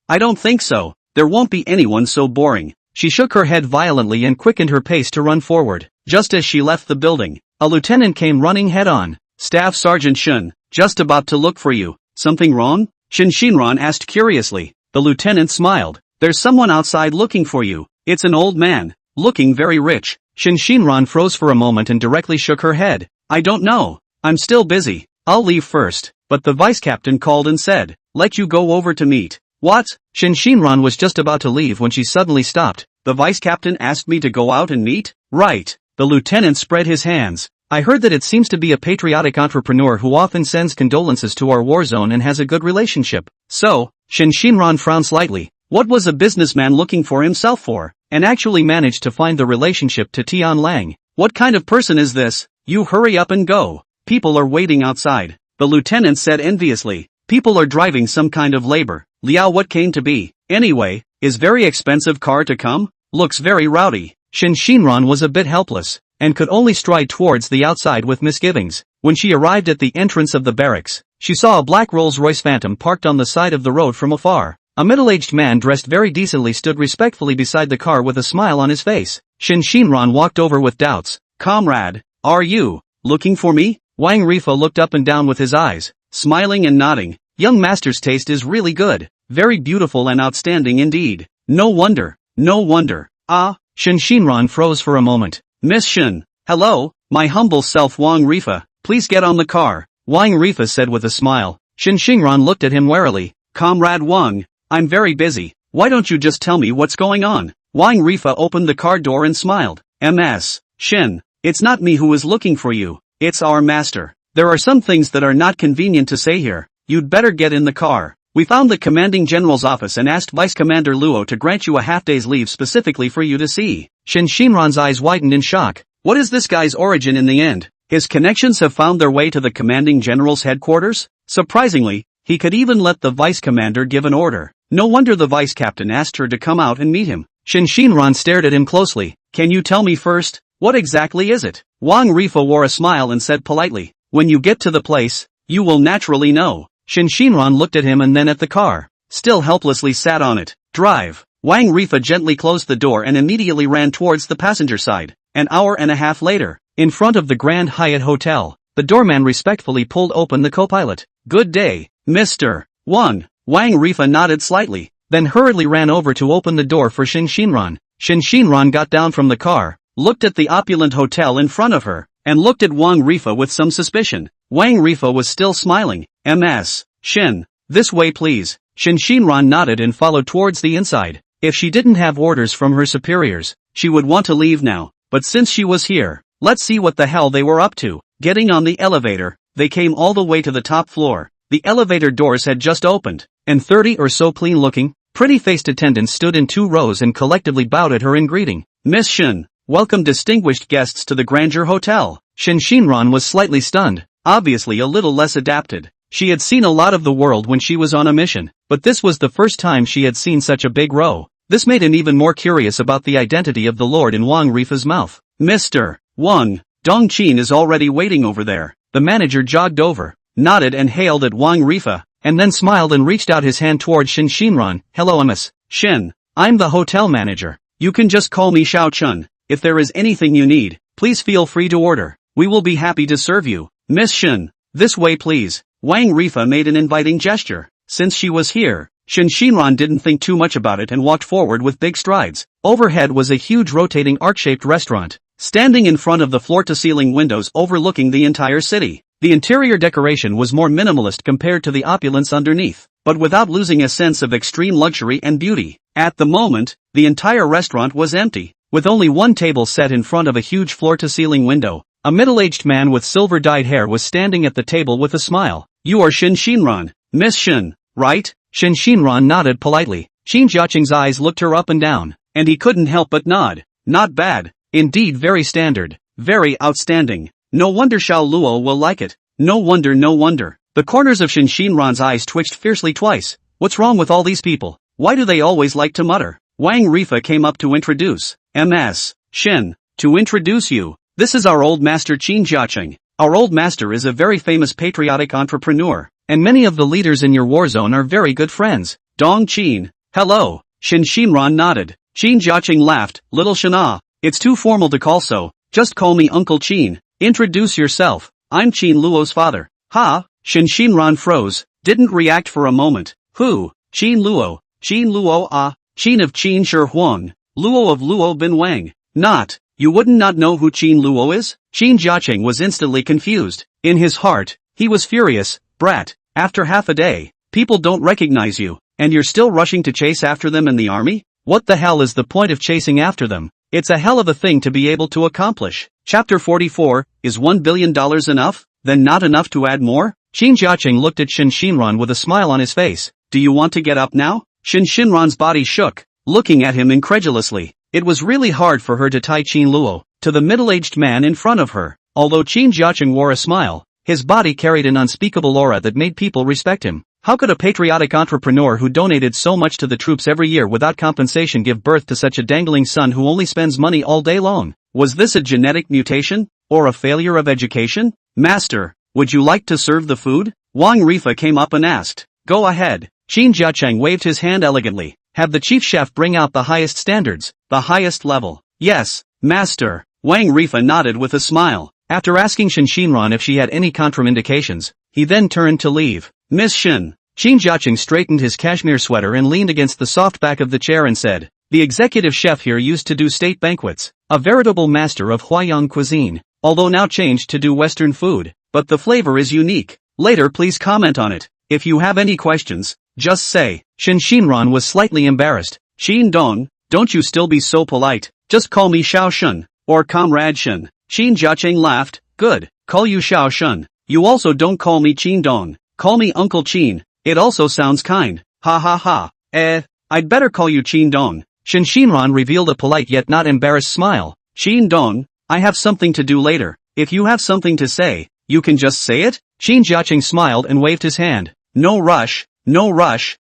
I don't think so. There won't be anyone so boring. She shook her head violently and quickened her pace to run forward. Just as she left the building, a lieutenant came running head-on. Staff Sergeant Shun, just about to look for you. Something wrong? Shinran asked curiously. The lieutenant smiled. There's someone outside looking for you. It's an old man, looking very rich. Shinran froze for a moment and directly shook her head. I don't know. I'm still busy. I'll leave first. But the vice captain called and said, let you go over to meet. What? Shinran was just about to leave when she suddenly stopped. The vice captain asked me to go out and meet? Right. The lieutenant spread his hands. I heard that it seems to be a patriotic entrepreneur who often sends condolences to our war zone and has a good relationship. So, Shinran frowned slightly. What was a businessman looking for himself for? And actually managed to find the relationship to Tian Lang. What kind of person is this? You hurry up and go. People are waiting outside. The lieutenant said enviously. People are driving some kind of labor. Liao, what came to be? Anyway, is very expensive car to come? Looks very rowdy. Shin Shinran was a bit helpless, and could only stride towards the outside with misgivings. When she arrived at the entrance of the barracks, she saw a black Rolls-Royce Phantom parked on the side of the road from afar. A middle-aged man dressed very decently stood respectfully beside the car with a smile on his face. Shin Shinran walked over with doubts. Comrade, are you looking for me? Wang Rifa looked up and down with his eyes, smiling and nodding. Young master's taste is really good. Very beautiful and outstanding indeed. No wonder. No wonder. Ah, Shin Shinran froze for a moment. Miss Shin. Hello, my humble self Wang Rifa. Please get on the car. Wang Rifa said with a smile. Shin Shinran looked at him warily. Comrade Wang, I'm very busy. Why don't you just tell me what's going on? Wang Rifa opened the car door and smiled. Ms. Shin, it's not me who is looking for you. It's our master. There are some things that are not convenient to say here. You'd better get in the car. We found the commanding general's office and asked Vice Commander Luo to grant you a half-day's leave specifically for you to see. Shin Shinran's eyes widened in shock. What is this guy's origin in the end? His connections have found their way to the commanding general's headquarters? Surprisingly, he could even let the vice commander give an order. No wonder the vice captain asked her to come out and meet him. Shin Shinran stared at him closely. Can you tell me first, what exactly is it? Wang Rifa wore a smile and said politely. When you get to the place, you will naturally know. Shin Shinran looked at him and then at the car. Still helplessly sat on it. Drive. Wang Rifa gently closed the door and immediately ran towards the passenger side. An hour and a half later, in front of the Grand Hyatt Hotel, the doorman respectfully pulled open the co-pilot. Good day, Mr. Wang. Wang Rifa nodded slightly, then hurriedly ran over to open the door for Shin Shinran. Shin Shinran got down from the car, looked at the opulent hotel in front of her, and looked at Wang Rifa with some suspicion. Wang Rifa was still smiling. Ms. Shin, this way please. Shin Shinran nodded and followed towards the inside. If she didn't have orders from her superiors, she would want to leave now, but since she was here, let's see what the hell they were up to. Getting on the elevator, they came all the way to the top floor. The elevator doors had just opened, and 30 or so clean-looking, pretty-faced attendants stood in 2 rows and collectively bowed at her in greeting. Miss Shin, welcome distinguished guests to the Grandeur Hotel. Shin Shinran was slightly stunned, obviously a little less adapted. She had seen a lot of the world when she was on a mission, but this was the first time she had seen such a big row. This made him even more curious about the identity of the Lord in Wang Rifa's mouth. Mr. Wang, Dong Qin is already waiting over there. The manager jogged over, nodded and hailed at Wang Rifa, and then smiled and reached out his hand towards Shin Shinran. Hello Miss Shin, I'm the hotel manager. You can just call me Xiao Chun. If there is anything you need, please feel free to order. We will be happy to serve you. Miss Shin, this way please. Wang Rifa made an inviting gesture. Since she was here, Shin Shinran didn't think too much about it and walked forward with big strides. Overhead was a huge rotating arc-shaped restaurant, standing in front of the floor-to-ceiling windows overlooking the entire city. The interior decoration was more minimalist compared to the opulence underneath, but without losing a sense of extreme luxury and beauty. At the moment, the entire restaurant was empty, with only one table set in front of a huge floor-to-ceiling window. A middle-aged man with silver-dyed hair was standing at the table with a smile. You are Shin Shinran, Miss Shin, right? Shin Shinran nodded politely. Qin Jiaqing's eyes looked her up and down, and he couldn't help but nod. Not bad. Indeed very standard. Very outstanding. No wonder Xiao Luo will like it. No wonder, no wonder. The corners of Shin Shinran's eyes twitched fiercely twice. What's wrong with all these people? Why do they always like to mutter? Wang Rifa came up to introduce. Ms. Shin, to introduce you. This is our old master Qin Jiaqing. Our old master is a very famous patriotic entrepreneur, and many of the leaders in your war zone are very good friends. Dong Qin, hello. Shin Shinran nodded. Qin Jiaqing laughed. Little Shana, it's too formal to call so. Just call me Uncle Qin. Introduce yourself. I'm Qin Luo's father. Ha? Shin Shinran froze, didn't react for a moment. Who? Qin Luo. Qin Luo ah. Qin of Qin Shi Huang. Luo of Luo bin Wang. Not. You wouldn't not know who Qin Luo is? Qin Jiaqing was instantly confused. In his heart, he was furious. Brat, after half a day, people don't recognize you, and you're still rushing to chase after them in the army? What the hell is the point of chasing after them? It's a hell of a thing to be able to accomplish. Chapter 44, is $1 billion enough? Then not enough to add more? Qin Jiaqing looked at Shin Shinran with a smile on his face. Do you want to get up now? Shin Shinran's body shook, looking at him incredulously. It was really hard for her to tie Qin Luo to the middle-aged man in front of her. Although Qin Jiaqing wore a smile, his body carried an unspeakable aura that made people respect him. How could a patriotic entrepreneur who donated so much to the troops every year without compensation give birth to such a dangling son who only spends money all day long? Was this a genetic mutation? Or a failure of education? Master, would you like to serve the food? Wang Rifa came up and asked. Go ahead. Qin Jiaqing waved his hand elegantly. Have the chief chef bring out the highest standards, the highest level. Yes, master. Wang Rifa nodded with a smile. After asking Shin Shinran if she had any contraindications, he then turned to leave. Miss Shin. Qin Jiaqing straightened his cashmere sweater and leaned against the soft back of the chair and said, the executive chef here used to do state banquets, a veritable master of Huaiyang cuisine, although now changed to do Western food, but the flavor is unique. Later please comment on it. If you have any questions, just say. Shin Shinran was slightly embarrassed. Qin Dong, don't you still be so polite, just call me Xiao Shun, or Comrade Shun. Qin Jiaqing laughed. Good, call you Xiao Shun. You also don't call me Qin Dong, call me Uncle Qin, it also sounds kind. Ha ha ha. I'd better call you Qin Dong. Shin Shinran revealed a polite yet not embarrassed smile. Qin Dong, I have something to do later. If you have something to say, you can just say it? Qin Jiaqing smiled and waved his hand. No rush,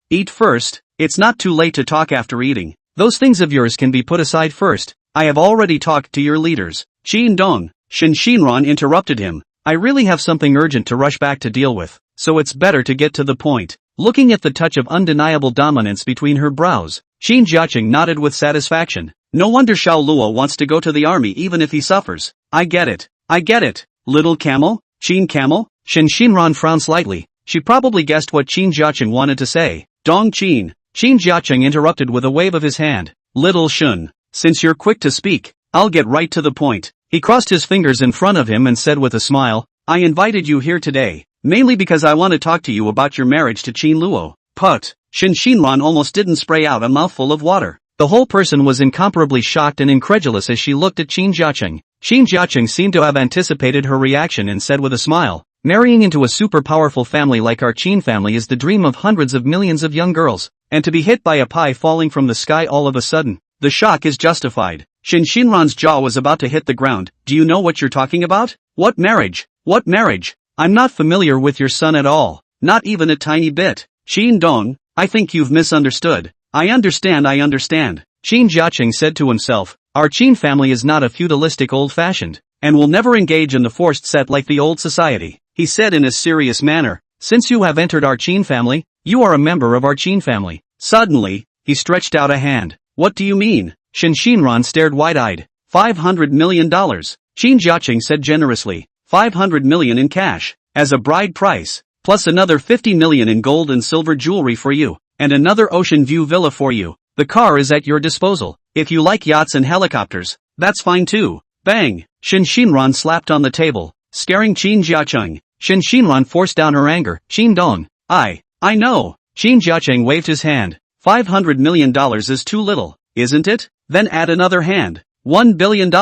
eat first, it's not too late to talk after eating. Those things of yours can be put aside first. I have already talked to your leaders. Qin Dong, Shin Shinran interrupted him. I really have something urgent to rush back to deal with, so it's better to get to the point. Looking at the touch of undeniable dominance between her brows, Qin Jiaqing nodded with satisfaction. No wonder Xiao Luo wants to go to the army even if he suffers. I get it. Little camel? Qin Camel? Shin Shinran frowned slightly. She probably guessed what Qin Jiaqing wanted to say. Dong Qin. Qin Jiaqing interrupted with a wave of his hand. Little Shun, since you're quick to speak, I'll get right to the point. He crossed his fingers in front of him and said with a smile, I invited you here today, mainly because I want to talk to you about your marriage to Qin Luo. Put. Shin Shinran almost didn't spray out a mouthful of water. The whole person was incomparably shocked and incredulous as she looked at Qin Jiaqing. Qin Jiaqing seemed to have anticipated her reaction and said with a smile, marrying into a super powerful family like our Qin family is the dream of hundreds of millions of young girls, and to be hit by a pie falling from the sky all of a sudden, the shock is justified. Shin Shinran's jaw was about to hit the ground. Do you know what you're talking about? What marriage? What marriage? I'm not familiar with your son at all, not even a tiny bit. Qin Dong, I think you've misunderstood. I understand. Qin Jiaqing said to himself, our Qin family is not a feudalistic old-fashioned, and will never engage in the forced set like the old society. He said in a serious manner, since you have entered our Qin family, you are a member of our Qin family. Suddenly, he stretched out a hand. What do you mean? Shin Shinran stared wide-eyed. $500 million. Qin Jiaqing said generously. 500 million in cash, as a bride price, plus another 50 million in gold and silver jewelry for you, and another ocean view villa for you. The car is at your disposal. If you like yachts and helicopters, that's fine too. Bang! Shin Shinran slapped on the table, scaring Qin Jiaqing. Shin Shinran forced down her anger. Qin Dong, I know. Qin Jiaqing waved his hand. $500 million is too little, isn't it? Then add another hand. $1 billion.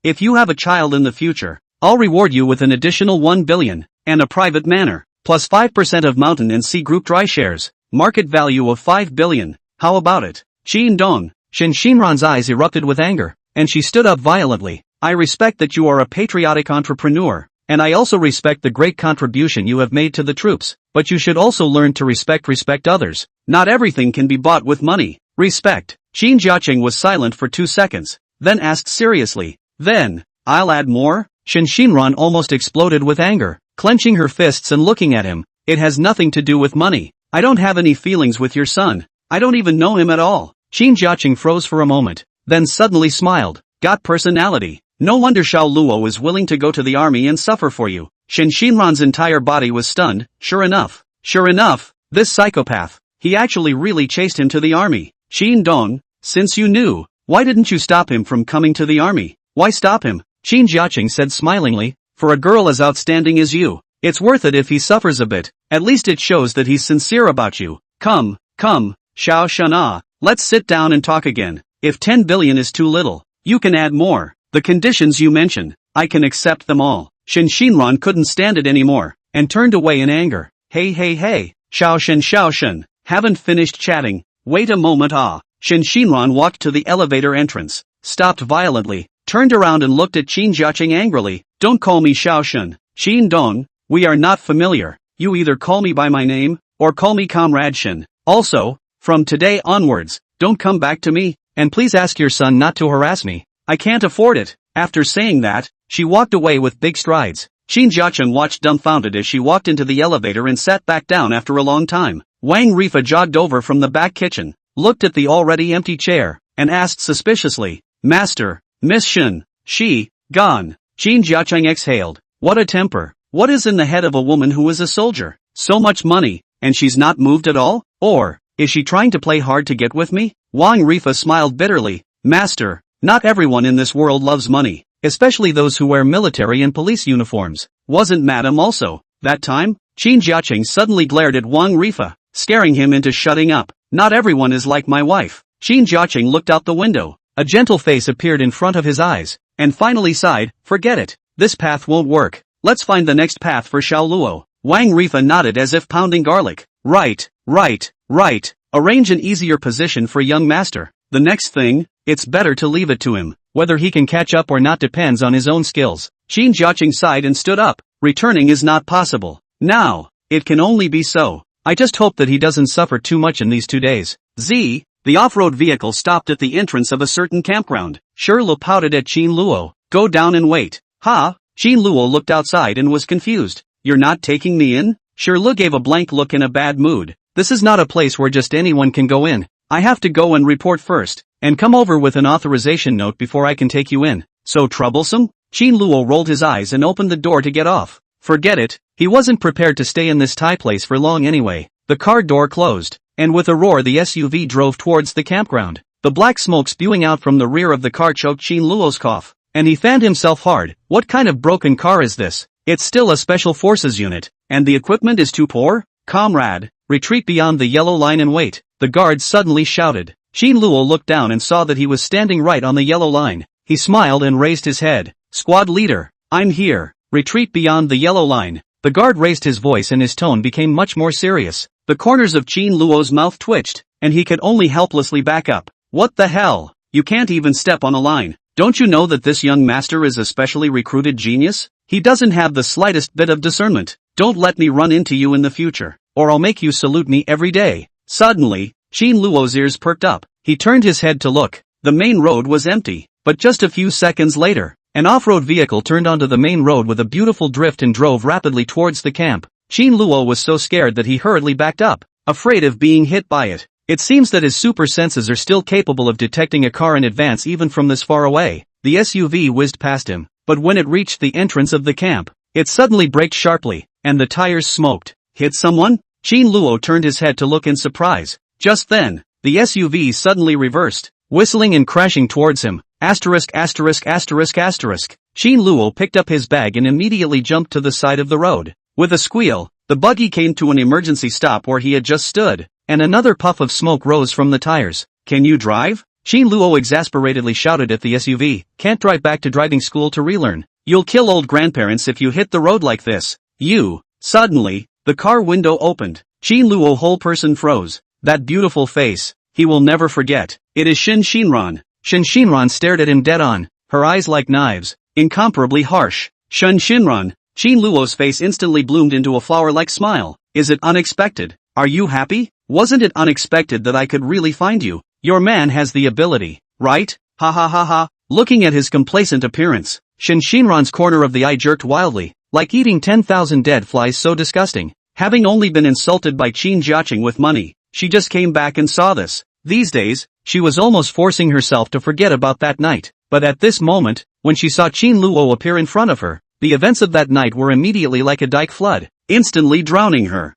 If you have a child in the future, I'll reward you with an additional 1 billion, and a private manor, plus 5% of Mountain and Sea Group dry shares, market value of 5 billion. How about it? Qin Dong. Shin Shinran's eyes erupted with anger, and she stood up violently. I respect that you are a patriotic entrepreneur, and I also respect the great contribution you have made to the troops, but you should also learn to respect others. Not everything can be bought with money. Respect. Qin Jiaqing was silent for 2 seconds, then asked seriously, then, I'll add more? Shin Shinran almost exploded with anger, clenching her fists and looking at him. It has nothing to do with money. I don't have any feelings with your son. I don't even know him at all. Qin Jiaqing froze for a moment, then suddenly smiled. Got personality. No wonder Xiao Luo is willing to go to the army and suffer for you. Shin Shinran's entire body was stunned. Sure enough, this psychopath, he actually really chased him to the army. Qin Dong, since you knew, why didn't you stop him from coming to the army? Why stop him? Qin Jiaqing said smilingly, for a girl as outstanding as you, it's worth it if he suffers a bit. At least it shows that he's sincere about you. Come, Xiao Shana, let's sit down and talk again. If 10 billion is too little, you can add more. The conditions you mention, I can accept them all. Shin Shinran couldn't stand it anymore, and turned away in anger. Hey, Xiao Shen, haven't finished chatting. Wait a moment. Shinran walked to the elevator entrance, stopped violently, turned around and looked at Qin Jiaqing angrily. Don't call me Xiaoshen, Xin Dong, we are not familiar. You either call me by my name, or call me Comrade Shin. Also, from today onwards, don't come back to me, and please ask your son not to harass me. I can't afford it. After saying that, she walked away with big strides. Qin Jiaqing watched dumbfounded as she walked into the elevator and sat back down after a long time. Wang Rifa jogged over from the back kitchen, looked at the already empty chair, and asked suspiciously, Master, Miss Shin, she, gone. Qin Jiaqing exhaled. What a temper. What is in the head of a woman who is a soldier? So much money, and she's not moved at all? Or, is she trying to play hard to get with me? Wang Rifa smiled bitterly. Master, not everyone in this world loves money, especially those who wear military and police uniforms. Wasn't Madam also? That time? Qin Jiaqing suddenly glared at Wang Rifa, scaring him into shutting up. Not everyone is like my wife. Qin Jiaqing looked out the window. A gentle face appeared in front of his eyes, and finally sighed, forget it. This path won't work. Let's find the next path for Xiao Luo. Wang Rifa nodded as if pounding garlic. Right. Arrange an easier position for young master. The next thing, it's better to leave it to him. Whether he can catch up or not depends on his own skills. Qin Jiaqing sighed and stood up. Returning is not possible. Now, it can only be so. I just hope that he doesn't suffer too much in these 2 days. The off-road vehicle stopped at the entrance of a certain campground. Luo pouted at Qin Luo. Go down and wait. Qin Luo looked outside and was confused. You're not taking me in? Luo gave a blank look in a bad mood. This is not a place where just anyone can go in. I have to go and report first, and come over with an authorization note before I can take you in. So troublesome? Qin Luo rolled his eyes and opened the door to get off. Forget it, he wasn't prepared to stay in this Thai place for long anyway. The car door closed, and with a roar the SUV drove towards the campground. The black smoke spewing out from the rear of the car choked Qin Luo's cough, and he fanned himself hard. What kind of broken car is this? It's still a special forces unit, and the equipment is too poor? Comrade, retreat beyond the yellow line and wait, the guards suddenly shouted. Qin Luo looked down and saw that he was standing right on the yellow line. He smiled and raised his head. Squad leader, I'm here. Retreat beyond the yellow line. The guard raised his voice and his tone became much more serious. The corners of Qin Luo's mouth twitched, and he could only helplessly back up. What the hell? You can't even step on a line. Don't you know that this young master is a specially recruited genius? He doesn't have the slightest bit of discernment. Don't let me run into you in the future, or I'll make you salute me every day. Suddenly, Qin Luo's ears perked up. He turned his head to look. The main road was empty, but just a few seconds later, an off-road vehicle turned onto the main road with a beautiful drift and drove rapidly towards the camp. Qin Luo was so scared that he hurriedly backed up, afraid of being hit by it. It seems that his super senses are still capable of detecting a car in advance even from this far away. The SUV whizzed past him, but when it reached the entrance of the camp, it suddenly braked sharply, and the tires smoked. Hit someone? Qin Luo turned his head to look in surprise. Just then, the SUV suddenly reversed, whistling and crashing towards him. Qin Luo picked up his bag and immediately jumped to the side of the road. With a squeal, the buggy came to an emergency stop where he had just stood, and another puff of smoke rose from the tires. Can you drive? Qin Luo exasperatedly shouted at the SUV. Can't drive back to driving school to relearn. You'll kill old grandparents if you hit the road like this. Suddenly, the car window opened. Qin Luo whole person froze. That beautiful face, he will never forget. It is Shinran. Shinran stared at him dead on, her eyes like knives, incomparably harsh. Shinran. Qin Luo's face instantly bloomed into a flower-like smile. Is it unexpected? Are you happy? Wasn't it unexpected that I could really find you? Your man has the ability, right? Ha ha ha ha. Looking at his complacent appearance, Shinran's corner of the eye jerked wildly, like eating 10,000 dead flies. So disgusting. Having only been insulted by Qin Jiaqing with money, she just came back and saw this. These days, she was almost forcing herself to forget about that night, but at this moment, when she saw Qin Luo appear in front of her, the events of that night were immediately like a dike flood, instantly drowning her.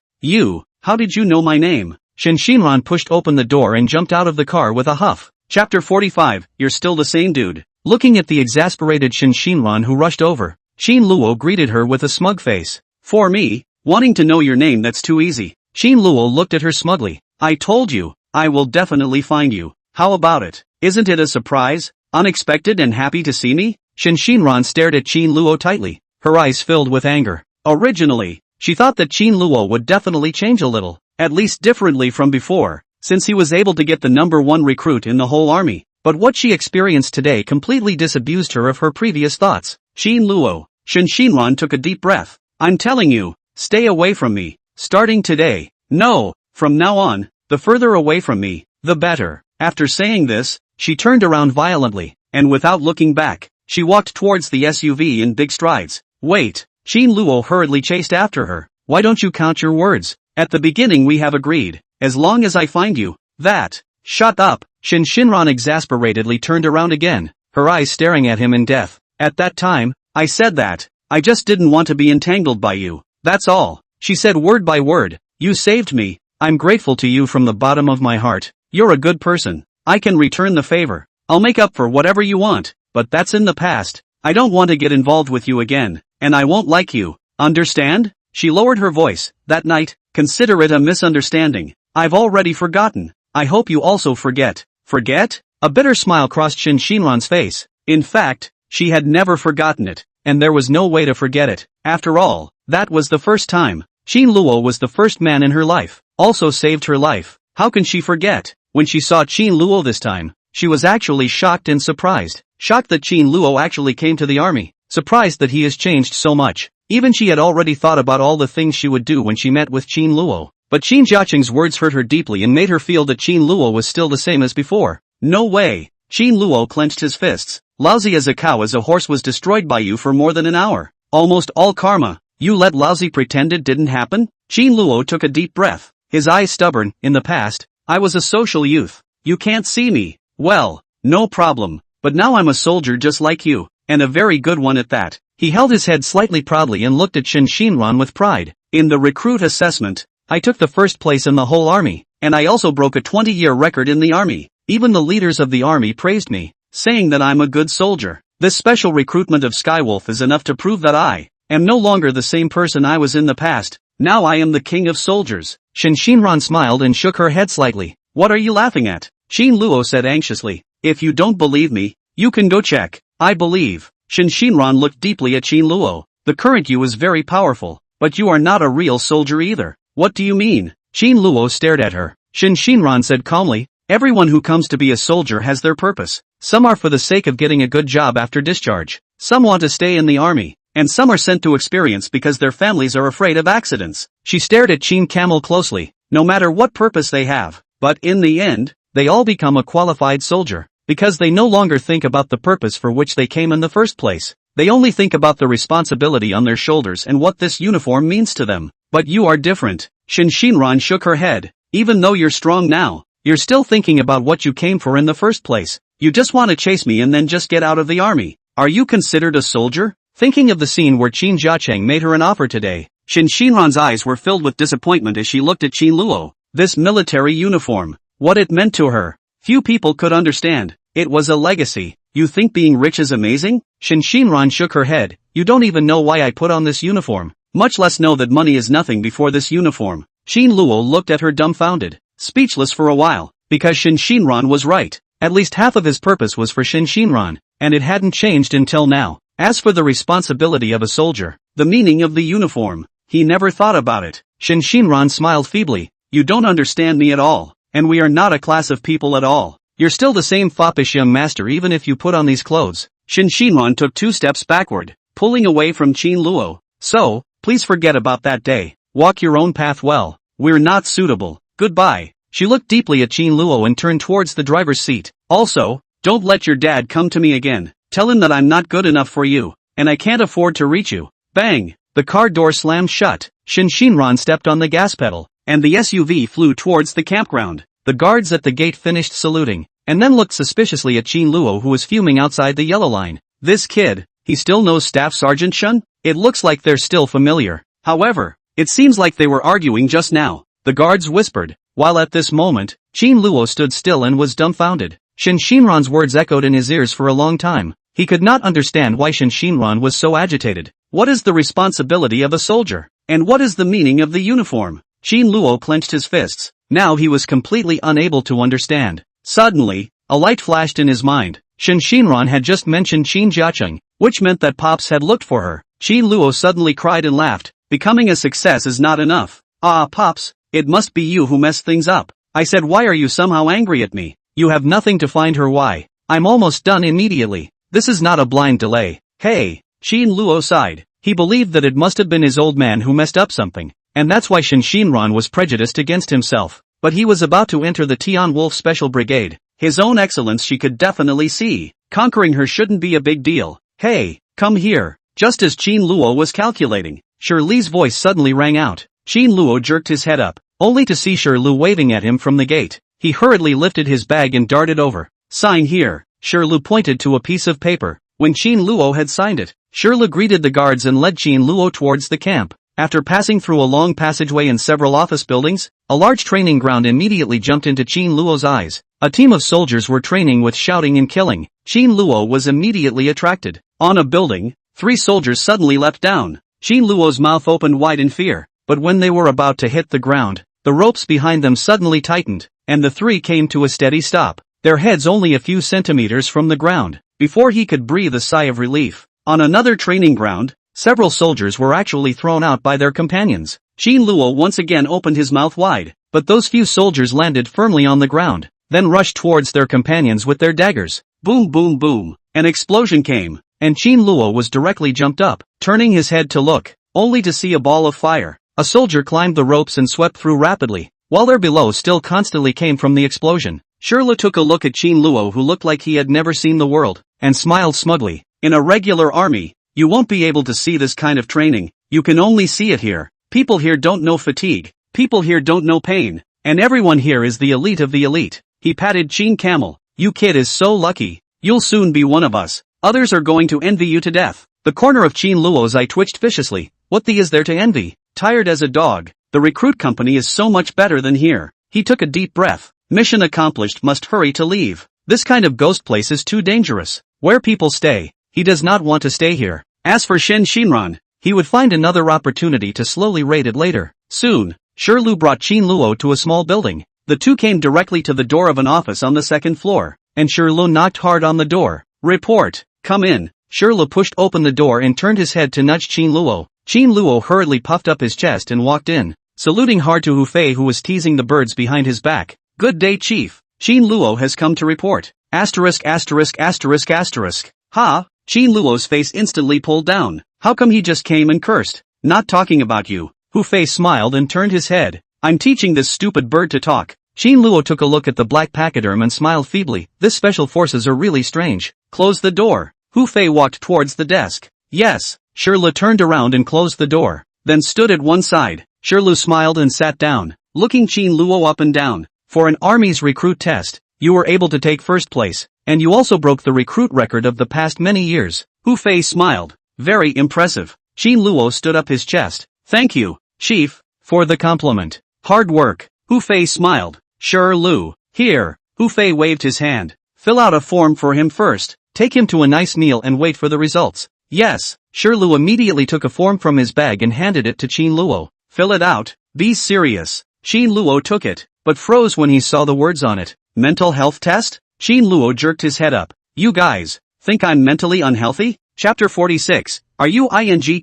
How did you know my name? Shinran pushed open the door and jumped out of the car with a huff. Chapter 45, You're still the same dude. Looking at the exasperated Shinran who rushed over, Qin Luo greeted her with a smug face. For me, wanting to know your name, that's too easy. Qin Luo looked at her smugly. I told you, I will definitely find you. How about it? Isn't it a surprise? Unexpected and happy to see me? Shinran stared at Qin Luo tightly, her eyes filled with anger. Originally, she thought that Qin Luo would definitely change a little, at least differently from before, since he was able to get the #1 recruit in the whole army. But what she experienced today completely disabused her of her previous thoughts. Qin Luo. Shinran took a deep breath. I'm telling you, stay away from me. Starting today. No, from now on, the further away from me, the better. After saying this, she turned around violently, and without looking back, she walked towards the SUV in big strides. Wait. Qin Luo hurriedly chased after her. Why don't you count your words? At the beginning we have agreed, as long as I find you, that. Shut up. Shinran exasperatedly turned around again, her eyes staring at him in death. At that time, I said that. I just didn't want to be entangled by you. That's all. She said word by word. You saved me. I'm grateful to you from the bottom of my heart. You're a good person. I can return the favor. I'll make up for whatever you want, but that's in the past. I don't want to get involved with you again, and I won't like you. Understand? She lowered her voice. That night, consider it a misunderstanding. I've already forgotten. I hope you also forget. Forget? A bitter smile crossed Shinran's face. In fact, she had never forgotten it, and there was no way to forget it. After all, that was the first time. Qin Luo was the first man in her life, also saved her life. How can she forget? When she saw Qin Luo this time, she was actually shocked and surprised. Shocked that Qin Luo actually came to the army. Surprised that he has changed so much. Even she had already thought about all the things she would do when she met with Qin Luo. But Qin Jiaqing's words hurt her deeply and made her feel that Qin Luo was still the same as before. No way. Qin Luo clenched his fists. Lousy as a cow as a horse was destroyed by you for more than an hour. Almost all karma. You let Lousy pretend it didn't happen? Qin Luo took a deep breath. His eyes stubborn. In the past, I was a social youth. You can't see me. Well, no problem. But now I'm a soldier just like you, and a very good one at that. He held his head slightly proudly and looked at Shinran with pride. In the recruit assessment, I took the first place in the whole army, and I also broke a 20-year record in the army. Even the leaders of the army praised me, saying that I'm a good soldier. This special recruitment of Skywolf is enough to prove that I am no longer the same person I was in the past. Now I am the king of soldiers. Shinran smiled and shook her head slightly. What are you laughing at? Qin Luo said anxiously. If you don't believe me, you can go check. I believe. Shinran looked deeply at Qin Luo. The current you is very powerful, but you are not a real soldier either. What do you mean? Qin Luo stared at her. Shinran said calmly, everyone who comes to be a soldier has their purpose. Some are for the sake of getting a good job after discharge. Some want to stay in the army, and some are sent to experience because their families are afraid of accidents. She stared at Qin Camel closely. No matter what purpose they have, but in the end, they all become a qualified soldier, because they no longer think about the purpose for which they came in the first place. They only think about the responsibility on their shoulders and what this uniform means to them. But you are different. Shinran shook her head. Even though you're strong now, you're still thinking about what you came for in the first place. You just want to chase me and then just get out of the army. Are you considered a soldier? Thinking of the scene where Qin Jiaqing made her an offer today, Shinran's eyes were filled with disappointment as she looked at Qin Luo. This military uniform, what it meant to her, few people could understand. It was a legacy. You think being rich is amazing? Shinran shook her head. You don't even know why I put on this uniform, much less know that money is nothing before this uniform. Qin Luo looked at her dumbfounded, speechless for a while, because Shinran was right. At least half of his purpose was for Shinran, and it hadn't changed until now. As for the responsibility of a soldier, the meaning of the uniform, he never thought about it. Shinran smiled feebly. You don't understand me at all, and we are not a class of people at all. You're still the same foppish young master even if you put on these clothes. Shinran took 2 steps backward, pulling away from Qin Luo. So, please forget about that day. Walk your own path well. We're not suitable. Goodbye. She looked deeply at Qin Luo and turned towards the driver's seat. Also, don't let your dad come to me again. Tell him that I'm not good enough for you, and I can't afford to reach you. Bang! The car door slammed shut. Shinran stepped on the gas pedal, and the SUV flew towards the campground. The guards at the gate finished saluting, and then looked suspiciously at Qin Luo who was fuming outside the yellow line. This kid, he still knows Staff Sergeant Shun? It looks like they're still familiar. However, it seems like they were arguing just now. The guards whispered, while at this moment, Qin Luo stood still and was dumbfounded. Shinran's words echoed in his ears for a long time. He could not understand why Shinran was so agitated. What is the responsibility of a soldier? And what is the meaning of the uniform? Qin Luo clenched his fists. Now he was completely unable to understand. Suddenly, a light flashed in his mind. Shinran had just mentioned Qin Jiaqing, which meant that Pops had looked for her. Qin Luo suddenly cried and laughed. Becoming a success is not enough. Ah, Pops, it must be you who messed things up. I said, why are you somehow angry at me? You have nothing to find her. Why? I'm almost done immediately. This is not a blind delay. Hey. Qin Luo sighed. He believed that it must have been his old man who messed up something, and that's why Shinran was prejudiced against himself. But he was about to enter the Tian Wolf Special Brigade. His own excellence she could definitely see. Conquering her shouldn't be a big deal. Hey, come here. Just as Qin Luo was calculating, Shirley's voice suddenly rang out. Qin Luo jerked his head up, only to see Shirley waving at him from the gate. He hurriedly lifted his bag and darted over. Sign here. Shirley pointed to a piece of paper. When Qin Luo had signed it, Shirley greeted the guards and led Qin Luo towards the camp. After passing through a long passageway and several office buildings, a large training ground immediately jumped into Qin Luo's eyes. A team of soldiers were training with shouting and killing. Qin Luo was immediately attracted. On a building, 3 soldiers suddenly leapt down. Qin Luo's mouth opened wide in fear, but when they were about to hit the ground, the ropes behind them suddenly tightened, and the 3 came to a steady stop, their heads only a few centimeters from the ground. Before he could breathe a sigh of relief, on another training ground, several soldiers were actually thrown out by their companions. Qin Luo once again opened his mouth wide, but those few soldiers landed firmly on the ground, then rushed towards their companions with their daggers. Boom boom boom, an explosion came, and Qin Luo was directly jumped up, turning his head to look, only to see a ball of fire. A soldier climbed the ropes and swept through rapidly, while there below still constantly came from the explosion. Shirley took a look at Qin Luo, who looked like he had never seen the world, and smiled smugly. In a regular army, you won't be able to see this kind of training. You can only see it here. People here don't know fatigue. People here don't know pain. And everyone here is the elite of the elite. He patted Qin Camel. You kid is so lucky. You'll soon be one of us. Others are going to envy you to death. The corner of Qin Luo's eye twitched viciously. What the is there to envy? Tired as a dog. The recruit company is so much better than here. He took a deep breath. Mission accomplished, must hurry to leave. This kind of ghost place is too dangerous. Where people stay, he does not want to stay here. As for Shinran, he would find another opportunity to slowly raid it later. Soon, Shirley brought Qin Luo to a small building. The two came directly to the door of an office on the second floor, and Shirley knocked hard on the door. Report, come in. Shirley pushed open the door and turned his head to nudge Qin Luo. Qin Luo hurriedly puffed up his chest and walked in, saluting hard to Hu Fei, who was teasing the birds behind his back. Good day, Chief. Qin Luo has come to report. Asterisk asterisk asterisk asterisk. Ha! Qin Luo's face instantly pulled down. How come he just came and cursed? Not talking about you. Hu Fei smiled and turned his head. I'm teaching this stupid bird to talk. Qin Luo took a look at the black pachyderm and smiled feebly. This special forces are really strange. Close the door. Hu Fei walked towards the desk. Yes. Shirley turned around and closed the door, then stood at one side. Shirley smiled and sat down, looking Qin Luo up and down. For an army's recruit test, you were able to take first place, and you also broke the recruit record of the past many years. Hu Fei smiled. Very impressive. Qin Luo stood up his chest. Thank you, Chief, for the compliment. Hard work. Hu Fei smiled. Sure, Lu. Here. Hu Fei waved his hand. Fill out a form for him first. Take him to a nice meal and wait for the results. Yes. Shirley immediately took a form from his bag and handed it to Qin Luo. Fill it out. Be serious. Qin Luo took it, but froze when he saw the words on it. Mental health test? Qin Luo jerked his head up. You guys think I'm mentally unhealthy? Chapter 46. Are you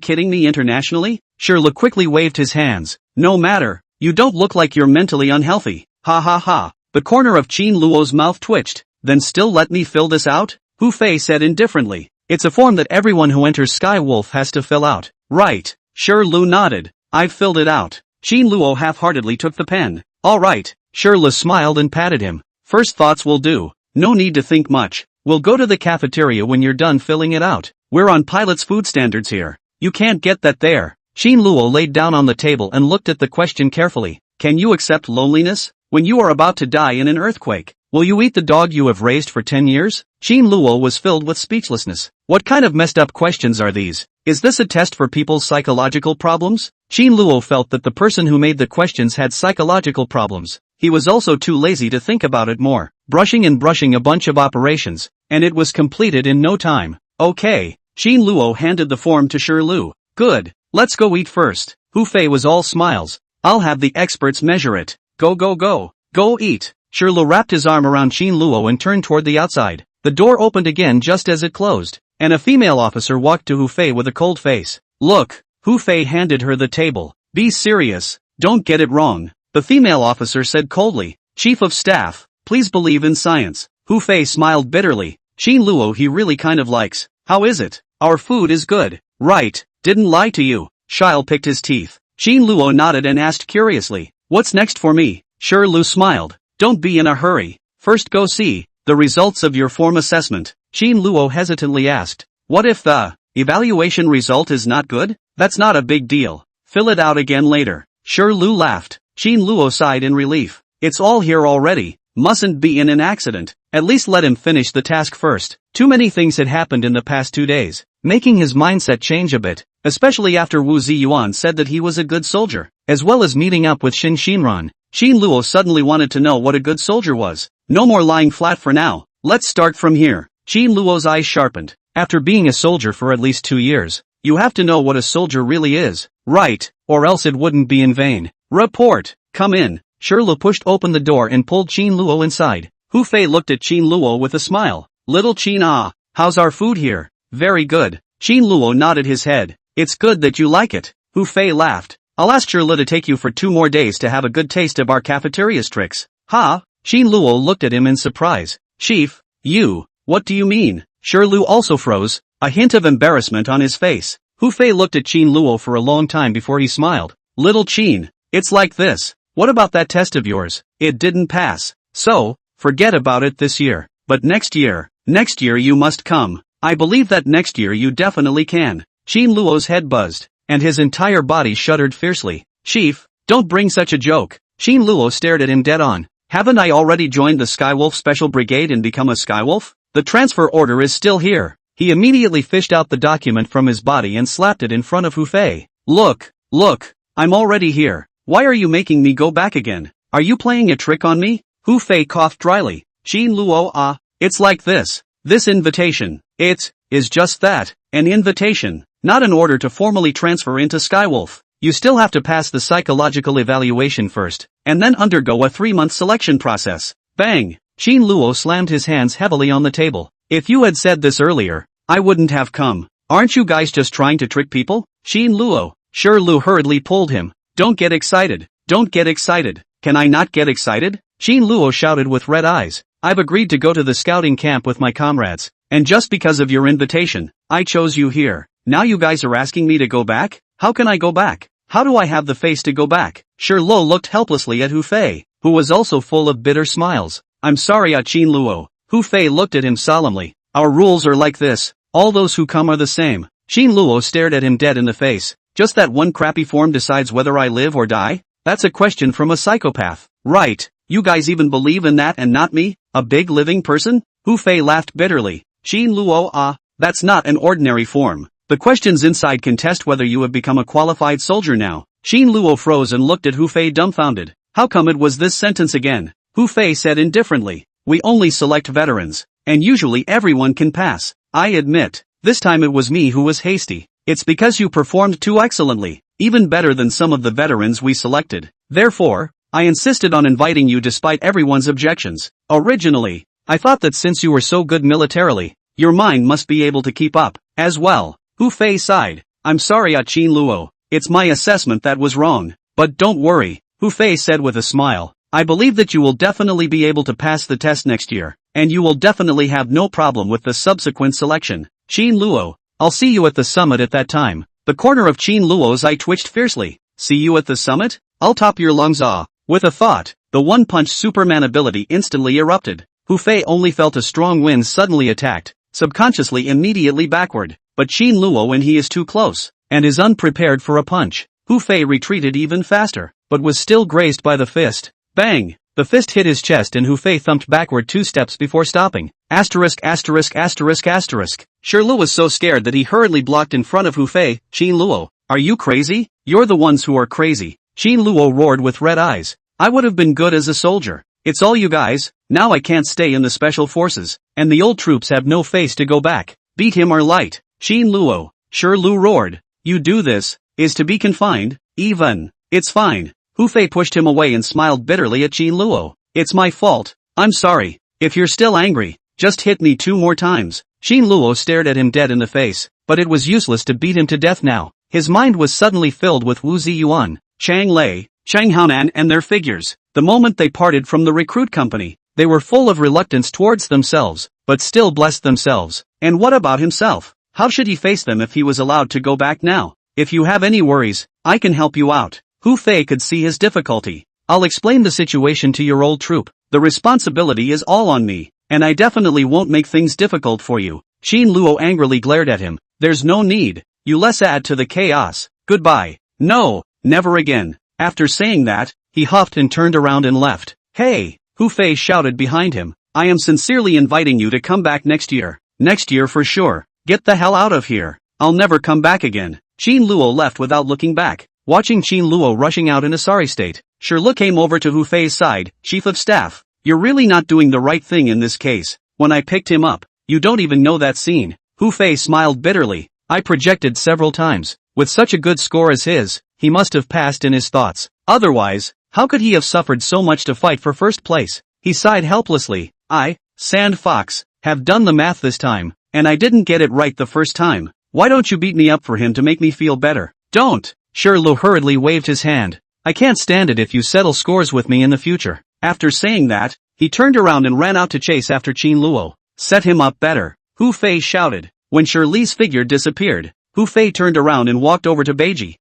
kidding me internationally? Shirley quickly waved his hands. No matter. You don't look like you're mentally unhealthy. Ha ha ha. The corner of Qin Luo's mouth twitched. Then still let me fill this out? Hu Fei said indifferently. It's a form that everyone who enters Sky Wolf has to fill out. Right. Shirley nodded. I've filled it out. Qin Luo half-heartedly took the pen. All right. Shirley smiled and patted him. First thoughts will do. No need to think much. We'll go to the cafeteria when you're done filling it out. We're on pilot's food standards here. You can't get that there. Qin Luo laid down on the table and looked at the question carefully. Can you accept loneliness? When you are about to die in an earthquake, will you eat the dog you have raised for 10 years? Qin Luo was filled with speechlessness. What kind of messed up questions are these? Is this a test for people's psychological problems? Qin Luo felt that the person who made the questions had psychological problems. He was also too lazy to think about it more. Brushing a bunch of operations, and it was completed in no time. Okay. Qin Luo handed the form to Shirley. Good. Let's go eat first. Hu Fei was all smiles. I'll have the experts measure it. Go go go. Go eat. Shirley wrapped his arm around Qin Luo and turned toward the outside. The door opened again just as it closed, and a female officer walked to Hu Fei with a cold face. Look. Hu Fei handed her the table. Be serious. Don't get it wrong. The female officer said coldly. Chief of Staff, please believe in science. Hu Fei smiled bitterly. Qin Luo he really kind of likes. How is it? Our food is good, right? Didn't lie to you. Shile picked his teeth. Qin Luo nodded and asked curiously, what's next for me? Shi Lu smiled. Don't be in a hurry. First go see the results of your form assessment. Qin Luo hesitantly asked, what if the evaluation result is not good? That's not a big deal. Fill it out again later. Shi Lu laughed. Qin Luo sighed in relief. It's all here already. Mustn't be in an accident. At least let him finish the task first. Too many things had happened in the past 2 days, making his mindset change a bit, especially after Wu Ziyuan said that he was a good soldier, as well as meeting up with Xin Xinran. Qin Luo suddenly wanted to know what a good soldier was. No more lying flat for now. Let's start from here. Qin Luo's eyes sharpened. After being a soldier for at least 2 years, you have to know what a soldier really is, right? Or else it wouldn't be in vain. Report. Come in. Shi Lu pushed open the door and pulled Qin Luo inside. Hu Fei looked at Qin Luo with a smile. Little Qin how's our food here? Very good. Qin Luo nodded his head. It's good that you like it. Hu Fei laughed. I'll ask Shi Lu to take you for 2 more days to have a good taste of our cafeteria's tricks. Ha? Qin Luo looked at him in surprise. Chief, you, what do you mean? Shi Lu also froze, a hint of embarrassment on his face. Hu Fei looked at Qin Luo for a long time before he smiled. Little Qin, it's like this. What about that test of yours? It didn't pass. So, forget about it this year. But next year you must come. I believe that next year you definitely can. Qin Luo's head buzzed, and his entire body shuddered fiercely. Chief, don't bring such a joke. Qin Luo stared at him dead on. Haven't I already joined the Skywolf Special Brigade and become a Skywolf? The transfer order is still here. He immediately fished out the document from his body and slapped it in front of Hu Fei. Look, I'm already here. Why are you making me go back again? Are you playing a trick on me? Hu Fei coughed dryly. Qin Luo it's like this. This invitation. It is just that, an invitation, not an order to formally transfer into Skywolf. You still have to pass the psychological evaluation first, and then undergo a 3-month selection process. Bang! Qin Luo slammed his hands heavily on the table. If you had said this earlier, I wouldn't have come. Aren't you guys just trying to trick people? Qin Luo. Shi Lu hurriedly pulled him. Don't get excited. Don't get excited. Can I not get excited? Qin Luo shouted with red eyes. I've agreed to go to the scouting camp with my comrades, and just because of your invitation, I chose you here. Now you guys are asking me to go back? How can I go back? How do I have the face to go back? Shi Luo looked helplessly at Hu Fei, who was also full of bitter smiles. I'm sorry, Qin Luo. Hu Fei looked at him solemnly. Our rules are like this. All those who come are the same. Qin Luo stared at him dead in the face. Just that one crappy form decides whether I live or die? That's a question from a psychopath. Right, you guys even believe in that and not me? A big living person? Hu Fei laughed bitterly. Qin Luo that's not an ordinary form. The questions inside can test whether you have become a qualified soldier now. Qin Luo froze and looked at Hu Fei dumbfounded. How come it was this sentence again? Hu Fei said indifferently. We only select veterans, and usually everyone can pass. I admit, this time it was me who was hasty. It's because you performed too excellently, even better than some of the veterans we selected. Therefore, I insisted on inviting you despite everyone's objections. Originally, I thought that since you were so good militarily, your mind must be able to keep up, as well. Hu Fei sighed. I'm sorry, Qin Luo. It's my assessment that was wrong. But don't worry, Hu Fei said with a smile. I believe that you will definitely be able to pass the test next year, and you will definitely have no problem with the subsequent selection. Qin Luo, I'll see you at the summit at that time. The corner of Qin Luo's eye twitched fiercely. See you at the summit? I'll top your lungs off. With a thought, the one-punch Superman ability instantly erupted. Hu Fei only felt a strong wind suddenly attacked, subconsciously immediately backward. But Qin Luo when he is too close, and is unprepared for a punch. Hu Fei retreated even faster, but was still grazed by the fist. Bang! The fist hit his chest and Hu Fei thumped backward 2 steps before stopping. Asterisk. Shi Lu was so scared that he hurriedly blocked in front of Hu Fei. Qin Luo, are you crazy? You're the ones who are crazy. Qin Luo roared with red eyes. I would have been good as a soldier. It's all you guys. Now I can't stay in the special forces, and the old troops have no face to go back. Beat him or light. Qin Luo. Shi Lu roared. You do this, is to be confined, even. It's fine. Hu Fei pushed him away and smiled bitterly at Qin Luo. It's my fault. I'm sorry. If you're still angry, just hit me 2 more times. Qin Luo stared at him dead in the face, but it was useless to beat him to death now. His mind was suddenly filled with Wu Ziyuan. Chang Lei, Chang Haonan and their figures. The moment they parted from the recruit company, they were full of reluctance towards themselves, but still blessed themselves. And what about himself? How should he face them if he was allowed to go back now? If you have any worries, I can help you out. Hu Fei could see his difficulty. I'll explain the situation to your old troop. The responsibility is all on me, and I definitely won't make things difficult for you. Qin Luo angrily glared at him. There's no need. You less add to the chaos. Goodbye. No, never again. After saying that, he huffed and turned around and left. Hey, Hu Fei shouted behind him. I am sincerely inviting you to come back next year. Next year for sure. Get the hell out of here. I'll never come back again. Qin Luo left without looking back. Watching Qin Luo rushing out in a sorry state, Shirley came over to Hu Fei's side. Chief of Staff, you're really not doing the right thing in this case. When I picked him up, you don't even know that scene. Hu Fei smiled bitterly. I projected several times. With such a good score as his, he must have passed in his thoughts. Otherwise, how could he have suffered so much to fight for first place? He sighed helplessly. I, Sand Fox, have done the math this time, and I didn't get it right the first time. Why don't you beat me up for him to make me feel better? Don't! Shirley hurriedly waved his hand. I can't stand it if you settle scores with me in the future. After saying that, he turned around and ran out to chase after Qin Luo. Set him up better, Hu Fei shouted. When Shirley's figure disappeared, Hu Fei turned around and walked over to Beiji.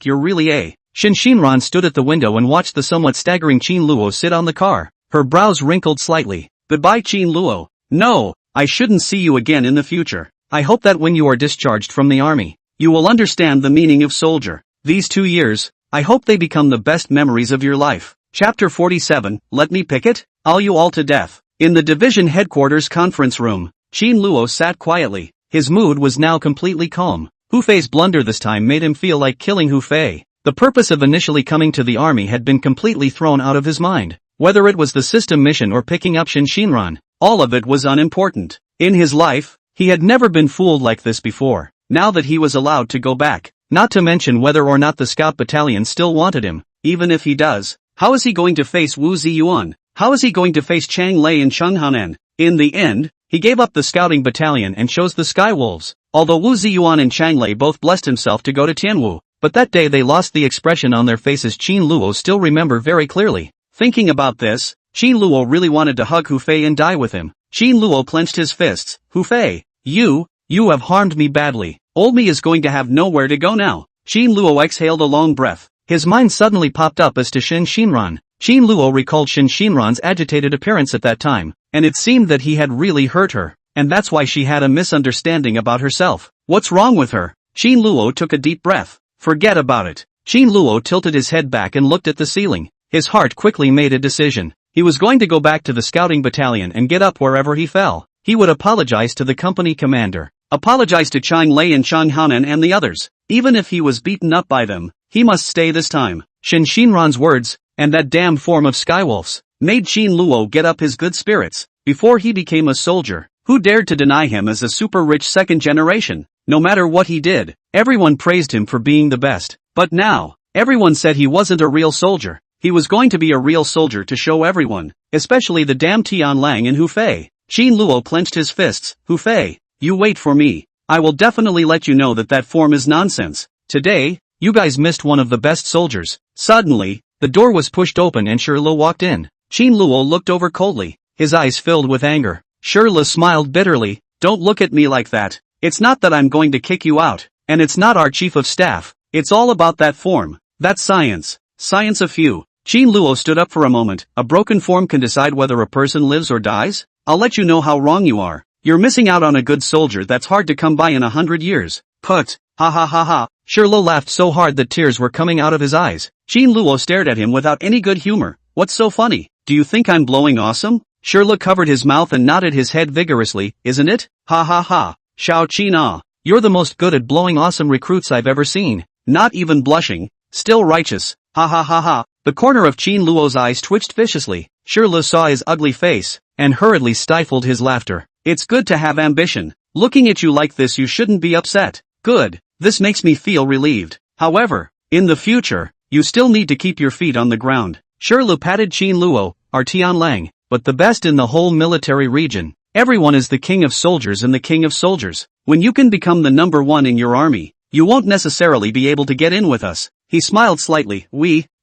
You're really a. Shinran stood at the window and watched the somewhat staggering Qin Luo sit on the car. Her brows wrinkled slightly. Goodbye Qin Luo. No, I shouldn't see you again in the future. I hope that when you are discharged from the army, you will understand the meaning of soldier. These 2 years, I hope they become the best memories of your life. Chapter 47, Let me pick it? I'll you all to death. In the division headquarters conference room, Qin Luo sat quietly. His mood was now completely calm. Hu Fei's blunder this time made him feel like killing Hu Fei. The purpose of initially coming to the army had been completely thrown out of his mind. Whether it was the system mission or picking up Shinran, all of it was unimportant. In his life, he had never been fooled like this before. Now that he was allowed to go back, not to mention whether or not the scout battalion still wanted him, even if he does, how is he going to face Wu Ziyuan? How is he going to face Chang Lei and Cheng Haonan? In the end, he gave up the scouting battalion and chose the Sky Wolves. Although Wu Ziyuan and Chang Lei both blessed himself to go to Tianwu, but that day they lost the expression on their faces Qin Luo still remember very clearly. Thinking about this, Qin Luo really wanted to hug Hu Fei and die with him. Qin Luo clenched his fists. Hu Fei, you have harmed me badly. Old me is going to have nowhere to go now. Qin Luo exhaled a long breath. His mind suddenly popped up as to Shinran. Qin Luo recalled Shinran's agitated appearance at that time, and it seemed that he had really hurt her, and that's why she had a misunderstanding about herself. What's wrong with her? Qin Luo took a deep breath. Forget about it. Qin Luo tilted his head back and looked at the ceiling. His heart quickly made a decision. He was going to go back to the scouting battalion and get up wherever he fell. He would apologize to the company commander, apologize to Chang Lei and Cheng Haonan and the others. Even if he was beaten up by them, he must stay this time. Shinran's words, and that damn form of Skywolves, made Qin Luo get up his good spirits. Before he became a soldier, who dared to deny him as a super-rich second generation? No matter what he did, everyone praised him for being the best. But now, everyone said he wasn't a real soldier. He was going to be a real soldier to show everyone, especially the damn Tian Lang and Hu Fei. Qin Luo clenched his fists. Hu Fei, you wait for me. I will definitely let you know that form is nonsense. Today, you guys missed one of the best soldiers. Suddenly, the door was pushed open and Shirley walked in. Qin Luo looked over coldly, his eyes filled with anger. Shirley smiled bitterly. Don't look at me like that. It's not that I'm going to kick you out, and it's not our chief of staff. It's all about that form. That's science. Science of few. Qin Luo stood up for a moment. A broken form can decide whether a person lives or dies? I'll let you know how wrong you are. You're missing out on a good soldier that's hard to come by in 100 years. Put. Ha ha ha ha. Shirley laughed so hard that tears were coming out of his eyes. Qin Luo stared at him without any good humor. What's so funny? Do you think I'm blowing awesome? Shirley covered his mouth and nodded his head vigorously. Isn't it? Ha ha ha. Xiao Qin. You're the most good at blowing awesome recruits I've ever seen. Not even blushing. Still righteous. Ha ha ha ha. The corner of Qin Luo's eyes twitched viciously. Shirley saw his ugly face, and hurriedly stifled his laughter. It's good to have ambition. Looking at you like this you shouldn't be upset. Good. This makes me feel relieved. However, in the future, you still need to keep your feet on the ground. Shirley patted Qin Luo, our Tian Lang, but the best in the whole military region. Everyone is the king of soldiers and the king of soldiers. When you can become the number one in your army, you won't necessarily be able to get in with us. He smiled slightly.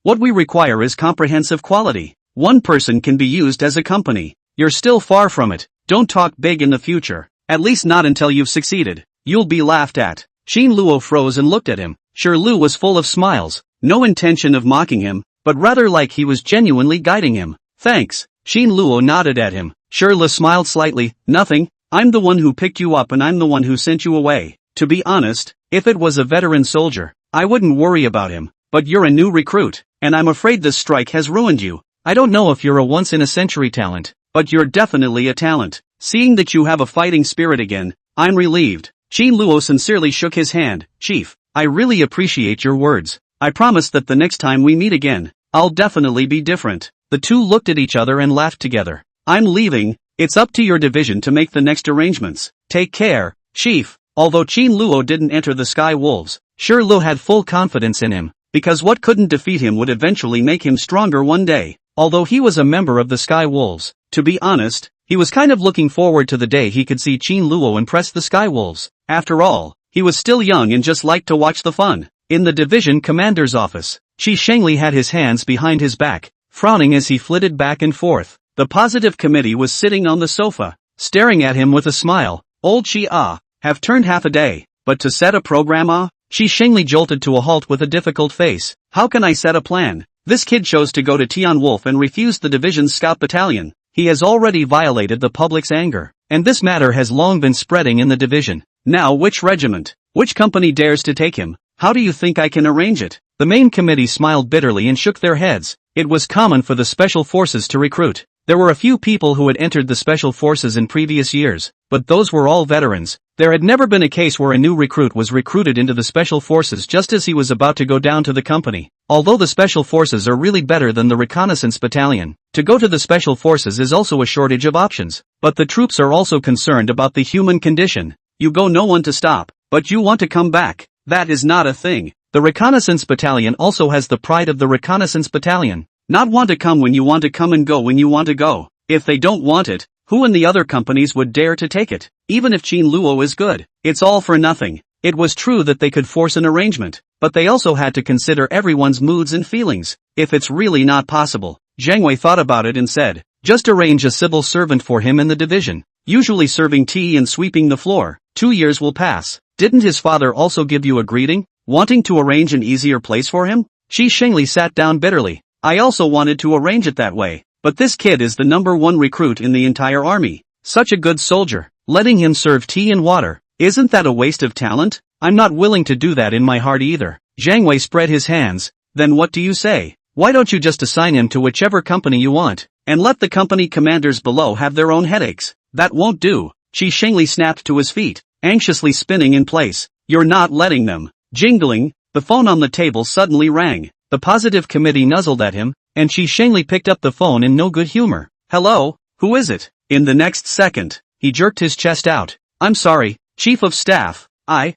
What we require is comprehensive quality. One person can be used as a company. You're still far from it. Don't talk big in the future. At least not until you've succeeded. You'll be laughed at. Qin Luo froze and looked at him. Sure, Lu was full of smiles. No intention of mocking him, but rather like he was genuinely guiding him. Thanks. Qin Luo nodded at him. Sure, Lu smiled slightly. Nothing. I'm the one who picked you up and I'm the one who sent you away. To be honest, if it was a veteran soldier, I wouldn't worry about him. But you're a new recruit, and I'm afraid this strike has ruined you. I don't know if you're a once-in-a-century talent, but you're definitely a talent. Seeing that you have a fighting spirit again, I'm relieved. Qin Luo sincerely shook his hand. Chief, I really appreciate your words. I promise that the next time we meet again, I'll definitely be different. The two looked at each other and laughed together. I'm leaving. It's up to your division to make the next arrangements. Take care, Chief. Although Qin Luo didn't enter the Sky Wolves, Sure Lu had full confidence in him, because what couldn't defeat him would eventually make him stronger one day. Although he was a member of the Sky Wolves, to be honest, he was kind of looking forward to the day he could see Qin Luo impress the Sky Wolves. After all, he was still young and just liked to watch the fun. In the division commander's office, Qi Shengli had his hands behind his back, frowning as he flitted back and forth. The positive committee was sitting on the sofa, staring at him with a smile. Old Qi have turned half a day, but to set a program Qi Shengli jolted to a halt with a difficult face. How can I set a plan? This kid chose to go to Tian Wolf and refused the division's scout battalion. He has already violated the public's anger, and this matter has long been spreading in the division. Now which regiment, which company dares to take him? How do you think I can arrange it? The main committee smiled bitterly and shook their heads. It was common for the special forces to recruit. There were a few people who had entered the special forces in previous years, but those were all veterans. There had never been a case where a new recruit was recruited into the special forces just as he was about to go down to the company. Although the special forces are really better than the reconnaissance battalion, to go to the special forces is also a shortage of options. But the troops are also concerned about the human condition. You go, no one to stop, but you want to come back. That is not a thing. The reconnaissance battalion also has the pride of the reconnaissance battalion. Not want to come when you want to come and go when you want to go. If they don't want it, who in the other companies would dare to take it? Even if Qin Luo is good, it's all for nothing. It was true that they could force an arrangement, but they also had to consider everyone's moods and feelings. If it's really not possible, Zhang Wei thought about it and said, just arrange a civil servant for him in the division, usually serving tea and sweeping the floor. 2 years will pass. Didn't his father also give you a greeting, wanting to arrange an easier place for him? Qi Shengli sat down bitterly. I also wanted to arrange it that way, but this kid is the #1 recruit in the entire army. Such a good soldier. Letting him serve tea and water, isn't that a waste of talent? I'm not willing to do that in my heart either. Zhang Wei spread his hands. Then what do you say? Why don't you just assign him to whichever company you want, and let the company commanders below have their own headaches? That won't do. Qi Shengli snapped to his feet, anxiously spinning in place. You're not letting them. Jingling, the phone on the table suddenly rang. The positive committee nuzzled at him, and Qi Shengli picked up the phone in no good humor. Hello, who is it? In the next second, he jerked his chest out. I'm sorry, Chief of Staff. I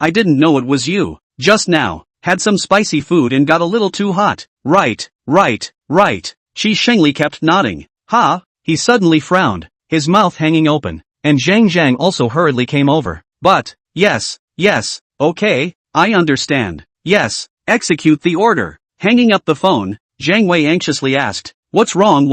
didn't know it was you. Just now, had some spicy food and got a little too hot. Right. Qi Shengli kept nodding. He suddenly frowned, his mouth hanging open, and Zhang Zhang also hurriedly came over. But, yes, okay, I understand. Yes. Execute the order. Hanging up the phone, Zhang Wei anxiously asked, What's wrong?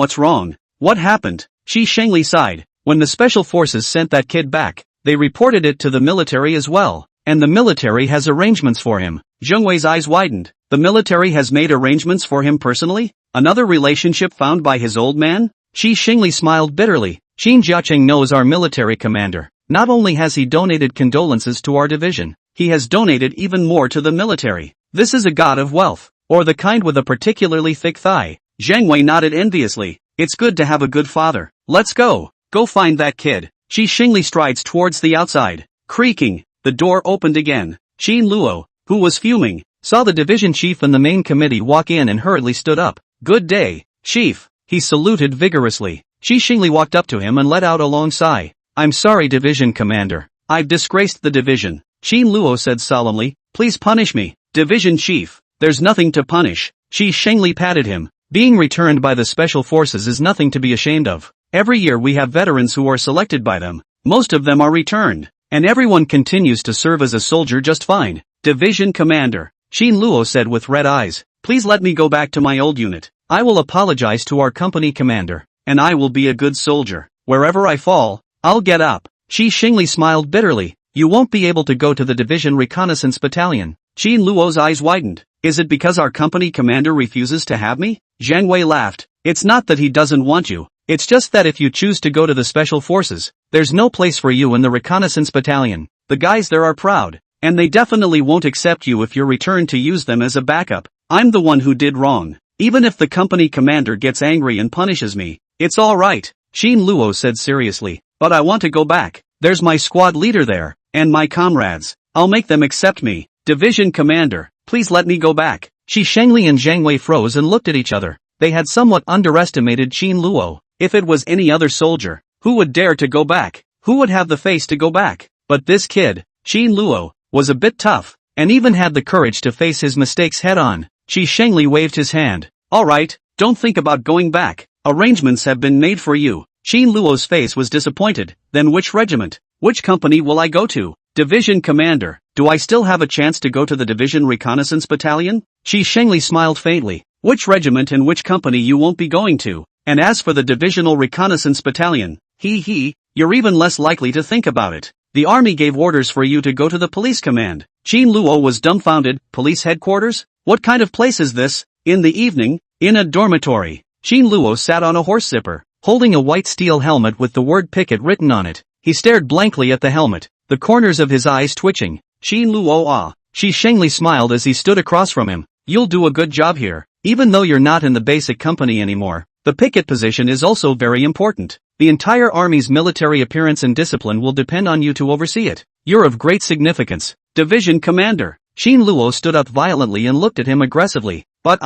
What happened? Qi Shengli sighed. When the special forces sent that kid back, they reported it to the military as well, and the military has arrangements for him. Zheng Wei's eyes widened. The military has made arrangements for him personally? Another relationship found by his old man? Qi Shengli smiled bitterly. Qin Jiaqing knows our military commander. Not only has he donated condolences to our division, he has donated even more to the military. This is a god of wealth, or the kind with a particularly thick thigh. Zhang Wei nodded enviously. It's good to have a good father. Let's go. Go find that kid. Qi Shengli strides towards the outside. Creaking, the door opened again. Qin Luo, who was fuming, saw the division chief and the main committee walk in and hurriedly stood up. Good day, Chief. He saluted vigorously. Qi Shengli walked up to him and let out a long sigh. I'm sorry, division commander. I've disgraced the division. Qin Luo said solemnly. Please punish me. Division chief, there's nothing to punish. Qi Shengli patted him. Being returned by the special forces is nothing to be ashamed of. Every year we have veterans who are selected by them. Most of them are returned, and everyone continues to serve as a soldier just fine. Division commander. Qin Luo said with red eyes. Please let me go back to my old unit. I will apologize to our company commander, and I will be a good soldier. Wherever I fall, I'll get up. Shi Xingli smiled bitterly. You won't be able to go to the division reconnaissance battalion. Qin Luo's eyes widened. Is it because our company commander refuses to have me? Zhang Wei laughed. It's not that he doesn't want you. It's just that if you choose to go to the special forces, there's no place for you in the reconnaissance battalion. The guys there are proud, and they definitely won't accept you if you're returned to use them as a backup. I'm the one who did wrong. Even if the company commander gets angry and punishes me, it's alright, Qin Luo said seriously. But I want to go back. There's my squad leader there, and my comrades. I'll make them accept me. Division commander, please let me go back. Shi Shengli and Zhang Wei froze and looked at each other. They had somewhat underestimated Qin Luo. If it was any other soldier, who would dare to go back? Who would have the face to go back? But this kid, Qin Luo, was a bit tough, and even had the courage to face his mistakes head-on. Shi Shengli waved his hand. Alright, don't think about going back. Arrangements have been made for you. Qin Luo's face was disappointed. Then which regiment? Which company will I go to? Division commander, do I still have a chance to go to the division reconnaissance battalion? Shi Shengli smiled faintly. Which regiment and which company you won't be going to? And as for the divisional reconnaissance battalion, you're even less likely to think about it. The army gave orders for you to go to the police command. Qin Luo was dumbfounded. Police headquarters? What kind of place is this? In the evening, in a dormitory, Qin Luo sat on a horse zipper, holding a white steel helmet with the word picket written on it. He stared blankly at the helmet, the corners of his eyes twitching. Qin Luo Shi Shengli smiled as he stood across from him. You'll do a good job here, even though you're not in the basic company anymore. The picket position is also very important. The entire army's military appearance and discipline will depend on you to oversee it. You're of great significance. Division commander. Qin Luo stood up violently and looked at him aggressively. But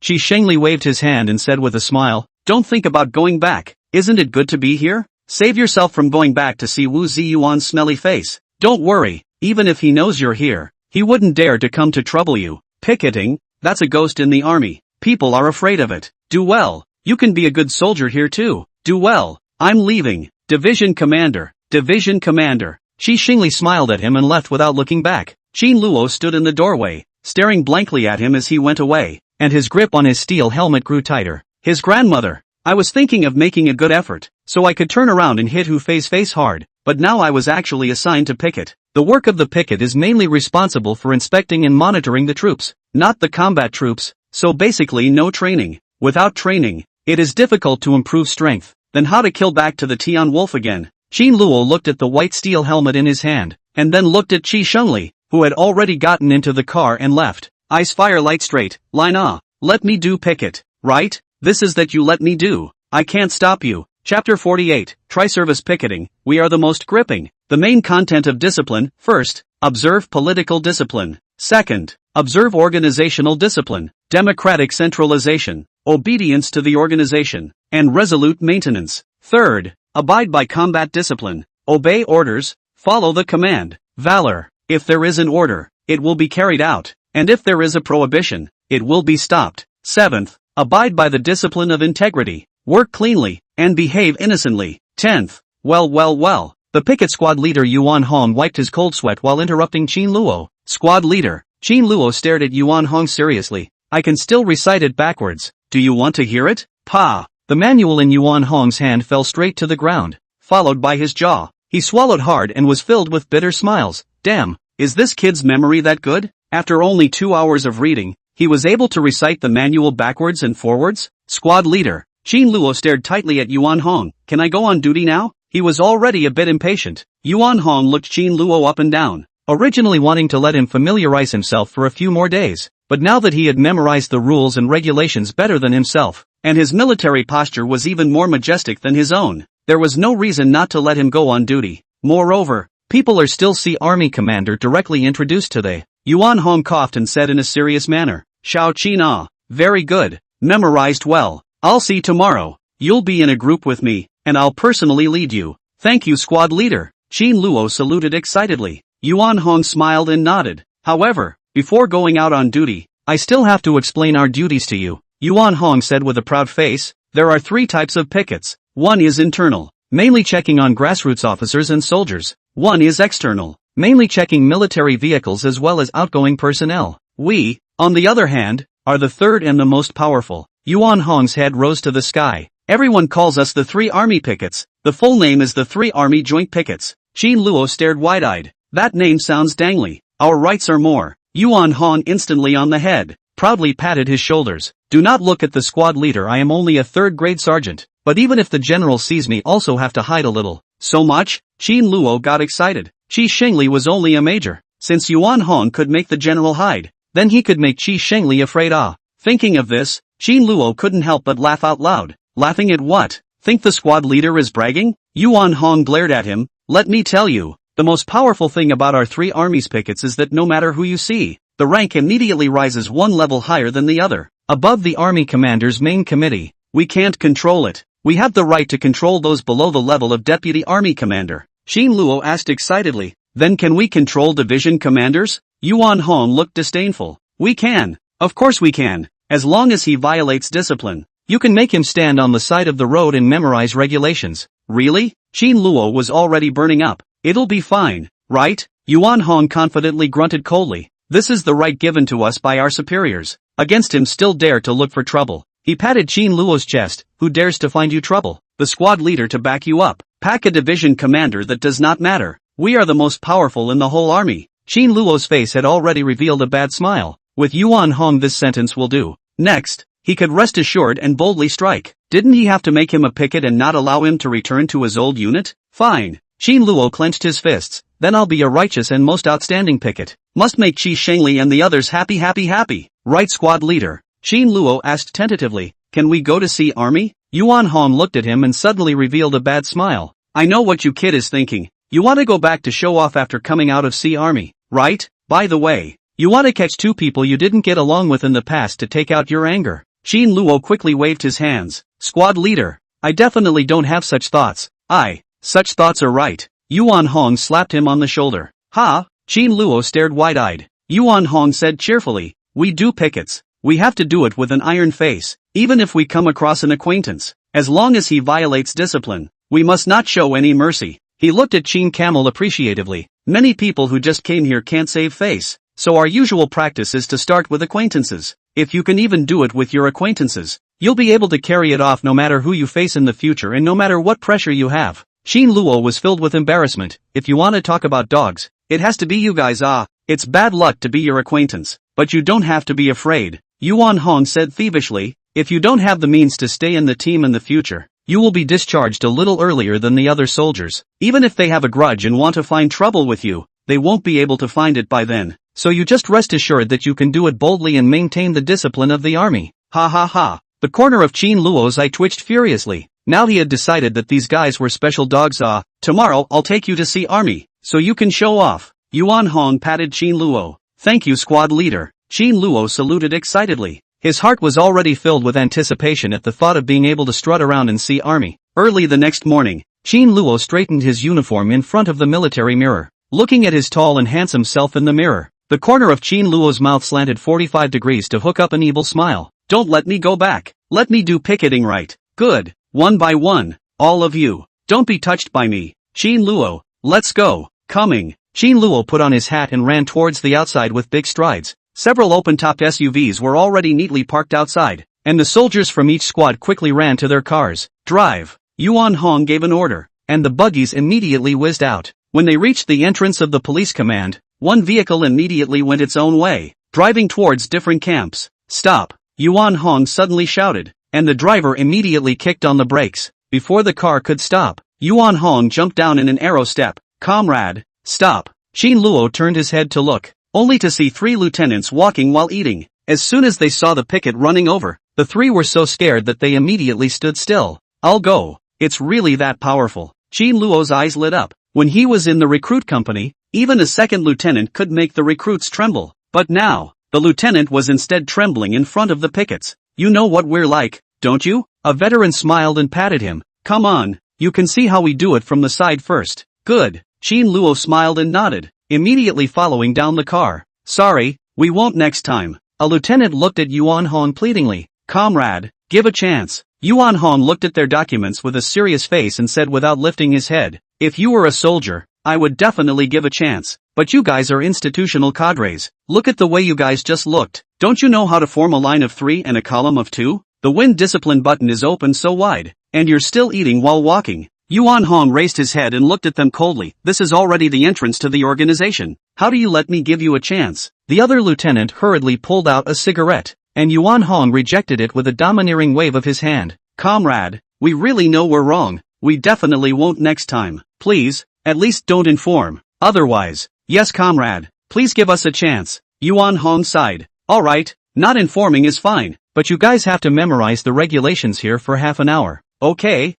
Shi Shengli waved his hand and said with a smile, don't think about going back. Isn't it good to be here? Save yourself from going back to see Wu Ziyuan's smelly face. Don't worry, even if he knows you're here, he wouldn't dare to come to trouble you. Picketing? That's a ghost in the army. People are afraid of it. Do well. You can be a good soldier here too. Do well. I'm leaving. Division commander. Division commander. Shi Shengli smiled at him and left without looking back. Qin Luo stood in the doorway, staring blankly at him as he went away, and his grip on his steel helmet grew tighter. His grandmother. I was thinking of making a good effort, so I could turn around and hit face hard, but now I was actually assigned to picket. The work of the picket is mainly responsible for inspecting and monitoring the troops, not the combat troops, so basically no training. Without training, it is difficult to improve strength. Then how to kill back to the Tian Wolf again? Qin Luo looked at the white steel helmet in his hand, and then looked at Shi Shengli, who had already gotten into the car and left. Eyes fire light straight, line let me do picket, right? This is that you let me do. I can't stop you. Chapter 48, Tri-Service Picketing, we are the most gripping. The main content of discipline, first, observe political discipline. Second, observe organizational discipline, democratic centralization, obedience to the organization, and resolute maintenance. Third, abide by combat discipline, obey orders, follow the command. Valor, if there is an order, it will be carried out, and if there is a prohibition, it will be stopped. Seventh, abide by the discipline of integrity, work cleanly, and behave innocently. 10th, well. The picket squad leader Yuan Hong wiped his cold sweat while interrupting Qin Luo. Squad leader. Qin Luo stared at Yuan Hong seriously. I can still recite it backwards. Do you want to hear it? Pa. The manual in Yuan Hong's hand fell straight to the ground, followed by his jaw. He swallowed hard and was filled with bitter smiles. Damn, is this kid's memory that good? After only 2 hours of reading, he was able to recite the manual backwards and forwards? Squad leader. Qin Luo stared tightly at Yuan Hong. Can I go on duty now? He was already a bit impatient. Yuan Hong looked Qin Luo up and down, originally wanting to let him familiarize himself for a few more days, but now that he had memorized the rules and regulations better than himself, and his military posture was even more majestic than his own, there was no reason not to let him go on duty. Moreover, people are still see army commander directly introduced today. Yuan Hong coughed and said in a serious manner, Shao Qin very good, memorized well. I'll see tomorrow. You'll be in a group with me, and I'll personally lead you. Thank you, squad leader. Qin Luo saluted excitedly. Yuan Hong smiled and nodded. However, before going out on duty, I still have to explain our duties to you. Yuan Hong said with a proud face. There are 3 types of pickets. One is internal, mainly checking on grassroots officers and soldiers. One is external, mainly checking military vehicles as well as outgoing personnel. We, on the other hand, are the third and the most powerful. Yuan Hong's head rose to the sky. Everyone calls us the Three Army Pickets. The full name is the Three Army Joint Pickets. Qin Luo stared wide-eyed. That name sounds dangly. Our rights are more. Yuan Hong instantly on the head, proudly patted his shoulders. Do not look at the squad leader, I am only a third-grade sergeant. But even if the general sees me, also have to hide a little. So much? Qin Luo got excited. Qi Shengli was only a major. Since Yuan Hong could make the general hide, then he could make Qi Shengli afraid. Thinking of this, Qin Luo couldn't help but laugh out loud. Laughing at what? Think the squad leader is bragging? Yuan Hong glared at him. Let me tell you, the most powerful thing about our three armies pickets is that no matter who you see, the rank immediately rises one level higher than the other. Above the army commander's main committee. We can't control it. We have the right to control those below the level of deputy army commander. Qin Luo asked excitedly. Then can we control division commanders? Yuan Hong looked disdainful. We can. Of course we can. As long as he violates discipline. You can make him stand on the side of the road and memorize regulations. Really? Qin Luo was already burning up. It'll be fine, right? Yuan Hong confidently grunted coldly. This is the right given to us by our superiors. Against him still dare to look for trouble. He patted Qin Luo's chest. Who dares to find you trouble? The squad leader to back you up. Pack a division commander that does not matter. We are the most powerful in the whole army. Qin Luo's face had already revealed a bad smile. With Yuan Hong this sentence will do. Next, he could rest assured and boldly strike. Didn't he have to make him a picket and not allow him to return to his old unit? Fine. Qin Luo clenched his fists. Then I'll be a righteous and most outstanding picket. Must make Qi Shengli and the others happy. Right, squad leader? Qin Luo asked tentatively. Can we go to see army? Yuan Hong looked at him and suddenly revealed a bad smile. I know what you kid is thinking. You want to go back to show off after coming out of Sea Army, right? By the way, you want to catch two people you didn't get along with in the past to take out your anger. Qin Luo quickly waved his hands. Squad leader, I definitely don't have such thoughts. Such thoughts are right. Yuan Hong slapped him on the shoulder. Ha! Qin Luo stared wide-eyed. Yuan Hong said cheerfully, we do pickets. We have to do it with an iron face, even if we come across an acquaintance. As long as he violates discipline, we must not show any mercy. He looked at Qin Camel appreciatively. Many people who just came here can't save face, so our usual practice is to start with acquaintances. If you can even do it with your acquaintances, you'll be able to carry it off no matter who you face in the future and no matter what pressure you have. Qin Luo was filled with embarrassment. If you want to talk about dogs, it has to be you guys. It's bad luck to be your acquaintance, but you don't have to be afraid. Yuan Hong said thievishly, if you don't have the means to stay in the team in the future, you will be discharged a little earlier than the other soldiers. Even if they have a grudge and want to find trouble with you, they won't be able to find it by then. So you just rest assured that you can do it boldly and maintain the discipline of the army. Ha ha ha. The corner of Qin Luo's eye twitched furiously. Now he had decided that these guys were special dogs. Tomorrow I'll take you to see army, so you can show off. Yuan Hong patted Qin Luo. Thank you, squad leader. Qin Luo saluted excitedly. His heart was already filled with anticipation at the thought of being able to strut around and see army. Early the next morning, Qin Luo straightened his uniform in front of the military mirror. Looking at his tall and handsome self in the mirror, the corner of Qin Luo's mouth slanted 45 degrees to hook up an evil smile. Don't let me go back. Let me do picketing right. Good. One by one. All of you. Don't be touched by me. Qin Luo, let's go. Coming. Qin Luo put on his hat and ran towards the outside with big strides. Several open-topped SUVs were already neatly parked outside, and the soldiers from each squad quickly ran to their cars. Drive. Yuan Hong gave an order, and the buggies immediately whizzed out. When they reached the entrance of the police command, one vehicle immediately went its own way, driving towards different camps. Stop. Yuan Hong suddenly shouted, and the driver immediately kicked on the brakes. Before the car could stop, Yuan Hong jumped down in an arrow step. Comrade, stop. Qin Luo turned his head to look, only to see three lieutenants walking while eating. As soon as they saw the picket running over, the three were so scared that they immediately stood still. I'll go. It's really that powerful. Qin Luo's eyes lit up. When he was in the recruit company, even a second lieutenant could make the recruits tremble. But now, the lieutenant was instead trembling in front of the pickets. You know what we're like, don't you? A veteran smiled and patted him. Come on, you can see how we do it from the side first. Good. Qin Luo smiled and nodded, immediately following down the car. Sorry, we won't next time. A lieutenant looked at Yuan Hong pleadingly. Comrade, give a chance. Yuan Hong looked at their documents with a serious face and said without lifting his head, if you were a soldier, I would definitely give a chance. but you guys are institutional cadres. Look at the way you guys just looked. Don't you know how to form a line of 3 and a column of 2? The wind discipline button is open so wide, and you're still eating while walking. Yuan Hong raised his head and looked at them coldly. This is already the entrance to the organization. How do you let me give you a chance? The other lieutenant hurriedly pulled out a cigarette, and Yuan Hong rejected it with a domineering wave of his hand. Comrade, we really know we're wrong. We definitely won't next time. Please, at least don't inform. Otherwise, yes comrade, please give us a chance. Yuan Hong sighed. Alright, not informing is fine, but you guys have to memorize the regulations here for half an hour. Okay,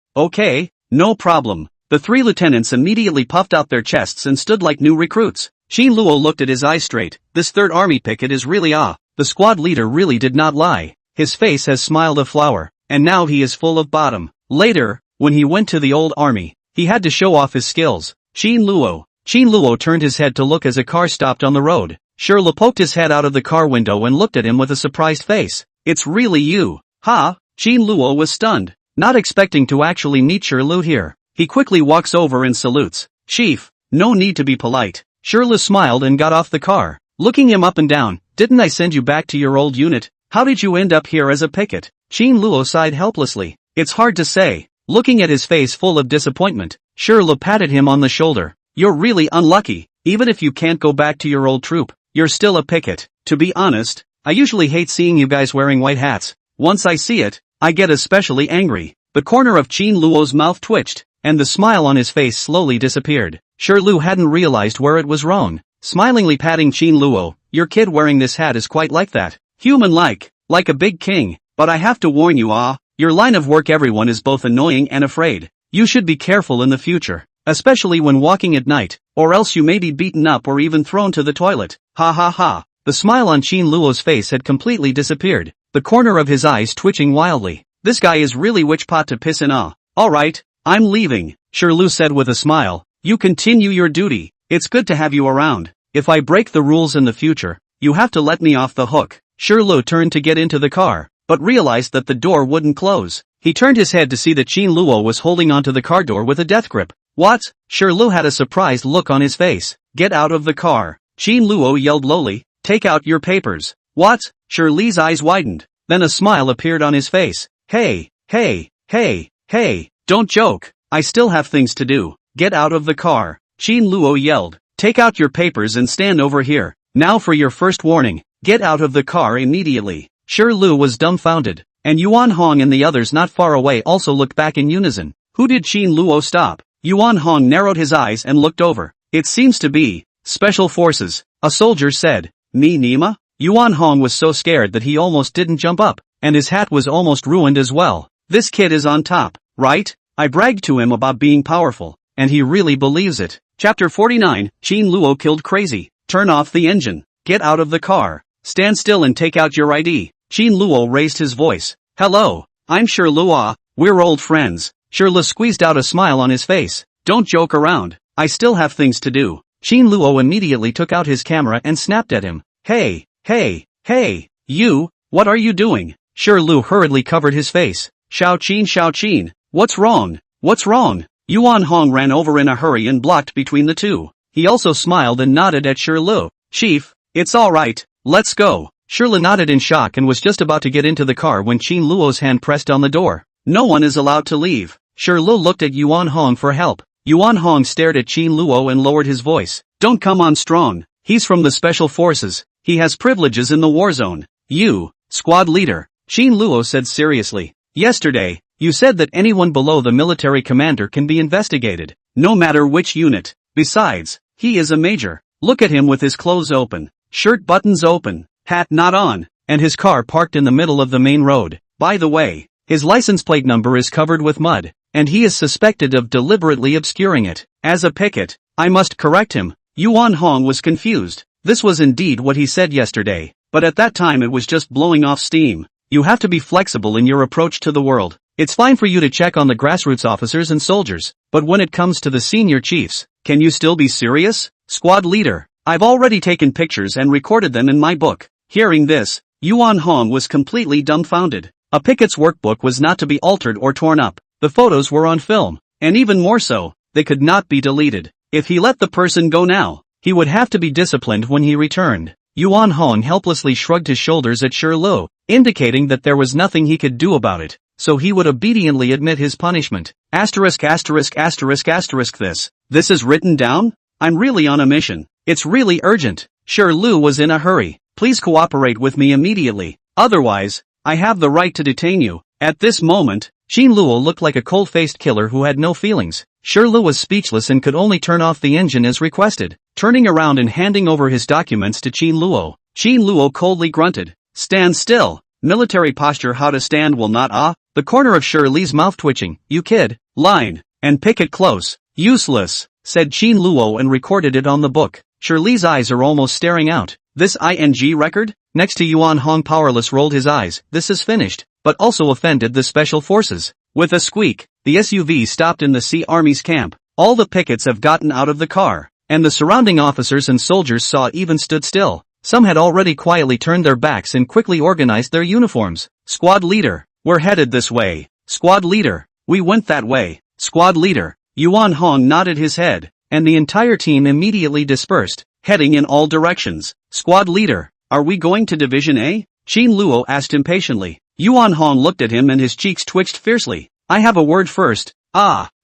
no problem. The 3 lieutenants immediately puffed out their chests and stood like new recruits. Qin Luo looked at his eyes straight. This 3rd Army picket is really the squad leader really did not lie. His face has smiled a flower, and now he is full of bottom. Later, when he went to the old army, he had to show off his skills. Qin Luo turned his head to look as a car stopped on the road. Sherla poked his head out of the car window and looked at him with a surprised face. It's really you. Ha! Qin Luo was stunned, not expecting to actually meet Sherlu here. He quickly walks over and salutes. Chief, no need to be polite. Sherlu smiled and got off the car, looking him up and down. Didn't I send you back to your old unit? How did you end up here as a picket? Qin Luo sighed helplessly. It's hard to say. Looking at his face full of disappointment, Sherlu patted him on the shoulder. You're really unlucky. Even if you can't go back to your old troop, you're still a picket. To be honest, I usually hate seeing you guys wearing white hats. Once I see it, I get especially angry. The corner of Qin Luo's mouth twitched, and the smile on his face slowly disappeared. Sherlu hadn't realized where it was wrong. Smilingly patting Qin Luo, your kid wearing this hat is quite like that. Human-like, like a big king. But I have to warn you your line of work everyone is both annoying and afraid. You should be careful in the future, especially when walking at night, or else you may be beaten up or even thrown to the toilet. Ha ha ha. The smile on Qin Luo's face had completely disappeared, the corner of his eyes twitching wildly. This guy is really which pot to piss in. Alright, I'm leaving, Sherlu said with a smile. You continue your duty. It's good to have you around. If I break the rules in the future, you have to let me off the hook. Sherlu turned to get into the car, but realized that the door wouldn't close. He turned his head to see that Qin Luo was holding onto the car door with a death grip. What? Sherlu had a surprised look on his face. Get out of the car. Qin Luo yelled lowly. Take out your papers. What? Shirley's eyes widened. Then a smile appeared on his face. Hey, don't joke. I still have things to do. Get out of the car. Qin Luo yelled. Take out your papers and stand over here. Now for your first warning. Get out of the car immediately. Sherlu was dumbfounded, and Yuan Hong and the others not far away also looked back in unison. Who did Qin Luo stop? Yuan Hong narrowed his eyes and looked over. It seems to be Special Forces, a soldier said. Me Nima? Yuan Hong was so scared that he almost didn't jump up, and his hat was almost ruined as well. This kid is on top, right? I bragged to him about being powerful, and he really believes it. Chapter 49, Qin Luo killed crazy. Turn off the engine. Get out of the car. Stand still and take out your ID. Qin Luo raised his voice. Hello, I'm Sherlu. We're old friends. Sherlu squeezed out a smile on his face. Don't joke around. I still have things to do. Qin Luo immediately took out his camera and snapped at him. Hey, you, what are you doing? Sherlu hurriedly covered his face. Shao Qin, what's wrong? Yuan Hong ran over in a hurry and blocked between the two. He also smiled and nodded at Sherlu. Chief, it's alright, let's go. Sherlu nodded in shock and was just about to get into the car when Qin Luo's hand pressed on the door. No one is allowed to leave. Sherlu looked at Yuan Hong for help. Yuan Hong stared at Qin Luo and lowered his voice. Don't come on strong. He's from the Special Forces. He has privileges in the war zone. You, squad leader, Qin Luo said seriously. Yesterday, you said that anyone below the military commander can be investigated, no matter which unit. Besides, he is a major. Look at him with his clothes open, shirt buttons open, hat not on, and his car parked in the middle of the main road. By the way, his license plate number is covered with mud, and he is suspected of deliberately obscuring it. As a picket, I must correct him. Yuan Hong was confused. This was indeed what he said yesterday, but at that time it was just blowing off steam. You have to be flexible in your approach to the world. It's fine for you to check on the grassroots officers and soldiers, but when it comes to the senior chiefs, can you still be serious? Squad leader, I've already taken pictures and recorded them in my book. Hearing this, Yuan Hong was completely dumbfounded. A picket's workbook was not to be altered or torn up. The photos were on film, and even more so, they could not be deleted. If he let the person go now, He would have to be disciplined when he returned. Yuan Hong helplessly shrugged his shoulders at Qin Luo, indicating that there was nothing he could do about it, so he would obediently admit his punishment. This is written down? I'm really on a mission. It's really urgent. Qin Luo was in a hurry. Please cooperate with me immediately. Otherwise, I have the right to detain you. At this moment, Qin Luo looked like a cold-faced killer who had no feelings. Qin Luo was speechless and could only turn off the engine as requested. Turning around and handing over his documents to Qin Luo coldly grunted. Stand still. Military posture. How to stand will not The corner of Qin Luo's mouth twitching. You kid. Line. And pick it close. Useless, said Qin Luo and recorded it on the book. Qin Luo's eyes are almost staring out. This ing record? Next to Yuan Hong powerless rolled his eyes. This is finished, but also offended the special forces. With a squeak, the SUV stopped in the Sea Army's camp. All the pickets have gotten out of the car, and the surrounding officers and soldiers saw even stood still. Some had already quietly turned their backs and quickly organized their uniforms. Squad leader, we're headed this way. Squad leader, we went that way. Squad leader, Yuan Hong nodded his head, and the entire team immediately dispersed, heading in all directions. Squad leader, are we going to Division A? Qin Luo asked impatiently. Yuan Hong looked at him and his cheeks twitched fiercely. I have a word first.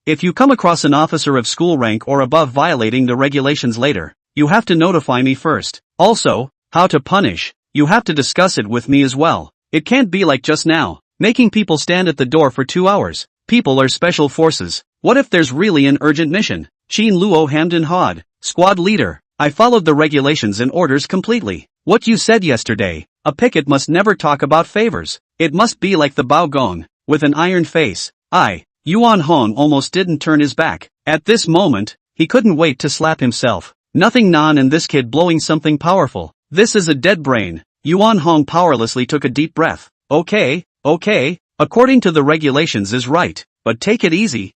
If you come across an officer of school rank or above violating the regulations later, you have to notify me first. Also, how to punish, you have to discuss it with me as well. It can't be like just now, making people stand at the door for 2 hours. People are special forces. What if there's really an urgent mission? Qin Luo hemmed and hawed. Squad leader, I followed the regulations and orders completely. What you said yesterday, a picket must never talk about favors. It must be like the Bao Gong, with an iron face. Yuan Hong almost didn't turn his back. At this moment, he couldn't wait to slap himself. Nothing non and this kid blowing something powerful. This is a dead brain. Yuan Hong powerlessly took a deep breath. Okay, according to the regulations is right, but take it easy.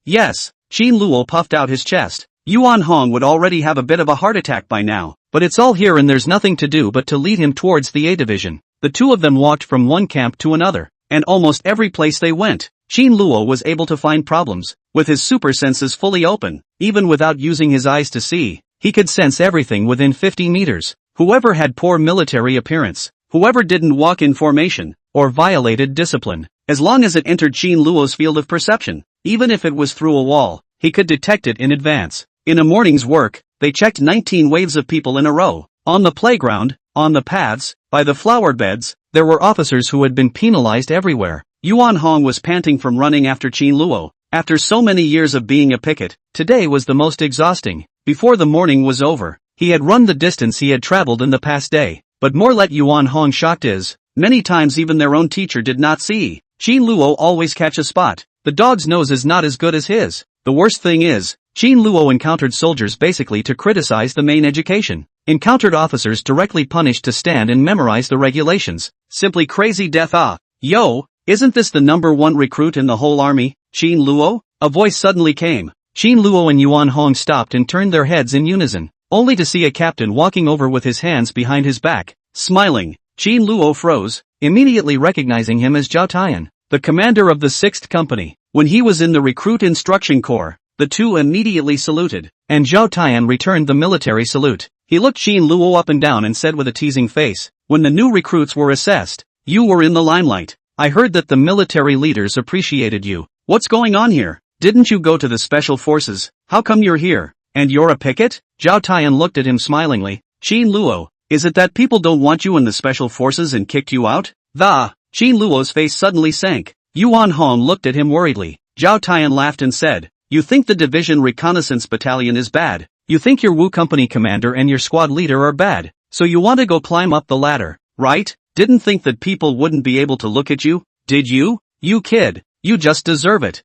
Yes, Qin Luo puffed out his chest. Yuan Hong would already have a bit of a heart attack by now, but it's all here and there's nothing to do but to lead him towards the A division. The two of them walked from one camp to another, and almost every place they went, Qin Luo was able to find problems. With his super senses fully open, even without using his eyes to see, he could sense everything within 50 meters. Whoever had poor military appearance, whoever didn't walk in formation, or violated discipline, as long as it entered Qin Luo's field of perception, even if it was through a wall, he could detect it in advance. In a morning's work, they checked 19 waves of people in a row. On the playground, on the paths, by the flower beds, there were officers who had been penalized everywhere. Yuan Hong was panting from running after Qin Luo. After so many years of being a picket, today was the most exhausting. Before the morning was over, he had run the distance he had traveled in the past day. But more let Yuan Hong shocked is, many times even their own teacher did not see. Qin Luo always catch a spot. The dog's nose is not as good as his. The worst thing is, Qin Luo encountered soldiers basically to criticize the main education. Encountered officers directly punished to stand and memorize the regulations. Simply crazy death. Yo, isn't this the #1 recruit in the whole army, Qin Luo? A voice suddenly came. Qin Luo and Yuan Hong stopped and turned their heads in unison, only to see a captain walking over with his hands behind his back, smiling. Qin Luo froze, immediately recognizing him as Zhao Tian, the commander of the 6th Company. When he was in the Recruit Instruction Corps, the two immediately saluted, and Zhao Tian returned the military salute. He looked Qin Luo up and down and said with a teasing face, when the new recruits were assessed, you were in the limelight. I heard that the military leaders appreciated you. What's going on here? Didn't you go to the special forces? How come you're here? And you're a picket? Zhao Tian looked at him smilingly. Qin Luo, is it that people don't want you in the special forces and kicked you out? Qin Luo's face suddenly sank. Yuan Hong looked at him worriedly. Zhao Tian laughed and said, you think the division reconnaissance battalion is bad? You think your Wu company commander and your squad leader are bad? So you want to go climb up the ladder, right? Didn't think that people wouldn't be able to look at you, did you? You kid, you just deserve it.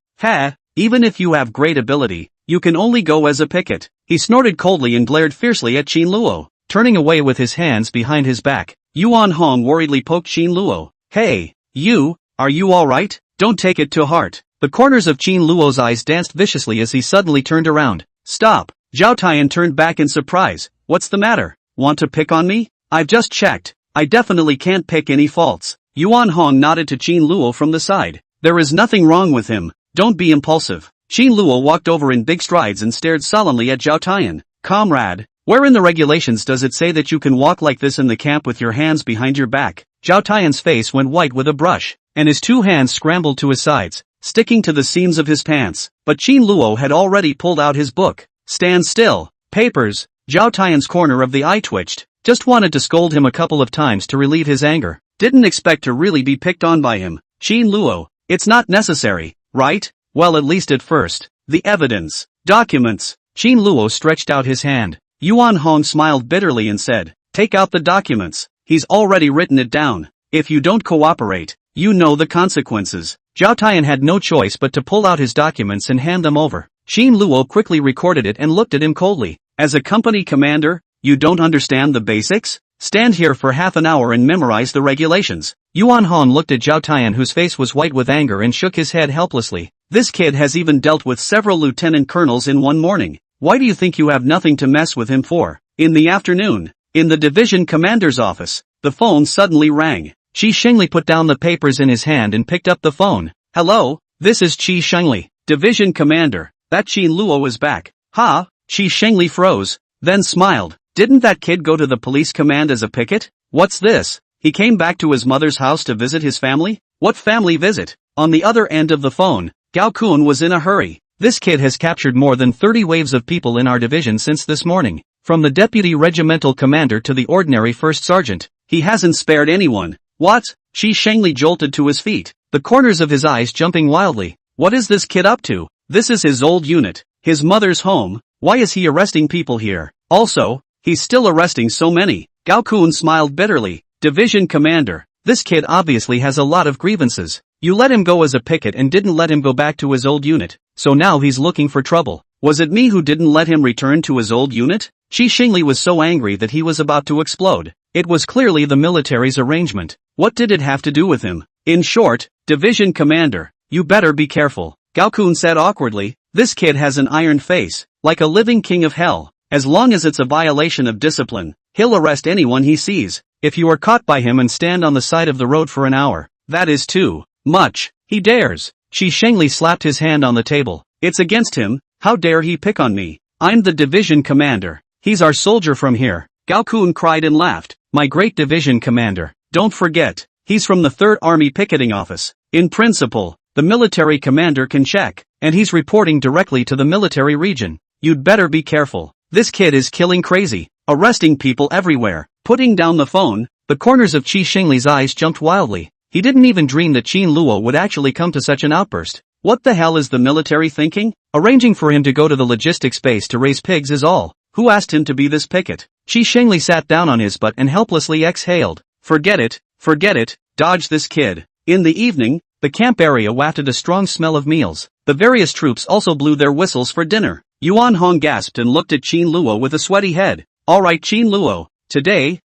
Even if you have great ability, you can only go as a picket. He snorted coldly and glared fiercely at Qin Luo, turning away with his hands behind his back. Yuan Hong worriedly poked Qin Luo. Hey, you, are you alright? Don't take it to heart. The corners of Qin Luo's eyes danced viciously as he suddenly turned around. Stop. Zhao Tian turned back in surprise. What's the matter? Want to pick on me? I've just checked. I definitely can't pick any faults. Yuan Hong nodded to Qin Luo from the side. There is nothing wrong with him. Don't be impulsive. Qin Luo walked over in big strides and stared solemnly at Zhao Tian. Comrade, where in the regulations does it say that you can walk like this in the camp with your hands behind your back? Zhao Tian's face went white with a brush, and his two hands scrambled to his sides, sticking to the seams of his pants. But Qin Luo had already pulled out his book. Stand still. Papers. Zhao Tian's corner of the eye twitched. Just wanted to scold him a couple of times to relieve his anger. Didn't expect to really be picked on by him. Qin Luo, it's not necessary, right? Well, at least at first. The evidence. Documents. Qin Luo stretched out his hand. Yuan Hong smiled bitterly and said, take out the documents. He's already written it down. If you don't cooperate, you know the consequences. Zhao Tian had no choice but to pull out his documents and hand them over. Qin Luo quickly recorded it and looked at him coldly. As a company commander, you don't understand the basics? Stand here for half an hour and memorize the regulations. Yuan Hong looked at Zhao Tian, whose face was white with anger, and shook his head helplessly. This kid has even dealt with several lieutenant colonels in one morning. Why do you think you have nothing to mess with him for? In the afternoon, in the division commander's office, the phone suddenly rang. Qi Shengli put down the papers in his hand and picked up the phone. Hello, this is Qi Shengli, division commander. That Qin Luo is back. Ha, Qi Shengli froze, then smiled. Didn't that kid go to the police command as a picket? What's this? He came back to his mother's house to visit his family? What family visit? On the other end of the phone, Gao Kun was in a hurry. This kid has captured more than 30 waves of people in our division since this morning. From the deputy regimental commander to the ordinary first sergeant. He hasn't spared anyone. What? Qi Shengli jolted to his feet, the corners of his eyes jumping wildly. What is this kid up to? This is his old unit, his mother's home. Why is he arresting people here? Also, he's still arresting so many. Gao Kun smiled bitterly. Division commander, this kid obviously has a lot of grievances. You let him go as a picket and didn't let him go back to his old unit, so now he's looking for trouble. Was it me who didn't let him return to his old unit? Qi Shengli was so angry that he was about to explode. It was clearly the military's arrangement. What did it have to do with him? In short, division commander, you better be careful. Gao Kun said awkwardly, this kid has an iron face, like a living king of hell. As long as it's a violation of discipline, he'll arrest anyone he sees. If you are caught by him and stand on the side of the road for an hour, that is too much. He dares. Qi Shengli slapped his hand on the table. It's against him. How dare he pick on me? I'm the division commander. He's our soldier from here. Gao Kun cried and laughed. My great division commander. Don't forget, he's from the 3rd Army Picketing Office. In principle, the military commander can check, and he's reporting directly to the military region. You'd better be careful. This kid is killing crazy, arresting people everywhere. Putting down the phone, the corners of Qi Shengli's eyes jumped wildly. He didn't even dream that Qin Luo would actually come to such an outburst. What the hell is the military thinking? Arranging for him to go to the logistics base to raise pigs is all. Who asked him to be this picket? Qi Shengli sat down on his butt and helplessly exhaled. Forget it, dodge this kid. In the evening, the camp area wafted a strong smell of meals. The various troops also blew their whistles for dinner. Yuan Hong gasped and looked at Qin Luo with a sweaty head. Alright Qin Luo, today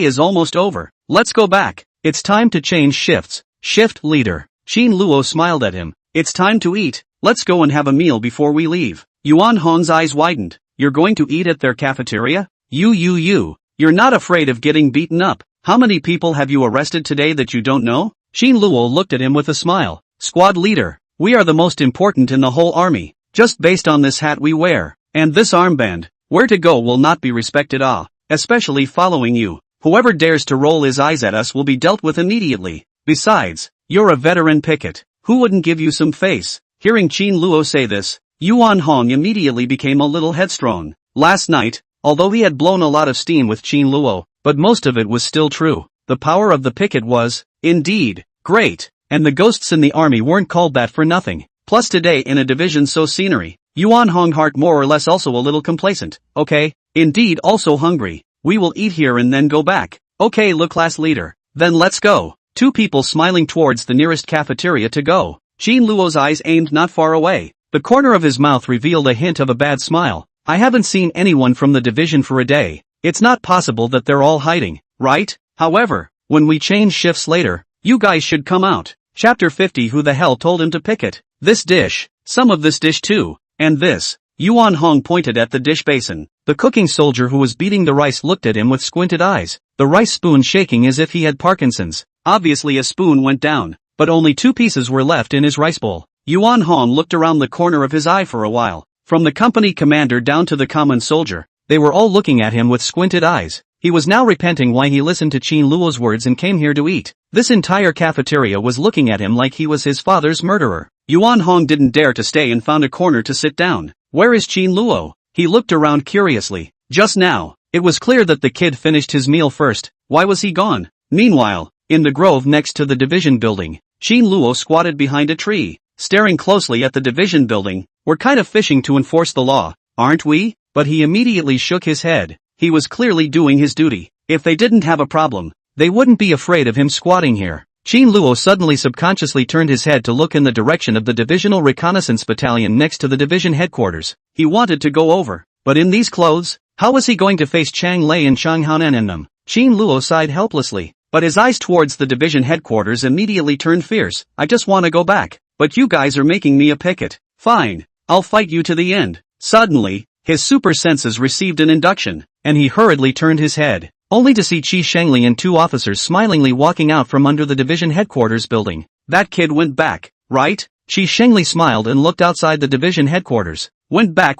is almost over. Let's go back. It's time to change shifts. Shift leader. Qin Luo smiled at him. It's time to eat. Let's go and have a meal before we leave. Yuan Hong's eyes widened. You're going to eat at their cafeteria? You're not afraid of getting beaten up. How many people have you arrested today that you don't know? Qin Luo looked at him with a smile. Squad leader. We are the most important in the whole army. Just based on this hat we wear. And this armband. Where to go will not be respected especially following you. Whoever dares to roll his eyes at us will be dealt with immediately. Besides, you're a veteran picket. Who wouldn't give you some face? Hearing Qin Luo say this, Yuan Hong immediately became a little headstrong. Last night, although he had blown a lot of steam with Qin Luo, but most of it was still true. The power of the picket was, indeed, great, and the ghosts in the army weren't called that for nothing. Plus today in a division so scenery, Yuan Hong heart more or less also a little complacent. Okay, indeed also hungry. We will eat here and then go back. Okay, look class leader. Then let's go. Two people smiling towards the nearest cafeteria to go. Qin Luo's eyes aimed not far away. The corner of his mouth revealed a hint of a bad smile. I haven't seen anyone from the division for a day. It's not possible that they're all hiding, right? However, when we change shifts later, you guys should come out. Chapter 50. Who the hell told him to pick it? This dish. Some of this dish too. And this. Yuan Hong pointed at the dish basin. The cooking soldier who was beating the rice looked at him with squinted eyes, the rice spoon shaking as if he had Parkinson's. Obviously a spoon went down, but only 2 pieces were left in his rice bowl. Yuan Hong looked around the corner of his eye for a while. From the company commander down to the common soldier, They were all looking at him with squinted eyes. He was now repenting why he listened to Qin Luo's words and came here to eat. This entire cafeteria was looking at him like he was his father's murderer. Yuan Hong didn't dare to stay and found a corner to sit down. Where is Qin Luo? He looked around curiously. Just now, it was clear that the kid finished his meal first. Why was he gone? Meanwhile, in the grove next to the division building, Qin Luo squatted behind a tree, staring closely at the division building. We're kind of fishing to enforce the law, aren't we? But he immediately shook his head. He was clearly doing his duty. If they didn't have a problem, they wouldn't be afraid of him squatting here. Qin Luo suddenly subconsciously turned his head to look in the direction of the divisional reconnaissance battalion next to the division headquarters. He wanted to go over, but in these clothes, how was he going to face Chang Lei and Chang Haonan in them? Qin Luo sighed helplessly, but his eyes towards the division headquarters immediately turned fierce. I just want to go back, but you guys are making me a picket. Fine, I'll fight you to the end. Suddenly, his super senses received an induction, and he hurriedly turned his head, only to see Qi Shengli and two officers smilingly walking out from under the division headquarters building. That kid went back, right? Qi Shengli smiled and looked outside the division headquarters. Went back.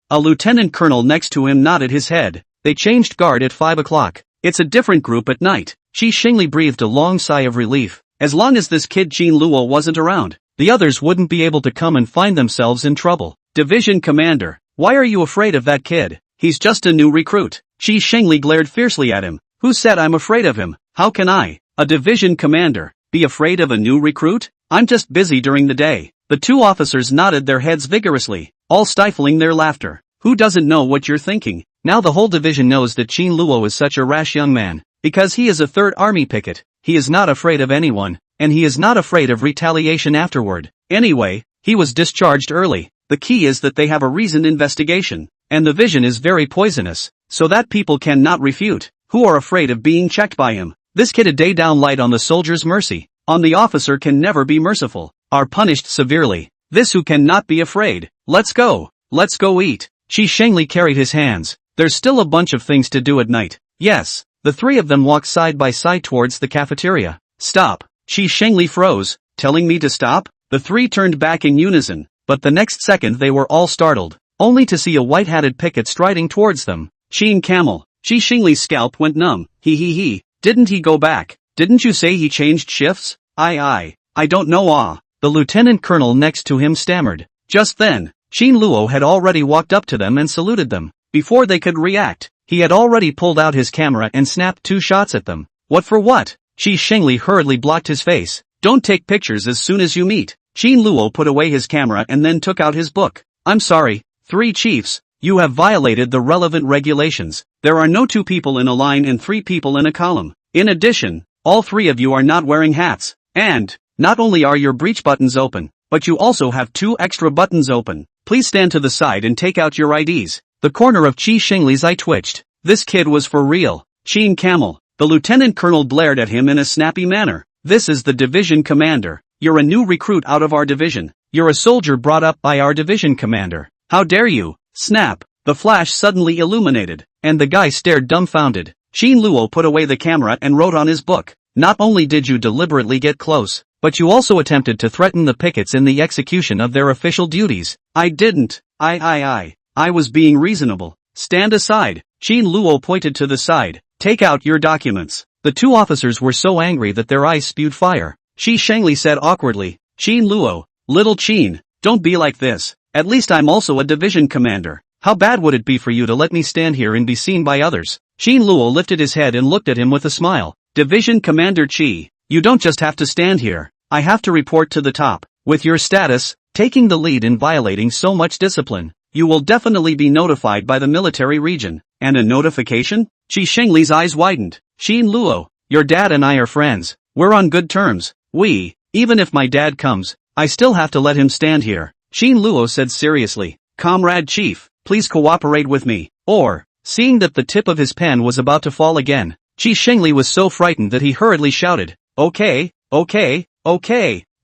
A lieutenant colonel next to him nodded his head. They changed guard at 5 o'clock. It's a different group at night. Qi Shengli breathed a long sigh of relief. As long as this kid Qin Luo wasn't around, the others wouldn't be able to come and find themselves in trouble. Division commander, why are you afraid of that kid? He's just a new recruit. Qi Shengli glared fiercely at him. Who said I'm afraid of him? How can I, a division commander, be afraid of a new recruit? I'm just busy during the day. The two officers nodded their heads vigorously, all stifling their laughter. Who doesn't know what you're thinking? Now the whole division knows that Qin Luo is such a rash young man. Because he is a third army picket, he is not afraid of anyone, and he is not afraid of retaliation afterward. Anyway, he was discharged early. The key is that they have a reasoned investigation, and the vision is very poisonous, so that people cannot refute, who are afraid of being checked by him. This kid a day down light on the soldier's mercy, on the officer can never be merciful, are punished severely. This who cannot be afraid. Let's go eat. Qi Shengli carried his hands. There's still a bunch of things to do at night. Yes. The three of them walked side by side towards the cafeteria. Stop. Qi Shengli froze, telling me to stop? The three turned back in unison, but the next second they were all startled, only to see a white-hatted picket striding towards them. Qin Camel. Qi Shengli's scalp went numb. He. Didn't he go back? Didn't you say he changed shifts? I don't know. The lieutenant colonel next to him stammered. Just then, Qin Luo had already walked up to them and saluted them. Before they could react, he had already pulled out his camera and snapped 2 shots at them. What for what? Qi Shengli hurriedly blocked his face. Don't take pictures as soon as you meet. Qin Luo put away his camera and then took out his book. I'm sorry, 3 chiefs, you have violated the relevant regulations. There are no 2 people in a line and 3 people in a column. In addition, all 3 of you are not wearing hats. And, not only are your breech buttons open, but you also have 2 extra buttons open. Please stand to the side and take out your IDs. The corner of Qi Shengli's eye twitched. This kid was for real. Qin Camel. The lieutenant colonel blared at him in a snappy manner. This is the division commander. You're a new recruit out of our division. You're a soldier brought up by our division commander. How dare you? Snap. The flash suddenly illuminated, and the guy stared dumbfounded. Qin Luo put away the camera and wrote on his book. Not only did you deliberately get close, but you also attempted to threaten the pickets in the execution of their official duties. I didn't. I was being reasonable. Stand aside. Qin Luo pointed to the side. Take out your documents. The 2 officers were so angry that their eyes spewed fire. Qi Shengli said awkwardly. Qin Luo, little Qin, don't be like this. At least I'm also a division commander. How bad would it be for you to let me stand here and be seen by others? Qin Luo lifted his head and looked at him with a smile. Division Commander Qi, you don't just have to stand here. I have to report to the top. With your status, taking the lead in violating so much discipline, you will definitely be notified by the military region. And a notification? Qi Shengli's eyes widened. Qin Luo, your dad and I are friends. We're on good terms. Even if my dad comes, I still have to let him stand here. Qin Luo said seriously. Comrade Chief, please cooperate with me. Or, seeing that the tip of his pen was about to fall again, Qi Shengli was so frightened that he hurriedly shouted. Okay.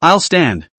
I'll stand.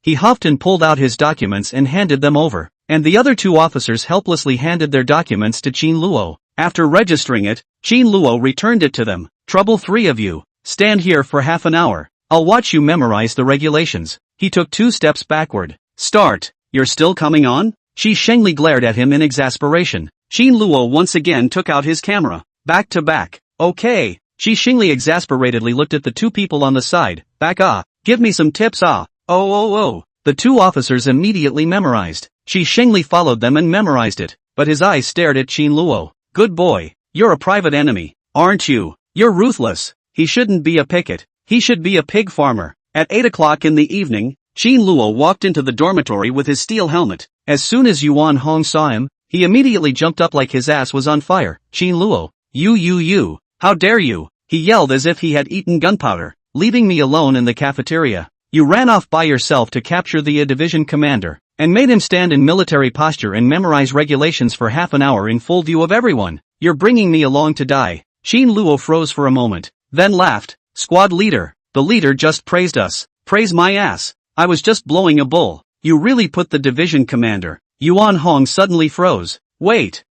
He huffed and pulled out his documents and handed them over, and the other 2 officers helplessly handed their documents to Qin Luo. After registering it, Qin Luo returned it to them. Trouble 3 of you. Stand here for half an hour. I'll watch you memorize the regulations. He took 2 steps backward. Start. You're still coming on? Qi Shengli glared at him in exasperation. Qin Luo once again took out his camera. Back to back. Okay. Shi Xingli exasperatedly looked at the two people on the side. Back give me some tips Oh. The two officers immediately memorized. Shi Xingli followed them and memorized it, but his eyes stared at Qin Luo. Good boy. You're a private enemy, aren't you? You're ruthless. He shouldn't be a picket. He should be a pig farmer. At 8 o'clock in the evening, Qin Luo walked into the dormitory with his steel helmet. As soon as Yuan Hong saw him, he immediately jumped up like his ass was on fire. Qin Luo, you, how dare you? He yelled as if he had eaten gunpowder, leaving me alone in the cafeteria. You ran off by yourself to capture the division commander, and made him stand in military posture and memorize regulations for half an hour in full view of everyone. You're bringing me along to die. Qin Luo froze for a moment, then laughed. Squad leader, the leader just praised us. Praise my ass. I was just blowing a bull. You really put the division commander. Yuan Hong suddenly froze. Wait,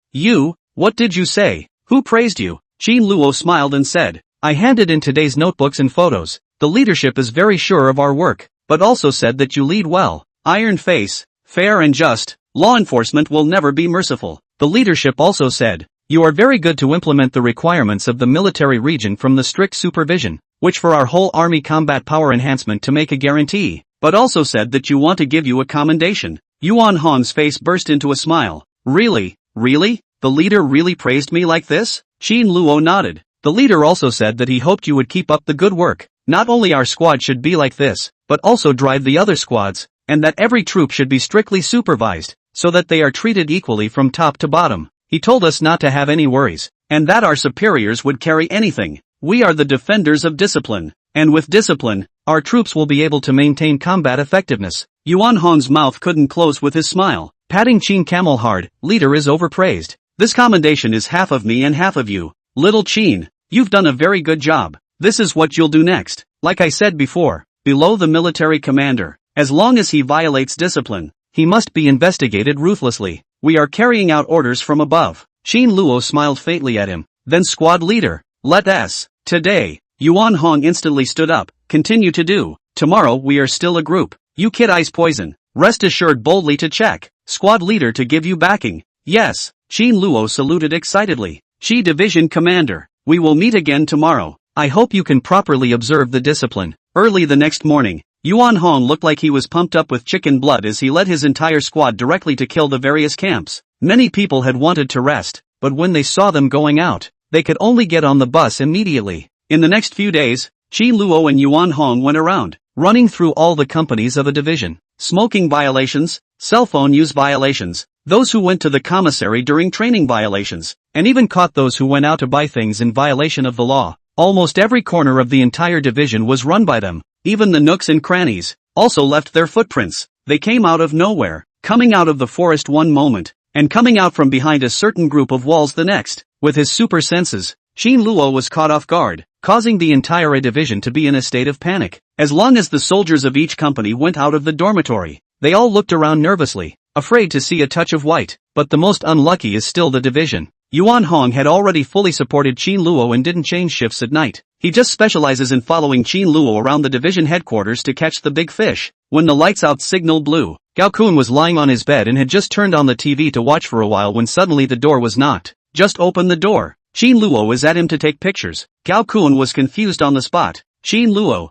what did you say? Who praised you? Qin Luo smiled and said, I handed in today's notebooks and photos. The leadership is very sure of our work, but also said that you lead well. Iron face, fair and just, law enforcement will never be merciful. The leadership also said, you are very good to implement the requirements of the military region from the strict supervision, which for our whole army combat power enhancement to make a guarantee, but also said that you want to give you a commendation. Yuan Hong's face burst into a smile. Really? The leader really praised me like this? Qin Luo nodded. The leader also said that he hoped you would keep up the good work. Not only our squad should be like this, but also drive the other squads, and that every troop should be strictly supervised, so that they are treated equally from top to bottom. He told us not to have any worries, and that our superiors would carry anything. We are the defenders of discipline, and with discipline, our troops will be able to maintain combat effectiveness. Yuan Hong's mouth couldn't close with his smile. Patting Qin Camel hard, leader is overpraised. This commendation is half of me and half of you. Little Qin, you've done a very good job. This is what you'll do next. Like I said before, below the military commander, as long as he violates discipline, he must be investigated ruthlessly. We are carrying out orders from above. Qin Luo smiled faintly at him. Then squad leader, let us. Today, Yuan Hong instantly stood up. Continue to do. Tomorrow we are still a group. You kid ice poison. Rest assured boldly to check. Squad leader to give you backing. Yes. Qin Luo saluted excitedly. Shi division commander. We will meet again tomorrow. I hope you can properly observe the discipline. Early the next morning, Yuan Hong looked like he was pumped up with chicken blood as he led his entire squad directly to kill the various camps. Many people had wanted to rest, but when they saw them going out, they could only get on the bus immediately. In the next few days, Qin Luo and Yuan Hong went around, running through all the companies of a division. Smoking violations, cell phone use violations, those who went to the commissary during training violations, and even caught those who went out to buy things in violation of the law. Almost every corner of the entire division was run by them. Even the nooks and crannies also left their footprints. They came out of nowhere, coming out of the forest one moment, and coming out from behind a certain group of walls the next. With his super senses, Qin Luo was caught off guard, causing the entire division to be in a state of panic. As long as the soldiers of each company went out of the dormitory, they all looked around nervously, afraid to see a touch of white. But the most unlucky is still the division. Yuan Hong had already fully supported Qin Luo and didn't change shifts at night. He just specializes in following Qin Luo around the division headquarters to catch the big fish. When the lights out signal blew, Gao Kun was lying on his bed and had just turned on the TV to watch for a while when suddenly the door was knocked. Just open the door. Qin Luo is at him to take pictures. Gao Kun was confused on the spot. Qin Luo,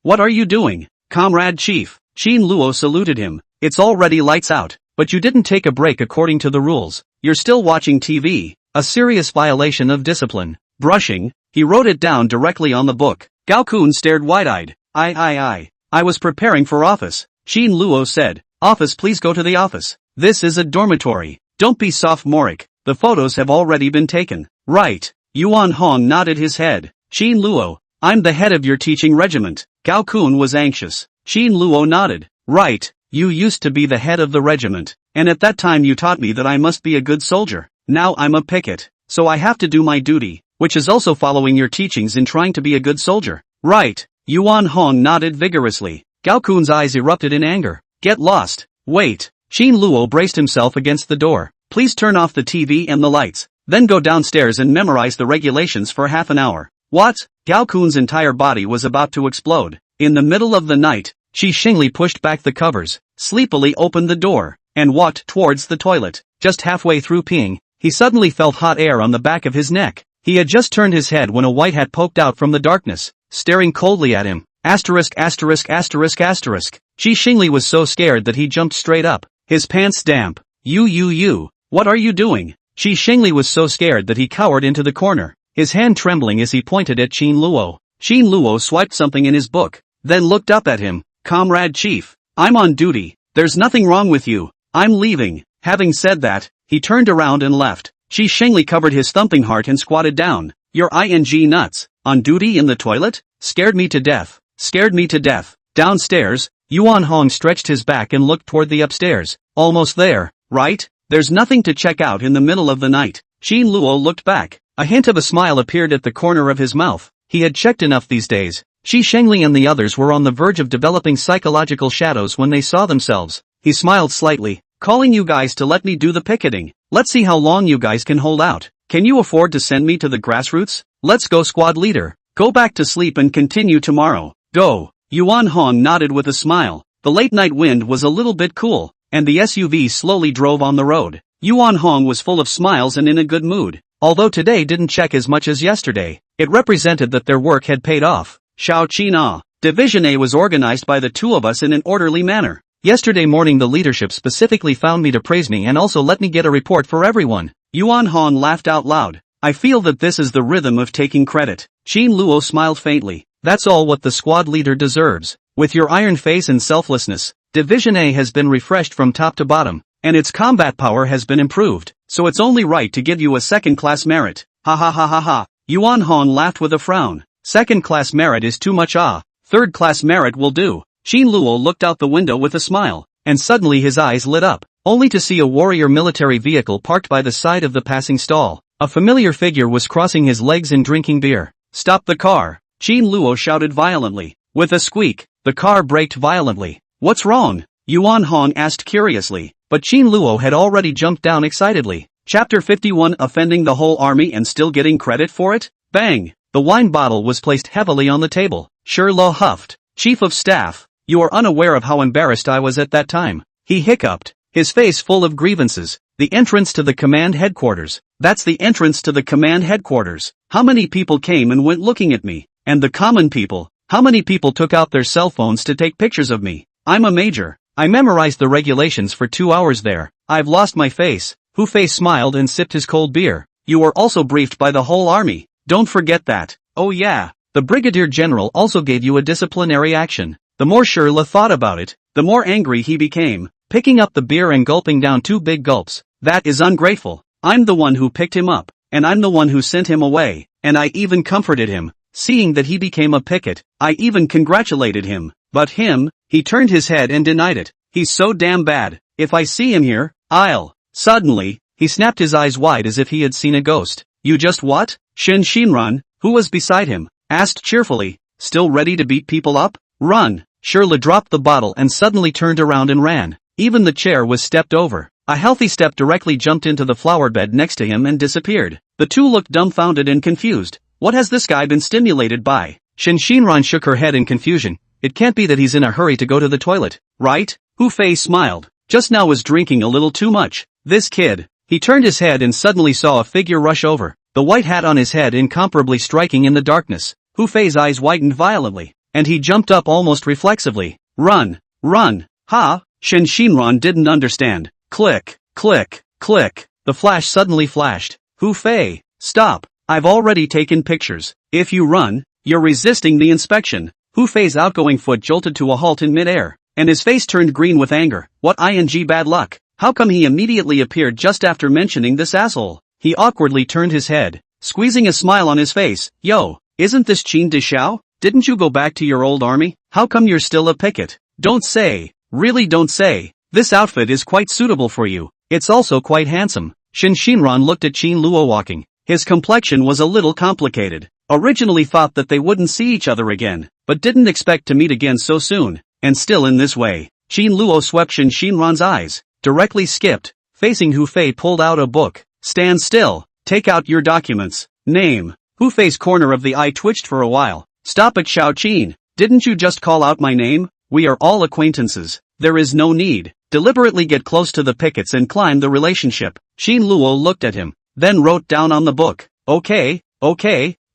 what are you doing? Comrade Chief. Qin Luo saluted him. It's already lights out, but you didn't take a break according to the rules. You're still watching TV. A serious violation of discipline. Brushing. He wrote it down directly on the book. Gao Kun stared wide-eyed. I was preparing for office. Qin Luo said. Office, please go to the office. This is a dormitory. Don't be sophomoric. The photos have already been taken. Right. Yuan Hong nodded his head. Qin Luo, I'm the head of your teaching regiment. Gao Kun was anxious. Qin Luo nodded. Right. You used to be the head of the regiment, and at that time you taught me that I must be a good soldier. Now I'm a picket, so I have to do my duty, which is also following your teachings in trying to be a good soldier. Right. Yuan Hong nodded vigorously. Gao Kun's eyes erupted in anger. Get lost. Wait. Qin Luo braced himself against the door. Please turn off the TV and the lights, then go downstairs and memorize the regulations for half an hour. What? Gao Kun's entire body was about to explode. In the middle of the night, Shi Xingli pushed back the covers, sleepily opened the door, and walked towards the toilet. Just halfway through peeing, he suddenly felt hot air on the back of his neck. He had just turned his head when a white hat poked out from the darkness, staring coldly at him. Asterisk asterisk asterisk asterisk. Shi Xingli was so scared that he jumped straight up, his pants damp. You, what are you doing? Shi Xingli was so scared that he cowered into the corner, his hand trembling as he pointed at Qin Luo. Qin Luo swiped something in his book, then looked up at him. Comrade Chief, I'm on duty. There's nothing wrong with you. I'm leaving. Having said that, he turned around and left. Shi Xingli covered his thumping heart and squatted down. You're ing nuts. On duty in the toilet? Scared me to death. Scared me to death. Downstairs, Yuan Hong stretched his back and looked toward the upstairs. Almost there, right? There's nothing to check out in the middle of the night. Qin Luo looked back. A hint of a smile appeared at the corner of his mouth. He had checked enough these days. Shi Xingli and the others were on the verge of developing psychological shadows when they saw themselves. He smiled slightly. Calling you guys to let me do the picketing. Let's see how long you guys can hold out. Can you afford to send me to the grassroots? Let's go, squad leader. Go back to sleep and continue tomorrow. Go. Yuan Hong nodded with a smile. The late night wind was a little bit cool, and the SUV slowly drove on the road. Yuan Hong was full of smiles and in a good mood. Although today didn't check as much as yesterday, it represented that their work had paid off. Shao Qin. Division A was organized by the two of us in an orderly manner. Yesterday morning the leadership specifically found me to praise me and also let me get a report for everyone. Yuan Hong laughed out loud. I feel that this is the rhythm of taking credit. Qin Luo smiled faintly. That's all what the squad leader deserves. With your iron face and selflessness, Division A has been refreshed from top to bottom, and its combat power has been improved, so it's only right to give you a second-class merit. Ha ha ha ha ha. Yuan Hong laughed with a frown. Second-class merit is too much. Third-class merit will do. Qin Luo looked out the window with a smile, and suddenly his eyes lit up, only to see a warrior military vehicle parked by the side of the passing stall. A familiar figure was crossing his legs and drinking beer. Stop the car! Qin Luo shouted violently. With a squeak, the car braked violently. What's wrong? Yuan Hong asked curiously, but Qin Luo had already jumped down excitedly. Chapter 51 Offending the whole army and still getting credit for it? Bang! The wine bottle was placed heavily on the table. Luo huffed. Chief of Staff, you are unaware of how embarrassed I was at that time. He hiccuped, his face full of grievances. The entrance to the command headquarters. That's the entrance to the command headquarters. How many people came and went looking at me? And the common people, how many people took out their cell phones to take pictures of me? I'm a major. I memorized the regulations for 2 hours there. I've lost my face. Hu Fei smiled and sipped his cold beer. You were also briefed by the whole army. Don't forget that. Oh yeah. The brigadier general also gave you a disciplinary action. The more Shirla thought about it, the more angry he became, picking up the beer and gulping down 2 big gulps. That is ungrateful. I'm the one who picked him up, and I'm the one who sent him away, and I even comforted him. Seeing that he became a picket, I even congratulated him. But him, he turned his head and denied it. He's so damn bad. If I see him here, I'll. Suddenly, he snapped his eyes wide as if he had seen a ghost. You just what? Shen Xinran, who was beside him, asked cheerfully. Still ready to beat people up? Run! Shirla dropped the bottle and suddenly turned around and ran. Even the chair was stepped over. A healthy step directly jumped into the flower bed next to him and disappeared. The two looked dumbfounded and confused. What has this guy been stimulated by? Shen Xinran shook her head in confusion. It can't be that he's in a hurry to go to the toilet, right? Hu Fei smiled. Just now was drinking a little too much. This kid. He turned his head and suddenly saw a figure rush over, the white hat on his head incomparably striking in the darkness. Hu Fei's eyes widened violently, and he jumped up almost reflexively. Run! Run! Ha! Shen Xinran didn't understand. Click! Click! Click! The flash suddenly flashed. Hu Fei! Stop! I've already taken pictures. If you run, you're resisting the inspection. Hu Fei's outgoing foot jolted to a halt in midair, and his face turned green with anger. What ing bad luck? How come he immediately appeared just after mentioning this asshole? He awkwardly turned his head, squeezing a smile on his face. Yo, isn't this Qin Dishao? Didn't you go back to your old army? How come you're still a picket? Don't say. Really don't say. This outfit is quite suitable for you. It's also quite handsome. Shen Xinran looked at Qin Luo walking. His complexion was a little complicated. Originally thought that they wouldn't see each other again, but didn't expect to meet again so soon, and still in this way. Qin Luo swept Shen Xinran's eyes, directly skipped, facing Hu Fei pulled out a book. Stand still, take out your documents. Name. Hu Fei's corner of the eye twitched for a while. Stop it, Shao Qin. Didn't you just call out my name? We are all acquaintances. There is no need. Deliberately get close to the pickets and climb the relationship. Qin Luo looked at him, then wrote down on the book. Okay.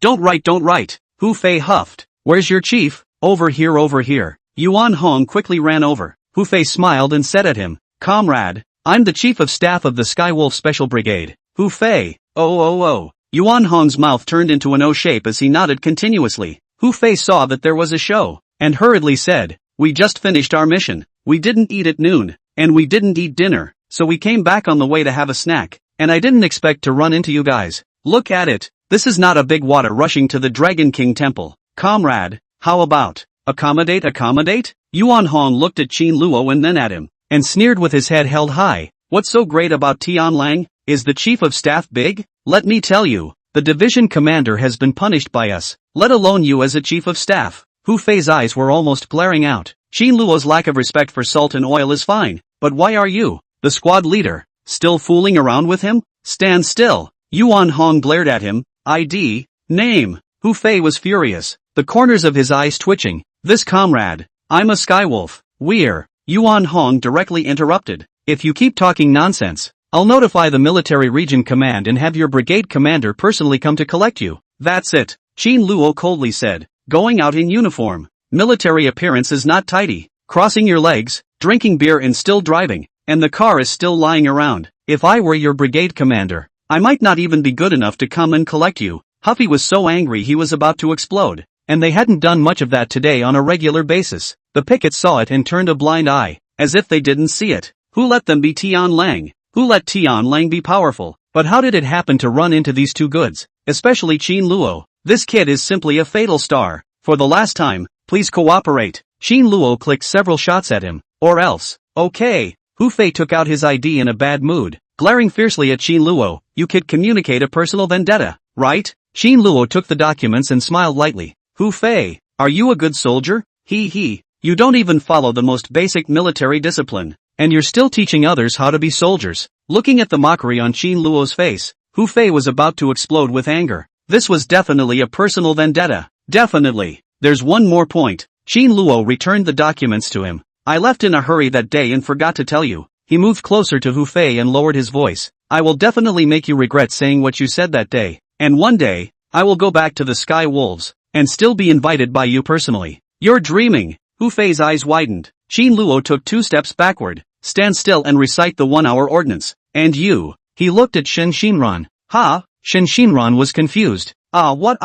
Don't write. Hu Fei huffed. Where's your chief? Over here. Yuan Hong quickly ran over. Hu Fei smiled and said at him, Comrade, I'm the chief of staff of the Skywolf Special Brigade. Hu Fei. Oh. Yuan Hong's mouth turned into an O shape as he nodded continuously. Hu Fei saw that there was a show, and hurriedly said, We just finished our mission. We didn't eat at noon, and we didn't eat dinner, so we came back on the way to have a snack, and I didn't expect to run into you guys. Look at it. This is not a big water rushing to the Dragon King temple. Comrade, how about, accommodate? Yuan Hong looked at Qin Luo and then at him, and sneered with his head held high. What's so great about Tianlang? Is the chief of staff big? Let me tell you, the division commander has been punished by us, let alone you as a chief of staff. Hu Fei's eyes were almost glaring out. Qin Luo's lack of respect for salt and oil is fine, but why are you, the squad leader, still fooling around with him? Stand still. Yuan Hong glared at him. ID, name. Hu Fei was furious, the corners of his eyes twitching. This comrade, I'm a Skywolf. We're. Yuan Hong directly interrupted. If you keep talking nonsense, I'll notify the military region command and have your brigade commander personally come to collect you. That's it, Qin Luo coldly said, going out in uniform. Military appearance is not tidy, crossing your legs, drinking beer and still driving, and the car is still lying around. If I were your brigade commander, I might not even be good enough to come and collect you. Huffy was so angry he was about to explode, and they hadn't done much of that today on a regular basis. The pickets saw it and turned a blind eye, as if they didn't see it. Who let them be Tianlang? Who let Tianlang be powerful? But how did it happen to run into these two goods, especially Qin Luo? This kid is simply a fatal star. For the last time, please cooperate. Qin Luo clicked several shots at him, or else. Okay. Hu Fei took out his ID in a bad mood, glaring fiercely at Qin Luo. You could communicate a personal vendetta, right? Qin Luo took the documents and smiled lightly. Hu Fei, are you a good soldier? You don't even follow the most basic military discipline, and you're still teaching others how to be soldiers. Looking at the mockery on Qin Luo's face, Hu Fei was about to explode with anger. This was definitely a personal vendetta. Definitely. There's one more point. Qin Luo returned the documents to him. I left in a hurry that day and forgot to tell you. He moved closer to Hu Fei and lowered his voice. I will definitely make you regret saying what you said that day. And one day, I will go back to the Sky Wolves, and still be invited by you personally. You're dreaming. Hu Fei's eyes widened. Qin Luo took 2 steps backward. Stand still and recite the 1-hour ordinance. And you. He looked at Shen Shinran. Ha? Shen Shinran was confused. What?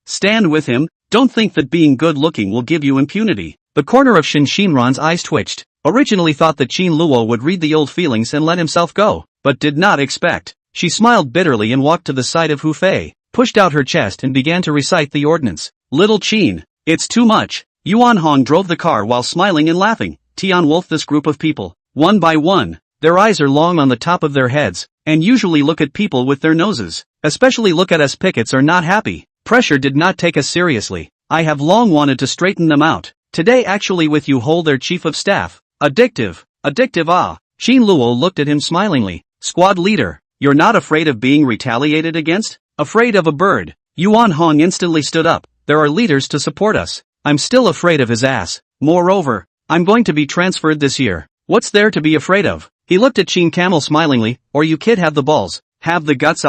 Stand with him? Don't think that being good looking will give you impunity. The corner of Shen Shinran's eyes twitched. Originally thought that Qin Luo would read the old feelings and let himself go, but did not expect. She smiled bitterly and walked to the side of Hu Fei, pushed out her chest and began to recite the ordinance. Little Qin, it's too much. Yuan Hong drove the car while smiling and laughing. Tian Wolf, this group of people, one by one, their eyes are long on the top of their heads, and usually look at people with their noses. Especially look at us pickets are not happy. Pressure did not take us seriously. I have long wanted to straighten them out. Today actually with you hold their chief of staff. Addictive. Qin Luo looked at him smilingly. Squad leader, you're not afraid of being retaliated against? Afraid of a bird? Yuan Hong instantly stood up. There are leaders to support us. I'm still afraid of his ass. Moreover, I'm going to be transferred this year. What's there to be afraid of? He looked at Qin Camel smilingly. Or you kid have the balls, have the guts.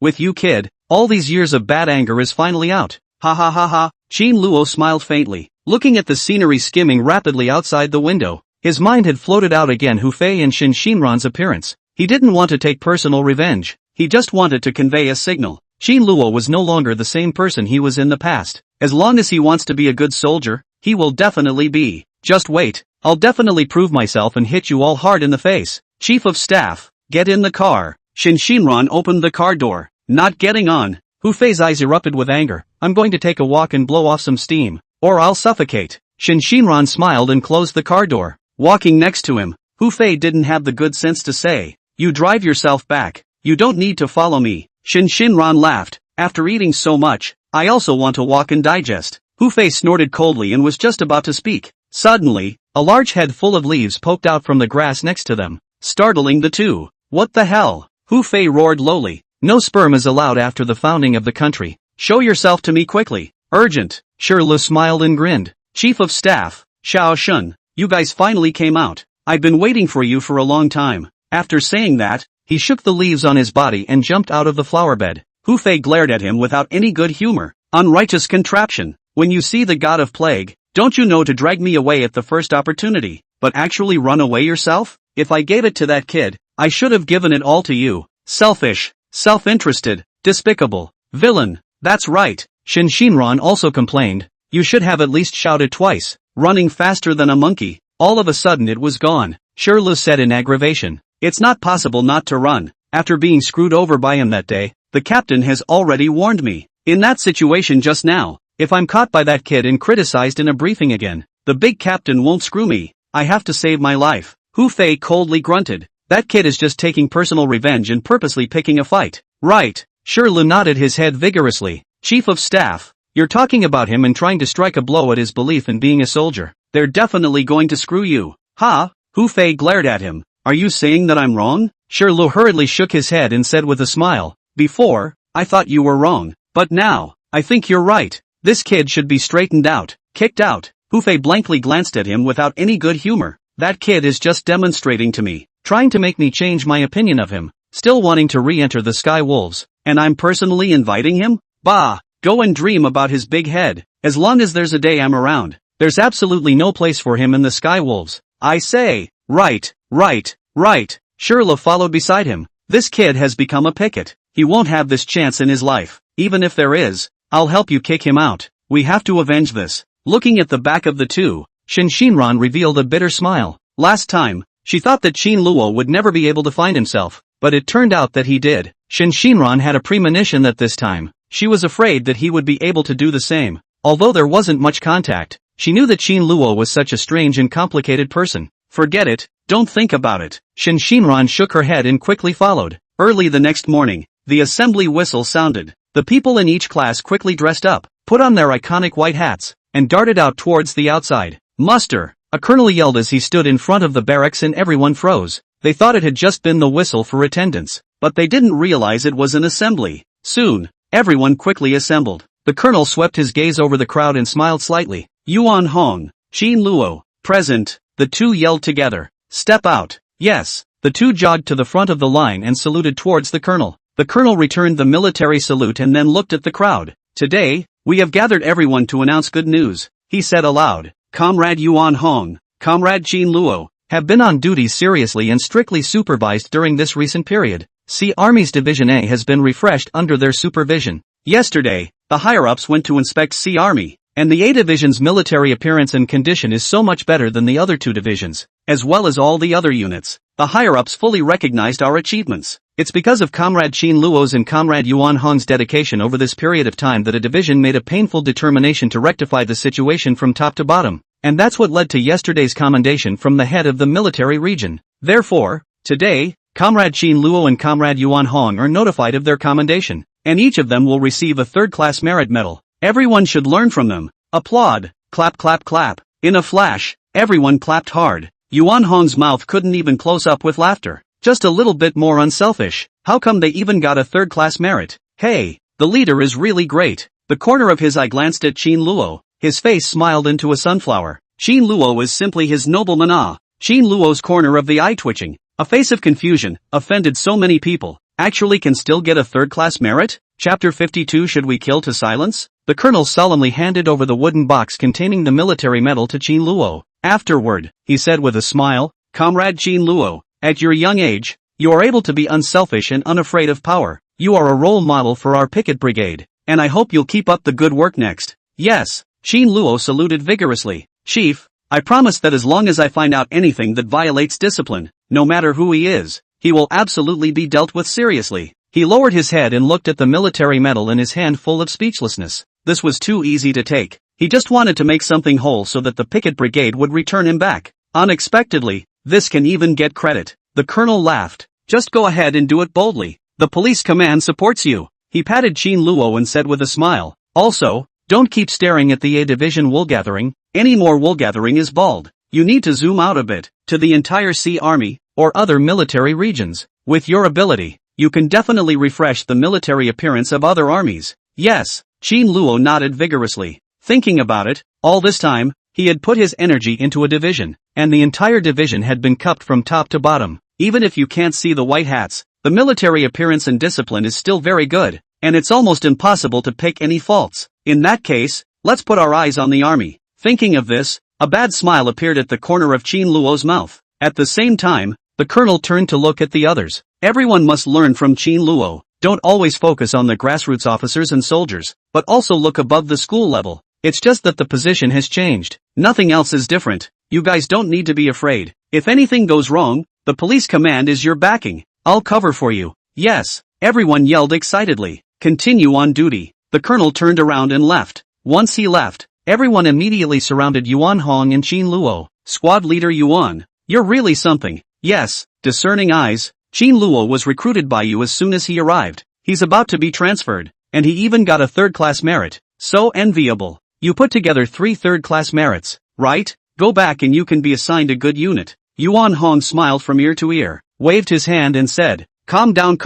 With you kid, all these years of bad anger is finally out. Ha. Qin Luo smiled faintly, looking at the scenery skimming rapidly outside the window. His mind had floated out again Hu Fei and Shen Shinran's appearance. He didn't want to take personal revenge. He just wanted to convey a signal. Qin Luo was no longer the same person he was in the past. As long as he wants to be a good soldier, he will definitely be. Just wait. I'll definitely prove myself and hit you all hard in the face. Chief of Staff, get in the car. Shen Shinran opened the car door. Not getting on. Hu Fei's eyes erupted with anger. I'm going to take a walk and blow off some steam, or I'll suffocate. Shen Shinran smiled and closed the car door. Walking next to him, Hu Fei didn't have the good sense to say, you drive yourself back. You don't need to follow me. Shen Shinran laughed. After eating so much, I also want to walk and digest. Hu Fei snorted coldly and was just about to speak. Suddenly, a large head full of leaves poked out from the grass next to them, startling the two. What the hell? Hu Fei roared lowly. No sperm is allowed after the founding of the country. Show yourself to me quickly. Urgent. Shi Lu smiled and grinned. Chief of Staff, Xiao Shun, you guys finally came out. I've been waiting for you for a long time. After saying that, he shook the leaves on his body and jumped out of the flower bed. Hu Fei glared at him without any good humor. Unrighteous contraption. When you see the god of plague, don't you know to drag me away at the first opportunity, but actually run away yourself? If I gave it to that kid, I should have given it all to you. Selfish, self-interested, despicable, villain. That's right. Shinran also complained. You should have at least shouted twice. Running faster than a monkey. All of a sudden it was gone. Shirlu said in aggravation. It's not possible not to run. After being screwed over by him that day, the captain has already warned me. In that situation just now, if I'm caught by that kid and criticized in a briefing again, the big captain won't screw me. I have to save my life. Hu Fei coldly grunted. That kid is just taking personal revenge and purposely picking a fight. Right. Shirlu nodded his head vigorously. Chief of Staff, you're talking about him and trying to strike a blow at his belief in being a soldier. They're definitely going to screw you. Ha? Hu Fei glared at him. Are you saying that I'm wrong? Shirlu hurriedly shook his head and said with a smile. Before, I thought you were wrong. But now, I think you're right. This kid should be straightened out, kicked out. Hu Fei blankly glanced at him without any good humor. That kid is just demonstrating to me, trying to make me change my opinion of him, still wanting to re-enter the Sky Wolves, and I'm personally inviting him? Bah, go and dream about his big head. As long as there's a day I'm around, there's absolutely no place for him in the Sky Wolves. I say, right. Shirlu followed beside him. This kid has become a picket. He won't have this chance in his life. Even if there is, I'll help you kick him out. We have to avenge this. Looking at the back of the two, Shinran revealed a bitter smile. Last time, she thought that Qin Luo would never be able to find himself, but it turned out that he did. Shinran had a premonition that this time, she was afraid that he would be able to do the same. Although there wasn't much contact, she knew that Qin Luo was such a strange and complicated person. Forget it, don't think about it. Shinran shook her head and quickly followed. Early the next morning, the assembly whistle sounded. The people in each class quickly dressed up, put on their iconic white hats, and darted out towards the outside. Muster! A colonel yelled as he stood in front of the barracks and everyone froze. They thought it had just been the whistle for attendance, but they didn't realize it was an assembly. Soon, everyone quickly assembled. The colonel swept his gaze over the crowd and smiled slightly. Yuan Hong, Qin Luo, present. The two yelled together. Step out. Yes. The two jogged to the front of the line and saluted towards the colonel. The colonel returned the military salute and then looked at the crowd. Today, we have gathered everyone to announce good news, he said aloud. Comrade Yuan Hong, Comrade Qin Luo, have been on duty seriously and strictly supervised during this recent period. Sea Army's Division A has been refreshed under their supervision. Yesterday, the higher-ups went to inspect Sea Army, and the A Division's military appearance and condition is so much better than the other two divisions, as well as all the other units. The higher-ups fully recognized our achievements. It's because of Comrade Qin Luo's and Comrade Yuan Hong's dedication over this period of time that a division made a painful determination to rectify the situation from top to bottom, and that's what led to yesterday's commendation from the head of the military region. Therefore, today, Comrade Qin Luo and Comrade Yuan Hong are notified of their commendation, and each of them will receive a third-class merit medal. Everyone should learn from them. Applaud. Clap clap clap. In a flash, everyone clapped hard. Yuan Hong's mouth couldn't even close up with laughter. Just a little bit more unselfish. How come they even got a third-class merit? Hey, the leader is really great. The corner of his eye glanced at Qin Luo. His face smiled into a sunflower. Qin Luo is simply his nobleman. Qin Luo's corner of the eye twitching. A face of confusion, offended so many people. Actually can still get a third-class merit? Chapter 52. Should we kill to silence? The colonel solemnly handed over the wooden box containing the military medal to Qin Luo. Afterward, he said with a smile, Comrade Qin Luo, at your young age, you are able to be unselfish and unafraid of power. You are a role model for our picket brigade, and I hope you'll keep up the good work next. Yes, Qin Luo saluted vigorously. Chief, I promise that as long as I find out anything that violates discipline, no matter who he is, he will absolutely be dealt with seriously. He lowered his head and looked at the military medal in his hand full of speechlessness. This was too easy to take. He just wanted to make something whole so that the picket brigade would return him back. Unexpectedly, this can even get credit. The colonel laughed. Just go ahead and do it boldly. The police command supports you. He patted Qin Luo and said with a smile. Also, don't keep staring at the A Division wool gathering. Any more wool gathering is bald. You need to zoom out a bit, to the entire Sea Army, or other military regions. With your ability, you can definitely refresh the military appearance of other armies. Yes, Qin Luo nodded vigorously. Thinking about it, all this time, He had put his energy into a division, and the entire division had been cupped from top to bottom. Even if you can't see the white hats, the military appearance and discipline is still very good, and it's almost impossible to pick any faults. In that case, let's put our eyes on the army. Thinking of this, a bad smile appeared at the corner of Qin Luo's mouth. At the same time, the colonel turned to look at the others. Everyone must learn from Qin Luo. Don't always focus on the grassroots officers and soldiers, but also look above the school level. It's just that the position has changed. Nothing else is different. You guys don't need to be afraid. If anything goes wrong, the police command is your backing. I'll cover for you. Yes, everyone yelled excitedly. Continue on duty. The colonel turned around and left. Once he left, everyone immediately surrounded Yuan Hong and Qin Luo. Squad leader Yuan, you're really something. Yes, discerning eyes. Qin Luo was recruited by you as soon as he arrived. He's about to be transferred, and he even got a third-class merit. So enviable. You put together 3 third-class merits, right? Go back and you can be assigned a good unit. Yuan Hong smiled from ear to ear, waved his hand and said, calm down,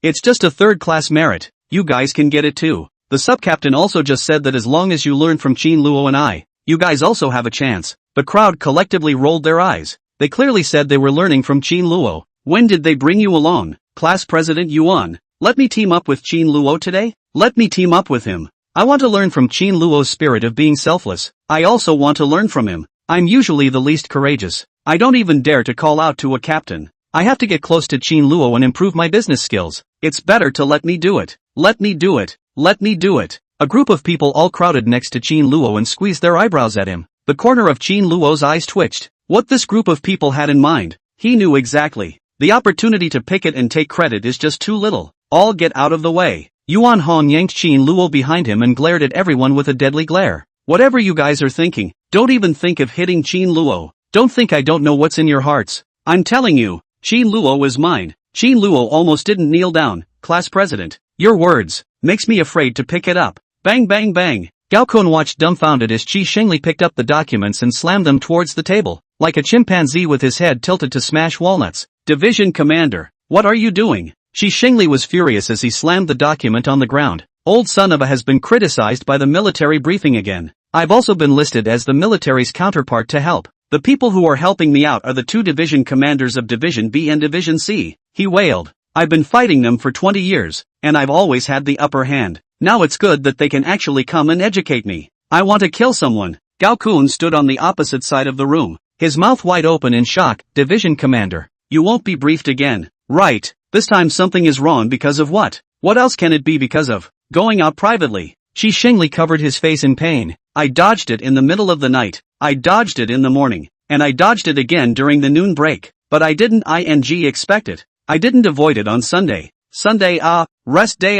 it's just a third-class merit. You guys can get it too. The sub-captain also just said that as long as you learn from Qin Luo and I, you guys also have a chance. The crowd collectively rolled their eyes. They clearly said they were learning from Qin Luo. When did they bring you along? Class President Yuan, let me team up with Qin Luo today? Let me team up with him. I want to learn from Qin Luo's spirit of being selfless. I also want to learn from him. I'm usually the least courageous. I don't even dare to call out to a captain. I have to get close to Qin Luo and improve my business skills. It's better to let me do it. Let me do it. Let me do it. A group of people all crowded next to Qin Luo and squeezed their eyebrows at him. The corner of Qin Luo's eyes twitched. What this group of people had in mind, he knew exactly. The opportunity to pick it and take credit is just too little. All get out of the way. Yuan Hong yanked Qin Luo behind him and glared at everyone with a deadly glare. Whatever you guys are thinking, don't even think of hitting Qin Luo. Don't think I don't know what's in your hearts. I'm telling you, Qin Luo is mine. Qin Luo almost didn't kneel down. Class President, your words makes me afraid to pick it up. Bang bang bang. Gao Kun watched dumbfounded as Qi Shengli picked up the documents and slammed them towards the table, like a chimpanzee with his head tilted to smash walnuts. Division Commander, what are you doing? Qi Shengli was furious as he slammed the document on the ground. Old son of a has been criticized by the military briefing again. I've also been listed as the military's counterpart to help. The people who are helping me out are the 2 division commanders of Division B and Division C. He wailed. I've been fighting them for 20 years, and I've always had the upper hand. Now it's good that they can actually come and educate me. I want to kill someone. Gao Kun stood on the opposite side of the room, his mouth wide open in shock. Division Commander, you won't be briefed again. Right, this time something is wrong because of what? What else can it be because of? Going out privately. Qi Shengli covered his face in pain. I dodged it in the middle of the night. I dodged it in the morning. And I dodged it again during the noon break. But I didn't expect it. I didn't avoid it on Sunday. Sunday rest day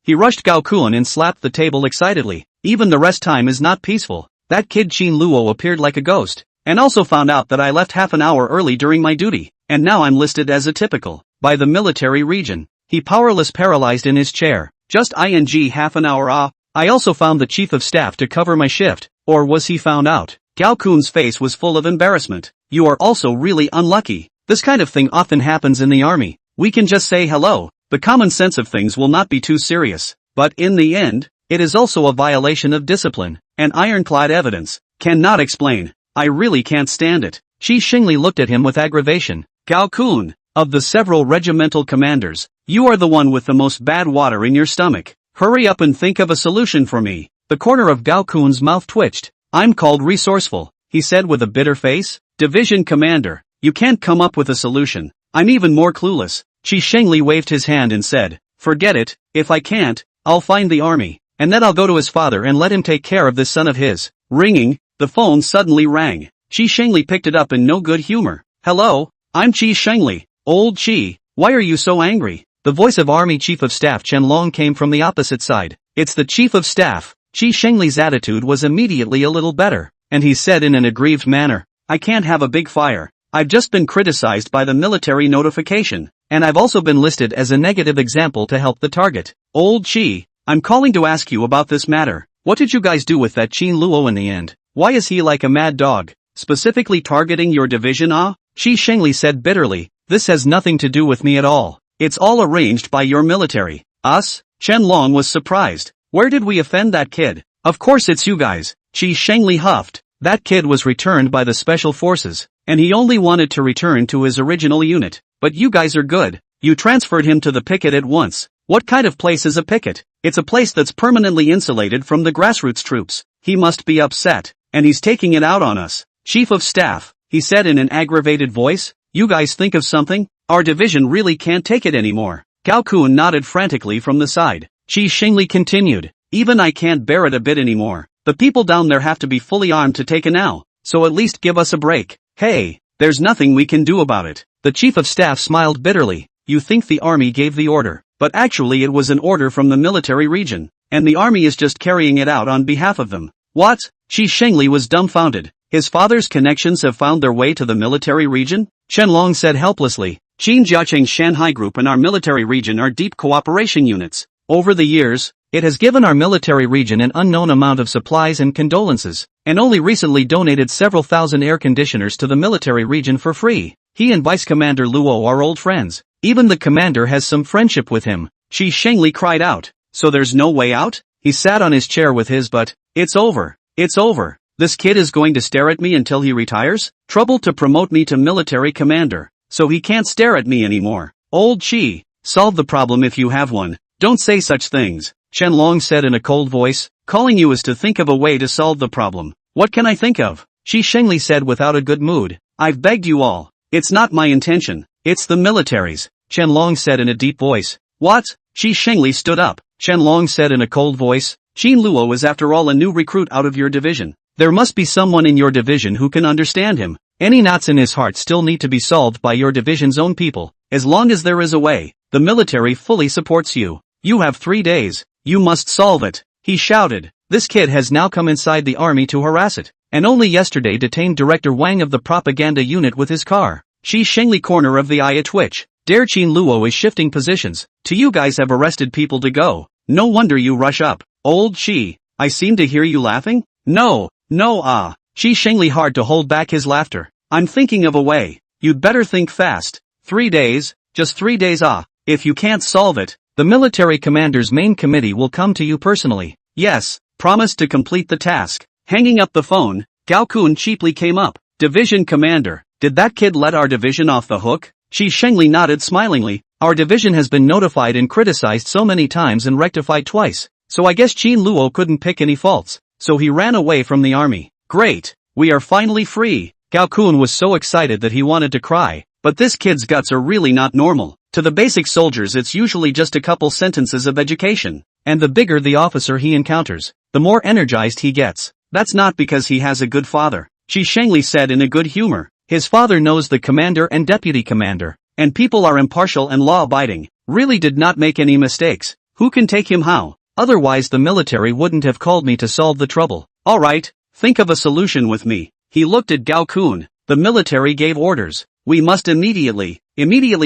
He rushed Gao Kun and slapped the table excitedly. Even the rest time is not peaceful. That kid Qin Luo appeared like a ghost. And also found out that I left half an hour early during my duty. And now I'm listed as a typical. By the military region. He powerless paralyzed in his chair. Just half an hour I also found the chief of staff to cover my shift. Or was he found out? Gao Kun's face was full of embarrassment. You are also really unlucky. This kind of thing often happens in the army. We can just say hello. The common sense of things will not be too serious. But in the end, it is also a violation of discipline. And ironclad evidence. Cannot explain. I really can't stand it. Qi Shengli looked at him with aggravation. Gao Kun, of the several regimental commanders, you are the one with the most bad water in your stomach. Hurry up and think of a solution for me. The corner of Gao Kun's mouth twitched. I'm called resourceful, he said with a bitter face. Division Commander, you can't come up with a solution. I'm even more clueless. Qi Shengli waved his hand and said, forget it, if I can't, I'll find the army, and then I'll go to his father and let him take care of this son of his. Ringing, the phone suddenly rang. Qi Shengli picked it up in no good humor. Hello, I'm Qi Shengli. Old Qi, why are you so angry? The voice of Army Chief of Staff Chen Long came from the opposite side. It's the Chief of Staff. Qi Shengli's attitude was immediately a little better, and he said in an aggrieved manner, I can't have a big fire. I've just been criticized by the military notification, and I've also been listed as a negative example to help the target. Old Qi, I'm calling to ask you about this matter. What did you guys do with that Qin Luo in the end? Why is he like a mad dog, specifically targeting your division? Qi Shengli said bitterly, this has nothing to do with me at all. It's all arranged by your military. Us? Chen Long was surprised. Where did we offend that kid? Of course it's you guys. Qi Shengli huffed. That kid was returned by the special forces, and he only wanted to return to his original unit. But you guys are good. You transferred him to the picket at once. What kind of place is a picket? It's a place that's permanently insulated from the grassroots troops. He must be upset, and he's taking it out on us. Chief of Staff, he said in an aggravated voice, you guys think of something? Our division really can't take it anymore. Gao Kun nodded frantically from the side. Qi Shengli continued, even I can't bear it a bit anymore. The people down there have to be fully armed to take a now, so at least give us a break. Hey, there's nothing we can do about it. The Chief of Staff smiled bitterly. You think the army gave the order, but actually it was an order from the military region, and the army is just carrying it out on behalf of them. What? Qi Shengli was dumbfounded. His father's connections have found their way to the military region? Qianlong said helplessly. Qin Jiacheng's Shanghai group and our military region are deep cooperation units. Over the years, it has given our military region an unknown amount of supplies and condolences, and only recently donated several thousand air conditioners to the military region for free. He and Vice Commander Luo are old friends. Even the commander has some friendship with him. Qi Shengli cried out. So there's no way out? He sat on his chair with his butt. It's over. It's over. This kid is going to stare at me until he retires? Trouble to promote me to military commander, so he can't stare at me anymore. Old Qi, solve the problem if you have one. Don't say such things, Qianlong said in a cold voice. Calling you is to think of a way to solve the problem. What can I think of? Qi Shengli said without a good mood. I've begged you all. It's not my intention. It's the military's, Qianlong said in a deep voice. What? Qi Shengli stood up. Qianlong said in a cold voice. Qin Luo is after all a new recruit out of your division. There must be someone in your division who can understand him. Any knots in his heart still need to be solved by your division's own people. As long as there is a way, the military fully supports you. You have 3 days. You must solve it. He shouted. This kid has now come inside the army to harass it, and only yesterday detained Director Wang of the propaganda unit with his car. Qi Shengli corner of the eye a twitch. Dare Qin Luo is shifting positions. To you guys have arrested people to go. No wonder you rush up. Old Qi, I seem to hear you laughing? No, Qi Shengli hard to hold back his laughter. I'm thinking of a way. You'd better think fast. 3 days, just 3 days If you can't solve it, the military commander's main committee will come to you personally. Yes, promise to complete the task. Hanging up the phone, Gao Kun cheaply came up. Division commander, did that kid let our division off the hook? Qi Shengli nodded smilingly. Our division has been notified and criticized so many times and rectified twice, so I guess Qin Luo couldn't pick any faults, so he ran away from the army. Great, we are finally free. Gao Kun was so excited that he wanted to cry, but this kid's guts are really not normal. To the basic soldiers it's usually just a couple sentences of education, and the bigger the officer he encounters, the more energized he gets. That's not because he has a good father, Qi Shengli said in a good humor. His father knows the commander and deputy commander, and people are impartial and law-abiding, really did not make any mistakes. Who can take him how? Otherwise the military wouldn't have called me to solve the trouble. Alright, think of a solution with me. He looked at Gao Kun. The military gave orders. We must immediately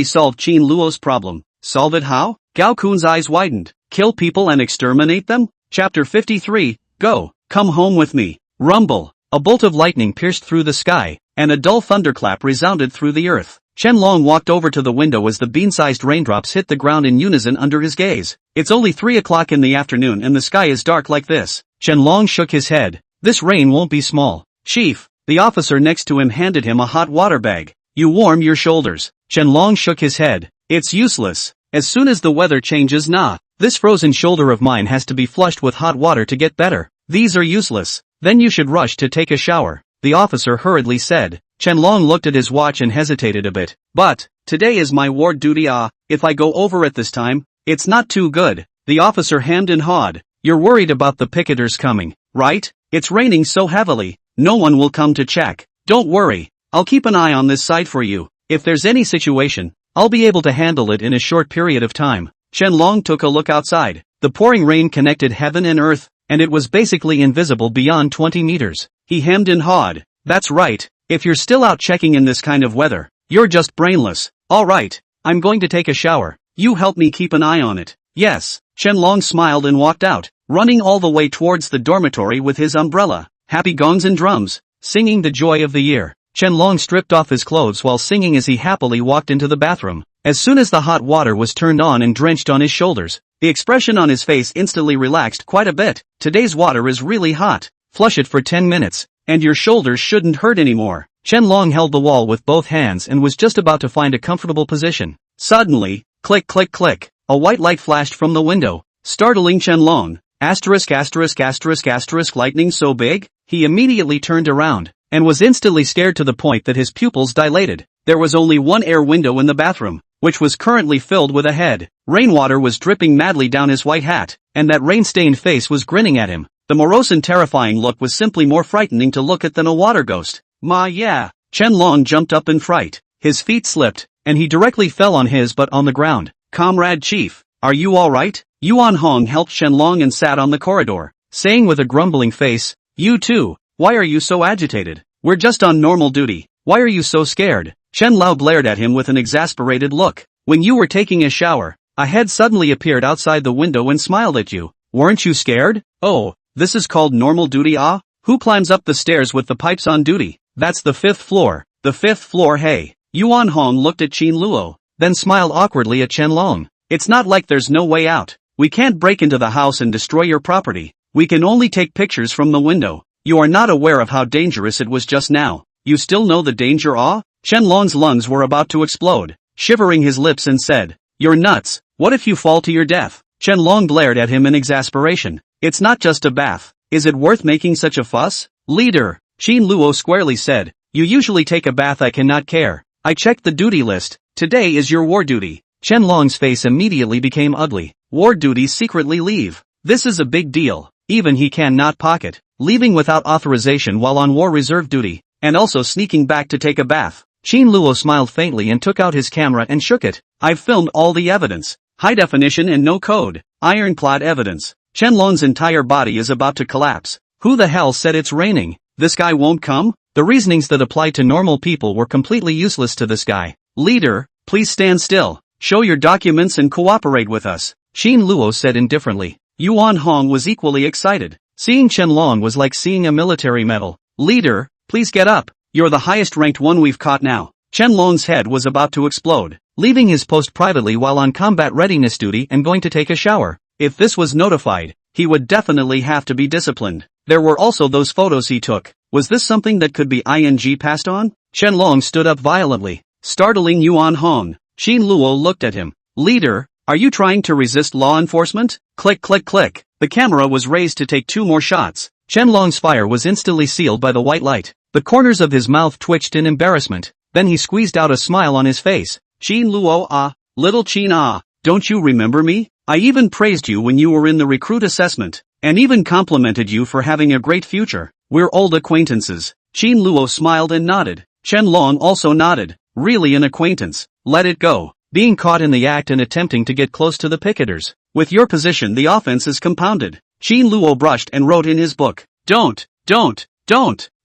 solve Qin Luo's problem. Solve it how? Gao Kun's eyes widened. Kill people and exterminate them? Chapter 53, Go, come home with me. Rumble. A bolt of lightning pierced through the sky, and a dull thunderclap resounded through the earth. Qianlong walked over to the window as the bean-sized raindrops hit the ground in unison under his gaze. It's only 3 o'clock in the afternoon and the sky is dark like this. Qianlong shook his head. This rain won't be small. Chief, the officer next to him handed him a hot water bag. You warm your shoulders. Qianlong shook his head. It's useless. As soon as the weather changes, this frozen shoulder of mine has to be flushed with hot water to get better. These are useless. Then you should rush to take a shower, the officer hurriedly said. Qianlong looked at his watch and hesitated a bit. But, today is my ward duty. If I go over at this time, it's not too good. The officer hemmed and hawed. You're worried about the picketers coming, right? It's raining so heavily, no one will come to check. Don't worry, I'll keep an eye on this side for you. If there's any situation, I'll be able to handle it in a short period of time. Qianlong took a look outside. The pouring rain connected heaven and earth, and it was basically invisible beyond 20 meters. He hemmed and hawed. That's right, if you're still out checking in this kind of weather, you're just brainless. Alright, I'm going to take a shower. You help me keep an eye on it. Yes. Qianlong smiled and walked out, running all the way towards the dormitory with his umbrella. Happy gongs and drums, singing the joy of the year. Qianlong stripped off his clothes while singing as he happily walked into the bathroom. As soon as the hot water was turned on and drenched on his shoulders, the expression on his face instantly relaxed quite a bit. Today's water is really hot. Flush it for 10 minutes, and your shoulders shouldn't hurt anymore. Qianlong held the wall with both hands and was just about to find a comfortable position. Suddenly, click click click, a white light flashed from the window, startling Qianlong. *******, lightning so big? He immediately turned around, and was instantly scared to the point that his pupils dilated. There was only one air window in the bathroom, which was currently filled with a head. Rainwater was dripping madly down his white hat, and that rain-stained face was grinning at him. The morose and terrifying look was simply more frightening to look at than a water ghost. Yeah. Qianlong jumped up in fright. His feet slipped, and he directly fell on his butt on the ground. Comrade Chief, are you alright? Yuan Hong helped Qianlong and sat on the corridor, saying with a grumbling face, "You too, why are you so agitated? We're just on normal duty, why are you so scared?" Chen Lao glared at him with an exasperated look. "When you were taking a shower, a head suddenly appeared outside the window and smiled at you. Weren't you scared? Oh, this is called normal duty, ah? Who climbs up the stairs with the pipes on duty? That's the 5th floor. The 5th floor, hey." Yuan Hong looked at Qin Luo, then smiled awkwardly at Qianlong. "It's not like there's no way out. We can't break into the house and destroy your property. We can only take pictures from the window. You are not aware of how dangerous it was just now. You still know the danger, ah?" Qianlong's lungs were about to explode, shivering his lips and said, "You're nuts. What if you fall to your death?" Qianlong glared at him in exasperation. "It's not just a bath. Is it worth making such a fuss?" "Leader," Qin Luo squarely said, "you usually take a bath. I cannot care. I checked the duty list. Today is your war duty." Qianlong's face immediately became ugly. War duty, secretly leave. This is a big deal. Even he cannot pocket, leaving without authorization while on war reserve duty, and also sneaking back to take a bath. Qin Luo smiled faintly and took out his camera and shook it. "I've filmed all the evidence. High definition and no code. Ironclad evidence. Qianlong's entire body is about to collapse. Who the hell said it's raining? This guy won't come?" The reasonings that applied to normal people were completely useless to this guy. "Leader, please stand still. Show your documents and cooperate with us," Qin Luo said indifferently. Yuan Hong was equally excited. Seeing Qianlong was like seeing a military medal. "Leader, please get up. You're the highest ranked one we've caught now." Qianlong's head was about to explode, leaving his post privately while on combat readiness duty and going to take a shower. If this was notified, he would definitely have to be disciplined. There were also those photos he took. Was this something that could be passed on? Qianlong stood up violently, startling Yuan Hong. Qin Luo looked at him. "Leader, are you trying to resist law enforcement?" Click click click. The camera was raised to take 2 more shots. Qianlong's fire was instantly sealed by the white light. The corners of his mouth twitched in embarrassment. Then he squeezed out a smile on his face. "Qin Luo, ah, little Qin, ah, don't you remember me? I even praised you when you were in the recruit assessment, and even complimented you for having a great future. We're old acquaintances." Qin Luo smiled and nodded. Qianlong also nodded. "Really an acquaintance? Let it go. Being caught in the act and attempting to get close to the picketers. With your position the offense is compounded." Qin Luo brushed and wrote in his book, Don't.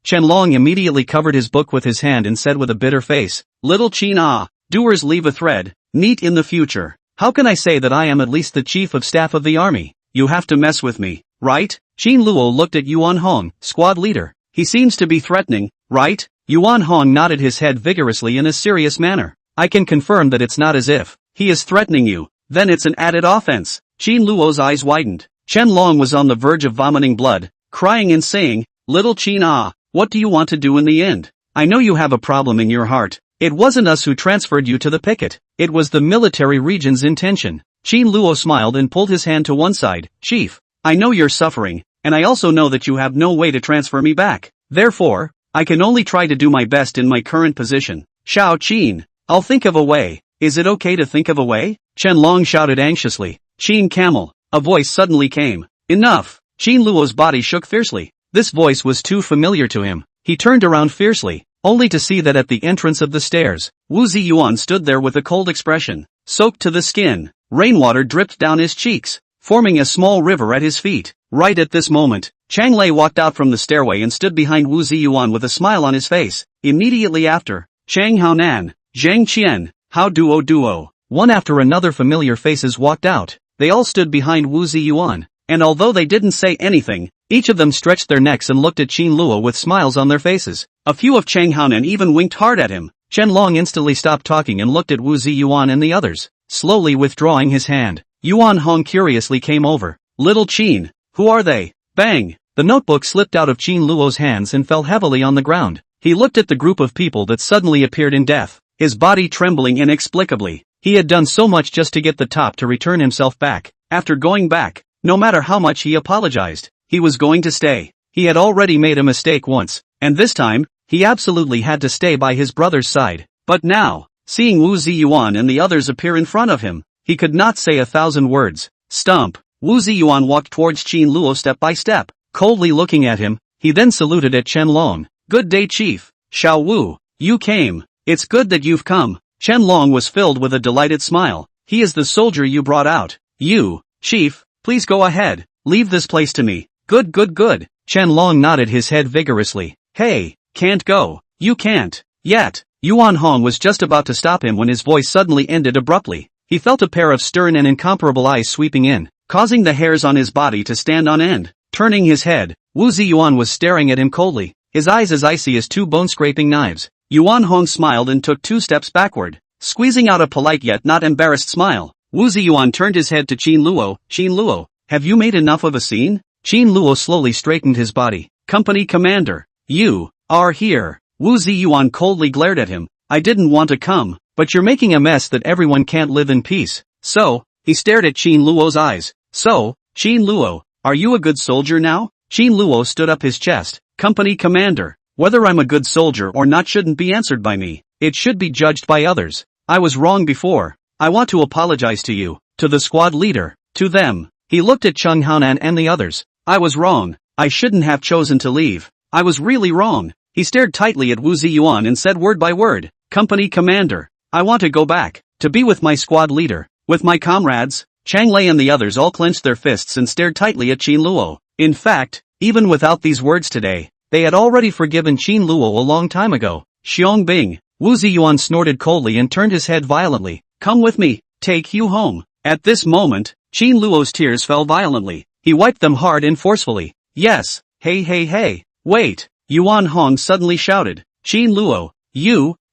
Qianlong immediately covered his book with his hand and said with a bitter face, "Little Qin, ah, doers leave a thread, neat in the future. How can I say that I am at least the chief of staff of the army? You have to mess with me, right?" Qin Luo looked at Yuan Hong, squad leader. "He seems to be threatening, right?" Yuan Hong nodded his head vigorously in a serious manner. "I can confirm that it's not as if he is threatening you. Then it's an added offense." Qin Luo's eyes widened. Qianlong was on the verge of vomiting blood, crying and saying, "Little Qin, ah, what do you want to do in the end? I know you have a problem in your heart. It wasn't us who transferred you to the picket. It was the military region's intention." Qin Luo smiled and pulled his hand to one side. "Chief, I know you're suffering, and I also know that you have no way to transfer me back. Therefore, I can only try to do my best in my current position. Shao Qin, I'll think of a way. Is it okay to think of a way?" Qianlong shouted anxiously. "Qin Camel." A voice suddenly came. "Enough." Qin Luo's body shook fiercely. This voice was too familiar to him. He turned around fiercely, only to see that at the entrance of the stairs, Wu Ziyuan stood there with a cold expression, soaked to the skin. Rainwater dripped down his cheeks, forming a small river at his feet. Right at this moment, Chang Lei walked out from the stairway and stood behind Wu Ziyuan with a smile on his face. Immediately after, Chang Haonan, Zhang Qian, Hao Duo. One after another familiar faces walked out. They all stood behind Wu Ziyuan, and although they didn't say anything, each of them stretched their necks and looked at Qin Luo with smiles on their faces. A few of Chang Haonan even winked hard at him. Qianlong instantly stopped talking and looked at Wu Ziyuan and the others, slowly withdrawing his hand. Yuan Hong curiously came over. "Little Qin, who are they?" Bang! The notebook slipped out of Qin Luo's hands and fell heavily on the ground. He looked at the group of people that suddenly appeared in death, his body trembling inexplicably. He had done so much just to get the top to return himself back. After going back, no matter how much he apologized, he was going to stay. He had already made a mistake once, and this time, he absolutely had to stay by his brother's side. But now, seeing Wu Ziyuan and the others appear in front of him, he could not say 1,000 words. Stump. Wu Ziyuan walked towards Qin Luo step by step, coldly looking at him. He then saluted at Qianlong. "Good day, Chief. Xiao Wu, you came. It's good that you've come." Qianlong was filled with a delighted smile. "He is the soldier you brought out. You, Chief, please go ahead. Leave this place to me." Good. Qianlong nodded his head vigorously. "Hey, can't go. You can't. Yet." Yuan Hong was just about to stop him when his voice suddenly ended abruptly. He felt a pair of stern and incomparable eyes sweeping in, causing the hairs on his body to stand on end. Turning his head, Wu Ziyuan was staring at him coldly, his eyes as icy as two bone-scraping knives. Yuan Hong smiled and took 2 steps backward, squeezing out a polite yet not embarrassed smile. Wu Ziyuan turned his head to Qin Luo. "Qin Luo, have you made enough of a scene?" Qin Luo slowly straightened his body. "Company commander, you are here." Wu Ziyuan coldly glared at him. "I didn't want to come, but you're making a mess that everyone can't live in peace." "So?" He stared at Qin Luo's eyes. "So, Qin Luo, are you a good soldier now?" Qin Luo stood up his chest. "Company commander, whether I'm a good soldier or not shouldn't be answered by me. It should be judged by others. I was wrong before. I want to apologize to you, to the squad leader, to them." He looked at Chung Haonan and the others. "I was wrong. I shouldn't have chosen to leave. I was really wrong." He stared tightly at Wu Ziyuan and said word by word, "Company commander, I want to go back, to be with my squad leader, with my comrades." Chang Lei and the others all clenched their fists and stared tightly at Qin Luo. In fact, even without these words today, they had already forgiven Qin Luo a long time ago. "Xiong Bing." Wu Ziyuan snorted coldly and turned his head violently. "Come with me, take you home." At this moment, Qin Luo's tears fell violently. He wiped them hard and forcefully. "Yes, hey, wait." Yuan Hong suddenly shouted. "Qin Luo,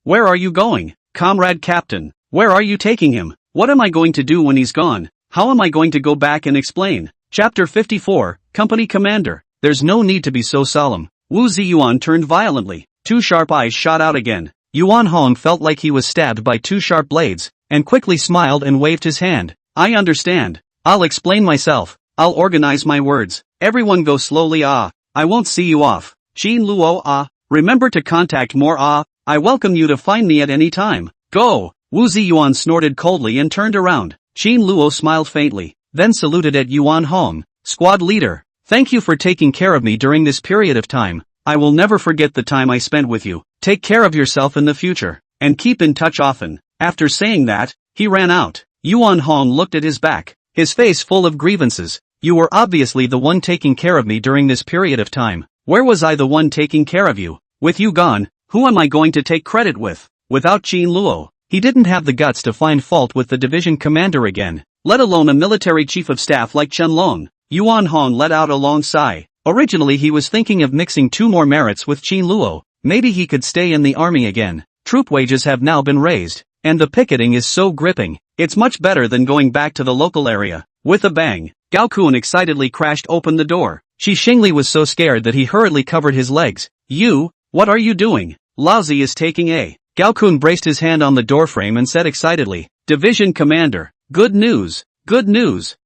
where are you going? Comrade Captain, where are you taking him? What am I going to do when he's gone? How am I going to go back and explain?" Chapter 54, Company Commander. There's no need to be so solemn. Wu Ziyuan turned violently. 2 sharp eyes shot out again. Yuan Hong felt like he was stabbed by 2 sharp blades, and quickly smiled and waved his hand. "I understand. I'll explain myself. I'll organize my words. Everyone go slowly. I won't see you off. Qin Luo. Remember to contact more. I welcome you to find me at any time. Go." Wu Ziyuan snorted coldly and turned around. Qin Luo smiled faintly, then saluted at Yuan Hong. "Squad leader, thank you for taking care of me during this period of time. I will never forget the time I spent with you. Take care of yourself in the future, and keep in touch often." After saying that, he ran out. Yuan Hong looked at his back, his face full of grievances. "You were obviously the one taking care of me during this period of time. Where was I the one taking care of you? With you gone, who am I going to take credit with?" Without Qin Luo, he didn't have the guts to find fault with the division commander again, let alone a military chief of staff like Qianlong. Yuan Hong let out a long sigh. Originally he was thinking of mixing 2 more merits with Qin Luo. Maybe he could stay in the army again. Troop wages have now been raised, and the picketing is so gripping. It's much better than going back to the local area. With a bang, Gao Kun excitedly crashed open the door. Shi Xingli was so scared that he hurriedly covered his legs. What are you doing? Laozi is taking a. Gao Kun braced his hand on the doorframe and said excitedly, "Division Commander, good news.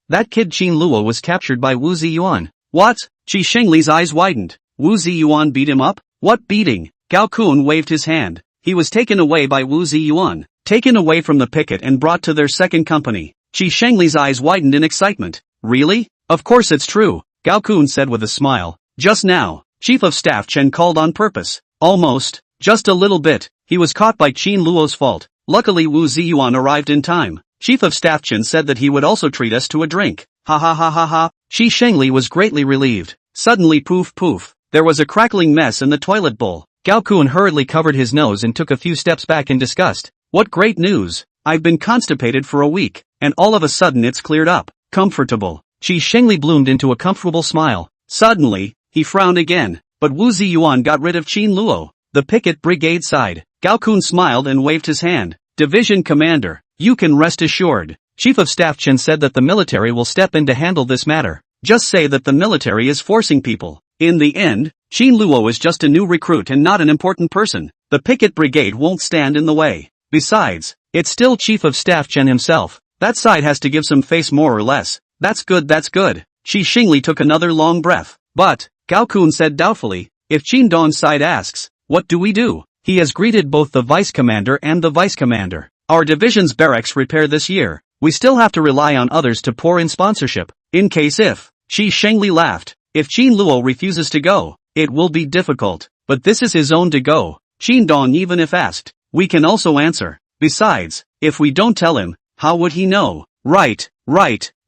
That kid Qin Luo was captured by Wu Ziyuan." "What?" Shi Xingli's eyes widened. "Wu Ziyuan beat him up? What beating?" Gao Kun waved his hand. "He was taken away by Wu Ziyuan, taken away from the picket and brought to their second company." Shi Xingli's eyes widened in excitement. "Really? Of course it's true," Gao Kun said with a smile. "Just now, Chief of Staff Chen called on purpose. Almost. Just a little bit. He was caught by Qin Luo's fault. Luckily Wu Ziyuan arrived in time. Chief of Staff Chen said that he would also treat us to a drink. Ha. Shi Xingli was greatly relieved. Suddenly poof. There was a crackling mess in the toilet bowl. Gao Kun hurriedly covered his nose and took a few steps back in disgust. "What great news. I've been constipated for a week, and all of a sudden it's cleared up. Comfortable." Shi Xingli bloomed into a comfortable smile. Suddenly, he frowned again, but Wu Ziyuan got rid of Qin Luo. The picket brigade side. Gao Kun smiled and waved his hand. "Division Commander, you can rest assured. Chief of Staff Chen said that the military will step in to handle this matter. Just say that the military is forcing people In the end, Qin Luo is just a new recruit and not an important person. The picket brigade won't stand in the way. Besides, it's still Chief of Staff Chen himself. That side has to give some face more or less. That's good, that's good. Shi Xingli took another long breath. But, Gao Kun said doubtfully, if Qin Dong's side asks, what do we do? He has greeted both the vice commander and the vice commander. Our division's barracks repair this year. We still have to rely on others to pour in sponsorship. In case if. Shi Xingli laughed. If Qin Luo refuses to go, it will be difficult. But this is his own to go. Qin Dong even if asked, we can also answer. Besides, if we don't tell him, how would he know? Right.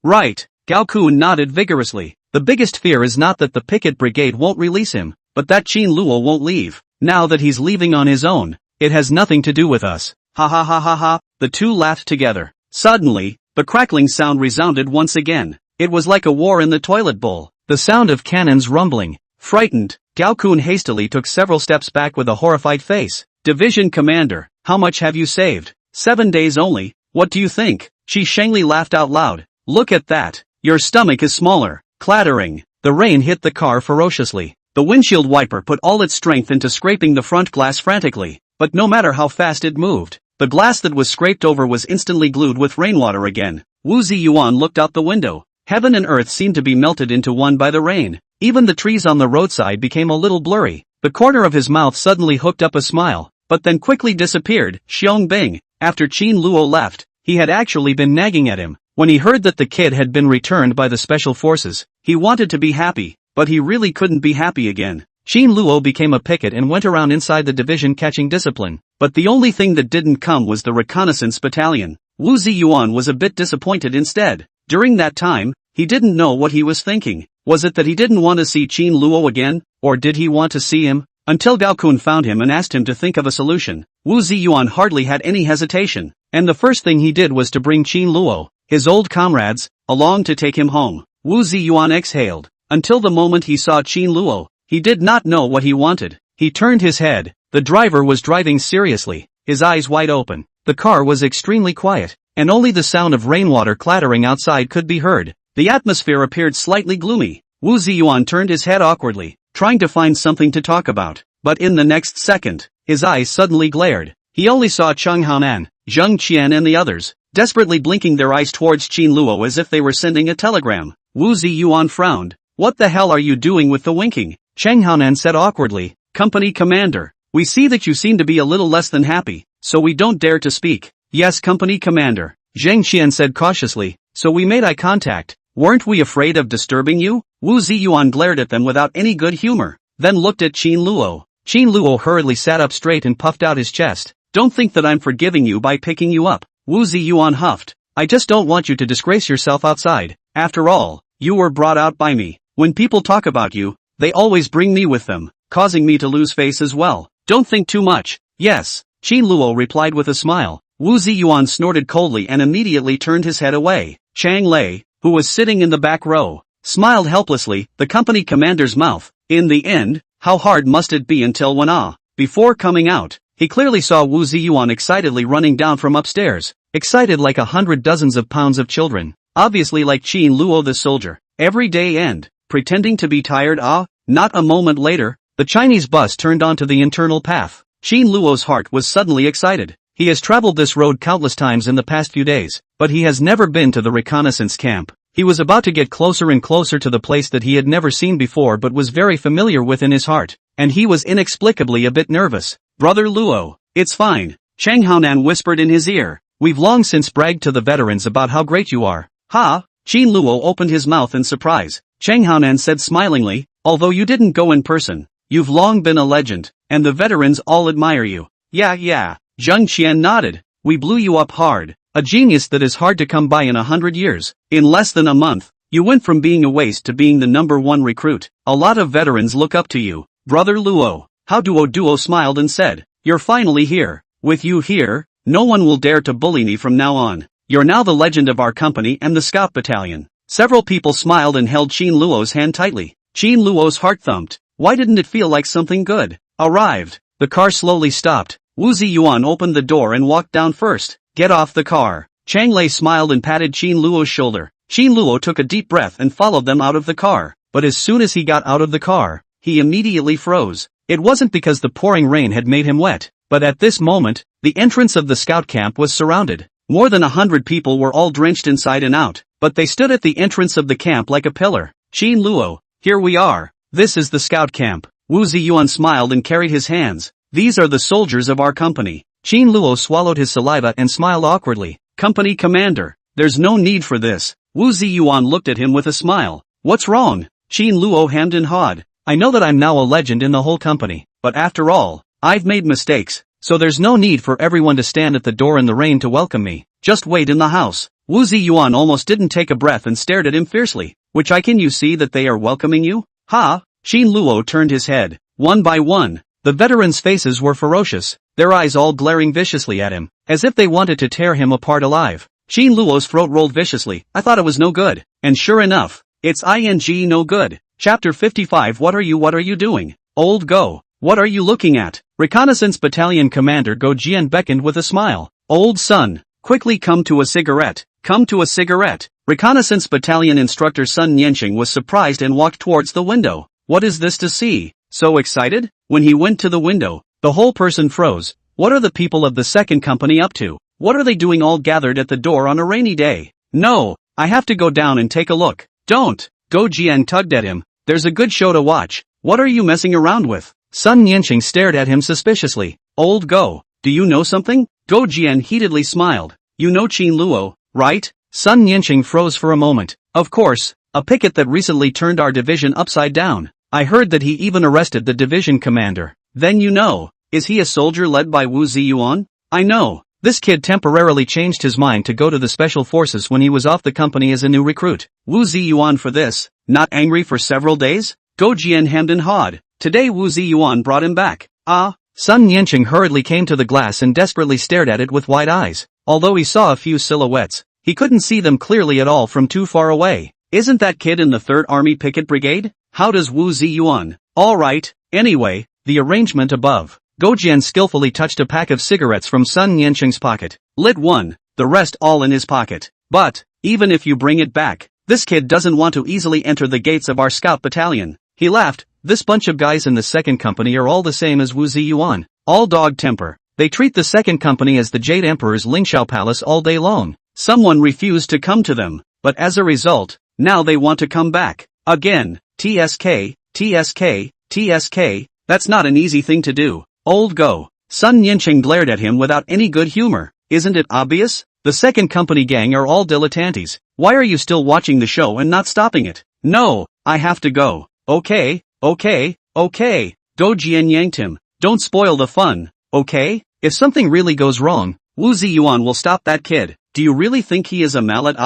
Gao Kun nodded vigorously. The biggest fear is not that the picket brigade won't release him, but that Qin Luo won't leave. Now that he's leaving on his own, it has nothing to do with us. Ha ha ha ha ha. The two laughed together. Suddenly, the crackling sound resounded once again. It was like a war in the toilet bowl. The sound of cannons rumbling. Frightened, Gao Kun hastily took several steps back with a horrified face. Division commander, how much have you saved? 7 days only. What do you think? Shi Shengli laughed out loud. Look at that. Your stomach is smaller. Clattering. The rain hit the car ferociously. The windshield wiper put all its strength into scraping the front glass frantically. But no matter how fast it moved, the glass that was scraped over was instantly glued with rainwater again. Wu Ziyuan looked out the window. Heaven and earth seemed to be melted into one by the rain. Even the trees on the roadside became a little blurry. The corner of his mouth suddenly hooked up a smile, but then quickly disappeared. Xiong Bing. After Qin Luo left, he had actually been nagging at him. When he heard that the kid had been returned by the special forces, he wanted to be happy, but he really couldn't be happy again. Qin Luo became a picket and went around inside the division catching discipline. But the only thing that didn't come was the reconnaissance battalion. Wu Ziyuan was a bit disappointed instead. During that time, he didn't know what he was thinking. Was it that he didn't want to see Qin Luo again, or did he want to see him? Until Gao Kun found him and asked him to think of a solution, Wu Ziyuan hardly had any hesitation, and the first thing he did was to bring Qin Luo, his old comrades, along to take him home. Wu Ziyuan exhaled. Until the moment he saw Qin Luo, he did not know what he wanted. He turned his head. The driver was driving seriously, his eyes wide open. The car was extremely quiet, and only the sound of rainwater clattering outside could be heard. The atmosphere appeared slightly gloomy. Wu Ziyuan turned his head awkwardly, trying to find something to talk about. But in the next second, his eyes suddenly glared. He only saw Cheng Haonan, Zheng Qian and the others, desperately blinking their eyes towards Qin Luo as if they were sending a telegram. Wu Ziyuan frowned. What the hell are you doing with the winking? Cheng Haonan said awkwardly. Company commander, we see that you seem to be a little less than happy, so we don't dare to speak. Yes, company commander, Zheng Qian said cautiously, so we made eye contact. Weren't we afraid of disturbing you? Wu Ziyuan glared at them without any good humor, then looked at Qin Luo. Qin Luo hurriedly sat up straight and puffed out his chest. Don't think that I'm forgiving you by picking you up. Wu Ziyuan huffed. I just don't want you to disgrace yourself outside. After all, you were brought out by me. When people talk about you, they always bring me with them, causing me to lose face as well. Don't think too much. Yes, Qin Luo replied with a smile. Wu Ziyuan snorted coldly and immediately turned his head away. Chang Lei, who was sitting in the back row, smiled helplessly. The company commander's mouth. In the end, how hard must it be until when before coming out, he clearly saw Wu Ziyuan excitedly running down from upstairs, excited like 100 dozens of pounds of children, obviously like Qin Luo the soldier, every day and, pretending to be tired. Not a moment later, the Chinese bus turned onto the internal path. Qin Luo's heart was suddenly excited. He has traveled this road countless times in the past few days, but he has never been to the reconnaissance camp. He was about to get closer and closer to the place that he had never seen before but was very familiar with in his heart, and he was inexplicably a bit nervous. Brother Luo, it's fine, Cheng Haonan whispered in his ear. We've long since bragged to the veterans about how great you are. Ha! Qin Luo opened his mouth in surprise. Cheng Haonan said smilingly, although you didn't go in person, you've long been a legend, and the veterans all admire you. Yeah. Zheng Qian nodded. We blew you up hard. A genius that is hard to come by in 100 years. In less than a month, you went from being a waste to being the #1 recruit. A lot of veterans look up to you. Brother Luo. How Duo smiled and said, you're finally here. With you here, no one will dare to bully me from now on. You're now the legend of our company and the scout battalion. Several people smiled and held Qin Luo's hand tightly. Qin Luo's heart thumped. Why didn't it feel like something good arrived? The car slowly stopped. Wu Ziyuan opened the door and walked down first. Get off the car. Chang Lei smiled and patted Qin Luo's shoulder. Qin Luo took a deep breath and followed them out of the car. but as soon as he got out of the car, he immediately froze. It wasn't because the pouring rain had made him wet, but at this moment, the entrance of the scout camp was surrounded. More than 100 people were all drenched inside and out, but they stood at the entrance of the camp like a pillar. Qin Luo, here we are. This is the scout camp. Wu Ziyuan smiled and carried his hands. These are the soldiers of our company. Qin Luo swallowed his saliva and smiled awkwardly. Company commander, there's no need for this. Wu Ziyuan looked at him with a smile. What's wrong? Qin Luo hemmed and hawed. I know that I'm now a legend in the whole company, but after all, I've made mistakes, so there's no need for everyone to stand at the door in the rain to welcome me. Just wait in the house. Wu Ziyuan almost didn't take a breath and stared at him fiercely. Which eye can you see that they are welcoming you? Ha! Qin Luo turned his head. One by one, the veterans' faces were ferocious, their eyes all glaring viciously at him, as if they wanted to tear him apart alive. Qin Luo's throat rolled viciously. I thought it was no good. And sure enough, it's ing no good. Chapter 55. What are you doing? Old Go. What are you looking at? Reconnaissance Battalion Commander Go Jian beckoned with a smile. Old son, quickly come to a cigarette. Come to a cigarette. Reconnaissance Battalion Instructor Sun Nianqing was surprised and walked towards the window. What is this to see? So excited? When he went to the window, the whole person froze. What are the people of the second company up to? What are they doing all gathered at the door on a rainy day? No, I have to go down and take a look. Don't. Go Jian tugged at him. There's a good show to watch. What are you messing around with? Sun Nianqing stared at him suspiciously. Old Go, do you know something? Go Jian heatedly smiled. You know Qin Luo, right? Sun Nianqing froze for a moment. Of course, a picket that recently turned our division upside down. I heard that he even arrested the division commander. Then you know, is he a soldier led by Wu Ziyuan? I know. This kid temporarily changed his mind to go to the special forces when he was off the company as a new recruit. Wu Ziyuan for this, not angry for several days? Go Jian hemmed and hawed. Today Wu Ziyuan brought him back. Sun Nianqing hurriedly came to the glass and desperately stared at it with wide eyes. Although he saw a few silhouettes, he couldn't see them clearly at all from too far away. Isn't that kid in the 3rd Army Picket Brigade? How does Wu Ziyuan? Alright, anyway, the arrangement above. Go Jian skillfully touched a pack of cigarettes from Sun Nianqing's pocket. Lit one, the rest all in his pocket. But, even if you bring it back, this kid doesn't want to easily enter the gates of our scout battalion. He laughed. This bunch of guys in the second company are all the same as Wu Ziyuan. All dog temper. They treat the second company as the Jade Emperor's Lingxiao Palace all day long. Someone refused to come to them, but as a result, now they want to come back. Again. TSK, TSK, TSK, that's not an easy thing to do. Old Go. Sun Nianqing glared at him without any good humor. Isn't it obvious? The second company gang are all dilettantes. Why are you still watching the show and not stopping it? No, I have to go. Okay. Go Jian yanked him. Don't spoil the fun, okay? If something really goes wrong, Wu Ziyuan will stop that kid. Do you really think he is a mallet?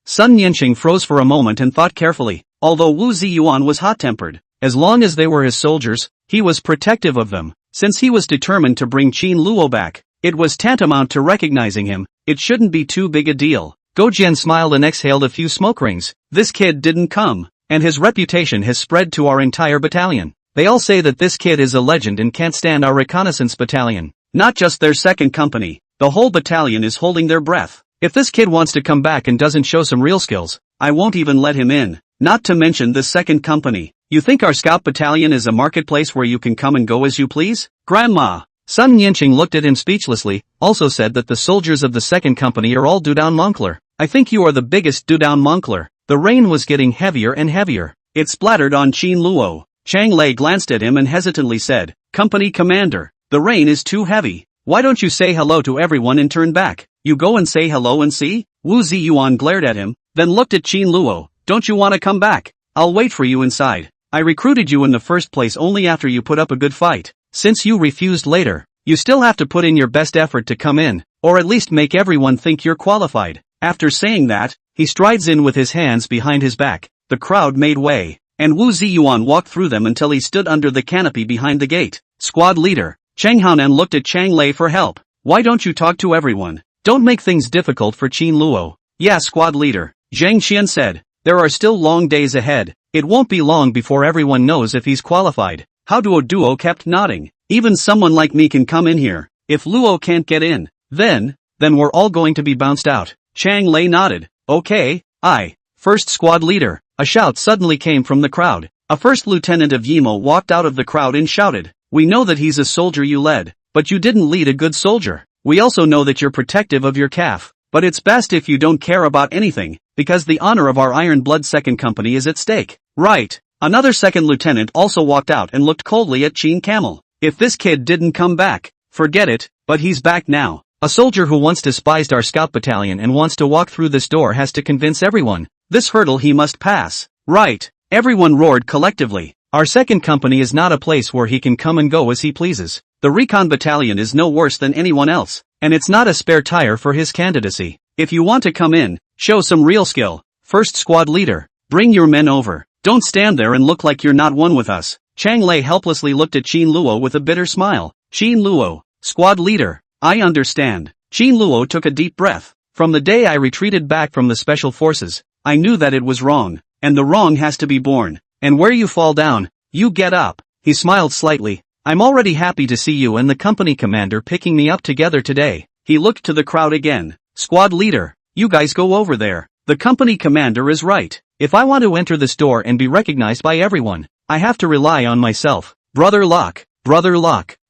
Sun Nianqing froze for a moment and thought carefully. Although Wu Ziyuan was hot-tempered, as long as they were his soldiers, he was protective of them. Since he was determined to bring Qin Luo back, it was tantamount to recognizing him. It shouldn't be too big a deal. Go Jian smiled and exhaled a few smoke rings. This kid didn't come, and his reputation has spread to our entire battalion. They all say that this kid is a legend and can't stand our reconnaissance battalion. Not just their second company, the whole battalion is holding their breath. If this kid wants to come back and doesn't show some real skills, I won't even let him in. Not to mention the second company. You think our scout battalion is a marketplace where you can come and go as you please? Grandma! Sun Nianqing looked at him speechlessly, also said that the soldiers of the second company are all Dudown Moncler. I think you are the biggest Dudown Moncler. The rain was getting heavier and heavier. It splattered on Qin Luo. Chang Lei glanced at him and hesitantly said, Company commander, the rain is too heavy. Why don't you say hello to everyone and turn back? You go and say hello and see? Wu Ziyuan glared at him, then looked at Qin Luo. Don't you want to come back? I'll wait for you inside. I recruited you in the first place only after you put up a good fight. Since you refused later, you still have to put in your best effort to come in, or at least make everyone think you're qualified. After saying that, he strides in with his hands behind his back. The crowd made way, and Wu Ziyuan walked through them until he stood under the canopy behind the gate. Squad leader, Chang Haonan looked at Chang Lei for help. Why don't you talk to everyone? Don't make things difficult for Qin Luo. Yeah, squad leader, Zhang Qian said. There are still long days ahead. It won't be long before everyone knows if he's qualified. How Duo kept nodding. Even someone like me can come in here. If Luo can't get in, then we're all going to be bounced out. Chang Lei nodded. Okay, first squad leader, A shout suddenly came from the crowd. A first lieutenant of Yimo walked out of the crowd and shouted, "We know that he's a soldier you led, but you didn't lead a good soldier. We also know that you're protective of your calf, but it's best if you don't care about anything, because the honor of our Iron Blood Second Company is at stake." Right. Another second lieutenant also walked out and looked coldly at Qin Camel. If this kid didn't come back, forget it, but he's back now. A soldier who once despised our scout battalion and wants to walk through this door has to convince everyone. This hurdle he must pass. Right. Everyone roared collectively. Our second company is not a place where he can come and go as he pleases. The recon battalion is no worse than anyone else, and it's not a spare tire for his candidacy. If you want to come in, show some real skill. First squad leader, bring your men over. Don't stand there and look like you're not one with us. Chang Lei helplessly looked at Qin Luo with a bitter smile. Qin Luo, squad leader, I understand. Qin Luo took a deep breath. From the day I retreated back from the special forces, I knew that it was wrong, and the wrong has to be borne. And where you fall down, you get up. He smiled slightly. I'm already happy to see you and the company commander picking me up together today. He looked to the crowd again. Squad leader, you guys go over there. The company commander is right. If I want to enter this door and be recognized by everyone, I have to rely on myself. Brother Locke,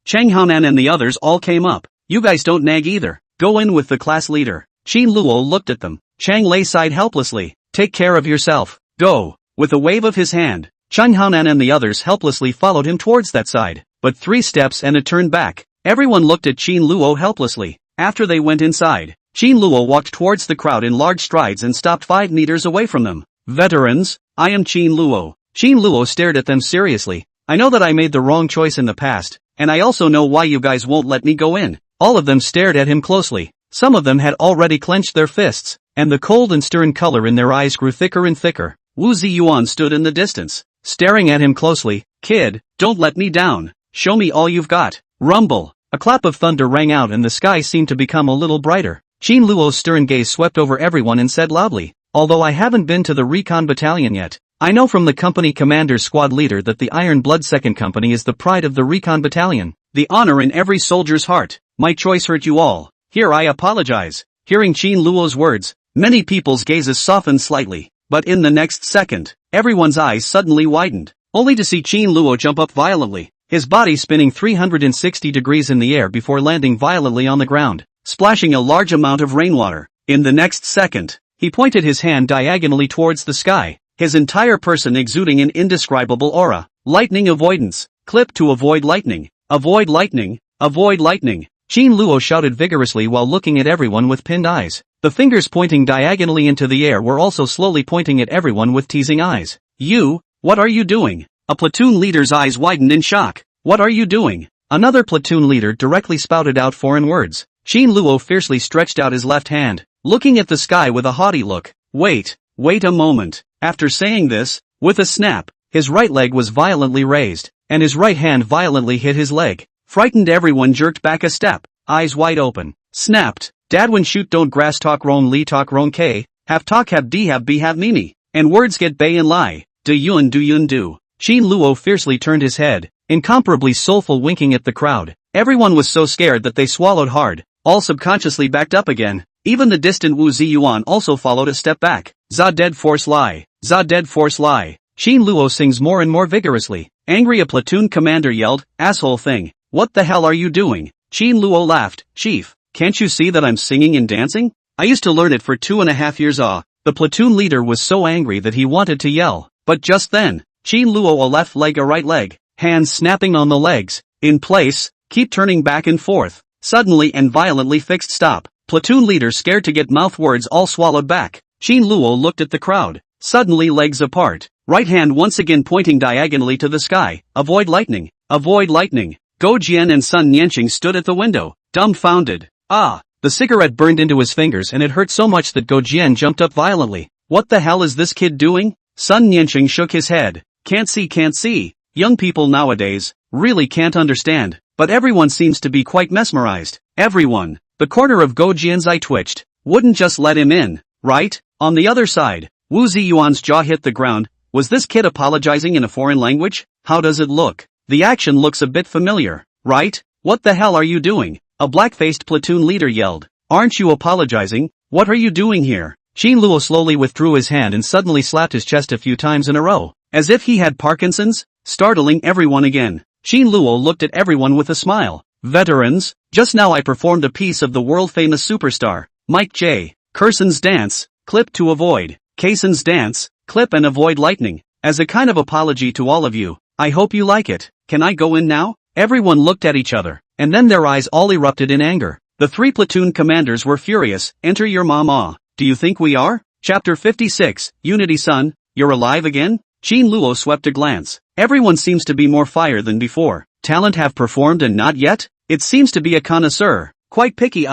Chang Haonan and the others all came up. You guys don't nag either. Go in with the class leader. Qin Luo looked at them. Chang Lei sighed helplessly. Take care of yourself. Go. With a wave of his hand, Chang Haonan and the others helplessly followed him towards that side. But 3 steps and a turn back. Everyone looked at Qin Luo helplessly. After they went inside, Qin Luo walked towards the crowd in large strides and stopped 5 meters away from them. Veterans, I am Qin Luo. Qin Luo stared at them seriously. I know that I made the wrong choice in the past, and I also know why you guys won't let me go in. All of them stared at him closely. Some of them had already clenched their fists, and the cold and stern color in their eyes grew thicker and thicker. Wu Ziyuan stood in the distance, staring at him closely. Kid, don't let me down. Show me all you've got. Rumble. A clap of thunder rang out and the sky seemed to become a little brighter. Qin Luo's stern gaze swept over everyone and said loudly, although I haven't been to the recon battalion yet, I know from the company commander's squad leader that the Iron Blood Second Company is the pride of the recon battalion, the honor in every soldier's heart. My choice hurt you all. Here I apologize. Hearing Qin Luo's words, many people's gazes softened slightly, but in the next second, everyone's eyes suddenly widened, only to see Qin Luo jump up violently, his body spinning 360 degrees in the air before landing violently on the ground, splashing a large amount of rainwater. In the next second, he pointed his hand diagonally towards the sky, his entire person exuding an indescribable aura. Lightning avoidance. Clip to avoid lightning. Avoid lightning. Avoid lightning. Qin Luo shouted vigorously while looking at everyone with pinned eyes. The fingers pointing diagonally into the air were also slowly pointing at everyone with teasing eyes. You, what are you doing? A platoon leader's eyes widened in shock. What are you doing? Another platoon leader directly spouted out foreign words. Qin Luo fiercely stretched out his left hand, looking at the sky with a haughty look. Wait a moment. After saying this, with a snap, his right leg was violently raised, and his right hand violently hit his leg. Frightened everyone jerked back a step, eyes wide open. Snapped. Dadwin shoot don't grass talk ron li talk ron k, have talk have d have b have mimi, and words get bay and lie. Do yun do. Qin Luo fiercely turned his head, incomparably soulful, winking at the crowd. Everyone was so scared that they swallowed hard, all subconsciously backed up again. Even the distant Wu Ziyuan also followed a step back. Za dead force lie. Za dead force lie. Qin Luo sings more and more vigorously. Angry, a platoon commander yelled, asshole thing. What the hell are you doing? Qin Luo laughed. Chief, can't you see that I'm singing and dancing? I used to learn it for 2.5 years. The platoon leader was so angry that he wanted to yell. But just then, Qin Luo a left leg a right leg, hands snapping on the legs, in place, keep turning back and forth, suddenly and violently fixed stop. Platoon leader scared to get mouth words all swallowed back. Qin Luo looked at the crowd, suddenly legs apart, right hand once again pointing diagonally to the sky. Avoid lightning. Avoid lightning. Go Jian and Sun Nianqing stood at the window, dumbfounded. The cigarette burned into his fingers and it hurt so much that Go Jian jumped up violently. What the hell is this kid doing? Sun Nianqing shook his head. Can't see. Young people nowadays really can't understand, but everyone seems to be quite mesmerized. Everyone. The corner of Go Jian's eye twitched. Wouldn't just let him in, right? On the other side, Wu Ziyuan's jaw hit the ground. Was this kid apologizing in a foreign language? How does it look? The action looks a bit familiar, right? What the hell are you doing? A black-faced platoon leader yelled. Aren't you apologizing? What are you doing here? Qin Luo slowly withdrew his hand and suddenly slapped his chest a few times in a row, as if he had Parkinson's, startling everyone again. Qin Luo looked at everyone with a smile. Veterans, just now I performed a piece of the world-famous superstar, Mike J. Kerson's dance, clip to avoid. Kason's dance, clip and avoid lightning. As a kind of apology to all of you, I hope you like it. Can I go in now? Everyone looked at each other, and then their eyes all erupted in anger. The three platoon commanders were furious. Enter your mama. Do you think we are? Chapter 56, Unity Son, you're alive again? Qin Luo swept a glance. Everyone seems to be more fire than before. Talent have performed and not yet? It seems to be a connoisseur. Quite picky.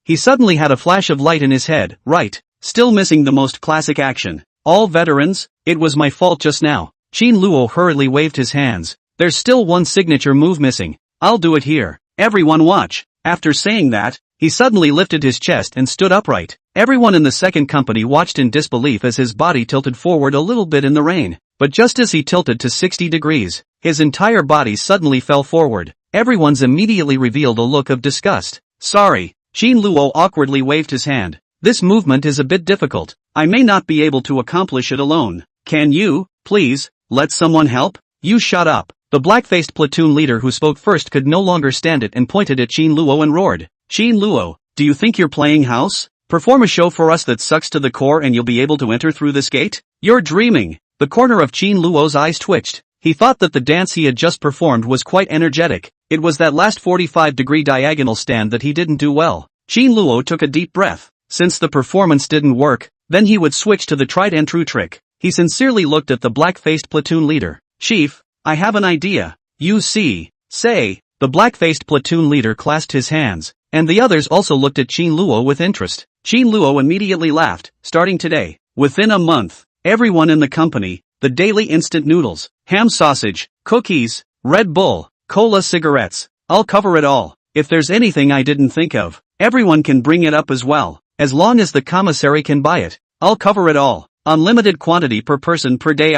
He suddenly had a flash of light in his head. Right. Still missing the most classic action. All veterans, it was my fault just now. Qin Luo hurriedly waved his hands. There's still one signature move missing. I'll do it here. Everyone watch. After saying that, he suddenly lifted his chest and stood upright. Everyone in the second company watched in disbelief as his body tilted forward a little bit in the rain. But just as he tilted to 60 degrees, his entire body suddenly fell forward. Everyone's immediately revealed a look of disgust. Sorry. Qin Luo awkwardly waved his hand. This movement is a bit difficult. I may not be able to accomplish it alone. Can you, please, let someone help? You shut up. The black-faced platoon leader who spoke first could no longer stand it and pointed at Qin Luo and roared. Qin Luo, do you think you're playing house? Perform a show for us that sucks to the core and you'll be able to enter through this gate? You're dreaming. The corner of Qin Luo's eyes twitched. He thought that the dance he had just performed was quite energetic. It was that last 45-degree diagonal stand that he didn't do well. Qin Luo took a deep breath. Since the performance didn't work, then he would switch to the tried and true trick. He sincerely looked at the black-faced platoon leader. Chief, I have an idea. You see. Say. The black-faced platoon leader clasped his hands, and the others also looked at Qin Luo with interest. Qin Luo immediately laughed. Starting today, within a month, everyone in the company, the daily instant noodles, ham sausage, cookies, Red Bull, cola cigarettes, I'll cover it all. If there's anything I didn't think of, everyone can bring it up as well. As long as the commissary can buy it, I'll cover it all. Unlimited quantity per person per day.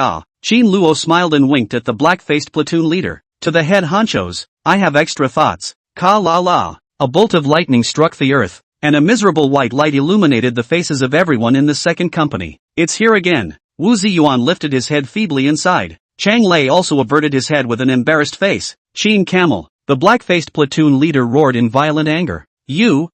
Qin Luo smiled and winked at the black-faced platoon leader. To the head honchos, I have extra thoughts. Ka la la. A bolt of lightning struck the earth, and a miserable white light illuminated the faces of everyone in the second company. It's here again. Wu Ziyuan lifted his head feebly inside. Chang Lei also averted his head with an embarrassed face. Qin Camel, the black-faced platoon leader roared in violent anger. You,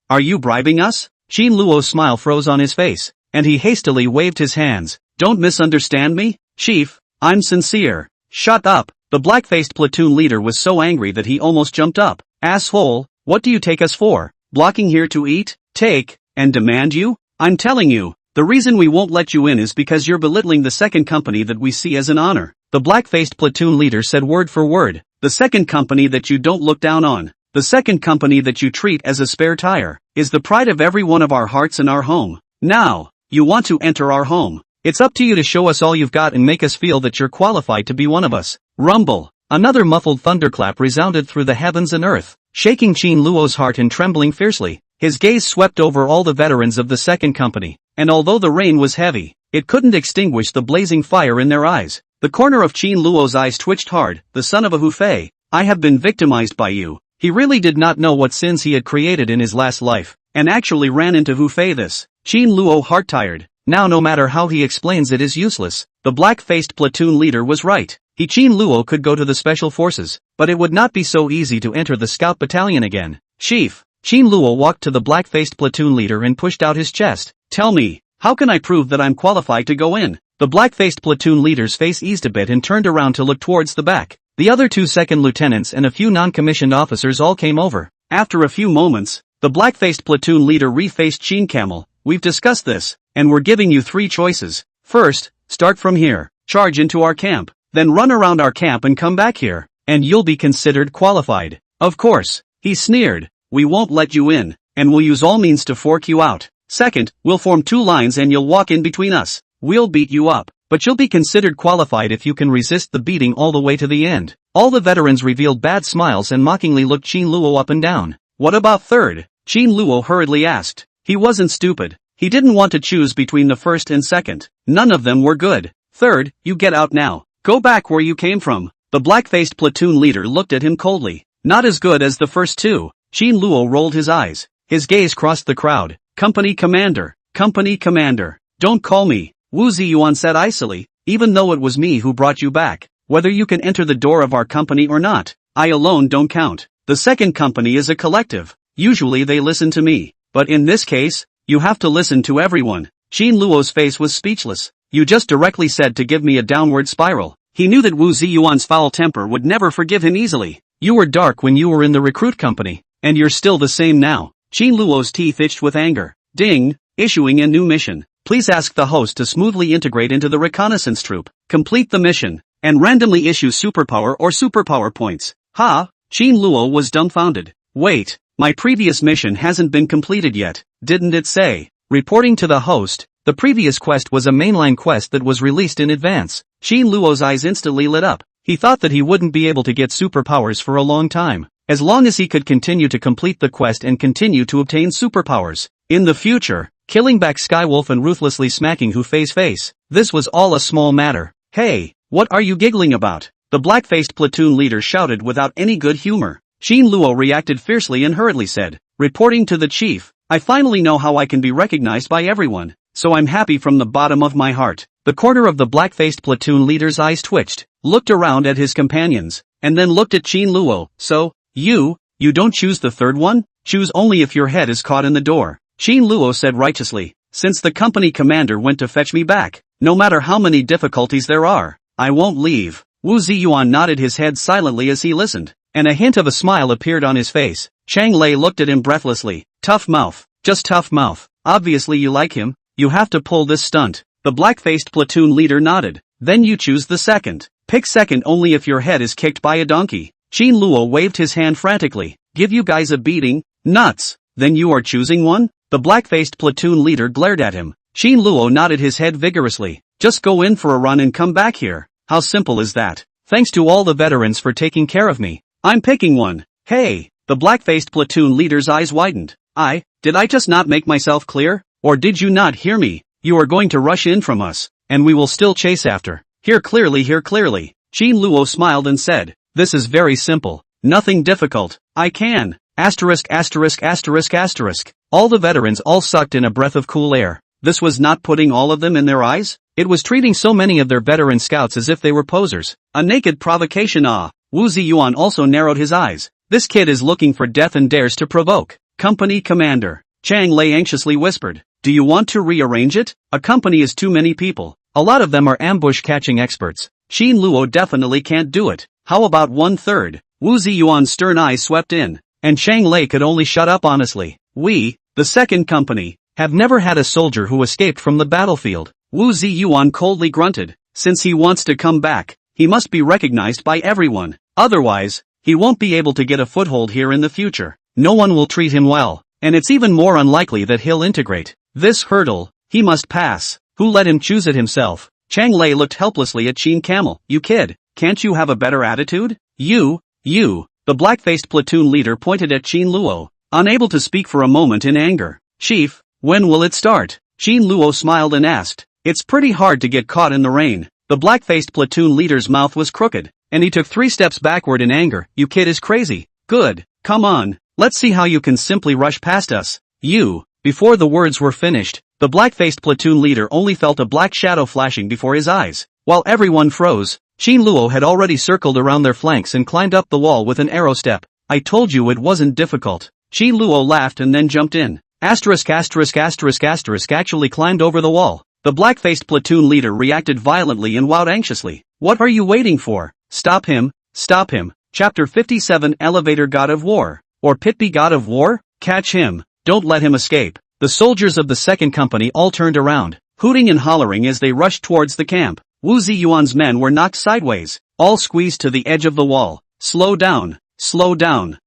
are you bribing us? Qin Luo's smile froze on his face, and he hastily waved his hands. Don't misunderstand me, Chief, I'm sincere. Shut up. The black-faced platoon leader was so angry that he almost jumped up. Asshole, what do you take us for? Blocking here to eat, take, and demand you? I'm telling you, the reason we won't let you in is because you're belittling the second company that we see as an honor. The black-faced platoon leader said word for word. The second company that you don't look down on, the second company that you treat as a spare tire, is the pride of every one of our hearts and our home. Now, you want to enter our home. It's up to you to show us all you've got and make us feel that you're qualified to be one of us. Rumble. Another muffled thunderclap resounded through the heavens and earth, shaking Qin Luo's heart and trembling fiercely. His gaze swept over all the veterans of the second company, and although the rain was heavy, it couldn't extinguish the blazing fire in their eyes. The corner of Qin Luo's eyes twitched hard. The son of a Hufei, I have been victimized by you. He really did not know what sins he had created in his last life, and actually ran into Hufei this. Qin Luo heart-tired. Now no matter how he explains it is useless. The black-faced platoon leader was right. Qin Luo could go to the special forces, but it would not be so easy to enter the scout battalion again. Chief. Qin Luo walked to the black-faced platoon leader and pushed out his chest. Tell me, how can I prove that I'm qualified to go in? The black-faced platoon leader's face eased a bit and turned around to look towards the back. The other two second lieutenants and a few non-commissioned officers all came over. After a few moments, the black-faced platoon leader refaced Qin Camel. We've discussed this, and we're giving you three choices. First, start from here, charge into our camp, then run around our camp and come back here, and you'll be considered qualified. Of course, he sneered, we won't let you in, and we'll use all means to fork you out. Second, we'll form two lines and you'll walk in between us. We'll beat you up, but you'll be considered qualified if you can resist the beating all the way to the end. All the veterans revealed bad smiles and mockingly looked Qin Luo up and down. What about third? Qin Luo hurriedly asked. He wasn't stupid. He didn't want to choose between the first and second. None of them were good. Third, you get out now. Go back where you came from. The black-faced platoon leader looked at him coldly. Not as good as the first two. Qin Luo rolled his eyes. His gaze crossed the crowd. Company commander, Company commander. Don't call me, Wu Ziyuan said icily, even though it was me who brought you back. Whether you can enter the door of our company or not, I alone don't count. The second company is a collective. Usually they listen to me, but in this case, you have to listen to everyone. Qin Luo's face was speechless. You just directly said to give me a downward spiral. He knew that Wu Ziyuan's foul temper would never forgive him easily. You were dark when you were in the recruit company, and you're still the same now. Qin Luo's teeth itched with anger. Ding, issuing a new mission. Please ask the host to smoothly integrate into the reconnaissance troop, complete the mission, and randomly issue superpower or superpower points. Ha! Qin Luo was dumbfounded. Wait, my previous mission hasn't been completed yet, didn't it say? Reporting to the host, the previous quest was a mainline quest that was released in advance. Qin Luo's eyes instantly lit up. He thought that he wouldn't be able to get superpowers for a long time, as long as he could continue to complete the quest and continue to obtain superpowers. In the future, killing back Skywolf and ruthlessly smacking Hu Fei's face, this was all a small matter. Hey, what are you giggling about? The black-faced platoon leader shouted without any good humor. Qin Luo reacted fiercely and hurriedly said, reporting to the chief, I finally know how I can be recognized by everyone, so I'm happy from the bottom of my heart. The corner of the black-faced platoon leader's eyes twitched, looked around at his companions, and then looked at Qin Luo. So, you don't choose the third one? Choose only if your head is caught in the door. Qin Luo said righteously, since the company commander went to fetch me back, no matter how many difficulties there are, I won't leave. Wu Ziyuan nodded his head silently as he listened, and a hint of a smile appeared on his face. Chang Lei looked at him breathlessly. Tough mouth, just tough mouth. Obviously you like him, you have to pull this stunt. The black-faced platoon leader nodded. Then you choose the second. Pick second only if your head is kicked by a donkey. Qin Luo waved his hand frantically. Give you guys a beating? Nuts. Then you are choosing one? The black-faced platoon leader glared at him. Qin Luo nodded his head vigorously. Just go in for a run and come back here. How simple is that? Thanks to all the veterans for taking care of me. I'm picking one. Hey, the black-faced platoon leader's eyes widened. Did I just not make myself clear? Or did you not hear me? You are going to rush in from us, and we will still chase after. Hear clearly, hear clearly. Qin Luo smiled and said, this is very simple. Nothing difficult. I can. Asterisk. All the veterans all sucked in a breath of cool air. This was not putting all of them in their eyes? It was treating so many of their veteran scouts as if they were posers. A naked provocation. Wu Ziyuan also narrowed his eyes. This kid is looking for death and dares to provoke. Company commander. Chang Lei anxiously whispered. Do you want to rearrange it? A company is too many people. A lot of them are ambush catching experts. Qin Luo definitely can't do it. How about 1/3? Wu Ziyuan's stern eyes swept in, and Chang Lei could only shut up honestly. We, the second company, have never had a soldier who escaped from the battlefield. Wu Ziyuan coldly grunted. Since he wants to come back, he must be recognized by everyone. Otherwise, he won't be able to get a foothold here in the future. No one will treat him well, and it's even more unlikely that he'll integrate. This hurdle, he must pass. Who let him choose it himself? Chang Lei looked helplessly at Qin Camel. You kid, can't you have a better attitude? You, the black-faced platoon leader pointed at Qin Luo, unable to speak for a moment in anger. Chief, when will it start? Qin Luo smiled and asked. It's pretty hard to get caught in the rain. The black-faced platoon leader's mouth was crooked, and he took 3 steps backward in anger. You kid is crazy. Good, come on, let's see how you can simply rush past us. Before the words were finished, the black-faced platoon leader only felt a black shadow flashing before his eyes. While everyone froze, Qin Luo had already circled around their flanks and climbed up the wall with an arrow step. I told you it wasn't difficult. Qin Luo laughed and then jumped in. Actually climbed over the wall. The black-faced platoon leader reacted violently and wowed anxiously. What are you waiting for? Stop him, stop him. Chapter 57 Elevator God of War. Or Pitby God of War? Catch him. Don't let him escape. The soldiers of the second company all turned around, hooting and hollering as they rushed towards the camp. Wu Ziyuan's men were knocked sideways, all squeezed to the edge of the wall. Slow down, slow down.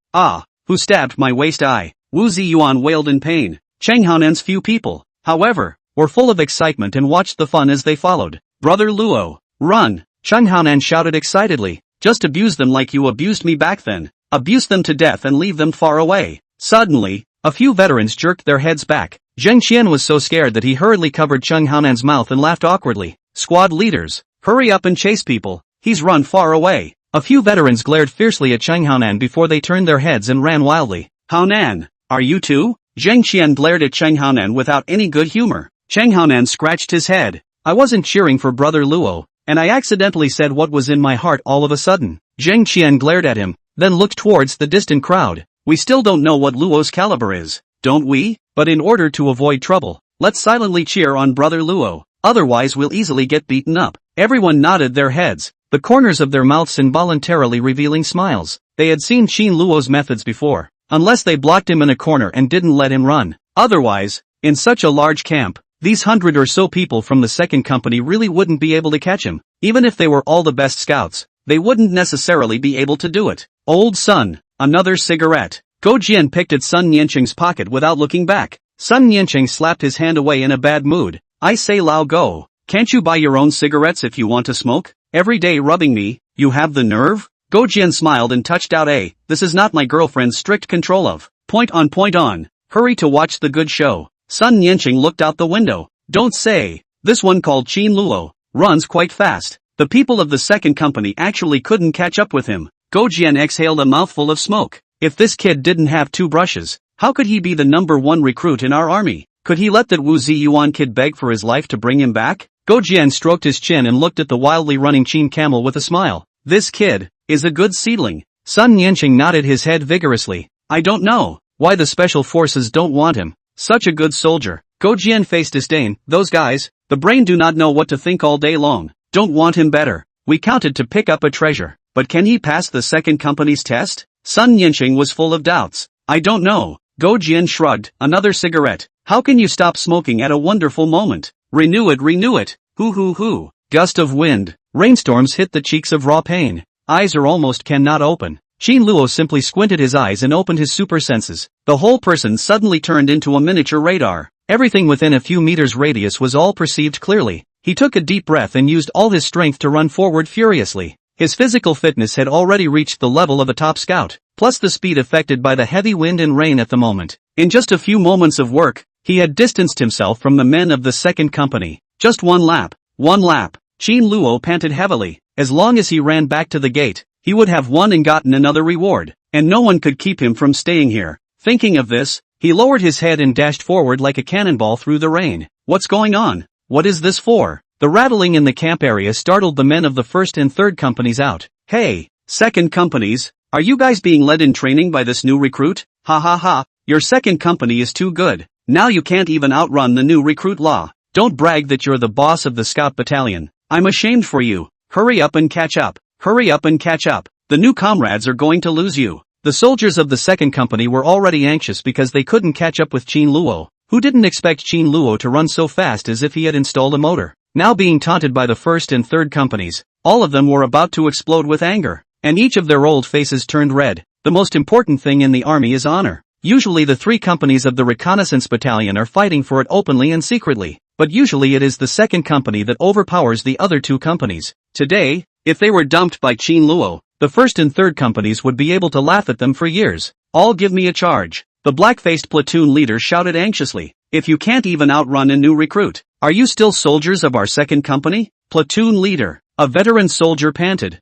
Who stabbed my waist? Wu Ziyuan wailed in pain. Cheng Haonan's few people, however, were full of excitement and watched the fun as they followed. Brother Luo, run! Cheng Haonan shouted excitedly. Just abuse them like you abused me back then. Abuse them to death and leave them far away. Suddenly, a few veterans jerked their heads back. Zheng Qian was so scared that he hurriedly covered Cheng Haonan's mouth and laughed awkwardly. Squad leaders, hurry up and chase people. He's run far away. A few veterans glared fiercely at Cheng Haonan before they turned their heads and ran wildly. Haonan, are you too? Zheng Qian glared at Cheng Haonan without any good humor. Cheng Haonan scratched his head. I wasn't cheering for Brother Luo, and I accidentally said what was in my heart all of a sudden. Zheng Qian glared at him, then looked towards the distant crowd. We still don't know what Luo's caliber is, don't we? But in order to avoid trouble, let's silently cheer on Brother Luo, otherwise we'll easily get beaten up. Everyone nodded their heads, the corners of their mouths involuntarily revealing smiles. They had seen Qin Luo's methods before, unless they blocked him in a corner and didn't let him run. Otherwise, in such a large camp, these 100 or so people from the second company really wouldn't be able to catch him. Even if they were all the best scouts, they wouldn't necessarily be able to do it. Old Sun, another cigarette. Go Jian picked at Sun Nianqing's pocket without looking back. Sun Nianqing slapped his hand away in a bad mood. I say Lao Go, can't you buy your own cigarettes if you want to smoke? Every day rubbing me, you have the nerve? Go Jian smiled and touched out a, this is not my girlfriend's strict control of. Point on. Hurry to watch the good show. Sun Nianqing looked out the window. Don't say, this one called Qin Luo, runs quite fast. The people of the second company actually couldn't catch up with him. Go Jian exhaled a mouthful of smoke. If this kid didn't have 2 brushes, how could he be the #1 recruit in our army? Could he let that Wu Ziyuan kid beg for his life to bring him back? Go Jian stroked his chin and looked at the wildly running Qin camel with a smile. This kid is a good seedling. Sun Nianqing nodded his head vigorously. I don't know why the special forces don't want him. Such a good soldier. Go Jian faced disdain. Those guys, the brain do not know what to think all day long. Don't want him better. We counted to pick up a treasure. But can he pass the second company's test? Sun Nianqing was full of doubts. I don't know. Go Jian shrugged. Another cigarette. How can you stop smoking at a wonderful moment? Renew it. Hoo. Gust of wind. Rainstorms hit the cheeks of raw pain. Eyes are almost cannot open. Qin Luo simply squinted his eyes and opened his super senses. The whole person suddenly turned into a miniature radar. Everything within a few meters radius was all perceived clearly. He took a deep breath and used all his strength to run forward furiously. His physical fitness had already reached the level of a top scout, plus the speed affected by the heavy wind and rain at the moment. In just a few moments of work, he had distanced himself from the men of the second company. Just one lap. Qin Luo panted heavily. As long as he ran back to the gate, he would have won and gotten another reward, and no one could keep him from staying here. Thinking of this, he lowered his head and dashed forward like a cannonball through the rain. What's going on? What is this for? The rattling in the camp area startled the men of the first and third companies out. Hey, second companies, are you guys being led in training by this new recruit? Ha, your second company is too good. Now you can't even outrun the new recruit law. Don't brag that you're the boss of the scout battalion. I'm ashamed for you. Hurry up and catch up. The new comrades are going to lose you. The soldiers of the second company were already anxious because they couldn't catch up with Qin Luo, who didn't expect Qin Luo to run so fast as if he had installed a motor. Now being taunted by the first and third companies, all of them were about to explode with anger, and each of their old faces turned red. The most important thing in the army is honor. Usually the 3 companies of the reconnaissance battalion are fighting for it openly and secretly, but usually it is the second company that overpowers the other 2 companies. Today, if they were dumped by Qin Luo, the first and third companies would be able to laugh at them for years. All give me a charge. The black-faced platoon leader shouted anxiously. If you can't even outrun a new recruit, are you still soldiers of our second company? Platoon leader, a veteran soldier panted.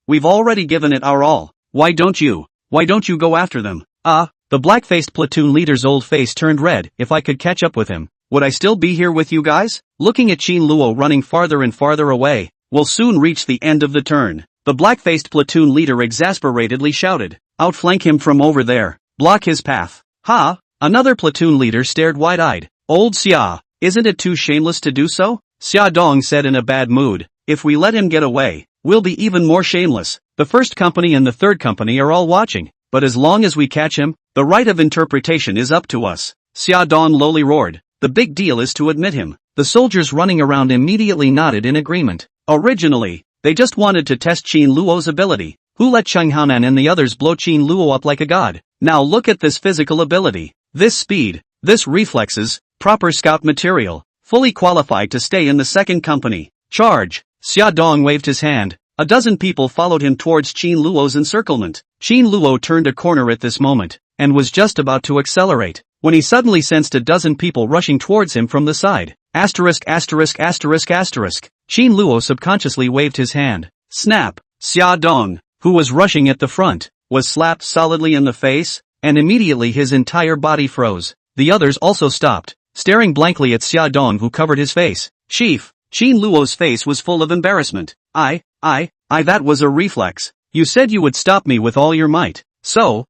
We've already given it our all. Why don't you go after them? The black-faced platoon leader's old face turned red. If I could catch up with him, would I still be here with you guys? Looking at Qin Luo running farther and farther away, we'll soon reach the end of the turn. The black-faced platoon leader exasperatedly shouted. Outflank him from over there. Block his path. Another platoon leader stared wide-eyed. Old Xia, isn't it too shameless to do so? Xia Dong said in a bad mood. If we let him get away, we'll be even more shameless. The first company and the third company are all watching, but as long as we catch him, the right of interpretation is up to us. Xia Dong lowly roared. The big deal is to admit him. The soldiers running around immediately nodded in agreement. Originally, they just wanted to test Qin Luo's ability. Who let Cheng Haonan and the others blow Qin Luo up like a god? Now look at this physical ability. This speed, this reflexes, proper scout material, fully qualified to stay in the second company. Charge! Xia Dong waved his hand. A dozen people followed him towards Qin Luo's encirclement. Qin Luo turned a corner at this moment, and was just about to accelerate, when he suddenly sensed a dozen people rushing towards him from the side. Asterisk. Qin Luo subconsciously waved his hand. Snap! Xia Dong, who was rushing at the front, was slapped solidly in the face, and immediately his entire body froze. The others also stopped, staring blankly at Xia Dong, who covered his face. Chief, Qin Luo's face was full of embarrassment. That was a reflex. You said you would stop me with all your might. So,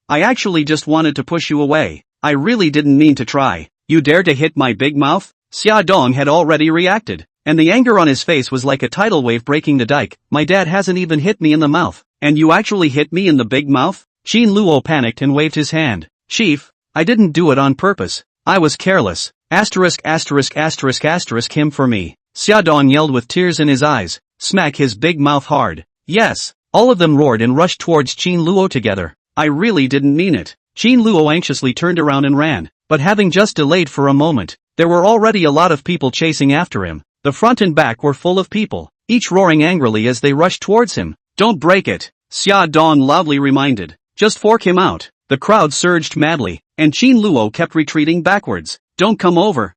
I actually just wanted to push you away. I really didn't mean to try. You dare to hit my big mouth? Xia Dong had already reacted, and the anger on his face was like a tidal wave breaking the dike. My dad hasn't even hit me in the mouth, and you actually hit me in the big mouth? Qin Luo panicked and waved his hand. Chief, I didn't do it on purpose. I was careless. Him for me. Xia Dong yelled with tears in his eyes. Smack his big mouth hard. Yes. All of them roared and rushed towards Qin Luo together. I really didn't mean it. Qin Luo anxiously turned around and ran, but having just delayed for a moment, there were already a lot of people chasing after him. The front and back were full of people, each roaring angrily as they rushed towards him. Don't break it, Xia Dong loudly reminded. Just fork him out. The crowd surged madly, and Qin Luo kept retreating backwards. Don't come over,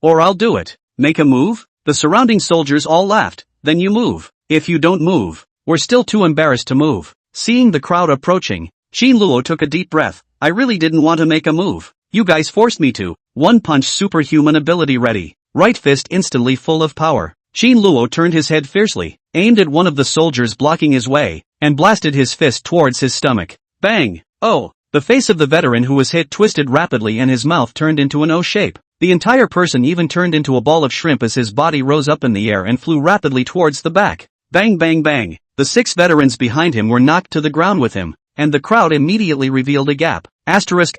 or I'll do it. Make a move? The surrounding soldiers all laughed. Then you move. If you don't move, we're still too embarrassed to move. Seeing the crowd approaching, Qin Luo took a deep breath. I really didn't want to make a move. You guys forced me to. One punch superhuman ability ready. Right fist instantly full of power. Qin Luo turned his head fiercely, aimed at one of the soldiers blocking his way, and blasted his fist towards his stomach. Bang! Oh! The face of the veteran who was hit twisted rapidly and his mouth turned into an O shape. The entire person even turned into a ball of shrimp as his body rose up in the air and flew rapidly towards the back. Bang bang bang! The 6 veterans behind him were knocked to the ground with him, and the crowd immediately revealed a gap. Asterisk.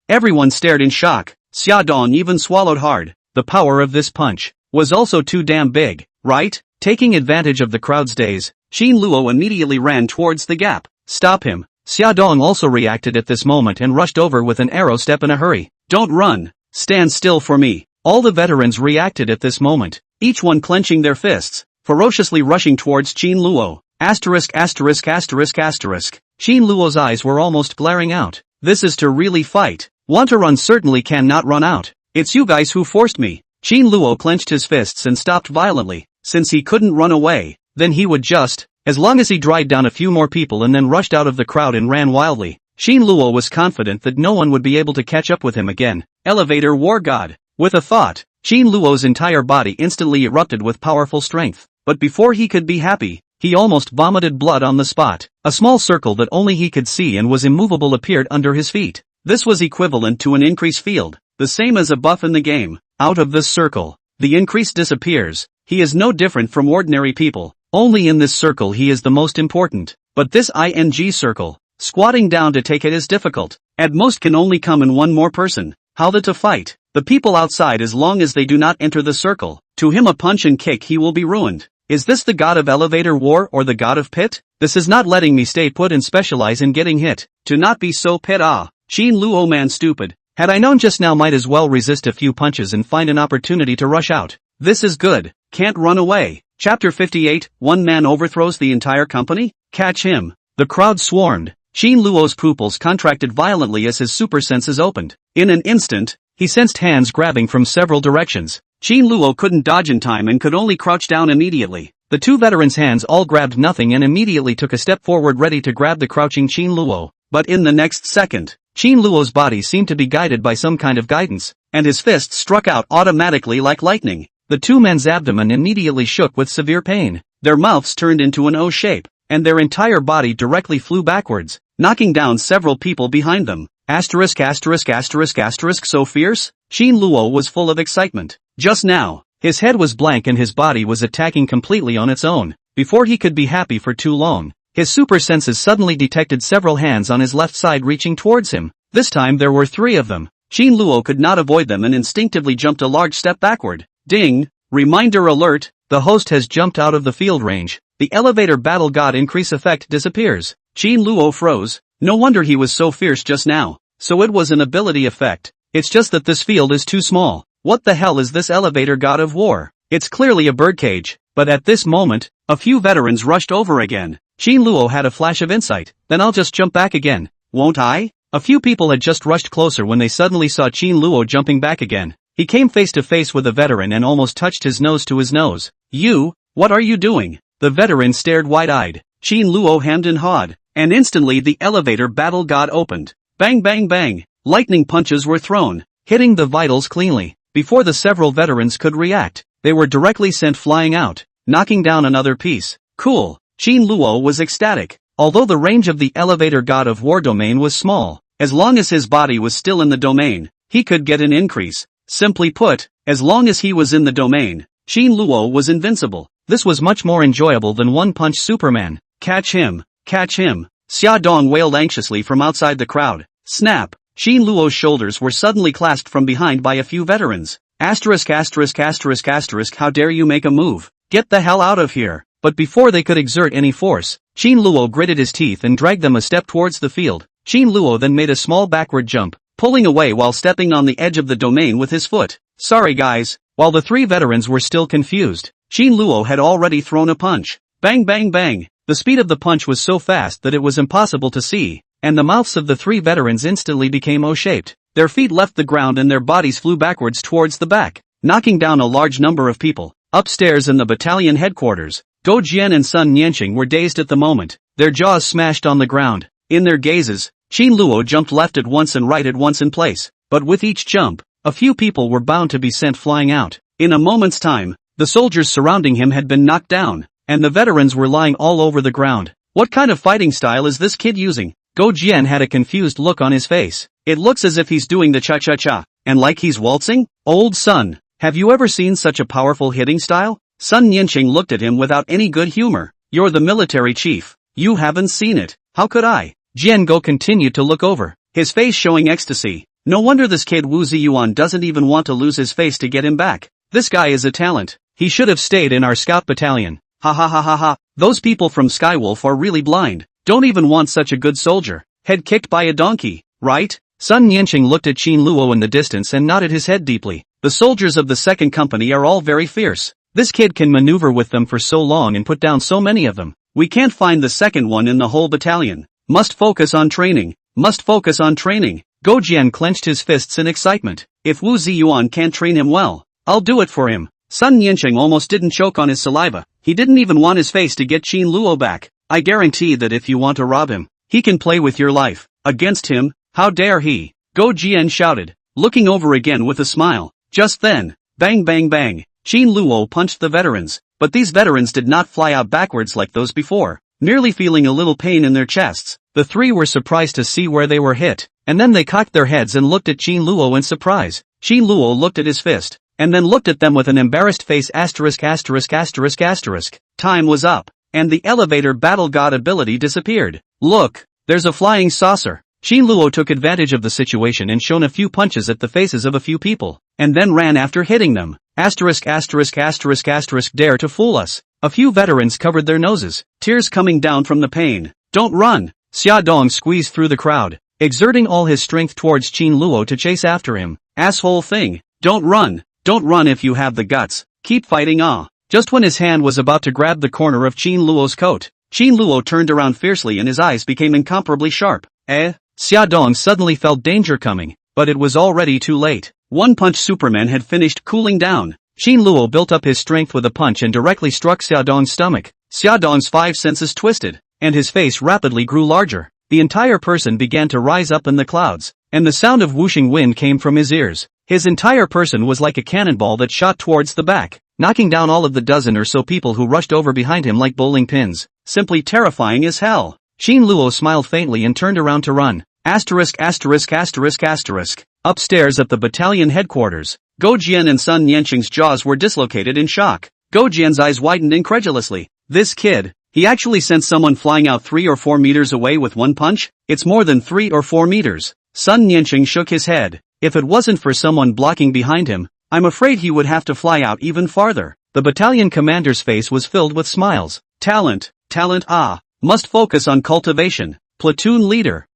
Everyone stared in shock. Xia Dong even swallowed hard. The power of this punch was also too damn big, right? Taking advantage of the crowd's daze, Qin Luo immediately ran towards the gap. Stop him! Xia Dong also reacted at this moment and rushed over with an arrow step in a hurry. Don't run! Stand still for me! All the veterans reacted at this moment, each one clenching their fists, ferociously rushing towards Qin Luo. Asterisk. Qin Luo's eyes were almost glaring out. This is to really fight. Want to run certainly cannot run out. It's you guys who forced me. Qin Luo clenched his fists and stopped violently. Since he couldn't run away, then he would just, as long as he dried down a few more people and then rushed out of the crowd and ran wildly. Qin Luo was confident that no one would be able to catch up with him again. Elevator War God. With a thought, Qin Luo's entire body instantly erupted with powerful strength. But before he could be happy, he almost vomited blood on the spot. A small circle that only he could see and was immovable appeared under his feet. This was equivalent to an increase field, the same as a buff in the game. Out of this circle, the increase disappears. He is no different from ordinary people. Only in this circle he is the most important. But this ing circle, squatting down to take it is difficult. At most can only come in one more person. How to fight? The people outside, as long as they do not enter the circle, to him a punch and kick he will be ruined. Is this the god of elevator war or the god of pit? This is not letting me stay put and specialize in getting hit. To not be so pit. Qin Luo man stupid. Had I known just now, might as well resist a few punches and find an opportunity to rush out. This is good. Can't run away. Chapter 58, One man overthrows the entire company? Catch him. The crowd swarmed. Qin Luo's pupils contracted violently as his super senses opened. In an instant, he sensed hands grabbing from several directions. Qin Luo couldn't dodge in time and could only crouch down immediately. The 2 veterans' hands all grabbed nothing and immediately took a step forward ready to grab the crouching Qin Luo. But in the next second, Qin Luo's body seemed to be guided by some kind of guidance, and his fists struck out automatically like lightning. The 2 men's abdomen immediately shook with severe pain. Their mouths turned into an O shape, and their entire body directly flew backwards, knocking down several people behind them. Asterisk. So fierce? Qin Luo was full of excitement. Just now, his head was blank and his body was attacking completely on its own. Before he could be happy for too long, his super senses suddenly detected several hands on his left side reaching towards him. This time there were 3 of them. Qin Luo could not avoid them and instinctively jumped a large step backward. Ding! Reminder alert, the host has jumped out of the field range. The elevator battle god increase effect disappears. Qin Luo froze. No wonder he was so fierce just now. So it was an ability effect. It's just that this field is too small. What the hell is this elevator god of war? It's clearly a birdcage. But at this moment, a few veterans rushed over again. Qin Luo had a flash of insight. Then I'll just jump back again, won't I? A few people had just rushed closer when they suddenly saw Qin Luo jumping back again. He came face to face with a veteran and almost touched his nose to his nose. You, what are you doing? The veteran stared wide-eyed. Qin Luo hemmed and hawed, and instantly the elevator battle god opened. Bang bang bang. Lightning punches were thrown, hitting the vitals cleanly. Before the several veterans could react, they were directly sent flying out, knocking down another piece. Cool. Qin Luo was ecstatic. Although the range of the elevator god of war domain was small, as long as his body was still in the domain, he could get an increase. Simply put, as long as he was in the domain, Qin Luo was invincible. This was much more enjoyable than one-punch Superman. Catch him, catch him. Xia Dong wailed anxiously from outside the crowd. Snap. Qin Luo's shoulders were suddenly clasped from behind by a few veterans. Asterisk asterisk asterisk asterisk, how dare you make a move? Get the hell out of here. But before they could exert any force, Qin Luo gritted his teeth and dragged them a step towards the field. Qin Luo then made a small backward jump, pulling away while stepping on the edge of the domain with his foot. Sorry guys. While the three veterans were still confused, Qin Luo had already thrown a punch. Bang bang bang. The speed of the punch was so fast that it was impossible to see, and the mouths of the three veterans instantly became O-shaped. Their feet left the ground and their bodies flew backwards towards the back, knocking down a large number of people. Upstairs in the battalion headquarters, Go Jian and Sun Nianqing were dazed at the moment, their jaws smashed on the ground. In their gazes, Qin Luo jumped left at once and right at once in place, but with each jump, a few people were bound to be sent flying out. In a moment's time, the soldiers surrounding him had been knocked down, and the veterans were lying all over the ground. What kind of fighting style is this kid using? Go Jian had a confused look on his face. It looks as if he's doing the cha-cha-cha, and like he's waltzing? Old son, have you ever seen such a powerful hitting style? Sun Nianqing looked at him without any good humor. You're the military chief. You haven't seen it. How could I? Jian Go continued to look over, his face showing ecstasy. No wonder this kid Wu Ziyuan doesn't even want to lose his face to get him back. This guy is a talent. He should have stayed in our scout battalion. Ha ha ha ha ha. Those people from Skywolf are really blind. Don't even want such a good soldier. Head kicked by a donkey, right? Sun Nianqing looked at Qin Luo in the distance and nodded his head deeply. The soldiers of the second company are all very fierce. This kid can maneuver with them for so long and put down so many of them. We can't find the second one in the whole battalion. Must focus on training. Must focus on training. Go Jian clenched his fists in excitement. If Wu Ziyuan can't train him well, I'll do it for him. Sun Nianqing almost didn't choke on his saliva. He didn't even want his face to get Qin Luo back. I guarantee that if you want to rob him, he can play with your life. Against him? How dare he? Go Jian shouted, looking over again with a smile. Just then, bang bang bang, Qin Luo punched the veterans, but these veterans did not fly out backwards like those before, merely feeling a little pain in their chests. The three were surprised to see where they were hit, and then they cocked their heads and looked at Qin Luo in surprise. Qin Luo looked at his fist, and then looked at them with an embarrassed face asterisk asterisk asterisk asterisk. Time was up, and the elevator battle god ability disappeared. Look, there's a flying saucer. Qin Luo took advantage of the situation and shone a few punches at the faces of a few people, and then ran after hitting them. Asterisk asterisk asterisk asterisk, dare to fool us. A few veterans covered their noses, tears coming down from the pain. Don't run! Xia Dong squeezed through the crowd, exerting all his strength towards Qin Luo to chase after him. Asshole thing! Don't run! Don't run if you have the guts. Keep fighting ah! Just when his hand was about to grab the corner of Qin Luo's coat, Qin Luo turned around fiercely and his eyes became incomparably sharp. Xia Dong suddenly felt danger coming, but it was already too late. One-punch Superman had finished cooling down. Qin Luo built up his strength with a punch and directly struck Xia Dong's stomach. Xia Dong's five senses twisted, and his face rapidly grew larger. The entire person began to rise up in the clouds, and the sound of whooshing wind came from his ears. His entire person was like a cannonball that shot towards the back, knocking down all of the dozen or so people who rushed over behind him like bowling pins. Simply terrifying as hell. Qin Luo smiled faintly and turned around to run. Asterisk asterisk asterisk asterisk. Upstairs at the battalion headquarters, Go Jian and Sun Nianqing's jaws were dislocated in shock. Go Jian's eyes widened incredulously. This kid, he actually sent someone flying out 3 or 4 meters away with one punch? It's more than 3 or 4 meters. Sun Nianqing shook his head. If it wasn't for someone blocking behind him, I'm afraid he would have to fly out even farther. The battalion commander's face was filled with smiles. Talent, talent ah, must focus on cultivation. Platoon leader,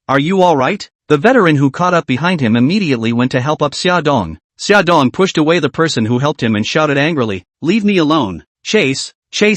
are you alright? The veteran who caught up behind him immediately went to help up Xia Dong. Xia Dong pushed away the person who helped him and shouted angrily, leave me alone. Chase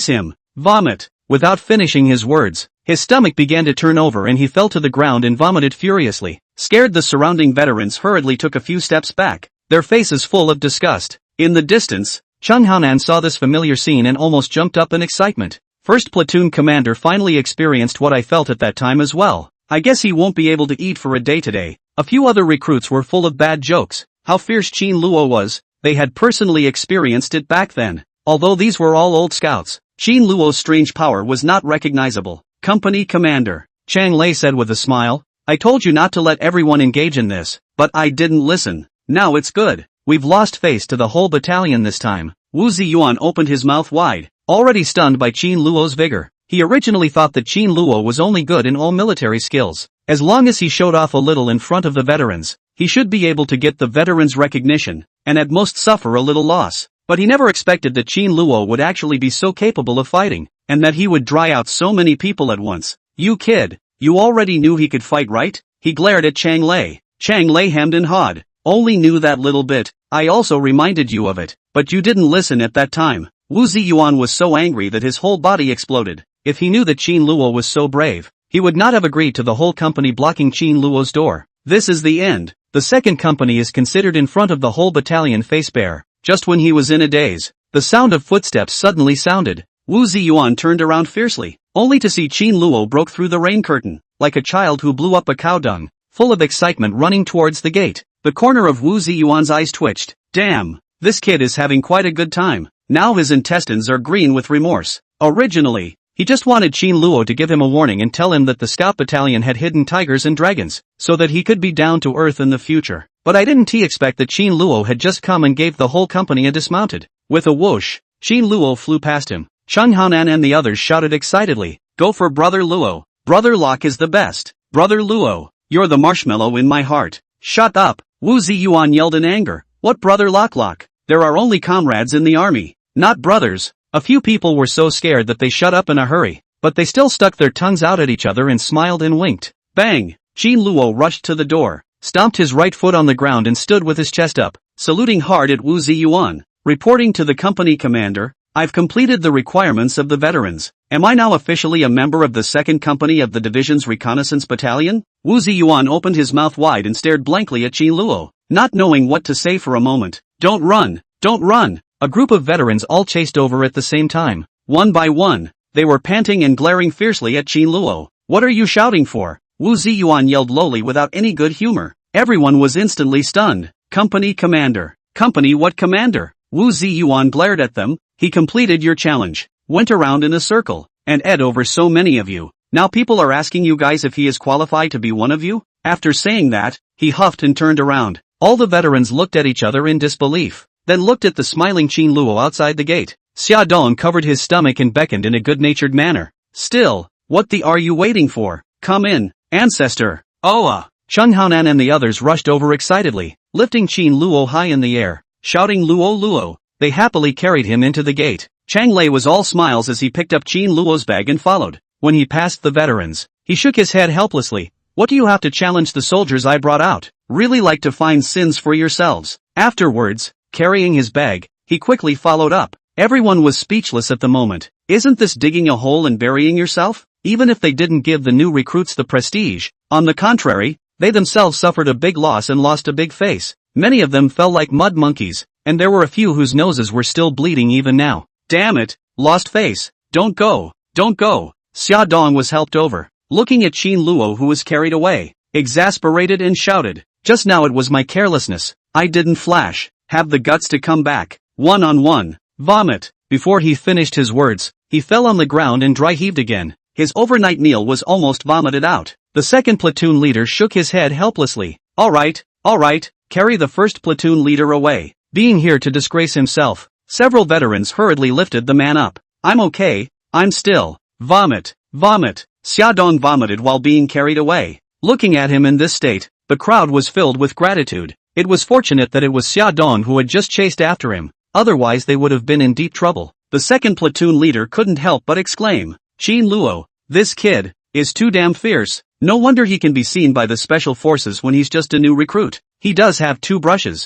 him. Vomit. Without finishing his words, his stomach began to turn over and he fell to the ground and vomited furiously. Scared, the surrounding veterans hurriedly took a few steps back, their faces full of disgust. In the distance, Cheng Haonan saw this familiar scene and almost jumped up in excitement. First platoon commander finally experienced what I felt at that time as well. I guess he won't be able to eat for a day today. A few other recruits were full of bad jokes. How fierce Qin Luo was, they had personally experienced it back then. Although these were all old scouts, Qin Luo's strange power was not recognizable. Company commander, Chang Lei said with a smile. I told you not to let everyone engage in this, but I didn't listen. Now it's good. We've lost face to the whole battalion this time. Wu Ziyuan opened his mouth wide, already stunned by Qin Luo's vigor. He originally thought that Qin Luo was only good in all military skills. As long as he showed off a little in front of the veterans, he should be able to get the veterans' recognition, and at most suffer a little loss. But he never expected that Qin Luo would actually be so capable of fighting, and that he would dry out so many people at once. You kid, you already knew he could fight, right? He glared at Chang Lei. Chang Lei hemmed and hawed. Only knew that little bit. I also reminded you of it, but you didn't listen at that time. Wu Ziyuan was so angry that his whole body exploded. If he knew that Qin Luo was so brave, he would not have agreed to the whole company blocking Qin Luo's door. This is the end. The second company is considered in front of the whole battalion face bare. Just when he was in a daze, the sound of footsteps suddenly sounded. Wu Ziyuan turned around fiercely, only to see Qin Luo broke through the rain curtain, like a child who blew up a cow dung, full of excitement running towards the gate. The corner of Wu Ziyuan's eyes twitched. Damn, this kid is having quite a good time. Now his intestines are green with remorse. Originally, he just wanted Qin Luo to give him a warning and tell him that the scout battalion had hidden tigers and dragons, so that he could be down to earth in the future. But I didn't expect that Qin Luo had just come and gave the whole company a dismounted. With a whoosh, Qin Luo flew past him. Cheng Haonan and the others shouted excitedly, "Go for Brother Luo! Brother Locke is the best! Brother Luo, you're the marshmallow in my heart!" "Shut up!" Wu Ziyuan yelled in anger. "What Brother Locke? There are only comrades in the army, not brothers." A few people were so scared that they shut up in a hurry, but they still stuck their tongues out at each other and smiled and winked. Bang! Qin Luo rushed to the door, stomped his right foot on the ground and stood with his chest up, saluting hard at Wu Ziyuan. Reporting to the company commander, "I've completed the requirements of the veterans. Am I now officially a member of the second company of the division's reconnaissance battalion?" Wu Ziyuan opened his mouth wide and stared blankly at Qin Luo, not knowing what to say for a moment. "Don't run! Don't run!" A group of veterans all chased over at the same time. One by one, they were panting and glaring fiercely at Qin Luo. "What are you shouting for?" Wu Ziyuan yelled lowly without any good humor. Everyone was instantly stunned. "Company commander." "Company what commander?" Wu Ziyuan glared at them. "He completed your challenge, went around in a circle, and ed over so many of you. Now people are asking you guys if he is qualified to be one of you?" After saying that, he huffed and turned around. All the veterans looked at each other in disbelief, then looked at the smiling Qin Luo outside the gate. Xia Dong covered his stomach and beckoned in a good-natured manner. "Still, what the are you waiting for? Come in, ancestor." Cheng Haonan and the others rushed over excitedly, lifting Qin Luo high in the air, shouting "Luo Luo." They happily carried him into the gate. Chang Lei was all smiles as he picked up Qin Luo's bag and followed. When he passed the veterans, he shook his head helplessly. "What do you have to challenge the soldiers I brought out? Really like to find sins for yourselves." Afterwards, carrying his bag, he quickly followed up. Everyone was speechless at the moment. Isn't this digging a hole and burying yourself? Even if they didn't give the new recruits the prestige, on the contrary, they themselves suffered a big loss and lost a big face. Many of them fell like mud monkeys, and there were a few whose noses were still bleeding even now. "Damn it, lost face, don't go, don't go." Xia Dong was helped over, looking at Qin Luo who was carried away, exasperated and shouted, "Just now it was my carelessness, I didn't flash. Have the guts to come back, one-on-one, vomit." Before he finished his words, he fell on the ground and dry heaved again. His overnight meal was almost vomited out. The second platoon leader shook his head helplessly. All right, carry the first platoon leader away." Being here to disgrace himself, several veterans hurriedly lifted the man up. "I'm okay, I'm still." Vomit, vomit. Xia Dong vomited while being carried away. Looking at him in this state, the crowd was filled with gratitude. It was fortunate that it was Xia Dong who had just chased after him, otherwise they would have been in deep trouble. The second platoon leader couldn't help but exclaim, "Qin Luo, this kid is too damn fierce. No wonder he can be seen by the special forces when he's just a new recruit. He does have two brushes."